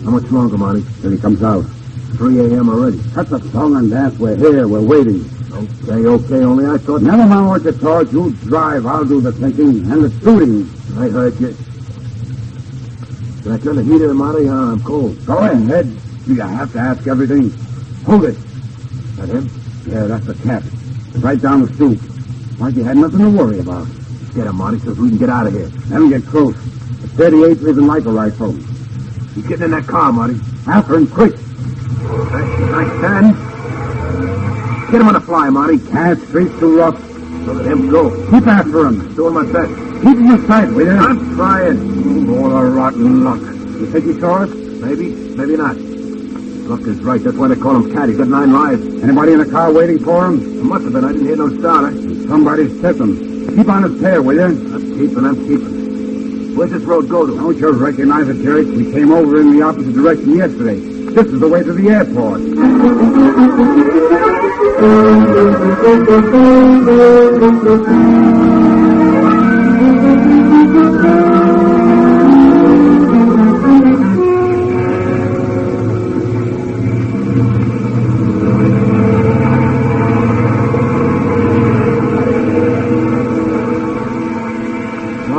How much longer, Marty? Till he comes out. 3 a.m. already. Cut the song and dance. We're here. We're waiting. Okay. Only I thought... Never mind what you thought. You drive. I'll do the thinking and the shooting. I heard you. Can I turn the heater, Marty? I'm cold. Go ahead. Do you have to ask everything? Hold it. That him? Yeah, that's the cat. Right down the stoop. Like he had nothing to worry about. Get him, Marty, so we can get out of here. Let him get close. The 38 isn't like a rifle. He's getting in that car, Marty. After him, quick. Nice turn. Get him on the fly, Marty. Can't street's too rough. So let him go. Keep after him. Doing my best. Keep him in sight, will you? I'm trying. All the rotten luck. You think he saw us? Maybe not. Luck is right. That's why they call him Cat. He's got 9 lives. Anybody in the car waiting for him? There must have been. I didn't hear no starter. Somebody's tipping. Keep on his tail, will you? I'm keeping. Where's this road go to? Don't you recognize it, Jerry? We came over in the opposite direction yesterday. This is the way to the airport.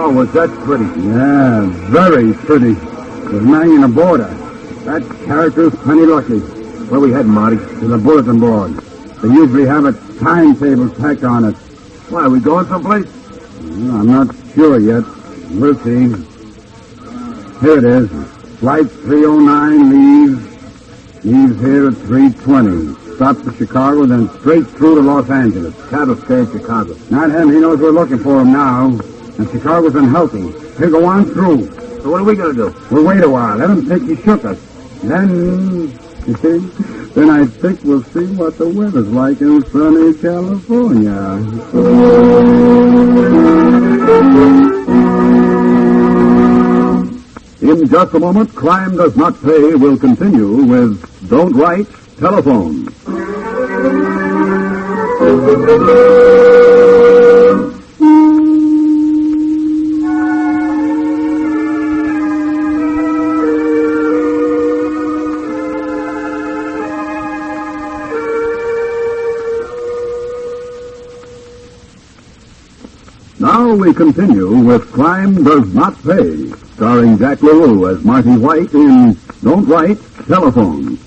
Oh, was that pretty? Yeah, very pretty. There's Marion aboard her. That character's plenty lucky. Where we heading, Marty? To the bulletin board. They usually have a timetable tacked on it. Why, are we going someplace? Well, I'm not sure yet. We'll see. Here it is. Flight 309 leaves. Leaves here at 3:20. Stops at Chicago, then straight through to Los Angeles. Cat'll stay in Chicago. Not him. He knows we're looking for him now. And Chicago's unhealthy. He'll go on through. So what are we going to do? We'll wait a while. Let him think he shook us. Then, you see, then I think we'll see what the weather's like in sunny California. In just a moment, Crime Does Not Pay will continue with Don't Write, Telephone. Now we continue with Crime Does Not Pay, starring Jack LaRue as Marty White in Don't Write, Telephone.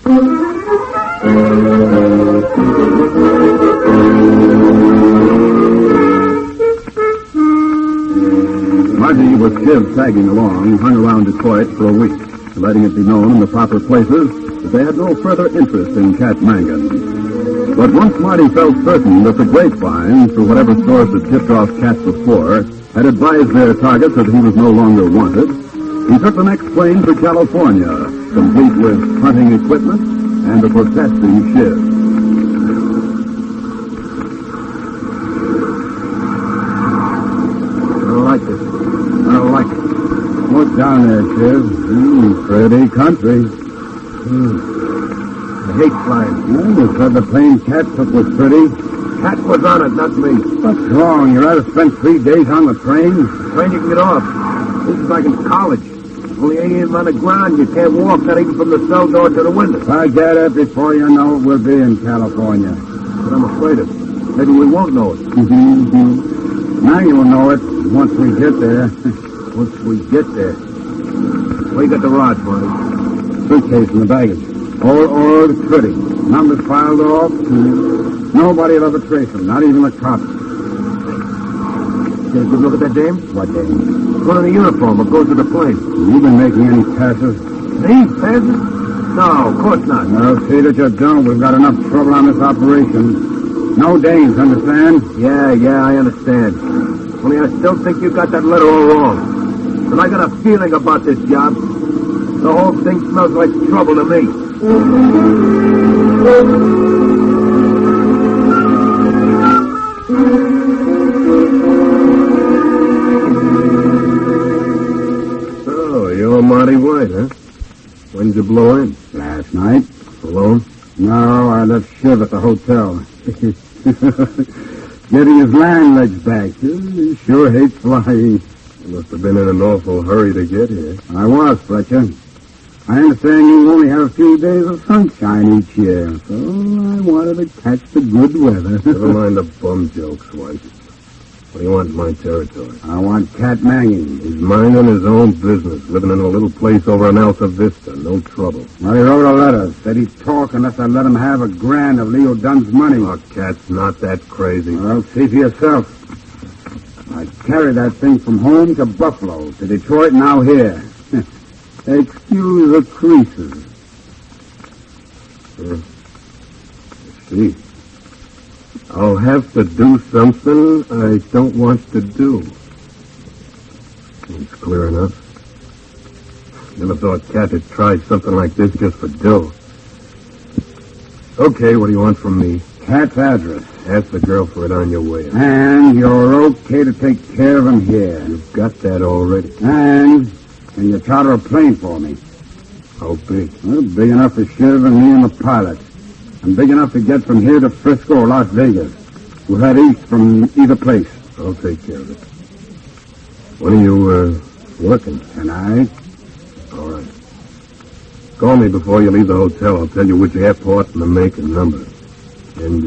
Marty was still tagging along, hung around Detroit for a week, letting it be known in the proper places that they had no further interest in Cat Mangan. But once Marty felt certain that the grapevine, through whatever source had tipped off Cat before, had advised their target that he was no longer wanted, he took the next plane for California, complete with hunting equipment and a protesting shiv. I don't like this. I don't like it. What's down there, Shiv? Pretty country. I hate flying. Well, you said the plane Cat took was pretty. Cat was on it, not me. What's wrong? You'd rather spend 3 days on the train? Train you can get off. This is like in college. Only ain't even on the ground. You can't walk, not even from the cell door to the window. I get it. Before you know it, we'll be in California. But I'm afraid of it. Maybe we won't know it. Now you'll know it once we get there. Once we get there. Where you got the rods, Marty? Suitcase in the baggage. All pretty. Numbers filed off. Nobody will ever trace them, not even the cops. Get a good look at that dame? What dame? One in the uniform that goes to the plane. You been making any passes? Me? Passes? No, of course not. Well, see that you don't. We've got enough trouble on this operation. No dames, understand? Yeah, I understand. Only I still think you got that letter all wrong. And I got a feeling about this job. The whole thing smells like trouble to me. So, you're Marty White, huh? When did you blow in? Last night. Alone? No, I left Shiv at the hotel. Getting his land legs back. He sure hates flying. You must have been in an awful hurry to get here. I was, Fletcher. I understand you only have a few days of sunshine each year, so I wanted to catch the good weather. Never mind the bum jokes, White. What do you want in my territory? I want Cat Manning. He's minding his own business, living in a little place over in Alta Vista. No trouble. Well, he wrote a letter. Said he'd talk unless I let him have $1,000 of Leo Dunn's money. Oh, Cat's not that crazy. Well, see for yourself. I carried that thing from home to Buffalo, to Detroit, and now here. Excuse the creases. See. I'll have to do something I don't want to do. It's clear enough. Never thought Cat had tried something like this just for dough. Okay, what do you want from me? Cat's address. Ask the girl for it on your way. And you're okay to take care of him here. You've got that already. And can you charter a plane for me? How big? Well, big enough for Shiv and me and the pilot. And big enough to get from here to Frisco or Las Vegas. We'll head east from either place. I'll take care of it. When are you, working? Tonight. All right. Call me before you leave the hotel. I'll tell you which airport and the make and number. And,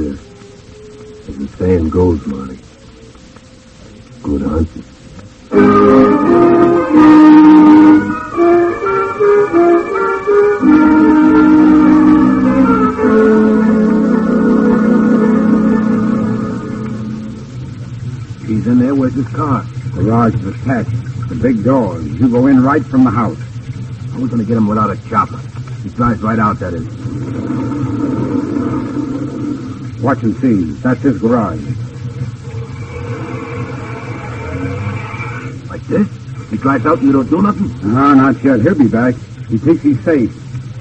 as the saying goes, Marty, good hunting. He's in there. Where's his car? The garage is attached. The big doors. You go in right from the house. I was going to get him without a chopper. He drives right out, that is. Watch and see. That's his garage. Like this? He drives out and you don't do nothing? No, not yet. He'll be back. He thinks he's safe.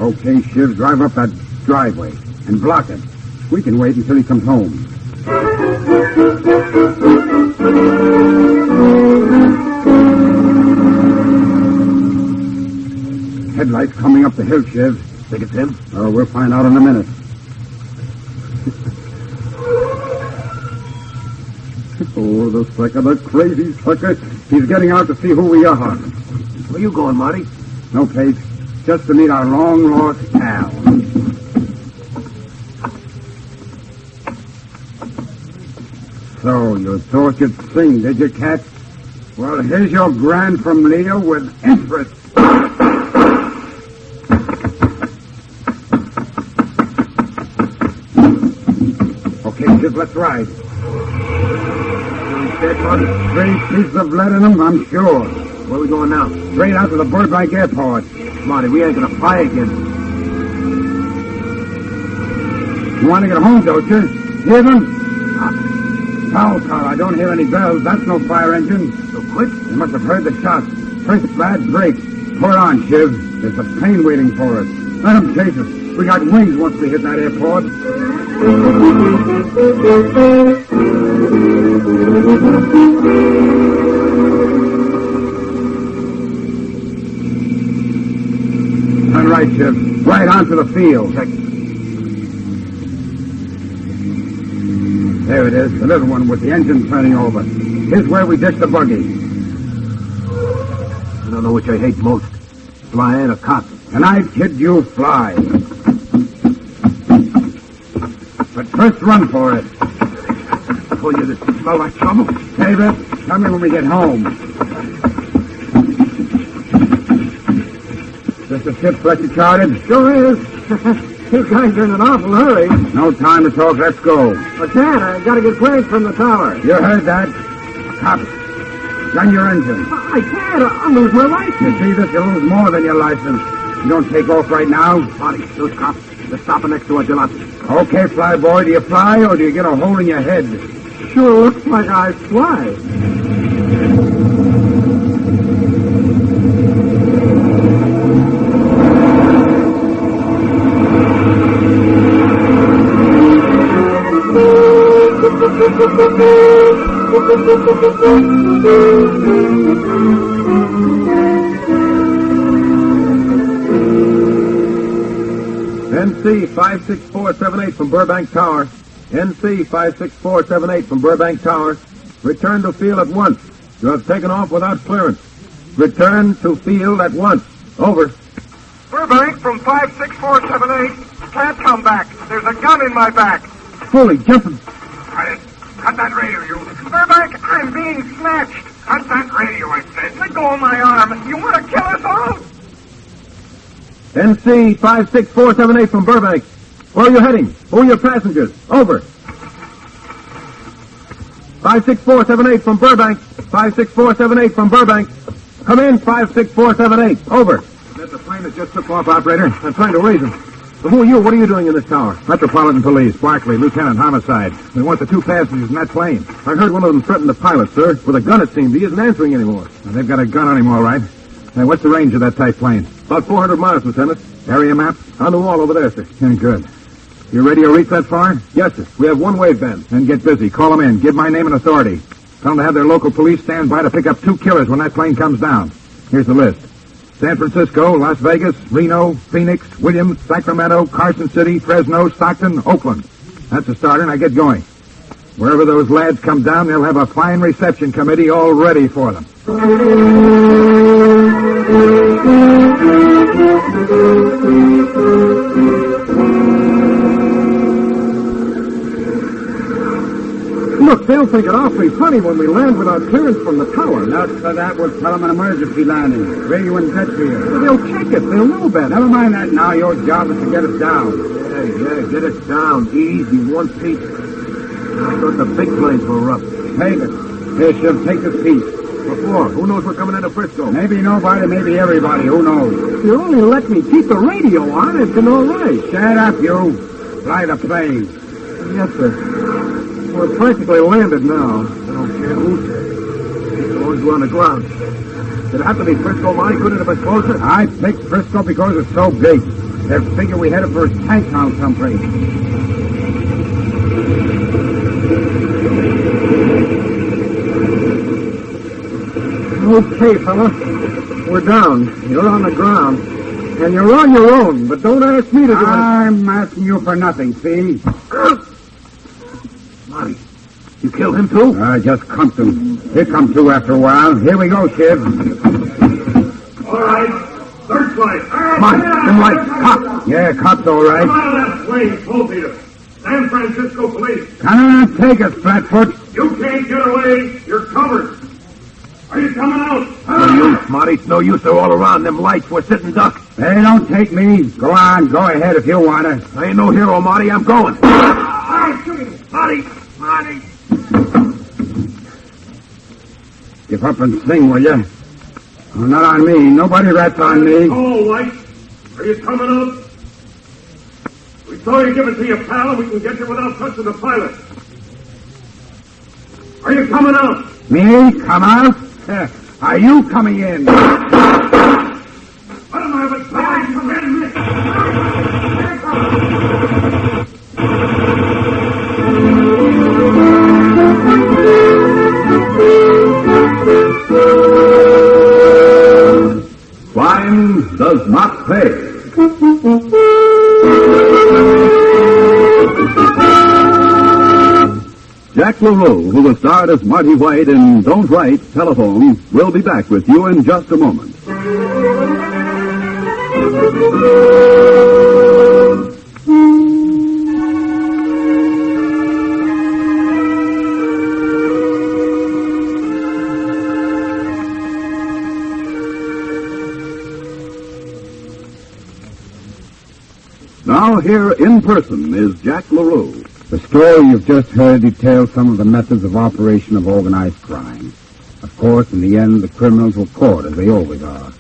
Okay, Shiv, drive up that driveway and block it. We can wait until he comes home. Headlights coming up the hill, Shiv. Think it's him? Oh, we'll find out in a minute. Oh, the sucker, the crazy sucker. He's getting out to see who we are. Where you going, Marty? No place. Just to meet our long-lost pal. So, you thought you'd sing, did you, Cat? Well, here's your grand from Leo with interest. Okay, Chip, let's ride. Dead body, 3 pieces of lead in them, I'm sure. Where are we going now? Straight out to the Burbank Airport. Marty, we ain't gonna fly again. You want to get home, don't you? Hear them? Foul car, I don't hear any bells. That's no fire engine. So quick? You must have heard the shots. First bad break. Pour on, Shiv. There's a plane waiting for us. Let them chase us. We got wings once we hit that airport. Turn right, Shiv. Right onto the field. Check. There it is, the little one with the engine turning over. Here's where we ditch the buggy. I don't know which I hate most, flying or cop. And I kid you fly. But first run for it. Oh, you smell like trouble? Save it. Tell me when we get home. Just a ship Fletcher chartered? Sure is. You guys are in an awful hurry. No time to talk. Let's go. I can't. I gotta get clearance from the tower. You heard that. Cop, gun your engine. I can't. I'll lose my license. You see this? You'll lose more than your license. You don't take off right now. Marty, those cops, they're stopping next to our Jalopy. Okay, fly boy. Do you fly or do you get a hole in your head? Sure looks like I fly. NC 56478 from Burbank Tower. NC 56478 from Burbank Tower. Return to field at once. You have taken off without clearance. Return to field at once. Over. Burbank from 56478. Can't come back. There's a gun in my back. Holy jumping. Cut that radio, you. Burbank, I'm being snatched. Cut that radio, I said. Let go of my arm. You want to kill us all? NC 56478 from Burbank. Where are you heading? Who are your passengers? Over. 56478 from Burbank. 56478 from Burbank. Come in, 56478. Over. That's the plane that just took off, operator. I'm trying to raise him. But who are you? What are you doing in this tower? Metropolitan Police, Barkley, Lieutenant Homicide. They want the two passengers in that plane. I heard one of them threaten the pilot, sir. With a gun, it seemed. He isn't answering anymore. Well, they've got a gun on him, all right. Hey, what's the range of that type plane? About 400 miles, Lieutenant. Area map? On the wall over there, sir. Yeah, good. Your radio reach that far? Yes, sir. We have one waveband. Then get busy. Call them in. Give my name and authority. Tell them to have their local police stand by to pick up 2 killers when that plane comes down. Here's the list. San Francisco, Las Vegas, Reno, Phoenix, Williams, Sacramento, Carson City, Fresno, Stockton, Oakland. That's a starter. Now get going. Wherever those lads come down, they'll have a fine reception committee all ready for them. Look, they'll think it awfully funny when we land without clearance from the tower. That would tell them an emergency landing. Radio in Deadfield. Well, they'll check it. They'll know better. Never mind that now. Your job is to get us down. Yeah, get it down. Easy, one piece. I thought the big planes were rough. Take it. Here, Shiv, take this piece. Before, who knows we're coming into Frisco? Maybe nobody, maybe everybody. Who knows? You only let me keep the radio on. It's been all right. Shut up, you. Fly the plane. Yes, sir. We're practically landed now. I don't care who says. As long as we're on the ground. Did it have to be Frisco, Marty? Couldn't it have been closer? I picked Frisco because it's so big. They figure we headed for a tank town someplace. Okay, fella. We're down. You're on the ground. And you're on your own, but don't ask me to do it. I'm asking you for nothing, see? Marty, you killed him too? I just clumped him. Here come 2 after a while. Here we go, Shiv. All right. Searchlight. Come on, them lights. Cop. Yeah, cop's all right. Come out of that plane, both of you. San Francisco Police. Come on, take us, Flatfoot. You can't get away. You're covered. Are you coming out? No use, Marty. It's no use. They're all around. Them lights. We're sitting duck. They don't take me. Go on. Go ahead if you want to. I ain't no hero, Marty. I'm going. Marty. Marty. Give up and sing, will you? Oh, not on me. Nobody rats on me. Oh, lights. Are you coming out? We saw you give it to your pal, and we can get you without touching the pilot. Are you coming out? Me? Come out? Are you coming in? Let him have it. Come in. Crime does not pay. Jack LaRue, who was starred as Marty White in Don't Write, Telephone, will be back with you in just a moment. Now here in person is Jack LaRue. The story you've just heard details some of the methods of operation of organized crime. Of course, in the end, the criminals were caught, as they always are.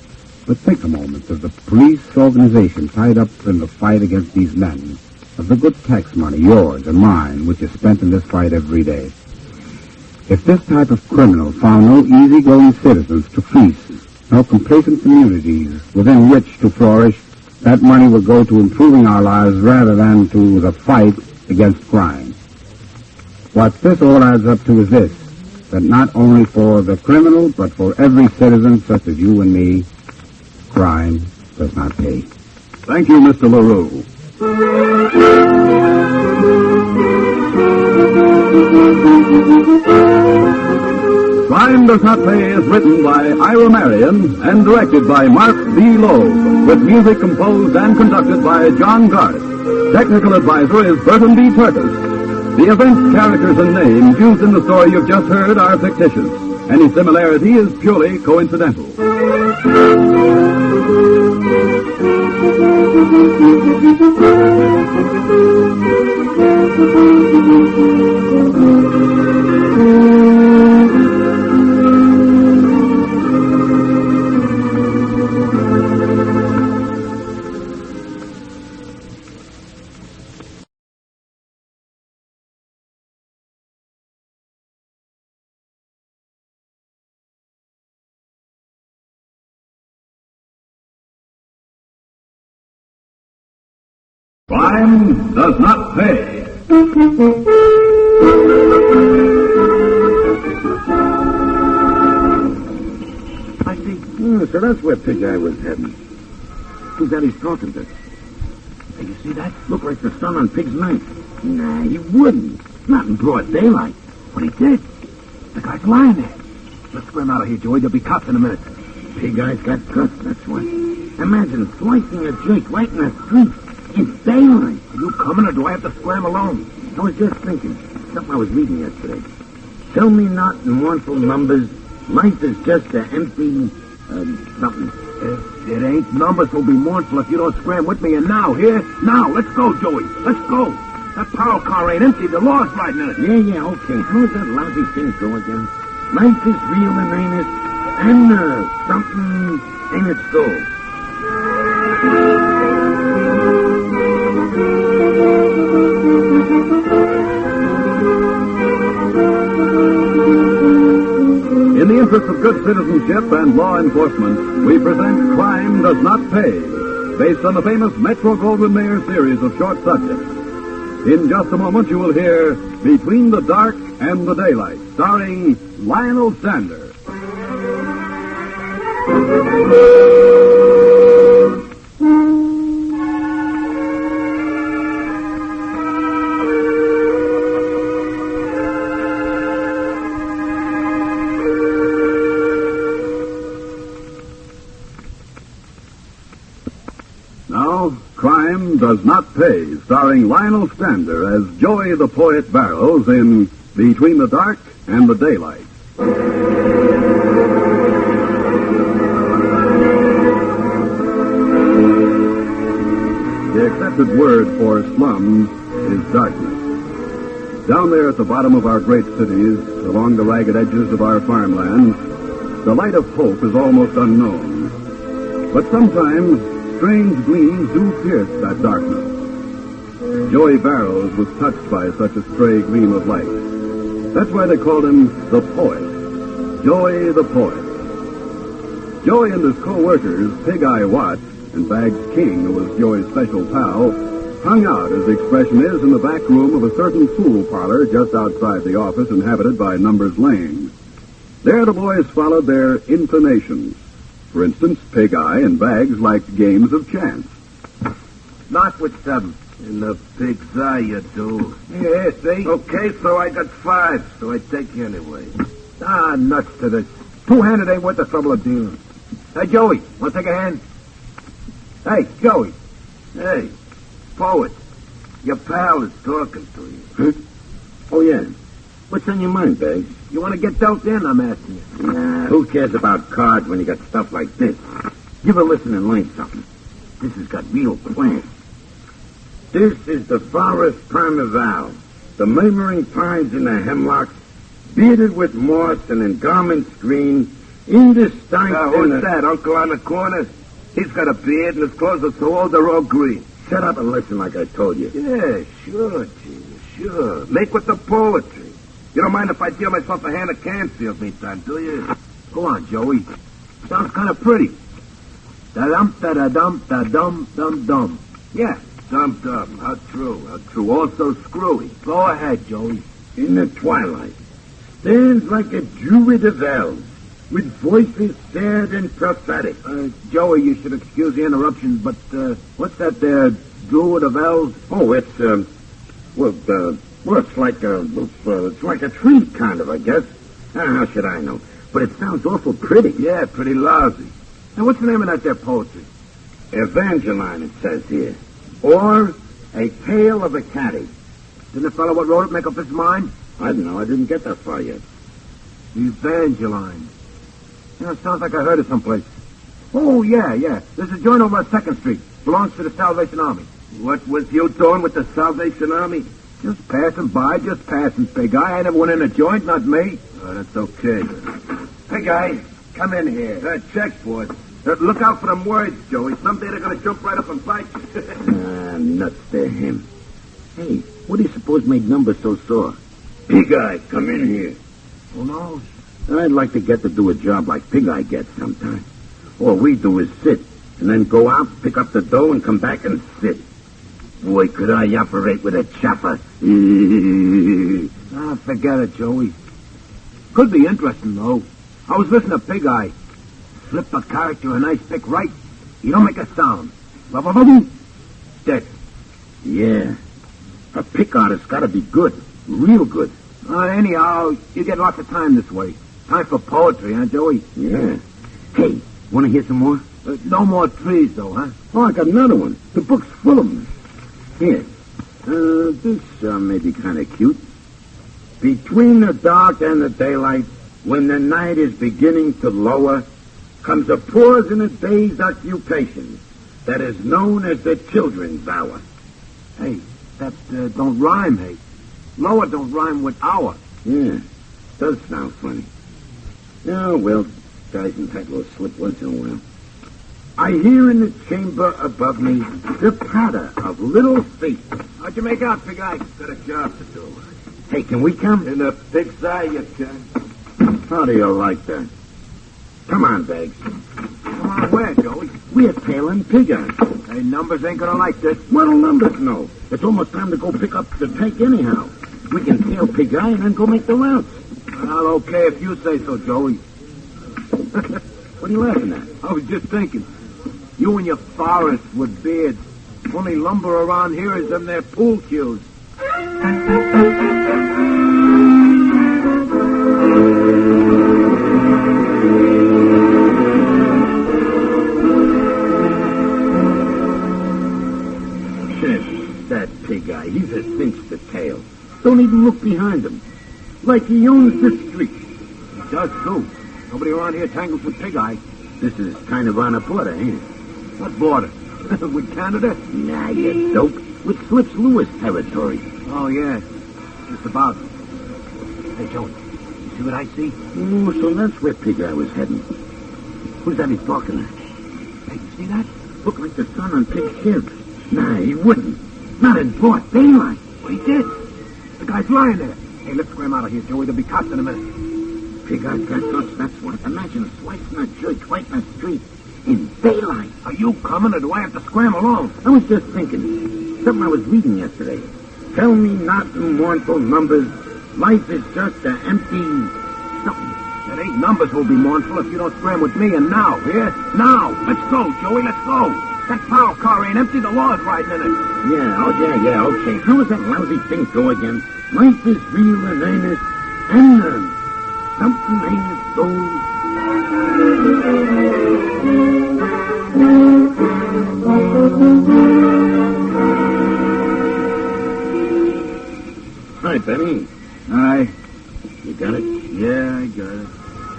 But think a moment of the police organization tied up in the fight against these men, of the good tax money, yours and mine, which is spent in this fight every day. If this type of criminal found no easygoing citizens to feast, no complacent communities within which to flourish, that money would go to improving our lives rather than to the fight against crime. What this all adds up to is this, that not only for the criminal, but for every citizen such as you and me, crime does not pay. Thank you, Mr. LaRue. Crime Does Not Pay is written by Ira Marion and directed by Marx B. Loeb, with music composed and conducted by John Garth. Technical advisor is Burton B. Turtis. The events, characters, and names used in the story you've just heard are fictitious. Any similarity is purely coincidental. Crime does not pay. I see. So that's where Pig Eye was heading. Who's that he's talking to? Hey, you see that? Look like the sun on Pig's knife. Nah, he wouldn't. Not in broad daylight. But he did. The guy's lying there. Let's swim out of here, Joey. There'll be cops in a minute. Pig Eye's got guts, that's what. Imagine slicing a joint right in the street. In daylight. Are you coming, or do I have to scram alone? I was just thinking. Something I was reading yesterday. Tell me not in mournful numbers. Life is just an empty, something. It ain't numbers will be mournful if you don't scram with me. And now, here? Now, let's go, Joey. Let's go. That power car ain't empty. The law's riding in it. Yeah, okay. How's that lousy thing go again? Life is real and ain't it? And, something ain't it so? In the interest of good citizenship and law enforcement, we present Crime Does Not Pay, based on the famous Metro-Goldwyn-Mayer series of short subjects. In just a moment, you will hear Between the Dark and the Daylight, starring Lionel Sander. Crime Does Not Pay, starring Lionel Sander as Joey the Poet Barrows in Between the Dark and the Daylight. The accepted word for slums is darkness. Down there at the bottom of our great cities, along the ragged edges of our farmlands, the light of hope is almost unknown. But sometimes strange gleams do pierce that darkness. Joey Barrows was touched by such a stray gleam of light. That's why they called him the Poet. Joey the Poet. Joey and his co-workers, Pig Eye Watts and Bags King, who was Joey's special pal, hung out, as the expression is, in the back room of a certain pool parlor just outside the office inhabited by Numbers Lane. There the boys followed their inclinations. For instance, Pig Eye and Bags liked games of chance. Not with In the pig's eye, you do. Yeah, see? Okay, so I got 5, so I take you anyway. Ah, nuts to this. 2-handed ain't worth the trouble of dealing. Hey, Joey, want to take a hand? Hey, Joey. Hey, poet. Your pal is talking to you. Huh? Oh, yeah. What's on your mind, Beggs? You want to get dealt in, I'm asking you. Nah, who cares about cards when you got stuff like this? Give a listen and learn something. This has got real class. This is the forest primeval, the murmuring pines and the hemlocks, bearded with moss and in garments green, indistinct... who's that, uncle on the corner? He's got a beard and his clothes are so old they're all green. Shut up and listen like I told you. Yeah, sure, Gene, sure. Make with the poetry. You don't mind if I deal myself a hand of Canfield meantime, do you? Go on, Joey. Sounds kind of pretty. Da-dum, da-da-dum, da-dum, dum-dum. Yeah, dum-dum. How true, how true. Also screwy. Go ahead, Joey. In the twilight, stands like a druid of elves, with voices sad and prophetic. Joey, you should excuse the interruption, but what's that there, druid of elves? Oh, it's it's like a tree, kind of, I guess. How should I know? But it sounds awful pretty. Yeah, pretty lousy. Now, what's the name of that there poetry? Evangeline, it says here. Or A Tale of a Caddy. Didn't the fellow what wrote it make up his mind? I don't know. I didn't get that far yet. Evangeline. You know, it sounds like I heard it someplace. Oh, yeah. There's a joint over on 2nd Street. Belongs to the Salvation Army. What was you doing with the Salvation Army? Just passing by, big guy. I never went in a joint, not me. Oh, that's okay. Hey, guy, come in here. Checkboard. Look out for them words, Joey. Someday they're going to jump right up and bite you. Nuts to him. Hey, what do you suppose made numbers so sore? Pig Eye, come in here. Who knows? I'd like to get to do a job like Pig Eye gets sometimes. All we do is sit, and then go out, pick up the dough, and come back and sit. Boy, could I operate with a chopper. Forget it, Joey. Could be interesting, though. I was listening to Pig Eye. Slip a character a nice pick right. You don't make a sound. Dead. Yeah. A pick artist's got to be good. Real good. Anyhow, you get lots of time this way. Time for poetry, huh, Joey? Yeah. Hey, want to hear some more? No more trees, though, huh? Oh, I got another one. The book's full of them. Here. This may be kind of cute. Between the dark and the daylight, when the night is beginning to lower, comes a pause in a day's occupation that is known as the children's hour. Hey, that don't rhyme, hey. Lower don't rhyme with hour. Yeah, does sound funny. Oh, well, guys entitled to slip once in a while. I hear in the chamber above me the patter of little feet. How'd you make out, Pig Eye? Got a job to do. Hey, can we come? In the pig's eye, you can. How do you like that? Come on, Beggs. Come on, where, Joey? We're tailing Pig Eye. Hey, numbers ain't gonna like this. What'll numbers know? It's almost time to go pick up the tank anyhow. We can tail Pig Eye and then go make the routes. Well, okay if you say so, Joey. What are you laughing at? I was just thinking. You and your forest with beards. Only lumber around here is them there pool cues. That Pig Eye, he's a cinch to tail. Don't even look behind him. Like he owns the street. He does, too. Nobody around here tangles with Pig Eye. This is kind of on a border, ain't it? What border? With Canada? Nah, you dope. With Slips Lewis territory. Oh, yeah. Just about. Hey, Joey, you see what I see? Oh, so that's where Pig Eye was heading. Who's that he's talking at? Hey, you see that? Looked like the sun on Pig's ribs. Nah, he wouldn't. Not in broad daylight. Well, he did. The guy's lying there. Hey, let's scram out of here, Joey. There'll be cops in a minute. Pig Eye got us, that's what. Imagine slicing a church right in the street. In daylight. Are you coming, or do I have to scram along? I was just thinking. Something I was reading yesterday. Tell me not in mournful numbers. Life is just an empty something. It ain't numbers will be mournful if you don't scram with me, and now, here? Now! Let's go, Joey, let's go! That power car ain't empty. The law's riding in it. Yeah, okay. How does that lousy thing go again? Life is real and earnest, and something ain't so. Hi, Benny. Hi. You got it? Yeah, I got it.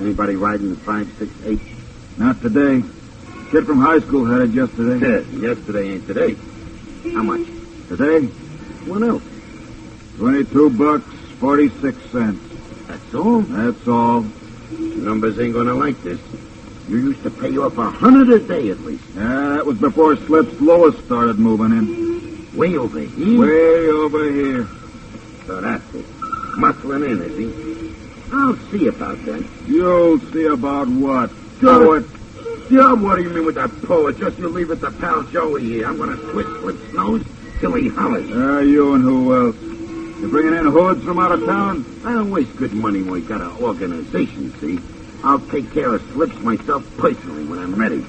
Anybody riding the 568? Not today. Kid from high school had it yesterday. Yesterday ain't today. How much? Today? What else? $22.46. That's all? That's all. Numbers ain't gonna like this. You used to pay off $100 a day at least. Yeah, that was before Slips Lewis started moving in. Way over here? Way over here. So that's it. Muscling in, is he? I'll see about that. You'll see about what? Poet? Yeah, what do you mean with that poet? Just you leave it to pal Joey here. I'm gonna twist Slip's nose till he hollers. You and who else? You bringing in hoods from out of town? I don't waste good money when we got an organization, see? I'll take care of Slips myself personally when I'm ready.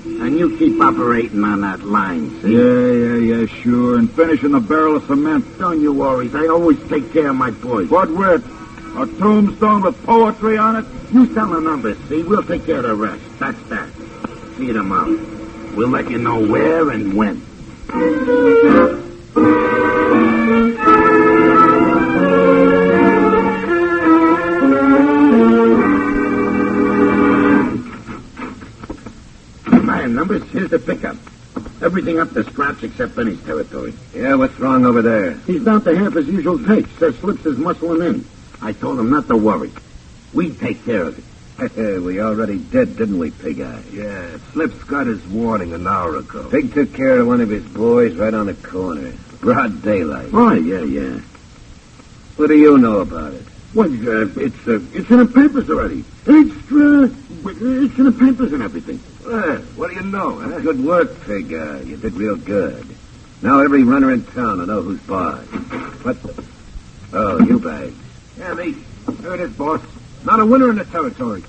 And you keep operating on that line, see? Yeah, sure. And finishing the barrel of cement. Don't you worry. I always take care of my boys. What with? A tombstone with poetry on it? You sell the numbers, see? We'll take care of the rest. That's that. See you tomorrow. We'll let you know where and when. Numbers, here's the pickup. Everything up to scratch except Benny's territory. Yeah, what's wrong over there? He's down to half his usual take. Says Slips is muscling in. I told him not to worry. We take care of it. We already did, didn't we, Pig Eye? Yeah, Slips got his warning an hour ago. Pig took care of one of his boys right on the corner. Broad daylight. Oh, yeah. What do you know about it? Well, it's in the papers already. It's in the papers and everything. What do you know, huh? Good work, Pig. You did real good. Now every runner in town will know who's boss. What the... Oh, you bags. Yeah, me. There it is, boss. Not a winner in the territory.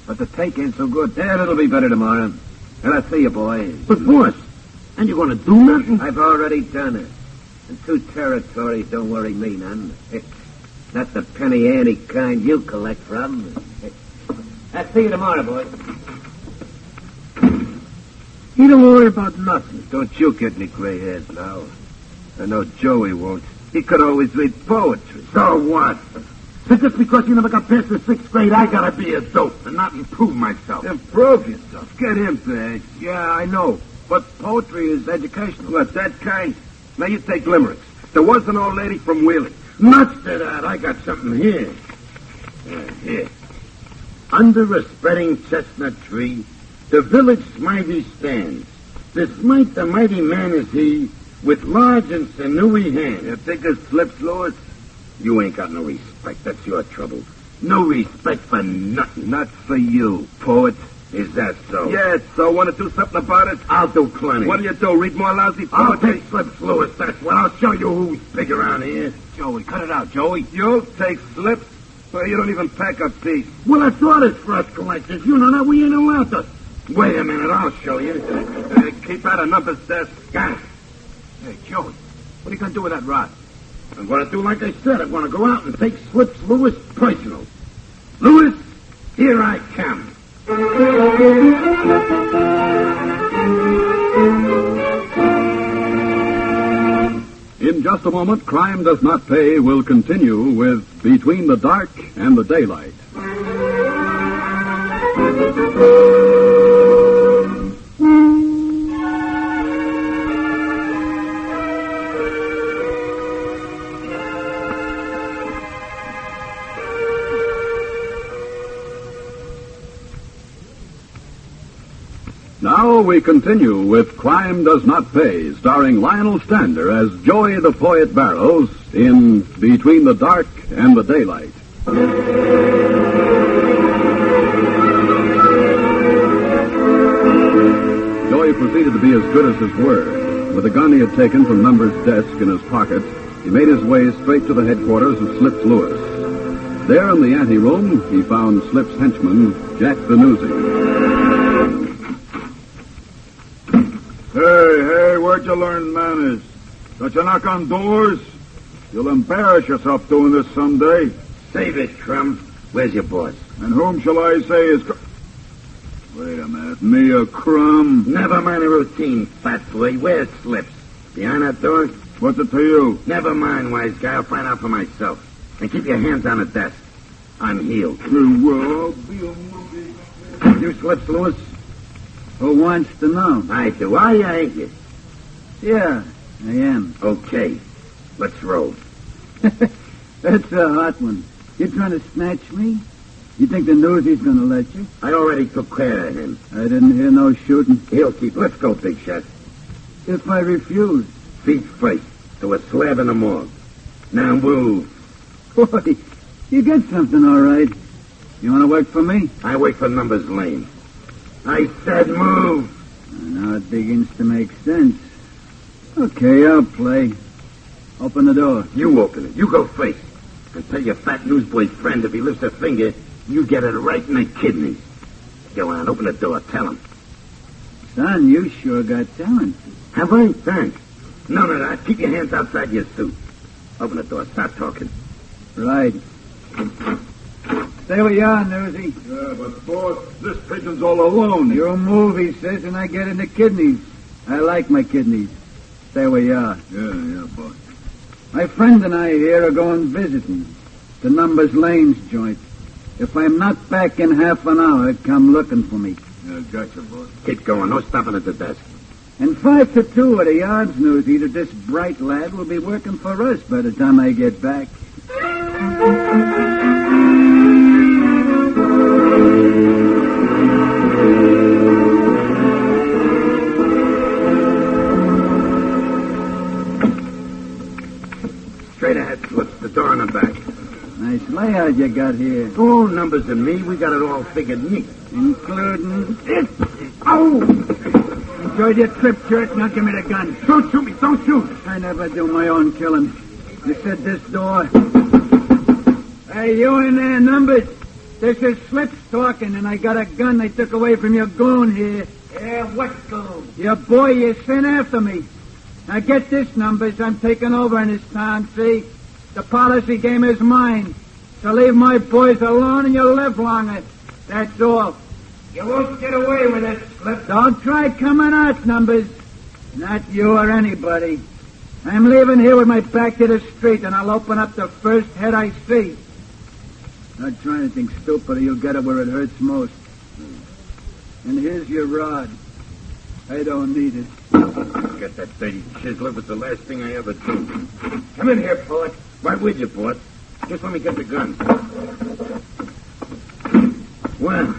But the take ain't so good. Yeah, it'll be better tomorrow. And I'll see you, boys. But, boss, and you gonna do nothing? I've already done it. And 2 territories don't worry me none. Not the penny ante kind you collect from. I'll see you tomorrow, boys. You don't worry about nothing. Don't you get any gray hairs now. I know Joey won't. He could always read poetry. So what? So just because you never got past the 6th grade, I gotta be a dope and not improve myself. Improve yourself. Get him, Peg. Yeah, I know. But poetry is educational. What, that kind? Now you take limericks. There was an old lady from Wheeling. Nuts to that. I got something here. Here. Under a spreading chestnut tree, the village smitey stands. To smite the mighty man is he, with large and sinewy hands. You think it slips, Lewis? You ain't got no respect. That's your trouble. No respect for nothing. Not for you, poet. Is that so? Yeah, so. Want to do something about it? I'll do plenty. What do you do? Read more lousy poetry? I'll take Slips, Lewis. That's what. I'll show you who's big around here. Joey, cut it out, Joey. You'll take Slips? Well, you don't even pack a piece. Well, that's all it's for us collectors. You know that we ain't allowed to. Wait a minute. I'll show you. Keep out of numbers, desk. Got it. Hey, Joey, what are you going to do with that rod? I'm going to do like I said. I'm going to go out and take Slips Lewis personal. Lewis, here I come. In just a moment, Crime Does Not Pay will continue with Between the Dark and the Daylight. Now we continue with Crime Does Not Pay, starring Lionel Stander as Joey the Poet Barrows in Between the Dark and the Daylight. Joey proceeded to be as good as his word. With a gun he had taken from Number's desk in his pocket, he made his way straight to the headquarters of Slips Lewis. There in the anteroom, he found Slips' henchman, Jack the Newsy. where'd you learn manners? Don't you knock on doors? You'll embarrass yourself doing this someday. Save it, Crumb. Where's your boss? And whom shall I say is... Wait a minute. Me a crumb? Never mind the routine, fat boy. Where's Slips? Behind that door? What's it to you? Never mind, wise guy. I'll find out for myself. And keep your hands on the desk. I'm healed. Well, I'll be a movie. You Slips, Lewis? Who wants to know? I do. Are you, ain't you? Yeah, I am. Okay. Let's roll. That's a hot one. You trying to snatch me? You think the newsy's gonna let you? I already took care of him. I didn't hear no shooting. He'll keep. Let's go, big shot. If I refuse? Feet first. To a slab in the morgue. Now move. Boy, you get something all right. You want to work for me? I work for Numbers Lane. I said move. Now it begins to make sense. Okay, I'll play. Open the door. You open it. You go first. And tell your fat newsboy friend if he lifts a finger, you get it right in the kidneys. Go on, open the door. Tell him. Son, you sure got talent. Have I? Thanks. No. Keep your hands outside your suit. Open the door. Start talking. Right. Stay where you are, Newsy. Yeah, but, boss, this pigeon's all alone. You move, he says, and I get in the kidneys. I like my kidneys. Stay where you are. Yeah, boss. My friend and I here are going visiting. The Numbers Lane's joint. If I'm not back in half an hour, come looking for me. Yeah, gotcha, boss. Keep going. No stopping at the desk. And 5 to 2 at the yards, Newsy, that this bright lad will be working for us by the time I get back. Straight ahead, Slips. The door in the back. Nice layout you got here. Oh, Numbers and me, we got it all figured neat. Including it. Oh! Enjoyed your trip, Jerk. Now give me the gun. Don't shoot me. Don't shoot. I never do my own killing. You said this door. Hey, you in there, Numbers? This is Slips talking, and I got a gun they took away from your goon here. Yeah, what goon? Your boy you sent after me. Now get this, Numbers. I'm taking over in this town, see? The policy game is mine. So leave my boys alone and you'll live longer. That's all. You won't get away with it, Slip. Don't try coming out, Numbers. Not you or anybody. I'm leaving here with my back to the street, and I'll open up the first head I see. Not try anything stupid, or you'll get it where it hurts most. And here's your rod. I don't need it. Get that dirty chisel. It was the last thing I ever do. Come in here, Port. Right with you, Port. Just let me get the gun. Well,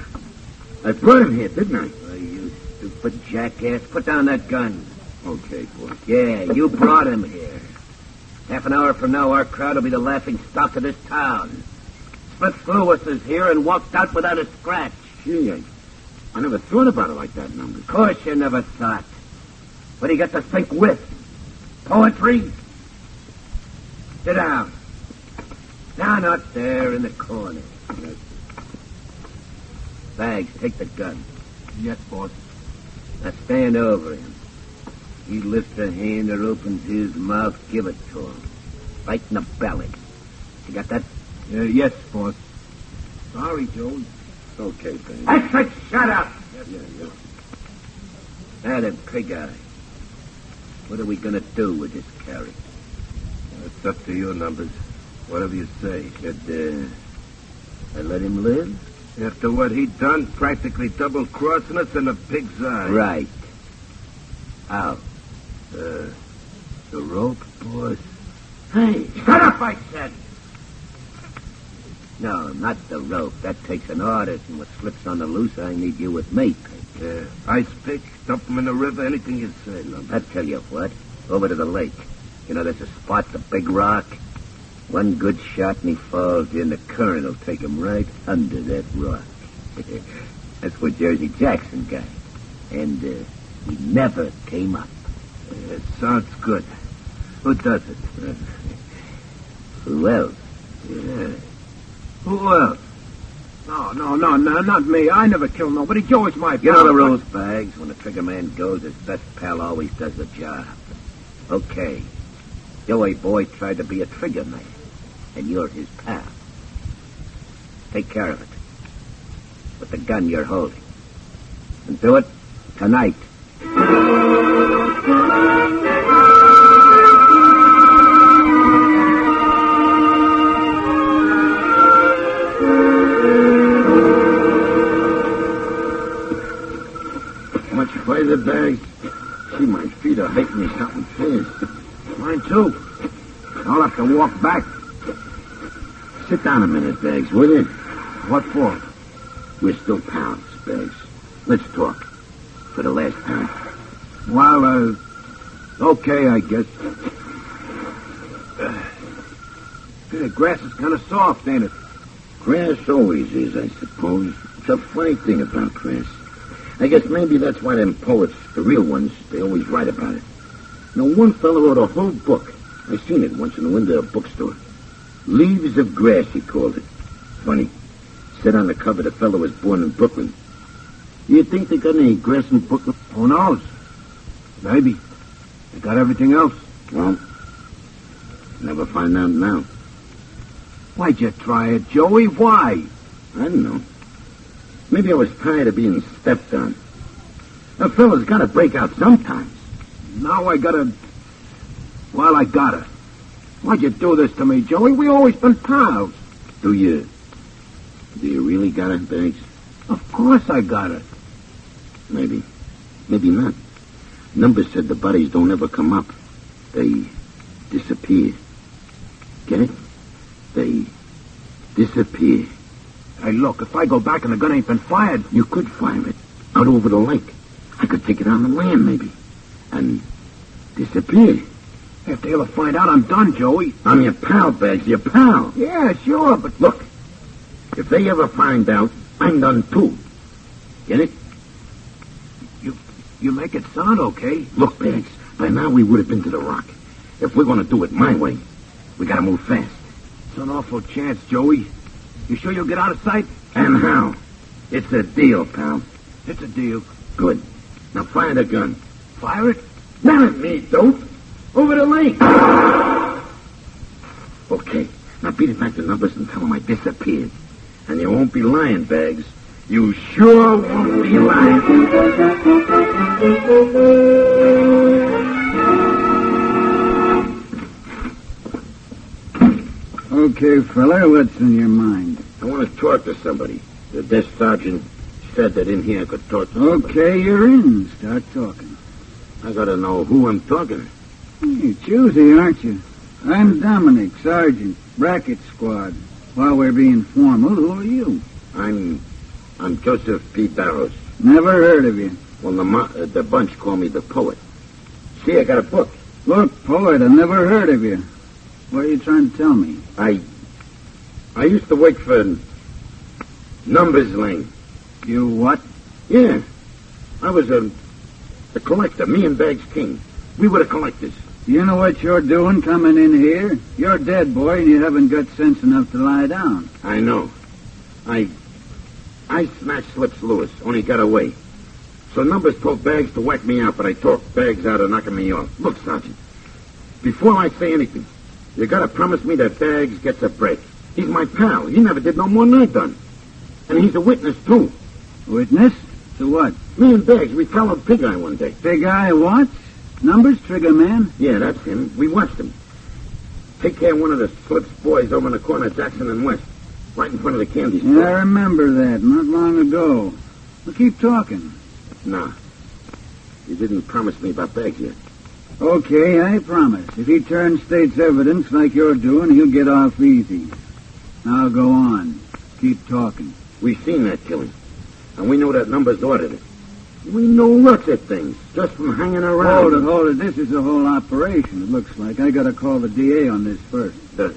I brought him here, didn't I? Oh, you stupid jackass. Put down that gun. Okay, Port. Yeah, you brought him here. Half an hour from now, our crowd will be the laughing stock of this town. Slips Lewis is here and walked out without a scratch. Gee, I never thought about it like that, Numbers. Of course you never thought. What do you got to think with? Poetry? Sit down. Down up there in the corner. Bags, take the gun. Yes, boss. Now stand over him. He lifts a hand or opens his mouth, give it to him. Right in the belly. You got that? Yes, boss. Sorry, Joe. Okay, baby. That's it. Shut up. Yeah. Now then, Pig Eye. What are we going to do with this character? It's up to you, Numbers. Whatever you say. Should I let him live? After what he'd done, practically double-crossing us in a pig's eye. Right. How? The rope, boss? Hey, shut up, I said. No, not the rope. That takes an artist, and what slips on the loose, I need you with me, Pig. Ice pick, dump him in the river, anything you say, Numbers. I'll tell you what. Over to the lake. You know, there's a spot, the big rock. One good shot and he falls in. The current will take him right under that rock. That's what Jersey Jackson got. And he never came up. It sounds good. Who does it? Who else? Yeah. Who else? No, not me. I never killed nobody. Joey's my pal. You know the rules, Bags. When the Triggerman goes, his best pal always does the job. Okay. Joey boy tried to be a Triggerman, and you're his pal. Take care of it. With the gun you're holding. And do it tonight. Much further, Bags? See, my feet are hurting me something fast. Mine, too. I'll have to walk back. Sit down a minute, Bags, will you? What for? We're still pals, Bags. Let's talk. For the last time. Well, okay, I guess. The grass is kind of soft, ain't it? Grass always is, I suppose. It's a funny thing about grass. I guess maybe that's why them poets, the real ones, they always write about it. You know, one fella wrote a whole book. I seen it once in the window of a bookstore. Leaves of Grass, he called it. Funny. Said on the cover the fellow was born in Brooklyn. You think they got any grass in Brooklyn? Who knows? Maybe. They got everything else. Well, never find out now. Why'd you try it, Joey? Why? I don't know. Maybe I was tired of being stepped on. A fella's got to break out sometimes. Now I gotta... Well, I gotta. Why'd you do this to me, Joey? We always been pals. Do you really got it, Bags? Of course I got it. Maybe. Maybe not. Numbers said the bodies don't ever come up. They disappear. Get it? They disappear. Hey, look, if I go back and the gun ain't been fired... You could fire it. Out over the lake. I could take it on the land, maybe. And disappear. If they ever find out, I'm done, Joey. I'm your pal, Bags. Your pal. Yeah, sure, but... Look, if they ever find out, I'm done, too. Get it? You make it sound okay. Look, Bags, by now we would have been to the Rock. If we're going to do it my way, we got to move fast. It's an awful chance, Joey. You sure you'll get out of sight? And how? It's a deal, pal. It's a deal. Good. Now fire the gun. Fire it? Not at me, dope. Over the lake. Okay. Now beat it back to Numbers and tell them I disappeared. And you won't be lying, Bags. You sure won't be lying. Okay, fella, what's in your mind? I want to talk to somebody. The desk sergeant said that in here I could talk to somebody. Okay, you're in. Start talking. I gotta know who I'm talking to. You're choosy, aren't you? I'm Dominic, Sergeant, Bracket Squad. While we're being formal, who are you? I'm Joseph P. Barrows. Never heard of you. Well, the bunch call me the poet. See, I got a book. Look, poet, I never heard of you. What are you trying to tell me? I used to work for Numbers Lane. You what? Yeah. I was a collector, me and Bags King. We were the collectors. You know what you're doing coming in here? You're dead, boy, and you haven't got sense enough to lie down. I know. I smashed Slips Lewis, only got away. So Numbers told Bags to whack me out, but I talked Bags out of knocking me off. Look, Sergeant, before I say anything, you gotta promise me that Bags gets a break. He's my pal. He never did no more than I done. And he's a witness, too. Witness? To what? Me and Bags, we followed Pig Eye one day. Pig Eye what? Numbers, Triggerman? Yeah, that's him. We watched him. Take care of one of the Slips boys over in the corner of Jackson and West. Right in front of the candy store. Yeah, I remember that. Not long ago. Well, keep talking. Nah. You didn't promise me about Bags yet. Okay, I promise. If he turns state's evidence like you're doing, he'll get off easy. Now go on. Keep talking. We've seen that killing. And we know that Numbers ordered it. We know lots of things, just from hanging around. Hold it. This is a whole operation, it looks like. I gotta call the DA on this first. The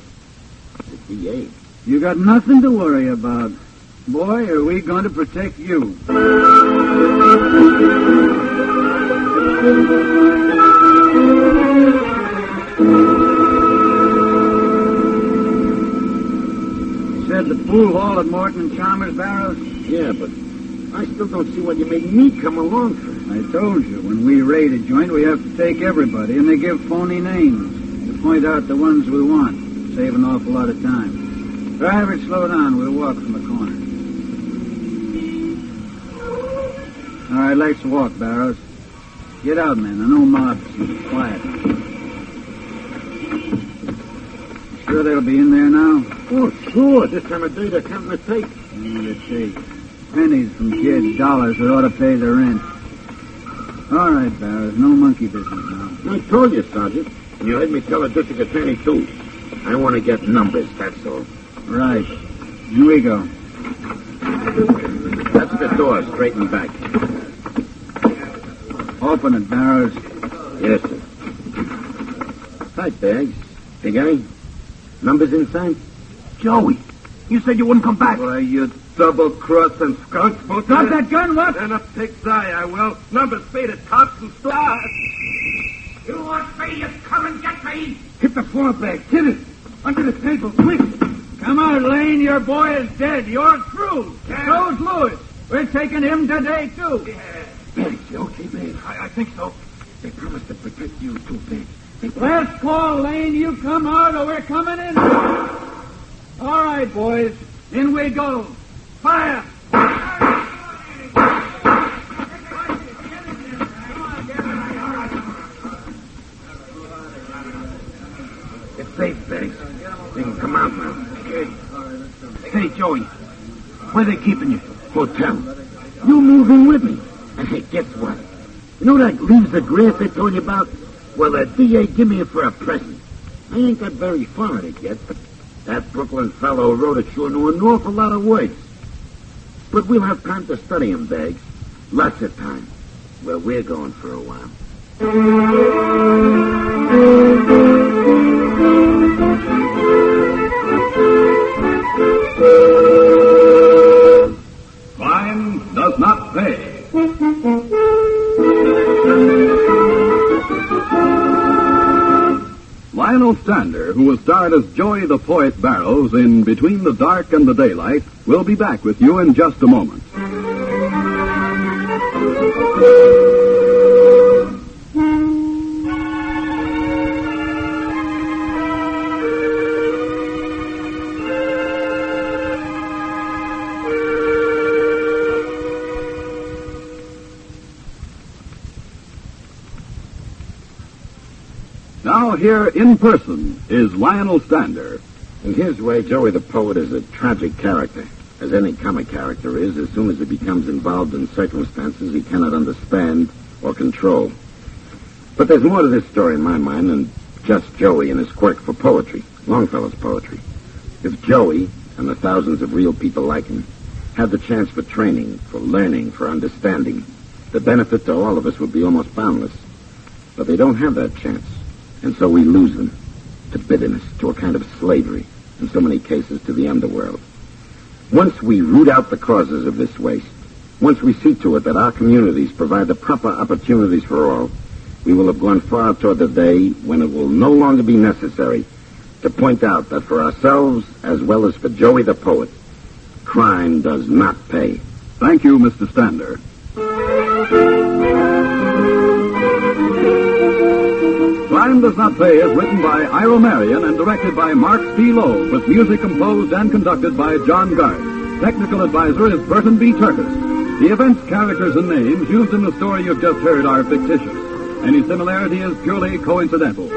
DA? You got nothing to worry about. Boy, are we going to protect you. Said the pool hall at Morton and Chalmers, Barrows? Yeah, but I still don't see what you made me come along for. I told you, when we raid a joint, we have to take everybody, and they give phony names to point out the ones we want. Save an awful lot of time. Driver, slow down. We'll walk from the corner. All right, let's walk, Barrows. Get out, man. I know mobs. Quiet. Sure they'll be in there now? Oh, sure. This time of day, they're counting the tape. The tape. Pennies from kids, dollars that ought to pay the rent. All right, Barrows. No monkey business now. I told you, Sergeant. And you heard me tell the district attorney, too. I want to get numbers, that's all. Right. Here we go. That's the door, straight and back. Open it, Barrows. Yes, sir. Tight bags. Big guy. Numbers inside? Joey, you said you wouldn't come back. Why, you double-crossing skunk. Drop that gun, what? And a pig's eye, I will. Numbers faded, tops and stars. You want me? You come and get me. Hit the floor bag. Hit it. Under the table, quick. Come on, Lane. Your boy is dead. You're through. Yeah. So's Lewis. We're taking him today, too. Yeah. Bags, okay, babe? I think so. They promised to protect you, too, babe. Last call, Lane. You come out or we're coming in. All right, boys. In we go. Fire! It's safe, Bags. They can come out now. Okay. Hey, Joey. Where are they keeping you? Hotel. You moving with me. And hey, guess what? You know that leaves the grass they told you about? Well, the DA give me it for a present. I ain't got very far in it yet, but that Brooklyn fellow who wrote it sure knew an awful lot of words. But we'll have time to study him, Bags. Lots of time. Well, we're going for a while. Crime does not pay. Lionel Stander, who was starred as Joey the Poet Barrows in Between the Dark and the Daylight, will be back with you in just a moment. Now here in person is Lionel Stander. In his way, Joey the Poet is a tragic character, as any comic character is, as soon as he becomes involved in circumstances he cannot understand or control. But there's more to this story in my mind than just Joey and his quirk for poetry, Longfellow's poetry. If Joey, and the thousands of real people like him, had the chance for training, for learning, for understanding, the benefit to all of us would be almost boundless. But they don't have that chance. And so we lose them to bitterness, to a kind of slavery, in so many cases to the underworld. Once we root out the causes of this waste, once we see to it that our communities provide the proper opportunities for all, we will have gone far toward the day when it will no longer be necessary to point out that for ourselves, as well as for Joey the Poet, crime does not pay. Thank you, Mr. Stander. Crime Does Not Pay is written by Ira Marion and directed by Marx B. Loeb, with music composed and conducted by John Gard. Technical advisor is Burton B. Turkis. The events, characters, and names used in the story you've just heard are fictitious. Any similarity is purely coincidental.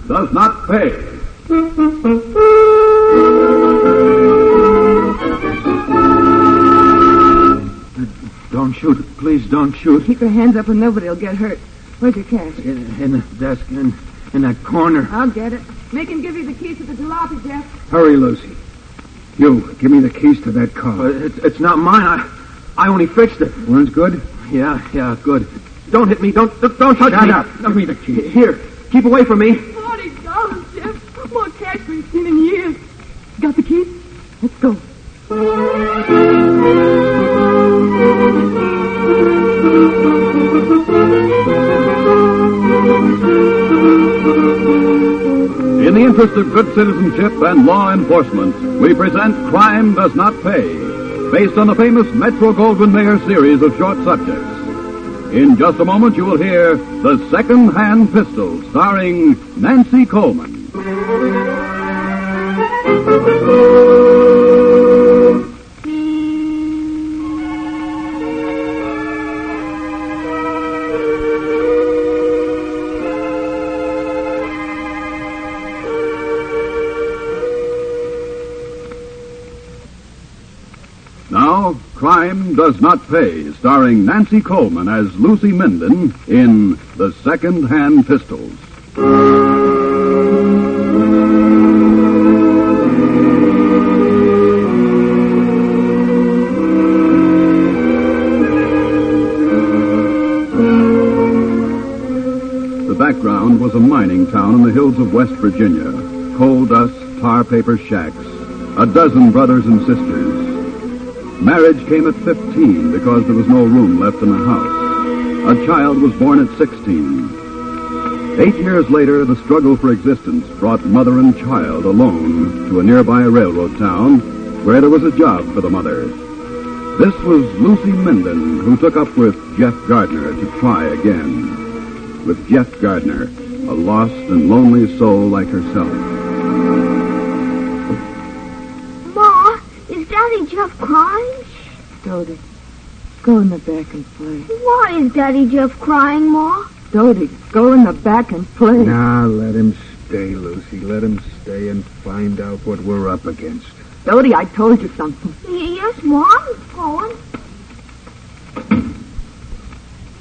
Does not pay. Don't shoot. Please don't shoot. Keep your hands up and nobody'll get hurt. Where's your cash? In the desk, in that corner. I'll get it. Make him give you the keys to the jalopy, Jeff. Hurry, Lucy. You, give me the keys to that car. It's not mine. I only fixed it. One's good? Yeah, good. Don't hit me. Don't touch me. Shut up. Give me the keys. Here. Keep away from me. $40, More cash than we've seen in years. Got the keys? Let's go. In the interest of good citizenship and law enforcement, we present Crime Does Not Pay, based on the famous Metro-Goldwyn-Mayer series of short subjects. In just a moment, you will hear The Second-Hand Pistol, starring Nancy Coleman. Now, Crime Does Not Pay, starring Nancy Coleman as Lucy Minden in The Second-Hand Pistols. The background was a mining town in the hills of West Virginia. Coal dust, tar paper shacks, a dozen brothers and sisters. Marriage came at 15 because there was no room left in the house. A child was born at 16. 8 years later, the struggle for existence brought mother and child alone to a nearby railroad town where there was a job for the mother. This was Lucy Minden, who took up with Jeff Gardner to try again. With Jeff Gardner, a lost and lonely soul like herself. Ma, is Daddy Jeff crying? Dodie, go in the back and play. Why is Daddy Jeff crying, Ma? Dodie, go in the back and play. Now, let him stay, Lucy. Let him stay and find out what we're up against. Dodie, I told you something. Yes, Ma, I'm going.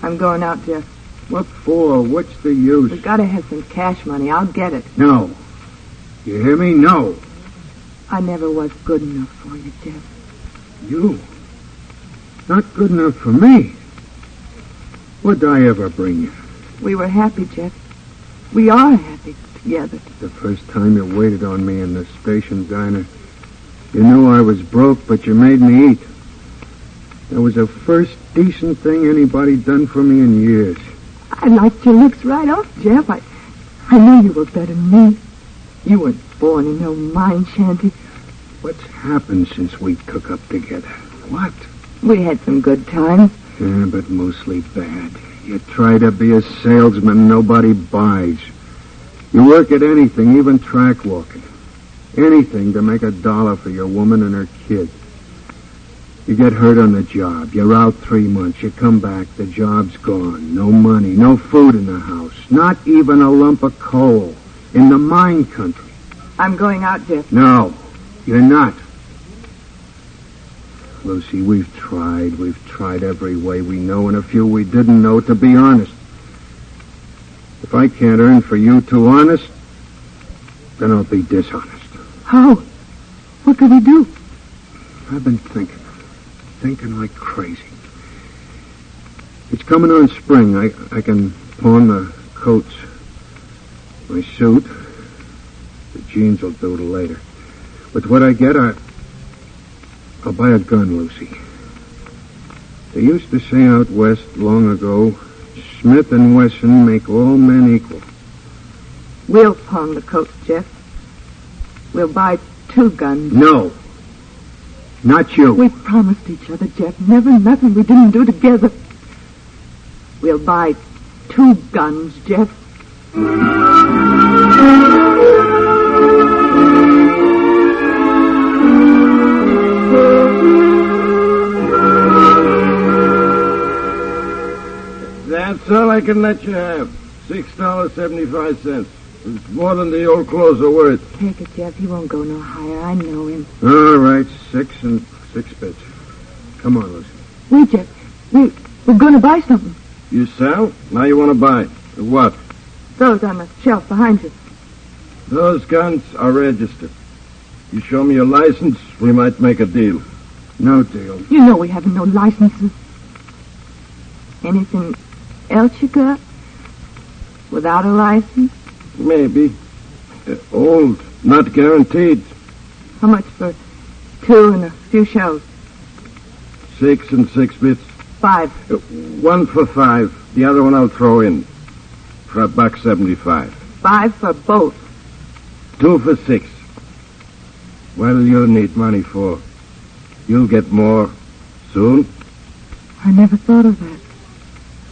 I'm going out, Jeff. What for? What's the use? We gotta have some cash money. I'll get it. No. You hear me? No. I never was good enough for you, Jeff. You? Not good enough for me? What'd I ever bring you? We were happy, Jeff. We are happy together. The first time you waited on me in the station diner, you knew I was broke, but you made me eat. That was the first decent thing anybody done for me in years. I liked your looks right off, Jeff. I knew you were better than me. You weren't born in no mine shanty. What's happened since we took up together? What? We had some good times. Yeah, but mostly bad. You try to be a salesman, nobody buys. You work at anything, even track walking. Anything to make $1 for your woman and her kid. You get hurt on the job. You're out 3 months. You come back. The job's gone. No money. No food in the house. Not even a lump of coal. In the mine country. I'm going out, Jeff. No, you're not. Lucy, we've tried. We've tried every way we know and a few we didn't know, to be honest. If I can't earn for you two honest, then I'll be dishonest. How? What could we do? I've been thinking like crazy. It's coming on spring. I can pawn the coats, my suit. The jeans will do till later. With what I get, I'll buy a gun, Lucy. They used to say out west long ago, Smith and Wesson make all men equal. We'll pawn the coats, Jeff. We'll buy 2 guns. No. Not you. We promised each other, Jeff. Never nothing we didn't do together. We'll buy 2 guns, Jeff. That's all I can let you have. $6.75. It's more than the old clothes are worth. Take it, Jeff. He won't go no higher. I know him. All right, 6 and 6 bits. Come on, Lucy. Wait, Jeff. We're going to buy something. You sell? Now you want to buy. What? Those on the shelf behind you. Those guns are registered. You show me your license, we might make a deal. No deal. You know we haven't no licenses. Anything else you got? Without a license? Maybe. Old, not guaranteed. How much for 2 and a few shells? 6 and 6 bits. 5. 1 for 5. The other one I'll throw in. For $1.75. 5 for both. 2 for 6. What'll you need money for? You'll get more soon. I never thought of that.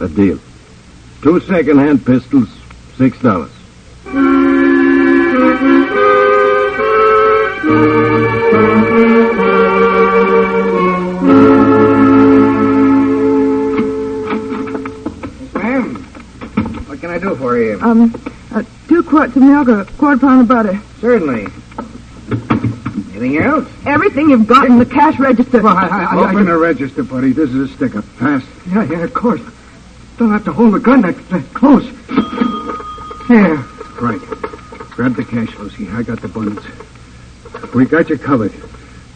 A deal. 2 second-hand pistols, $6. Ma'am, what can I do for you? 2 quarts of milk or a quart pound of butter. Certainly. Anything else? Everything you've got in the cash register. Well, Open the register, buddy. This is a sticker. Pass. Yeah, of course. Don't have to hold the gun that close. Here. Right. Grab the cash, Lucy. I got the buttons. We got you covered.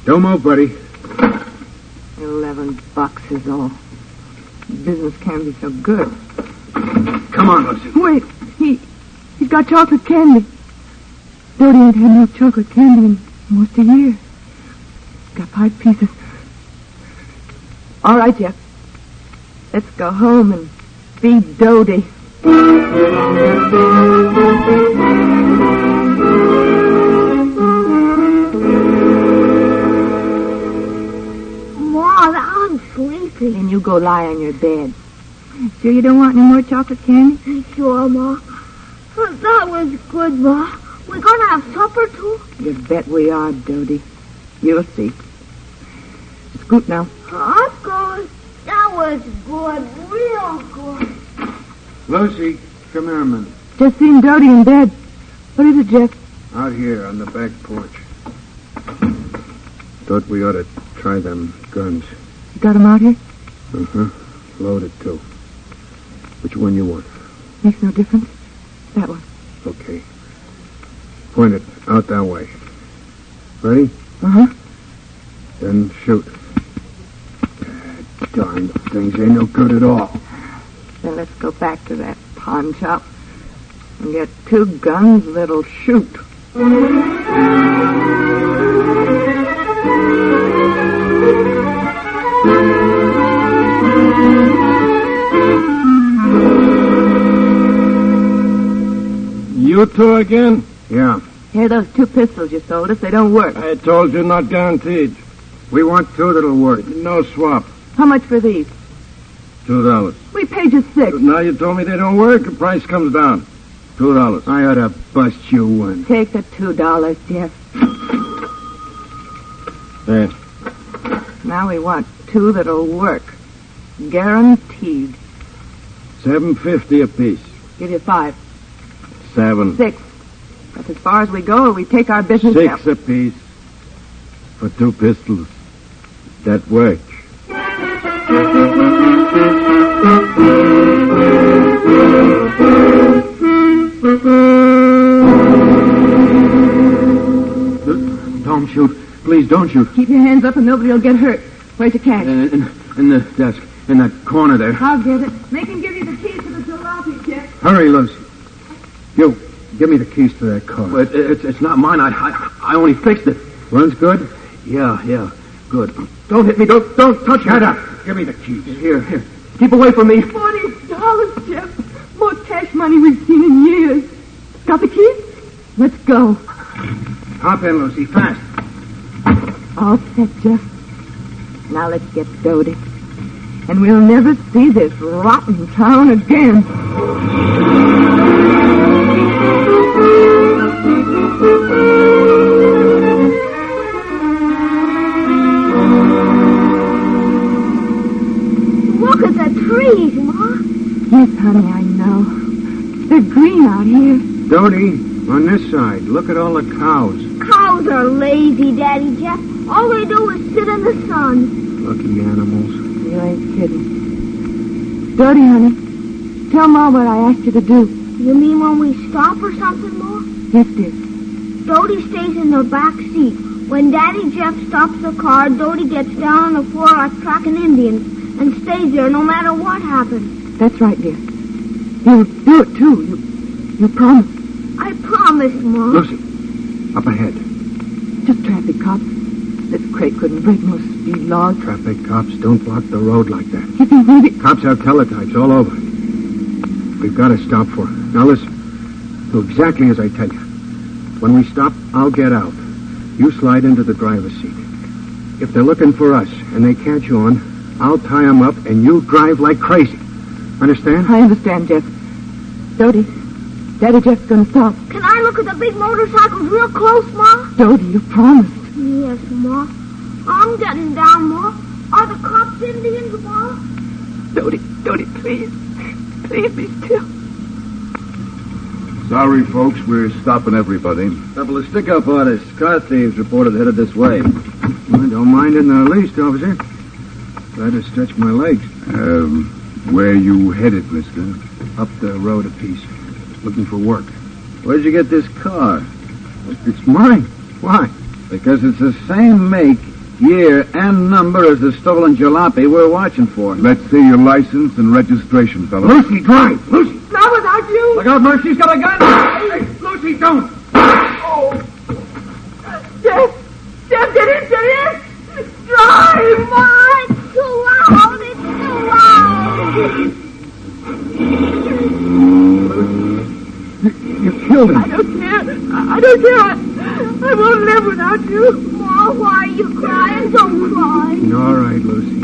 Don't move, buddy. $11 is all. Business can't be so good. Come on, Lucy. Wait. He's got chocolate candy. Dodie ain't had no chocolate candy in almost a year. He's got 5 pieces. All right, Jeff. Let's go home and feed Dodie. Ma, I'm sleepy. Then you go lie on your bed. Sure you don't want any more chocolate candy? Sure, Ma. That was good, Ma. We're gonna have supper, too? You bet we are, Dodie. You'll see. Scoot now. I'm good. That was good. Real good. Lucy, come here a minute. Just seen Dodie in bed. What is it, Jeff? Out here on the back porch. Thought we ought to try them guns. You got 'em out here? Uh-huh. Loaded, too. Which one you want? Makes no difference. That one. Okay. Point it out that way. Ready? Uh-huh. Then shoot. Darn things ain't no good at all. Then let's go back to that pawn shop and get 2 guns that'll shoot. You 2 again? Yeah. Here, those 2 pistols you sold us, they don't work. I told you not guaranteed. We want 2 that'll work. No swap. How much for these? $2. We paid you 6. Now you told me they don't work, the price comes down. $2. I ought to bust you one. Take the $2, Jeff. There. Now we want 2 that'll work. Guaranteed. $7.50 apiece. Give you 5. 7. 6. That's as far as we go, or we take our business 6 apiece. For 2 pistols. That works. Don't shoot. Please don't shoot. Keep your hands up and nobody will get hurt. Where's your cash? In the desk. In that corner there. I'll get it. Make him give you the keys to the jalopy, Jeff. Hurry, Lucy. You, give me the keys to that car. Well, it's not mine. I only fixed it. Runs good? Yeah. Good. Don't hit me. Don't touch me. Shut up. Give me the keys. Here. Keep away from me. $40, Jeff. Most cash money we've seen in years. Got the keys? Let's go. Hop in, Lucy. Fast. All set, Jeff. Now let's get Dodie. And we'll never see this rotten town again. Look at the trees, Ma. Yes, honey, I know. They're green out here. Dodie, on this side, look at all the cows. Cows are lazy, Daddy Jeff. All they do is sit in the sun. Lucky animals. You ain't kidding. Dodie, honey, tell Ma what I asked you to do. You mean when we stop or something, Ma? Yes, dear. Dodie stays in the back seat. When Daddy Jeff stops the car, Dodie gets down on the floor like tracking Indians and stays there no matter what happens. That's right, dear. You'll do it, too. You promise. I promise. promise, Ma. Lucy, up ahead. Just traffic cops. This crate couldn't break no speed laws. Traffic cops don't block the road like that. You think maybe... Cops have teletypes all over. We've got to stop for it. Now listen. Do exactly as I tell you. When we stop, I'll get out. You slide into the driver's seat. If they're looking for us and they catch you on, I'll tie them up and you drive like crazy. Understand? I understand, Jeff. Dodie, Daddy Jeff's gonna stop. Can I look at the big motorcycles real close, Ma? Dodie, you promised. Yes, Ma. I'm getting down, Ma. Are the cops Indians, Ma? Dodie, please. Please be still. Sorry, folks, we're stopping everybody. Couple of stick-up artists, car thieves reported headed this way. I don't mind in the least, officer. Glad to stretch my legs. Where you headed, mister? Up the road a piece. Looking for work. Where'd you get this car? It's mine. Why? Because it's the same make, year, and number as the stolen jalopy we're watching for. Let's see your license and registration, fellow. Lucy, drive! Lucy! Not without you! Look out, Murph, she's got a gun! Hey, Lucy, don't! Oh! Jeff, get in! Drive! Ma, it's too loud! It's too loud! You killed him. I don't care. I won't live without you. Ma, why are you crying? Don't cry. All right, Lucy.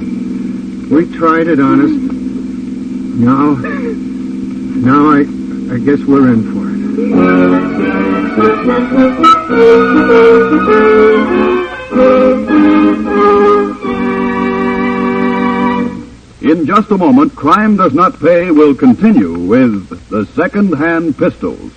We tried it, honest. Now I guess we're in for it. In just a moment, Crime Does Not Pay will continue with the second-hand pistols.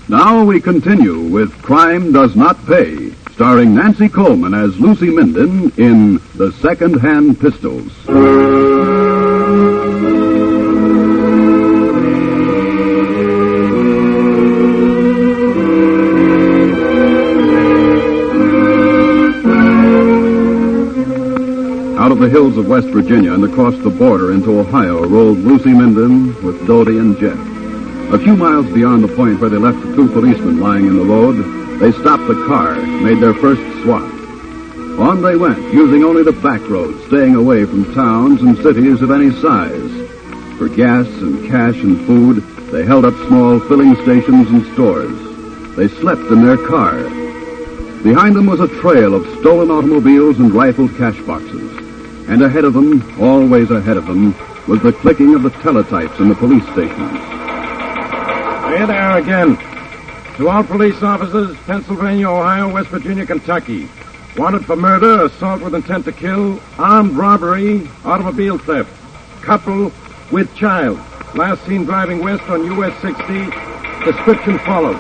Now we continue with Crime Does Not Pay, starring Nancy Coleman as Lucy Minden in The Second-Hand Pistols. Out of the hills of West Virginia and across the border into Ohio rolled Lucy Minden with Dodie and Jeff. A few miles beyond the point where they left the two policemen lying in the road, they stopped the car, made their first swap. On they went, using only the back roads, staying away from towns and cities of any size. For gas and cash and food, they held up small filling stations and stores. They slept in their car. Behind them was a trail of stolen automobiles and rifled cash boxes. And ahead of them, always ahead of them, was the clicking of the teletypes in the police stations. Here they are again. To all police officers, Pennsylvania, Ohio, West Virginia, Kentucky. Wanted for murder, assault with intent to kill, armed robbery, automobile theft. Couple with child. Last seen driving west on US 60. Description follows.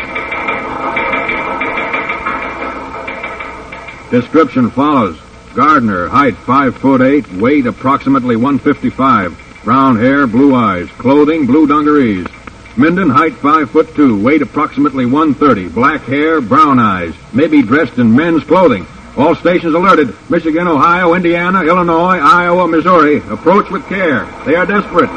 Description follows. Gardner, height 5'8", weight approximately 155. Brown hair, blue eyes. Clothing, blue dungarees. Minden, height 5'2", weight approximately 130. Black hair, brown eyes. May be dressed in men's clothing. All stations alerted. Michigan, Ohio, Indiana, Illinois, Iowa, Missouri. Approach with care. They are desperate.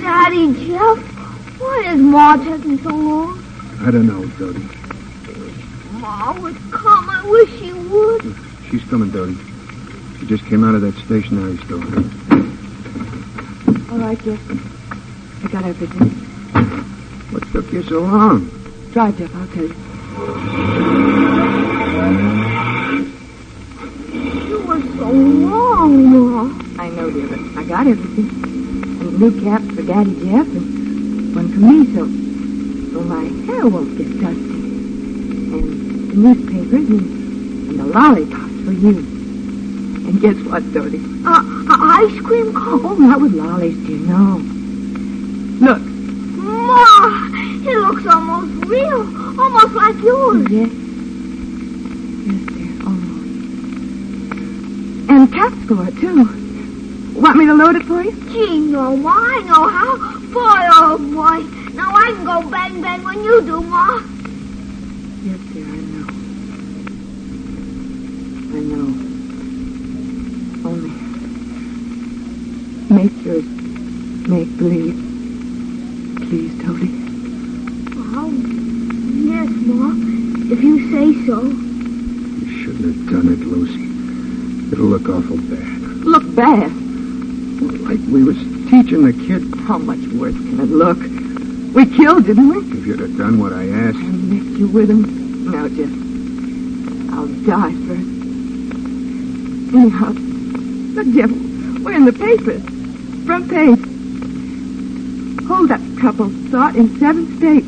Daddy, Jeff, why is Ma taking so long? I don't know, Dodie. Ma would come. I wish she would. She's coming, Dodie. She just came out of that stationery store. All right, Jeff. I got everything. What took you so long? Drive, Jeff, I'll tell you. You were so long, Ma. I know, dear, but I got everything. And a new cap for Daddy Jeff and one for me, so my hair won't get dusty. And the newspapers and the lollipops for you. And guess what, Dodie? Ice cream cone? Oh, not with lollies, dear, no. Look. Ma, it looks almost real. Almost almost like yours. Yes. Yes, dear, almost. And caps for it, too. Want me to load it for you? Gee, no, Ma, I know how. Boy, oh, boy. Now I can go bang, bang when you do, Ma. Yes, dear, I know. I know. Only make sure it's make-believe. Please, Toady. Oh, yes, Ma. If you say so. You shouldn't have done it, Lucy. It'll look awful bad. Look bad. Like we was teaching the kid. How much worse can it look? We killed, didn't we? If you'd have done what I asked. I left you with him. Now, Jeff, I'll die first. Anyhow, look, Jeff, we're in the papers. Front page. Hold-up couple sought in 7 states.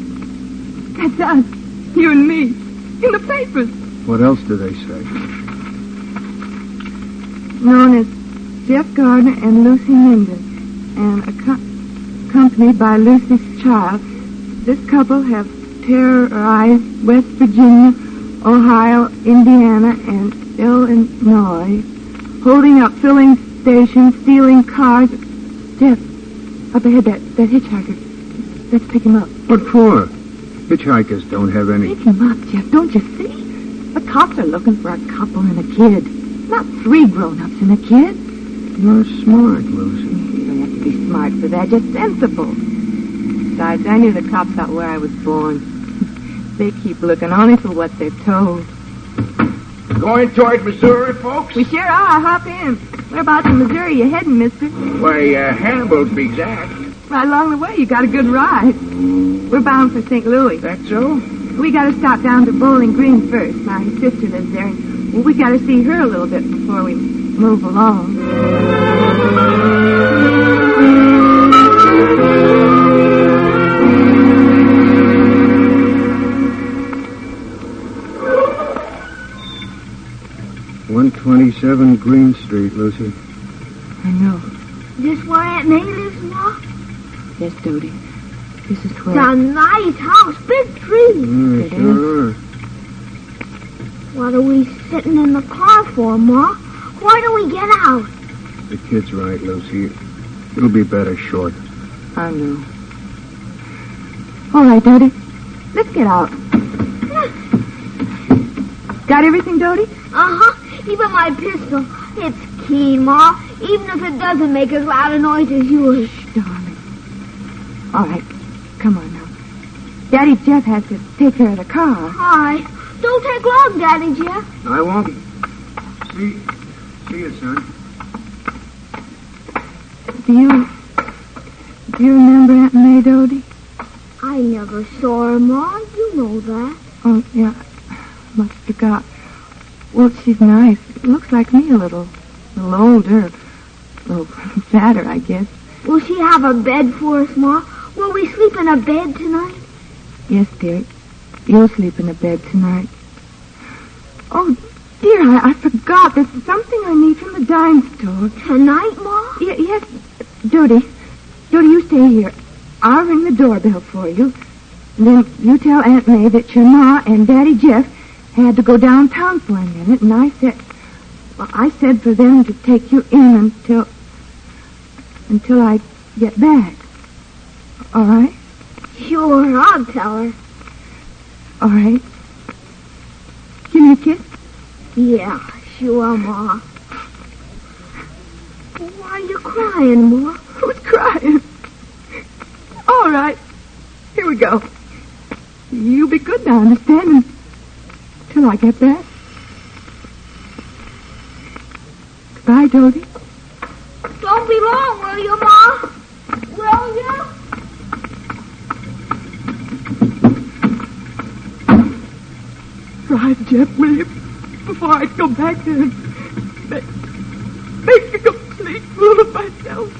That's us, you and me, in the papers. What else do they say? Known as Jeff Gardner and Lucy Minden, and accompanied by Lucy's child, this couple have terrorized West Virginia, Ohio, Indiana, and Illinois, holding up filling stations, stealing cars. Jeff, up ahead, that hitchhiker. Let's pick him up. What for? Hitchhikers don't have any... Pick him up, Jeff. Don't you see? The cops are looking for a couple and a kid. Not 3 grown-ups and a kid. You're smart, Lucy. You don't have to be smart for that. Just sensible. Besides, I knew the cops out where I was born. They keep looking only for what they're told. Going toward Missouri, folks? We sure are. Hop in. Whereabouts in Missouri you heading, mister? Why, Hannibal to be exact. Right along the way, you got a good ride. We're bound for St. Louis. That so? We got to stop down to Bowling Green first. My sister lives there, and we got to see her a little bit before we move along. 127 Green Street, Lucy. I know. This where Aunt May lives, Ma? Yes, Dodie. This is where... It's a nice house, big tree. It sure are. What are we sitting in the car for, Ma? Why don't we get out? The kid's right, Lucy. It'll be better short. I know. All right, Dodie. Let's get out. Got everything, Dodie? Uh-huh. Even my pistol. It's keen, Ma. Even if it doesn't make as loud a noise as yours. Shh, darling. All right. Come on now. Daddy Jeff has to take care of the car. All right. Don't take long, Daddy Jeff. I won't. See you, son. Do you remember Aunt May, Dodie? I never saw her, Ma. You know that. Oh, yeah. Must have forgot. Well, she's nice. Looks like me a little older. A little fatter, I guess. Will she have a bed for us, Ma? Will we sleep in a bed tonight? Yes, dear. You'll sleep in a bed tonight. Oh, dear, I forgot. There's something I need from the dime store. Tonight, Ma? Yes. Dodie, you stay here. I'll ring the doorbell for you. Then you tell Aunt May that your Ma and Daddy Jeff had to go downtown for a minute, and I said for them to take you in until I get back. All right? Sure, I'll tell her. All right. Give me a kiss? Yeah, sure, Ma. Why are you crying, Ma? Who's crying? All right. Here we go. You be good now, understand? Till I get back. Goodbye, Dodie. Don't be long, will you, Ma? Will you? Drive, Jeff, will you? Before I go back there and make a complete fool of myself.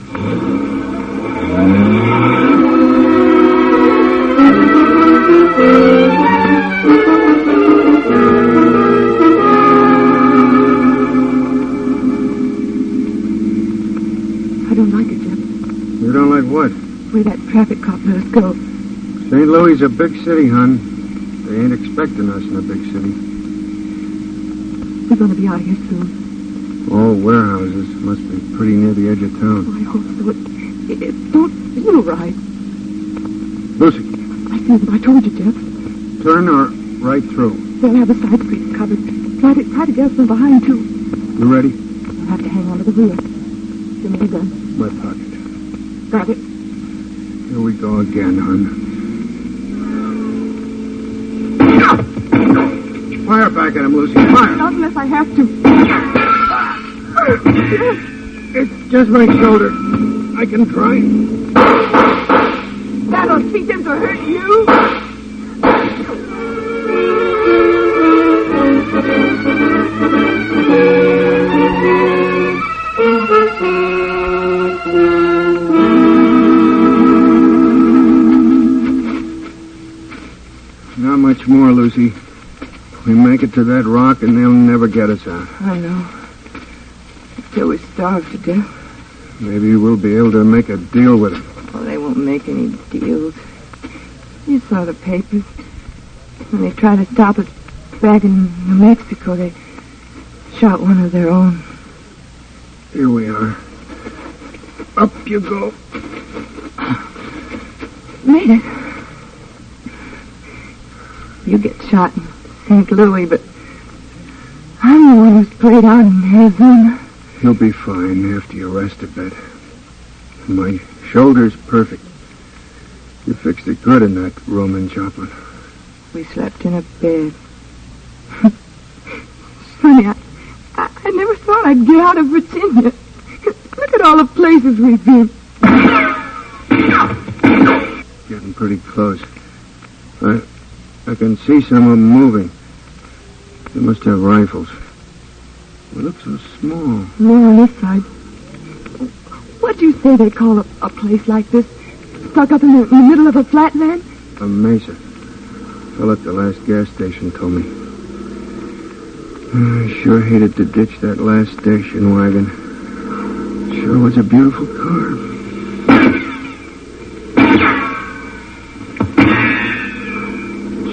I don't like it, Jeff. You don't like what? The way that traffic cop let us go. St. Louis is a big city, hon. They ain't expecting us in a big city. We're going to be out here soon. All warehouses must be pretty near the edge of town. Oh, I hope so. It don't feel right. Lucy, I see them. I told you, Jeff. turn or right through. They'll have the side streets covered. Try to get us from behind, too. You ready? You'll have to hang on to the wheel. Give me the gun. My pocket. Got it. Here we go again, hon. Fire back at him, Lucy. Fire. Not unless I have to. It's just my shoulder. I can try. That'll teach him to hurt you. Not much more, Lucy. We make it to that rock and they'll never get us out. I know. Until we starve to death. Maybe we'll be able to make a deal with them. Oh, they won't make any deals. You saw the papers. When they tried to stop us back in New Mexico, they shot one of their own. Here we are. Up you go. Made it. You get shot in St. Louis, but I'm the one who's played out in Arizona. You'll be fine after you rest a bit. My shoulder's perfect. You fixed it good in that room in Joplin. We slept in a bed. Funny, I never thought I'd get out of Virginia. Look at all the places we've been. Getting pretty close. I can see some of them moving. They must have rifles. They look so small. More on this side. What do you say they call a place like this? Stuck up in the middle of a flatland? A mesa. Fell at the last gas station told me. I sure hated to ditch that last station wagon. It sure was a beautiful car.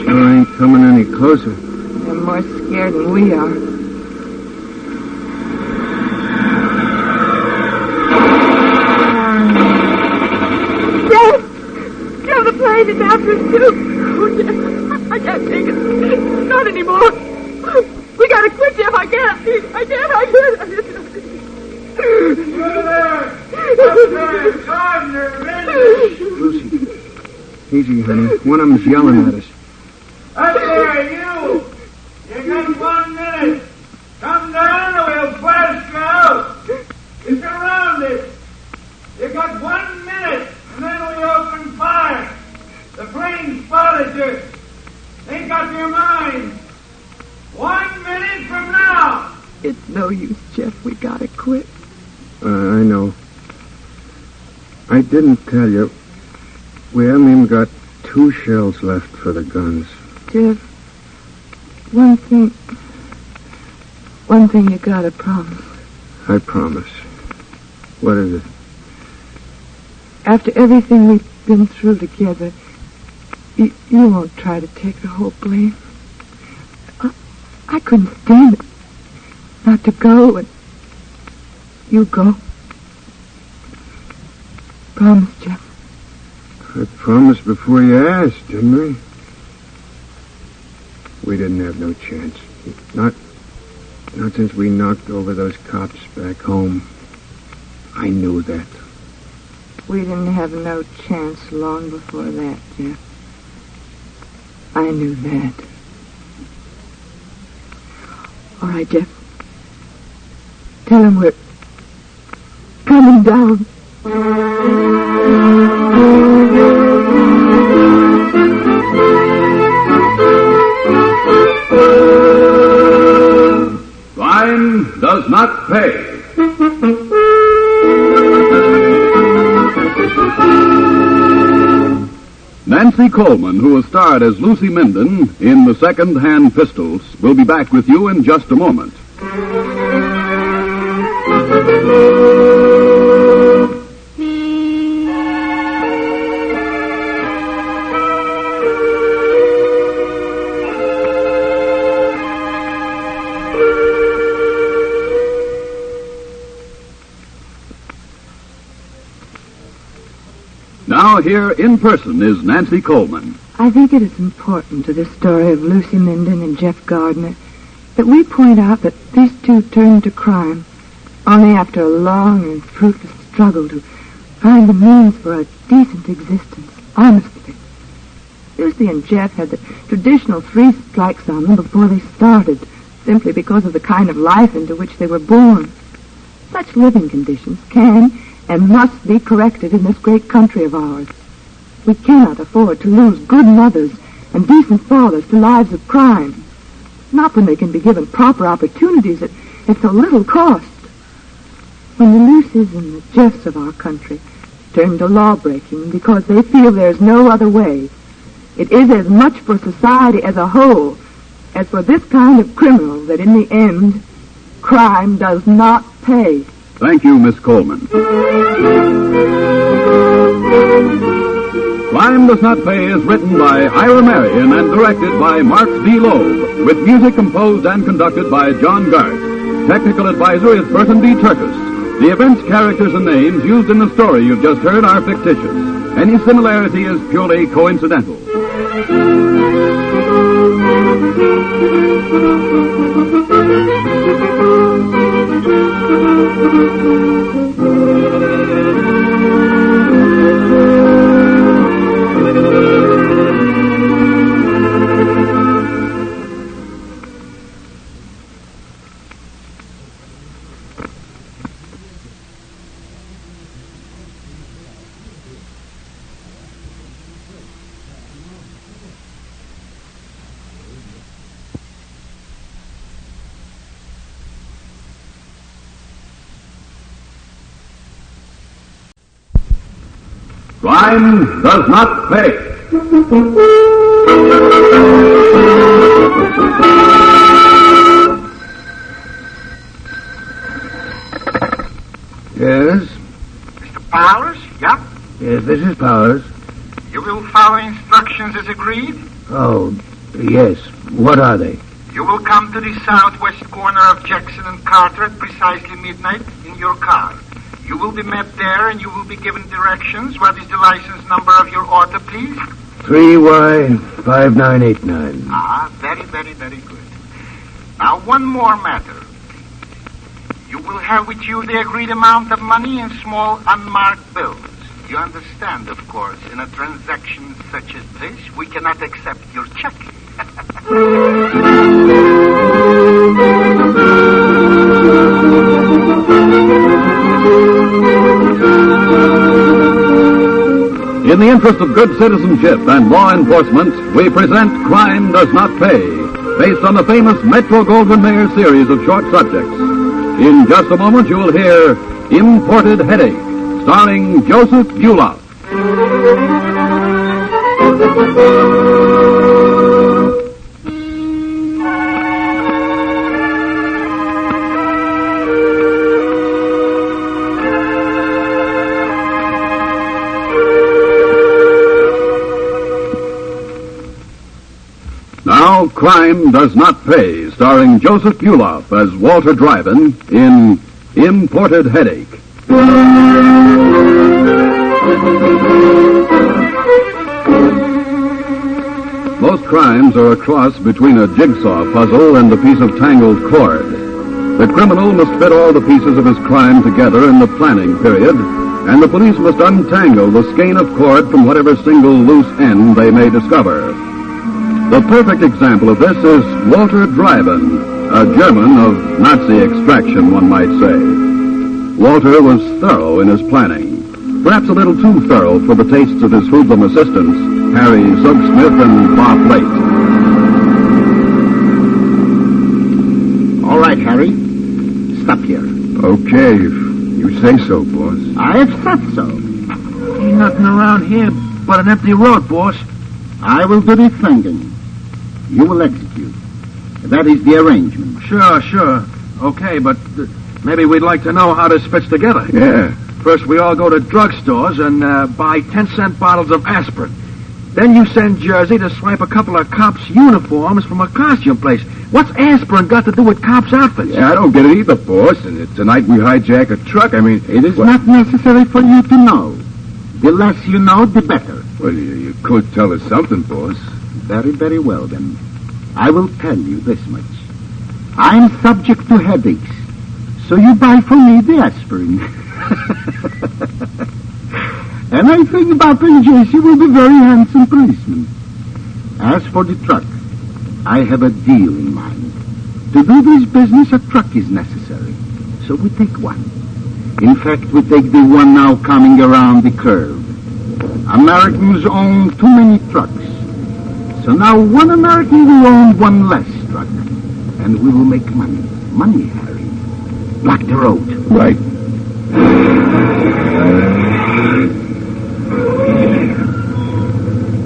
Sure ain't coming any closer. They're more scared than we are. The plane is after us, too. Oh, Jeff, I can't take it. Not anymore. We gotta quit, Jeff. I can't. You're there. Up there, Gardner, ready. Lucy, easy, honey. One of them's yelling at us. Up there, you. You got 1 minute. Come down or we'll blast you out. You're surrounded. You got 1 minute. And then we open fire. The plane spotted you. They got your mind. 1 minute from now. It's no use, Jeff. We gotta quit. I know. I didn't tell you. We haven't even got 2 shells left for the guns. Jeff, one thing you gotta promise. I promise. What is it? After everything we've been through together, you won't try to take the whole blame. I couldn't stand it. Not to go and you go. Promise, Jeff. I promised before you asked, didn't I? We didn't have no chance. Not since we knocked over those cops back home. I knew that. We didn't have no chance long before that, Jeff. I knew that. All right, Jeff. Tell him we're coming down. Crime does not pay. Nancy Coleman, who has starred as Lucy Minden in The Second-Hand Pistols, will be back with you in just a moment. now, here in person is Nancy Coleman. I think it is important to the story of Lucy Minden and Jeff Gardner that we point out that these two turned to crime only after a long and fruitless struggle to find the means for a decent existence, honestly. Lucy and Jeff had the traditional 3 strikes on them before they started, simply because of the kind of life into which they were born. Such living conditions can and must be corrected in this great country of ours. We cannot afford to lose good mothers and decent fathers to lives of crime, not when they can be given proper opportunities at so little cost. When the Lucys and the Jeffs of our country turn to law-breaking because they feel there's no other way, it is as much for society as a whole as for this kind of criminal that in the end, crime does not pay. Thank you, Miss Coleman. Crime Does Not Pay is written by Ira Marion and directed by Marx B. Loeb, with music composed and conducted by John Garth. Technical advisor is Burton B. Turkis. The events, characters, and names used in the story you've just heard are fictitious. Any similarity is purely coincidental. Crime Does Not Pay. Yes? Mr. Powers? Yep. Yes, this is Powers. You will follow instructions as agreed? Oh, yes. What are they? You will come to the southwest corner of Jackson and Carter at precisely midnight in your car. You will be met there and you will be given directions. What is the license number of your auto, please? 3Y5989. Ah, very, very, very good. Now, one more matter. You will have with you the agreed amount of money in small unmarked bills. You understand, of course, in a transaction such as this, we cannot accept your check. In the interest of good citizenship and law enforcement, we present Crime Does Not Pay, based on the famous Metro-Goldwyn-Mayer series of short subjects. In just a moment, you will hear Imported Headache, starring Joseph Buloff. Now, Crime Does Not Pay, starring Joseph Buloff as Walter Dryden in Imported Headache. Most crimes are a cross between a jigsaw puzzle and a piece of tangled cord. The criminal must fit all the pieces of his crime together in the planning period, and the police must untangle the skein of cord from whatever single loose end they may discover. The perfect example of this is Walter Dryden, a German of Nazi extraction, one might say. Walter was thorough in his planning, perhaps a little too thorough for the tastes of his hoodlum assistants, Harry Zugsmith and Bob Late. All right, Harry. Stop here. Okay, if you say so, boss. I have said so. Ain't nothing around here but an empty road, boss. I will do the thinking. You will execute. That is the arrangement. Sure. Okay, but maybe we'd like to know how this fits together. Yeah. First, we all go to drugstores and buy 10-cent bottles of aspirin. Then you send Jersey to swipe a couple of cops' uniforms from a costume place. What's aspirin got to do with cops' outfits? Yeah, I don't get it either, boss. And tonight we hijack a truck. I mean... It is not necessary for you to know. The less you know, the better. Well, you could tell us something, boss. Very, very well, then. I will tell you this much. I'm subject to headaches, so you buy for me the aspirin. And I think Papa Jesse will be very handsome policeman. As for the truck, I have a deal in mind. To do this business, a truck is necessary. So we take one. In fact, we take the one now coming around the curve. Americans own too many trucks. So now one American will own one less truck. And we will make money. Money, Harry. Block the road. Right.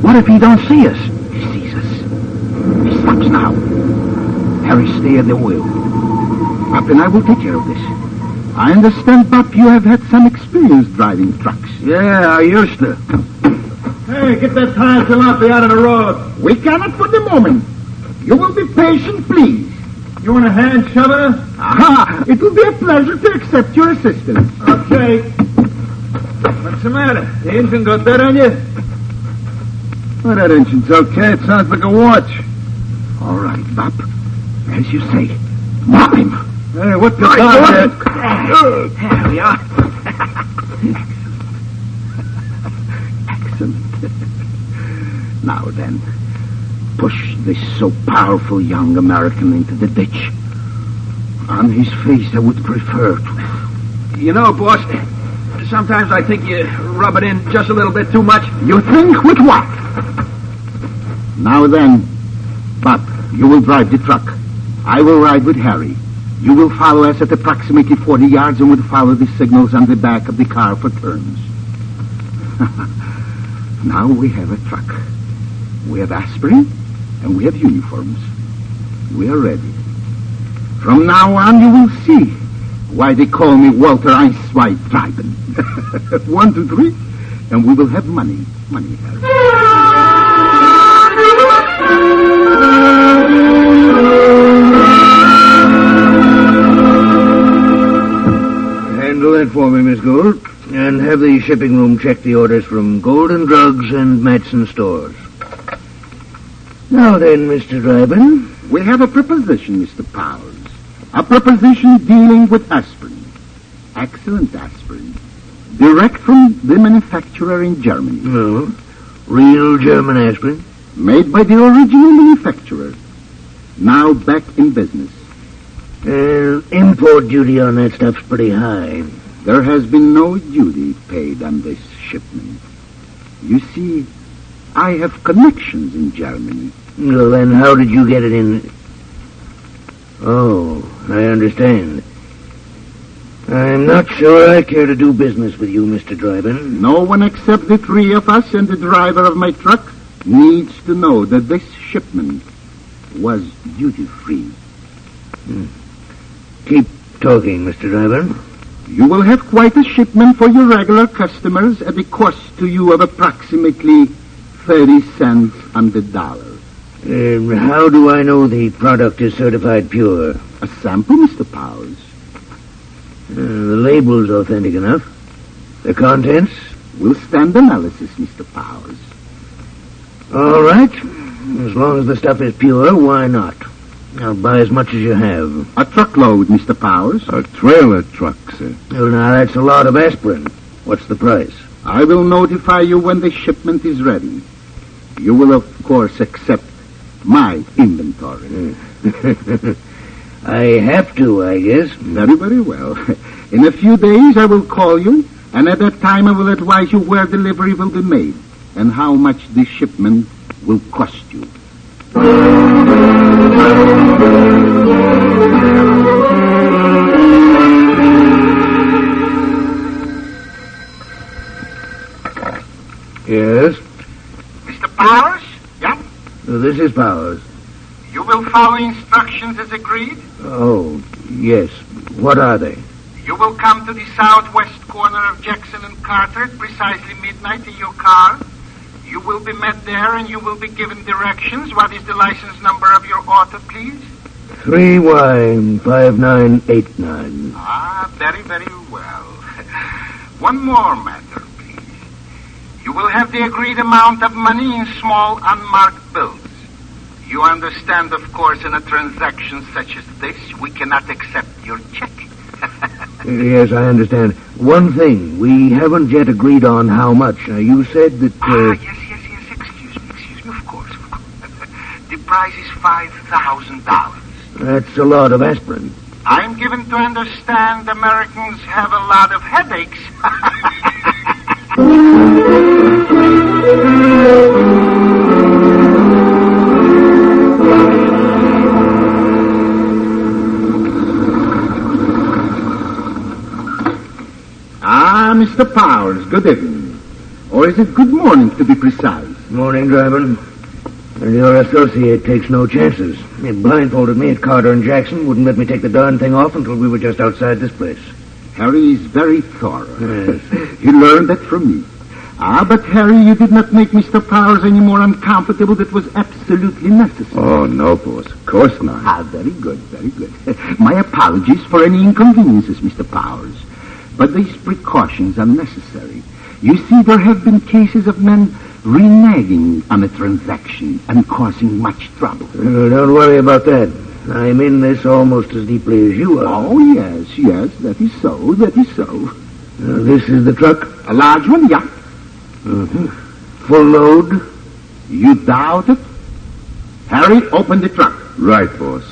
What if he don't see us? He sees us. He stops now. Harry, stay at the wheel. Pop and I will take care of this. I understand, Pop, you have had some experience driving trucks. Yeah, I used to. Hey, get that tire tilapia out of the road. We cannot for the moment. You will be patient, please. You want a hand shoving her? Aha! It will be a pleasure to accept your assistance. Okay. What's the matter? The engine got that on you? Well, that engine's okay. It sounds like a watch. All right, Bob. As you say. Mop him. Hey, what the There we are. Excellent. Now then, push this so powerful young American into the ditch. On his face, I would prefer to. You know, boss, sometimes I think you rub it in just a little bit too much. You think with what? Now then, Bob, you will drive the truck. I will ride with Harry. You will follow us at approximately 40 yards and will follow the signals on the back of the car for turns. Now we have a truck. We have aspirin and we have uniforms. We are ready. From now on you will see why they call me Walter Einsweit Treiben. 1, 2, 3, and we will have money. Money, Harry. Handle that for me, Miss Gold. And have the shipping room check the orders from Golden Drugs and Matson Stores. Now then, Mr. Dryden. We have a proposition, Mr. Powers. A proposition dealing with aspirin. Excellent aspirin. Direct from the manufacturer in Germany. No. Real German aspirin? Made by the original manufacturer. Now back in business. Import duty on that stuff's pretty high. There has been no duty paid on this shipment. You see, I have connections in Germany. Well, then how did you get it in? Oh, I understand. I'm not sure I care to do business with you, Mr. Dryden. No one except the three of us and the driver of my truck needs to know that this shipment was duty-free. Keep talking, Mr. Dryden. You will have quite a shipment for your regular customers at a cost to you of approximately 30 cents on the dollar. How do I know the product is certified pure? A sample, Mr. Powers. The label's authentic enough. The contents? Will stand analysis, Mr. Powers. All right. As long as the stuff is pure, why not? I'll buy as much as you have. A truckload, Mr. Powers. A trailer truck, sir. Well, now, that's a lot of aspirin. What's the price? I will notify you when the shipment is ready. You will, of course, accept my inventory. I have to, I guess. Very, very well. In a few days, I will call you, and at that time, I will advise you where delivery will be made and how much the shipment will cost you. Yes? Mr. Powers? Yeah? This is Powers. You will follow instructions as agreed? Oh, yes. What are they? You will come to the southwest corner of Jackson and Carter at precisely midnight in your car. You will be met there and you will be given directions. What is the license number of your auto, please? 3Y5989. Ah, very, very well. One more matter, please. You will have the agreed amount of money in small unmarked bills. You understand, of course, in a transaction such as this, we cannot accept your check. Yes, I understand. One thing, we haven't yet agreed on how much. You said that... Yes. Excuse me, of course. The price is $5,000. That's a lot of aspirin. I'm given to understand Americans have a lot of headaches. Mr. Powers, good evening. Or is it good morning, to be precise? Morning, Drivin. And your associate takes no chances. He blindfolded me at Carter and Jackson, wouldn't let me take the darn thing off until we were just outside this place. Harry is very thorough. Yes. He learned that from me. But Harry, you did not make Mr. Powers any more uncomfortable. That was absolutely necessary. Oh, no, boss. Of course not. Very good, very good. My apologies for any inconveniences, Mr. Powers. But these precautions are necessary. You see, there have been cases of men reneging on a transaction and causing much trouble. Don't worry about that. I'm in this almost as deeply as you are. Oh, yes, that is so. This is the truck? A large one, yeah. Mm-hmm. Full load? You doubt it? Harry, open the truck. Right, boss.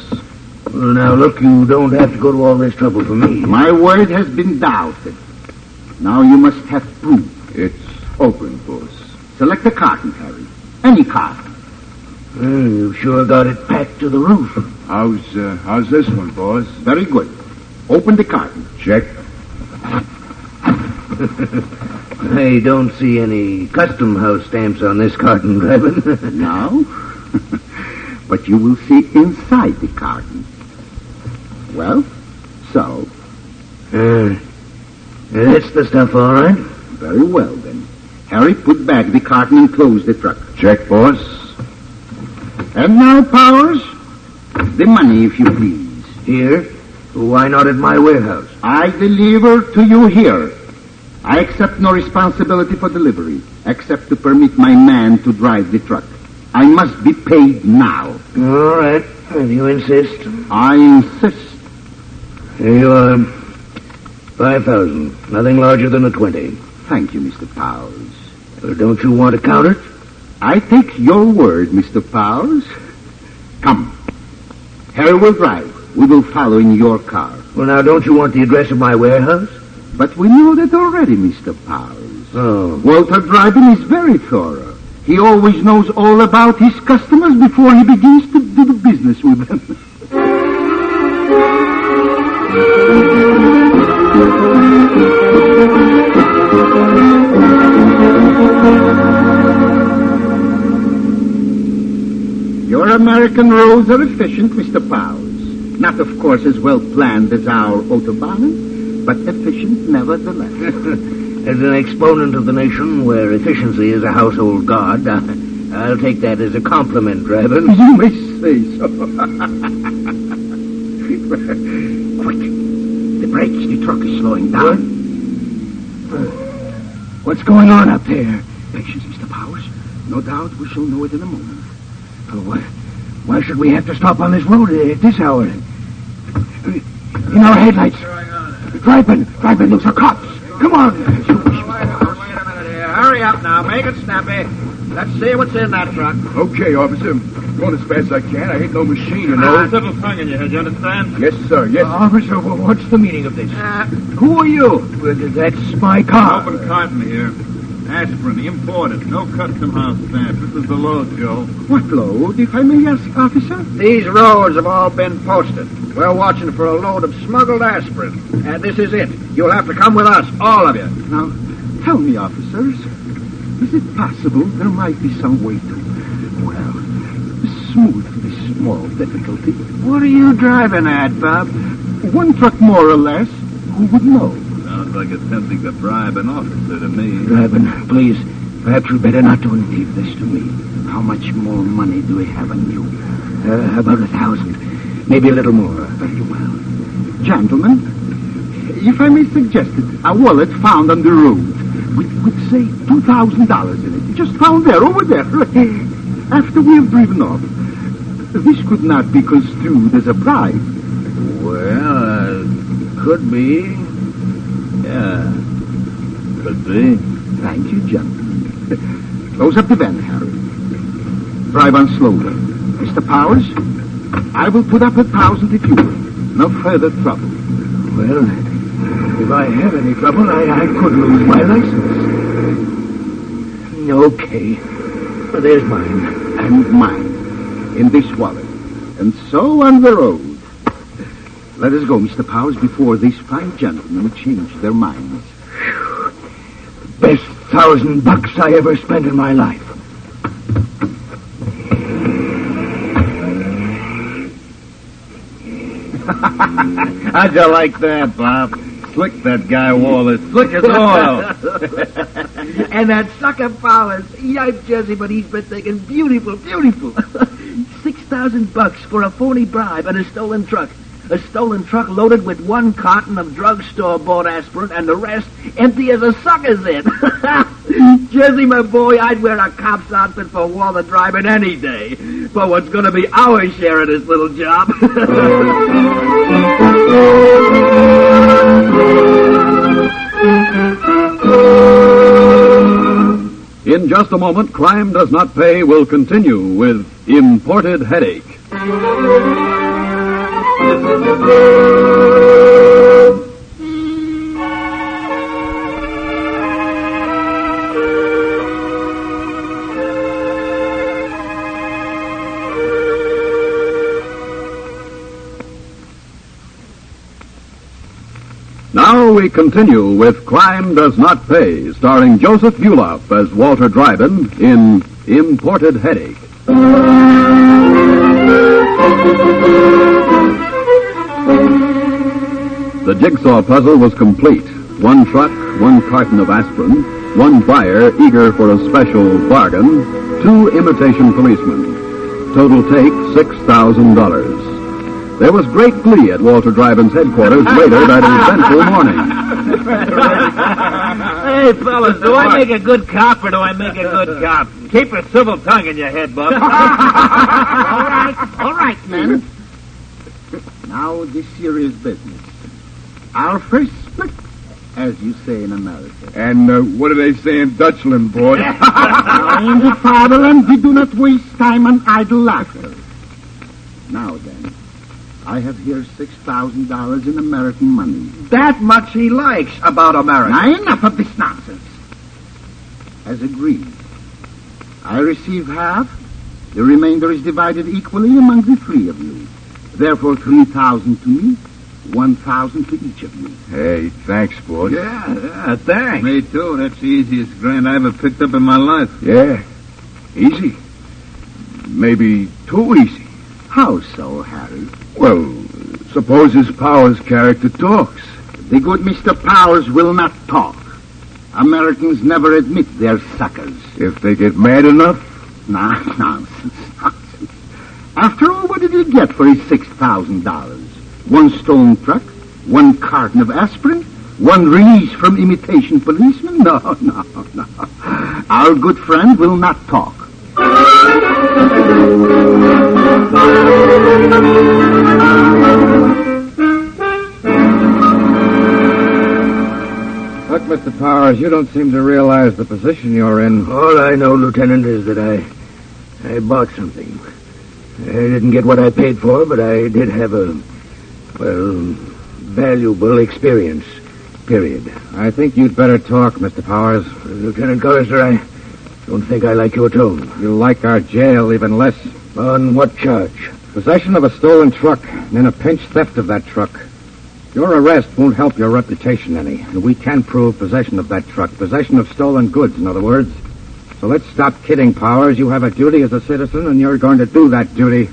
Well, now, look, you don't have to go to all this trouble for me. My word has been doubted. Now you must have proof. It's open, boss. Select a carton, Harry. Any carton. You've sure got it packed to the roof. How's this one, boss? Very good. Open the carton. Check. I don't see any custom house stamps on this carton, Drivin. No? But you will see inside the carton. Well, so? That's the stuff, all right. Very well, then. Harry, put back the carton and close the truck. Check, boss. And now, Powers, the money, if you please. Here? Why not at my warehouse? I deliver to you here. I accept no responsibility for delivery, except to permit my man to drive the truck. I must be paid now. All right, if you insist. I insist. Here you are. 5,000. Nothing larger than a 20. Thank you, Mr. Powers. Don't you want to count it? I take your word, Mr. Powers. Come. Harry will drive. We will follow in your car. Well, now, don't you want the address of my warehouse? But we know that already, Mr. Powers. Oh. Walter Dryden is very thorough. He always knows all about his customers before he begins to do the business with them. Your American roads are efficient, Mr. Powers. Not, of course, as well planned as our Autobahn, but efficient nevertheless. As an exponent of the nation where efficiency is a household god, I'll take that as a compliment, Dryden. You may say so. Quick. The brakes. The truck is slowing down. What's going on up there? Patience, Mr. Powers. No doubt we shall know it in a moment. Why should we have to stop on this road at this hour? In our headlights. Dryden, those are cops. Come on. Wait a minute here. Hurry up now. Make it snappy. Let's see what's in that truck. Okay, officer. Going as fast as I can. I ain't no machine, you know. Little tongue in your head, you understand? Yes, sir. Yes. Officer, what's the meaning of this? Who are you? That's my car. Open carton here. Aspirin, imported. No custom house stamp. This is the load, Joe. What load, if I may ask, officer? These roads have all been posted. We're watching for a load of smuggled aspirin. And this is it. You'll have to come with us, all of you. Now, tell me, officers, is it possible there might be some way to, smooth this small difficulty? What are you driving at, Bob? One truck more or less. Who would know? Sounds like attempting to bribe an officer to me. Dryden, please, perhaps we better not do anything. Leave this to me. How much more money do we have on you? About 1,000. Maybe a little more. Very well. Gentlemen, if I may suggest it, a wallet found on the road. with say, $2,000 in it. Just found there, over there. After we have driven off. This could not be construed as a bribe. Well, could be. Yeah, could be. Thank you, gentlemen. Close up the van, Harry. Drive on slowly. Mr. Powers, I will put up 1,000 if you will. No further trouble. Well, if I have any trouble, I could lose my license. Okay. Well, there's mine. And mine. In this wallet. And so on the road. Let us go, Mr. Powers, before these fine gentlemen change their minds. Best $1,000 I ever spent in my life. How'd you like that, Bob? Slick that guy Wallace. Slick as oil. And that sucker Powers. Yipe, Jesse, but he's been thinking beautiful. $6,000 for a phony bribe and a stolen truck. A stolen truck loaded with 1 carton of drugstore-bought aspirin and the rest empty as a sucker's in. Jesse, my boy, I'd wear a cop's outfit for Walter driving any day for what's going to be our share of this little job. In just a moment, Crime Does Not Pay will continue with Imported Headache. Now we continue with Crime Does Not Pay, starring Joseph Buloff as Walter Dryden in Imported Headache. The jigsaw puzzle was complete. 1 truck, 1 carton of aspirin, 1 buyer eager for a special bargain, 2 imitation policemen. Total take $6,000. There was great glee at Walter Dryden's headquarters later that eventful morning. Hey, fellas, do I make a good cop or do I make a good cop? Keep a civil tongue in your head, Bob. All right, men. Now, this serious business. Our first split, as you say in America. And what do they say in Dutchland, boy? In the fatherland, we do not waste time on idle laughter. Now, then, I have here $6,000 in American money. That much he likes about America. Now, enough of this nonsense. As agreed, I receive half. The remainder is divided equally among the 3 of you. Therefore, 3,000 to me, 1,000 to each of you. Hey, thanks, boss. Yeah, thanks. Me too. That's the easiest grant I ever picked up in my life. Yeah, easy. Maybe too easy. How so, Harry? Well, suppose his Powers character talks. The good Mr. Powers will not talk. Americans never admit they're suckers. If they get mad enough? Nonsense. After all, what did he get for his $6,000? 1 stolen truck, 1 carton of aspirin, 1 release from imitation policemen? No. Our good friend will not talk. Look, Mr. Powers, you don't seem to realize the position you're in. All I know, Lieutenant, is that I bought something. I didn't get what I paid for, but I did have a valuable experience, period. I think you'd better talk, Mr. Powers. Lieutenant Collister, I don't think I like your tone. You like our jail even less. On what charge? Possession of a stolen truck, and in a pinch theft of that truck. Your arrest won't help your reputation any, and we can prove possession of that truck. Possession of stolen goods, in other words. So let's stop kidding, Powers. You have a duty as a citizen, and you're going to do that duty.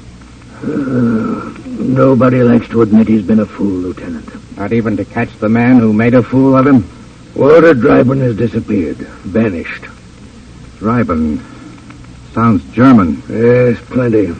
Nobody likes to admit he's been a fool, Lieutenant. Not even to catch the man who made a fool of him? Walter Dryden has disappeared. Vanished. Dryden. Sounds German. Yes, plenty.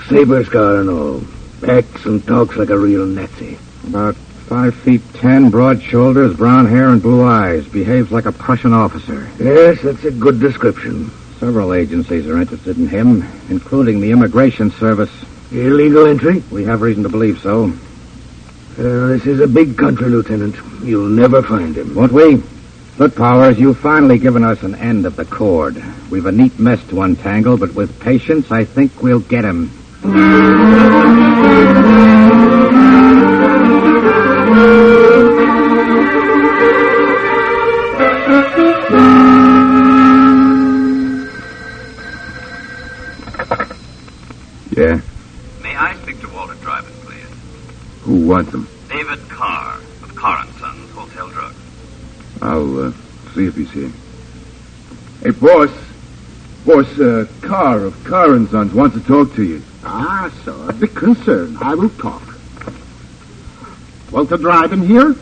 Saber scar and all. Acts and talks like a real Nazi. About 5'10", broad shoulders, brown hair, and blue eyes. Behaves like a Prussian officer. Yes, that's a good description. Several agencies are interested in him, including the Immigration Service. Illegal entry? We have reason to believe so. This is a big country, Lieutenant. You'll never find him. Won't we? Look, Powers, you've finally given us an end of the cord. We've a neat mess to untangle, but with patience, I think we'll get him. Yeah? May I speak to Walter Dryden, please? Who wants him? David Carr of Carr & Sons Wholesale Drugs. I'll see if he's here. Hey, boss. Boss, Carr of Carr & Sons wants to talk to you. Ah, sir. Be concerned. I will talk. Walter Dryden here?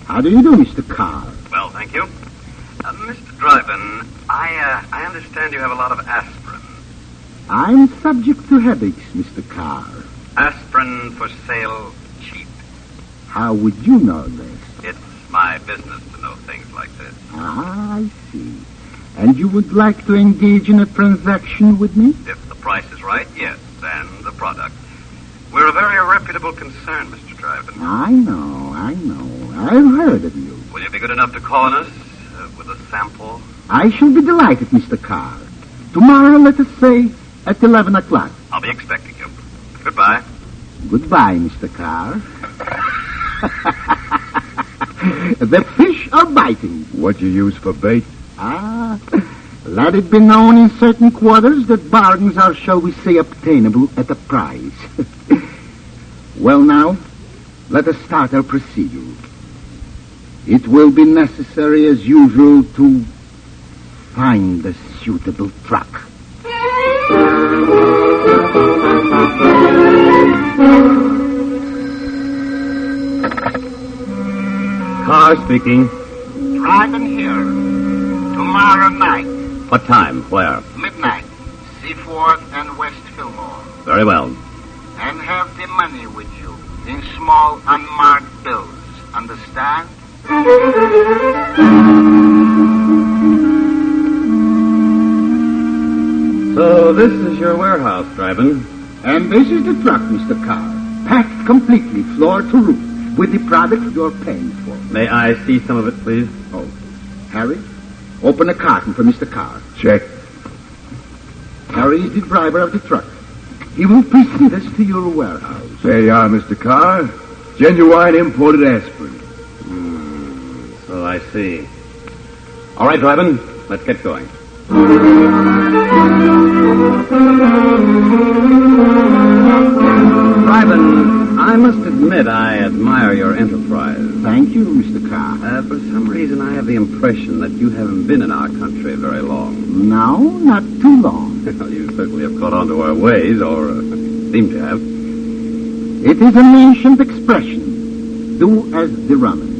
How do you do, Mr. Carr? Well, thank you. Mr. Dryden, I understand you have a lot of aspirin. I'm subject to headaches, Mr. Carr. Aspirin for sale cheap. How would you know this? It's my business to know things like this. Ah, I see. And you would like to engage in a transaction with me? If the price is right, yes, and the product. We're a very reputable concern, Mr. Dryden. I know. I've heard of you. Will you be good enough to call on us with a sample? I shall be delighted, Mr. Carr. Tomorrow, let us say, at 11 o'clock. I'll be expecting you. Goodbye. Goodbye, Mr. Carr. The fish are biting. What you use for bait? Ah, let it be known in certain quarters that bargains are, shall we say, obtainable at a price. Well, now, let us start our procedure. It will be necessary, as usual, to find a suitable truck. Carr speaking. Dryden here. Tomorrow night, What time? Where? midnight, Seaforth and West Fillmore. Very well. And have the money with you in small unmarked bills. Understand? So this is your warehouse, Dryden. And this is the truck, Mr. Carr. Packed completely, floor to roof, with the product you're paying for. May I see some of it, please? Oh, Harry, open a carton for Mr. Carr. Check. Harry is the driver of the truck. He will precede us to your warehouse. There you are, Mr. Carr. Genuine imported aspirin. So I see. All right, Dryden, let's get going. Dryden, I must admit I admire your enterprise. Thank you, Mr. Carr. For some reason, I have the impression that you haven't been in our country very long. No, not too long. Well, you certainly have caught on to our ways, or seem to have. It is an ancient expression. Do as the Romans.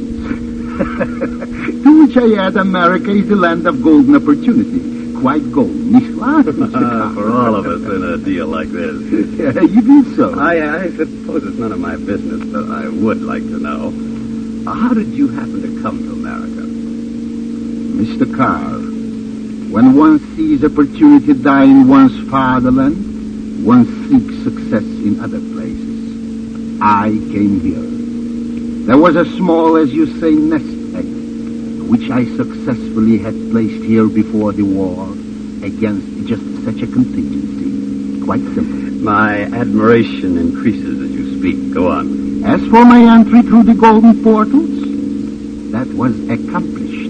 To which I add, America is the land of golden opportunity. Quite golden, Mr. Carr. For all of us in a deal like this. Yeah, you do so. I suppose it's none of my business, but I would like to know. How did you happen to come to America? Mr. Carr, when one sees opportunity die in one's fatherland, one seeks success in other places. I came here. There was a small, as you say, nest egg, which I successfully had placed here before the war against just such a contingency. Quite simple. My admiration increases as you speak. Go on. As for my entry through the golden portals, that was accomplished.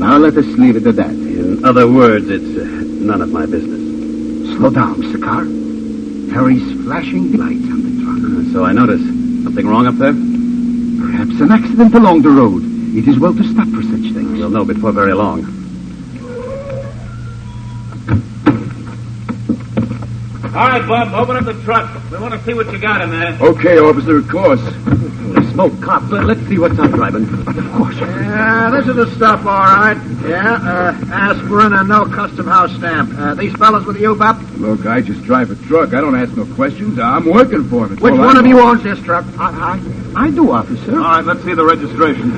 Now let us leave it at that. In other words, it's none of my business. Slow down, Mr. Carr. Harry's flashing the lights on the truck. So I notice. Something wrong up there? Perhaps an accident along the road. It is well to stop for such things. We'll know before very long. All right, Bob, open up the truck. We want to see what you got in there. Okay, officer, of course. Smoke, cop. Let's see what's up, Dryden. Of course. Yeah, this is the stuff, all right. Yeah, aspirin and no custom house stamp. These fellas with you, Bob? Look, I just drive a truck. I don't ask no questions. I'm working for him. Which one of you owns this truck? I do, officer. All right, let's see the registration.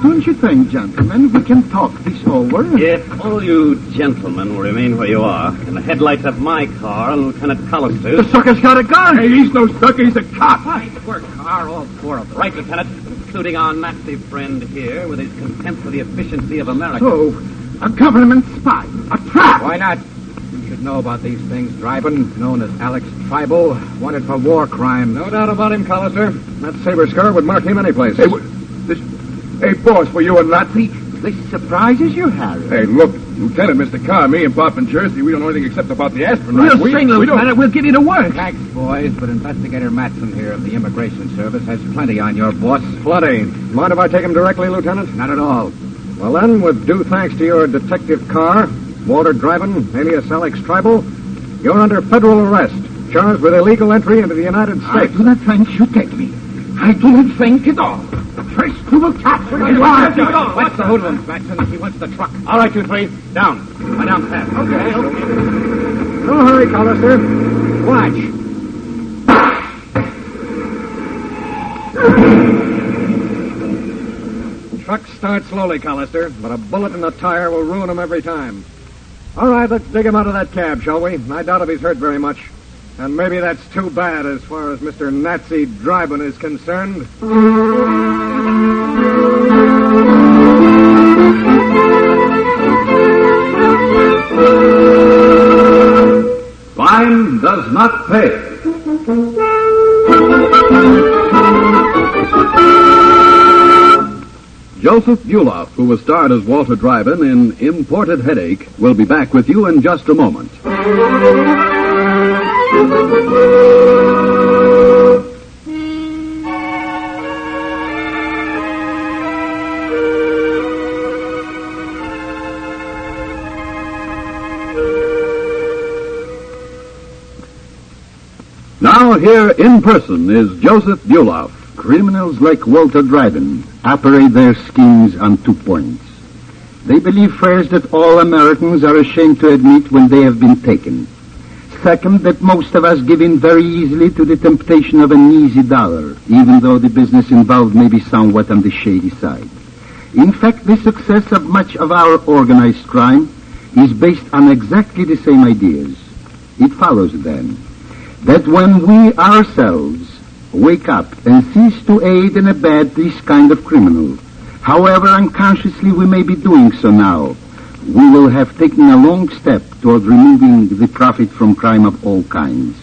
Don't you think, gentlemen, we can talk this over? If all you gentlemen will remain where you are, and the headlights of my car and Lieutenant Collister's... The sucker's got a gun! Hey, he's no sucker, he's a cop! Work car, all four of them. Right, Lieutenant, including our Nazi friend here with his contempt for the efficiency of America. So, a government spy, a trap! Why not? You should know about these things. Driving, known as Alex Tribal, wanted for war crime. No doubt about him, Collister. That saber scar would mark him any place. Hey, boss, were you a Nazi? This surprises you, Harry. Hey, look, Lieutenant, Mr. Carr, me and Pop and Jersey, we don't know anything except about the aspirin. We'll sing, Lieutenant. We'll give you the work. Thanks, boys, but Investigator Matson here of the Immigration Service has plenty on your boss. Plenty. Mind if I take him directly, Lieutenant? Not at all. Well, then, with due thanks to your Detective Carr, Walter Dryden, alias Alex Tribal, you're under federal arrest, charged with illegal entry into the United States. I do not think you take me. I do not think at all. First, we will capture you. What's the hoodlum, Matson? He wants the truck. All right, you three, down. Lie down fast. Okay. No hurry, Collister. Watch. Truck starts slowly, Collister, but a bullet in the tire will ruin him every time. All right, let's dig him out of that cab, shall we? I doubt if he's hurt very much. And maybe that's too bad as far as Mr. Nazi Dryden is concerned. Crime does not pay. Joseph Buloff, who was starred as Walter Dryden in Imported Headache, will be back with you in just a moment. Now here in person is Joseph Buloff. Criminals like Walter Dryden operate their schemes on 2 points. They believe first that all Americans are ashamed to admit when they have been taken. Second, that most of us give in very easily to the temptation of an easy dollar, even though the business involved may be somewhat on the shady side. In fact, the success of much of our organized crime is based on exactly the same ideas. It follows, then, that when we ourselves wake up and cease to aid and abet this kind of criminal, however unconsciously we may be doing so now, we will have taken a long step toward removing the profit from crime of all kinds.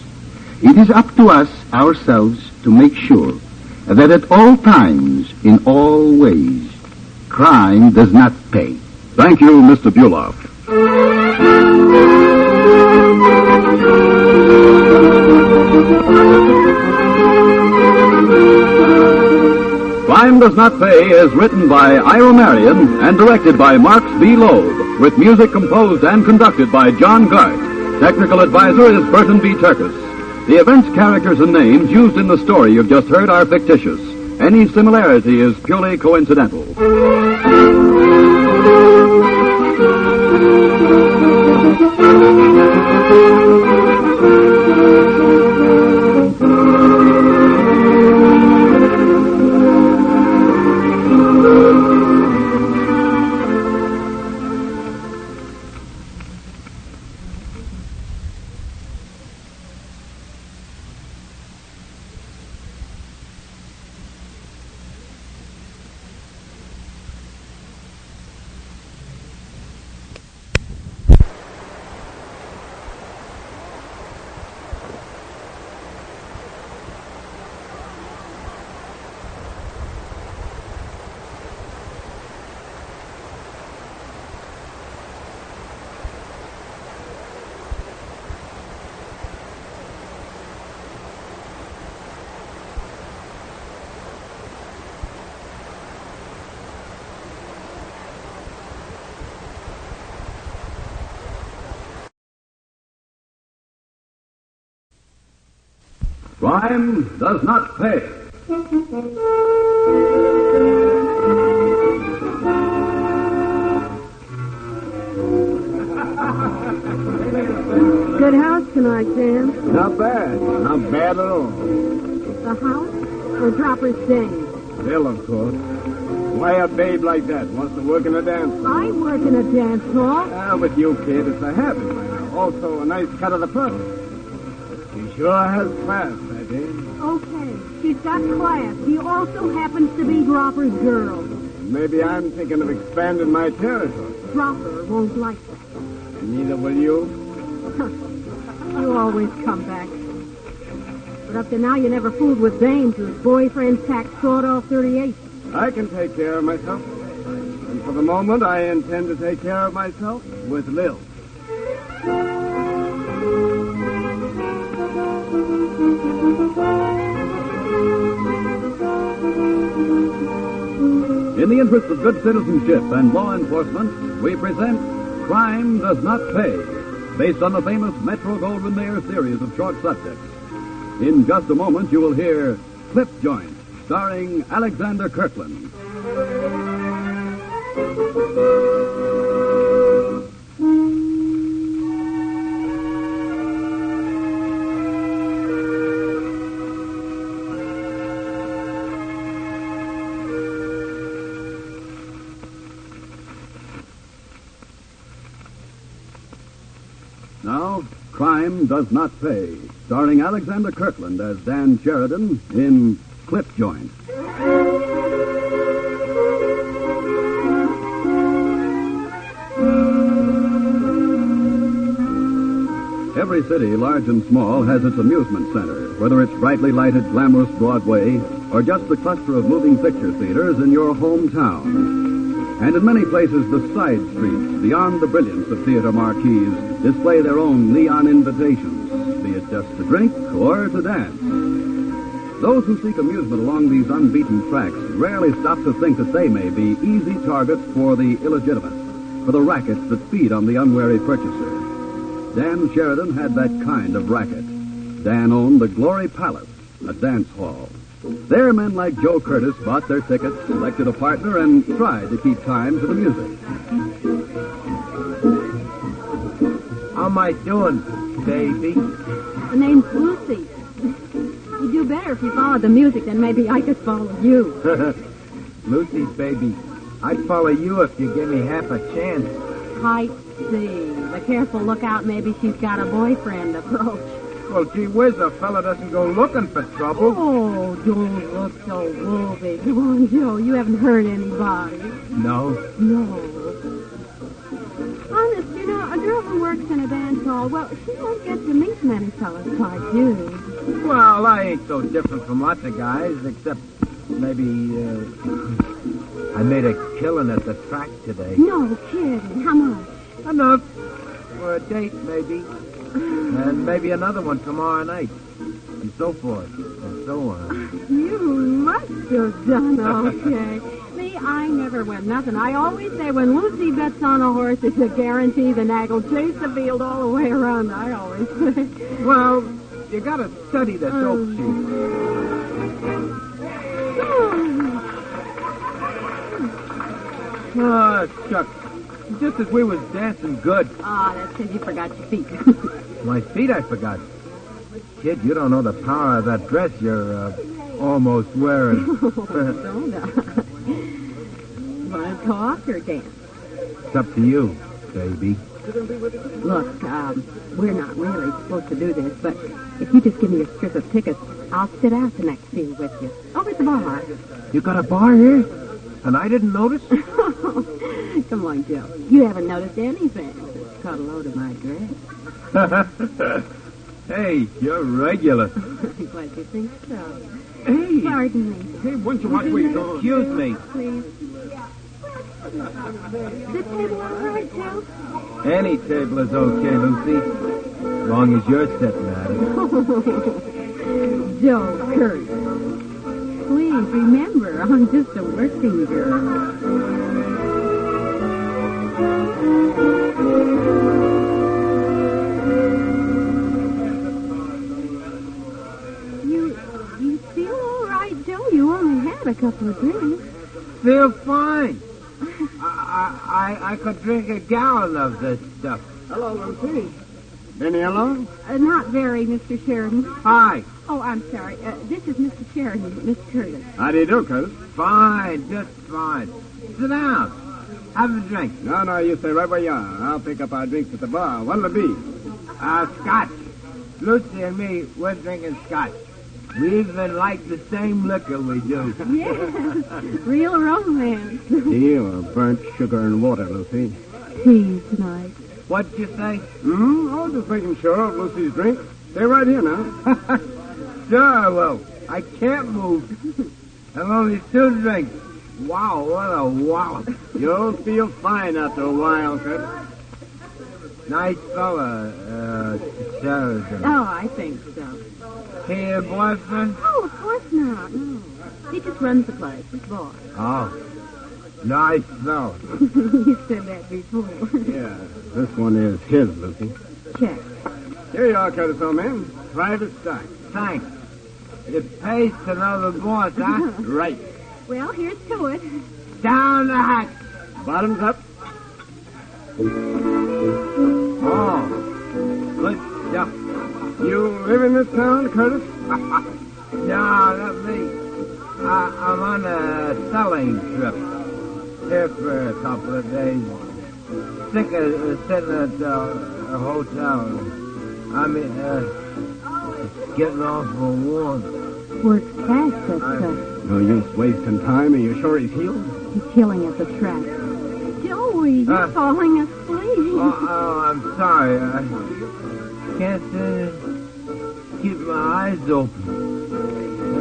It is up to us ourselves to make sure that at all times, in all ways, crime does not pay. Thank you, Mr. Buloff. Crime Does Not Pay is written by Ira Marion and directed by Marx B. Loeb, with music composed and conducted by John Gart. Technical advisor is Burton B. Turkis. The events, characters, and names used in the story you've just heard are fictitious. Any similarity is purely coincidental. Crime does not pay. Good house tonight, Sam. Not bad. Not bad at all. The house or Dropper's Dame? Bill, of course. Why a babe like that wants to work in a dance hall? I work in a dance hall. With you, kid, it's a habit right now. Also, a nice cut of the front. She sure has class, that dame. Okay, she's got class. She also happens to be Dropper's girl. Maybe I'm thinking of expanding my territory. Dropper won't like that. Neither will you. You always come back. But up to now, you never fooled with dames whose boyfriends tacked sawed-off 38. I can take care of myself. And for the moment, I intend to take care of myself with Lil. In the interest of good citizenship and law enforcement, we present Crime Does Not Pay, based on the famous Metro-Goldwyn-Mayer series of short subjects. In just a moment, you will hear Clip Joint, starring Alexander Kirkland. Now, Crime Does Not Pay, starring Alexander Kirkland as Dan Sheridan in Clip Joint. Every city, large and small, has its amusement center, whether it's brightly lighted, glamorous Broadway or just the cluster of moving picture theaters in your hometown. And in many places, the side streets, beyond the brilliance of theater marquees, display their own neon invitations, be it just to drink or to dance. Those who seek amusement along these unbeaten tracks rarely stop to think that they may be easy targets for the illegitimate, for the rackets that feed on the unwary purchaser. Dan Sheridan had that kind of racket. Dan owned the Glory Palace, a dance hall. There, men like Joe Curtis bought their tickets, selected a partner, and tried to keep time to the music. How am I doing, baby? The name's Lucy. You'd do better if you followed the music, then maybe I could follow you. Lucy, baby, I'd follow you if you gave me half a chance. I see. But careful, look out. Maybe she's got a boyfriend approach. Well, gee whiz, a fella doesn't go looking for trouble. Oh, don't look so woolly. Come on, Joe. You haven't hurt anybody. No? No. Honest, you know, a girl who works in a dance hall, well, she won't get to meet many fellas like you. Well, I ain't so different from lots of guys, except maybe, I made a killing at the track today. No kidding. How much? Enough. For a date, maybe. And maybe another one tomorrow night. And so forth. And so on. You must have done okay. Me, I never win nothing. I always say when Lucy bets on a horse, it's a guarantee the nag will chase the field all the way around, I always say. Well, you gotta study the dope sheet. Oh, shucks. Just as we was dancing good. Ah, that's because you forgot your feet. My feet I forgot. Kid, you don't know the power of that dress you're almost wearing. Don't I? Want to talk or dance? It's up to you, baby. Look, we're not really supposed to do this, but if you just give me a strip of tickets, I'll sit out the next scene with you. Over at the bar. You got a bar here? And I didn't notice? Come on, Joe. You haven't noticed anything. Just caught a load of my dress. Hey, you're regular. Glad you think so. Hey. Pardon me. Hey, wouldn't you watch where you're going? Excuse me. Please. This table all right, Joe? Any table is okay, Lucy. As long as you're sitting at it. Joe Curtis. Please remember, I'm just a working girl. You feel all right, Joe? You only had a couple of drinks. Feel fine. I could drink a gallon of this stuff. Hello, Lucy. Been here long? Not very, Mr. Sheridan. Hi. Oh, I'm sorry. This is Mr. Sheridan, Miss Curtis. How do you do, Curtis? Fine, just fine. Sit down. Have a drink. No, you stay right where you are. I'll pick up our drinks at the bar. What'll it be? Scotch. Lucy and me, we're drinking scotch. We even like the same liquor we do. Yes, real romance. Tea or burnt sugar and water, Lucy? Tea tonight. What'd you say? Oh, just making sure of Lucy's drink. Stay right here now. Sure, well, I can't move. I've only 2 drinks. Wow, what a wallop. You'll feel fine after a while, Curtis. Nice fella, Sheridan. Oh, I think so. He your boyfriend? Oh, of course not. No. He just runs the place. His boss. Oh, nice fella. You said that before. Yeah, this one is his, Lucy. Check. Here you are, Curtis, old man. Private stock. Thanks. It pays to know the boss, huh? Right. Well, here's to it. Down the hatch. Bottoms up. Oh, good stuff. You live in this town, Curtis? No, not me. I'm on a selling trip. Here for a couple of days. Sick of sitting at a hotel. I mean, it's getting awful warm. Works fast, that stuff. No use wasting time. Are you sure he's healed? He's killing at the track. Joey, you're falling asleep. Oh, I'm sorry. I can't keep my eyes open.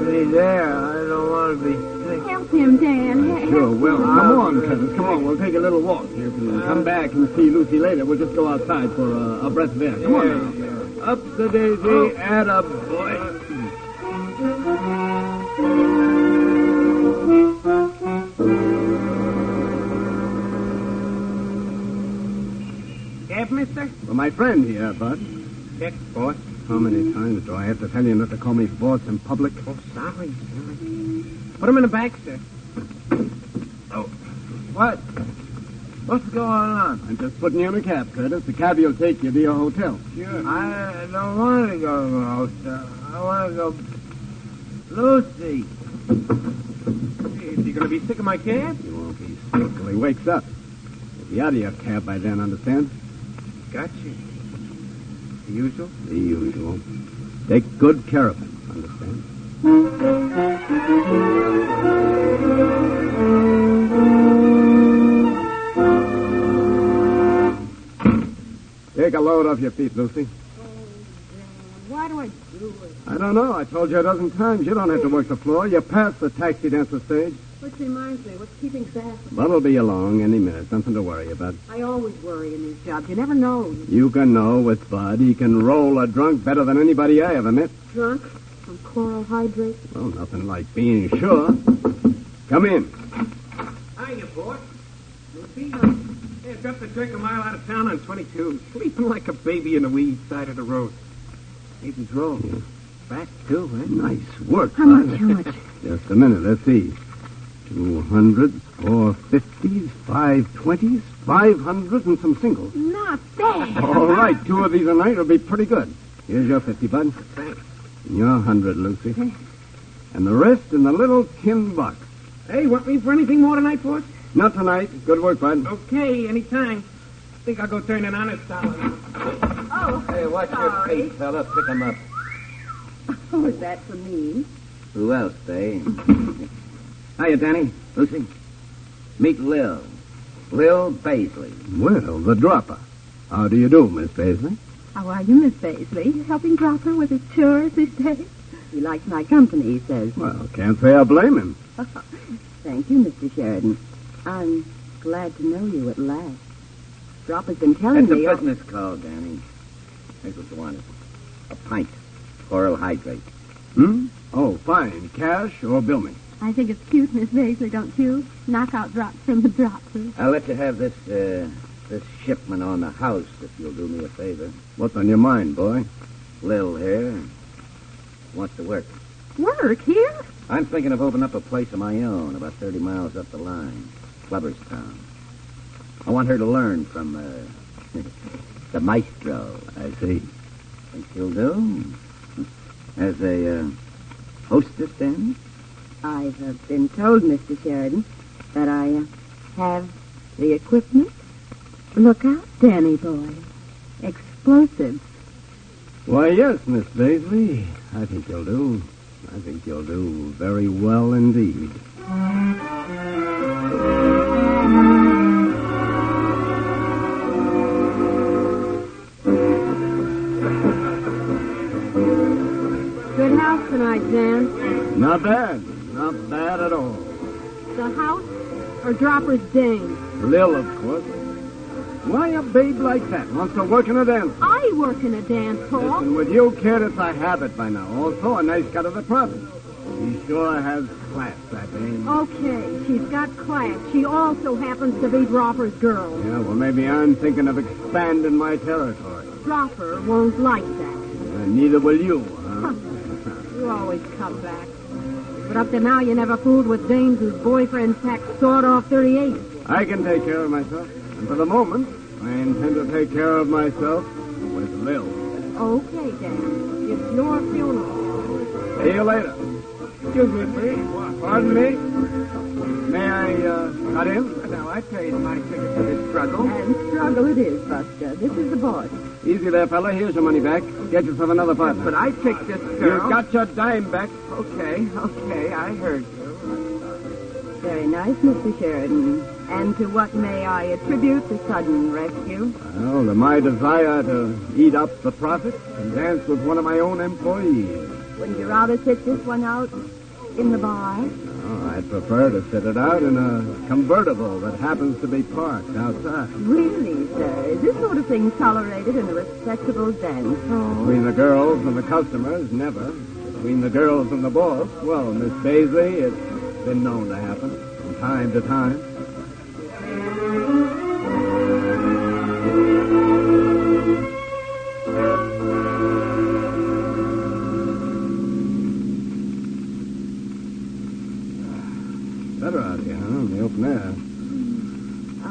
When he's there, I don't want to be sick. Help him, Dan. Sure will. Come on, Curtis. Come on. We'll take a little walk. You can come back and see Lucy later. We'll just go outside for a breath of air. Come on now. Up the daisy, atta boy. Yes, mister? Well, my friend here, Bud. Yes, boss. How many times do I have to tell you not to call me boss in public? Oh, sorry. Put him in the back, sir. Oh. What? What's going on? I'm just putting you in a cab, Curtis. The cab will take you to your hotel. Sure. I don't want to go to the hotel. I want to go... Lucy. Is he going to be sick of my cab? He won't be sick till he wakes up. He'll be out of your cab by then, understand? Gotcha. The usual? The usual. Take good care of him, understand? Take a load off your feet, Lucy. Why do I do it? I don't know. I told you a dozen times. You don't have to work the floor. You're past the taxi dancer stage. Which reminds me, what's keeping fast? But'll be along any minute. Nothing to worry about. I always worry in these jobs. You never know. You can know with Bud. He can roll a drunk better than anybody I ever met. Drunk? From chloral hydrate? Well, nothing like being sure. Come in. Hiya, boss. Lucy? Hey, I dropped the drink a mile out of town on 22. Sleeping like a baby in the weed side of the road. Baby's roll. Yeah. Back, too, eh? Nice work, How Bud. much? How much? Just a minute. Let's see. 200s, 450s, 520s, 500s, and some singles. Not bad. All right. 2 of these a night will be pretty good. Here's your 50, Bud. Thanks. And your 100, Lucy. And the rest in the little tin box. Hey, want me for anything more tonight, boss? Not tonight. Good work, Bud. Okay, anytime. Think I'll go turn an honest dollar. Oh, Hey, watch your feet, fella. Pick 'em up. Oh, is that for me? Who else, eh? Hiya, Danny. Lucy. Meet Lil. Lil Baisley. Well, the dropper. How do you do, Miss Paisley? How are you, Miss Paisley? Helping Dropper with his chores these days? He likes my company, he says. Well, can't say I blame him. Thank you, Mr. Sheridan. I'm glad to know you at last. Dropper's been telling It's a me... business call, Danny. Here's what you wanted. A pint. Chloral hydrate. Oh, fine. Cash or bill me? I think it's cute, Miss Paisley, don't you? Knockout drops from the Dropper. I'll let you have this shipment on the house if you'll do me a favor. What's on your mind, boy? Lil here wants to work. Work here? I'm thinking of opening up a place of my own about 30 miles up the line. Clubberstown. I want her to learn from The maestro. I see. Think you'll do? As a hostess, then? I have been told, Mr. Sheridan, that I have the equipment. Look out, Danny boy. Explosives. Why, yes, Miss Baisley. I think you'll do. I think you'll do very well indeed. Good house tonight, Dan. Not bad. Not bad at all. The house or Dropper's dame? Lil, of course. Why a babe like that wants to work in a dance? I work in a dance hall. Listen, with you, kid, it's a habit by now. Also, a nice cut of the profit. She sure has class, that dame. Okay, she's got class. She also happens to be Dropper's girl. Yeah, well, maybe I'm thinking of expanding my territory. Dropper won't like that. Neither will you, huh? You always come back. But up to now, you never fooled with dames whose boyfriends pack sawed-off 38. I can take care of myself. And for the moment, I intend to take care of myself with Lil. Okay, Dan. It's your funeral. See you later. Excuse me, please. Pardon me? May I cut in? No, I paid my ticket for this struggle. And struggle it is, Buster. This is the boss. Easy there, fella. Here's your money back. Get yourself another partner. But I picked this girl. You got your dime back. Okay, I heard you. Very nice, Mr. Sheridan. And to what may I attribute the sudden rescue? Well, to my desire to eat up the profit and dance with one of my own employees. Wouldn't you rather sit this one out in the bar? Oh, I'd prefer to sit it out in a convertible that happens to be parked outside. Really, sir? Is this sort of thing tolerated in a respectable dance hall? Between the girls and the customers, never. Between the girls and the boss, well, Miss Baisley, it's been known to happen from time to time. Better out here, huh? In the open air.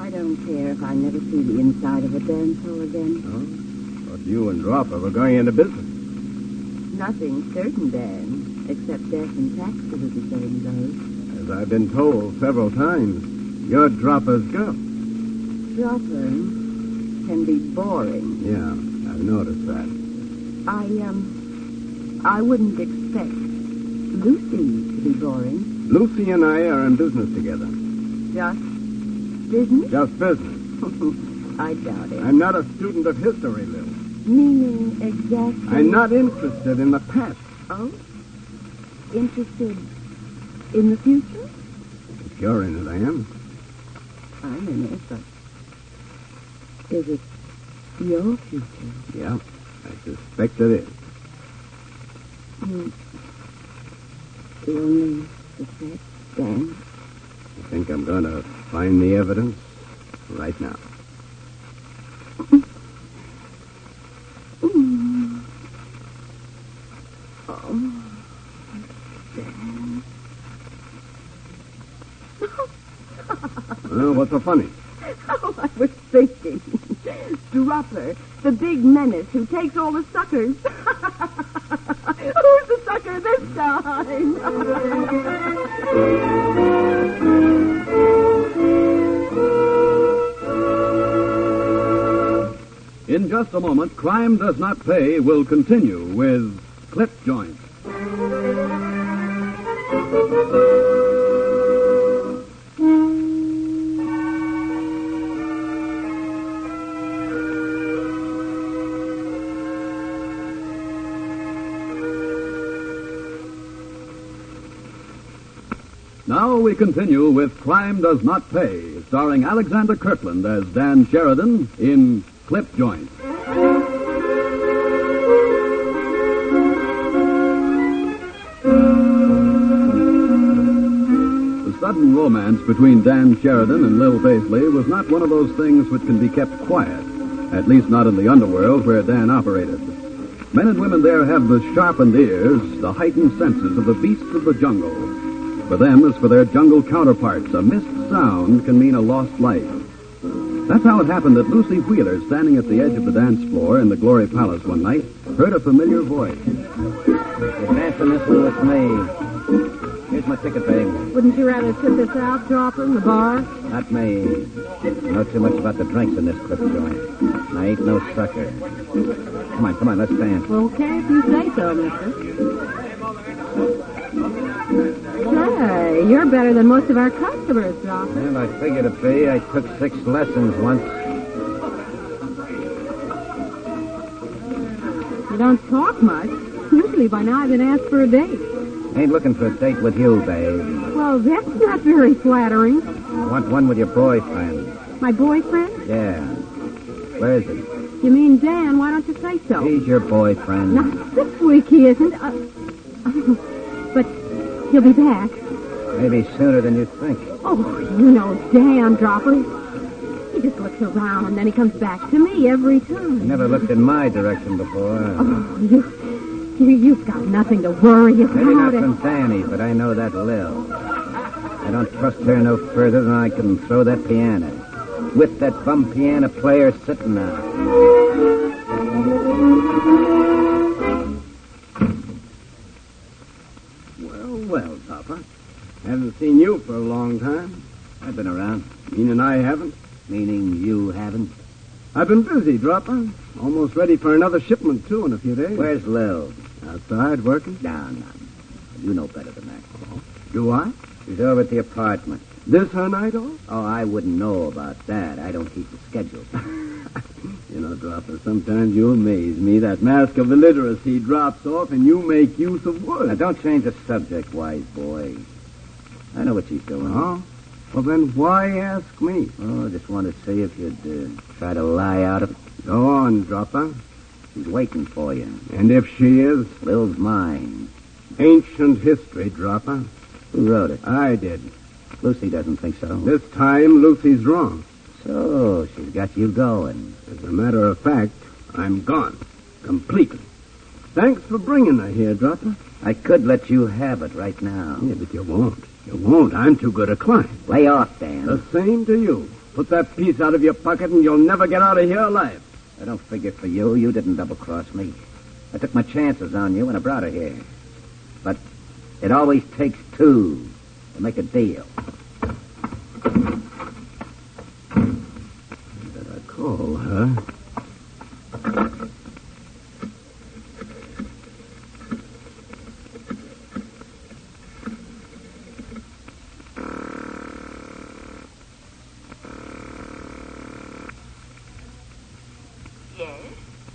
I don't care if I never see the inside of a dance hall again. Oh? But you and Dropper were going into business. Nothing certain, Dan, except death and taxes as the saying goes. As I've been told several times, you're Dropper's girl. Dropper can be boring. Yeah, I've noticed that. I wouldn't expect Lucy to be boring. Lucy and I are in business together. Just business? Just business. I doubt it. I'm not a student of history, Lil. Meaning exactly? I'm not interested in the past. Oh? Interested in the future? If you're in it, I am. I'm in it, but is it your future? Yeah, I suspect it is. You only suspect, Dan? I think I'm going to find the evidence right now. Well, what's so funny? Oh, I was thinking. Dropper, the big menace who takes all the suckers. Who's the sucker this time? In just a moment, Crime Does Not Pay will continue with Clip Joint. Now we continue with Crime Does Not Pay, starring Alexander Kirtland as Dan Sheridan in Clip Joint. The sudden romance between Dan Sheridan and Lil Baisley was not one of those things which can be kept quiet, at least not in the underworld where Dan operated. Men and women there have the sharpened ears, the heightened senses of the beasts of the jungle. For them, as for their jungle counterparts, a missed sound can mean a lost life. That's how it happened that Lucy Wheeler, standing at the edge of the dance floor in the Glory Palace one night, heard a familiar voice. You're dancing this one with me. Here's my ticket, babe. Wouldn't you rather sit this out, Dropper, in the bar? Not me. I know too much about the drinks in this clip joint. I ain't no sucker. Come on, let's dance. Okay, if you say so, mister. Say, you're better than most of our customers, Dropper. Well, I figured to be. I took 6 lessons once. You don't talk much. Usually by now I've been asked for a date. Ain't looking for a date with you, babe. Well, that's not very flattering. I want one with your boyfriend. My boyfriend? Yeah. Where is he? You mean Dan? Why don't you say so? He's your boyfriend. Not this week he isn't. But he'll be back. Maybe sooner than you think. Oh, you know Dan, Dropper. He just looks around and then he comes back to me every time. He never looked in my direction before. Oh, you've got nothing to worry about. Maybe not from Danny, but I know that Lil. I don't trust her no further than I can throw that piano. With that bum piano player sitting there. Well, Papa. Haven't seen you for a long time. I've been around. Meaning I haven't? Meaning you haven't? I've been busy, Dropper. Almost ready for another shipment, too, in a few days. Where's Lil? Outside, working? No. You know better than that. Oh, do I? She's over at the apartment. This her night off? Oh, I wouldn't know about that. I don't keep the schedule. You know, Dropper, sometimes you amaze me. That mask of illiteracy drops off and you make use of words. Now, don't change the subject, wise boy. I know what she's doing. Oh? Well, then why ask me? Oh, I just want to see if you'd try to lie out of it. Go on, Dropper. She's waiting for you. And if she is? Lil's mine. Ancient history, Dropper. Who wrote it? I did. Lucy doesn't think so. This time, Lucy's wrong. So, she's got you going. As a matter of fact, I'm gone. Completely. Thanks for bringing her here, Dropper. I could let you have it right now. Yeah, but you won't. You won't. I'm too good a client. Lay off, Dan. The same to you. Put that piece out of your pocket and you'll never get out of here alive. I don't figure for you. You didn't double-cross me. I took my chances on you and I brought her here. But it always takes two to make a deal. Better call her.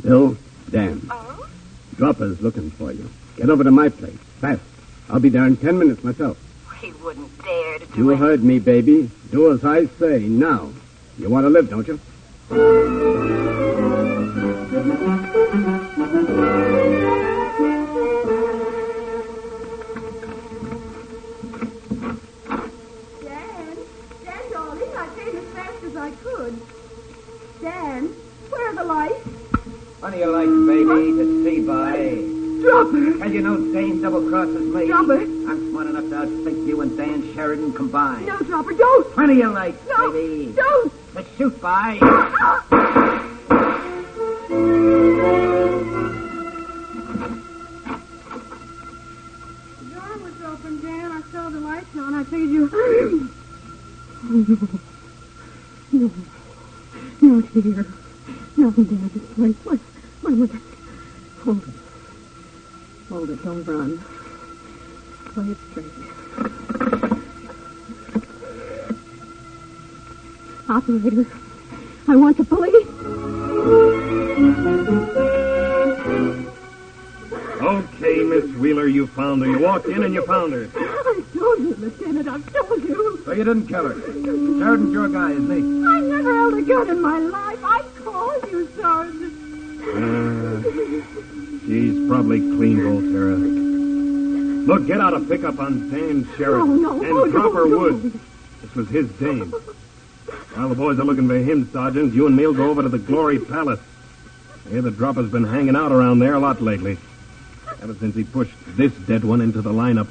Bill, Dan. Oh? Dropper's looking for you. Get over to my place. Fast. I'll be there in 10 minutes myself. He wouldn't dare to do You it. heard me, baby. Do as I say now. You want to live, don't you? Dan, darling, I came as fast as I could. Dan, where are the lights? What do you like, baby, to see by? Dropper! Well, you know Dane double-crosses me. Dropper! I'm smart enough to outthink you and Dan Sheridan combined. No, Dropper, don't! Plenty of lights, No, baby. don't! Let's shoot by. The door was open, Dan. I saw the lights on. I figured you... No, dear. Nothing down this place. What? Hold it. Don't run. Play it straight. Operator, I want the police. Okay, Miss Wheeler, you found her. You walked in and you found her. I told you, Lieutenant. I've told you. So you didn't kill her. Sheridan's your guy, isn't he? I never held a gun in my life. I called you, Sergeant. She's probably clean, Volterra. Look, get out a pickup on Dan Sheridan. And proper wood. This was his dame. While the boys are looking for him, Sergeant, you and me'll go over to the Glory Palace. I hear the dropper's been hanging out around there a lot lately. Ever since he pushed this dead one into the lineup.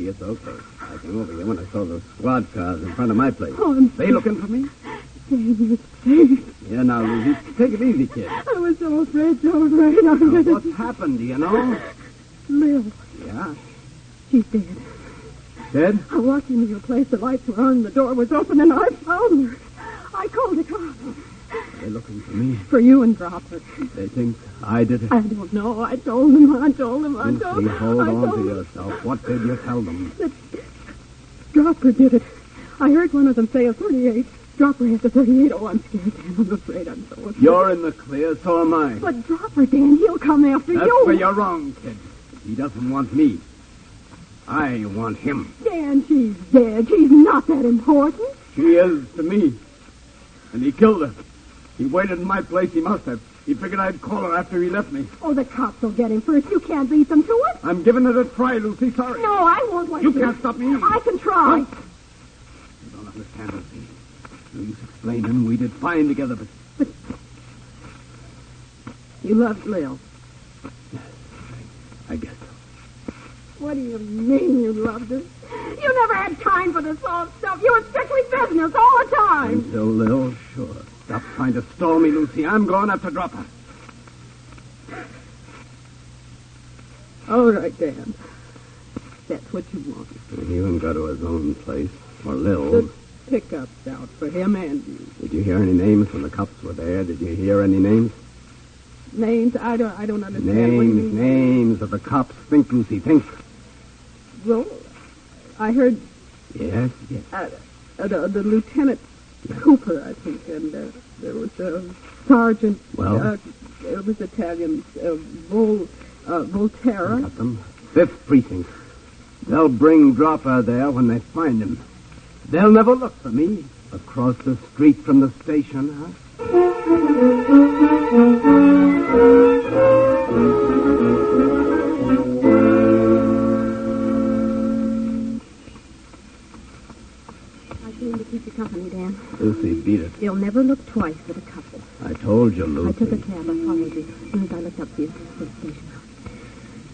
see you so close. I came over here when I saw those squad cars in front of my place. Oh, I'm They looking for me? David, David. Yeah, now, Lucy, take it easy, kid. I was so afraid. What's happened, do you know? Lil, Yeah? she's dead. Dead? I walked into your place, the lights were on, the door was open, and I found her. I called the cops. They're looking for me. For you and Dropper. They think I did it. I don't know. I told them. Lucy, hold on to yourself. What did you tell them? That Dropper did it. I heard one of them say a 38. Dropper has a 38. Oh, I'm scared, Dan. I'm afraid. I'm so afraid. You're in the clear, so am I. But Dropper, Dan, he'll come after That's you. where you're wrong, kid. He doesn't want me. I want him. Dan, she's dead. She's not that important. She is to me. And he killed her. He waited in my place. He must have. He figured I'd call her after he left me. Oh, the cops will get him first. You can't beat them to it. I'm giving it a try, Lucy. Sorry. No, I won't let You can't stop me. I can try. You don't understand, Lucy. Please explain, and we did fine together, but... You loved Lil. I guess so. What do you mean you loved her? You never had time for this old stuff. You were strictly business all the time. Until Lil, sure. Stop trying to stall me, Lucy. I'm going after Dropper. All right, Dan. That's what you want. He wouldn't go to his own place. Or Lil. The pickup's out for him and you. Did you hear any names when the cops were there? Did you hear any names? Names? I don't understand. What do you mean? Names of the cops. Think, Lucy, think. Well, I heard... Yes. The Lieutenant Cooper, I think, and there was Sergeant... Well? It was Italian. Volterra. Got them. 5th Precinct. They'll bring Dropper there when they find him. They'll never look for me. Across the street from the station, huh? To keep you company, Dan. Lucy, beat it. They'll never look twice at a couple. I told you, Lucy. I took a cab. I followed you. As soon as I looked up the station house.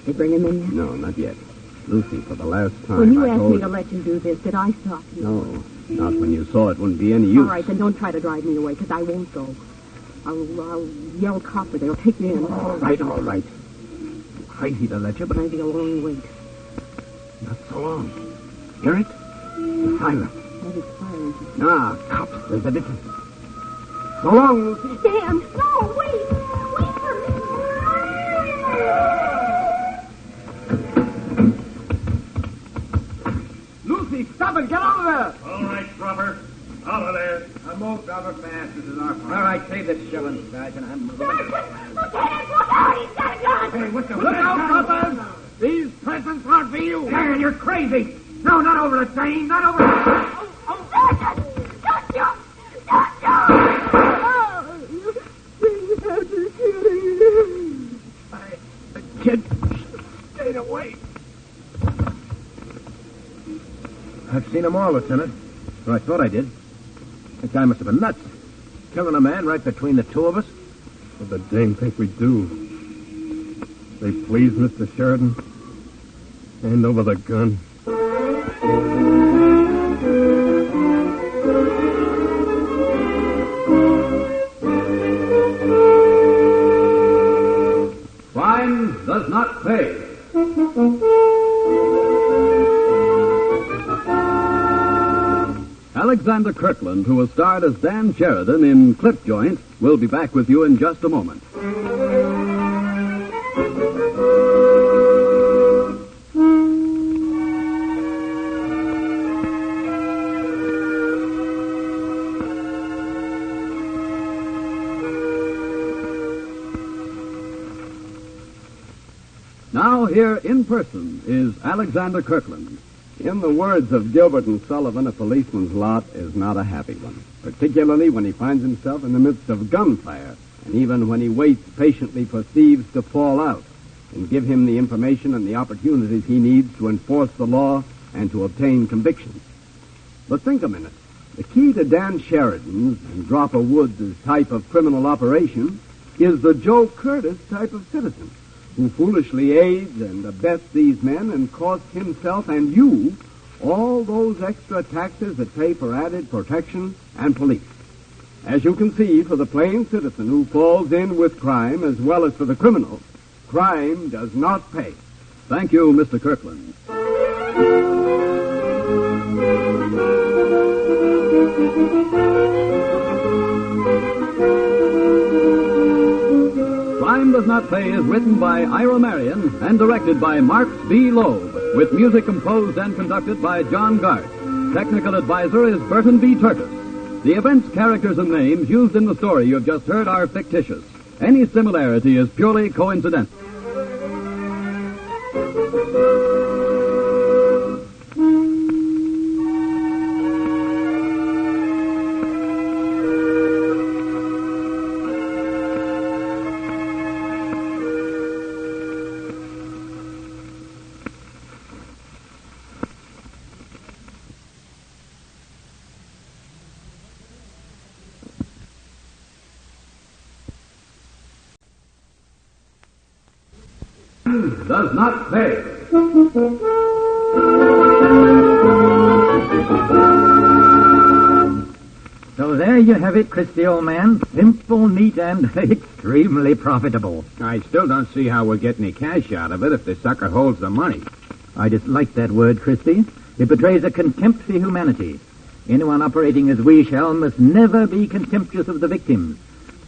They bring him in yet? No, not yet. Lucy, for the last time, when you I asked told me to let you do this, did I stop you? No, not when you saw it wouldn't be any use. All right, then don't try to drive me away, because I won't go. I'll yell copper. They'll take you in. All right. Crazy to let you, but maybe a long wait. Not so long. Hear it? The siren. Maybe it's firing. Nah, cops. There's a difference. So long, Lucy. Dan, no, wait. Wait for me. Lucy, stop it. Get out of there. All right, Dropper. Out of there. I move Dropper fast. This is our fault. All right, save this shilling, Sergeant. I'm moving. Lieutenant, look out. He's got a gun. Hey, what the... Look out, Dropper. These presents aren't for you. Dan, you're crazy. No, not over the train. Not over the... Sergeant, don't jump. Please have to shoot The kid stayed away. I've seen them all, Lieutenant. Or I thought I did. That guy must have been nuts. Killing a man right between the two of us. What the dame think we do? They please Mr. Sheridan? Hand over the gun. Crime does not pay. Alexander Kirkland, who was starred as Dan Sheridan in Clip Joint, will be back with you in just a moment. Now here in person is Alexander Kirkland. In the words of Gilbert and Sullivan, a policeman's lot is not a happy one, particularly when he finds himself in the midst of gunfire, and even when he waits patiently for thieves to fall out and give him the information and the opportunities he needs to enforce the law and to obtain convictions. But think a minute. The key to Dan Sheridan's and Dropper Woods' type of criminal operation is the Joe Curtis type of citizen, who foolishly aids and abets these men and costs himself and you all those extra taxes that pay for added protection and police. As you can see, for the plain citizen who falls in with crime as well as for the criminal, crime does not pay. Thank you, Mr. Kirkland. Crime Does Not Pay is written by Ira Marion and directed by Marx B. Loeb, with music composed and conducted by John Gart. Technical advisor is Burton B. Turtis. The events, characters, and names used in the story you have just heard are fictitious. Any similarity is purely coincidental. Does not pay. So there you have it, Christy, old man. Simple, neat, and extremely profitable. I still don't see how we'll get any cash out of it if the sucker holds the money. I dislike that word, Christy. It betrays a contempt for humanity. Anyone operating as we shall must never be contemptuous of the victims.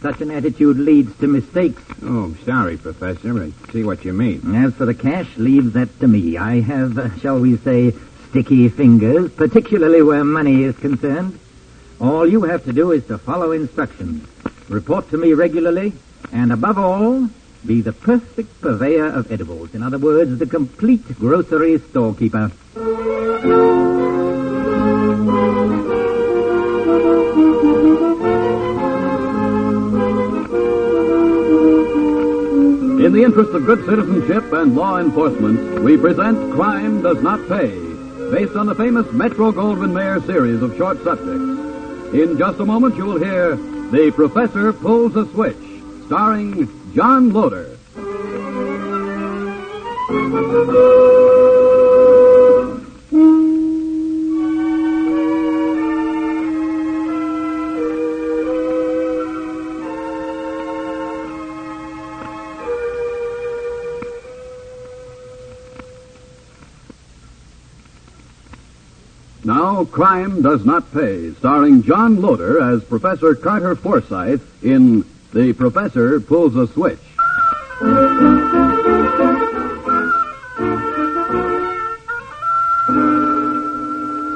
Such an attitude leads to mistakes. Oh, sorry, Professor. I see what you mean. As for the cash, leave that to me. I have, shall we say, sticky fingers, particularly where money is concerned. All you have to do is to follow instructions, report to me regularly, and above all, be the perfect purveyor of edibles. In other words, the complete grocery storekeeper. In the interest of good citizenship and law enforcement, we present Crime Does Not Pay, based on the famous Metro-Goldwyn-Mayer series of short subjects. In just a moment, you will hear The Professor Pulls a Switch, starring John Loder. Now, Crime Does Not Pay, starring John Loder as Professor Carter Forsyth in The Professor Pulls a Switch.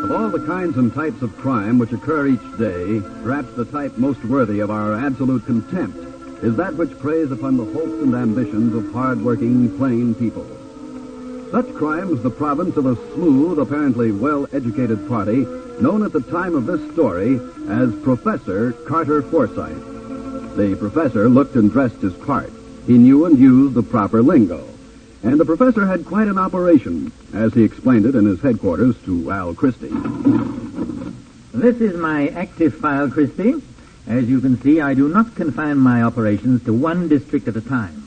Of all the kinds and types of crime which occur each day, perhaps the type most worthy of our absolute contempt is that which preys upon the hopes and ambitions of hard-working, plain people. Such crime is the province of a smooth, apparently well-educated party known at the time of this story as Professor Carter Forsyth. The professor looked and dressed his part. He knew and used the proper lingo. And the professor had quite an operation, as he explained it in his headquarters to Al Christie. This is my active file, Christie. As you can see, I do not confine my operations to one district at a time.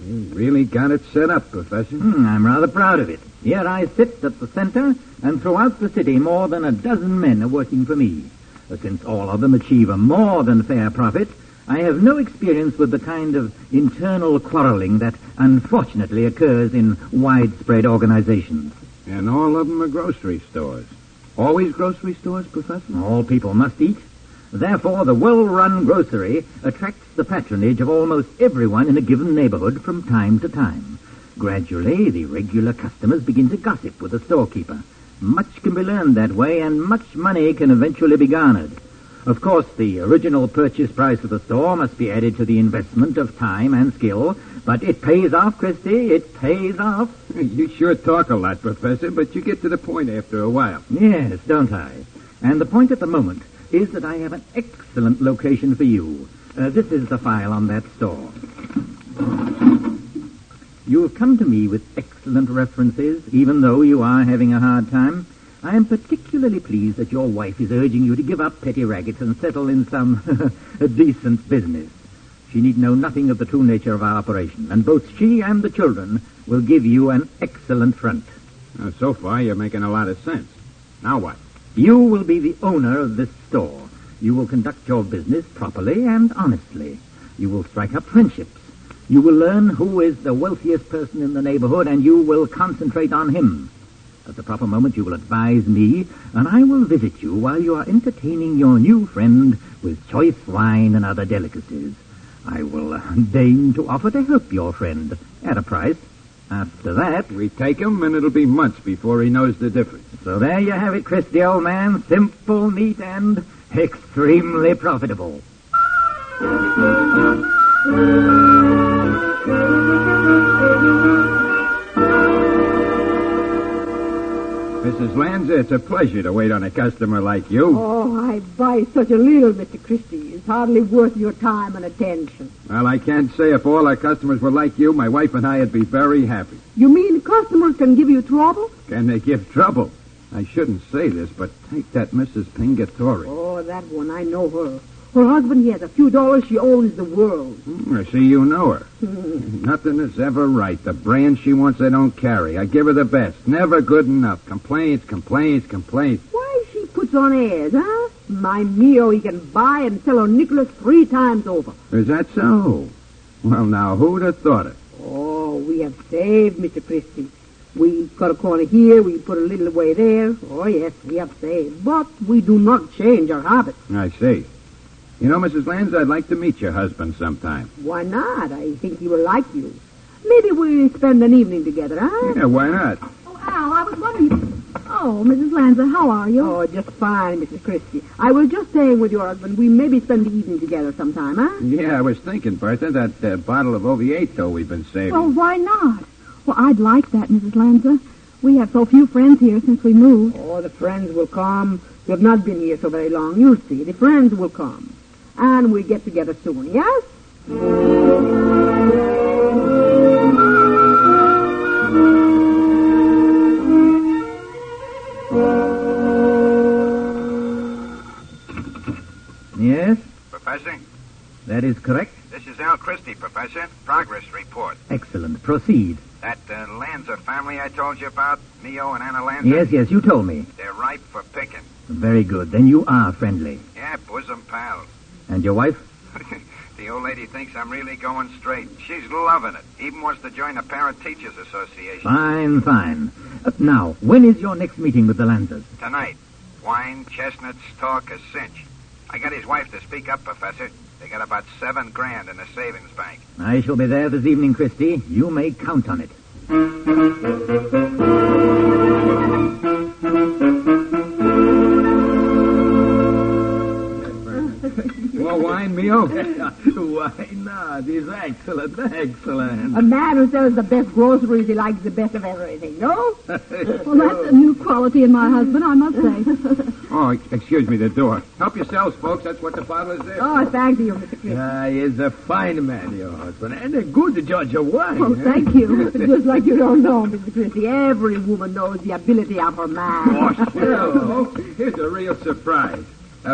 You really got it set up, Professor. I'm rather proud of it. Here I sit at the center, and throughout the city more than a dozen men are working for me. Since all of them achieve a more than fair profit, I have no experience with the kind of internal quarreling that unfortunately occurs in widespread organizations. And all of them are grocery stores. Always grocery stores, Professor? All people must eat. Therefore, the well-run grocery attracts the patronage of almost everyone in a given neighborhood from time to time. Gradually, the regular customers begin to gossip with the storekeeper. Much can be learned that way, and much money can eventually be garnered. Of course, the original purchase price of the store must be added to the investment of time and skill, but it pays off, Christie, it pays off. You sure talk a lot, Professor, but you get to the point after a while. Yes, don't I? And the point at the moment is that I have an excellent location for you. This is the file on that store. You have come to me with excellent references, even though you are having a hard time. I am particularly pleased that your wife is urging you to give up petty rackets and settle in some decent business. She need know nothing of the true nature of our operation, and both she and the children will give you an excellent front. So far, you're making a lot of sense. Now what? You will be the owner of this store. You will conduct your business properly and honestly. You will strike up friendships. You will learn who is the wealthiest person in the neighborhood, and you will concentrate on him. At the proper moment, you will advise me, and I will visit you while you are entertaining your new friend with choice wine and other delicacies. I will deign to offer to help your friend at a price. After that, we take him, and it'll be months before he knows the difference. So there you have it, Christy, old man. Simple, neat, and extremely profitable. Mrs. Lanza, it's a pleasure to wait on a customer like you. Oh, I buy such a little, Mr. Christie. It's hardly worth your time and attention. Well, I can't say if all our customers were like you, my wife and I would be very happy. You mean customers can give you trouble? Can they give trouble? I shouldn't say this, but take that Mrs. Pingatore. Oh, that one, I know her. Her husband, he has a few dollars. She owns the world. I see you know her. Nothing is ever right. The brand she wants, I don't carry. I give her the best. Never good enough. Complaints. Why she puts on airs, huh? My Mio, he can buy and sell her Nicholas 3 times over. Is that so? Well, now, who'd have thought it? Oh, we have saved, Mr. Christie. We cut a corner here, we put a little away there. Oh, yes, we have saved. But we do not change our habits. I see. You know, Mrs. Lanza, I'd like to meet your husband sometime. Why not? I think he will like you. Maybe we spend an evening together, huh? Yeah, why not? Oh, Al, I was wondering... Oh, Mrs. Lanza, how are you? Oh, just fine, Mrs. Christie. I was just saying with your husband, we maybe spend the evening together sometime, huh? Yeah, I was thinking, Bertha, that bottle of Oviedo we've been saving. Well, why not? Well, I'd like that, Mrs. Lanza. We have so few friends here since we moved. Oh, the friends will come. We have not been here so very long. You'll see. The friends will come. And we'll get together soon, yes? Yes? Professor? That is correct. This is Al Christie, Professor. Progress report. Excellent. Proceed. That Lanza family I told you about, Mio and Anna Lanza? Yes, you told me. They're ripe for picking. Very good. Then you are friendly. Yeah, bosom pals. And your wife? The old lady thinks I'm really going straight. She's loving it. Even wants to join the Parent Teachers Association. Fine. Now, when is your next meeting with the Lanzas? Tonight. Wine, chestnuts, talk, a cinch. I got his wife to speak up, Professor. They got about $7,000 in the savings bank. I shall be there this evening, Christie. You may count on it. More wine, Mio? Why not? It's excellent. A man who sells the best groceries, he likes the best of everything, no? Well, that's a new quality in my husband, I must say. Oh, excuse me, the door. Help yourselves, folks. That's what the bottle is there. Oh, thank you, Mr. Christie. He is a fine man, your husband, and a good judge of wine. Oh, thank you. Just like you don't know, Mr. Christie. Every woman knows the ability of her man. Oh, sure. Here's a real surprise.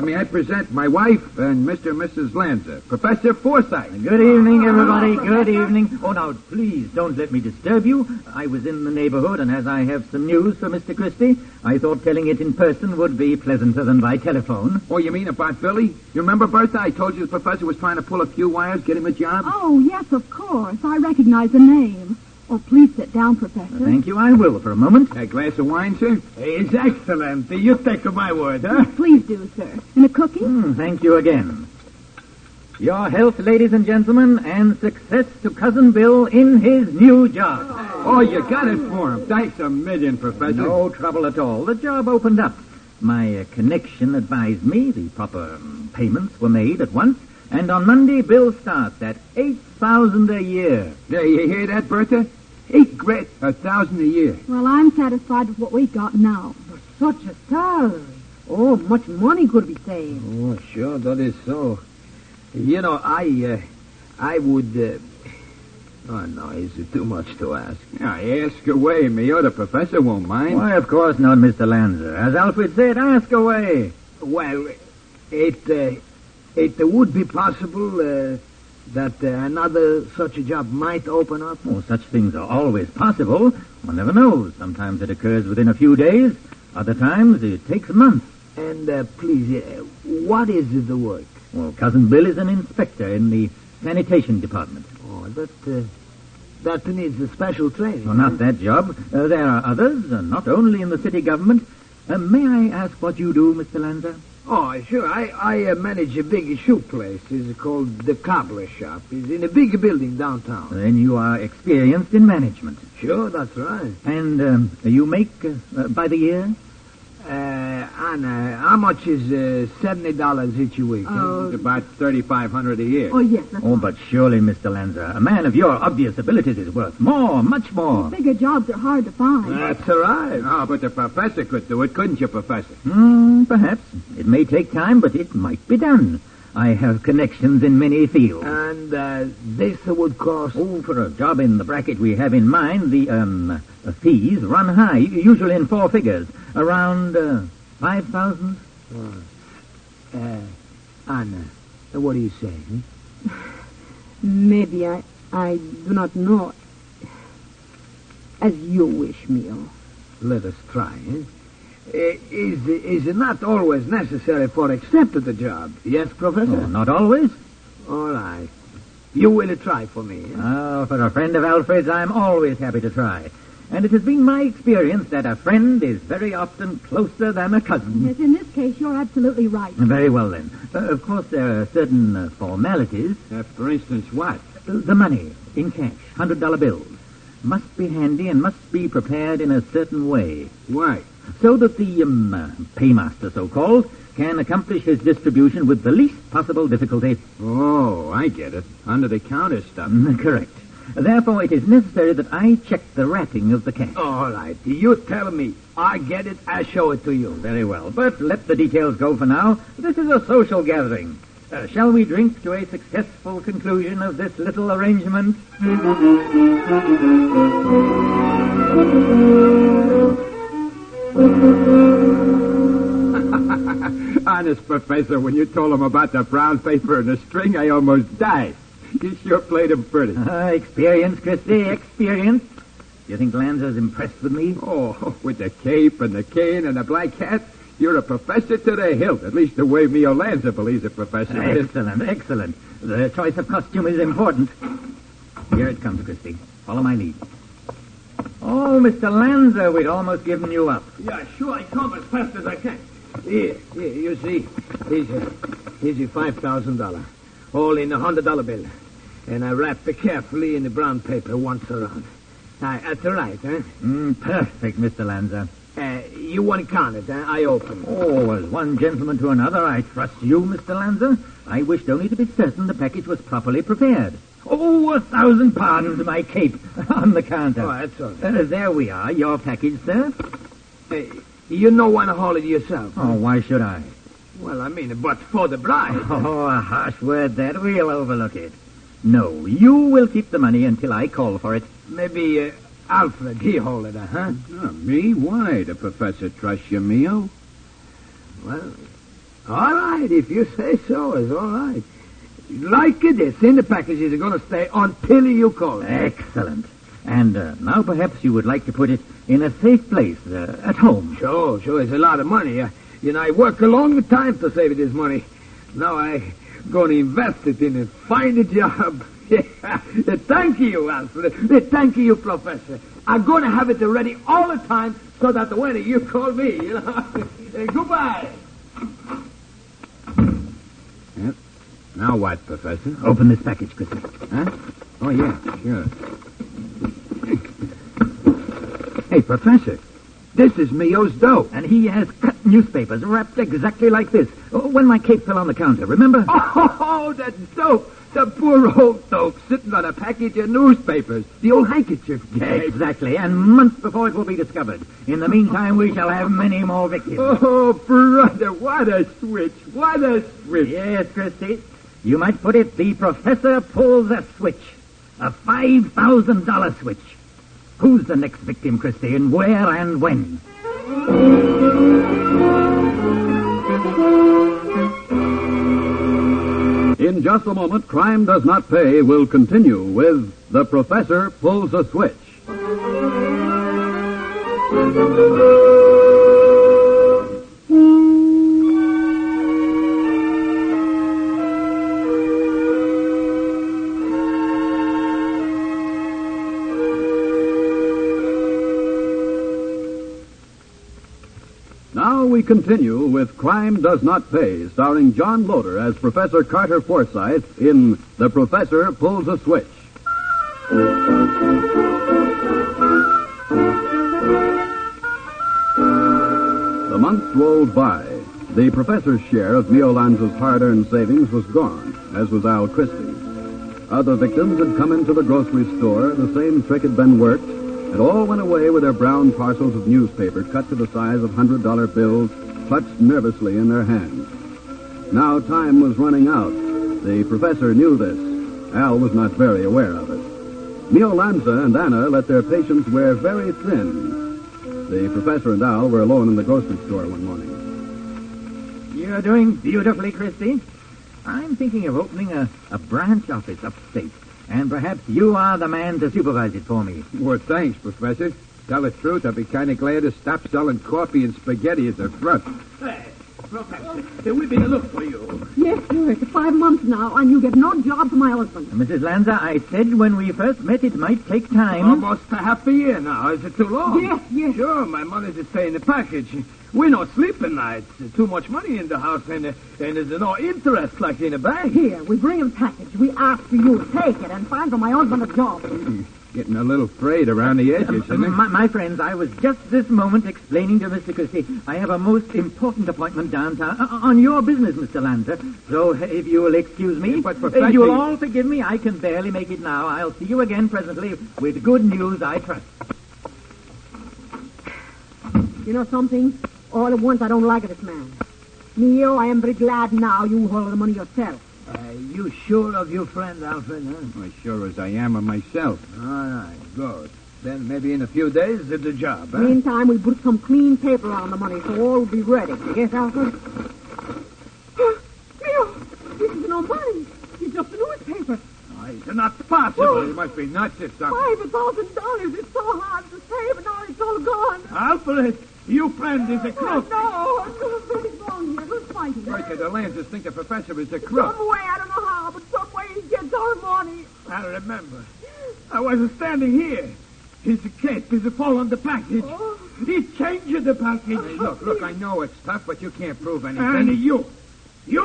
May I present my wife and Mr. and Mrs. Lanza, Professor Forsyth. Good evening, everybody. Good evening. Oh, now, please don't let me disturb you. I was in the neighborhood, and as I have some news for Mr. Christie, I thought telling it in person would be pleasanter than by telephone. Oh, you mean about Billy? You remember, Bertha? I told you the professor was trying to pull a few wires, get him a job? Oh, yes, of course. I recognize the name. Oh, please sit down, Professor. Thank you, I will for a moment. A glass of wine, sir? It's excellent. You take my word, huh? Please do, sir. And a cookie? Thank you again. Your health, ladies and gentlemen, and success to Cousin Bill in his new job. Oh, you got it for him. Thanks a million, Professor. No trouble at all. The job opened up. My connection advised me the proper payments were made at once, and on Monday, Bill starts at $8,000 a year. Yeah, you hear that, Bertha? $8,000, $1,000 a year. Well, I'm satisfied with what we've got now. For such a salary. Oh, much money could be saved. Oh, sure, that is so. You know, I would... Oh, no, is it too much to ask? Yeah, ask away, Mio. The professor won't mind. Why, of course not, Mr. Lanza. As Alfred said, ask away. Well, it would be possible that another such a job might open up? Oh, such things are always possible. One never knows. Sometimes it occurs within a few days. Other times it takes months. And please, what is the work? Well, Cousin Bill is an inspector in the sanitation department. Oh, that needs a special training. Oh, not that job. There are others, not only in the city government. May I ask what you do, Mr. Lanza? Oh, sure. I manage a big shoe place. It's called the Cobbler Shop. It's in a big building downtown. Then you are experienced in management. Sure, that's right. And you make by the year? Anna, how much is $70 each week? It's about $3,500 a year. Oh, yes, that's right. But surely, Mr. Lanza, a man of your obvious abilities is worth more, much more. Bigger jobs are hard to find. That's right. Oh, but the professor could do it, couldn't you, Professor? Perhaps. It may take time, but it might be done. I have connections in many fields. And this would cost... Oh, for a job in the bracket we have in mind, the fees run high, usually in 4 figures. Around 5,000. Anna, what do you say? Maybe I do not know. As you wish, Mio. Let us try, eh? Is it not always necessary for accept the job? Yes, Professor? Oh, not always. All right. You will try for me. Eh? Oh, for a friend of Alfred's, I'm always happy to try. And it has been my experience that a friend is very often closer than a cousin. Yes, in this case, you're absolutely right. Very well, then. Of course, there are certain formalities. For instance, what? The money, in cash, $100 bills, must be handy and must be prepared in a certain way. Why? So that the paymaster, so-called, can accomplish his distribution with the least possible difficulty. Oh, I get it. Under-the-counter stuff. Correct. Therefore, it is necessary that I check the wrapping of the cash. All right. You tell me. I get it. I show it to you. Very well. But let the details go for now. This is a social gathering. Shall we drink to a successful conclusion of this little arrangement? Honest, Professor, when you told him about the brown paper and the string, I almost died. You sure played him pretty. Experience, Christy, experience. You think Lanza's impressed with me? Oh, with the cape and the cane and the black hat, you're a professor to the hilt. At least the way Mio Lanza believes a professor is. Excellent, excellent. The choice of costume is important. Here it comes, Christy. Follow my lead. Oh, Mr. Lanza, we'd almost given you up. Yeah, sure, I come as fast as I can. Here, you see. Here's your $5,000. All in a $100 bill. And I wrapped it carefully in the brown paper once around. That's all right, huh? Perfect, Mr. Lanza. You want to count it, huh? I open. Oh, as one gentleman to another, I trust you, Mr. Lanza. I wished only to be certain the package was properly prepared. Oh, 1,000 pardons, my cape on the counter. Oh, that's all right. There we are, your package, sir. Hey, you don't want to haul it yourself. Oh, why should I? Well, I mean, but for the bride. Oh, a harsh word that. We'll overlook it. No, you will keep the money until I call for it. Maybe Alfred, he hold it, huh? Me? Why? The professor trusts you, Mio. Well, all right, if you say so, it's all right. Like this, in the package is going to stay until you call it. Excellent. And now perhaps you would like to put it in a safe place, at home. Sure, it's a lot of money. You know, I work a long time to save this money. Now I'm going to invest it in a fine job. Thank you, Alfred. Thank you, Professor. I'm going to have it ready all the time so that when you call me, you know. Goodbye. Yep. Now what, Professor? Open this package, Christy. Huh? Oh, yeah, sure. Hey, Professor, this is Mio's dough. And he has cut newspapers wrapped exactly like this. When my cape fell on the counter, remember? Oh, that dope. The poor old dope sitting on a package of newspapers. The old handkerchief. Exactly, and months before it will be discovered. In the meantime, we shall have many more victims. Oh, brother, what a switch. What a switch. Yes, Christy. You might put it, the professor pulls a switch. A $5,000 switch. Who's the next victim, Christy, and where and when? In In just a moment, Crime Does Not Pay will continue with The Professor Pulls a Switch. Now we continue with Crime Does Not Pay, starring John Loder as Professor Carter Forsyth in The Professor Pulls a Switch. The months rolled by. The professor's share of Mio Lanza's hard-earned savings was gone, as was Al Christie's. Other victims had come into the grocery store, the same trick had been worked, and all went away with their brown parcels of newspaper cut to the size of $100 bills, clutched nervously in their hands. Now time was running out. The professor knew this. Al was not very aware of it. Mio Lanza and Anna let their patients wear very thin. The professor and Al were alone in the grocery store one morning. You're doing beautifully, Christy. I'm thinking of opening a branch office upstate. And perhaps you are the man to supervise it for me. Well, thanks, Professor. Tell the truth, I'd be kind of glad to stop selling coffee and spaghetti as a front. Hey, Professor, we've been looking for you. Yes, sir. It's 5 months now, and you get no job to my husband. Mrs. Lanza, I said when we first met it might take time. Almost a half a year now. Is it too long? Yes, yes. Sure, my money's just paying the package. We don't sleep at night. There's too much money in the house, and there's no interest like in a bank. Here, we bring him package. We ask for you to take it and find for my husband a job. Getting a little frayed around the edges, isn't it? My friends, I was just this moment explaining to Mr. Christie I have a most important appointment downtown on your business, Mr. Lanza. So if you will excuse me, but Professor, you'll all forgive me. I can barely make it now. I'll see you again presently with good news, I trust. You know something? All at once, I don't like this man. Neil, I am very glad now you hold the money yourself. You sure of your friend, Alfred, huh? As sure as I am of myself. All right, good. Then maybe in a few days, it's a job, huh? Meantime, we put some clean paper on the money, so all will be ready. Yes, Alfred? Neil, this is no money. It's just a newspaper. It's not possible. You must be nuts or something. $5,000. It's so hard to save, and now it's all gone. Alfred, your friend is a crook. No, something's wrong here. Who's fighting? Right, the Lancers think the professor is a crook. Some way, I don't know how, but some way he gets our money. I remember. I was standing here. His cape is fall on the package. Oh. He changed the package. Hey, look, I know it's tough, but you can't prove anything. And you,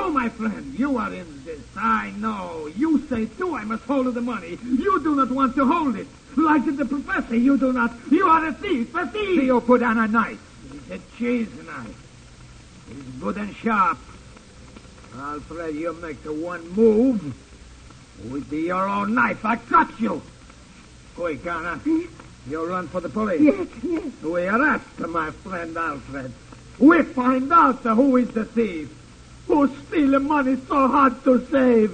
my friend, you are in this. I know. You say, too, I must hold the money. You do not want to hold it. Like the professor, you do not. You are a thief, a thief. You put on a knife. It's a cheese knife. It's good and sharp. Alfred, you make the one move. With your own knife, I cut you. Quick, Anna. You run for the police. Yes. We arrest my friend Alfred. We find out who is the thief. Who steal the money so hard to save.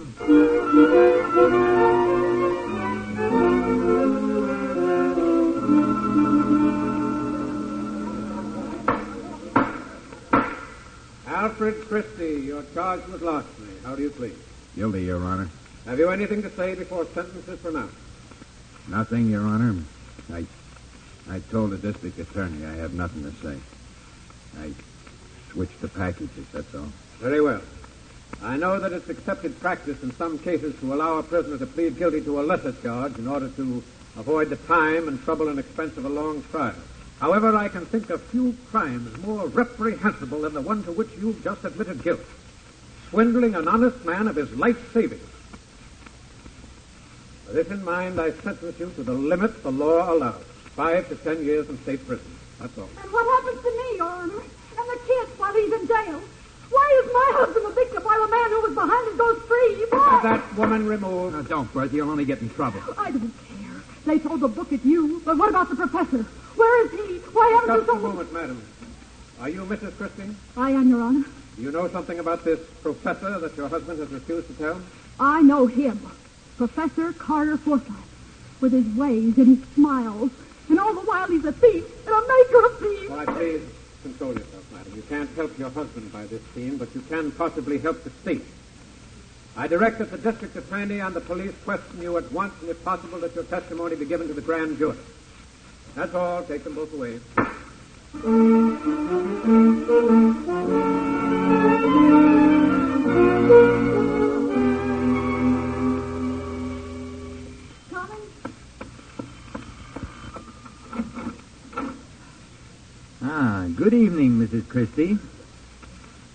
Alfred Christie, you're charged with larceny. How do you plead? Guilty, Your Honor. Have you anything to say before sentence is pronounced? Nothing, Your Honor. I told the district attorney I have nothing to say. I switched the packages, that's all. Very well. I know that it's accepted practice in some cases to allow a prisoner to plead guilty to a lesser charge in order to avoid the time and trouble and expense of a long trial. However, I can think of few crimes more reprehensible than the one to which you've just admitted guilt. Swindling an honest man of his life savings. With this in mind, I sentence you to the limit the law allows. 5 to 10 years in state prison. That's all. And what happens to me, Your Honor? And the kid while he's in jail? Why is my husband a victim while the man who was behind it goes free? Why? Have that woman removed. Now, don't, Bertha. You'll only get in trouble. I don't care. They told the book at you. But what about the professor? Where is he? Why haven't you Just a told me? moment, madam. Are you Mrs. Christie? I am, Your Honor. Do you know something about this professor that your husband has refused to tell? I know him. Professor Carter Forsyth. With his ways and his smiles. And all the while he's a thief and a maker of thieves. Why, please console yourself, madam. You can't help your husband by this scheme, but you can possibly help the state. I direct that the district attorney and the police question you at once, and if possible, that your testimony be given to the grand jury. That's all. Take them both away. Good evening, Mrs. Christie.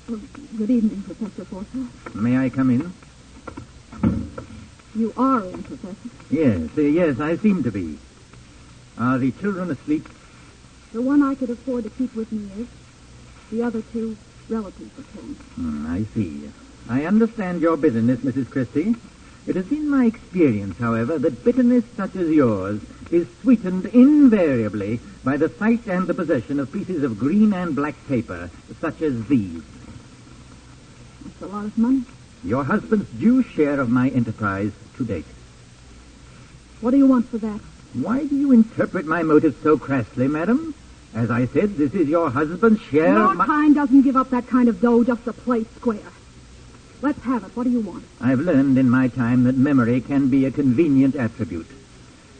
Well, good evening, Professor Forsyth. May I come in? You are in, Professor. Yes, I seem to be. Are the children asleep? The one I could afford to keep with me is. The other two relatives at home. I see. I understand your bitterness, Mrs. Christie. It has been my experience, however, that bitterness such as yours is sweetened invariably by the sight and the possession of pieces of green and black paper, such as these. That's a lot of money. Your husband's due share of my enterprise to date. What do you want for that? Why do you interpret my motives so crassly, madam? As I said, this is your husband's share Your of my... kind doesn't give up that kind of dough just to play square. Let's have it. What do you want? I've learned in my time that memory can be a convenient attribute.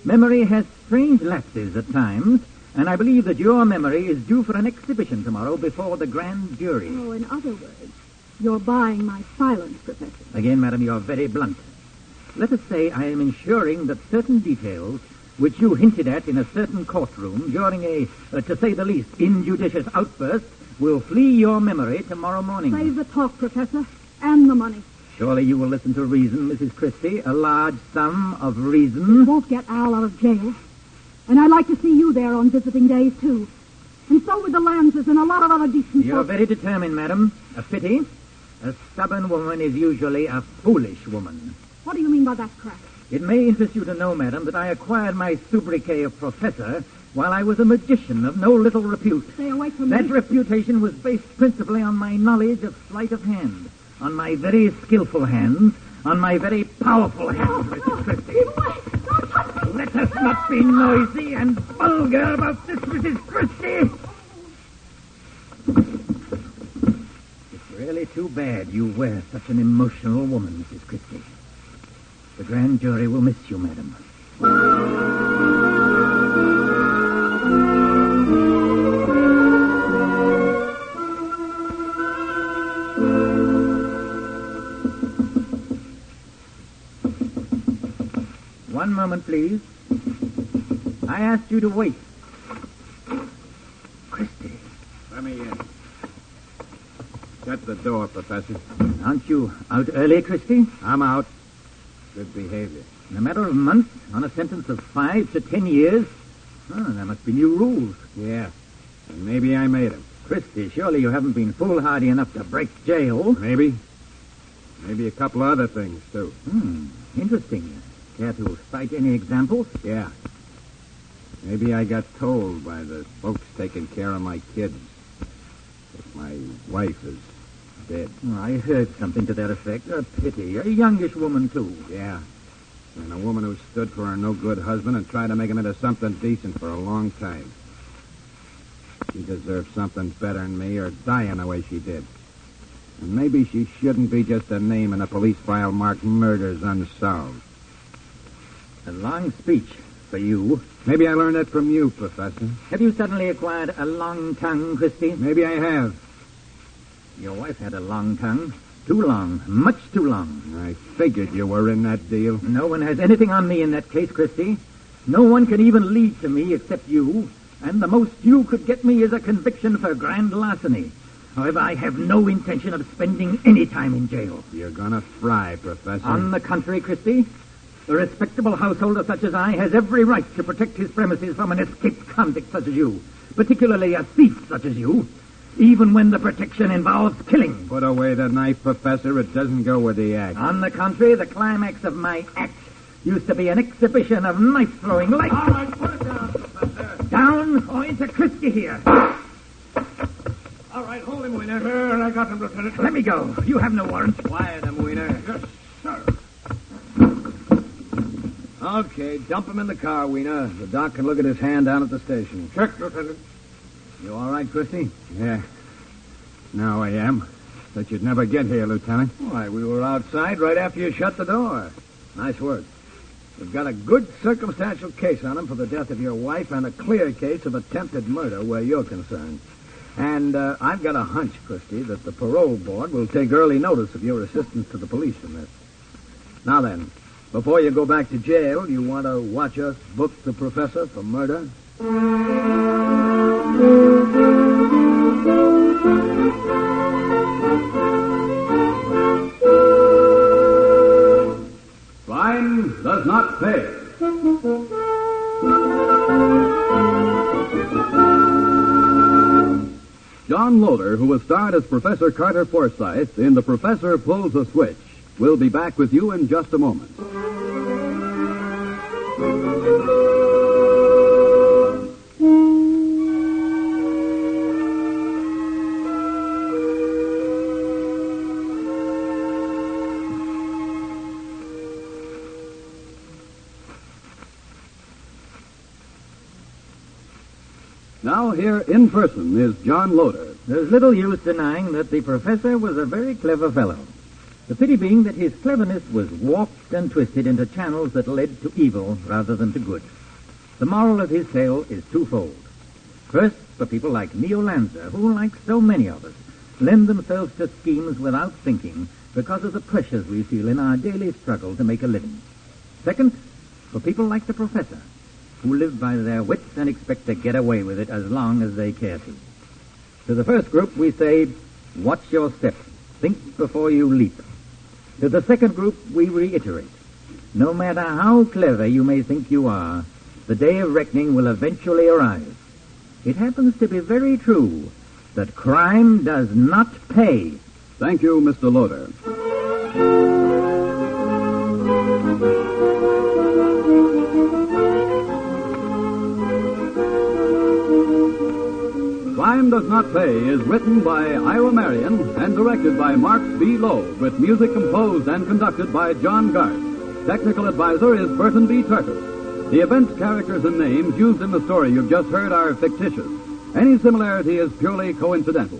Memory has strange lapses at times, and I believe that your memory is due for an exhibition tomorrow before the grand jury. Oh, in other words, you're buying my silence, Professor. Again, madam, you're very blunt. Let us say I am ensuring that certain details which you hinted at in a certain courtroom during a, to say the least, injudicious outburst will flee your memory tomorrow morning. Save the talk, Professor, and the money. Surely you will listen to reason, Mrs. Christie, a large sum of reason. It won't get Al out of jail. And I'd like to see you there on visiting days, too. And so would the Lances and a lot of other decent You're folks. very determined, madam. A pity. A stubborn woman is usually a foolish woman. What do you mean by that crap? It may interest you to know, madam, that I acquired my sobriquet of professor while I was a magician of no little repute. Stay away from me. That reputation was based principally on my knowledge of sleight of hand, on my very skillful hands, on my very powerful hands, Mrs. Christie. Let us not be noisy and vulgar about this, Mrs. Christie. It's really too bad you were such an emotional woman, Mrs. Christie. The grand jury will miss you, madam. One moment, please. I asked you to wait. Christie. Let me in. Shut the door, Professor. Aren't you out early, Christie? I'm out. Good behavior. In a matter of months, on a sentence of 5 to 10 years? Oh, there must be new rules. Yeah. And maybe I made them. Christie, surely you haven't been foolhardy enough to break jail. Maybe. Maybe a couple other things, too. Interesting. Care to cite any examples? Yeah. Maybe I got told by the folks taking care of my kids that my wife is dead. Oh, I heard something to that effect. A pity. A youngish woman, too. Yeah. And a woman who stood for her no-good husband and tried to make him into something decent for a long time. She deserves something better than me or dying the way she did. And maybe she shouldn't be just a name in a police file marked murders unsolved. A long speech for you. Maybe I learned that from you, Professor. Have you suddenly acquired a long tongue, Christie? Maybe I have. Your wife had a long tongue. Too long. Much too long. I figured you were in that deal. No one has anything on me in that case, Christie. No one can even lead to me except you. And the most you could get me is a conviction for grand larceny. However, I have no intention of spending any time in jail. You're gonna fry, Professor. On the contrary, Christie, a respectable householder such as I has every right to protect his premises from an escaped convict such as you, particularly a thief such as you, even when the protection involves killing. Put away the knife, Professor. It doesn't go with the act. On the contrary, the climax of my act used to be an exhibition of knife-throwing like... All right, put it down, Professor. Down or into Christie here. All right, hold him, Wiener. Sure, I got him, Lieutenant. Let me go. You have no warrant. Quiet him, Wiener. Yes, sir. Okay, dump him in the car, Wiener. The doc can look at his hand down at the station. Check, Lieutenant. You all right, Christie? Yeah. Now I am. that you'd never get here, Lieutenant. Why, we were outside right after you shut the door. Nice work. We've got a good circumstantial case on him for the death of your wife and a clear case of attempted murder where you're concerned. And I've got a hunch, Christie, that the parole board will take early notice of your assistance to the police in this. Now then, before you go back to jail, you want to watch us book the professor for murder? Crime does not pay. John Loder, who was starred as Professor Carter Forsyth in The Professor Pulls a Switch, will be back with you in just a moment. Now here in person is John Loder. There's little use denying that the professor was a very clever fellow. The pity being that his cleverness was warped and twisted into channels that led to evil rather than to good. The moral of his tale is twofold. First, for people like Neo Lanza, who, like so many of us, lend themselves to schemes without thinking because of the pressures we feel in our daily struggle to make a living. Second, for people like the professor, who live by their wits and expect to get away with it as long as they care to. To the first group, we say, watch your step. Think before you leap. To the second group, we reiterate, no matter how clever you may think you are, the day of reckoning will eventually arrive. It happens to be very true that crime does not pay. Thank you, Mr. Loder. Crime Does Not Pay is written by Ira Marion and directed by Marx B. Loeb, with music composed and conducted by John Garth. Technical advisor is Burton B. Turtis. The events, characters, and names used in the story you've just heard are fictitious. Any similarity is purely coincidental.